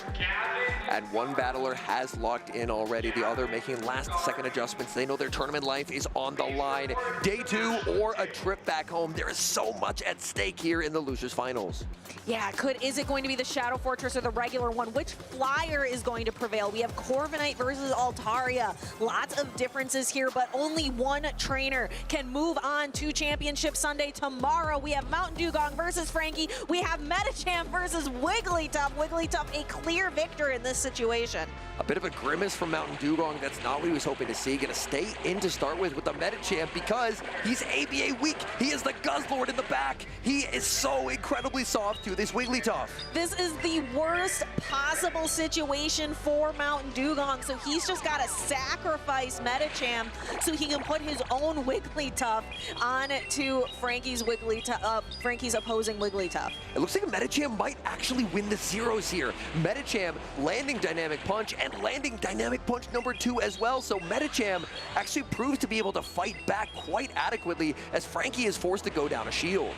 Speaker 2: And one battler has locked in already, the other making last-second adjustments. They know their tournament life is on the line. Day 2 or a trip back home. There is so much at stake here in the losers finals.
Speaker 10: Yeah, is it going to be the Shadow Fortress or the regular one? Which flyer is going to prevail? We have Corviknight versus Altaria. Lots of differences here, but only one trainer can move on to Championship Sunday tomorrow. We have Mountain Dugong versus Frankie. We have Metacham versus Wigglytuff. Wigglytuff a clear victor in this situation.
Speaker 2: A bit of a grimace from Mountain Dugong. That's not what he was hoping to see. Gonna stay in to start with the Metacham, because he's ABA weak. He is the Guzzlord in the back. He is so incredibly soft to this Wigglytuff.
Speaker 10: This is the worst possible situation for Mountain Dugong, so he's just got to sacrifice Metacham so he can put his own Wigglytuff on to Frankie's opposing Wigglytuff.
Speaker 2: It looks like Metacham might actually win the zeros here. Metacham landing Dynamic Punch and landing Dynamic Punch number 2 as well, so Metacham actually proves to be able to fight back quite adequately as Frankie is forced to go down a shield.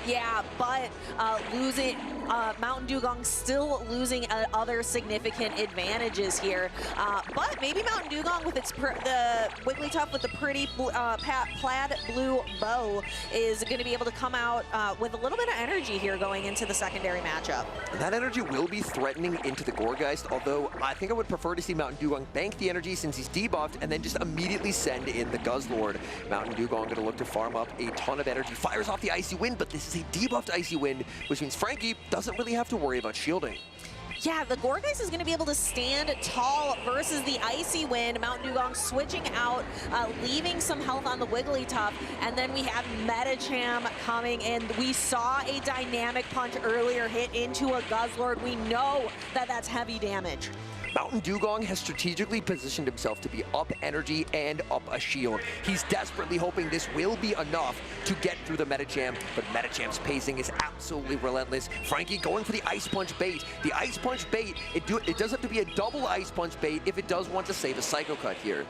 Speaker 10: Yeah, but Mountain Dugong still losing other significant advantages here. But maybe Mountain Dugong with the Wigglytuff with the pretty plaid blue bow is going to be able to come out with a little bit of energy here going into the secondary matchup.
Speaker 2: That energy will be threatening into the Gourgeist, although I think I would prefer to see Mountain Dugong bank the energy since he's debuffed and then just immediately send in the Guzzlord. Mountain Dugong going to look to farm up a ton of energy, fires off the Icy Wind, but this is a debuffed Icy Wind, which means Frankie doesn't really have to worry about shielding.
Speaker 10: Yeah, the Gourgeist is going to be able to stand tall versus the Icy Wind. Mountain Dugong switching out, leaving some health on the Wigglytuff. And then we have Medicham coming in. We saw a dynamic punch earlier hit into a Guzzlord. We know that that's heavy damage.
Speaker 2: Mountain Dugong has strategically positioned himself to be up energy and up a shield. He's desperately hoping this will be enough to get through the Medicham, but Medicham's pacing is absolutely relentless. Frankie going for the Ice Punch bait. The Ice Punch bait, it does have to be a double Ice Punch bait if it does want to save a Psycho Cut here.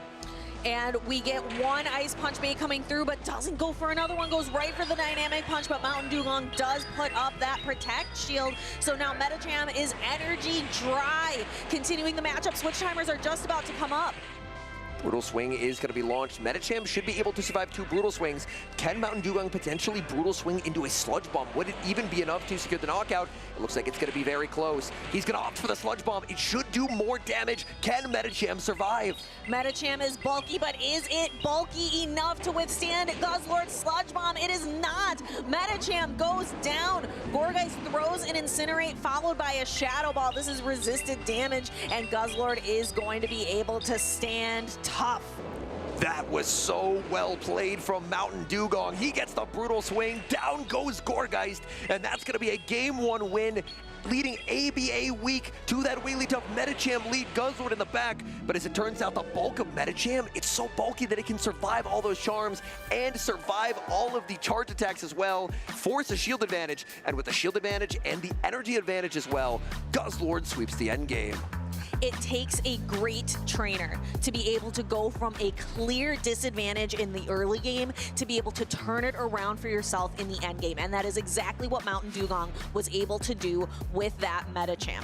Speaker 10: And we get one Ice Punch bait coming through, but doesn't go for another one, goes right for the Dynamic Punch, but Mountain Dugong does put up that Protect Shield. So now Medicham is energy dry. Continuing the matchup, switch timers are just about to come up.
Speaker 2: Brutal Swing is going to be launched. Medicham should be able to survive 2 Brutal Swings. Can Mountain Dugong potentially Brutal Swing into a Sludge Bomb? Would it even be enough to secure the knockout? It looks like it's going to be very close. He's going to opt for the Sludge Bomb. It should do more damage. Can Medicham survive?
Speaker 10: Medicham is bulky, but is it bulky enough to withstand Guzzlord's Sludge Bomb? It is not. Medicham goes down. Gourgeist throws an Incinerate followed by a Shadow Ball. This is resisted damage, and Guzzlord is going to be able to stand tough.
Speaker 2: That was so well played from Mountain Dugong. He gets the Brutal Swing. Down goes Gourgeist, and that's going to be a Game 1 win, leading ABA weak to that Wigglytuff. Medicham lead Guzzlord in the back, but as it turns out, the bulk of Medicham, it's so bulky that it can survive all those charms and survive all of the charge attacks as well, force a shield advantage, and with the shield advantage and the energy advantage as well, Guzzlord sweeps the end game.
Speaker 10: It takes a great trainer to be able to go from a clear disadvantage in the early game to be able to turn it around for yourself in the end game. And that is exactly what Mountain Dugong was able to do with that Medicham.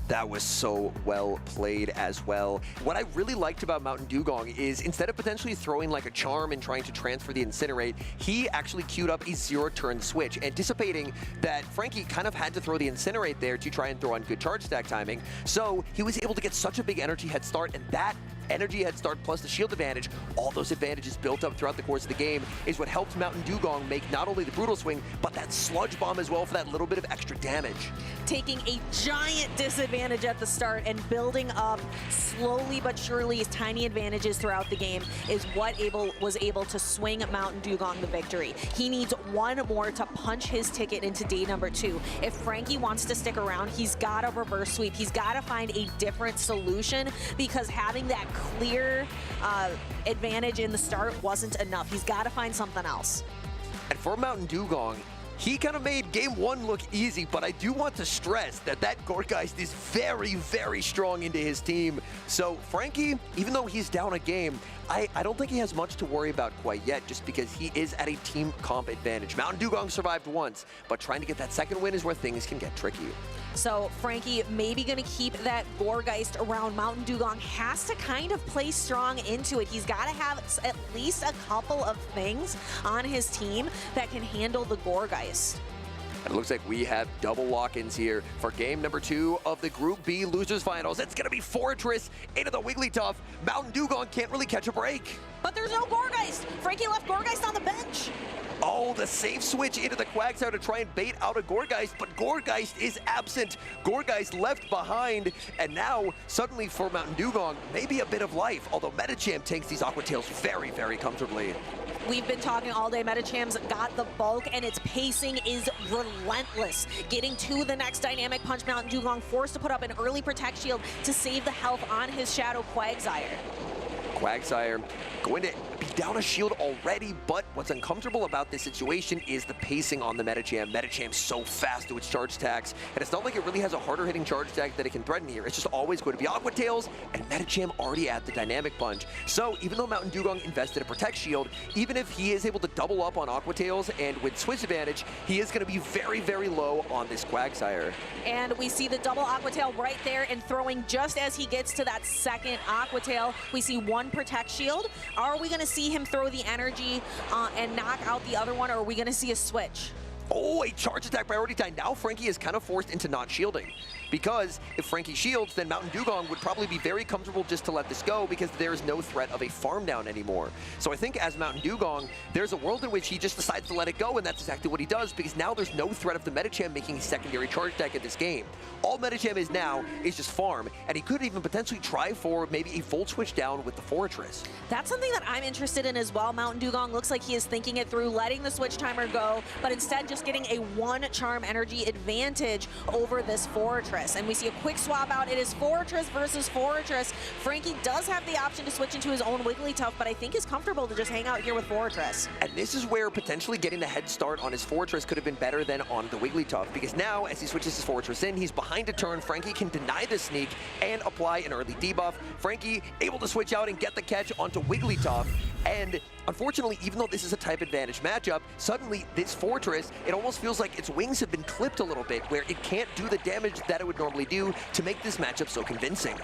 Speaker 2: That was so well played as well. What I really liked about Mountain Dugong is instead of potentially throwing like a charm and trying to transfer the Incinerate, he actually queued up a 0-turn switch, anticipating that Frankie kind of had to throw the Incinerate there to try and throw on good charge stack timing. So he was able to get such a big energy head start, and that energy head start plus the shield advantage, all those advantages built up throughout the course of the game is what helped Mountain Dugong make not only the Brutal Swing, but that Sludge Bomb as well for that little bit of extra damage.
Speaker 10: Taking a giant disadvantage at the start and building up slowly but surely tiny advantages throughout the game is what was able to swing Mountain Dugong the victory. He needs one more to punch his ticket into day number 2. If Frankie wants to stick around, he's got to reverse sweep. He's got to find a different solution, because having that clear advantage in the start wasn't enough. He's got to find something else.
Speaker 2: And for Mountain Dugong, he kind of made Game 1 look easy, but I do want to stress that that Gourgeist is very, very strong into his team. So Frankie, even though he's down a game, I don't think he has much to worry about quite yet, just because he is at a team comp advantage. Mountain Dugong survived once, but trying to get that second win is where things can get tricky.
Speaker 10: So Frankie maybe going to keep that Gourgeist around. Mountain Dugong has to kind of play strong into it. He's got to have at least a couple of things on his team that can handle the Gourgeist.
Speaker 2: It looks like we have double lock-ins here for game number 2 of the Group B Losers Finals. It's going to be Fortress into the Wigglytuff. Mountain Dugong can't really catch a break.
Speaker 10: But there's no Gourgeist. Frankie left Gourgeist on the bench.
Speaker 2: Oh, the safe switch into the Quagsire to try and bait out a Gourgeist, but Gourgeist is absent. Gourgeist left behind, and now, suddenly for Mountain Dugong, maybe a bit of life, although Medicham takes these Aqua Tails very, very comfortably.
Speaker 10: We've been talking all day. Medicham's got the bulk, and its pacing is relentless. Getting to the next Dynamic Punch, Mountain Dugong forced to put up an early Protect Shield to save the health on his Shadow Quagsire.
Speaker 2: Quagsire going to be down a shield already, but what's uncomfortable about this situation is the pacing on the Medicham. Medicham's so fast to its charge attacks, and it's not like it really has a harder hitting charge attack that it can threaten here. It's just always going to be Aqua Tails, and Medicham already at the Dynamic Punch. So even though Mountain Dugong invested a Protect Shield, even if he is able to double up on Aqua Tails and with Switch advantage, he is going to be very, very low on this Quagsire.
Speaker 10: And we see the double Aqua Tail right there and throwing just as he gets to that second Aqua Tail. We see one Protect Shield. Are we going to see him throw the energy and knock out the other one, or are we going to see a switch?
Speaker 2: Oh, a charge attack priority time. Now Frankie is kind of forced into not shielding. Because if Frankie shields, then Mountain Dugong would probably be very comfortable just to let this go because there's no threat of a farm down anymore. So I think as Mountain Dugong, there's a world in which he just decides to let it go, and that's exactly what he does because now there's no threat of the Medicham making a secondary charge attack in this game. All Medicham is now is just farm, and he could even potentially try for maybe a Volt Switch down with the Fortress.
Speaker 10: That's something that I'm interested in as well. Mountain Dugong looks like he is thinking it through, letting the switch timer go, but instead just getting a one charm energy advantage over this Fortress. And we see a quick swap out. It is Fortress versus Fortress. Frankie does have the option to switch into his own Wigglytuff, but I think is comfortable to just hang out here with Fortress.
Speaker 2: And this is where potentially getting the head start on his Fortress could have been better than on the Wigglytuff, because now as he switches his Fortress in, he's behind a turn. Frankie can deny the sneak and apply an early debuff. Frankie able to switch out and get the catch onto Wigglytuff. And unfortunately, even though this is a type advantage matchup, suddenly this Fortress, it almost feels like its wings have been clipped a little bit, where it can't do the damage that it would normally do to make this matchup so convincing.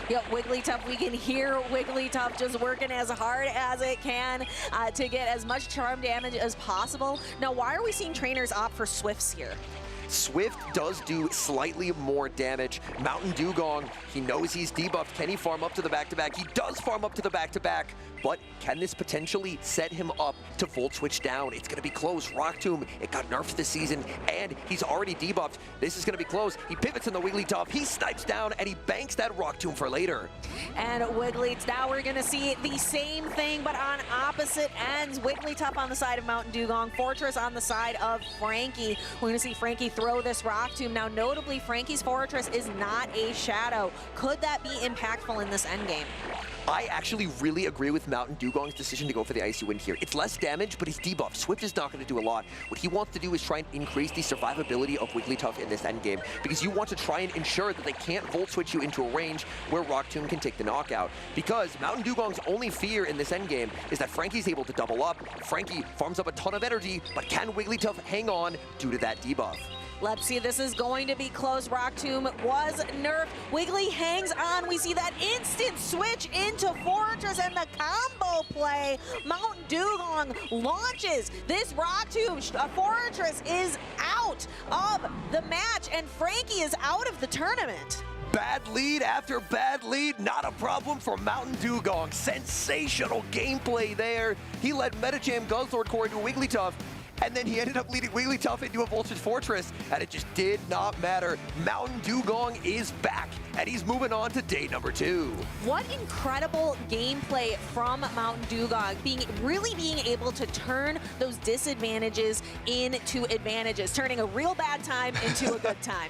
Speaker 10: Yep, Wigglytuff, we can hear Wigglytuff just working as hard as it can to get as much charm damage as possible. Now, why are we seeing trainers opt for Swifts here?
Speaker 2: Swift does do slightly more damage. Mountain Dugong, he knows he's debuffed. Can he farm up to the back-to-back? He does farm up to the back-to-back, but can this potentially set him up to Volt Switch down? It's gonna be close. Rock Tomb, it got nerfed this season, and he's already debuffed. This is gonna be close. He pivots in the Wigglytuff, he snipes down, and he banks that Rock Tomb for later.
Speaker 10: And Wigglytuff, now we're gonna see the same thing, but on opposite ends. Wigglytuff on the side of Mountain Dugong, Fortress on the side of Frankie. We're gonna see Frankie throw this Rock Tomb. Now, notably, Frankie's Fortress is not a shadow. Could that be impactful in this endgame?
Speaker 2: I actually really agree with Mountain Dugong's decision to go for the Icy Wind here. It's less damage, but he's debuffed. Swift is not going to do a lot. What he wants to do is try and increase the survivability of Wigglytuff in this endgame, because you want to try and ensure that they can't Volt Switch you into a range where Rock Tomb can take the knockout. Because Mountain Dugong's only fear in this endgame is that Frankie's able to double up. Frankie farms up a ton of energy, but can Wigglytuff hang on due to that debuff?
Speaker 10: Let's see, this is going to be close. Rock Tomb was nerfed. Wiggly hangs on. We see that instant switch into Fortress and the combo play. Mountain Dugong launches this Rock Tomb. Fortress is out of the match, and Frankie is out of the tournament.
Speaker 2: Bad lead after bad lead, not a problem for Mountain Dugong. Sensational gameplay there. He led Medicham Guzzlord Core into a Wigglytuff, and then he ended up leading Wigglytuff into a Volt Switch Fortress, and it just did not matter. Mountain Dugong is back, and he's moving on to day number 2.
Speaker 10: What incredible gameplay from Mountain Dugong, really being able to turn those disadvantages into advantages, turning a real bad time into a good time.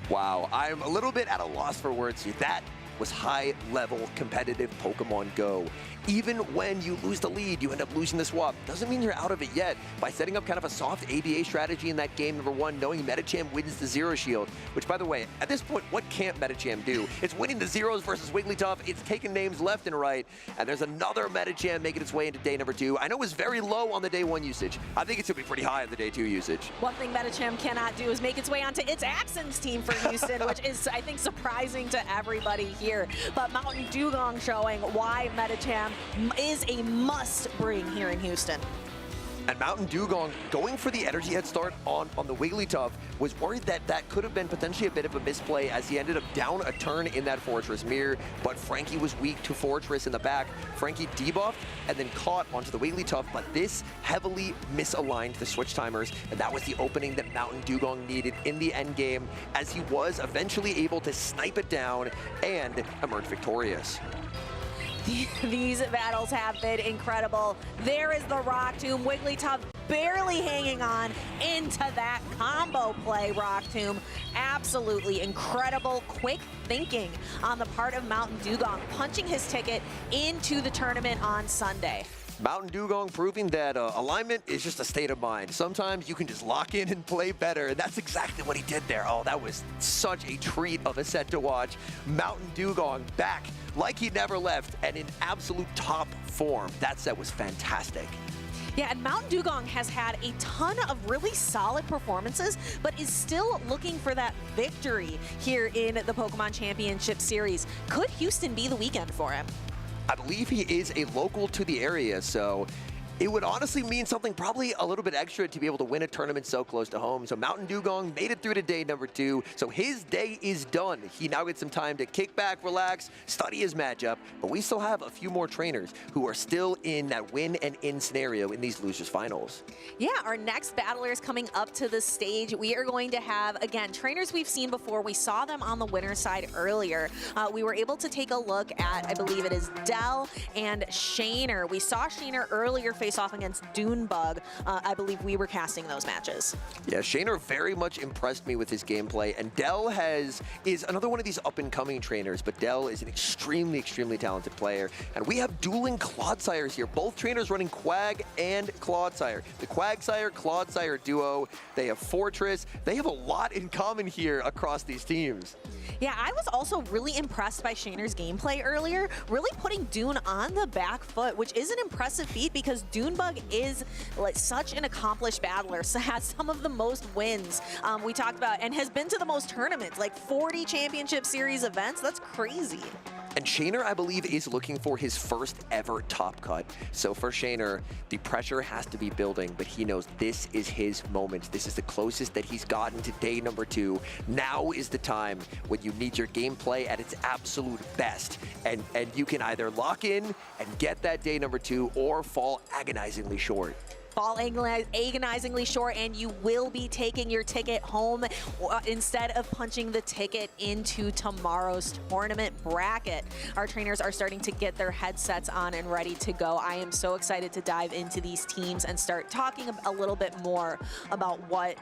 Speaker 2: Wow, I'm a little bit at a loss for words here. That was high-level competitive Pokemon Go. Even when you lose the lead, you end up losing the swap. Doesn't mean you're out of it yet. By setting up kind of a soft ABA strategy in that game number 1, knowing Medicham wins the Zero Shield, which, by the way, at this point, what can't Medicham do? It's winning the Zeros versus Wigglytuff. It's taking names left and right. And there's another Medicham making its way into day number 2. I know it was very low on the day 1 usage. I think it's going to be pretty high on the day 2 usage.
Speaker 10: One thing Medicham cannot do is make its way onto its Axon's team for Houston, which is, I think, surprising to everybody here. But Mountain Dugong showing why Medicham is a must-bring here in Houston.
Speaker 2: And Mountain Dugong going for the energy head start on the Wigglytuff was worried that that could have been potentially a bit of a misplay, as he ended up down a turn in that Fortress mirror, but Frankie was weak to Fortress in the back. Frankie debuffed and then caught onto the Wigglytuff, but this heavily misaligned the switch timers, and that was the opening that Mountain Dugong needed in the end game, as he was eventually able to snipe it down and emerge victorious.
Speaker 10: These battles have been incredible. There is the Rock Tomb. Wigglytuff barely hanging on into that combo play, Rock Tomb. Absolutely incredible, quick thinking on the part of Mountain Dugong, punching his ticket into the tournament on Sunday.
Speaker 2: Mountain Dugong proving that alignment is just a state of mind. Sometimes you can just lock in and play better, and that's exactly what he did there. Oh, that was such a treat of a set to watch. Mountain Dugong back like he never left and in absolute top form. That set was fantastic.
Speaker 10: Yeah, and Mountain Dugong has had a ton of really solid performances, but is still looking for that victory here in the Pokemon Championship Series. Could Houston be the weekend for him?
Speaker 2: I believe he is a local to the area, so it would honestly mean something probably a little bit extra to be able to win a tournament so close to home. So Mountain Dugong made it through to day number 2. So his day is done. He now gets some time to kick back, relax, study his matchup. But we still have a few more trainers who are still in that win and in scenario in these losers finals.
Speaker 10: Yeah, our next battlers coming up to the stage, we are going to have, again, trainers we've seen before. We saw them on the winner's side earlier. We were able to take a look at, I believe it is Dell and Shaner. We saw Shaner earlier face off against Dunebug. I believe we were casting those matches.
Speaker 2: Yeah, Shaner very much impressed me with his gameplay, and Dell is another one of these up-and-coming trainers, but Dell is an extremely, extremely talented player. And we have dueling Clodsires here, both trainers running Quag and Clodsire. The Quagsire-Clodsire duo, they have Fortress. They have a lot in common here across these teams.
Speaker 10: Yeah, I was also really impressed by Shaner's gameplay earlier, really putting Dune on the back foot, which is an impressive feat because Dunebug is like such an accomplished battler, so has some of the most wins we talked about, and has been to the most tournaments, like 40 championship series events. That's crazy.
Speaker 2: And Shaner, I believe, is looking for his first ever top cut. So for Shaner, the pressure has to be building, but he knows this is his moment. This is the closest that he's gotten to day number 2. Now is the time when you need your gameplay at its absolute best. And you can either lock in and get that day number 2 or fall agonizingly short.
Speaker 10: Fall agonizingly short, and you will be taking your ticket home instead of punching the ticket into tomorrow's tournament bracket. Our trainers are starting to get their headsets on and ready to go. I am so excited to dive into these teams and start talking a little bit more about what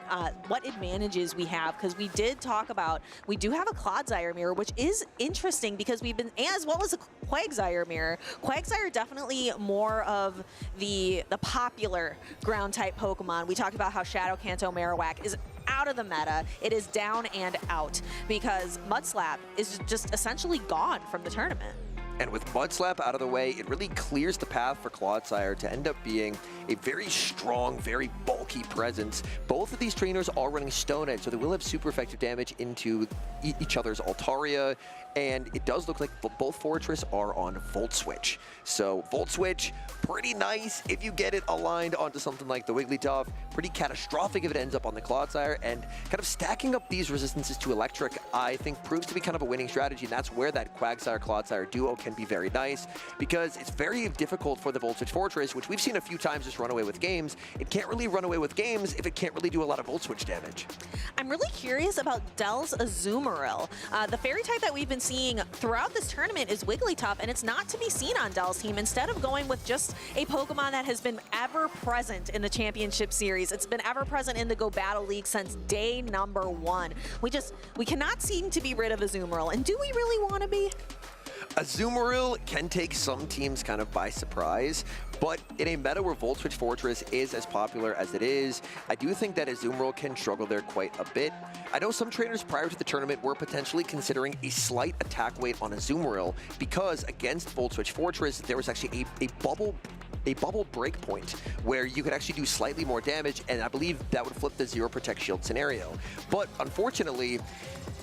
Speaker 10: advantages we have, because we did talk about, we do have a Clodsire mirror, which is interesting because we've been, as well as a Quagsire mirror. Quagsire definitely more of the popular ground type Pokemon. We talked about how Shadow Kanto Marowak is out of the meta. It is down and out because Mudslap is just essentially gone from the tournament.
Speaker 2: And with Mudslap out of the way, it really clears the path for Clodsire to end up being a very strong, very bulky presence. Both of these trainers are running Stone Edge, so they will have super effective damage into each other's Altaria. And it does look like both Fortress are on Volt Switch. So Volt Switch, pretty nice if you get it aligned onto something like the Wigglytuff. Pretty catastrophic if it ends up on the Clodsire. And kind of stacking up these resistances to Electric, I think, proves to be kind of a winning strategy. And that's where that Quagsire-Clodsire duo can be very nice, because it's very difficult for the Volt Switch Fortress, which we've seen a few times just run away with games. It can't really run away with games if it can't really do a lot of Volt Switch damage.
Speaker 10: I'm really curious about Dell's Azumarill. The fairy type that we've been seeing throughout this tournament is Wigglytuff, and it's not to be seen on Dell's team. Instead of going with just a Pokemon that has been ever present in the championship series, it's been ever present in the Go Battle League since day number 1. We cannot seem to be rid of Azumarill, and do we really want to be?
Speaker 2: Azumarill can take some teams kind of by surprise, but in a meta where Volt Switch Fortress is as popular as it is, I do think that Azumarill can struggle there quite a bit. I know some trainers prior to the tournament were potentially considering a slight attack weight on Azumarill because against Volt Switch Fortress, there was actually a bubble breakpoint where you could actually do slightly more damage, and I believe that would flip the Zero Protect Shield scenario. But unfortunately,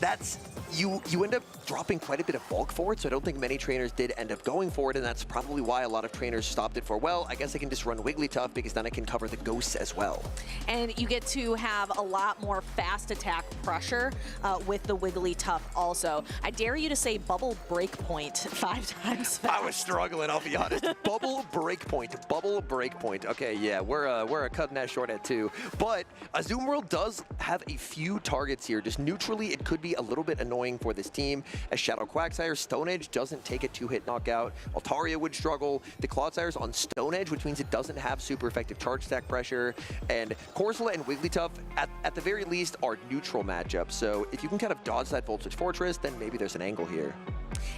Speaker 2: that's you end up dropping quite a bit of bulk for it, so I don't think many trainers did end up going for it, and that's probably why a lot of trainers stopped it for, well, I guess I can just run Wigglytuff because then I can cover the ghosts as well.
Speaker 10: And you get to have a lot more fast attack pressure with the Wigglytuff also. I dare you to say bubble breakpoint 5 times fast.
Speaker 2: I was struggling, I'll be honest. Bubble breakpoint. Okay, yeah, we're cutting that short at 2. But Azumarill does have a few targets here. Just neutrally, it could be a little bit annoying annoying for this team, as Shadow Quagsire, Stone Edge doesn't take a 2-hit knockout. Altaria would struggle. The Cloudsire's on Stone Edge, which means it doesn't have super effective charge stack pressure. And Corsola and Wigglytuff, at the very least, are neutral matchups. So if you can kind of dodge that Voltage Fortress, then maybe there's an angle here.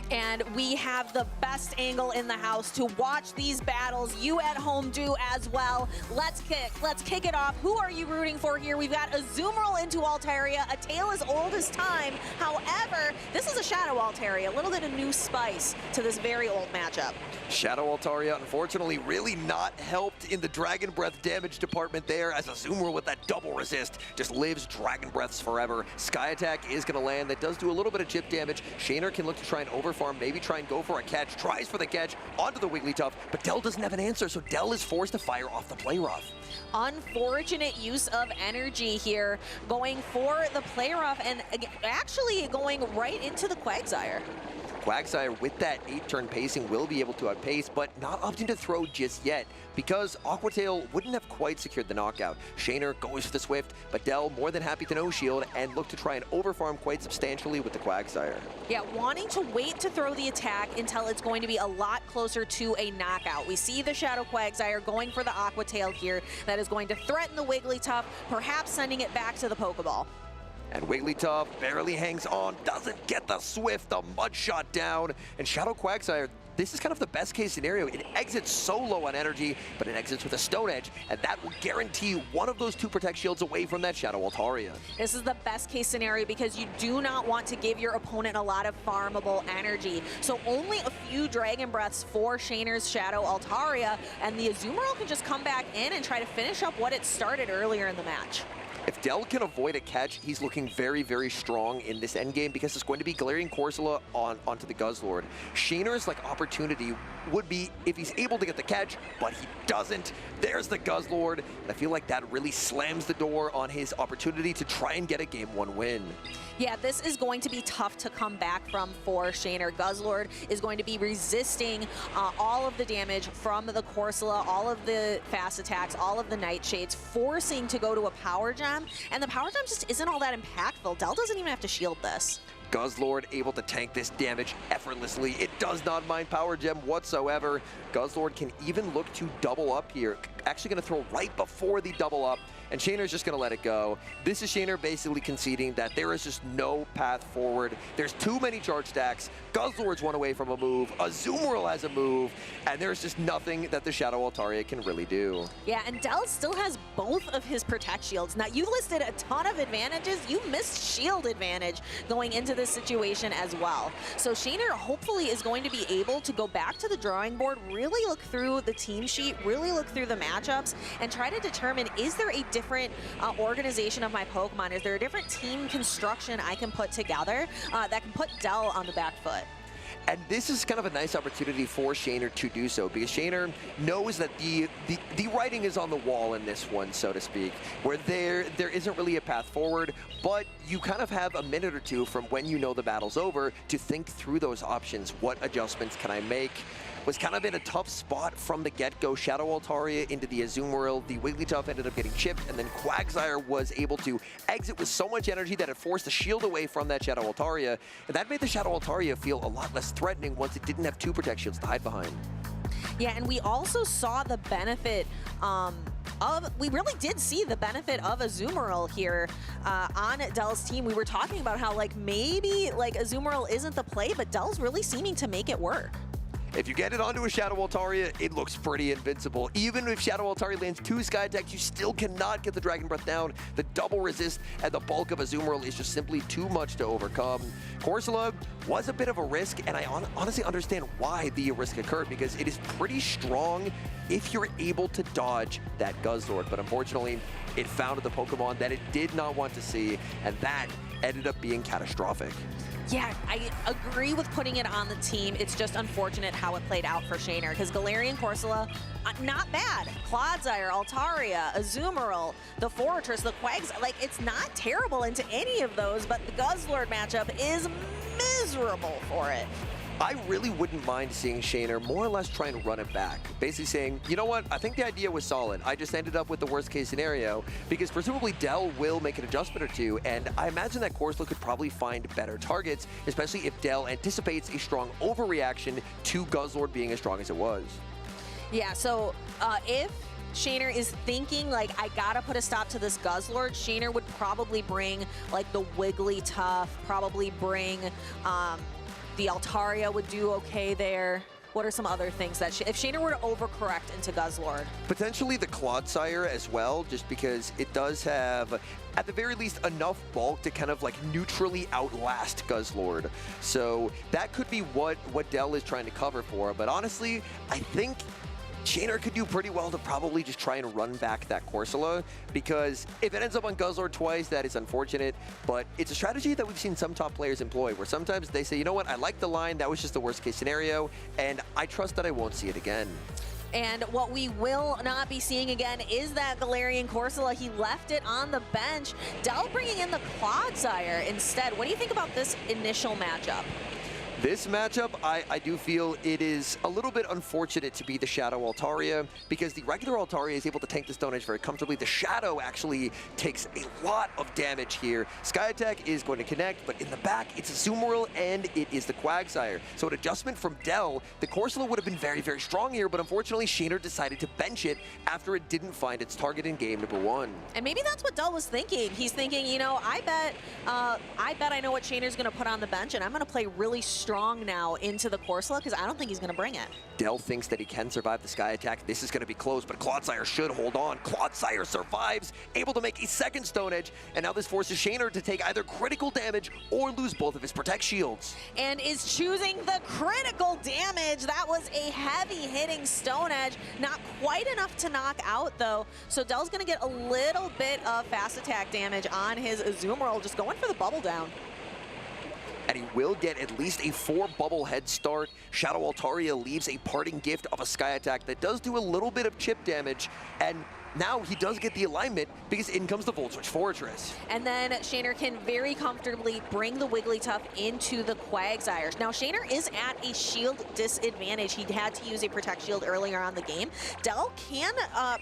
Speaker 10: And we have the best angle in the house to watch these battles. You at home do as well. Let's kick it off. Who are you rooting for here? We've got Azumarill into Altaria, a tale as old as time. However, this is a Shadow Altaria, a little bit of new spice to this very old matchup.
Speaker 2: Shadow Altaria, unfortunately, really not helped in the Dragon Breath damage department there, as Azumarill with that double resist just lives Dragon Breaths forever. Sky Attack is going to land. That does do a little bit of chip damage. Shaner can look to try and overfarm, maybe try and go for a catch, tries for the catch onto the Wigglytuff, but Dell doesn't have an answer, so Dell is forced to fire off the Play Rough.
Speaker 10: Unfortunate use of energy here, going for the Play Rough and actually going right into the Quagsire.
Speaker 2: Quagsire, with that 8-turn pacing, will be able to outpace, but not opting to throw just yet, because Aqua Tail wouldn't have quite secured the knockout. Shaner goes for the Swift, but Dell more than happy to no-shield and look to try and overfarm quite substantially with the Quagsire.
Speaker 10: Yeah, wanting to wait to throw the attack until it's going to be a lot closer to a knockout. We see the Shadow Quagsire going for the Aqua Tail here. That is going to threaten the Wigglytuff, perhaps sending it back to the Pokeball.
Speaker 2: And Wigglytuff barely hangs on, doesn't get the Swift, the Mud Shot down. And Shadow Quagsire, this is kind of the best case scenario. It exits so low on energy, but it exits with a Stone Edge, and that will guarantee one of those 2 Protect Shields away from that Shadow Altaria.
Speaker 10: This is the best case scenario because you do not want to give your opponent a lot of farmable energy. So only a few Dragon Breaths for Shaner's Shadow Altaria, and the Azumarill can just come back in and try to finish up what it started earlier in the match.
Speaker 2: If Dell can avoid a catch, he's looking very, very strong in this endgame because it's going to be Galarian Corsola onto the Guzzlord. Shaner's opportunity would be if he's able to get the catch, but he doesn't. There's the Guzzlord. And I feel like that really slams the door on his opportunity to try and get a Game 1 win.
Speaker 10: Yeah, this is going to be tough to come back from for Shaner. Guzzlord is going to be resisting all of the damage from the Corsola, all of the fast attacks, all of the Nightshades, forcing to go to a Power Gem, and the Power Gem just isn't all that impactful. Dell doesn't even have to shield this.
Speaker 2: Guzzlord able to tank this damage effortlessly. It does not mind Power Gem whatsoever. Guzzlord can even look to double up here. Actually going to throw right before the double up, and Shaner's just going to let it go. This is Shaner basically conceding that there is just no path forward. There's too many charge stacks. Guzzlord's one away from a move. Azumarill has a move, and there's just nothing that the Shadow Altaria can really do.
Speaker 10: Yeah, and Dell still has both of his Protect Shields. Now, you listed a ton of advantages. You missed shield advantage going into this situation as well. So Shaner hopefully is going to be able to go back to the drawing board, really look through the team sheet, really look through the matchups, and try to determine, is there a different organization of my Pokemon? Is there a different team construction I can put together that can put Dell on the back foot?
Speaker 2: And this is kind of a nice opportunity for Shaner to do so, because Shaner knows that the writing is on the wall in this one, so to speak, where there isn't really a path forward, but you kind of have a minute or two from when you know the battle's over to think through those options. What adjustments can I make? Was kind of in a tough spot from the get-go. Shadow Altaria into the Azumarill. The Wigglytuff ended up getting chipped, and then Quagsire was able to exit with so much energy that it forced the shield away from that Shadow Altaria, and that made the Shadow Altaria feel a lot less threatening once it didn't have 2 Protect Shields to hide behind.
Speaker 10: Yeah, and we also saw the benefit we really did see the benefit of Azumarill here on Dell's team. We were talking about how maybe Azumarill isn't the play, but Dell's really seeming to make it work.
Speaker 2: If you get it onto a Shadow Altaria, it looks pretty invincible. Even if Shadow Altaria lands 2 Sky Attacks, you still cannot get the Dragon Breath down. The double resist and the bulk of Azumarill is just simply too much to overcome. Corsola was a bit of a risk, and I honestly understand why the risk occurred, because it is pretty strong if you're able to dodge that Guzzlord. But unfortunately, it found the Pokemon that it did not want to see, and that ended up being catastrophic.
Speaker 10: Yeah, I agree with putting it on the team. It's just unfortunate how it played out for Shaner, because Galarian Corsola, not bad. Clodsire, Altaria, Azumarill, the Fortress, the Quags, it's not terrible into any of those, but the Guzzlord matchup is miserable for it.
Speaker 2: I really wouldn't mind seeing Shaner more or less try and run it back. Basically saying, you know what, I think the idea was solid. I just ended up with the worst case scenario because presumably Dell will make an adjustment or two, and I imagine that Corsola could probably find better targets, especially if Dell anticipates a strong overreaction to Guzzlord being as strong as it was.
Speaker 10: Yeah, so if Shaner is thinking, like, I gotta put a stop to this Guzzlord, Shaner would probably bring, like, the Wigglytuff, probably bring the Altaria would do okay there. What are some other things that, if Shaner were to overcorrect into Guzzlord?
Speaker 2: Potentially the Clodsire as well, just because it does have, at the very least, enough bulk to kind of like neutrally outlast Guzzlord. So that could be what Dell is trying to cover for. But honestly, I think Shaner could do pretty well to probably just try and run back that Corsola, because if it ends up on Guzzlord twice, that is unfortunate, but it's a strategy that we've seen some top players employ, where sometimes they say, you know what, I like the line, that was just the worst case scenario, and I trust that I won't see it again.
Speaker 10: And what we will not be seeing again is that Galarian Corsola. He left it on the bench. Dell bringing in the Clodsire instead. What do you think about this initial matchup?
Speaker 2: This matchup, I do feel it is a little bit unfortunate to be the Shadow Altaria, because the regular Altaria is able to tank the Stone Edge very comfortably. The Shadow actually takes a lot of damage here. Sky Attack is going to connect, but in the back, it's a Azumarill and it is the Quagsire. So an adjustment from Dell, the Corsola would have been very, very strong here, but unfortunately, Shaner decided to bench it after it didn't find its target in game number 1.
Speaker 10: And maybe that's what Dell was thinking. He's thinking, you know, I bet I know what Shaner's going to put on the bench, and I'm going to play really strong now into the Corsola because I don't think he's going to bring it.
Speaker 2: Dell thinks that he can survive the Sky Attack. This is going to be close, but Clodsire should hold on. Clodsire survives, able to make a second Stone Edge, and now this forces Shaner to take either critical damage or lose both of his Protect Shields.
Speaker 10: And is choosing the critical damage. That was a heavy-hitting Stone Edge. Not quite enough to knock out, though. So Dell's going to get a little bit of fast attack damage on his Azumarill, just going for the bubble down.
Speaker 2: And he will get at least a 4-bubble head start. Shadow Altaria leaves a parting gift of a Sky Attack that does do a little bit of chip damage, and now he does get the alignment because in comes the Volt Switch Fortress.
Speaker 10: And then Shaner can very comfortably bring the Wigglytuff into the Quagsire. Now Shaner is at a shield disadvantage. He had to use a Protect Shield earlier on the game. Dell can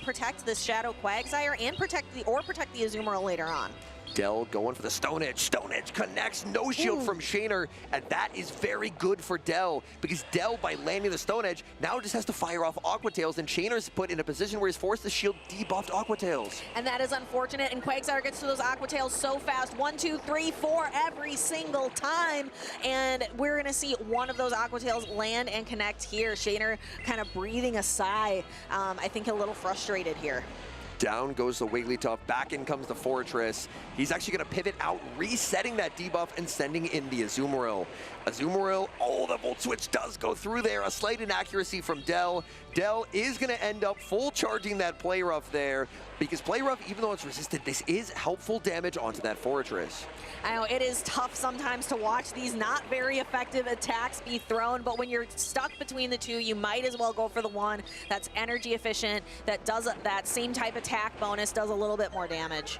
Speaker 10: protect this Shadow Quagsire and protect the Azumarill later on.
Speaker 2: Dell going for the Stone Edge. Stone Edge connects, no shield from Shaner, and that is very good for Dell, because Dell, by landing the Stone Edge, now just has to fire off Aqua Tails, and Shaner's put in a position where he's forced to shield debuffed Aqua Tails.
Speaker 10: And that is unfortunate, and Quagsire gets to those Aqua Tails so fast. 1, 2, 3, 4 every single time, and we're gonna see one of those Aqua Tails land and connect here. Shaner kind of breathing a sigh. I think a little frustrated here.
Speaker 2: Down goes the Wigglytuff, back in comes the Fortress. He's actually gonna pivot out, resetting that debuff and sending in the Azumarill. Azumarill, oh, the Volt Switch does go through there. A slight inaccuracy from Dell. Dell is gonna end up full charging that Play Rough there, because Play Rough, even though it's resisted, this is helpful damage onto that Fortress.
Speaker 10: I know it is tough sometimes to watch these not very effective attacks be thrown, but when you're stuck between the two, you might as well go for the one that's energy efficient, that does that same type attack bonus, does a little bit more damage.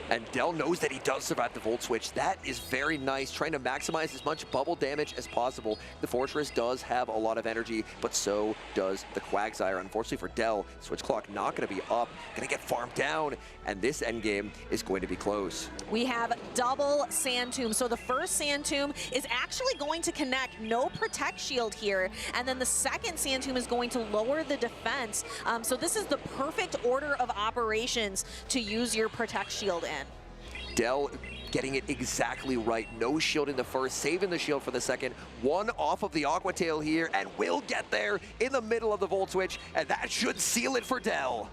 Speaker 2: And Dell knows that he does survive the Volt Switch. That is very nice, trying to maximize as much bubble damage as possible. The Fortress does have a lot of energy, but so does the Quagsire. Unfortunately for Dell, Switch Clock not going to be up, going to get farmed down, and this endgame is going to be close.
Speaker 10: We have double Sand Tomb. So the first Sand Tomb is actually going to connect, no Protect Shield here, and then the second Sand Tomb is going to lower the defense. So this is the perfect order of operations to use your Protect Shield in.
Speaker 2: Dell getting it exactly right. No shield in the first, saving the shield for the second. One off of the Aqua Tail here, and will get there in the middle of the Volt Switch, and that should seal it for Dell.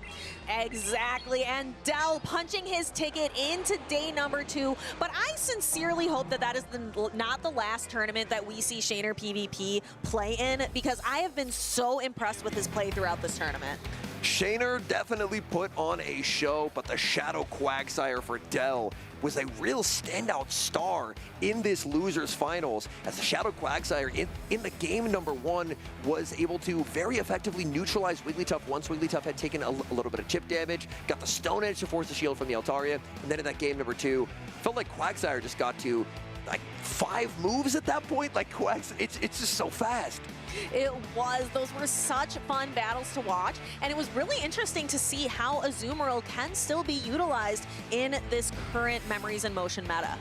Speaker 10: Exactly, and Dell punching his ticket into day number 2, but I sincerely hope that that is not the last tournament that we see Shaner PvP play in, because I have been so impressed with his play throughout this tournament.
Speaker 2: Shaner definitely put on a show, but the Shadow Quagsire for Dell was a real standout star in this losers finals, as the Shadow Quagsire in the game number 1 was able to very effectively neutralize Wigglytuff once Wigglytuff had taken a little bit of chip damage, got the Stone Edge to force the shield from the Altaria, and then in that game number 2, felt like Quagsire just got to like 5 moves at that point? Like Quags, it's just so fast.
Speaker 10: It was. Those were such fun battles to watch, and it was really interesting to see how Azumarill can still be utilized in this current Memories in Motion meta.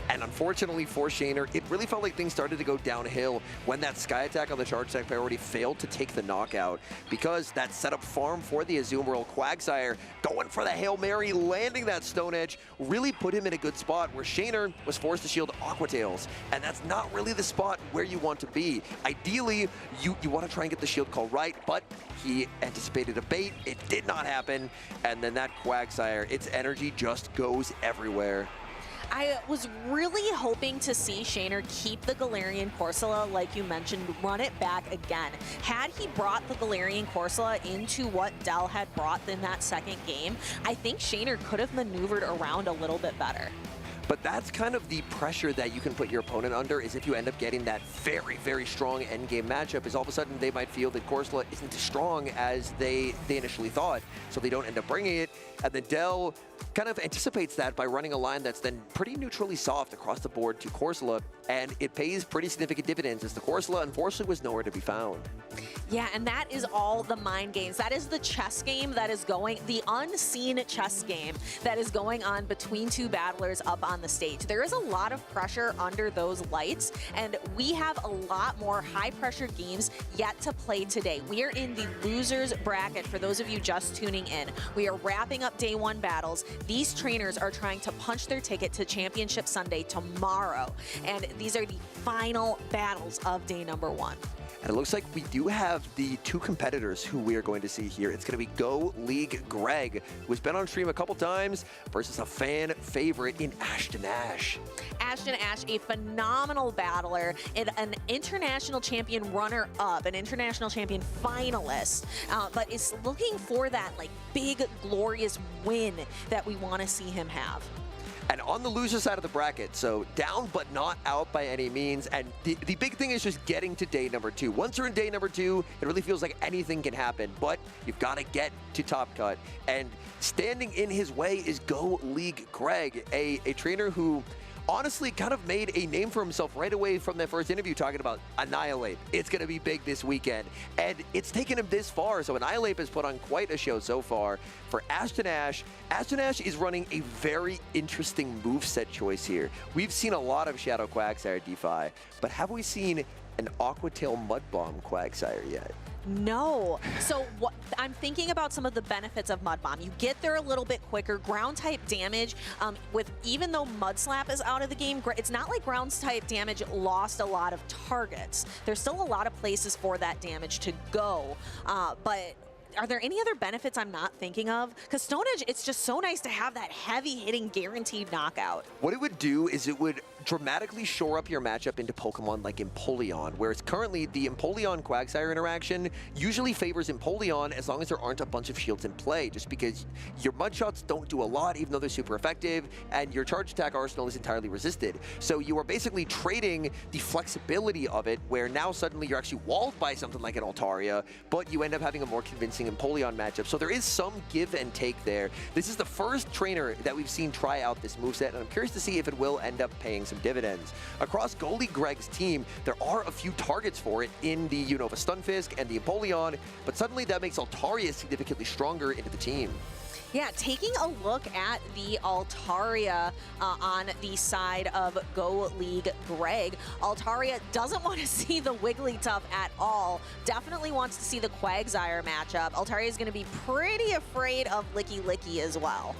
Speaker 2: And unfortunately for Shaner, it really felt like things started to go downhill when that Sky Attack on the charge attack priority failed to take the knockout, because that setup farm for the Azumarill, Quagsire going for the Hail Mary, landing that Stone Edge, really put him in a good spot where Shaner was forced to shield Aqua Tails, and that's not really the spot where you want to be. Ideally, you want to try and get the shield call right, but he anticipated a bait, it did not happen, and then that Quagsire, its energy just goes everywhere.
Speaker 10: I was really hoping to see Shaner keep the Galarian Corsola, like you mentioned, run it back again. Had he brought the Galarian Corsola into what Dell had brought in that second game, I think Shaner could have maneuvered around a little bit better.
Speaker 2: But that's kind of the pressure that you can put your opponent under, is if you end up getting that very, very strong endgame matchup, is all of a sudden they might feel that Corsola isn't as strong as they initially thought, so they don't end up bringing it. And then Dell kind of anticipates that by running a line that's then pretty neutrally soft across the board to Corsola, and it pays pretty significant dividends as the Corsola unfortunately was nowhere to be found.
Speaker 10: Yeah, and that is all the mind games. That is the chess game that is going, the unseen chess game that is going on between two battlers up on the stage. There is a lot of pressure under those lights, and we have a lot more high-pressure games yet to play today. We are in the losers bracket for those of you just tuning in. We are wrapping up day 1 battles. These trainers are trying to punch their ticket to Championship Sunday tomorrow, and these are the final battles of day number 1.
Speaker 2: And it looks like we do have the 2 competitors who we are going to see here. It's going to be Go League Greg, who's been on stream a couple times, versus a fan favorite in Ashton Ash.
Speaker 10: Ashton Ash, a phenomenal battler, and an international champion runner-up, an international champion finalist, but is looking for that like big, glorious win that we want to see him have.
Speaker 2: And on the loser side of the bracket, so down but not out by any means. And the big thing is just getting to day number 2. Once you're in day number 2, it really feels like anything can happen, but you've got to get to Top Cut. And standing in his way is Go League Greg, a trainer who honestly kind of made a name for himself right away from that first interview, talking about Annihilate. It's going to be big this weekend. And it's taken him this far. So Annihilate has put on quite a show so far. For Ashton Ash, Ashton Ash is running a very interesting moveset choice here. We've seen a lot of Shadow Quagsire DeFi, but have we seen an Aqua Tail Mud Bomb Quagsire yet?
Speaker 10: No. So what, I'm thinking about some of the benefits of Mud Bomb. You get there a little bit quicker. Ground type damage, with even though Mud Slap is out of the game, it's not like ground type damage lost a lot of targets. There's still a lot of places for that damage to go, but are there any other benefits I'm not thinking of? Because Stone Edge, it's just so nice to have that heavy hitting guaranteed knockout.
Speaker 2: What it would do is it would dramatically shore up your matchup into Pokemon like Empoleon, whereas currently the Empoleon Quagsire interaction usually favors Empoleon as long as there aren't a bunch of shields in play, just because your mud shots don't do a lot even though they're super effective, and your charge attack arsenal is entirely resisted. So you are basically trading the flexibility of it, where now suddenly you're actually walled by something like an Altaria, but you end up having a more convincing Empoleon matchup. So there is some give and take there. This is the first trainer that we've seen try out this moveset, and I'm curious to see if it will end up paying some dividends. Across Go League Greg's team, there are a few targets for it in the Unova Stunfisk and the Empoleon, but suddenly that makes Altaria significantly stronger into the team.
Speaker 10: Yeah, taking a look at the Altaria on the side of Go League Greg, Altaria doesn't want to see the Wigglytuff at all. Definitely wants to see the Quagsire matchup. Altaria is going to be pretty afraid of Licky Licky as well.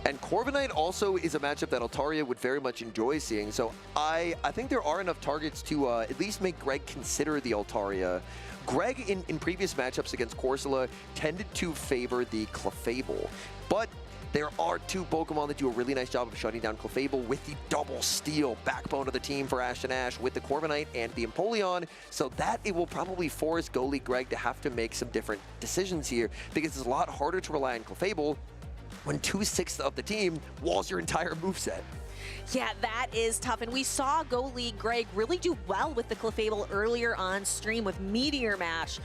Speaker 2: And Corviknight also is a matchup that Altaria would very much enjoy seeing. So I think there are enough targets to at least make Greg consider the Altaria. Greg, in previous matchups against Corsola, tended to favor the Clefable. But there are 2 Pokemon that do a really nice job of shutting down Clefable with the double steel backbone of the team for Ashton Ash with the Corviknight and the Empoleon. So that it will probably force Go League Greg to have to make some different decisions here, because it's a lot harder to rely on Clefable when 2/6 of the team walls your entire moveset.
Speaker 10: Yeah, that is tough. And we saw Go League Greg really do well with the Clefable earlier on stream, with Meteor Mash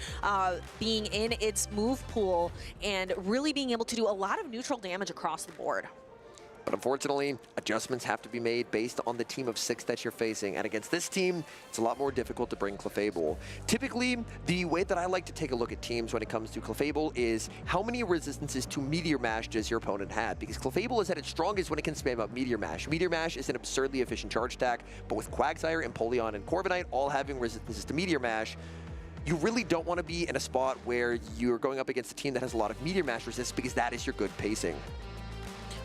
Speaker 10: being in its move pool and really being able to do a lot of neutral damage across the board.
Speaker 2: But unfortunately, adjustments have to be made based on the team of 6 that you're facing. And against this team, it's a lot more difficult to bring Clefable. Typically, the way that I like to take a look at teams when it comes to Clefable is how many resistances to Meteor Mash does your opponent have? Because Clefable is at its strongest when it can spam up Meteor Mash. Meteor Mash is an absurdly efficient charge attack, but with Quagsire, Empoleon, and Corviknight all having resistances to Meteor Mash, you really don't want to be in a spot where you're going up against a team that has a lot of Meteor Mash resist, because that is your good pacing.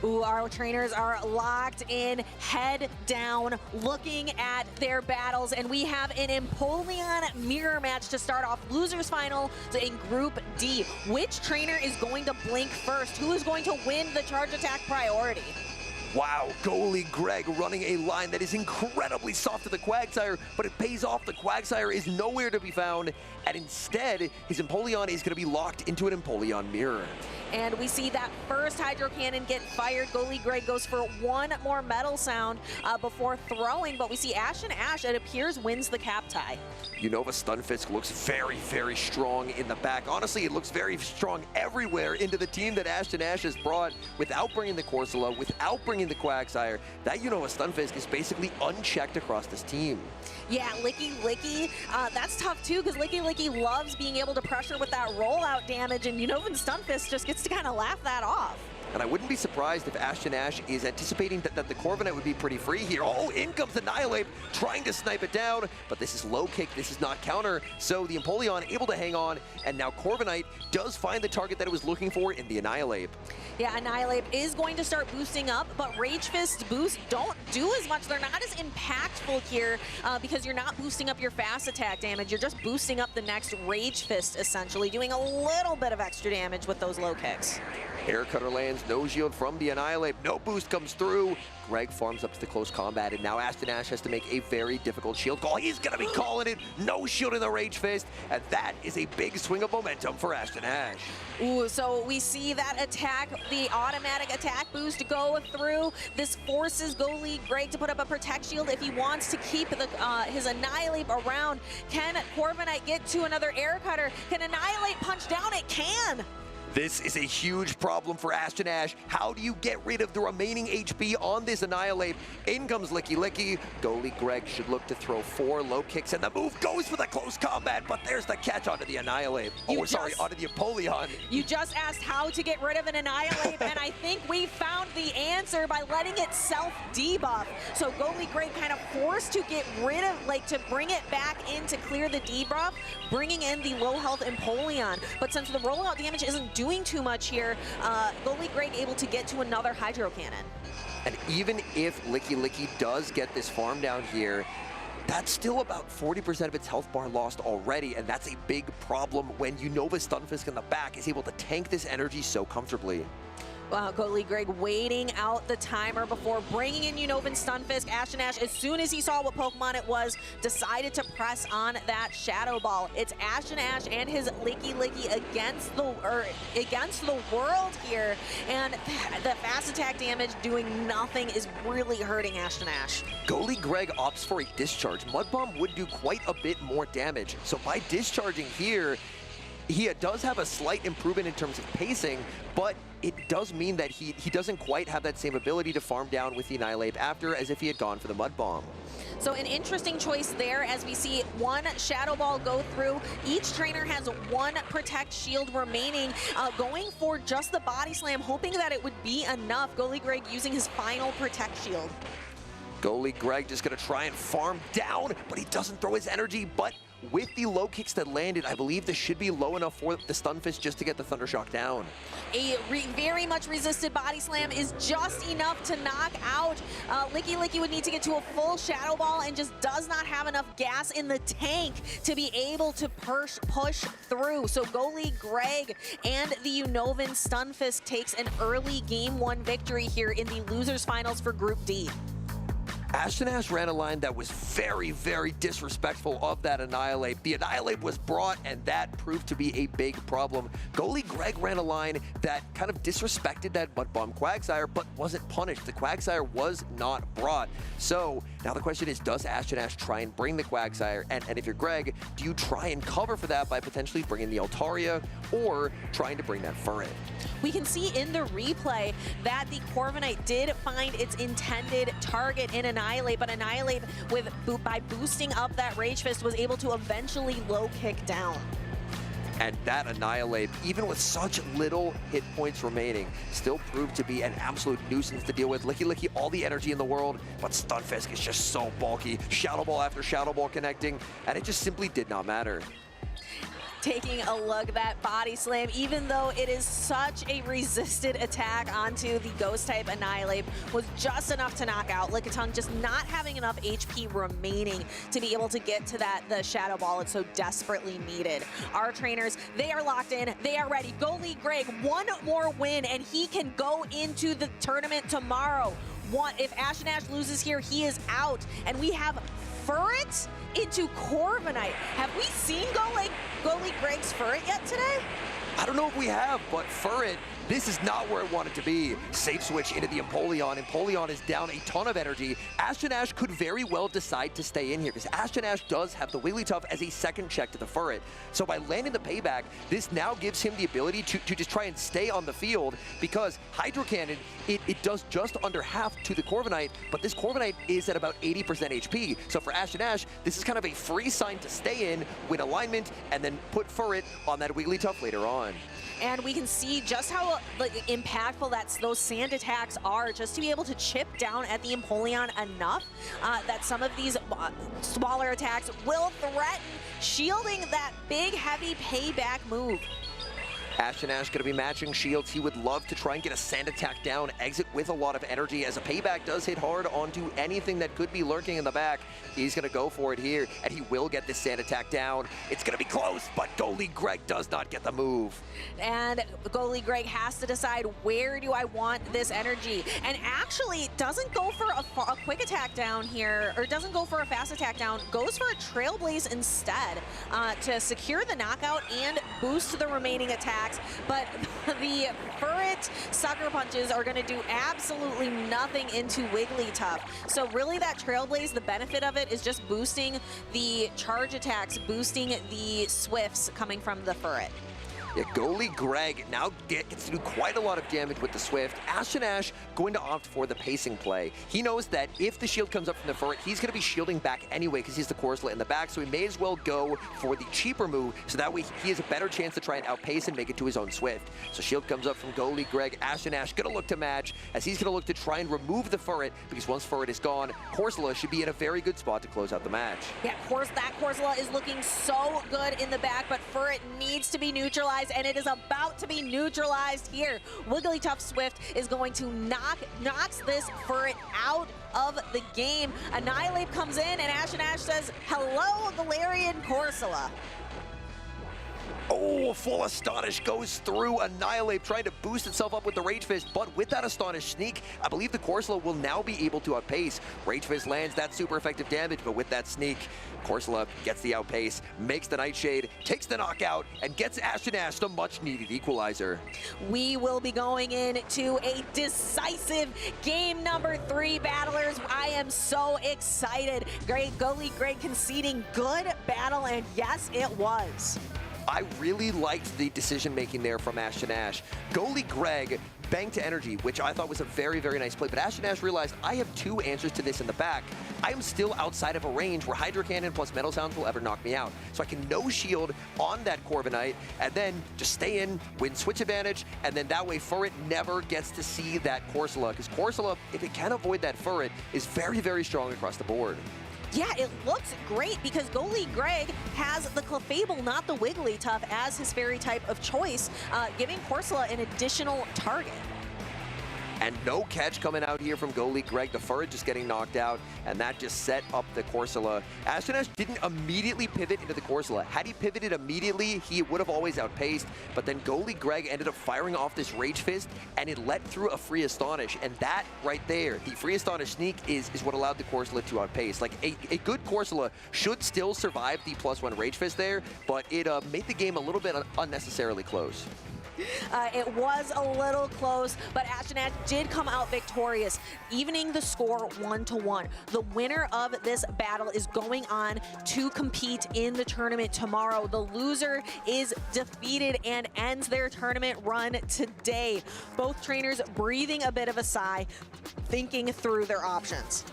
Speaker 10: Ooh, our trainers are locked in, head down, looking at their battles, and we have an Empoleon mirror match to start off losers final in Group D. Which trainer is going to blink first? Who is going to win the charge attack priority?
Speaker 2: Wow, goalie Greg running a line that is incredibly soft to the Quagsire, but it pays off. The Quagsire is nowhere to be found, and instead, his Empoleon is going to be locked into an Empoleon mirror.
Speaker 10: And we see that first Hydro Cannon get fired. Goalie Greg goes for one more Metal Sound before throwing, but we see Ashton Ash, it appears, wins the cap tie.
Speaker 2: Unova Stunfisk looks very, very strong in the back. Honestly, it looks very strong everywhere into the team that Ashton Ash has brought without bringing the Corsola, without bringing the Quagsire. That Unova Stunfisk is basically unchecked across this team.
Speaker 10: Yeah, Licky, that's tough too, because Licky loves being able to pressure with that rollout damage, and Unova Stunfisk just gets to kind of laugh that off.
Speaker 2: And I wouldn't be surprised if Ashton Ash is anticipating that the Corviknight would be pretty free here. Oh, in comes Annihilate, trying to snipe it down, but this is low kick, this is not counter, so the Empoleon able to hang on, and now Corviknight does find the target that it was looking for in the Annihilate.
Speaker 10: Yeah, Annihilate is going to start boosting up, but Rage Fist boosts don't do as much. They're not as impactful here because you're not boosting up your fast attack damage. You're just boosting up the next Rage Fist, essentially, doing a little bit of extra damage with those low kicks.
Speaker 2: Air Cutter lands, no shield from the Annihilate, no boost comes through. Greg farms up to the close combat, and now Ashton Ash has to make a very difficult shield call. He's gonna be calling it, no shield in the Rage Fist, and that is a big swing of momentum for Ashton Ash.
Speaker 10: Ooh, so we see that attack, the automatic attack boost go through. This forces goalie Greg to put up a protect shield if he wants to keep the, his Annihilate around. Can Corviknight get to another Air Cutter? Can Annihilate punch down? It can!
Speaker 2: This is a huge problem for Ashton Ash. How do you get rid of the remaining HP on this Annihilate? In comes Licky. Goalie Greg should look to throw 4 low kicks, and the move goes for the close combat, but there's the catch onto the Annihilate. Onto the Empoleon.
Speaker 10: You just asked how to get rid of an Annihilate, and I think we found the answer by letting it self-debuff. So goalie Greg kind of forced to get rid of, to bring it back in to clear the debuff, bringing in the low health Empoleon. But since the rollout damage isn't doing too much here, goalie Greg able to get to another Hydro Cannon.
Speaker 2: And even if Licky does get this farm down here, that's still about 40% of its health bar lost already, and that's a big problem when Unova Stunfisk in the back is able to tank this energy so comfortably.
Speaker 10: Goalie Greg waiting out the timer before bringing in Unova Stunfisk. Ashton Ash, as soon as he saw what Pokemon it was, decided to press on that Shadow Ball. It's Ashton Ash and his Licky against the world here, and the fast attack damage doing nothing is really hurting Ashton Ash.
Speaker 2: Goalie Greg opts for a discharge. Mud Bomb would do quite a bit more damage, so by discharging here, he does have a slight improvement in terms of pacing, but it does mean that he doesn't quite have that same ability to farm down with the Annihilate after as if he had gone for the Mud Bomb.
Speaker 10: So an interesting choice there as we see one Shadow Ball go through. Each trainer has 1 Protect Shield remaining, going for just the Body Slam, hoping that it would be enough. Goalie Greg using his final Protect Shield.
Speaker 2: Goalie Greg just gonna try and farm down, but he doesn't throw his energy, but with the low kicks that landed, I believe this should be low enough for the Stunfisk just to get the Thundershock down.
Speaker 10: A very much resisted Body Slam is just enough to knock out. Licky would need to get to a full Shadow Ball and just does not have enough gas in the tank to be able to push through. So goalie Greg and the Unovan Stunfisk takes an early Game 1 victory here in the losers finals for Group D.
Speaker 2: Ash ran a line that was very, very disrespectful of that Annihilate. The Annihilate was brought, and that proved to be a big problem. Goalie Greg ran a line that kind of disrespected that Mud Bomb Quagsire, but wasn't punished. The Quagsire was not brought. So now the question is, does Ash try and bring the Quagsire? And if you're Greg, do you try and cover for that by potentially bringing the Altaria or trying to bring that Furret?
Speaker 10: We can see in the replay that the Corviknight did find its intended target in Annihilate, but Annihilate, by boosting up that Rage Fist, was able to eventually low kick down.
Speaker 2: And that Annihilate, even with such little hit points remaining, still proved to be an absolute nuisance to deal with. Licky all the energy in the world, but Stunfisk is just so bulky. Shadow Ball after Shadow Ball connecting, and it just simply did not matter.
Speaker 10: Taking a look at that body slam, even though it is such a resisted attack onto the ghost type Annihilate, was just enough to knock out Lickitung, just not having enough HP remaining to be able to get to the Shadow Ball it so desperately needed. Our trainers, they are locked in, they are ready. Goalie Greg, one more win and he can go into the tournament tomorrow. If Ash loses here, he is out. And we have Furret into Corviknight. Have we seen Goalie Greg's Furret yet today?
Speaker 2: I don't know if we have, but Furret, this is not where it wanted to be. Safe switch into the Empoleon. Empoleon is down a ton of energy. Ash could very well decide to stay in here because Ash does have the Wigglytuff as a second check to the Furret. So by landing the payback, this now gives him the ability to just try and stay on the field because Hydro Cannon, it does just under half to the Corviknight, but this Corviknight is at about 80% HP. So for Ash, this is kind of a free sign to stay in, win alignment, and then put Furret on that Wigglytuff later on.
Speaker 10: And we can see just how impactful those sand attacks are, just to be able to chip down at the Empoleon enough that some of these smaller attacks will threaten shielding that big, heavy payback move.
Speaker 2: Ash going to be matching shields. He would love to try and get a sand attack down, exit with a lot of energy as a payback does hit hard onto anything that could be lurking in the back. He's going to go for it here, and he will get this sand attack down. It's going to be close, but Goalie Greg does not get the move.
Speaker 10: And Goalie Greg has to decide, where do I want this energy? And actually doesn't go for a quick attack down here, or doesn't go for a fast attack down, goes for a Trailblaze instead to secure the knockout and boost the remaining attacks. But the Furret Sucker Punches are going to do absolutely nothing into Wigglytuff. So really that Trailblaze, the benefit of it is just boosting the charge attacks, boosting the Swifts coming from the Furret.
Speaker 2: Yeah, Goalie Greg now gets to do quite a lot of damage with the Swift. Ash going to opt for the pacing play. He knows that if the shield comes up from the Furret, he's going to be shielding back anyway because he's the Corsola in the back, so he may as well go for the cheaper move, so that way he has a better chance to try and outpace and make it to his own Swift. So shield comes up from Goalie Greg. Ash going to look to match, as he's going to look to try and remove the Furret, because once Furret is gone, Corsola should be in a very good spot to close out the match.
Speaker 10: Yeah, that Corsola is looking so good in the back, but Furret needs to be neutralized, and it is about to be neutralized here. Wigglytuff Swift is going to knocks this Furret out of the game. Annihilate comes in, and Ash says, hello, Galarian Corsola.
Speaker 2: Oh, full Astonish goes through Annihilate, trying to boost itself up with the Rage Fist, but with that Astonish sneak, I believe the Corsola will now be able to outpace. Rage Fist lands that super effective damage, but with that sneak, Corsola gets the outpace, makes the Nightshade, takes the knockout, and gets Ash the much-needed equalizer.
Speaker 10: We will be going into a decisive game number 3, battlers. I am so excited. Goalie Greg conceding good battle, and yes, it was.
Speaker 2: I really liked the decision-making there from Ash. Goalie Greg banked to energy, which I thought was a very, very nice play, but Ash realized, I have 2 answers to this in the back. I am still outside of a range where Hydro Cannon plus Metal Sounds will ever knock me out. So I can no shield on that Corviknight, and then just stay in, win switch advantage, and then that way Furret never gets to see that Corsola, because Corsola, if it can avoid that Furret, is very, very strong across the board.
Speaker 10: Yeah, it looks great because Goalie Greg has the Clefable, not the Wigglytuff, as his fairy type of choice, giving Corsola an additional target.
Speaker 2: And no catch coming out here from goalie Greg. The Furret just getting knocked out, and that just set up the Corsola. Ash didn't immediately pivot into the Corsola. Had he pivoted immediately, he would have always outpaced, but then goalie Greg ended up firing off this Rage Fist, and it let through a Free Astonish, and that right there, the Free Astonish sneak is what allowed the Corsola to outpace. Like, a good Corsola should still survive the +1 Rage Fist there, but it made the game a little bit unnecessarily close.
Speaker 10: It was a little close, but Ash did come out victorious, evening the score 1-1. The winner of this battle is going on to compete in the tournament tomorrow. The loser is defeated and ends their tournament run today. Both trainers breathing a bit of a sigh, thinking through their options.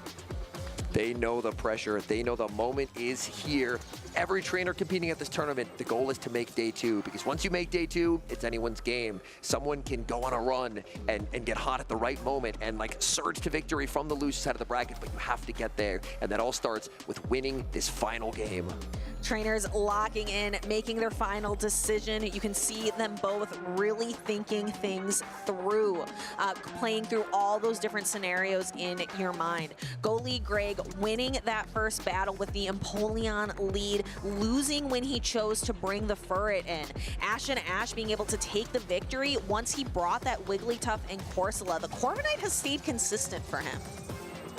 Speaker 2: They know the pressure. They know the moment is here. Every trainer competing at this tournament, the goal is to make day 2, because once you make day 2, it's anyone's game. Someone can go on a run and get hot at the right moment and like surge to victory from the loose side of the bracket, but you have to get there. And that all starts with winning this final game.
Speaker 10: Trainers locking in, making their final decision. You can see them both really thinking things through, playing through all those different scenarios in your mind. Goalie Greg winning that first battle with the Empoleon lead, losing when he chose to bring the Furret in. Ash being able to take the victory once he brought that Wigglytuff and Corsola. The Corviknight has stayed consistent for him.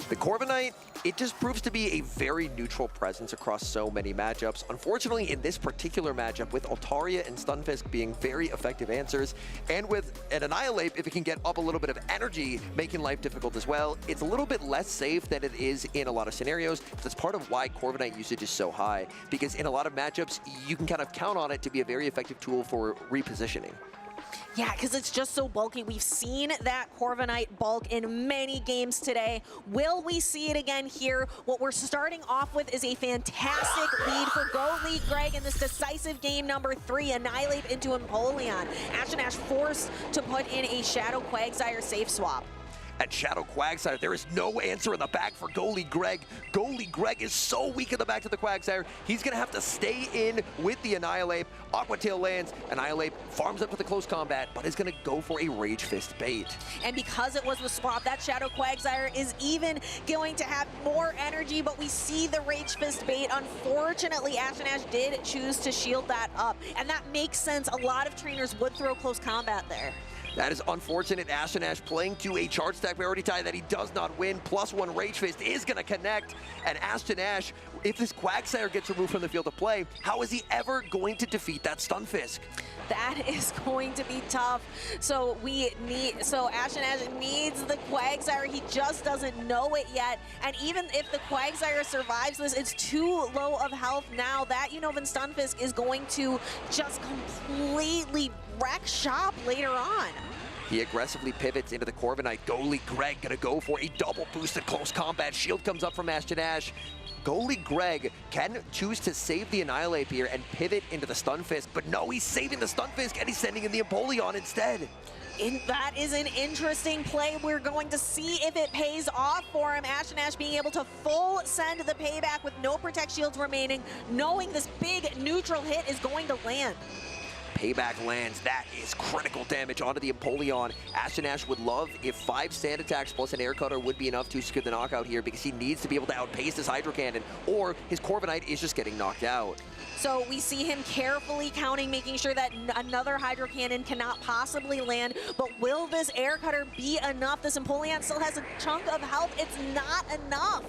Speaker 2: The Corviknight, it just proves to be a very neutral presence across so many matchups. Unfortunately, in this particular matchup, with Altaria and Stunfisk being very effective answers, and with an Annihilate, if it can get up a little bit of energy, making life difficult as well, it's a little bit less safe than it is in a lot of scenarios. That's part of why Corviknight usage is so high, because in a lot of matchups, you can kind of count on it to be a very effective tool for repositioning.
Speaker 10: Yeah, because it's just so bulky. We've seen that Corviknight bulk in many games today. Will we see it again here? What we're starting off with is a fantastic lead for goalie Greg in this decisive game number 3. Annihilate into Empoleon. Ash forced to put in a Shadow Quagsire safe swap.
Speaker 2: At Shadow Quagsire, there is no answer in the back for goalie Greg. Goalie Greg is so weak in the back to the Quagsire. He's going to have to stay in with the Annihilate. Aqua Tail lands. Annihilate farms up to the close combat, but is going to go for a Rage Fist bait.
Speaker 10: And because it was the swap, that Shadow Quagsire is even going to have more energy, but we see the Rage Fist bait. Unfortunately, Ash did choose to shield that up, and that makes sense. A lot of trainers would throw close combat there.
Speaker 2: That is unfortunate. Ash playing to a charge stack priority tie that he does not win. +1 Rage Fist is going to connect. And Ash, if this Quagsire gets removed from the field of play, how is he ever going to defeat that Stunfisk?
Speaker 10: That is going to be tough. So Ash needs the Quagsire. He just doesn't know it yet. And even if the Quagsire survives this, it's too low of health now. That Unova Stunfisk is going to just completely wreck shop later on.
Speaker 2: He aggressively pivots into the Corviknight. Goalie Greg gonna go for a double boosted close combat. Shield comes up from Ash. Goalie Greg can choose to save the Annihilate here and pivot into the Stunfisk, but no, he's saving the Stunfisk and he's sending in the Empoleon instead.
Speaker 10: That is an interesting play. We're going to see if it pays off for him. Ash being able to full send the payback with no Protect Shields remaining, knowing this big neutral hit is going to land.
Speaker 2: Payback lands. That is critical damage onto the Empoleon. Ash would love if 5 sand attacks plus an air cutter would be enough to secure the knockout here, because he needs to be able to outpace this Hydro Cannon, or his Corviknight is just getting knocked out.
Speaker 10: So we see him carefully counting, making sure that another Hydro Cannon cannot possibly land. But will this air cutter be enough? This Empoleon still has a chunk of health. It's not enough.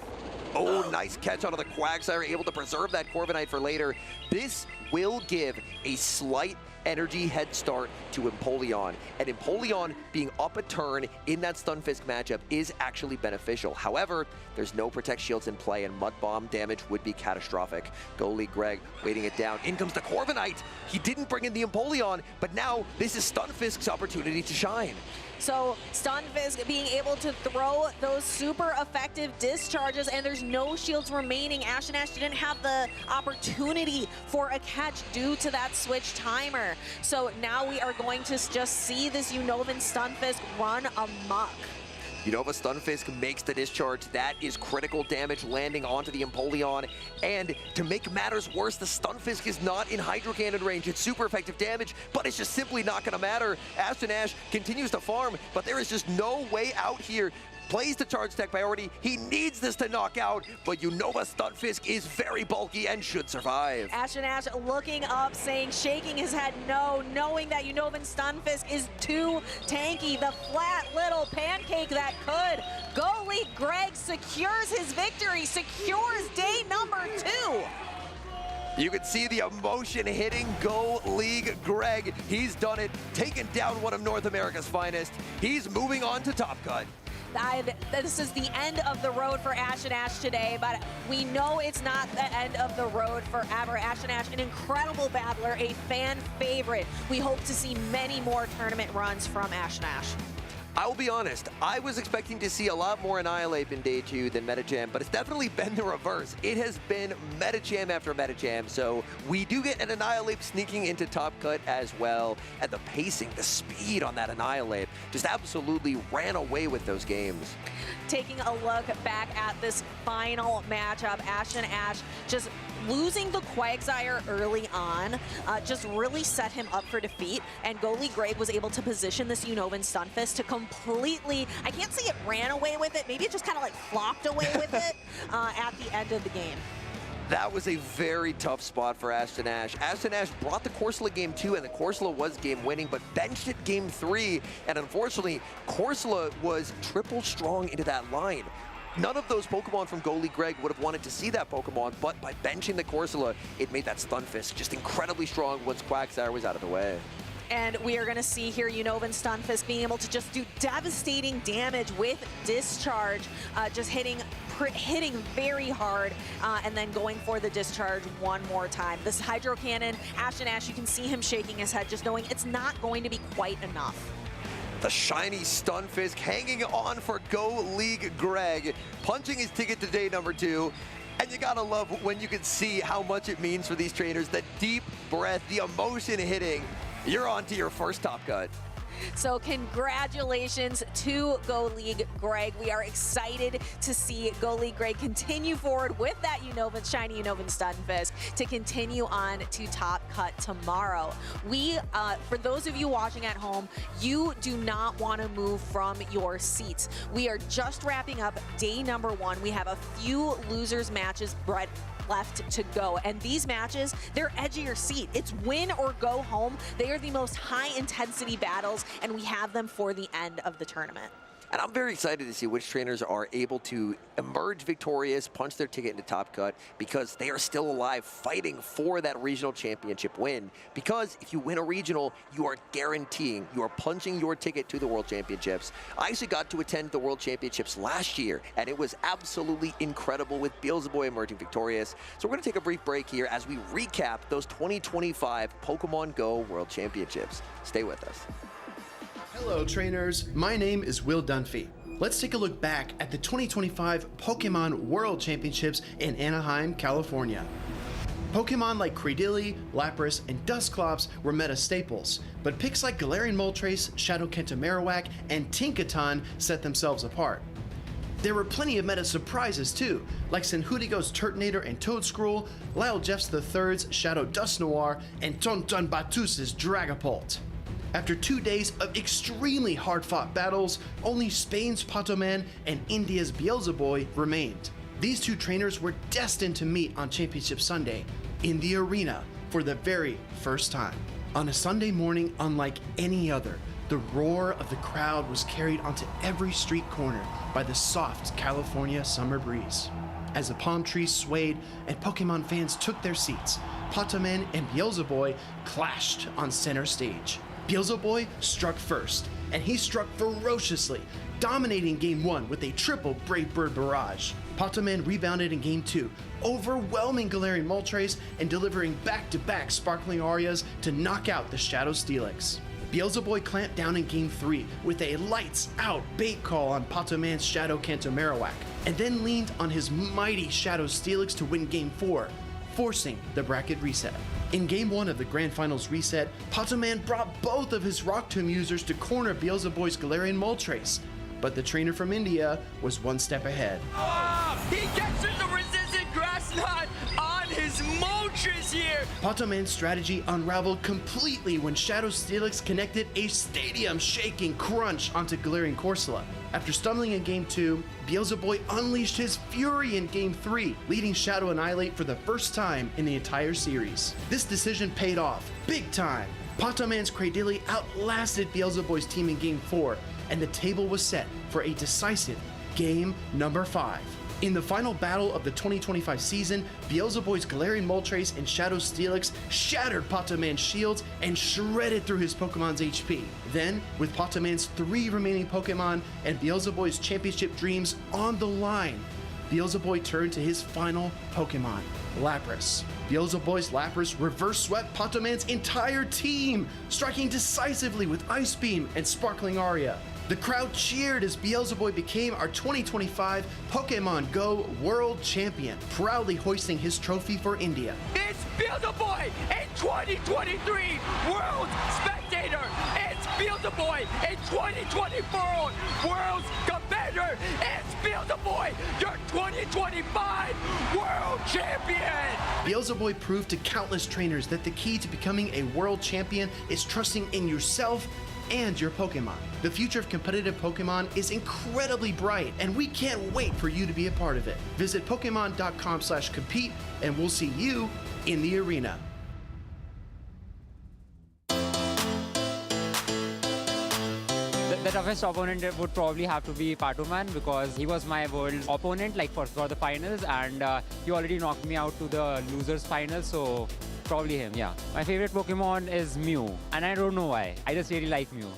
Speaker 2: Oh, nice catch out of the Quagsire, able to preserve that Corviknight for later. This will give a slight energy head start to Empoleon, and Empoleon being up a turn in that Stunfisk matchup is actually beneficial. However, there's no Protect Shields in play, and Mud Bomb damage would be catastrophic. Goalie Greg waiting it down. In comes the Corviknight. He didn't bring in the Empoleon, but now this is Stunfisk's opportunity to shine.
Speaker 10: So Stunfisk being able to throw those super effective discharges, and there's no shields remaining. Ash didn't have the opportunity for a catch due to that switch timer. So now we are going to just see this Unovan Stunfisk run amok.
Speaker 2: Unova Stunfisk makes the discharge. That is critical damage landing onto the Empoleon. And to make matters worse, the Stunfisk is not in Hydro Cannon range. It's super effective damage, but it's just simply not going to matter. Ashton Ash continues to farm, but there is just no way out here. Plays the charge tech priority. He needs this to knock out, but Unova Stunfisk is very bulky and should survive.
Speaker 10: Ashton Ash looking up, saying, shaking his head no, knowing that Unovan Stunfisk is too tanky. The flat little pancake that could. Go League Greg secures his victory, secures day number 2.
Speaker 2: You can see the emotion hitting Go League Greg. He's done it, taken down one of North America's finest. He's moving on to Top Cut.
Speaker 10: This is the end of the road for Ashton Ash today, but we know it's not the end of the road forever. Ashton Ash, an incredible battler, a fan favorite. We hope to see many more tournament runs from Ashton Ash.
Speaker 2: I will be honest, I was expecting to see a lot more Annihilate in day 2 than Metacham, but it's definitely been the reverse. It has been Metacham after Metacham, so we do get an Annihilate sneaking into Top Cut as well. And the pacing, the speed on that Annihilate just absolutely ran away with those games.
Speaker 10: Taking a look back at this final matchup, Ashton Ash just losing the Quagsire early on just really set him up for defeat, and Goalie Greg was able to position this Unovan Stunfisk to completely, I can't say it ran away with it, maybe it just kind of like flopped away with it at the end of the game.
Speaker 2: That was a very tough spot for Ashton Ash. Ashton Ash brought the Corsola game 2, and the Corsola was game winning, but benched it game 3, and unfortunately, Corsola was triple strong into that line. None of those Pokemon from Goalie Greg would have wanted to see that Pokemon, but by benching the Corsola, it made that Stunfisk just incredibly strong once Quagsire was out of the way.
Speaker 10: And we are going to see here Unovan Stunfisk being able to just do devastating damage with Discharge, just hitting very hard, and then going for the discharge one more time. This Hydro Cannon, Ashton Ash, you can see him shaking his head, just knowing it's not going to be quite enough.
Speaker 2: The shiny Stunfisk hanging on for Go League Greg, punching his ticket to day number 2. And you gotta love when you can see how much it means for these trainers, the deep breath, the emotion hitting. You're on to your first Top Cut.
Speaker 10: So congratulations to Go League Greg. We are excited to see Go League Greg continue forward with that shiny Unovan Stunfisk to continue on to Top Cut tomorrow. We, for those of you watching at home, you do not want to move from your seats. We are just wrapping up day number 1. We have a few losers matches left to go, and these matches, they're edge of your seat. It's win or go home. They are the most high intensity battles, and we have them for the end of the tournament.
Speaker 2: And I'm very excited to see which trainers are able to emerge victorious, punch their ticket into Top Cut, because they are still alive fighting for that regional championship win. Because if you win a regional, you are guaranteeing, you are punching your ticket to the World Championships. I actually got to attend the World Championships last year, and it was absolutely incredible with Beelzebub emerging victorious. So we're going to take a brief break here as we recap those 2025 Pokemon Go World Championships. Stay with us.
Speaker 9: Hello trainers, my name is Will Dunphy. Let's take a look back at the 2025 Pokemon World Championships in Anaheim, California. Pokemon like Credilli, Lapras, and Dusclops were meta staples, but picks like Galarian Moltres, Shadow Kenta Marowak, and Tinkaton set themselves apart. There were plenty of meta surprises too, like Senhudigo's Turtonator and Toedscruel, Lyle Jeffs III's Shadow Dusknoir, and Tonton Batus's Dragapult. After 2 days of extremely hard-fought battles, only Spain's Patoman and India's Beelzebub remained. These two trainers were destined to meet on Championship Sunday, in the arena, for the very first time. On a Sunday morning unlike any other, the roar of the crowd was carried onto every street corner by the soft California summer breeze. As the palm trees swayed and Pokemon fans took their seats, Patoman and Beelzebub clashed on center stage. Beelzebub struck first, and he struck ferociously, dominating Game 1 with a triple Brave Bird barrage. Patoman rebounded in Game 2, overwhelming Galarian Moltres and delivering back-to-back Sparkling Arias to knock out the Shadow Steelix. Beelzebub clamped down in Game 3 with a lights-out bait call on Patoman's Shadow Kenta Marowak, and then leaned on his mighty Shadow Steelix to win Game 4, forcing the bracket reset. In Game 1 of the Grand Finals reset, Patoman brought both of his Rock Tomb users to corner Beelzebub's Galarian Moltres. but the trainer from India was one step ahead.
Speaker 14: He catches the resistant grass knot on his Moltres here.
Speaker 9: Patoman's strategy unraveled completely when Shadow Steelix connected a stadium-shaking crunch onto Galarian Corsola. After stumbling in Game 2, Beelzeboy unleashed his fury in Game 3, leading Shadow Annihilate for the first time in the entire series. This decision paid off, big time. Patoman's Cradily outlasted Beelzeboy's team in Game 4, and the table was set for a decisive Game number 5. In the final battle of the 2025 season, Beelzeboy's Galarian Moltres and Shadow Steelix shattered Patoman's shields and shredded through his Pokemon's HP. Then, with Patoman's 3 remaining Pokemon and Beelzeboy's championship dreams on the line, Beelzeboy turned to his final Pokemon, Lapras. Beelzeboy's Lapras reverse swept Patoman's entire team, striking decisively with Ice Beam and Sparkling Aria. The crowd cheered as Beelzeboy became our 2025 Pokemon Go World Champion, proudly hoisting his trophy for India.
Speaker 14: It's Beelzeboy in 2023 World Spectator. It's Beelzeboy in 2024 World Commander. It's Beelzeboy, your 2025 World Champion.
Speaker 9: Beelzeboy proved to countless trainers that the key to becoming a world champion is trusting in yourself and your Pokemon. The future of competitive Pokemon is incredibly bright, and we can't wait for you to be a part of it. Visit Pokemon.com/compete, and we'll see you in the arena.
Speaker 6: The toughest opponent would probably have to be Patoman because he was my world opponent like for the finals, and he already knocked me out to the losers finals, so probably him, yeah. My favorite Pokemon is Mew, and I don't know why. I just really like Mew.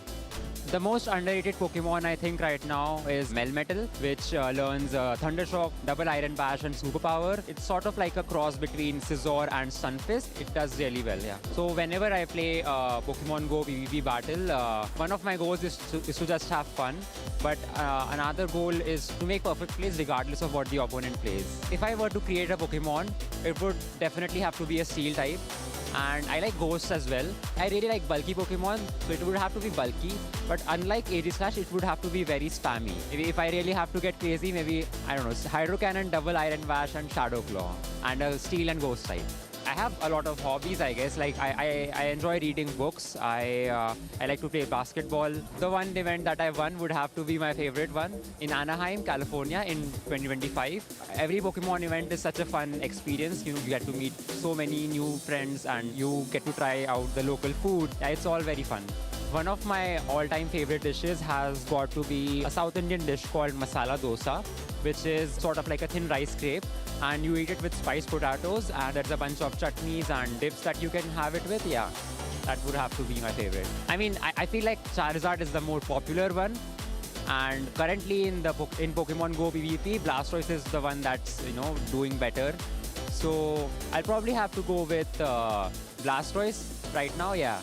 Speaker 6: The most underrated Pokemon I think right now is Melmetal, which learns Thunder Shock, Double Iron Bash and Superpower. It's sort of like a cross between Scizor and Stunfisk. It does really well, yeah. So whenever I play Pokemon Go PvP battle, one of my goals is to just have fun. But another goal is to make perfect plays regardless of what the opponent plays. If I were to create a Pokemon, it would definitely have to be a Steel type. And I like Ghosts as well. I really like bulky Pokemon, so it would have to be bulky. But unlike Aegislash, it would have to be very spammy. If I really have to get crazy, maybe, I don't know, Hydro Cannon, Double Iron Bash and Shadow Claw. And a Steel and Ghost type. I have a lot of hobbies, I guess. Like I enjoy reading books. I like to play basketball. The one event that I won would have to be my favorite one in Anaheim, California in 2025. Every Pokemon event is such a fun experience. You get to meet so many new friends and you get to try out the local food. Yeah, it's all very fun. One of my all-time favorite dishes has got to be a South Indian dish called masala dosa, which is sort of like a thin rice crepe, and you eat it with spiced potatoes, and there's a bunch of chutneys and dips that you can have it with. Yeah, that would have to be my favorite. I mean, I feel like Charizard is the more popular one, and currently in Pokemon Go PvP, Blastoise is the one that's, you know, doing better. So I'll probably have to go with Blastoise right now, yeah.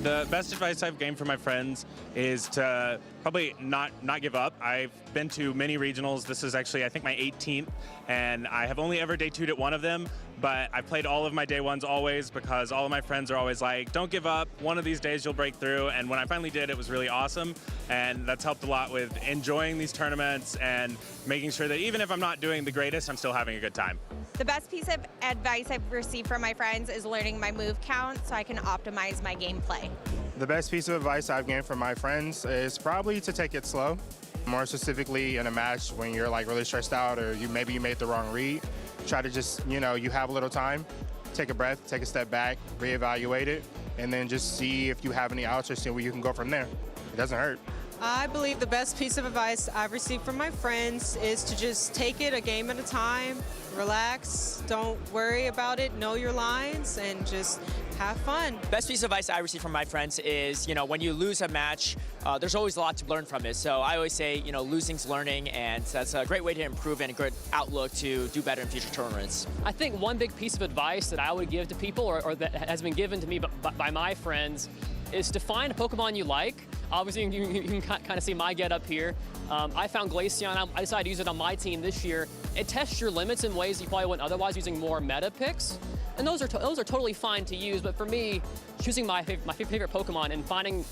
Speaker 19: The best advice I've gained from my friends is to probably not give up. I've been to many regionals. This is actually, I think, my 18th, and I have only ever day 2'd at one of them, but I've played all of my day 1s always because all of my friends are always like, don't give up. One of these days you'll break through, and when I finally did, it was really awesome, and that's helped a lot with enjoying these tournaments and making sure that even if I'm not doing the greatest, I'm still having a good time.
Speaker 12: The best piece of advice I've received from my friends is learning my move count so I can optimize my gameplay.
Speaker 13: The best piece of advice I've gained from my friends is probably to take it slow. More specifically in a match when you're like really stressed out or maybe you made the wrong read. Try to just, you have a little time, take a breath, take a step back, reevaluate it, and then just see if you have any outs or see where you can go from there. It doesn't hurt.
Speaker 15: I believe the best piece of advice I've received from my friends is to just take it a game at a time, relax, don't worry about it, know your lines, and just have fun.
Speaker 21: Best piece of advice I received from my friends is, when you lose a match, there's always a lot to learn from it. So I always say, losing's learning, and that's a great way to improve and a good outlook to do better in future tournaments.
Speaker 22: I think one big piece of advice that I would give to people, or that has been given to me by my friends, is to find a Pokemon you like. Obviously, you can kind of see my get up here. I found Glaceon. I decided to use it on my team this year, it tests your limits in ways you probably wouldn't otherwise, using more meta picks. And those are totally fine to use, but for me, choosing my favorite Pokemon and finding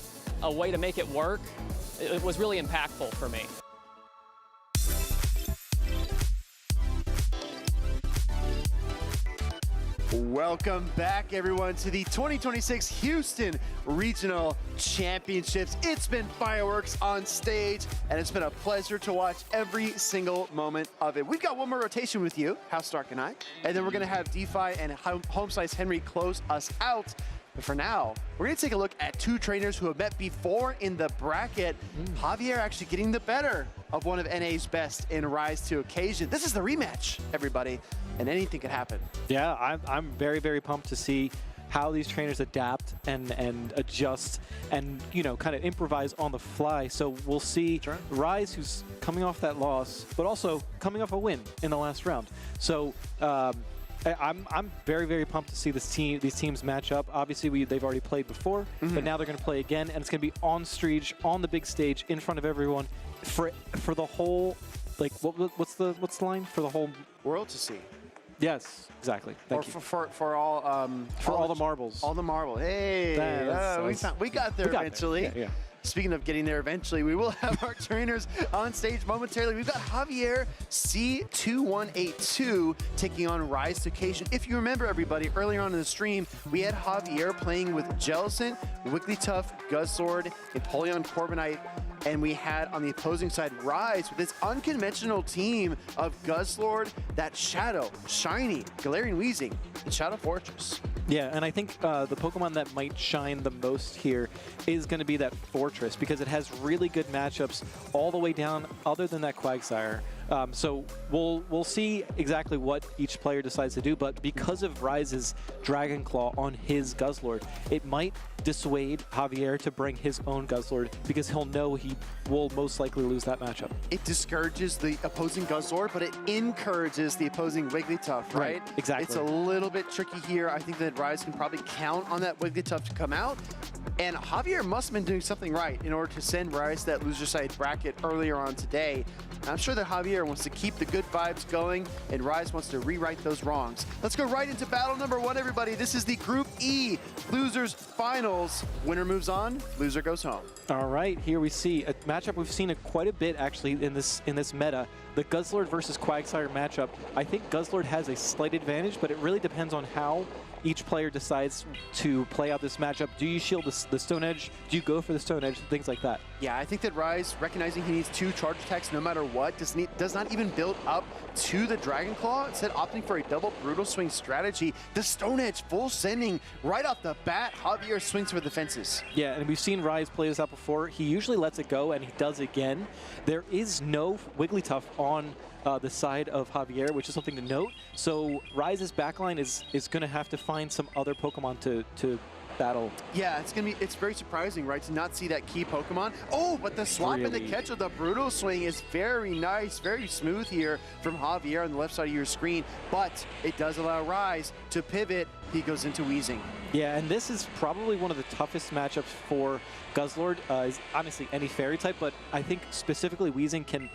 Speaker 22: a way to make it work, it was really impactful for me.
Speaker 9: Welcome back, everyone, to the 2026 Houston Regional Championships. It's been fireworks on stage, and it's been a pleasure to watch every single moment of it. We've got one more rotation with you, House Stark and I, and then we're going to have DeFi and Home Slice Henry close us out. But for now, we're going to take a look at two trainers who have met before in the bracket. Javier actually getting the better of one of NA's best in Rise to Occasion. This is the rematch, everybody, and anything could happen.
Speaker 16: Yeah, I'm very, very pumped to see how these trainers adapt and adjust and, you know, kind of improvise on the fly. So we'll see Rise, who's coming off that loss, but also coming off a win in the last round. So I'm very, very pumped to see these teams match up. Obviously, they've already played before, but now they're going to play again, and it's going to be on stage, on the big stage, in front of everyone, for the whole, like, what's the line? For the whole
Speaker 9: world to see.
Speaker 16: Yes, exactly. Thank you.
Speaker 9: For all
Speaker 16: all the marbles.
Speaker 9: All the marble. Hey, we got there eventually.
Speaker 16: Yeah.
Speaker 9: Speaking of getting there eventually, we will have our trainers on stage momentarily. We've got Javier C2182 taking on Rise to Occasion. If you remember, everybody, earlier on in the stream, we had Javier playing with Jellicent, Wigglytuff, Guzzlord, Empoleon, Corviknight, and we had on the opposing side Rise with this unconventional team of Guzzlord, that Shadow, Shiny, Galarian Weezing, and Shadow Fortress.
Speaker 16: Yeah, and I think the Pokemon that might shine the most here is going to be that Fortress, because it has really good matchups all the way down, other than that Quagsire. So we'll see exactly what each player decides to do, but because of Rise's Dragon Claw on his Guzzlord, it might dissuade Javier to bring his own Guzzlord, because he'll know he will most likely lose that matchup.
Speaker 9: It discourages the opposing Guzzlord, but it encourages the opposing Wigglytuff, right?
Speaker 16: Exactly.
Speaker 9: It's a little bit tricky here. I think that Rise can probably count on that Wigglytuff to come out. And Javier must have been doing something right in order to send Rise to that loser side bracket earlier on today. I'm sure that Javier wants to keep the good vibes going, and Rise wants to rewrite those wrongs. Let's go right into battle number one, everybody. This is the Group E Losers Finals. Winner moves on, loser goes home.
Speaker 16: All right, here we see a matchup we've seen quite a bit actually in this meta. The Guzzlord versus Quagsire matchup. I think Guzzlord has a slight advantage, but it really depends on how each player decides to play out this matchup. Do you shield the Stone Edge? Do you go for the Stone Edge? Things like that.
Speaker 9: Yeah, I think that Rise, recognizing he needs 2 charge attacks no matter what, does not even build up to the Dragon Claw, instead opting for a double Brutal Swing strategy. The Stone Edge full sending right off the bat. Javier swings for the fences.
Speaker 16: Yeah, and we've seen Rise play this out before. He usually lets it go, and he does again. There is no Wigglytuff on the side of Javier, which is something to note. So Rise's backline is going to have to find some other Pokemon to battle.
Speaker 9: Yeah, it's very surprising, right, to not see that key Pokemon. Oh, but the swap and the catch of the Brutal Swing is very nice, very smooth here from Javier on the left side of your screen, but it does allow Rise to pivot. He goes into Weezing.
Speaker 16: Yeah, and this is probably one of the toughest matchups for Guzzlord. Is honestly any fairy type, but I think specifically Weezing can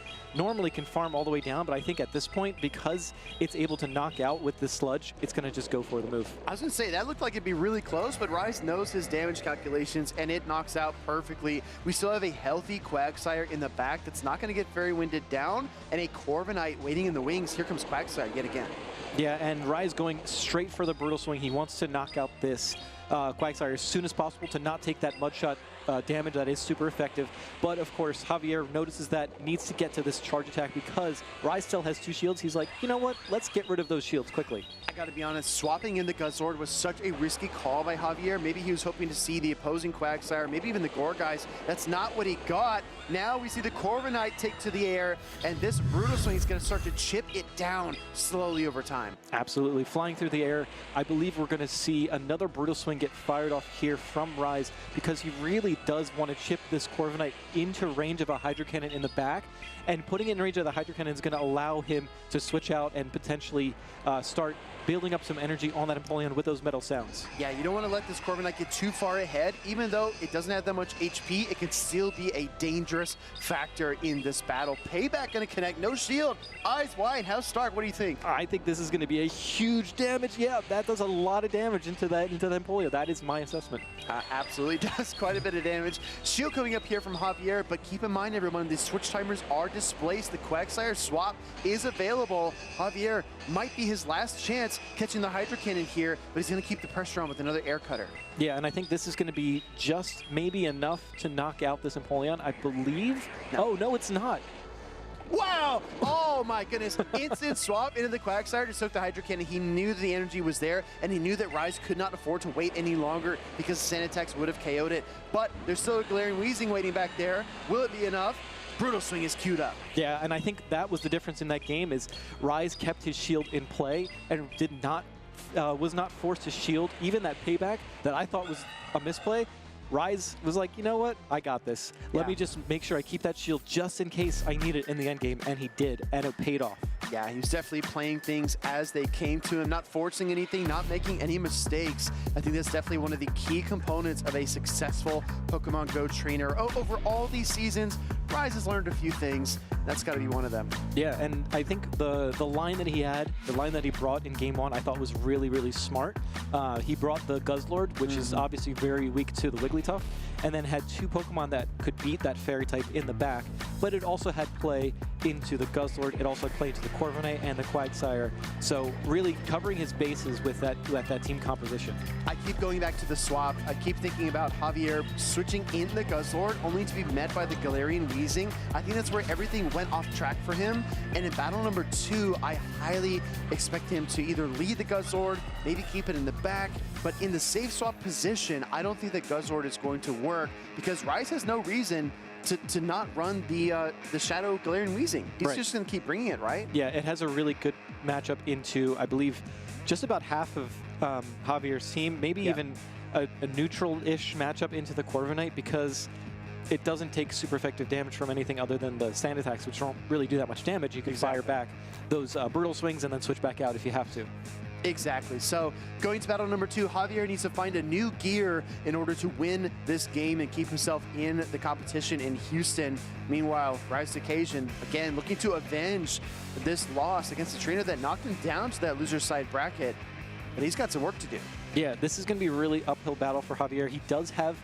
Speaker 16: farm all the way down, but I think at this point, because it's able to knock out with the Sludge, it's going to just go for the move.
Speaker 9: I was going to say, that looked like it'd be really close, but Rise knows his damage calculations, and it knocks out perfectly. We still have a healthy Quagsire in the back that's not going to get very winded down, and a Corviknight waiting in the wings. Here comes Quagsire yet again.
Speaker 16: Yeah, and Rise going straight for the Brutal Swing. He wants to knock out this Quagsire as soon as possible to not take that Mudshot damage that is super effective. But of course, Javier notices that needs to get to this charge attack because Rise still has 2 shields. He's like, you know what? Let's get rid of those shields quickly.
Speaker 9: I gotta be honest, swapping in the Guzzlord was such a risky call by Javier. Maybe he was hoping to see the opposing Quagsire, maybe even the Gourgeist. That's not what he got. Now we see the Corviknight take to the air, and this Brutal Swing is gonna start to chip it down slowly over time.
Speaker 16: Absolutely, flying through the air. I believe we're gonna see another Brutal Swing get fired off here from Rise because he really does want to chip this Corviknight into range of a Hydro Cannon in the back. and putting it in range of the Hydro Cannon is going to allow him to switch out and potentially start building up some energy on that Empoleon with those metal sounds.
Speaker 9: Yeah, you don't want to let this Corviknight get too far ahead. Even though it doesn't have that much HP, it can still be a dangerous factor in this battle. Payback going to connect, no shield, eyes wide. How's Stark? What do you think?
Speaker 16: I think this is going to be a huge damage. Yeah, that does a lot of damage into that Empoleon. That is my assessment.
Speaker 9: Absolutely does quite a bit of damage. Shield coming up here from Javier, but keep in mind, everyone, the switch timers are displaced. The Quagsire swap is available. Javier might be his last chance catching the Hydro Cannon here, but he's going to keep the pressure on with another air cutter.
Speaker 16: Yeah, and I think this is going to be just maybe enough to knock out this Empoleon, I believe. No. Oh, no, it's not.
Speaker 9: Wow! Oh my goodness. Instant swap into the Quagsire to soak the Hydro Cannon. He knew that the energy was there, and he knew that Rise could not afford to wait any longer because Sand Attacks would have KO'd it. But there's still a Galarian Weezing waiting back there. Will it be enough? Brutal Swing is queued up.
Speaker 16: Yeah, and I think that was the difference in that game is Rise kept his shield in play and was not forced to shield. Even that payback that I thought was a misplay, Rise was like, you know what? I got this. Let me just make sure I keep that shield just in case I need it in the end game, and he did, and it paid off.
Speaker 9: Yeah, he was definitely playing things as they came to him, not forcing anything, not making any mistakes. I think that's definitely one of the key components of a successful Pokemon Go trainer. Over all these seasons, Rise has learned a few things. That's got to be one of them.
Speaker 16: Yeah, and I think the line that he had, the line that he brought in Game 1, I thought was really, really smart. He brought the Guzzlord, which is obviously very weak to the Wigglytuff, and then had two Pokemon that could beat that Fairy type in the back, but it also had play into the Guzzlord, it also had play into the Corviknight and the Quagsire, so really covering his bases with that team composition.
Speaker 9: I keep going back to the swap. I keep thinking about Javier switching in the Guzzlord only to be met by the Galarian Weezing. I think that's where everything went off track for him, and in battle number 2, I highly expect him to either lead the Guzzlord, maybe keep it in the back, but in the safe swap position, I don't think that Guzzlord is going to work because Rise has no reason to not run the Shadow Galarian Weezing. He's just going to keep bringing it, right?
Speaker 16: Yeah, it has a really good matchup into, I believe, just about half of Javier's team, maybe even a neutral-ish matchup into the Corviknight because it doesn't take super effective damage from anything other than the Sand Attacks, which don't really do that much damage. You can fire back those Brutal Swings and then switch back out if you have to.
Speaker 9: Exactly. So going to battle number 2, Javier needs to find a new gear in order to win this game and keep himself in the competition in Houston. Meanwhile, Rise Occasion, again, looking to avenge this loss against the trainer that knocked him down to that loser side bracket. But he's got some work to do.
Speaker 16: Yeah, this is going to be a really uphill battle for Javier. He does have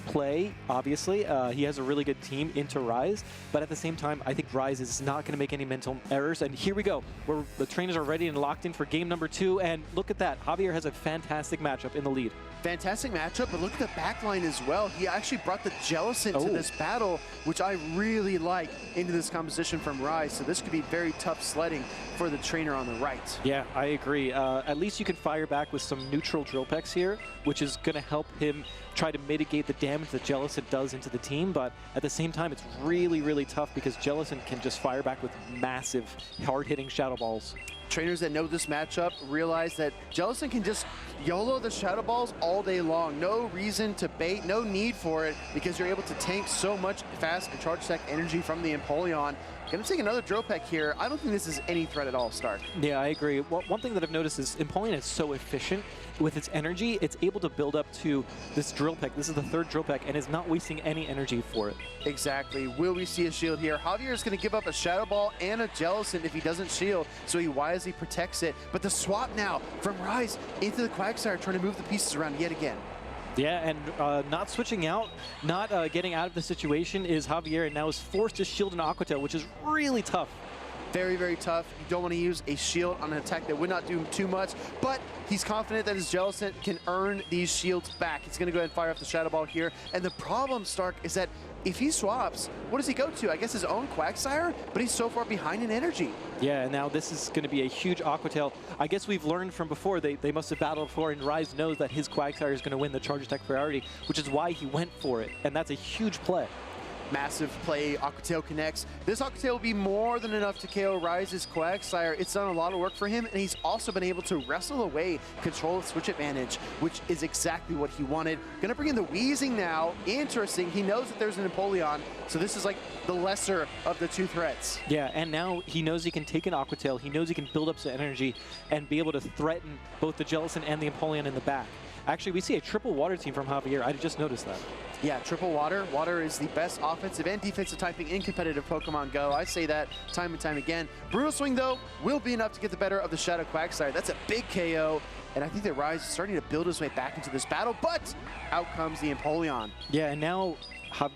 Speaker 16: play, obviously. He has a really good team into Rise, but at the same time, I think Rise is not going to make any mental errors. And here we go, where the trainers are ready and locked in for game number 2. And look at that, Javier has a fantastic matchup in the lead.
Speaker 9: Fantastic matchup, but look at the backline as well. He actually brought the Jellicent to this battle, which I really like into this composition from Rise. So this could be very tough sledding for the trainer on the right.
Speaker 16: Yeah, I agree. At least you can fire back with some neutral Drill Pecks here, which is going to help him try to mitigate the damage that Jellicent does into the team. But at the same time, it's really, really tough because Jellicent can just fire back with massive, hard-hitting Shadow Balls.
Speaker 9: Trainers that know this matchup realize that Jellicent can just YOLO the Shadow Balls all day long. No reason to bait, no need for it, because you're able to tank so much fast and charge attack energy from the Empoleon. Gonna take another Drill Peck here. I don't think this is any threat at all, Stark.
Speaker 16: Yeah, I agree. Well, one thing that I've noticed is Empoleon is so efficient with its energy. It's able to build up to this Drill Peck. This is the 3rd Drill Peck, and is not wasting any energy for it.
Speaker 9: Exactly. Will we see a shield here? Javier is going to give up a Shadow Ball and a Jellicent if he doesn't shield, so he wisely protects it. But the swap now from Rise into the Quagsire, trying to move the pieces around yet again.
Speaker 16: Yeah, and not switching out, not getting out of the situation is Javier, and now is forced to shield an Aqua Tail, which is really tough.
Speaker 9: Very, very tough. You don't want to use a shield on an attack that would not do too much, but he's confident that his Jellicent can earn these shields back. He's going to go ahead and fire off the Shadow Ball here. And the problem, Stark, is that if he swaps, what does he go to? I guess his own Quagsire, but he's so far behind in energy.
Speaker 16: Yeah, and now this is going to be a huge Aqua Tail. I guess we've learned from before, they must have battled before, and Rise knows that his Quagsire is going to win the charge attack priority, which is why he went for it, and that's a huge play.
Speaker 9: Massive play, Aquatail connects. This Aquatail will be more than enough to KO Rise's Quagsire. It's done a lot of work for him, and he's also been able to wrestle away control of switch advantage, which is exactly what he wanted. Gonna bring in the Weezing now. Interesting, he knows that there's an Empoleon, so this is like the lesser of the two threats.
Speaker 16: Yeah, and now he knows he can take an Aquatail, he knows he can build up some energy and be able to threaten both the Jellicent and the Empoleon in the back. Actually, we see a triple water team from Javier. I just noticed that.
Speaker 9: Yeah, triple water. Water is the best offensive and defensive typing in competitive Pokemon Go. I say that time and time again. Brutal Swing, though, will be enough to get the better of the Shadow Quagsire. That's a big KO. And I think that Rise is starting to build his way back into this battle, but out comes the Empoleon.
Speaker 16: Yeah, and now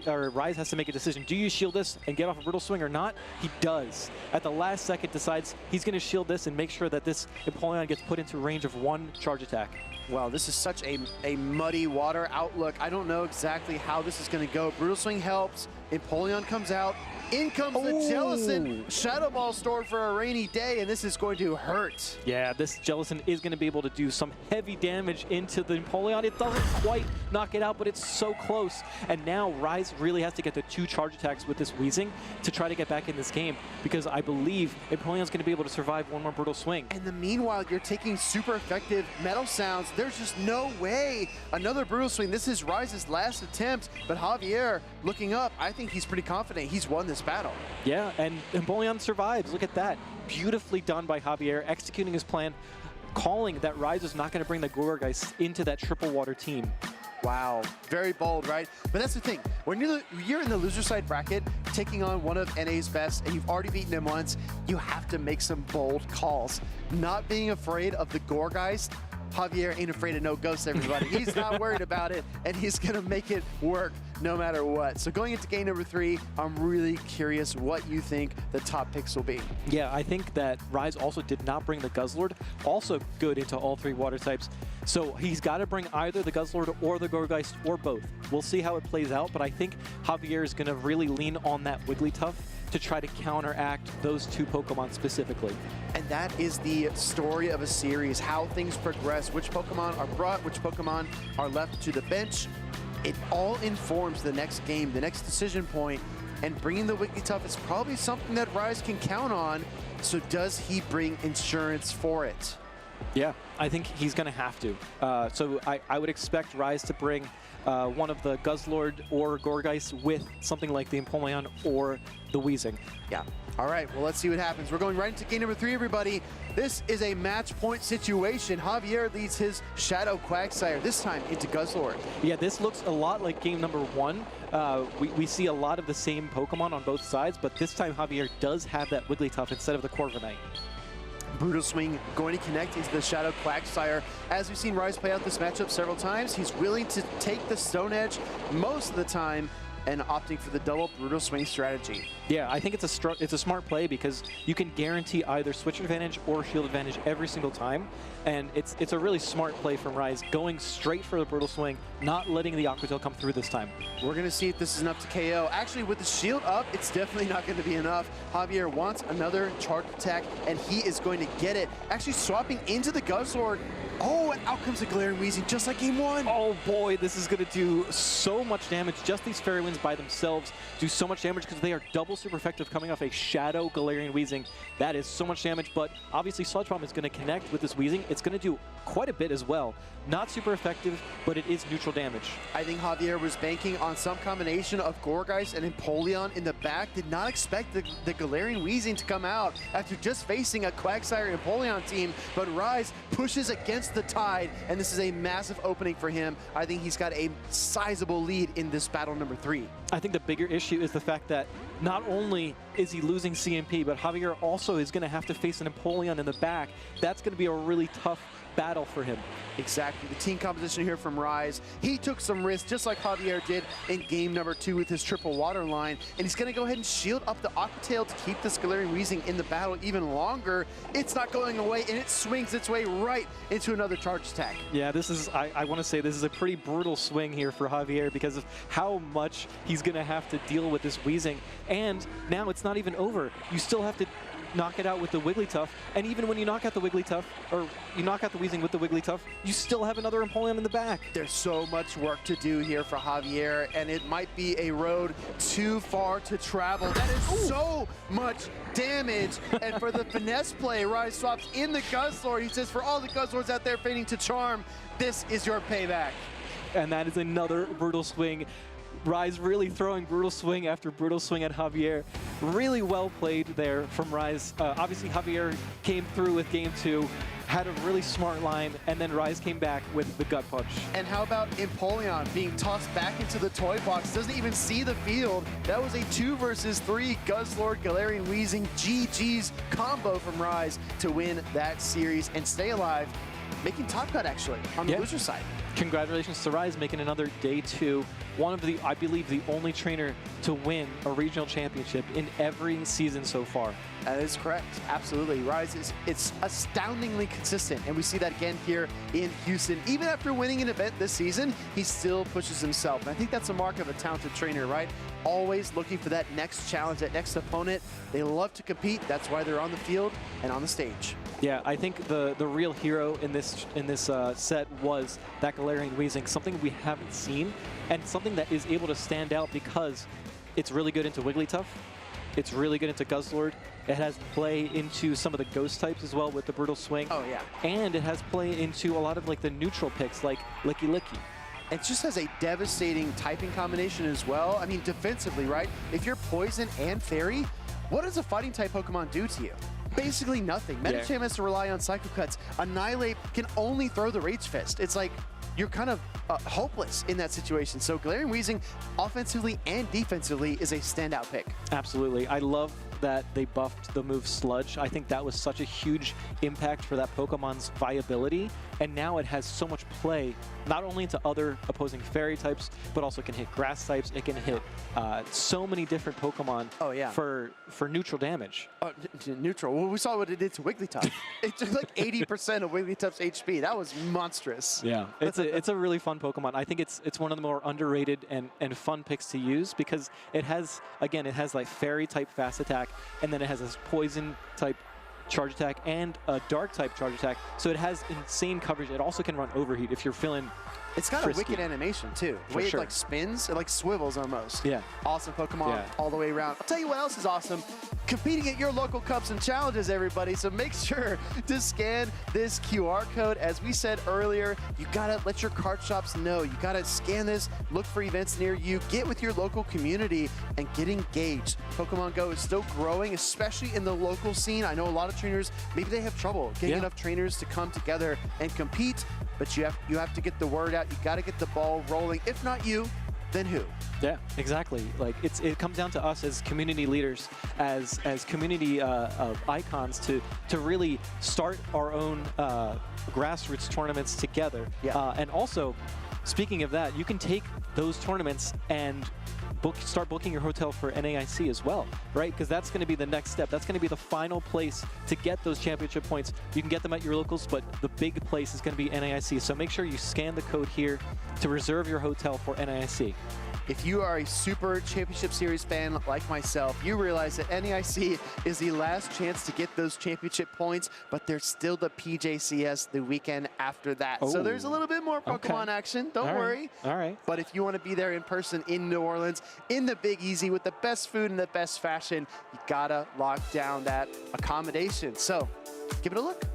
Speaker 16: Rise has to make a decision. Do you shield this and get off a Brutal Swing or not? He does. At the last second decides he's going to shield this and make sure that this Empoleon gets put into range of one charge attack.
Speaker 9: Wow, this is such a muddy water outlook. I don't know exactly how this is going to go. Brutal Swing helps. Empoleon comes out. In comes the Jellicent. Shadow Ball stored for a rainy day, and this is going to hurt.
Speaker 16: Yeah, this Jellicent is going to be able to do some heavy damage into the Empoleon. It doesn't quite knock it out, but it's so close. And now Rise really has to get the 2 charge attacks with this Weezing to try to get back in this game, because I believe Empoleon's going to be able to survive one more Brutal Swing.
Speaker 9: And the meanwhile, you're taking super effective Metal Sounds. There's just no way. Another Brutal Swing. This is Rise's last attempt, but Javier, looking up, I think he's pretty confident he's won this battle.
Speaker 16: Yeah, and Empoleon survives. Look at that. Beautifully done by Javier, executing his plan, calling that Rise is not going to bring the Gourgeist into that triple water team.
Speaker 9: Wow, very bold, right? But that's the thing. When you're in the loser side bracket, taking on one of NA's best, and you've already beaten him once, you have to make some bold calls. Not being afraid of the Gourgeist. Javier ain't afraid of no ghosts, everybody. He's not worried about it, and he's going to make it work no matter what. So going into game number 3, I'm really curious what you think the top picks will be.
Speaker 16: Yeah, I think that Rise also did not bring the Guzzlord, also good into all 3 water types. So he's got to bring either the Guzzlord or the Gourgeist or both. We'll see how it plays out, but I think Javier is going to really lean on that Wigglytuff to try to counteract those 2 Pokemon specifically.
Speaker 9: And that is the story of a series, how things progress, which Pokemon are brought, which Pokemon are left to the bench. It all informs the next game, the next decision point, and bringing the Wigglytuff is probably something that Rise can count on. So does he bring insurance for it?
Speaker 16: Yeah, I think he's going to have to. So I would expect Rise to bring one of the Guzzlord or Gourgeist with something like the Empoleon or the Weezing.
Speaker 9: Yeah. All right, well, let's see what happens. We're going right into game number 3, everybody. This is a match point situation. Javier leads his Shadow Quagsire, this time into Guzzlord.
Speaker 16: Yeah, this looks a lot like game number 1. We see a lot of the same Pokemon on both sides, but this time Javier does have that Wigglytuff instead of the Corviknight.
Speaker 9: Brutal Swing going to connect into the Shadow Quagsire. As we've seen Rise play out this matchup several times, he's willing to take the Stone Edge most of the time and opting for the double Brutal Swing strategy.
Speaker 16: Yeah, I think it's a smart play because you can guarantee either switch advantage or shield advantage every single time, and it's a really smart play from Rise, going straight for the Brutal Swing, not letting the Aquatail come through this time.
Speaker 9: We're going to see if this is enough to KO. Actually, with the shield up, it's definitely not going to be enough. Javier wants another charge attack, and he is going to get it. Actually swapping into the Guzzlord. Oh, and out comes the Galarian Weezing, just like game 1.
Speaker 16: Oh boy, this is going to do so much damage. Just these Fairy Winds by themselves do so much damage because they are double super effective coming off a Shadow Galarian Weezing. That is so much damage, but obviously Sludge Bomb is going to connect with this Weezing. It's going to do quite a bit as well. Not super effective, but it is neutral damage.
Speaker 9: I think Javier was banking on some combination of Gourgeist and Empoleon in the back. Did not expect the Galarian Weezing to come out after just facing a Quagsire and Empoleon team, but Rise pushes against the tide, and this is a massive opening for him. I think he's got a sizable lead in this battle number 3.
Speaker 16: I think the bigger issue is the fact that not only is he losing CMP, but Javier also is going to have to face an Empoleon in the back. That's going to be a really tough battle for him.
Speaker 9: Exactly. The team composition here from Rise. He took some risks, just like Javier did in game number 2 with his triple water line, and he's going to go ahead and shield up the Aquatail to keep this Galarian Weezing in the battle even longer. It's not going away, and it swings its way right into another charge attack.
Speaker 16: Yeah, this is, I want to say this is a pretty brutal swing here for Javier because of how much he's going to have to deal with this Weezing. And now it's not even over. You still have to knock it out with the Wigglytuff, and even when you knock out the Wigglytuff, or you knock out the Weezing with the Wigglytuff, you still have another Empoleon in the back.
Speaker 9: There's so much work to do here for Javier, and it might be a road too far to travel. That is so much damage, and for the finesse play, Rise swaps in the Guzzlord. He says, for all the Guzzlords out there feigning to charm, this is your payback.
Speaker 16: And that is another brutal swing. Rise really throwing brutal swing after brutal swing at Javier. Really well played there from Rise. Obviously, Javier came through with game 2, had a really smart line, and then Rise came back with the gut punch.
Speaker 9: And how about Empoleon being tossed back into the toy box, doesn't even see the field. That was a 2 versus 3 Guzzlord, Galarian Weezing, GG's combo from Rise to win that series and stay alive, making top cut actually on the loser side.
Speaker 16: Congratulations to Rise, making another day 2. One of the, I believe, the only trainer to win a regional championship in every season so far.
Speaker 9: That is correct. Absolutely. Rise it's astoundingly consistent, and we see that again here in Houston. Even after winning an event this season, he still pushes himself. And I think that's a mark of a talented trainer, right? Always looking for that next challenge, that next opponent. They love to compete. That's why they're on the field and on the stage.
Speaker 16: Yeah, I think the real hero in this set was that Galarian Weezing, something we haven't seen, and something that is able to stand out because it's really good into Wigglytuff, it's really good into Guzzlord, it has play into some of the ghost types as well with the brutal swing.
Speaker 9: Oh yeah.
Speaker 16: And it has play into a lot of like the neutral picks like Licky Licky.
Speaker 9: It just has a devastating typing combination as well. I mean, defensively, right? If you're Poison and Fairy, what does a fighting type Pokemon do to you? Basically nothing. Medicham has to rely on Psycho Cuts. Annihilate can only throw the Rage Fist. It's like you're kind of hopeless in that situation. So Galarian Weezing, offensively and defensively, is a standout pick.
Speaker 16: Absolutely. I love that they buffed the move Sludge. I think that was such a huge impact for that Pokemon's viability, and now it has so much play, not only into other opposing Fairy types, but also can hit Grass types. It can hit so many different Pokemon for neutral damage.
Speaker 9: Neutral. Well, we saw what it did to Wigglytuff. It took like 80% of Wigglytuff's HP. That was monstrous.
Speaker 16: Yeah, it's a really fun Pokemon. I think it's one of the more underrated and fun picks to use because it has, again, it has like Fairy type fast attack, and then it has this Poison type charge attack and a Dark type charge attack. So it has insane coverage. It also can run Overheat if you're feeling
Speaker 9: It's got
Speaker 16: frisky.
Speaker 9: a wicked animation too. The way it like spins, it like swivels almost.
Speaker 16: Yeah.
Speaker 9: Awesome Pokemon all the way around. I'll tell you what else is awesome. Competing at your local cups and challenges, everybody. So make sure to scan this QR code. As we said earlier, you gotta let your card shops know. You gotta scan this, look for events near you, get with your local community, and get engaged. Pokemon Go is still growing, especially in the local scene. I know a lot of trainers, maybe they have trouble getting enough trainers to come together and compete, but you have to get the word out. You gotta get the ball rolling. If not you, then who?
Speaker 16: Yeah, exactly. Like it comes down to us as community leaders, as community icons to really start our own grassroots tournaments together. Yeah. And also, speaking of that, you can take those tournaments and start booking your hotel for NAIC as well, right? Because that's going to be the next step. That's going to be the final place to get those championship points. You can get them at your locals, but the big place is going to be NAIC. So make sure you scan the code here to reserve your hotel for NAIC.
Speaker 9: If you are a Super Championship Series fan like myself, you realize that NAIC is the last chance to get those championship points, but there's still the PJCS the weekend after that. So there's a little bit more Pokemon action. Don't worry.
Speaker 16: All right.
Speaker 9: But if you want to be there in person in New Orleans, in the Big Easy, with the best food and the best fashion, you gotta lock down that accommodation. So give it a look.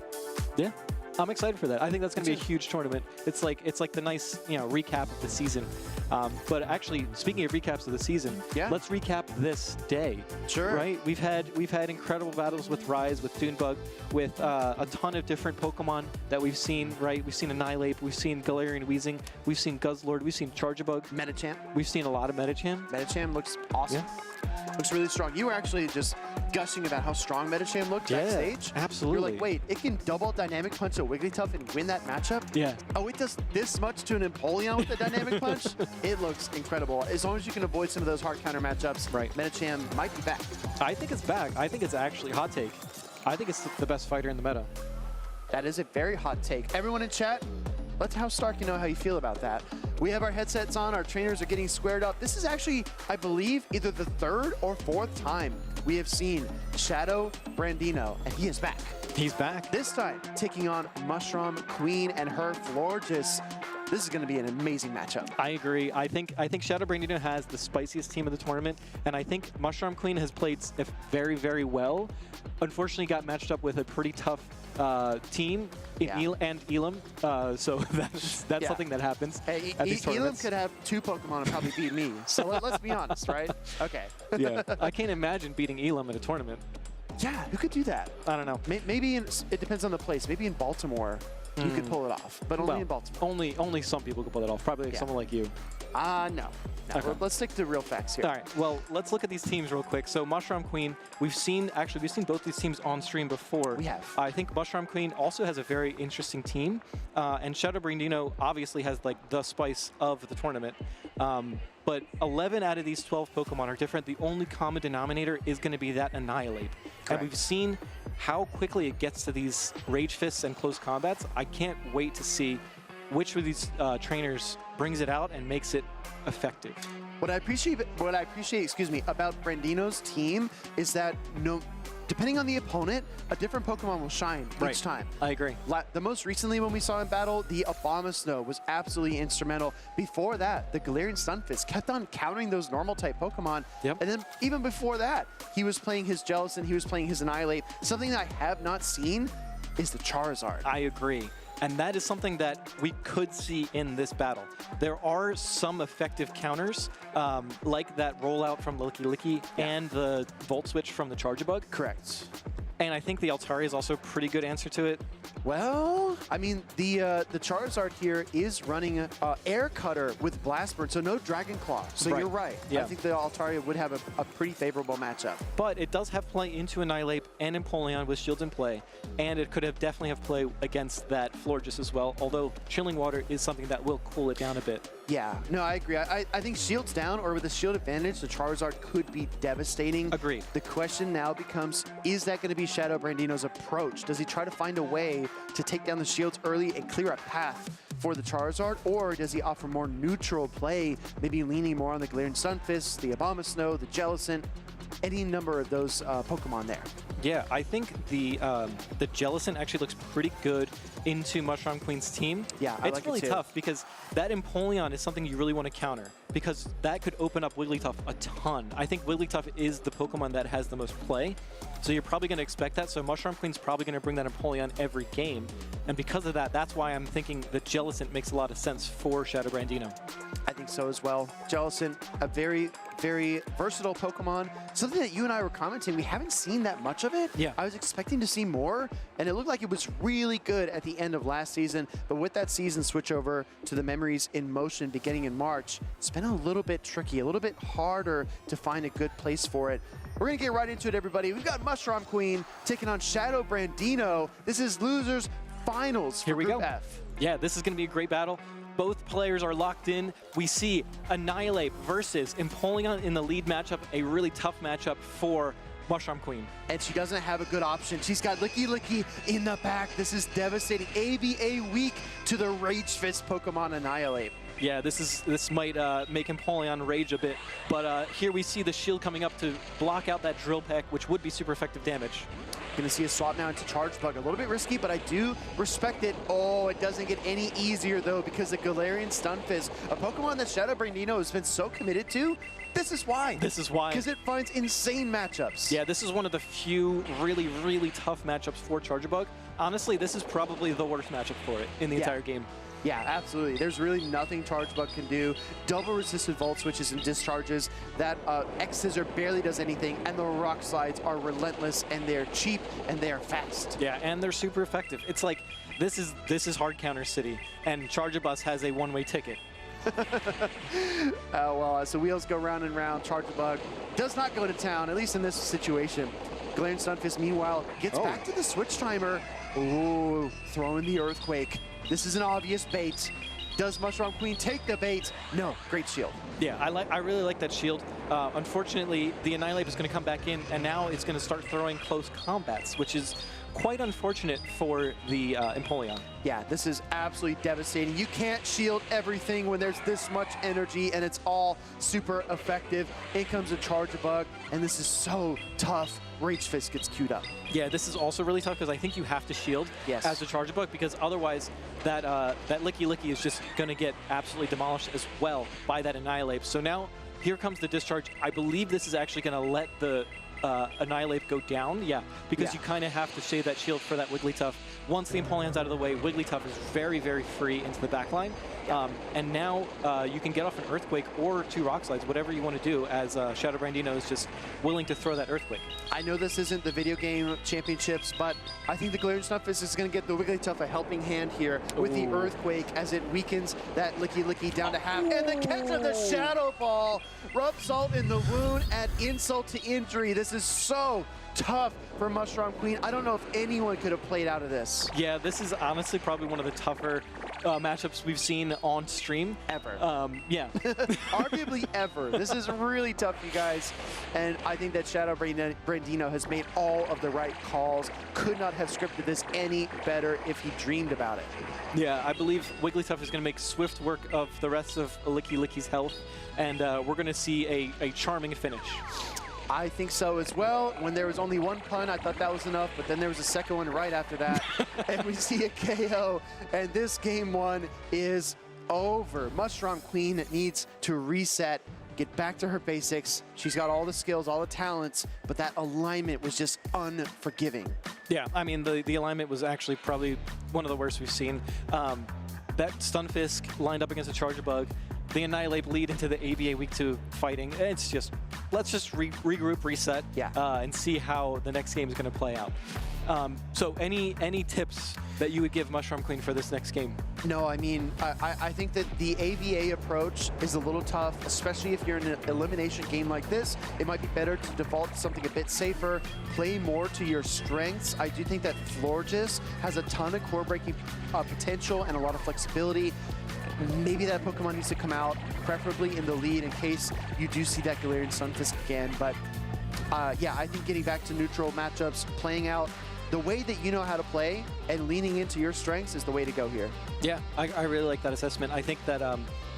Speaker 16: Yeah. I'm excited for that. I think that's going to be a huge tournament. It's like the nice, recap of the season. But actually, speaking of recaps of the season, let's recap this day.
Speaker 9: Sure.
Speaker 16: Right? We've had incredible battles with Rise, with Dunebug, with a ton of different Pokemon that we've seen. Right? We've seen Annihilate, we've seen Galarian Weezing, we've seen Guzzlord, we've seen Charjabug,
Speaker 9: Medicham.
Speaker 16: We've seen a lot of Medicham.
Speaker 9: Medicham looks awesome. Yeah. Looks really strong. You were actually just gushing about how strong Medicham looked backstage.
Speaker 16: Absolutely.
Speaker 9: You're like, wait, it can double dynamic punch a Wigglytuff and win that matchup?
Speaker 16: Yeah.
Speaker 9: Oh, it does this much to an Empoleon with the dynamic punch? It looks incredible. As long as you can avoid some of those hard counter matchups, Medicham might be back.
Speaker 16: I think it's back. I think it's actually hot take. I think it's the best fighter in the meta.
Speaker 9: That is a very hot take. Everyone in chat, let House Stark know how you feel about that. We have our headsets on, our trainers are getting squared up. This is actually, I believe, either the 3rd or 4th time we have seen Shadow Brandino, and he is back.
Speaker 16: He's back.
Speaker 9: This time, taking on Mushroom Queen and her Florges. This is going to be an amazing matchup.
Speaker 16: I agree. I think Shadow Brandino has the spiciest team of the tournament, and I think Mushroom Queen has played very, very well. Unfortunately, got matched up with a pretty tough team in and Elam, so that's something that happens at these tournaments.
Speaker 9: Elam could have 2 Pokemon and probably beat me, so let's be honest, right? Okay.
Speaker 16: Yeah, I can't imagine beating Elam in a tournament.
Speaker 9: Yeah, who could do that?
Speaker 16: I don't know.
Speaker 9: Maybe it depends on the place. Maybe in Baltimore, you could pull it off, but only in Baltimore.
Speaker 16: Only some people could pull it off. Probably someone like you.
Speaker 9: No.
Speaker 16: Okay.
Speaker 9: Let's stick to real facts here.
Speaker 16: All right. Well, let's look at these teams real quick. So Mushroom Queen, we've seen both these teams on stream before.
Speaker 9: We have.
Speaker 16: I think Mushroom Queen also has a very interesting team, and Shadow Brandino obviously has like the spice of the tournament. But 11 out of these 12 Pokemon are different. The only common denominator is going to be that Annihilate.
Speaker 9: Correct.
Speaker 16: And we've seen how quickly it gets to these Rage Fists and close combats. I can't wait to see which of these trainers brings it out and makes it effective.
Speaker 9: What I appreciate, about Brandino's team is that depending on the opponent, a different Pokemon will shine each time.
Speaker 16: I agree.
Speaker 9: The most recently when we saw in battle, the Abomasnow was absolutely instrumental. Before that, the Galarian Stunfisk kept on countering those normal type Pokemon.
Speaker 16: Yep.
Speaker 9: And then even before that, he was playing his Jellicent, he was playing his Annihilate. Something that I have not seen is the Charizard.
Speaker 16: I agree. And that is something that we could see in this battle. There are some effective counters, like that rollout from Licky Licky and the Volt Switch from the Charjabug.
Speaker 9: Correct.
Speaker 16: And I think the Altaria is also a pretty good answer to it.
Speaker 9: Well, I mean, the Charizard here is running Air Cutter with Blast Burn, so no Dragon Claw. So you're right.
Speaker 16: Yeah.
Speaker 9: I think the Altaria would have a pretty favorable matchup.
Speaker 16: But it does have play into Annihilate and Empoleon with shields in play, and it could have definitely have play against that Florges as well, although Chilling Water is something that will cool it down a bit.
Speaker 9: Yeah, no, I agree. I think shields down or with a shield advantage, the Charizard could be devastating.
Speaker 16: Agreed.
Speaker 9: The question now becomes, is that going to be Shadow Brandino's approach? Does he try to find a way to take down the shields early and clear a path for the Charizard, or does he offer more neutral play, maybe leaning more on the Galarian Stunfisk, the Abomasnow, the Jellicent, any number of those Pokemon there?
Speaker 16: Yeah, I think the Jellicent actually looks pretty good into Mushroom Queen's team.
Speaker 9: Yeah,
Speaker 16: it's really tough because that Empoleon is something you really want to counter because that could open up Wigglytuff a ton. I think Wigglytuff is the Pokemon that has the most play, so you're probably going to expect that. So Mushroom Queen's probably going to bring that Empoleon every game, and because of that, that's why I'm thinking that Jellicent makes a lot of sense for Shadow Brandino.
Speaker 9: I think so as well. Jellicent, a very, very versatile Pokemon. Something that you and I were commenting, we haven't seen that much of it.
Speaker 16: Yeah.
Speaker 9: I was expecting to see more, and it looked like it was really good at the end of last season. But with that season switch over to the Memories in Motion beginning in March, it's been a little bit tricky, a little bit harder to find a good place for it. We're going to get right into it, everybody. We've got Mushroom Queen taking on Shadow Brandino. This is Losers Finals for
Speaker 16: Here we
Speaker 9: Group
Speaker 16: go.
Speaker 9: F.
Speaker 16: Yeah, this is going to be a great battle. Both players are locked in. We see Annihilate versus Empoleon in the lead matchup, a really tough matchup for Mushroom Queen.
Speaker 9: And she doesn't have a good option. She's got Licky Licky in the back. This is devastating. ABA weak to the Rage Fist Pokemon Annihilate.
Speaker 16: Yeah, this might make Empoleon rage a bit, but here we see the shield coming up to block out that Drill Peck, which would be super effective damage.
Speaker 9: Going to see a swap now into Charge Bug. A little bit risky, but I do respect it. Oh, it doesn't get any easier, though, because the Galarian Stunfisk, a Pokemon that Shadow Brandino has been so committed to, this is why.
Speaker 16: This is why.
Speaker 9: Because it finds insane matchups.
Speaker 16: Yeah, this is one of the few really, really tough matchups for Charjabug. Honestly, this is probably the worst matchup for it in the entire game.
Speaker 9: Yeah, absolutely. There's really nothing Charge Bug can do. Double resisted Volt Switches and discharges. That X-Scissor barely does anything, and the Rock Slides are relentless, and they're cheap, and they're fast.
Speaker 16: Yeah, and they're super effective. It's like, this is Hard Counter City, and Charjabus has a one-way ticket.
Speaker 9: Well, as the wheels go round and round, Charjabug does not go to town, at least in this situation. Galarian Stunfisk, meanwhile, gets back to the switch timer. Ooh, throwing the Earthquake. This is an obvious bait. Does Mushroom Queen take the bait? No, great shield.
Speaker 16: Yeah, I really like that shield. Unfortunately, the Annihilate is going to come back in, and now it's going to start throwing close combats, which is quite unfortunate for the Empoleon.
Speaker 9: Yeah, this is absolutely devastating. You can't shield everything when there's this much energy, and it's all super effective. In comes a Charge-a-Bug, and this is so tough. Rage Fist gets queued up.
Speaker 16: Yeah, this is also really tough because I think you have to shield as a Charge-a-Bug, because otherwise that Licky Licky is just going to get absolutely demolished as well by that Annihilate. So now here comes the discharge. I believe this is actually going to let the Annihilate go down, because you kind of have to save that shield for that Wigglytuff. Once the Empoleon's out of the way, Wigglytuff is very, very free into the back line. And now you can get off an Earthquake or 2 Rock Slides, whatever you want to do, as Shadow Brandino is just willing to throw that Earthquake.
Speaker 9: I know this isn't the video game championships, but I think the Galarian Stunfisk is going to get the Wigglytuff a helping hand here with the Earthquake as it weakens that Licky Licky down to half. And the catch of the Shadow Ball. Rub salt in the wound, add insult to injury. This is so tough for Mushroom Queen. I don't know if anyone could have played out of this.
Speaker 16: Yeah, this is honestly probably one of the tougher matchups we've seen on stream.
Speaker 9: Ever.
Speaker 16: Yeah.
Speaker 9: Arguably ever. This is really tough, you guys. And I think that Shadow Brandino has made all of the right calls. Could not have scripted this any better if he dreamed about it.
Speaker 16: Yeah, I believe Wigglytuff is going to make swift work of the rest of Licky Licky's health, and we're going to see a charming finish.
Speaker 9: I think so as well. When there was only one pun, I thought that was enough, but then there was a second one right after that. And we see a KO, and this game 1 is over. Mushroom Queen needs to reset, get back to her basics. She's got all the skills, all the talents, but that alignment was just unforgiving.
Speaker 16: Yeah, I mean, the alignment was actually probably one of the worst we've seen. That Stunfisk lined up against a Charge-a-Bug, the Annihilate lead into the ABA Week 2 fighting. It's just, let's just regroup, reset, and see how the next game is going to play out. So any tips that you would give Mushroom Queen for this next game?
Speaker 9: No, I mean, I think that the AVA approach is a little tough, especially if you're in an elimination game like this. It might be better to default to something a bit safer, play more to your strengths. I do think that Florges has a ton of core breaking potential and a lot of flexibility. Maybe that Pokemon needs to come out, preferably in the lead in case you do see that Galarian Stunfisk again. But yeah, I think getting back to neutral matchups, playing out the way that you know how to play and leaning into your strengths is the way to go here.
Speaker 16: Yeah, I really like that assessment. I think that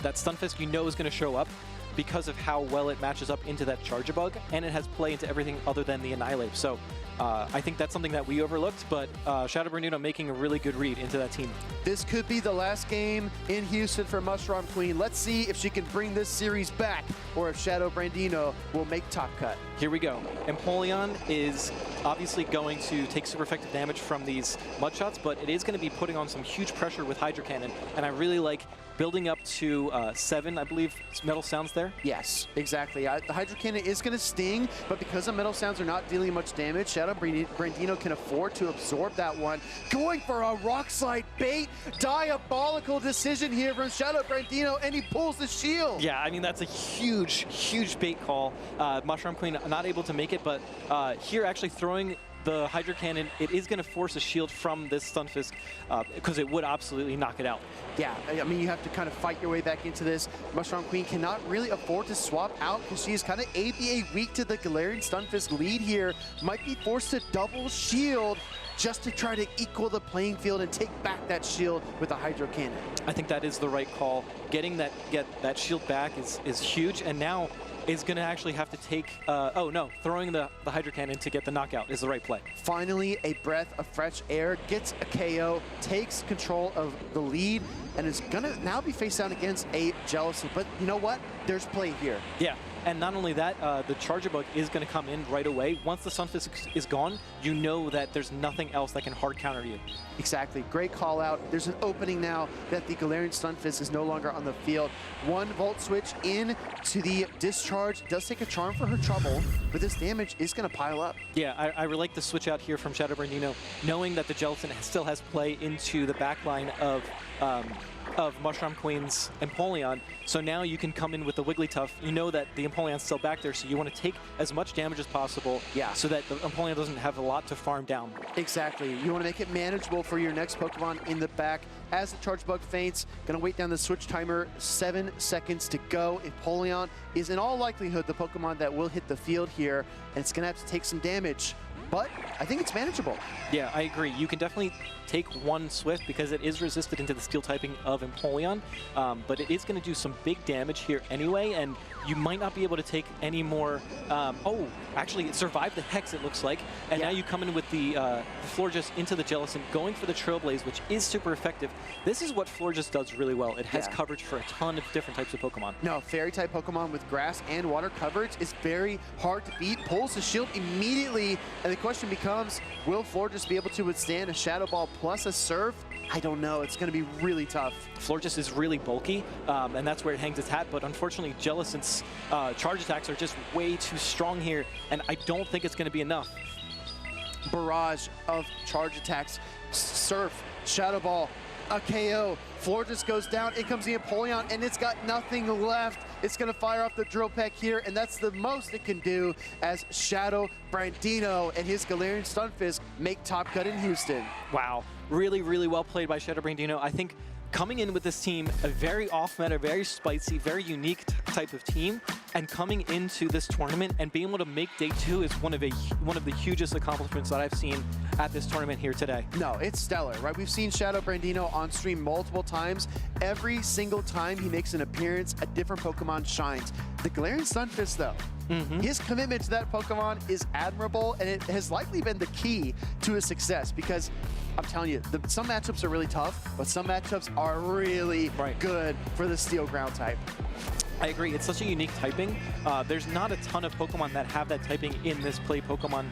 Speaker 16: that Stunfisk you know is going to show up because of how well it matches up into that Charge-a-Bug, and it has play into everything other than the Annihilate. So I think that's something that we overlooked, but Shadow Brandino making a really good read into that team.
Speaker 9: This could be the last game in Houston for Mushroom Queen. Let's see if she can bring this series back or if Shadow Brandino will make top cut.
Speaker 16: Here we go. Empoleon is obviously going to take super effective damage from these mud shots, but it is going to be putting on some huge pressure with Hydro Cannon, and I really like building up to 7, I believe, Metal Sounds there?
Speaker 9: Yes, exactly. The Hydro Cannon is going to sting, but because the Metal Sounds are not dealing much damage, Shadow Brandino can afford to absorb that one. Going for a Rock Slide bait. Diabolical decision here from Shadow Brandino, and he pulls the shield.
Speaker 16: Yeah, I mean, that's a huge, huge bait call. Mushroom Queen not able to make it, but here actually throwing the Hydro Cannon, it is going to force a shield from this Stunfisk because it would absolutely knock it out.
Speaker 9: Yeah, I mean, you have to kind of fight your way back into this. Mushroom Queen cannot really afford to swap out because she is kind of ABA weak to the Galarian Stunfisk lead here. Might be forced to double shield just to try to equal the playing field and take back that shield with a Hydro Cannon.
Speaker 16: I think that is the right call. Getting that shield back is huge, and now is going to actually have to take, oh no, throwing the Hydro Cannon to get the knockout is the right play.
Speaker 9: Finally, a breath of fresh air, gets a KO, takes control of the lead, and is going to now be face down against a Jealousy. But you know what? There's play here.
Speaker 16: Yeah, and not only that, the Charge-a-Bug is going to come in right away. Once the Stunfisk is gone, you know that there's nothing else that can hard counter you.
Speaker 9: Exactly. Great call out. There's an opening now that the Galarian Stunfisk is no longer on the field. One Volt Switch in to the discharge. Does take a charm for her trouble, but this damage is going to pile up.
Speaker 16: Yeah, I really like the switch out here from Shadow Brandino, knowing that the Gelatin still has play into the backline of Mushroom Queen's Empoleon. So now you can come in with the Wigglytuff. You know that the Empoleon's still back there, so you want to take as much damage as possible so that the Empoleon doesn't have a lot to farm down.
Speaker 9: Exactly. You want to make it manageable for your next Pokemon in the back. As the Charge-Bug faints, going to wait down the switch timer, 7 seconds to go. Empoleon is in all likelihood the Pokemon that will hit the field here, and it's going to have to take some damage. but I think it's manageable.
Speaker 16: Yeah, I agree. You can definitely take one Swift because it is resisted into the steel typing of Empoleon, but it is going to do some big damage here anyway, and you might not be able to take any more. Oh, actually, it survived the Hex, it looks like, and now you come in with the Florges into the Jellicent, going for the Trailblaze, which is super effective. This is what Florges does really well. It has coverage for a ton of different types of Pokemon.
Speaker 9: No, Fairy-type Pokemon with grass and water coverage is very hard to beat. Pulls the shield immediately, and the question becomes, will Florges be able to withstand a Shadow Ball plus a Surf? I don't know. It's going to be really tough.
Speaker 16: Florges is really bulky, and that's where it hangs its hat, but unfortunately, Jellicent's charge attacks are just way too strong here, and I don't think it's going to be enough.
Speaker 9: Barrage of charge attacks. Surf, Shadow Ball, a KO. Florges goes down. In comes the Empoleon, and it's got nothing left. It's going to fire off the Drill Peck here, and that's the most it can do as Shadow Brandino and his Galarian Stunfisk make top cut in Houston.
Speaker 16: Wow. Really, really well played by Shadow Brandino. I think coming in with this team, a very off-meta, very spicy, very unique type of team, and coming into this tournament and being able to make day 2 is one of the hugest accomplishments that I've seen at this tournament here today.
Speaker 9: No, it's stellar, right? We've seen Shadow Brandino on stream multiple times. Every single time he makes an appearance, a different Pokemon shines. The Galarian Stunfisk, though, his commitment to that Pokemon is admirable, and it has likely been the key to his success because I'm telling you, some matchups are really tough, but some matchups are really good for the Steel Ground type.
Speaker 16: I agree. It's such a unique typing. There's not a ton of Pokemon that have that typing in this play Pokemon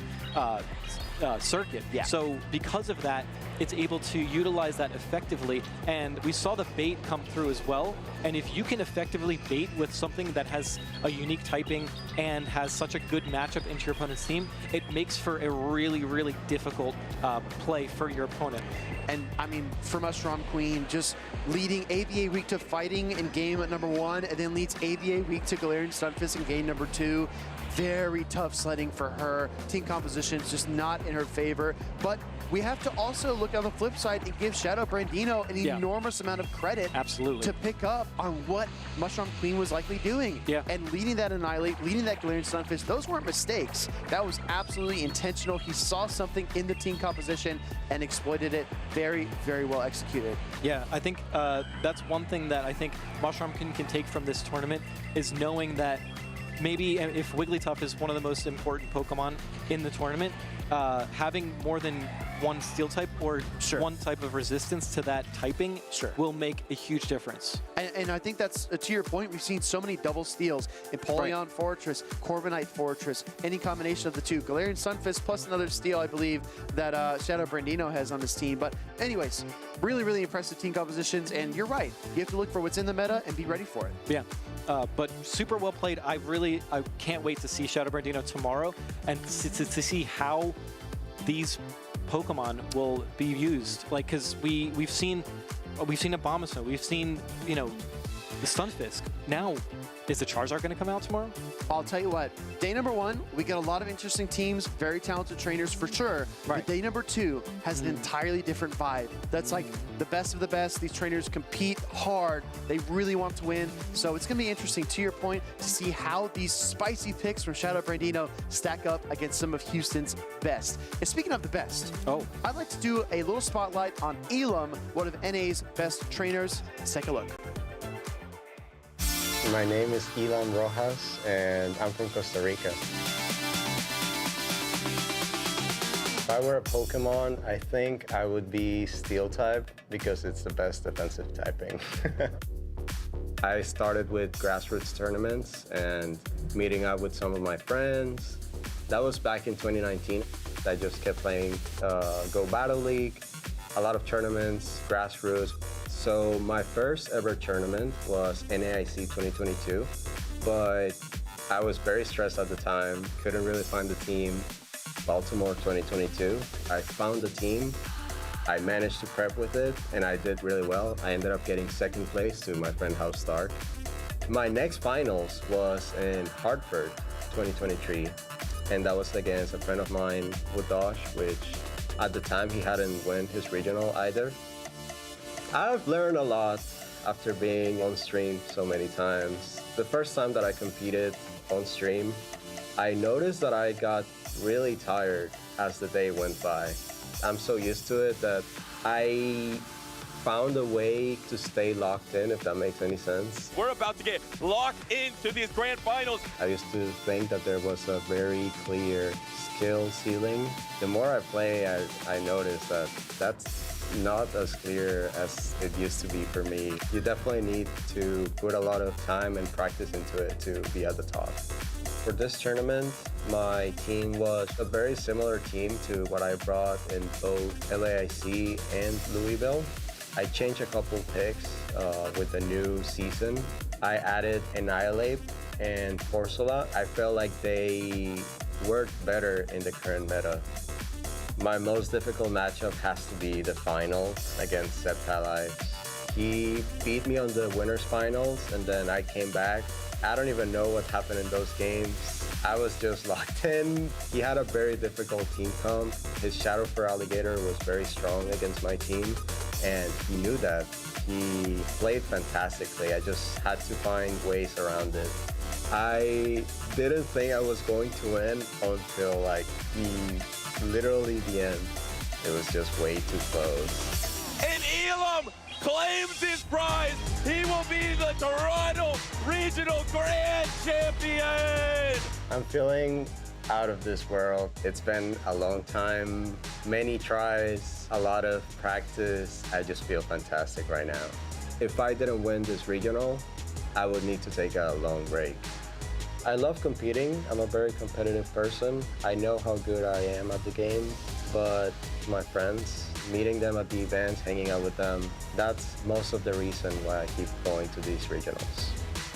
Speaker 16: circuit. So because of that, it's able to utilize that effectively. And we saw the bait come through as well. And if you can effectively bait with something that has a unique typing and has such a good matchup into your opponent's team, it makes for a really, really difficult play for your opponent.
Speaker 9: And I mean, for Mushroom Queen, just leading ABA Week to fighting in game number 1, and then leads ABA Week to Galarian Stunfisk in game number 2. Very tough sledding for her. Team composition is just not in her favor. But we have to also look on the flip side and give Shadow Brandino an enormous amount of credit to pick up on what Mushroom Queen was likely doing. And leading that Annihilate, leading that Galarian Stunfisk, those weren't mistakes. That was absolutely intentional. He saw something in the team composition and exploited it. Very, very well executed.
Speaker 16: Yeah, I think that's one thing that I think Mushroom Queen can take from this tournament is knowing that maybe if Wigglytuff is one of the most important Pokemon in the tournament, having more than one steel type or one type of resistance to that typing will make a huge difference.
Speaker 9: And I think that's, to your point, we've seen so many double steals. Empoleon Fortress, Corviknight Fortress, any combination of the two. Galarian Stunfisk plus another steal, I believe, that Shadow Brandino has on his team. But anyways, really, really impressive team compositions. And you're right. You have to look for what's in the meta and be ready for it.
Speaker 16: Yeah. But super well played. I can't wait to see Shadow Brandino tomorrow and to see how these Pokemon will be used. Like, because we've seen Abomasnow, we've seen, you know, the Stunfisk. Now, is the Charizard going to come out tomorrow?
Speaker 9: I'll tell you what, day number 1, we get a lot of interesting teams, very talented trainers for sure. But day number 2 has an entirely different vibe. That's like the best of the best. These trainers compete hard. They really want to win. So it's going to be interesting, to your point, to see how these spicy picks from Shadow Brandino stack up against some of Houston's best. And speaking of the best, I'd like to do a little spotlight on Elam, one of NA's best trainers. Let's take a look.
Speaker 1: My name is Elam Rojas, and I'm from Costa Rica. If I were a Pokemon, I think I would be Steel type because it's the best defensive typing. I started with grassroots tournaments and meeting up with some of my friends. That was back in 2019. I just kept playing Go Battle League, a lot of tournaments, grassroots. So my first ever tournament was NAIC 2022, but I was very stressed at the time, couldn't really find the team. Baltimore 2022, I found the team, I managed to prep with it, and I did really well. I ended up getting second place to my friend House Stark. My next finals was in Hartford 2023, and that was against a friend of mine, Wudosh, which at the time he hadn't won his regional either. I've learned a lot after being on stream so many times. The first time that I competed on stream, I noticed that I got really tired as the day went by. I'm so used to it that I found a way to stay locked in, if that makes any sense.
Speaker 4: We're about to get locked into these grand finals.
Speaker 1: I used to think that there was a very clear skill ceiling. The more I play, I notice that that's not as clear as it used to be for me. You definitely need to put a lot of time and practice into it to be at the top. For this tournament, my team was a very similar team to what I brought in both LAIC and Louisville. I changed a couple picks with the new season. I added Annihilate and Corsola. I felt like they worked better in the current meta. My most difficult matchup has to be the finals against Septali. He beat me on the winners finals, and then I came back. I don't even know what happened in those games. I was just locked in. He had a very difficult team comp. His Shadow for Alligator was very strong against my team, and he knew that. He played fantastically. I just had to find ways around it. I didn't think I was going to win until like literally the end. It was just way too close.
Speaker 4: And Elam claims his prize. He will be the Toronto Regional Grand Champion.
Speaker 1: I'm feeling out of this world. It's been a long time, many tries, a lot of practice. I just feel fantastic right now. If I didn't win this regional, I would need to take a long break. I love competing. I'm a very competitive person. I know how good I am at the game, but my friends, meeting them at the events, hanging out with them, that's most of the reason why I keep going to these regionals.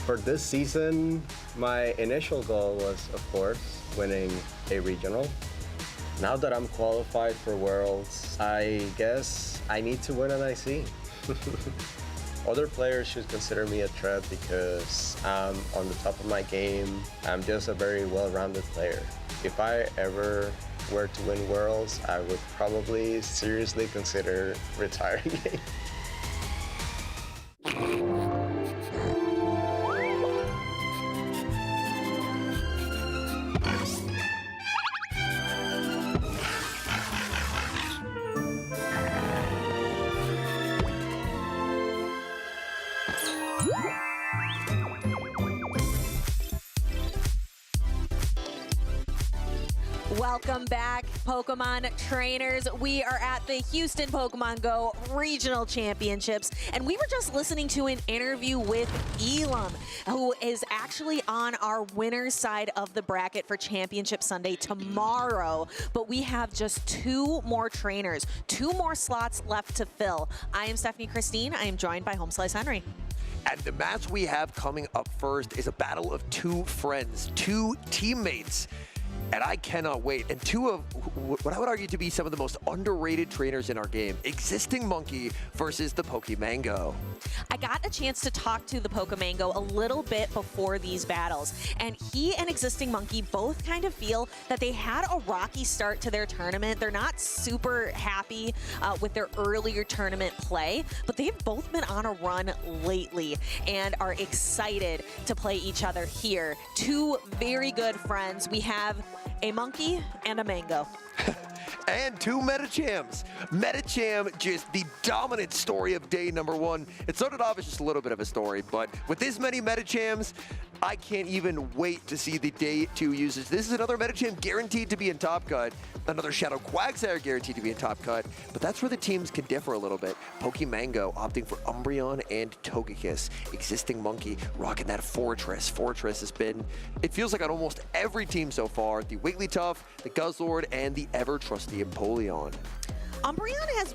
Speaker 1: For this season, my initial goal was, of course, winning a regional. Now that I'm qualified for Worlds, I guess I need to win an IC. Other players should consider me a threat because I'm on the top of my game. I'm just a very well-rounded player. If I ever were to win Worlds, I would probably seriously consider retiring.
Speaker 10: Welcome back, Pokemon trainers. We are at the Houston Pokemon Go Regional Championships, and we were just listening to an interview with Elam, who is actually on our winner's side of the bracket for Championship Sunday tomorrow. But we have just 2 more trainers, 2 more slots left to fill. I am Stephanie Christine. I am joined by Homeslice Henry.
Speaker 2: And the match we have coming up first is a battle of 2 friends, 2 teammates. And I cannot wait. And 2 of what I would argue to be some of the most underrated trainers in our game, Existing Monkey versus the Pokemango.
Speaker 10: I got a chance to talk to the Pokemango a little bit before these battles, and he and Existing Monkey both kind of feel that they had a rocky start to their tournament. They're not super happy with their earlier tournament play, but they've both been on a run lately and are excited to play each other here. 2 very good friends. We have a monkey and a mango.
Speaker 2: And 2 Metachams. Metacham, just the dominant story of day number 1. It started off as just a little bit of a story, but with this many Metachams, I can't even wait to see the day 2 usage. This is another Metacham guaranteed to be in Top Cut, another Shadow Quagsire guaranteed to be in Top Cut, but that's where the teams can differ a little bit. Pokemango opting for Umbreon and Togekiss. Existing Monkey rocking that Fortress. Fortress has been, it feels like on almost every team so far, the Wigglytuff, the Guzzlord, and the ever-trusty Empoleon.
Speaker 10: Umbreon has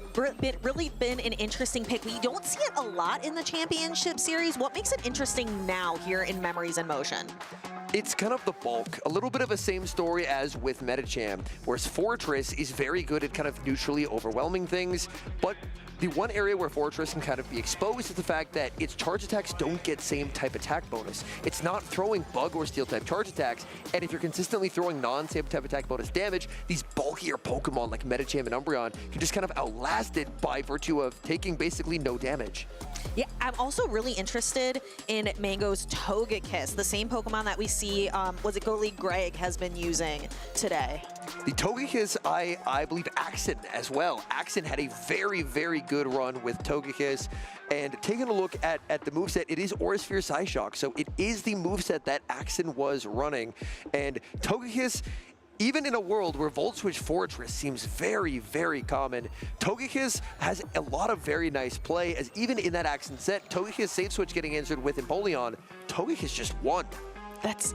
Speaker 10: really been an interesting pick. We don't see it a lot in the championship series. What makes it interesting now here in Memories in Motion?
Speaker 2: It's kind of the bulk, a little bit of a same story as with Metacham, whereas Fortress is very good at kind of neutrally overwhelming things, but the one area where Fortress can kind of be exposed is the fact that its charge attacks don't get same type attack bonus. It's not throwing bug or steel type charge attacks, and if you're consistently throwing non-same type attack bonus damage, these bulkier Pokemon like Metacham and Umbreon can just kind of outlast it by virtue of taking basically no damage.
Speaker 10: Yeah, I'm also really interested in Mango's Togekiss, the same Pokemon that we see, was it Go League Greg has been using today.
Speaker 2: The Togekiss, I believe Axen as well. Axen had a very, very good run with Togekiss. And taking a look at the moveset, it is Aura Sphere Psyshock. So it is the moveset that Axen was running. And Togekiss, even in a world where Volt Switch Fortress seems very, very common, Togekiss has a lot of very nice play, as even in that Axen set, Togekiss Safe Switch getting answered with Empoleon, Togekiss just won.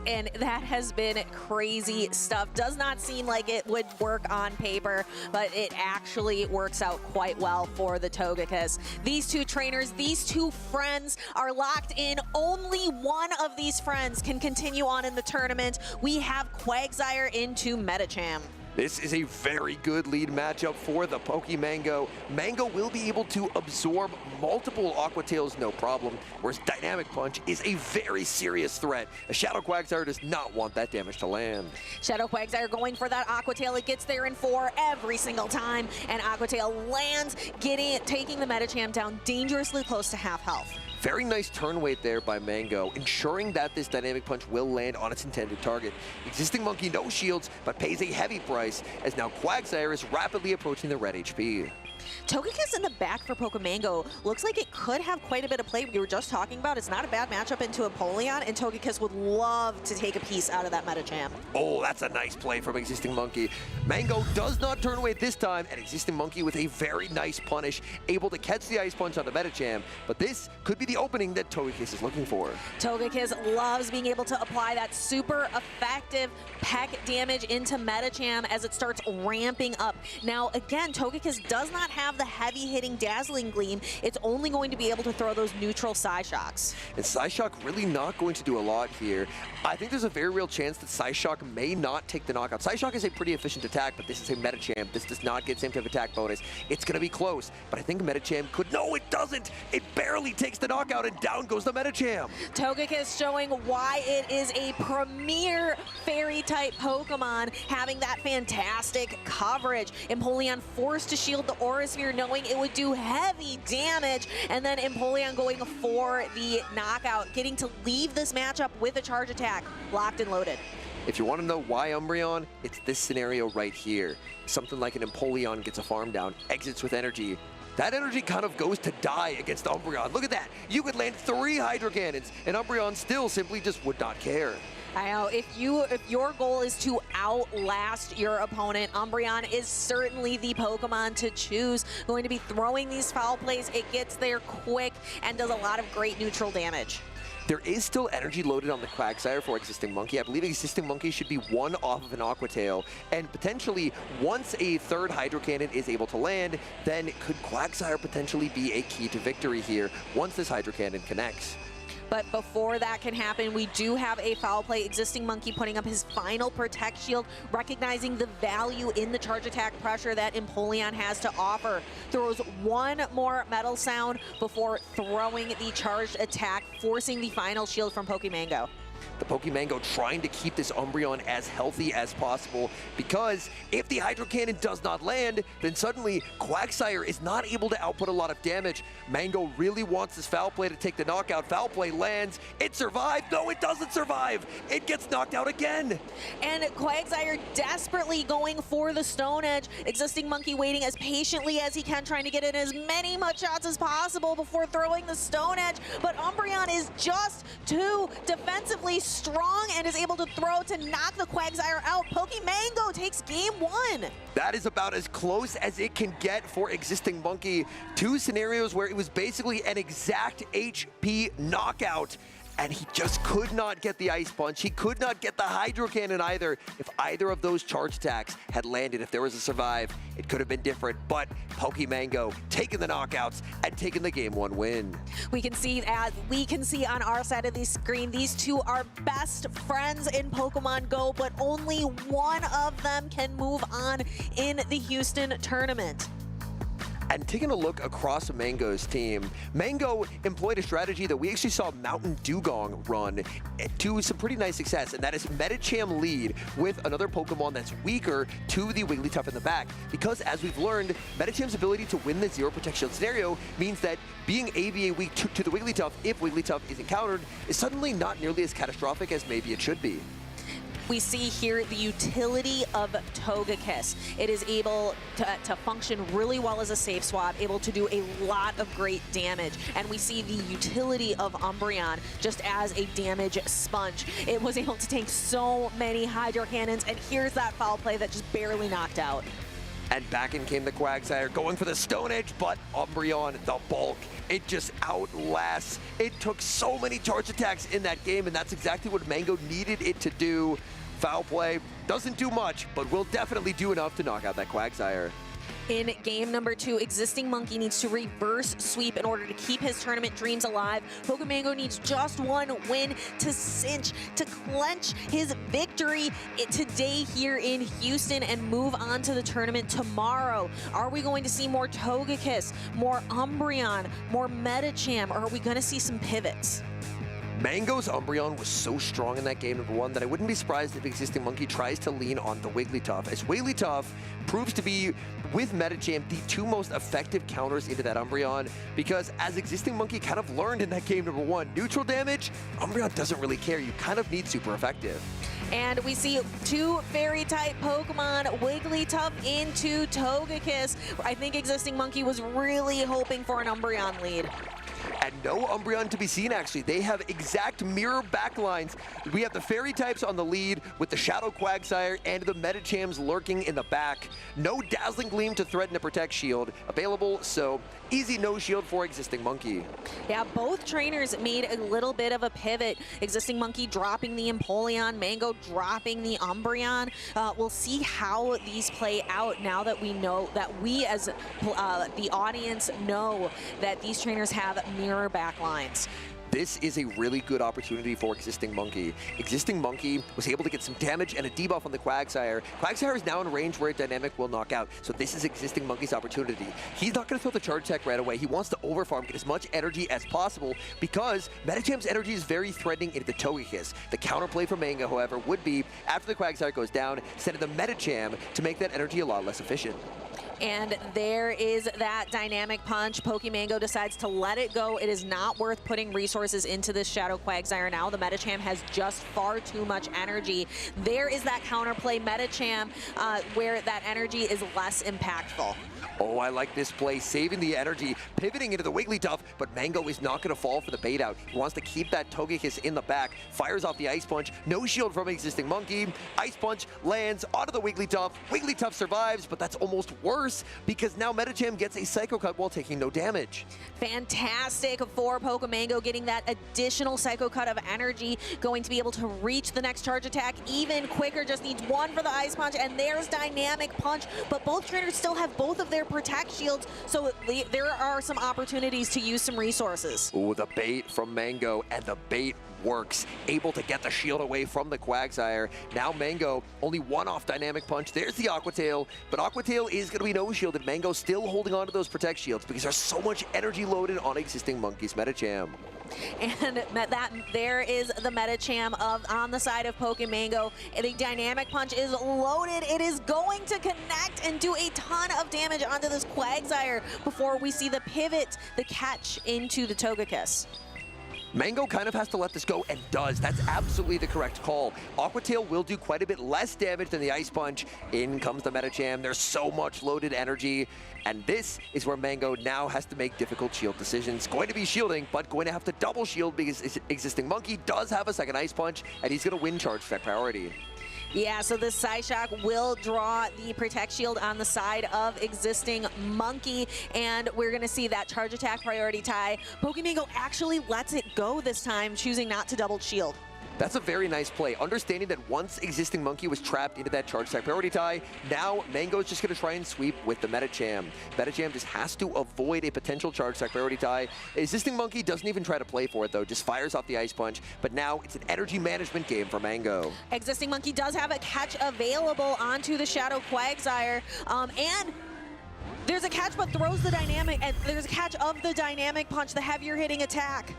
Speaker 10: And that has been crazy stuff. Does not seem like it would work on paper, but it actually works out quite well for the Togekiss. These two trainers, these two friends are locked in. Only one of these friends can continue on in the tournament. We have Quagsire into Medicham.
Speaker 2: This is a very good lead matchup for the Pokemango. Mango will be able to absorb multiple Aqua Tails, no problem, whereas Dynamic Punch is a very serious threat. A Shadow Quagsire does not want that damage to land.
Speaker 10: Shadow Quagsire going for that Aqua Tail. It gets there in 4 every single time, and Aqua Tail lands, taking the Medicham down dangerously close to half health.
Speaker 2: Very nice turn weight there by Mango, ensuring that this Dynamic Punch will land on its intended target. Existing Monkey no shields, but pays a heavy price, as now Quagsire is rapidly approaching the red HP.
Speaker 10: Togekiss in the back for Pokemango looks like it could have quite a bit of play. We were just talking about it's not a bad matchup into Empoleon, and Togekiss would love to take a piece out of that Medicham.
Speaker 2: Oh, that's a nice play from Existing Monkey. Mango does not turn away this time, and Existing Monkey with a very nice punish, able to catch the Ice Punch on the Medicham, but this could be the opening that Togekiss is looking for.
Speaker 10: Togekiss loves being able to apply that super effective peck damage into Medicham as it starts ramping up. Now, again, Togekiss does not have the heavy-hitting Dazzling Gleam. It's only going to be able to throw those neutral Psyshocks.
Speaker 2: And Psyshock really not going to do a lot here. I think there's a very real chance that Psyshock may not take the knockout. Psyshock is a pretty efficient attack, but this is a Medicham. This does not get same type of attack bonus. It's going to be close, but I think Medicham could. No, it doesn't. It barely takes the knockout, and down goes the Medicham.
Speaker 10: Togekiss showing why it is a premier Fairy-type Pokemon, having that fantastic coverage. Empoleon forced to shield the Aura Sphere, knowing it would do heavy damage, and then Empoleon going for the knockout, getting to leave this matchup with a charge attack, locked and loaded.
Speaker 2: If you want to know why Umbreon, it's this scenario right here. Something like an Empoleon gets a farm down, exits with energy. That energy kind of goes to die against Umbreon. Look at that. You could land 3 Hydro Cannons, and Umbreon still simply just would not care.
Speaker 10: I know, if your goal is to outlast your opponent, Umbreon is certainly the Pokemon to choose. Going to be throwing these foul plays. It gets there quick and does a lot of great neutral damage.
Speaker 2: There is still energy loaded on the Quagsire for Existing Monkey. I believe Existing Monkey should be 1 off of an Aqua Tail, and potentially once a 3rd Hydro Cannon is able to land, then could Quagsire potentially be a key to victory here once this Hydro Cannon connects.
Speaker 10: But before that can happen, we do have a foul play. Existing Monkey putting up his final Protect Shield, recognizing the value in the charge attack pressure that Empoleon has to offer. Throws 1 more Metal Sound before throwing the charged attack, forcing the final shield from Pokemango.
Speaker 2: The Pokemango trying to keep this Umbreon as healthy as possible, because if the Hydro Cannon does not land, then suddenly Quagsire is not able to output a lot of damage. Mango really wants this Foul Play to take the knockout. Foul Play lands. It survived. No, it doesn't survive. It gets knocked out again.
Speaker 10: And Quagsire desperately going for the Stone Edge. Existing Monkey waiting as patiently as he can, trying to get in as many mud shots as possible before throwing the Stone Edge. But Umbreon is just too defensively strong and is able to throw to knock the Quagsire out. Pokemango takes game 1.
Speaker 2: That is about as close as it can get for Existing Monkey. 2 scenarios where it was basically an exact HP knockout, and he just could not get the Ice Punch. He could not get the Hydro Cannon either. If either of those charge attacks had landed, if there was a survive, it could have been different. But Pokemango taking the knockouts and taking the game 1 win.
Speaker 10: We can see on our side of the screen, these two are best friends in Pokemon Go, but only one of them can move on in the Houston tournament.
Speaker 2: And taking a look across Mango's team, Mango employed a strategy that we actually saw Mountain Dugong run to some pretty nice success, and that is Medicham lead with another Pokemon that's weaker to the Wigglytuff in the back. Because as we've learned, Medicham's ability to win the Zero Protection scenario means that being AVA weak to the Wigglytuff, if Wigglytuff is encountered, is suddenly not nearly as catastrophic as maybe it should be.
Speaker 10: We see here the utility of Togekiss. It is able to function really well as a safe swap, able to do a lot of great damage. And we see the utility of Umbreon just as a damage sponge. It was able to take so many Hydro Cannons, and here's that foul play that just barely knocked out.
Speaker 2: And back in came the Quagsire, going for the Stone Edge, but Umbreon, the bulk, it just outlasts. It took so many charge attacks in that game, and that's exactly what Mango needed it to do. Foul play doesn't do much, but will definitely do enough to knock out that Quagsire.
Speaker 10: In game number 2, Existing Monkey needs to reverse sweep in order to keep his tournament dreams alive. Pokemango needs just one win to cinch, to clench his victory today here in Houston and move on to the tournament tomorrow. Are we going to see more Togekiss, more Umbreon, more Medicham, or are we going to see some pivots?
Speaker 2: Mango's Umbreon was so strong in that game number 1 that I wouldn't be surprised if Existing Monkey tries to lean on the Wigglytuff, as Wigglytuff proves to be, with Medicham, the 2 most effective counters into that Umbreon, because as Existing Monkey kind of learned in that game number 1, neutral damage, Umbreon doesn't really care. You kind of need super effective.
Speaker 10: And we see 2 Fairy-type Pokemon, Wigglytuff into Togekiss. I think Existing Monkey was really hoping for an Umbreon lead.
Speaker 2: And no Umbreon to be seen, actually. They have exact mirror backlines. We have the Fairy types on the lead with the Shadow Quagsire and the Medichams lurking in the back. No Dazzling Gleam to threaten a Protect Shield available, so easy no shield for Existing Monkey.
Speaker 10: Yeah, both trainers made a little bit of a pivot. Existing Monkey dropping the Empoleon, Mango dropping the Umbreon. We'll see how these play out now that we know, that we as the audience know that these trainers have mirror backlines.
Speaker 2: This is a really good opportunity for Existing Monkey. Existing Monkey was able to get some damage and a debuff on the Quagsire. Quagsire is now in range where Dynamic will knock out, so this is Existing Monkey's opportunity. He's not going to throw the charge attack right away. He wants to overfarm, get as much energy as possible, because Medicham's energy is very threatening into the Togekiss. The counterplay for Mango, however, would be, after the Quagsire goes down, send in the Medicham to make that energy a lot less efficient.
Speaker 10: And there is that Dynamic Punch. Pokemango decides to let it go. It is not worth putting resources into this Shadow Quagsire now. The Medicham has just far too much energy. There is that counterplay Medicham where that energy is less impactful.
Speaker 2: Oh, I like this play, saving the energy, pivoting into the Wigglytuff, but Mango is not going to fall for the bait out. He wants to keep that Togekiss in the back, fires off the Ice Punch, no shield from Existing Monkey. Ice Punch lands onto the Wigglytuff. Wigglytuff survives, but that's almost worse because now Medicham gets a Psycho Cut while taking no damage.
Speaker 10: Fantastic for Pokemango, getting that additional Psycho Cut of energy, going to be able to reach the next charge attack even quicker, just needs one for the Ice Punch, and there's Dynamic Punch, but both trainers still have both of their Protect Shields, so there are some opportunities to use some resources.
Speaker 2: Ooh, the bait from Mango, and the bait works. Able to get the shield away from the Quagsire. Now Mango, only one off Dynamic Punch. There's the Aqua Tail, but Aqua Tail is going to be no shielded. Mango still holding on to those Protect Shields because there's so much energy loaded on Existing Monkey's Medicham.
Speaker 10: And there is the Medicham on the side of Pokemango. The Dynamic Punch is loaded. It is going to connect and do a ton of damage onto this Quagsire before we see the pivot, the catch into the Togekiss.
Speaker 2: Mango kind of has to let this go, and does. That's absolutely the correct call. Aqua Tail will do quite a bit less damage than the Ice Punch. In comes the Medicham. There's so much loaded energy, and this is where Mango now has to make difficult shield decisions. Going to be shielding, but going to have to double shield because Existing Monkey does have a second Ice Punch, and he's going to win charge attack priority.
Speaker 10: Yeah, so the Psyshock will draw the Protect Shield on the side of Existing Monkey, and we're going to see that charge attack priority tie. Pokemango actually lets it go this time, choosing not to double shield.
Speaker 2: That's a very nice play. Understanding that once Existing Monkey was trapped into that charge attack priority tie, now Mango's just going to try and sweep with the Medicham. Medicham just has to avoid a potential charge attack priority tie. Existing Monkey doesn't even try to play for it, though, just fires off the Ice Punch. But now it's an energy management game for Mango.
Speaker 10: Existing Monkey does have a catch available onto the Shadow Quagsire, and there's a catch but throws the Dynamic, and there's a catch of the Dynamic Punch, the heavier hitting attack.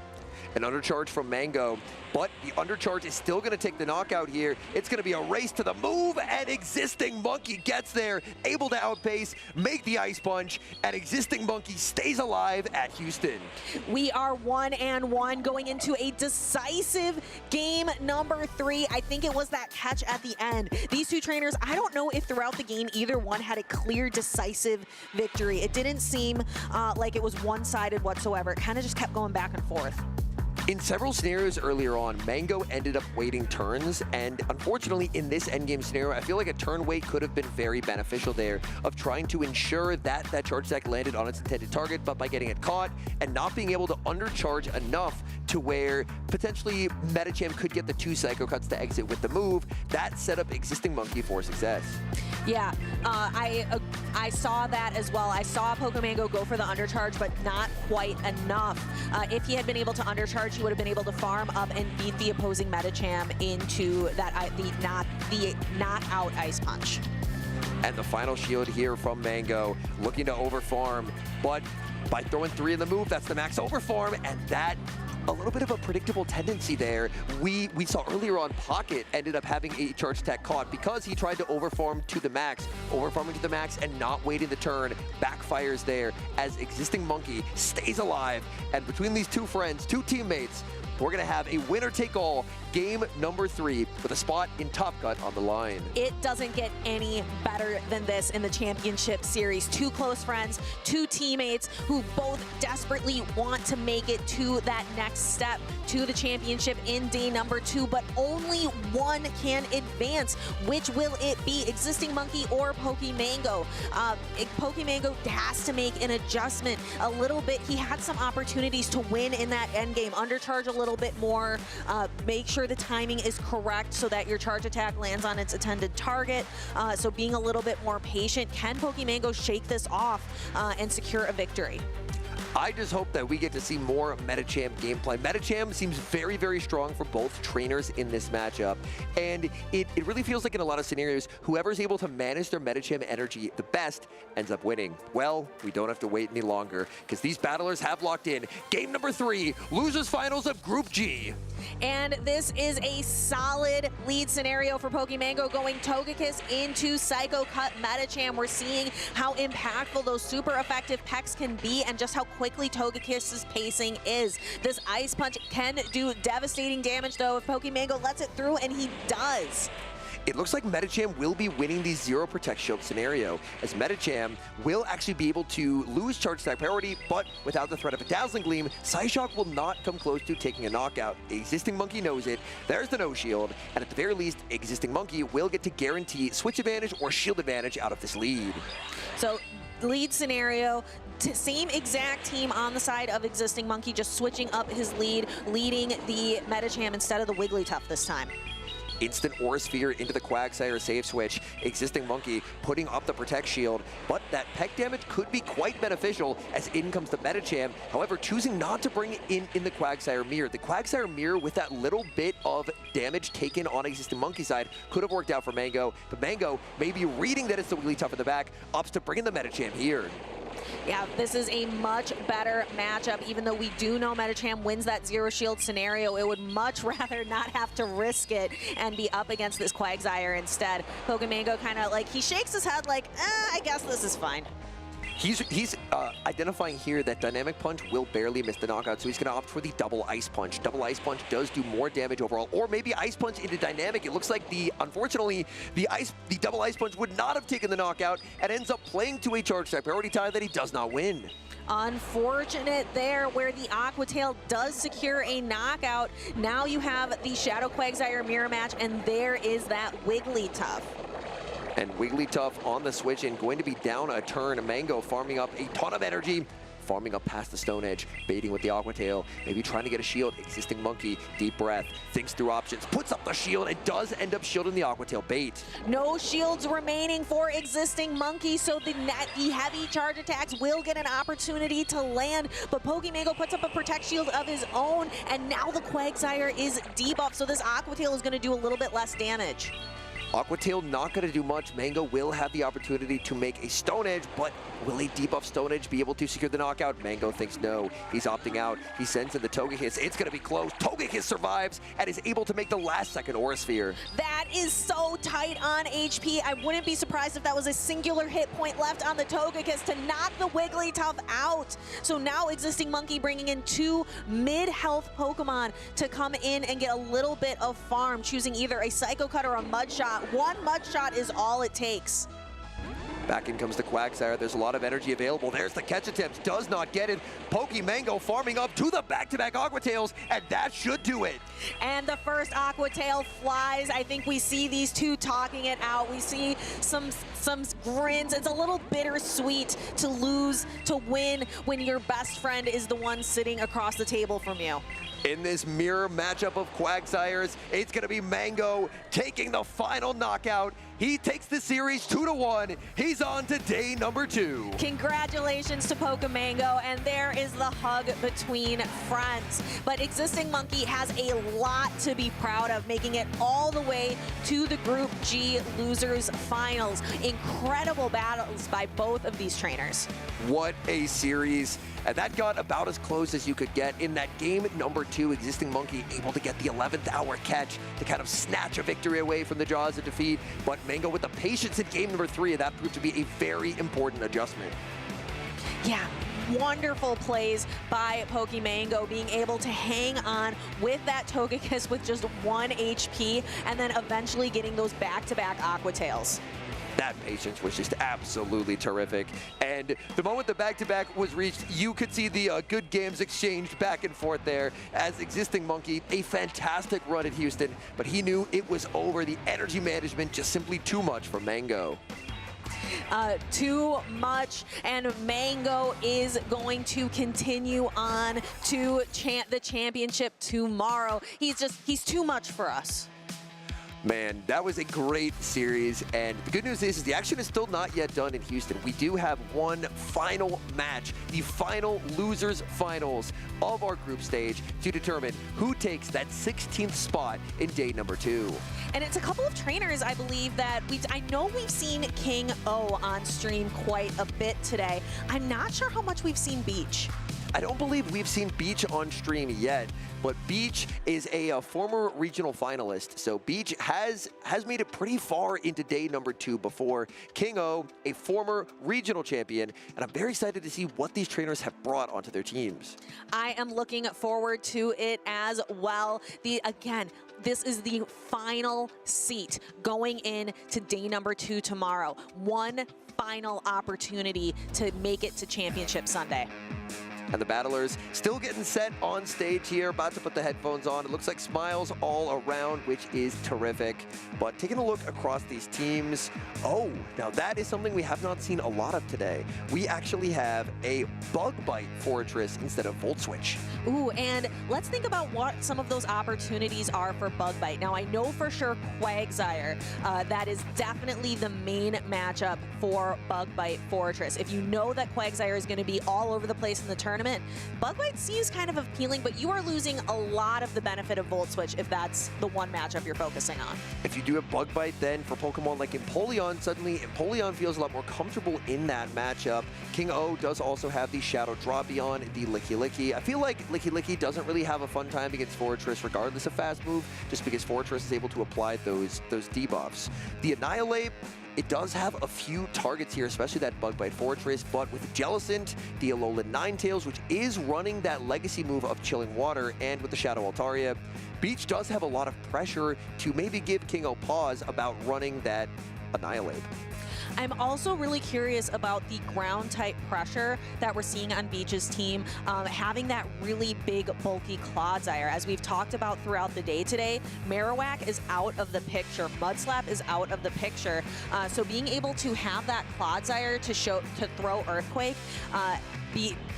Speaker 2: An undercharge from Mango, but the undercharge is still going to take the knockout here. It's going to be a race to the move, and Existing Monkey gets there, able to outpace, make the Ice Punch, and Existing Monkey stays alive at Houston.
Speaker 10: We are 1-1 going into a decisive game number 3. I think it was that catch at the end. These two trainers, I don't know if throughout the game either one had a clear, decisive victory. It didn't seem like it was one-sided whatsoever. It kind of just kept going back and forth.
Speaker 2: In several scenarios earlier on, Mango ended up waiting turns, and unfortunately in this endgame scenario, I feel like a turn wait could have been very beneficial there of trying to ensure that that charge attack landed on its intended target, but by getting it caught and not being able to undercharge enough to where potentially Medicham could get the 2 Psycho Cuts to exit with the move, that set up Existing Monkey for success.
Speaker 10: Yeah, I saw that as well. I saw Pokemango go for the undercharge, but not quite enough. If he had been able to undercharge, he would have been able to farm up and beat the opposing Medicham into that the not out Ice Punch.
Speaker 2: And the final shield here from Mango, looking to overfarm, but by throwing 3 in the move, that's the max overfarm, and that a little bit of a predictable tendency there. We saw earlier on Pocket ended up having a charge attack caught because he tried to overfarm to the max. Overfarming to the max and not waiting the turn backfires there as Existing Monkey stays alive. And between these two friends, two teammates, we're gonna have a winner-take-all game number 3 with a spot in Top Cut on the line.
Speaker 10: It doesn't get any better than this in the championship series. 2 close friends, 2 teammates who both desperately want to make it to that next step to the championship in day number 2, but only one can advance. Which will it be, Existing Monkey or Pokemango? Pokemango has to make an adjustment a little bit. He had some opportunities to win in that endgame, undercharge a little bit more, make sure the timing is correct so that your charge attack lands on its intended target. So being a little bit more patient. Can Pokemango shake this off and secure a victory?
Speaker 2: I just hope that we get to see more Medicham gameplay. Medicham seems very, very strong for both trainers in this matchup. And it really feels like in a lot of scenarios, whoever's able to manage their Medicham energy the best ends up winning. Well, we don't have to wait any longer because these battlers have locked in. Game number 3, losers finals of Group G.
Speaker 10: And this is a solid lead scenario for Pokemango, going Togekiss into Psycho Cut Medicham. We're seeing how impactful those super effective pecks can be and just how quickly Togekiss's pacing is. This Ice Punch can do devastating damage though if Pokemango lets it through, and he does.
Speaker 2: It looks like Medicham will be winning the Zero Protect Shield scenario, as Medicham will actually be able to lose charge attack priority, but without the threat of a Dazzling Gleam, Psyshock will not come close to taking a knockout. Existing Monkey knows it. There's the no shield, and at the very least, Existing Monkey will get to guarantee switch advantage or shield advantage out of this lead.
Speaker 10: So lead scenario, same exact team on the side of Existing Monkey, just switching up his lead, leading the Medicham instead of the Wigglytuff this time.
Speaker 2: Instant Aura Sphere into the Quagsire save switch. Existing Monkey putting up the Protect Shield, but that peck damage could be quite beneficial as in comes the Medicham. However, choosing not to bring in the Quagsire Mirror. The Quagsire Mirror with that little bit of damage taken on Existing Monkey side could have worked out for Mango, but Mango, maybe reading that it's the Wigglytuff in the back, opts to bring in the Medicham here.
Speaker 10: Yeah, this is a much better matchup. Even though we do know Medicham wins that Zero Shield scenario, it would much rather not have to risk it and be up against this Quagsire instead. Pokemango kind of like, he shakes his head like, I guess this is fine.
Speaker 2: He's identifying here that Dynamic Punch will barely miss the knockout, so he's going to opt for the Double Ice Punch. Double Ice Punch does do more damage overall, or maybe Ice Punch into Dynamic. It looks like unfortunately, the Double Ice Punch would not have taken the knockout and ends up playing to a charge attack priority tie that he does not win.
Speaker 10: Unfortunate there, where the Aqua Tail does secure a knockout. Now you have the Shadow Quagsire mirror match, and there is that Wigglytuff.
Speaker 2: And Wigglytuff on the switch and going to be down a turn. Mango farming up a ton of energy, farming up past the Stone Edge, baiting with the Aqua Tail, maybe trying to get a shield. Existing Monkey, deep breath, thinks through options, puts up the shield, and does end up shielding the Aqua Tail bait.
Speaker 10: No shields remaining for Existing Monkey, so the heavy charge attacks will get an opportunity to land, but Pokemango puts up a Protect Shield of his own, and now the Quagsire is debuffed, so this Aqua Tail is going to do a little bit less damage.
Speaker 2: Aqua Tail not going to do much. Mango will have the opportunity to make a Stone Edge, but will a debuff Stone Edge be able to secure the knockout? Mango thinks no. He's opting out. He sends in the Togekiss. It's going to be close. Togekiss survives and is able to make the last second Aura Sphere.
Speaker 10: That is so tight on HP. I wouldn't be surprised if that was a singular hit point left on the Togekiss to knock the Wigglytuff out. So now Existing Monkey bringing in 2 mid-health Pokemon to come in and get a little bit of farm, choosing either a Psycho Cut or a Mud Shot. One Mud Shot is all it takes.
Speaker 2: Back in comes the Quagsire. There's a lot of energy available. There's the catch attempt. Does not get it. Pokemango farming up to the back-to-back Aqua Tails, and that should do it.
Speaker 10: And the first Aqua Tail flies. I think we see these two talking it out. We see some grins. It's a little bittersweet to lose, to win when your best friend is the one sitting across the table from you.
Speaker 2: In this mirror matchup of Quagsires, it's going to be Mango taking the final knockout. He takes the series 2-1. He's on to day number 2.
Speaker 10: Congratulations to Pokemango, and there is the hug between friends. But Existing Monkey has a lot to be proud of, making it all the way to the Group G Losers Finals. Incredible battles by both of these trainers.
Speaker 2: What a series. And that got about as close as you could get. In that game number 2, Existing Monkey able to get the 11th hour catch to kind of snatch a victory away from the jaws of defeat. But Mango with the patience in game number 3, and that proved to be a very important adjustment.
Speaker 10: Yeah, wonderful plays by Pokemango, being able to hang on with that Togekiss with just 1 HP, and then eventually getting those back-to-back Aqua Tails.
Speaker 2: That patience was just absolutely terrific. And the moment the back-to-back was reached, you could see the good games exchanged back and forth there as Existing Monkey, a fantastic run at Houston, but he knew it was over. The energy management just simply too much for Mango.
Speaker 10: Too much, and Mango is going to continue on to the championship tomorrow. He's too much for us.
Speaker 2: Man, that was a great series, and the good news is the action is still not yet done in Houston. We do have one final match, the final losers finals of our group stage, to determine who takes that 16th spot in day number 2.
Speaker 10: And it's a couple of trainers, I believe, that I know we've seen King O on stream quite a bit today. I'm not sure how much we've seen Beach.
Speaker 2: I don't believe we've seen Beach on stream yet, but Beach is a former regional finalist, so Beach has made it pretty far into day number 2 before. King O, a former regional champion, and I'm very excited to see what these trainers have brought onto their teams.
Speaker 10: I am looking forward to it as well. Again, this is the final seat going in to day number 2 tomorrow. One final opportunity to make it to Championship Sunday.
Speaker 2: And the battlers still getting set on stage here, about to put the headphones on. It looks like smiles all around, which is terrific. But taking a look across these teams, oh, now that is something we have not seen a lot of today. We actually have a Bug Bite Fortress instead of Volt Switch.
Speaker 10: Ooh, and let's think about what some of those opportunities are for Bug Bite. Now, I know for sure Quagsire, that is definitely the main matchup for Bug Bite Fortress. If you know that Quagsire is going to be all over the place in the tournament, Bug Bite seems kind of appealing, but you are losing a lot of the benefit of Volt Switch if that's the one matchup you're focusing on.
Speaker 2: If you do have Bug Bite, then for Pokemon like Empoleon, suddenly Empoleon feels a lot more comfortable in that matchup. King O does also have the Shadow Dropion, the Licky Licky. I feel like Licky Licky doesn't really have a fun time against Fortress regardless of fast move, just because Fortress is able to apply those debuffs. The Annihilate, it does have a few targets here, especially that Bug Bite Fortress, but with Jellicent, the Alolan Ninetales, which is running that legacy move of Chilling Water, and with the Shadow Altaria, Beach does have a lot of pressure to maybe give King O pause about running that Annihilate.
Speaker 10: I'm also really curious about the ground type pressure that we're seeing on Beach's team, having that really big, bulky Clodsire. As we've talked about throughout the day today, Marowak is out of the picture. Mudslap is out of the picture. So being able to have that Clodsire to throw Earthquake,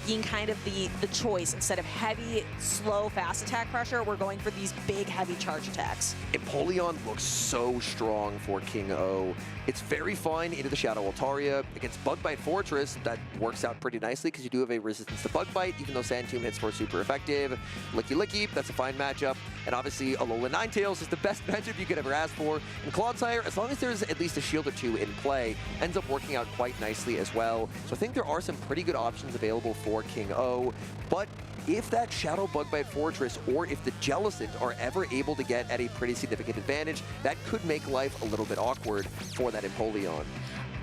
Speaker 10: being kind of the choice instead of heavy, slow, fast attack pressure, we're going for these big, heavy charge attacks.
Speaker 2: Empoleon looks so strong for King O. It's very fine into the Shadow Altaria. Against Bug Bite Fortress, that works out pretty nicely because you do have a resistance to Bug Bite, even though Sand Tomb hits for super effective. Licky Licky, that's a fine matchup. And obviously, Alola Ninetales is the best matchup you could ever ask for. And Clodsire, as long as there's at least a shield or two in play, ends up working out quite nicely as well. So I think there are some pretty good options available for King O. But if that Shadow Bug Bite Fortress or if the Jellicent are ever able to get at a pretty significant advantage, that could make life a little bit awkward for that Empoleon.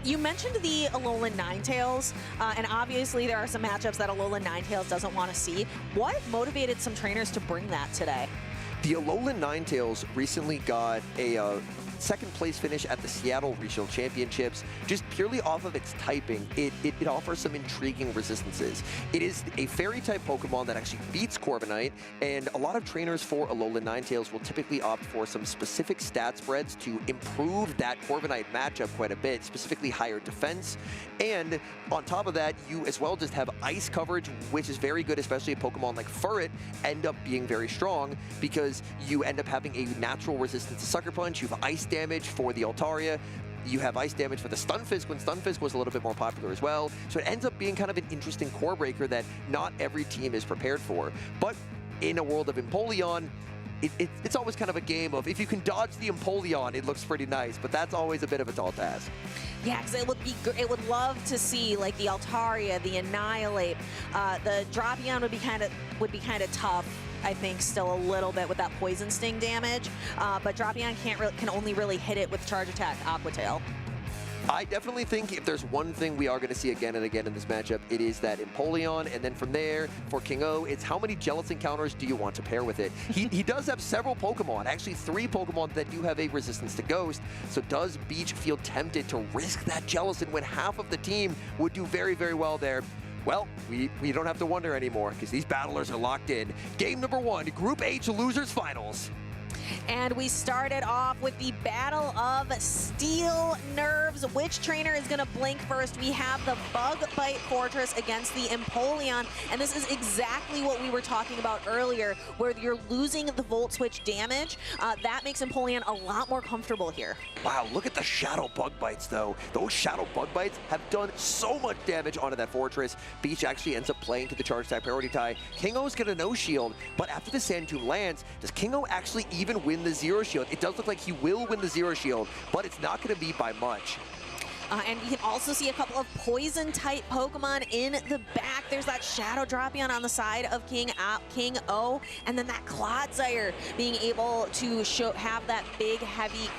Speaker 10: You mentioned the Alolan Ninetales, and obviously there are some matchups that Alolan Ninetales doesn't want to see. What motivated some trainers to bring that today?
Speaker 2: The Alolan Ninetales recently got a second place finish at the Seattle Regional Championships. Just purely off of its typing, it offers some intriguing resistances. It is a fairy type Pokemon that actually beats Corviknight, and a lot of trainers for Alolan Ninetales will typically opt for some specific stat spreads to improve that Corviknight matchup quite a bit, specifically higher defense. And on top of that, you as well just have ice coverage, which is very good, especially a Pokemon like Furret end up being very strong because you end up having a natural resistance to Sucker Punch. You have ice damage for the Altaria. You have ice damage for the Stunfisk when Stunfisk was a little bit more popular as well. So it ends up being kind of an interesting core breaker that not every team is prepared for. But in a world of Empoleon, it's always kind of a game of if you can dodge the Empoleon, it looks pretty nice, but that's always a bit of a tall task.
Speaker 10: Yeah, because it would love to see like the Altaria, the Annihilate, the Drapion would be kind of tough. I think still a little bit with that Poison Sting damage, but Drapion can only really hit it with Charge Attack, Aqua Tail.
Speaker 2: I definitely think if there's one thing we are going to see again and again in this matchup, it is that Empoleon, and then from there, for King O, it's how many Jellicent encounters do you want to pair with it? He does have several Pokemon, actually 3 Pokemon that do have a resistance to Ghost, so does Beach feel tempted to risk that Jellicent when half of the team would do very, very well there? Well, we don't have to wonder anymore because these battlers are locked in. Game number 1, Group H Losers Finals.
Speaker 10: And we started off with the Battle of Steel Nerves. Which trainer is going to blink first? We have the Bug Bite Fortress against the Empoleon. And this is exactly what we were talking about earlier, where you're losing the Volt Switch damage. That makes Empoleon a lot more comfortable here.
Speaker 2: Wow, look at the Shadow Bug Bites, though. Those Shadow Bug Bites have done so much damage onto that Fortress. Beach actually ends up playing to the Charge Type Priority Tie. King O's got a no shield, but after the Sand Tomb lands, does King O actually even win the Zero Shield? It does look like he will win the Zero Shield, but it's not going to be by much.
Speaker 10: And you can also see a couple of Poison-type Pokemon in the back. There's that Shadow Drapion on the side of King O, and then that Clodsire being able to have that big, heavy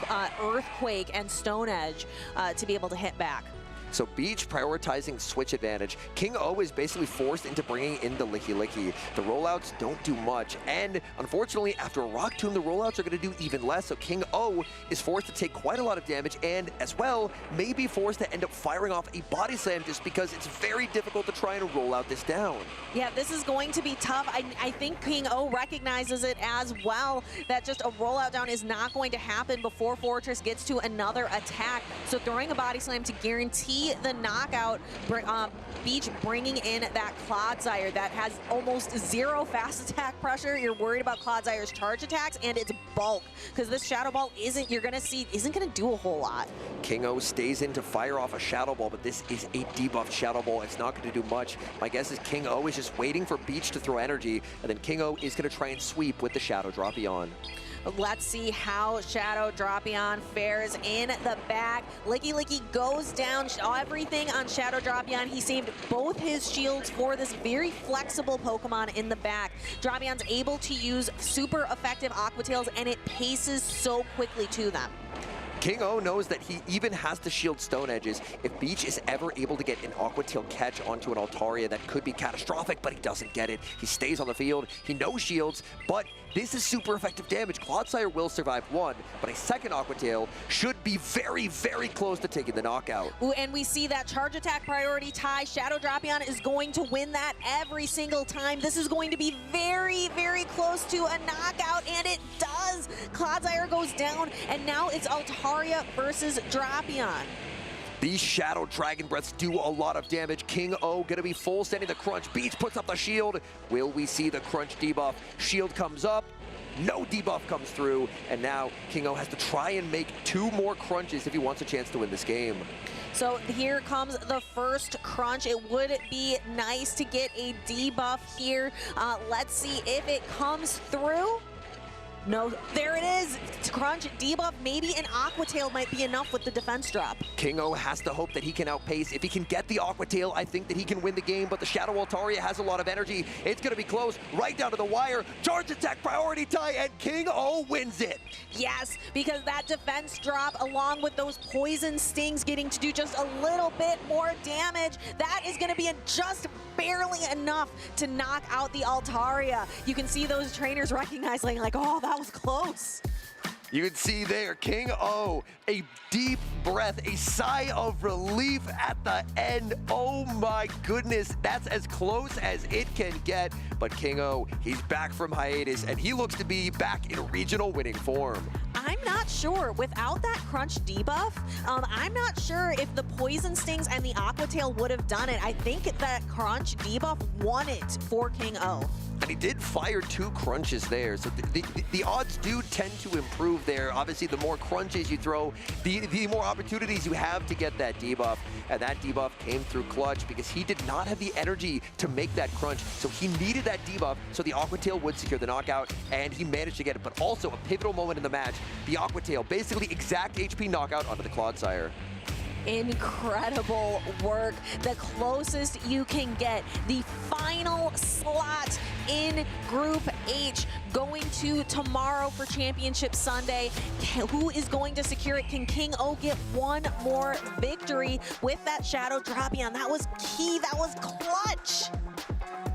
Speaker 10: Earthquake and Stone Edge to be able to hit back.
Speaker 2: So Beach prioritizing switch advantage. King O is basically forced into bringing in the Licky Licky. The rollouts don't do much, and unfortunately after a Rock Tomb, the rollouts are going to do even less, so King O is forced to take quite a lot of damage, and as well, may be forced to end up firing off a Body Slam just because it's very difficult to try and roll out this down.
Speaker 10: Yeah, this is going to be tough. I think King O recognizes it as well, that just a rollout down is not going to happen before Fortress gets to another attack, so throwing a Body Slam to guarantee the knockout, Beach bringing in that Clodsire that has almost 0 fast attack pressure. You're worried about Clodsire's charge attacks and its bulk, because this Shadow Ball isn't going to do a whole lot.
Speaker 2: King O stays in to fire off a Shadow Ball, but this is a debuffed Shadow Ball. It's not going to do much. My guess is King O is just waiting for Beach to throw energy, and then King O is going to try and sweep with the Shadow Drapion.
Speaker 10: Let's see how Shadow Drapion fares in the back. Licky Licky goes down everything on Shadow Drapion. He saved both his shields for this very flexible Pokemon in the back. Drapion's able to use super effective Aqua Tails, and it paces so quickly to them.
Speaker 2: King O knows that he even has to shield Stone Edges. If Beach is ever able to get an Aqua Tail catch onto an Altaria, that could be catastrophic, but he doesn't get it. He stays on the field. He no shields, but this is super effective damage. Clodsire will survive 1, but a second Aqua Tail should be very, very close to taking the knockout.
Speaker 10: Ooh, and we see that Charge Attack Priority Tie. Shadow Drapion is going to win that every single time. This is going to be very, very close to a knockout, and it does. Clodsire goes down, and now it's Altaria versus Drapion.
Speaker 2: These Shadow Dragon Breaths do a lot of damage. King O gonna be full sending the Crunch. Beach puts up the shield. Will we see the Crunch debuff? Shield comes up. No debuff comes through. And now King O has to try and make 2 more Crunches if he wants a chance to win this game.
Speaker 10: So here comes the first Crunch. It would be nice to get a debuff here. Let's see if it comes through. No, there it is. Crunch, debuff, maybe an Aqua Tail might be enough with the defense drop.
Speaker 2: King O has to hope that he can outpace. If he can get the Aqua Tail, I think that he can win the game, but the Shadow Altaria has a lot of energy. It's going to be close, right down to the wire. Charge attack priority tie, and King O wins it.
Speaker 10: Yes, because that defense drop, along with those poison stings getting to do just a little bit more damage, that is going to be just barely enough to knock out the Altaria. You can see those trainers recognizing like, oh, that was close.
Speaker 2: You can see there, King O, a deep breath, a sigh of relief at the end. Oh my goodness, that's as close as it can get. But King O, he's back from hiatus, and he looks to be back in regional winning form.
Speaker 10: I'm not sure. Without that Crunch debuff, I'm not sure if the Poison Stings and the Aqua Tail would have done it. I think that Crunch debuff won it for King O.
Speaker 2: And he did fire 2 crunches there, so the odds do tend to improve there. Obviously, the more crunches you throw, the more opportunities you have to get that debuff. And that debuff came through clutch because he did not have the energy to make that crunch, so he needed that debuff so the Aqua Tail would secure the knockout, and he managed to get it. But also a pivotal moment in the match, the Aqua Tail, basically exact HP knockout onto the Clodsire.
Speaker 10: Incredible work, the closest you can get. The final slot in Group H going to tomorrow for Championship Sunday. Who is going to secure it? Can King O get one more victory with that Shadow Drapion? That was key, that was clutch.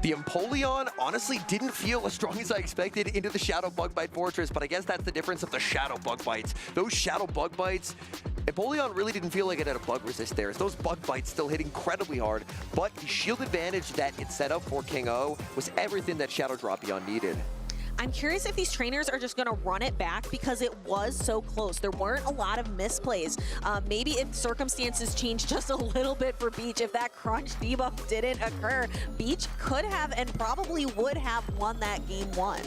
Speaker 2: The Empoleon honestly didn't feel as strong as I expected into the Shadow Bug Bite Fortress, but I guess that's the difference of the Shadow Bug Bites. Those Shadow Bug Bites, Empoleon really didn't feel like it had a bug resist there. Those bug bites still hit incredibly hard, but the shield advantage that it set up for King O was everything that Shadow Drapion needed.
Speaker 10: I'm curious if these trainers are just going to run it back because it was so close. There weren't a lot of misplays. Maybe if circumstances changed just a little bit for Beach, if that Crunch debuff didn't occur, Beach could have and probably would have won that game 1.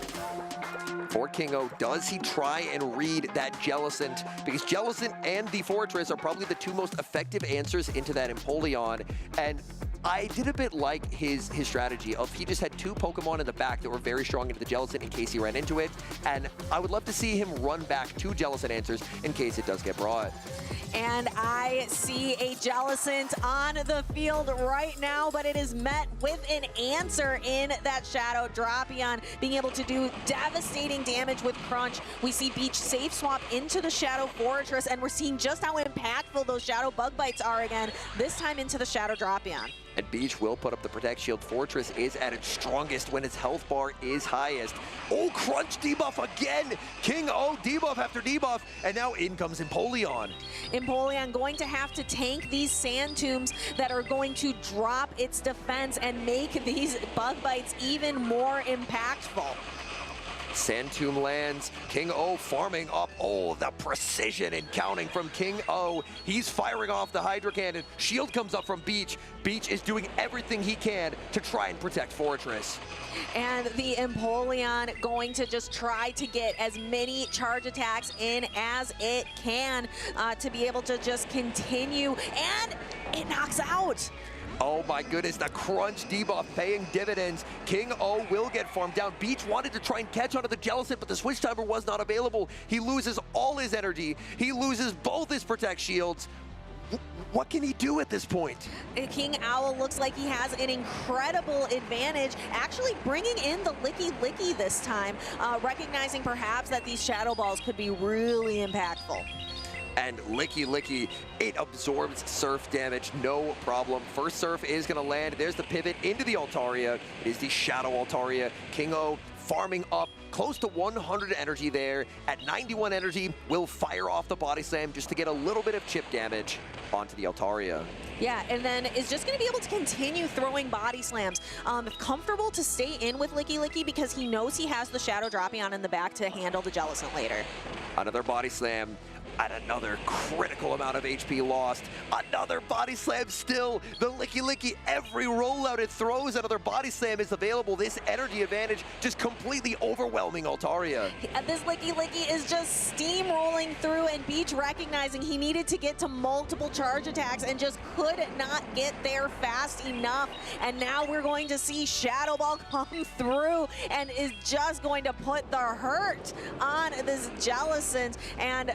Speaker 2: For King O, does he try and read that Jellicent? Because Jellicent and the Fortress are probably the 2 most effective answers into that Empoleon. And I did a bit like his strategy of he just had 2 Pokemon in the back that were very strong into the Jellicent in case he ran into it. And I would love to see him run back 2 Jellicent answers in case it does get brought.
Speaker 10: And I see a Jellicent on the field right now, but it is met with an answer in that Shadow Drapion, being able to do devastating damage with Crunch. We see Beach safe swap into the Shadow Fortress, and we're seeing just how impactful those Shadow Bug Bites are again, this time into the Shadow Drapion.
Speaker 2: And Beach will put up the Protect Shield. Fortress is at its strongest when its health bar is highest. Oh, Crunch debuff again! King O debuff after debuff, and now in comes Empoleon.
Speaker 10: Empoleon going to have to tank these Sand Tombs that are going to drop its defense and make these Bug Bites even more impactful.
Speaker 2: Sand Tomb lands, King O farming up. Oh, the precision in counting from King O. He's firing off the Hydro Cannon. Shield comes up from Beach. Beach is doing everything he can to try and protect Fortress.
Speaker 10: And the Empoleon going to just try to get as many charge attacks in as it can to be able to just continue, and it knocks out.
Speaker 2: Oh my goodness, the Crunch debuff paying dividends. King O will get farmed down. Beach wanted to try and catch onto the Jellicent, but the Switch Timer was not available. He loses all his energy. He loses both his Protect Shields. What can he do at this point?
Speaker 10: King Owl looks like he has an incredible advantage, actually bringing in the Licky Licky this time, recognizing perhaps that these Shadow Balls could be really impactful.
Speaker 2: And Licky Licky, it absorbs Surf damage, no problem. First Surf is going to land. There's the pivot into the Altaria. It is the Shadow Altaria. King O farming up close to 100 energy there. At 91 energy, will fire off the Body Slam just to get a little bit of chip damage onto the Altaria.
Speaker 10: Yeah, and then is just going to be able to continue throwing Body Slams. Comfortable to stay in with Licky Licky because he knows he has the Shadow Drapion in the back to handle the Jellicent later.
Speaker 2: Another Body Slam. And another critical amount of HP lost. Another body slam still. The Licky Licky, every rollout it throws, another body slam is available. This energy advantage just completely overwhelming Altaria.
Speaker 10: This Licky Licky is just steamrolling through, and Beach recognizing he needed to get to multiple charge attacks and just could not get there fast enough. And now we're going to see Shadow Ball come through and is just going to put the hurt on this Jellicent. And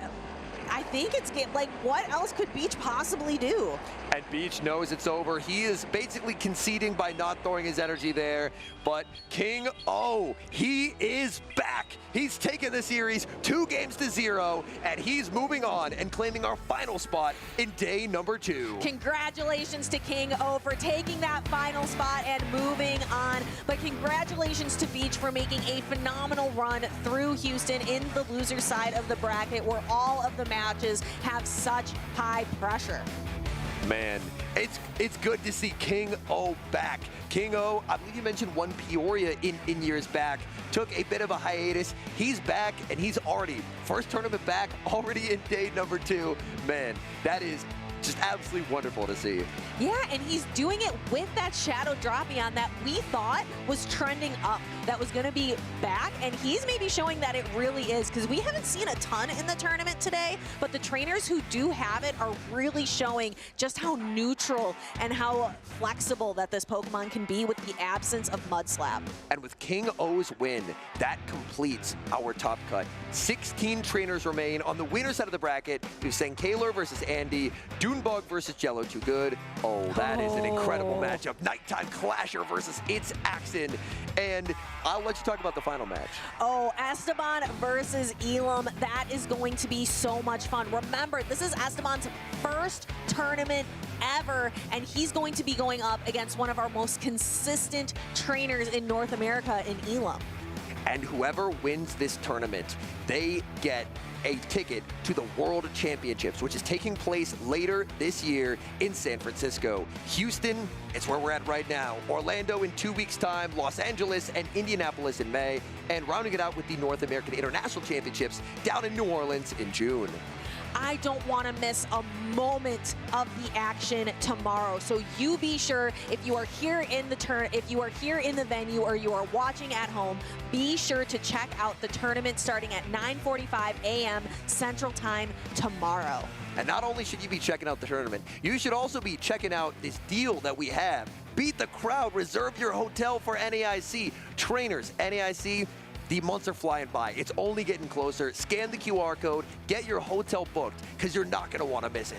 Speaker 10: I think it's like, what else could Beach possibly do?
Speaker 2: And Beach knows it's over. He is basically conceding by not throwing his energy there. But King O, he is back. He's taken the series 2-0, and he's moving on and claiming our final spot in day number 2.
Speaker 10: Congratulations to King O for taking that final spot and moving on. But congratulations to Beach for making a phenomenal run through Houston in the loser side of the bracket, where all of the matches have such high pressure.
Speaker 2: Man, it's good to see King O back. King O, I believe you mentioned won Peoria in years back, took a bit of a hiatus. He's back, and he's already, first tournament back, already in day number 2. Man, that is just absolutely wonderful to see.
Speaker 10: Yeah, and he's doing it with that Shadow Drapion that we thought was trending up, that was going to be back, and he's maybe showing that it really is, because we haven't seen a ton in the tournament today, but the trainers who do have it are really showing just how neutral and how flexible that this Pokemon can be with the absence of Mud Slap.
Speaker 2: And with King O's win, that completes our top cut. 16 trainers remain on the winner side of the bracket. We've seen Kaylor versus Andy, Dunebug versus Jello Too Good. Oh, that is an incredible matchup. Nighttime Clasher versus It's Axon. And I'll let you talk about the final match.
Speaker 10: Oh, Esteban versus Elam. That is going to be so much fun. Remember, this is Esteban's first tournament ever, and he's going to be going up against one of our most consistent trainers in North America in Elam.
Speaker 2: And whoever wins this tournament, they get a ticket to the World Championships, which is taking place later this year in San Francisco. Houston, it's where we're at right now. Orlando in 2 weeks' time, Los Angeles and Indianapolis in May, and rounding it out with the North American International Championships down in New Orleans in June.
Speaker 10: I don't want to miss a moment of the action tomorrow. So you be sure, if you are here in the venue or you are watching at home, be sure to check out the tournament starting at 9:45 a.m. Central Time tomorrow.
Speaker 2: And not only should you be checking out the tournament, you should also be checking out this deal that we have. Beat the crowd, reserve your hotel for NAIC. Trainers, NAIC, the months are flying by. It's only getting closer. Scan the QR code, get your hotel booked, because you're not going to want to miss it.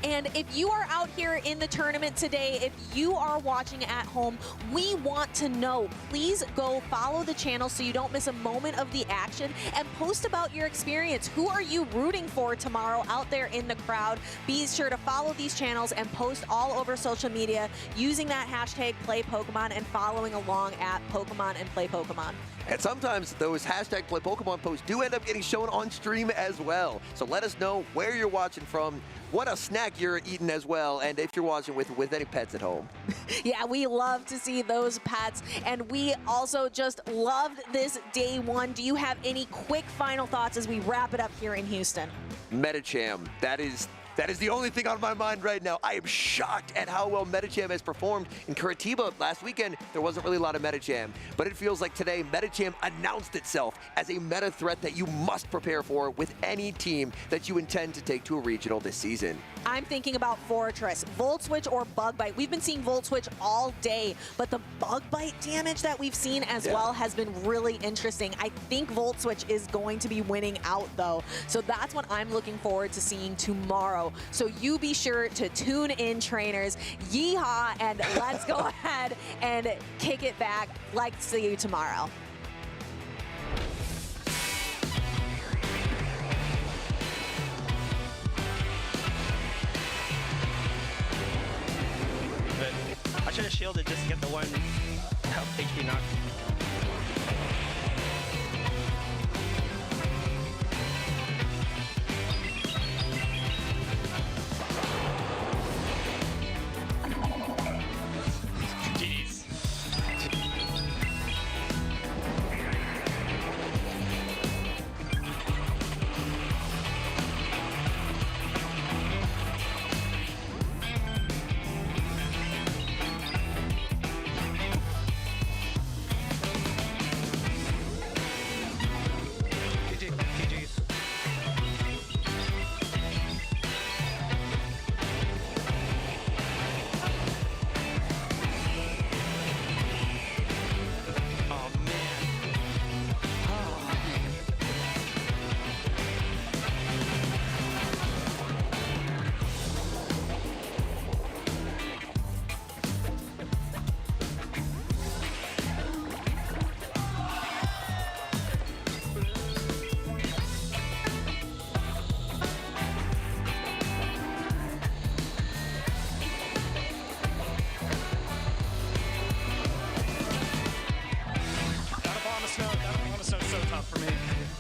Speaker 10: And if you are out here in the tournament today, if you are watching at home, we want to know. Please go follow the channel so you don't miss a moment of the action, and post about your experience. Who are you rooting for tomorrow out there in the crowd? Be sure to follow these channels and post all over social media using that hashtag #PlayPokemon and following along at Pokemon and Play Pokemon.
Speaker 2: And sometimes those hashtag Play Pokemon posts do end up getting shown on stream as well. So let us know where you're watching from, what a snack you're eating as well, and if you're watching with any pets at home.
Speaker 10: Yeah, we love to see those pets, and we also just loved this day 1. Do you have any quick final thoughts as we wrap it up here in Houston?
Speaker 2: Medicham, that is the only thing on my mind right now. I am shocked at how well Medicham has performed. In Curitiba last weekend, there wasn't really a lot of Medicham, but it feels like today Medicham announced itself as a meta threat that you must prepare for with any team that you intend to take to a regional this season.
Speaker 10: I'm thinking about Fortress, Volt Switch or Bug Bite. We've been seeing Volt Switch all day, but the Bug Bite damage that we've seen as well has been really interesting. I think Volt Switch is going to be winning out though, so that's what I'm looking forward to seeing tomorrow. So you be sure to tune in, trainers. Yeehaw, and let's go ahead and kick it back. Like to see you tomorrow.
Speaker 17: I should have shielded just to get the one HP knock.
Speaker 8: for me.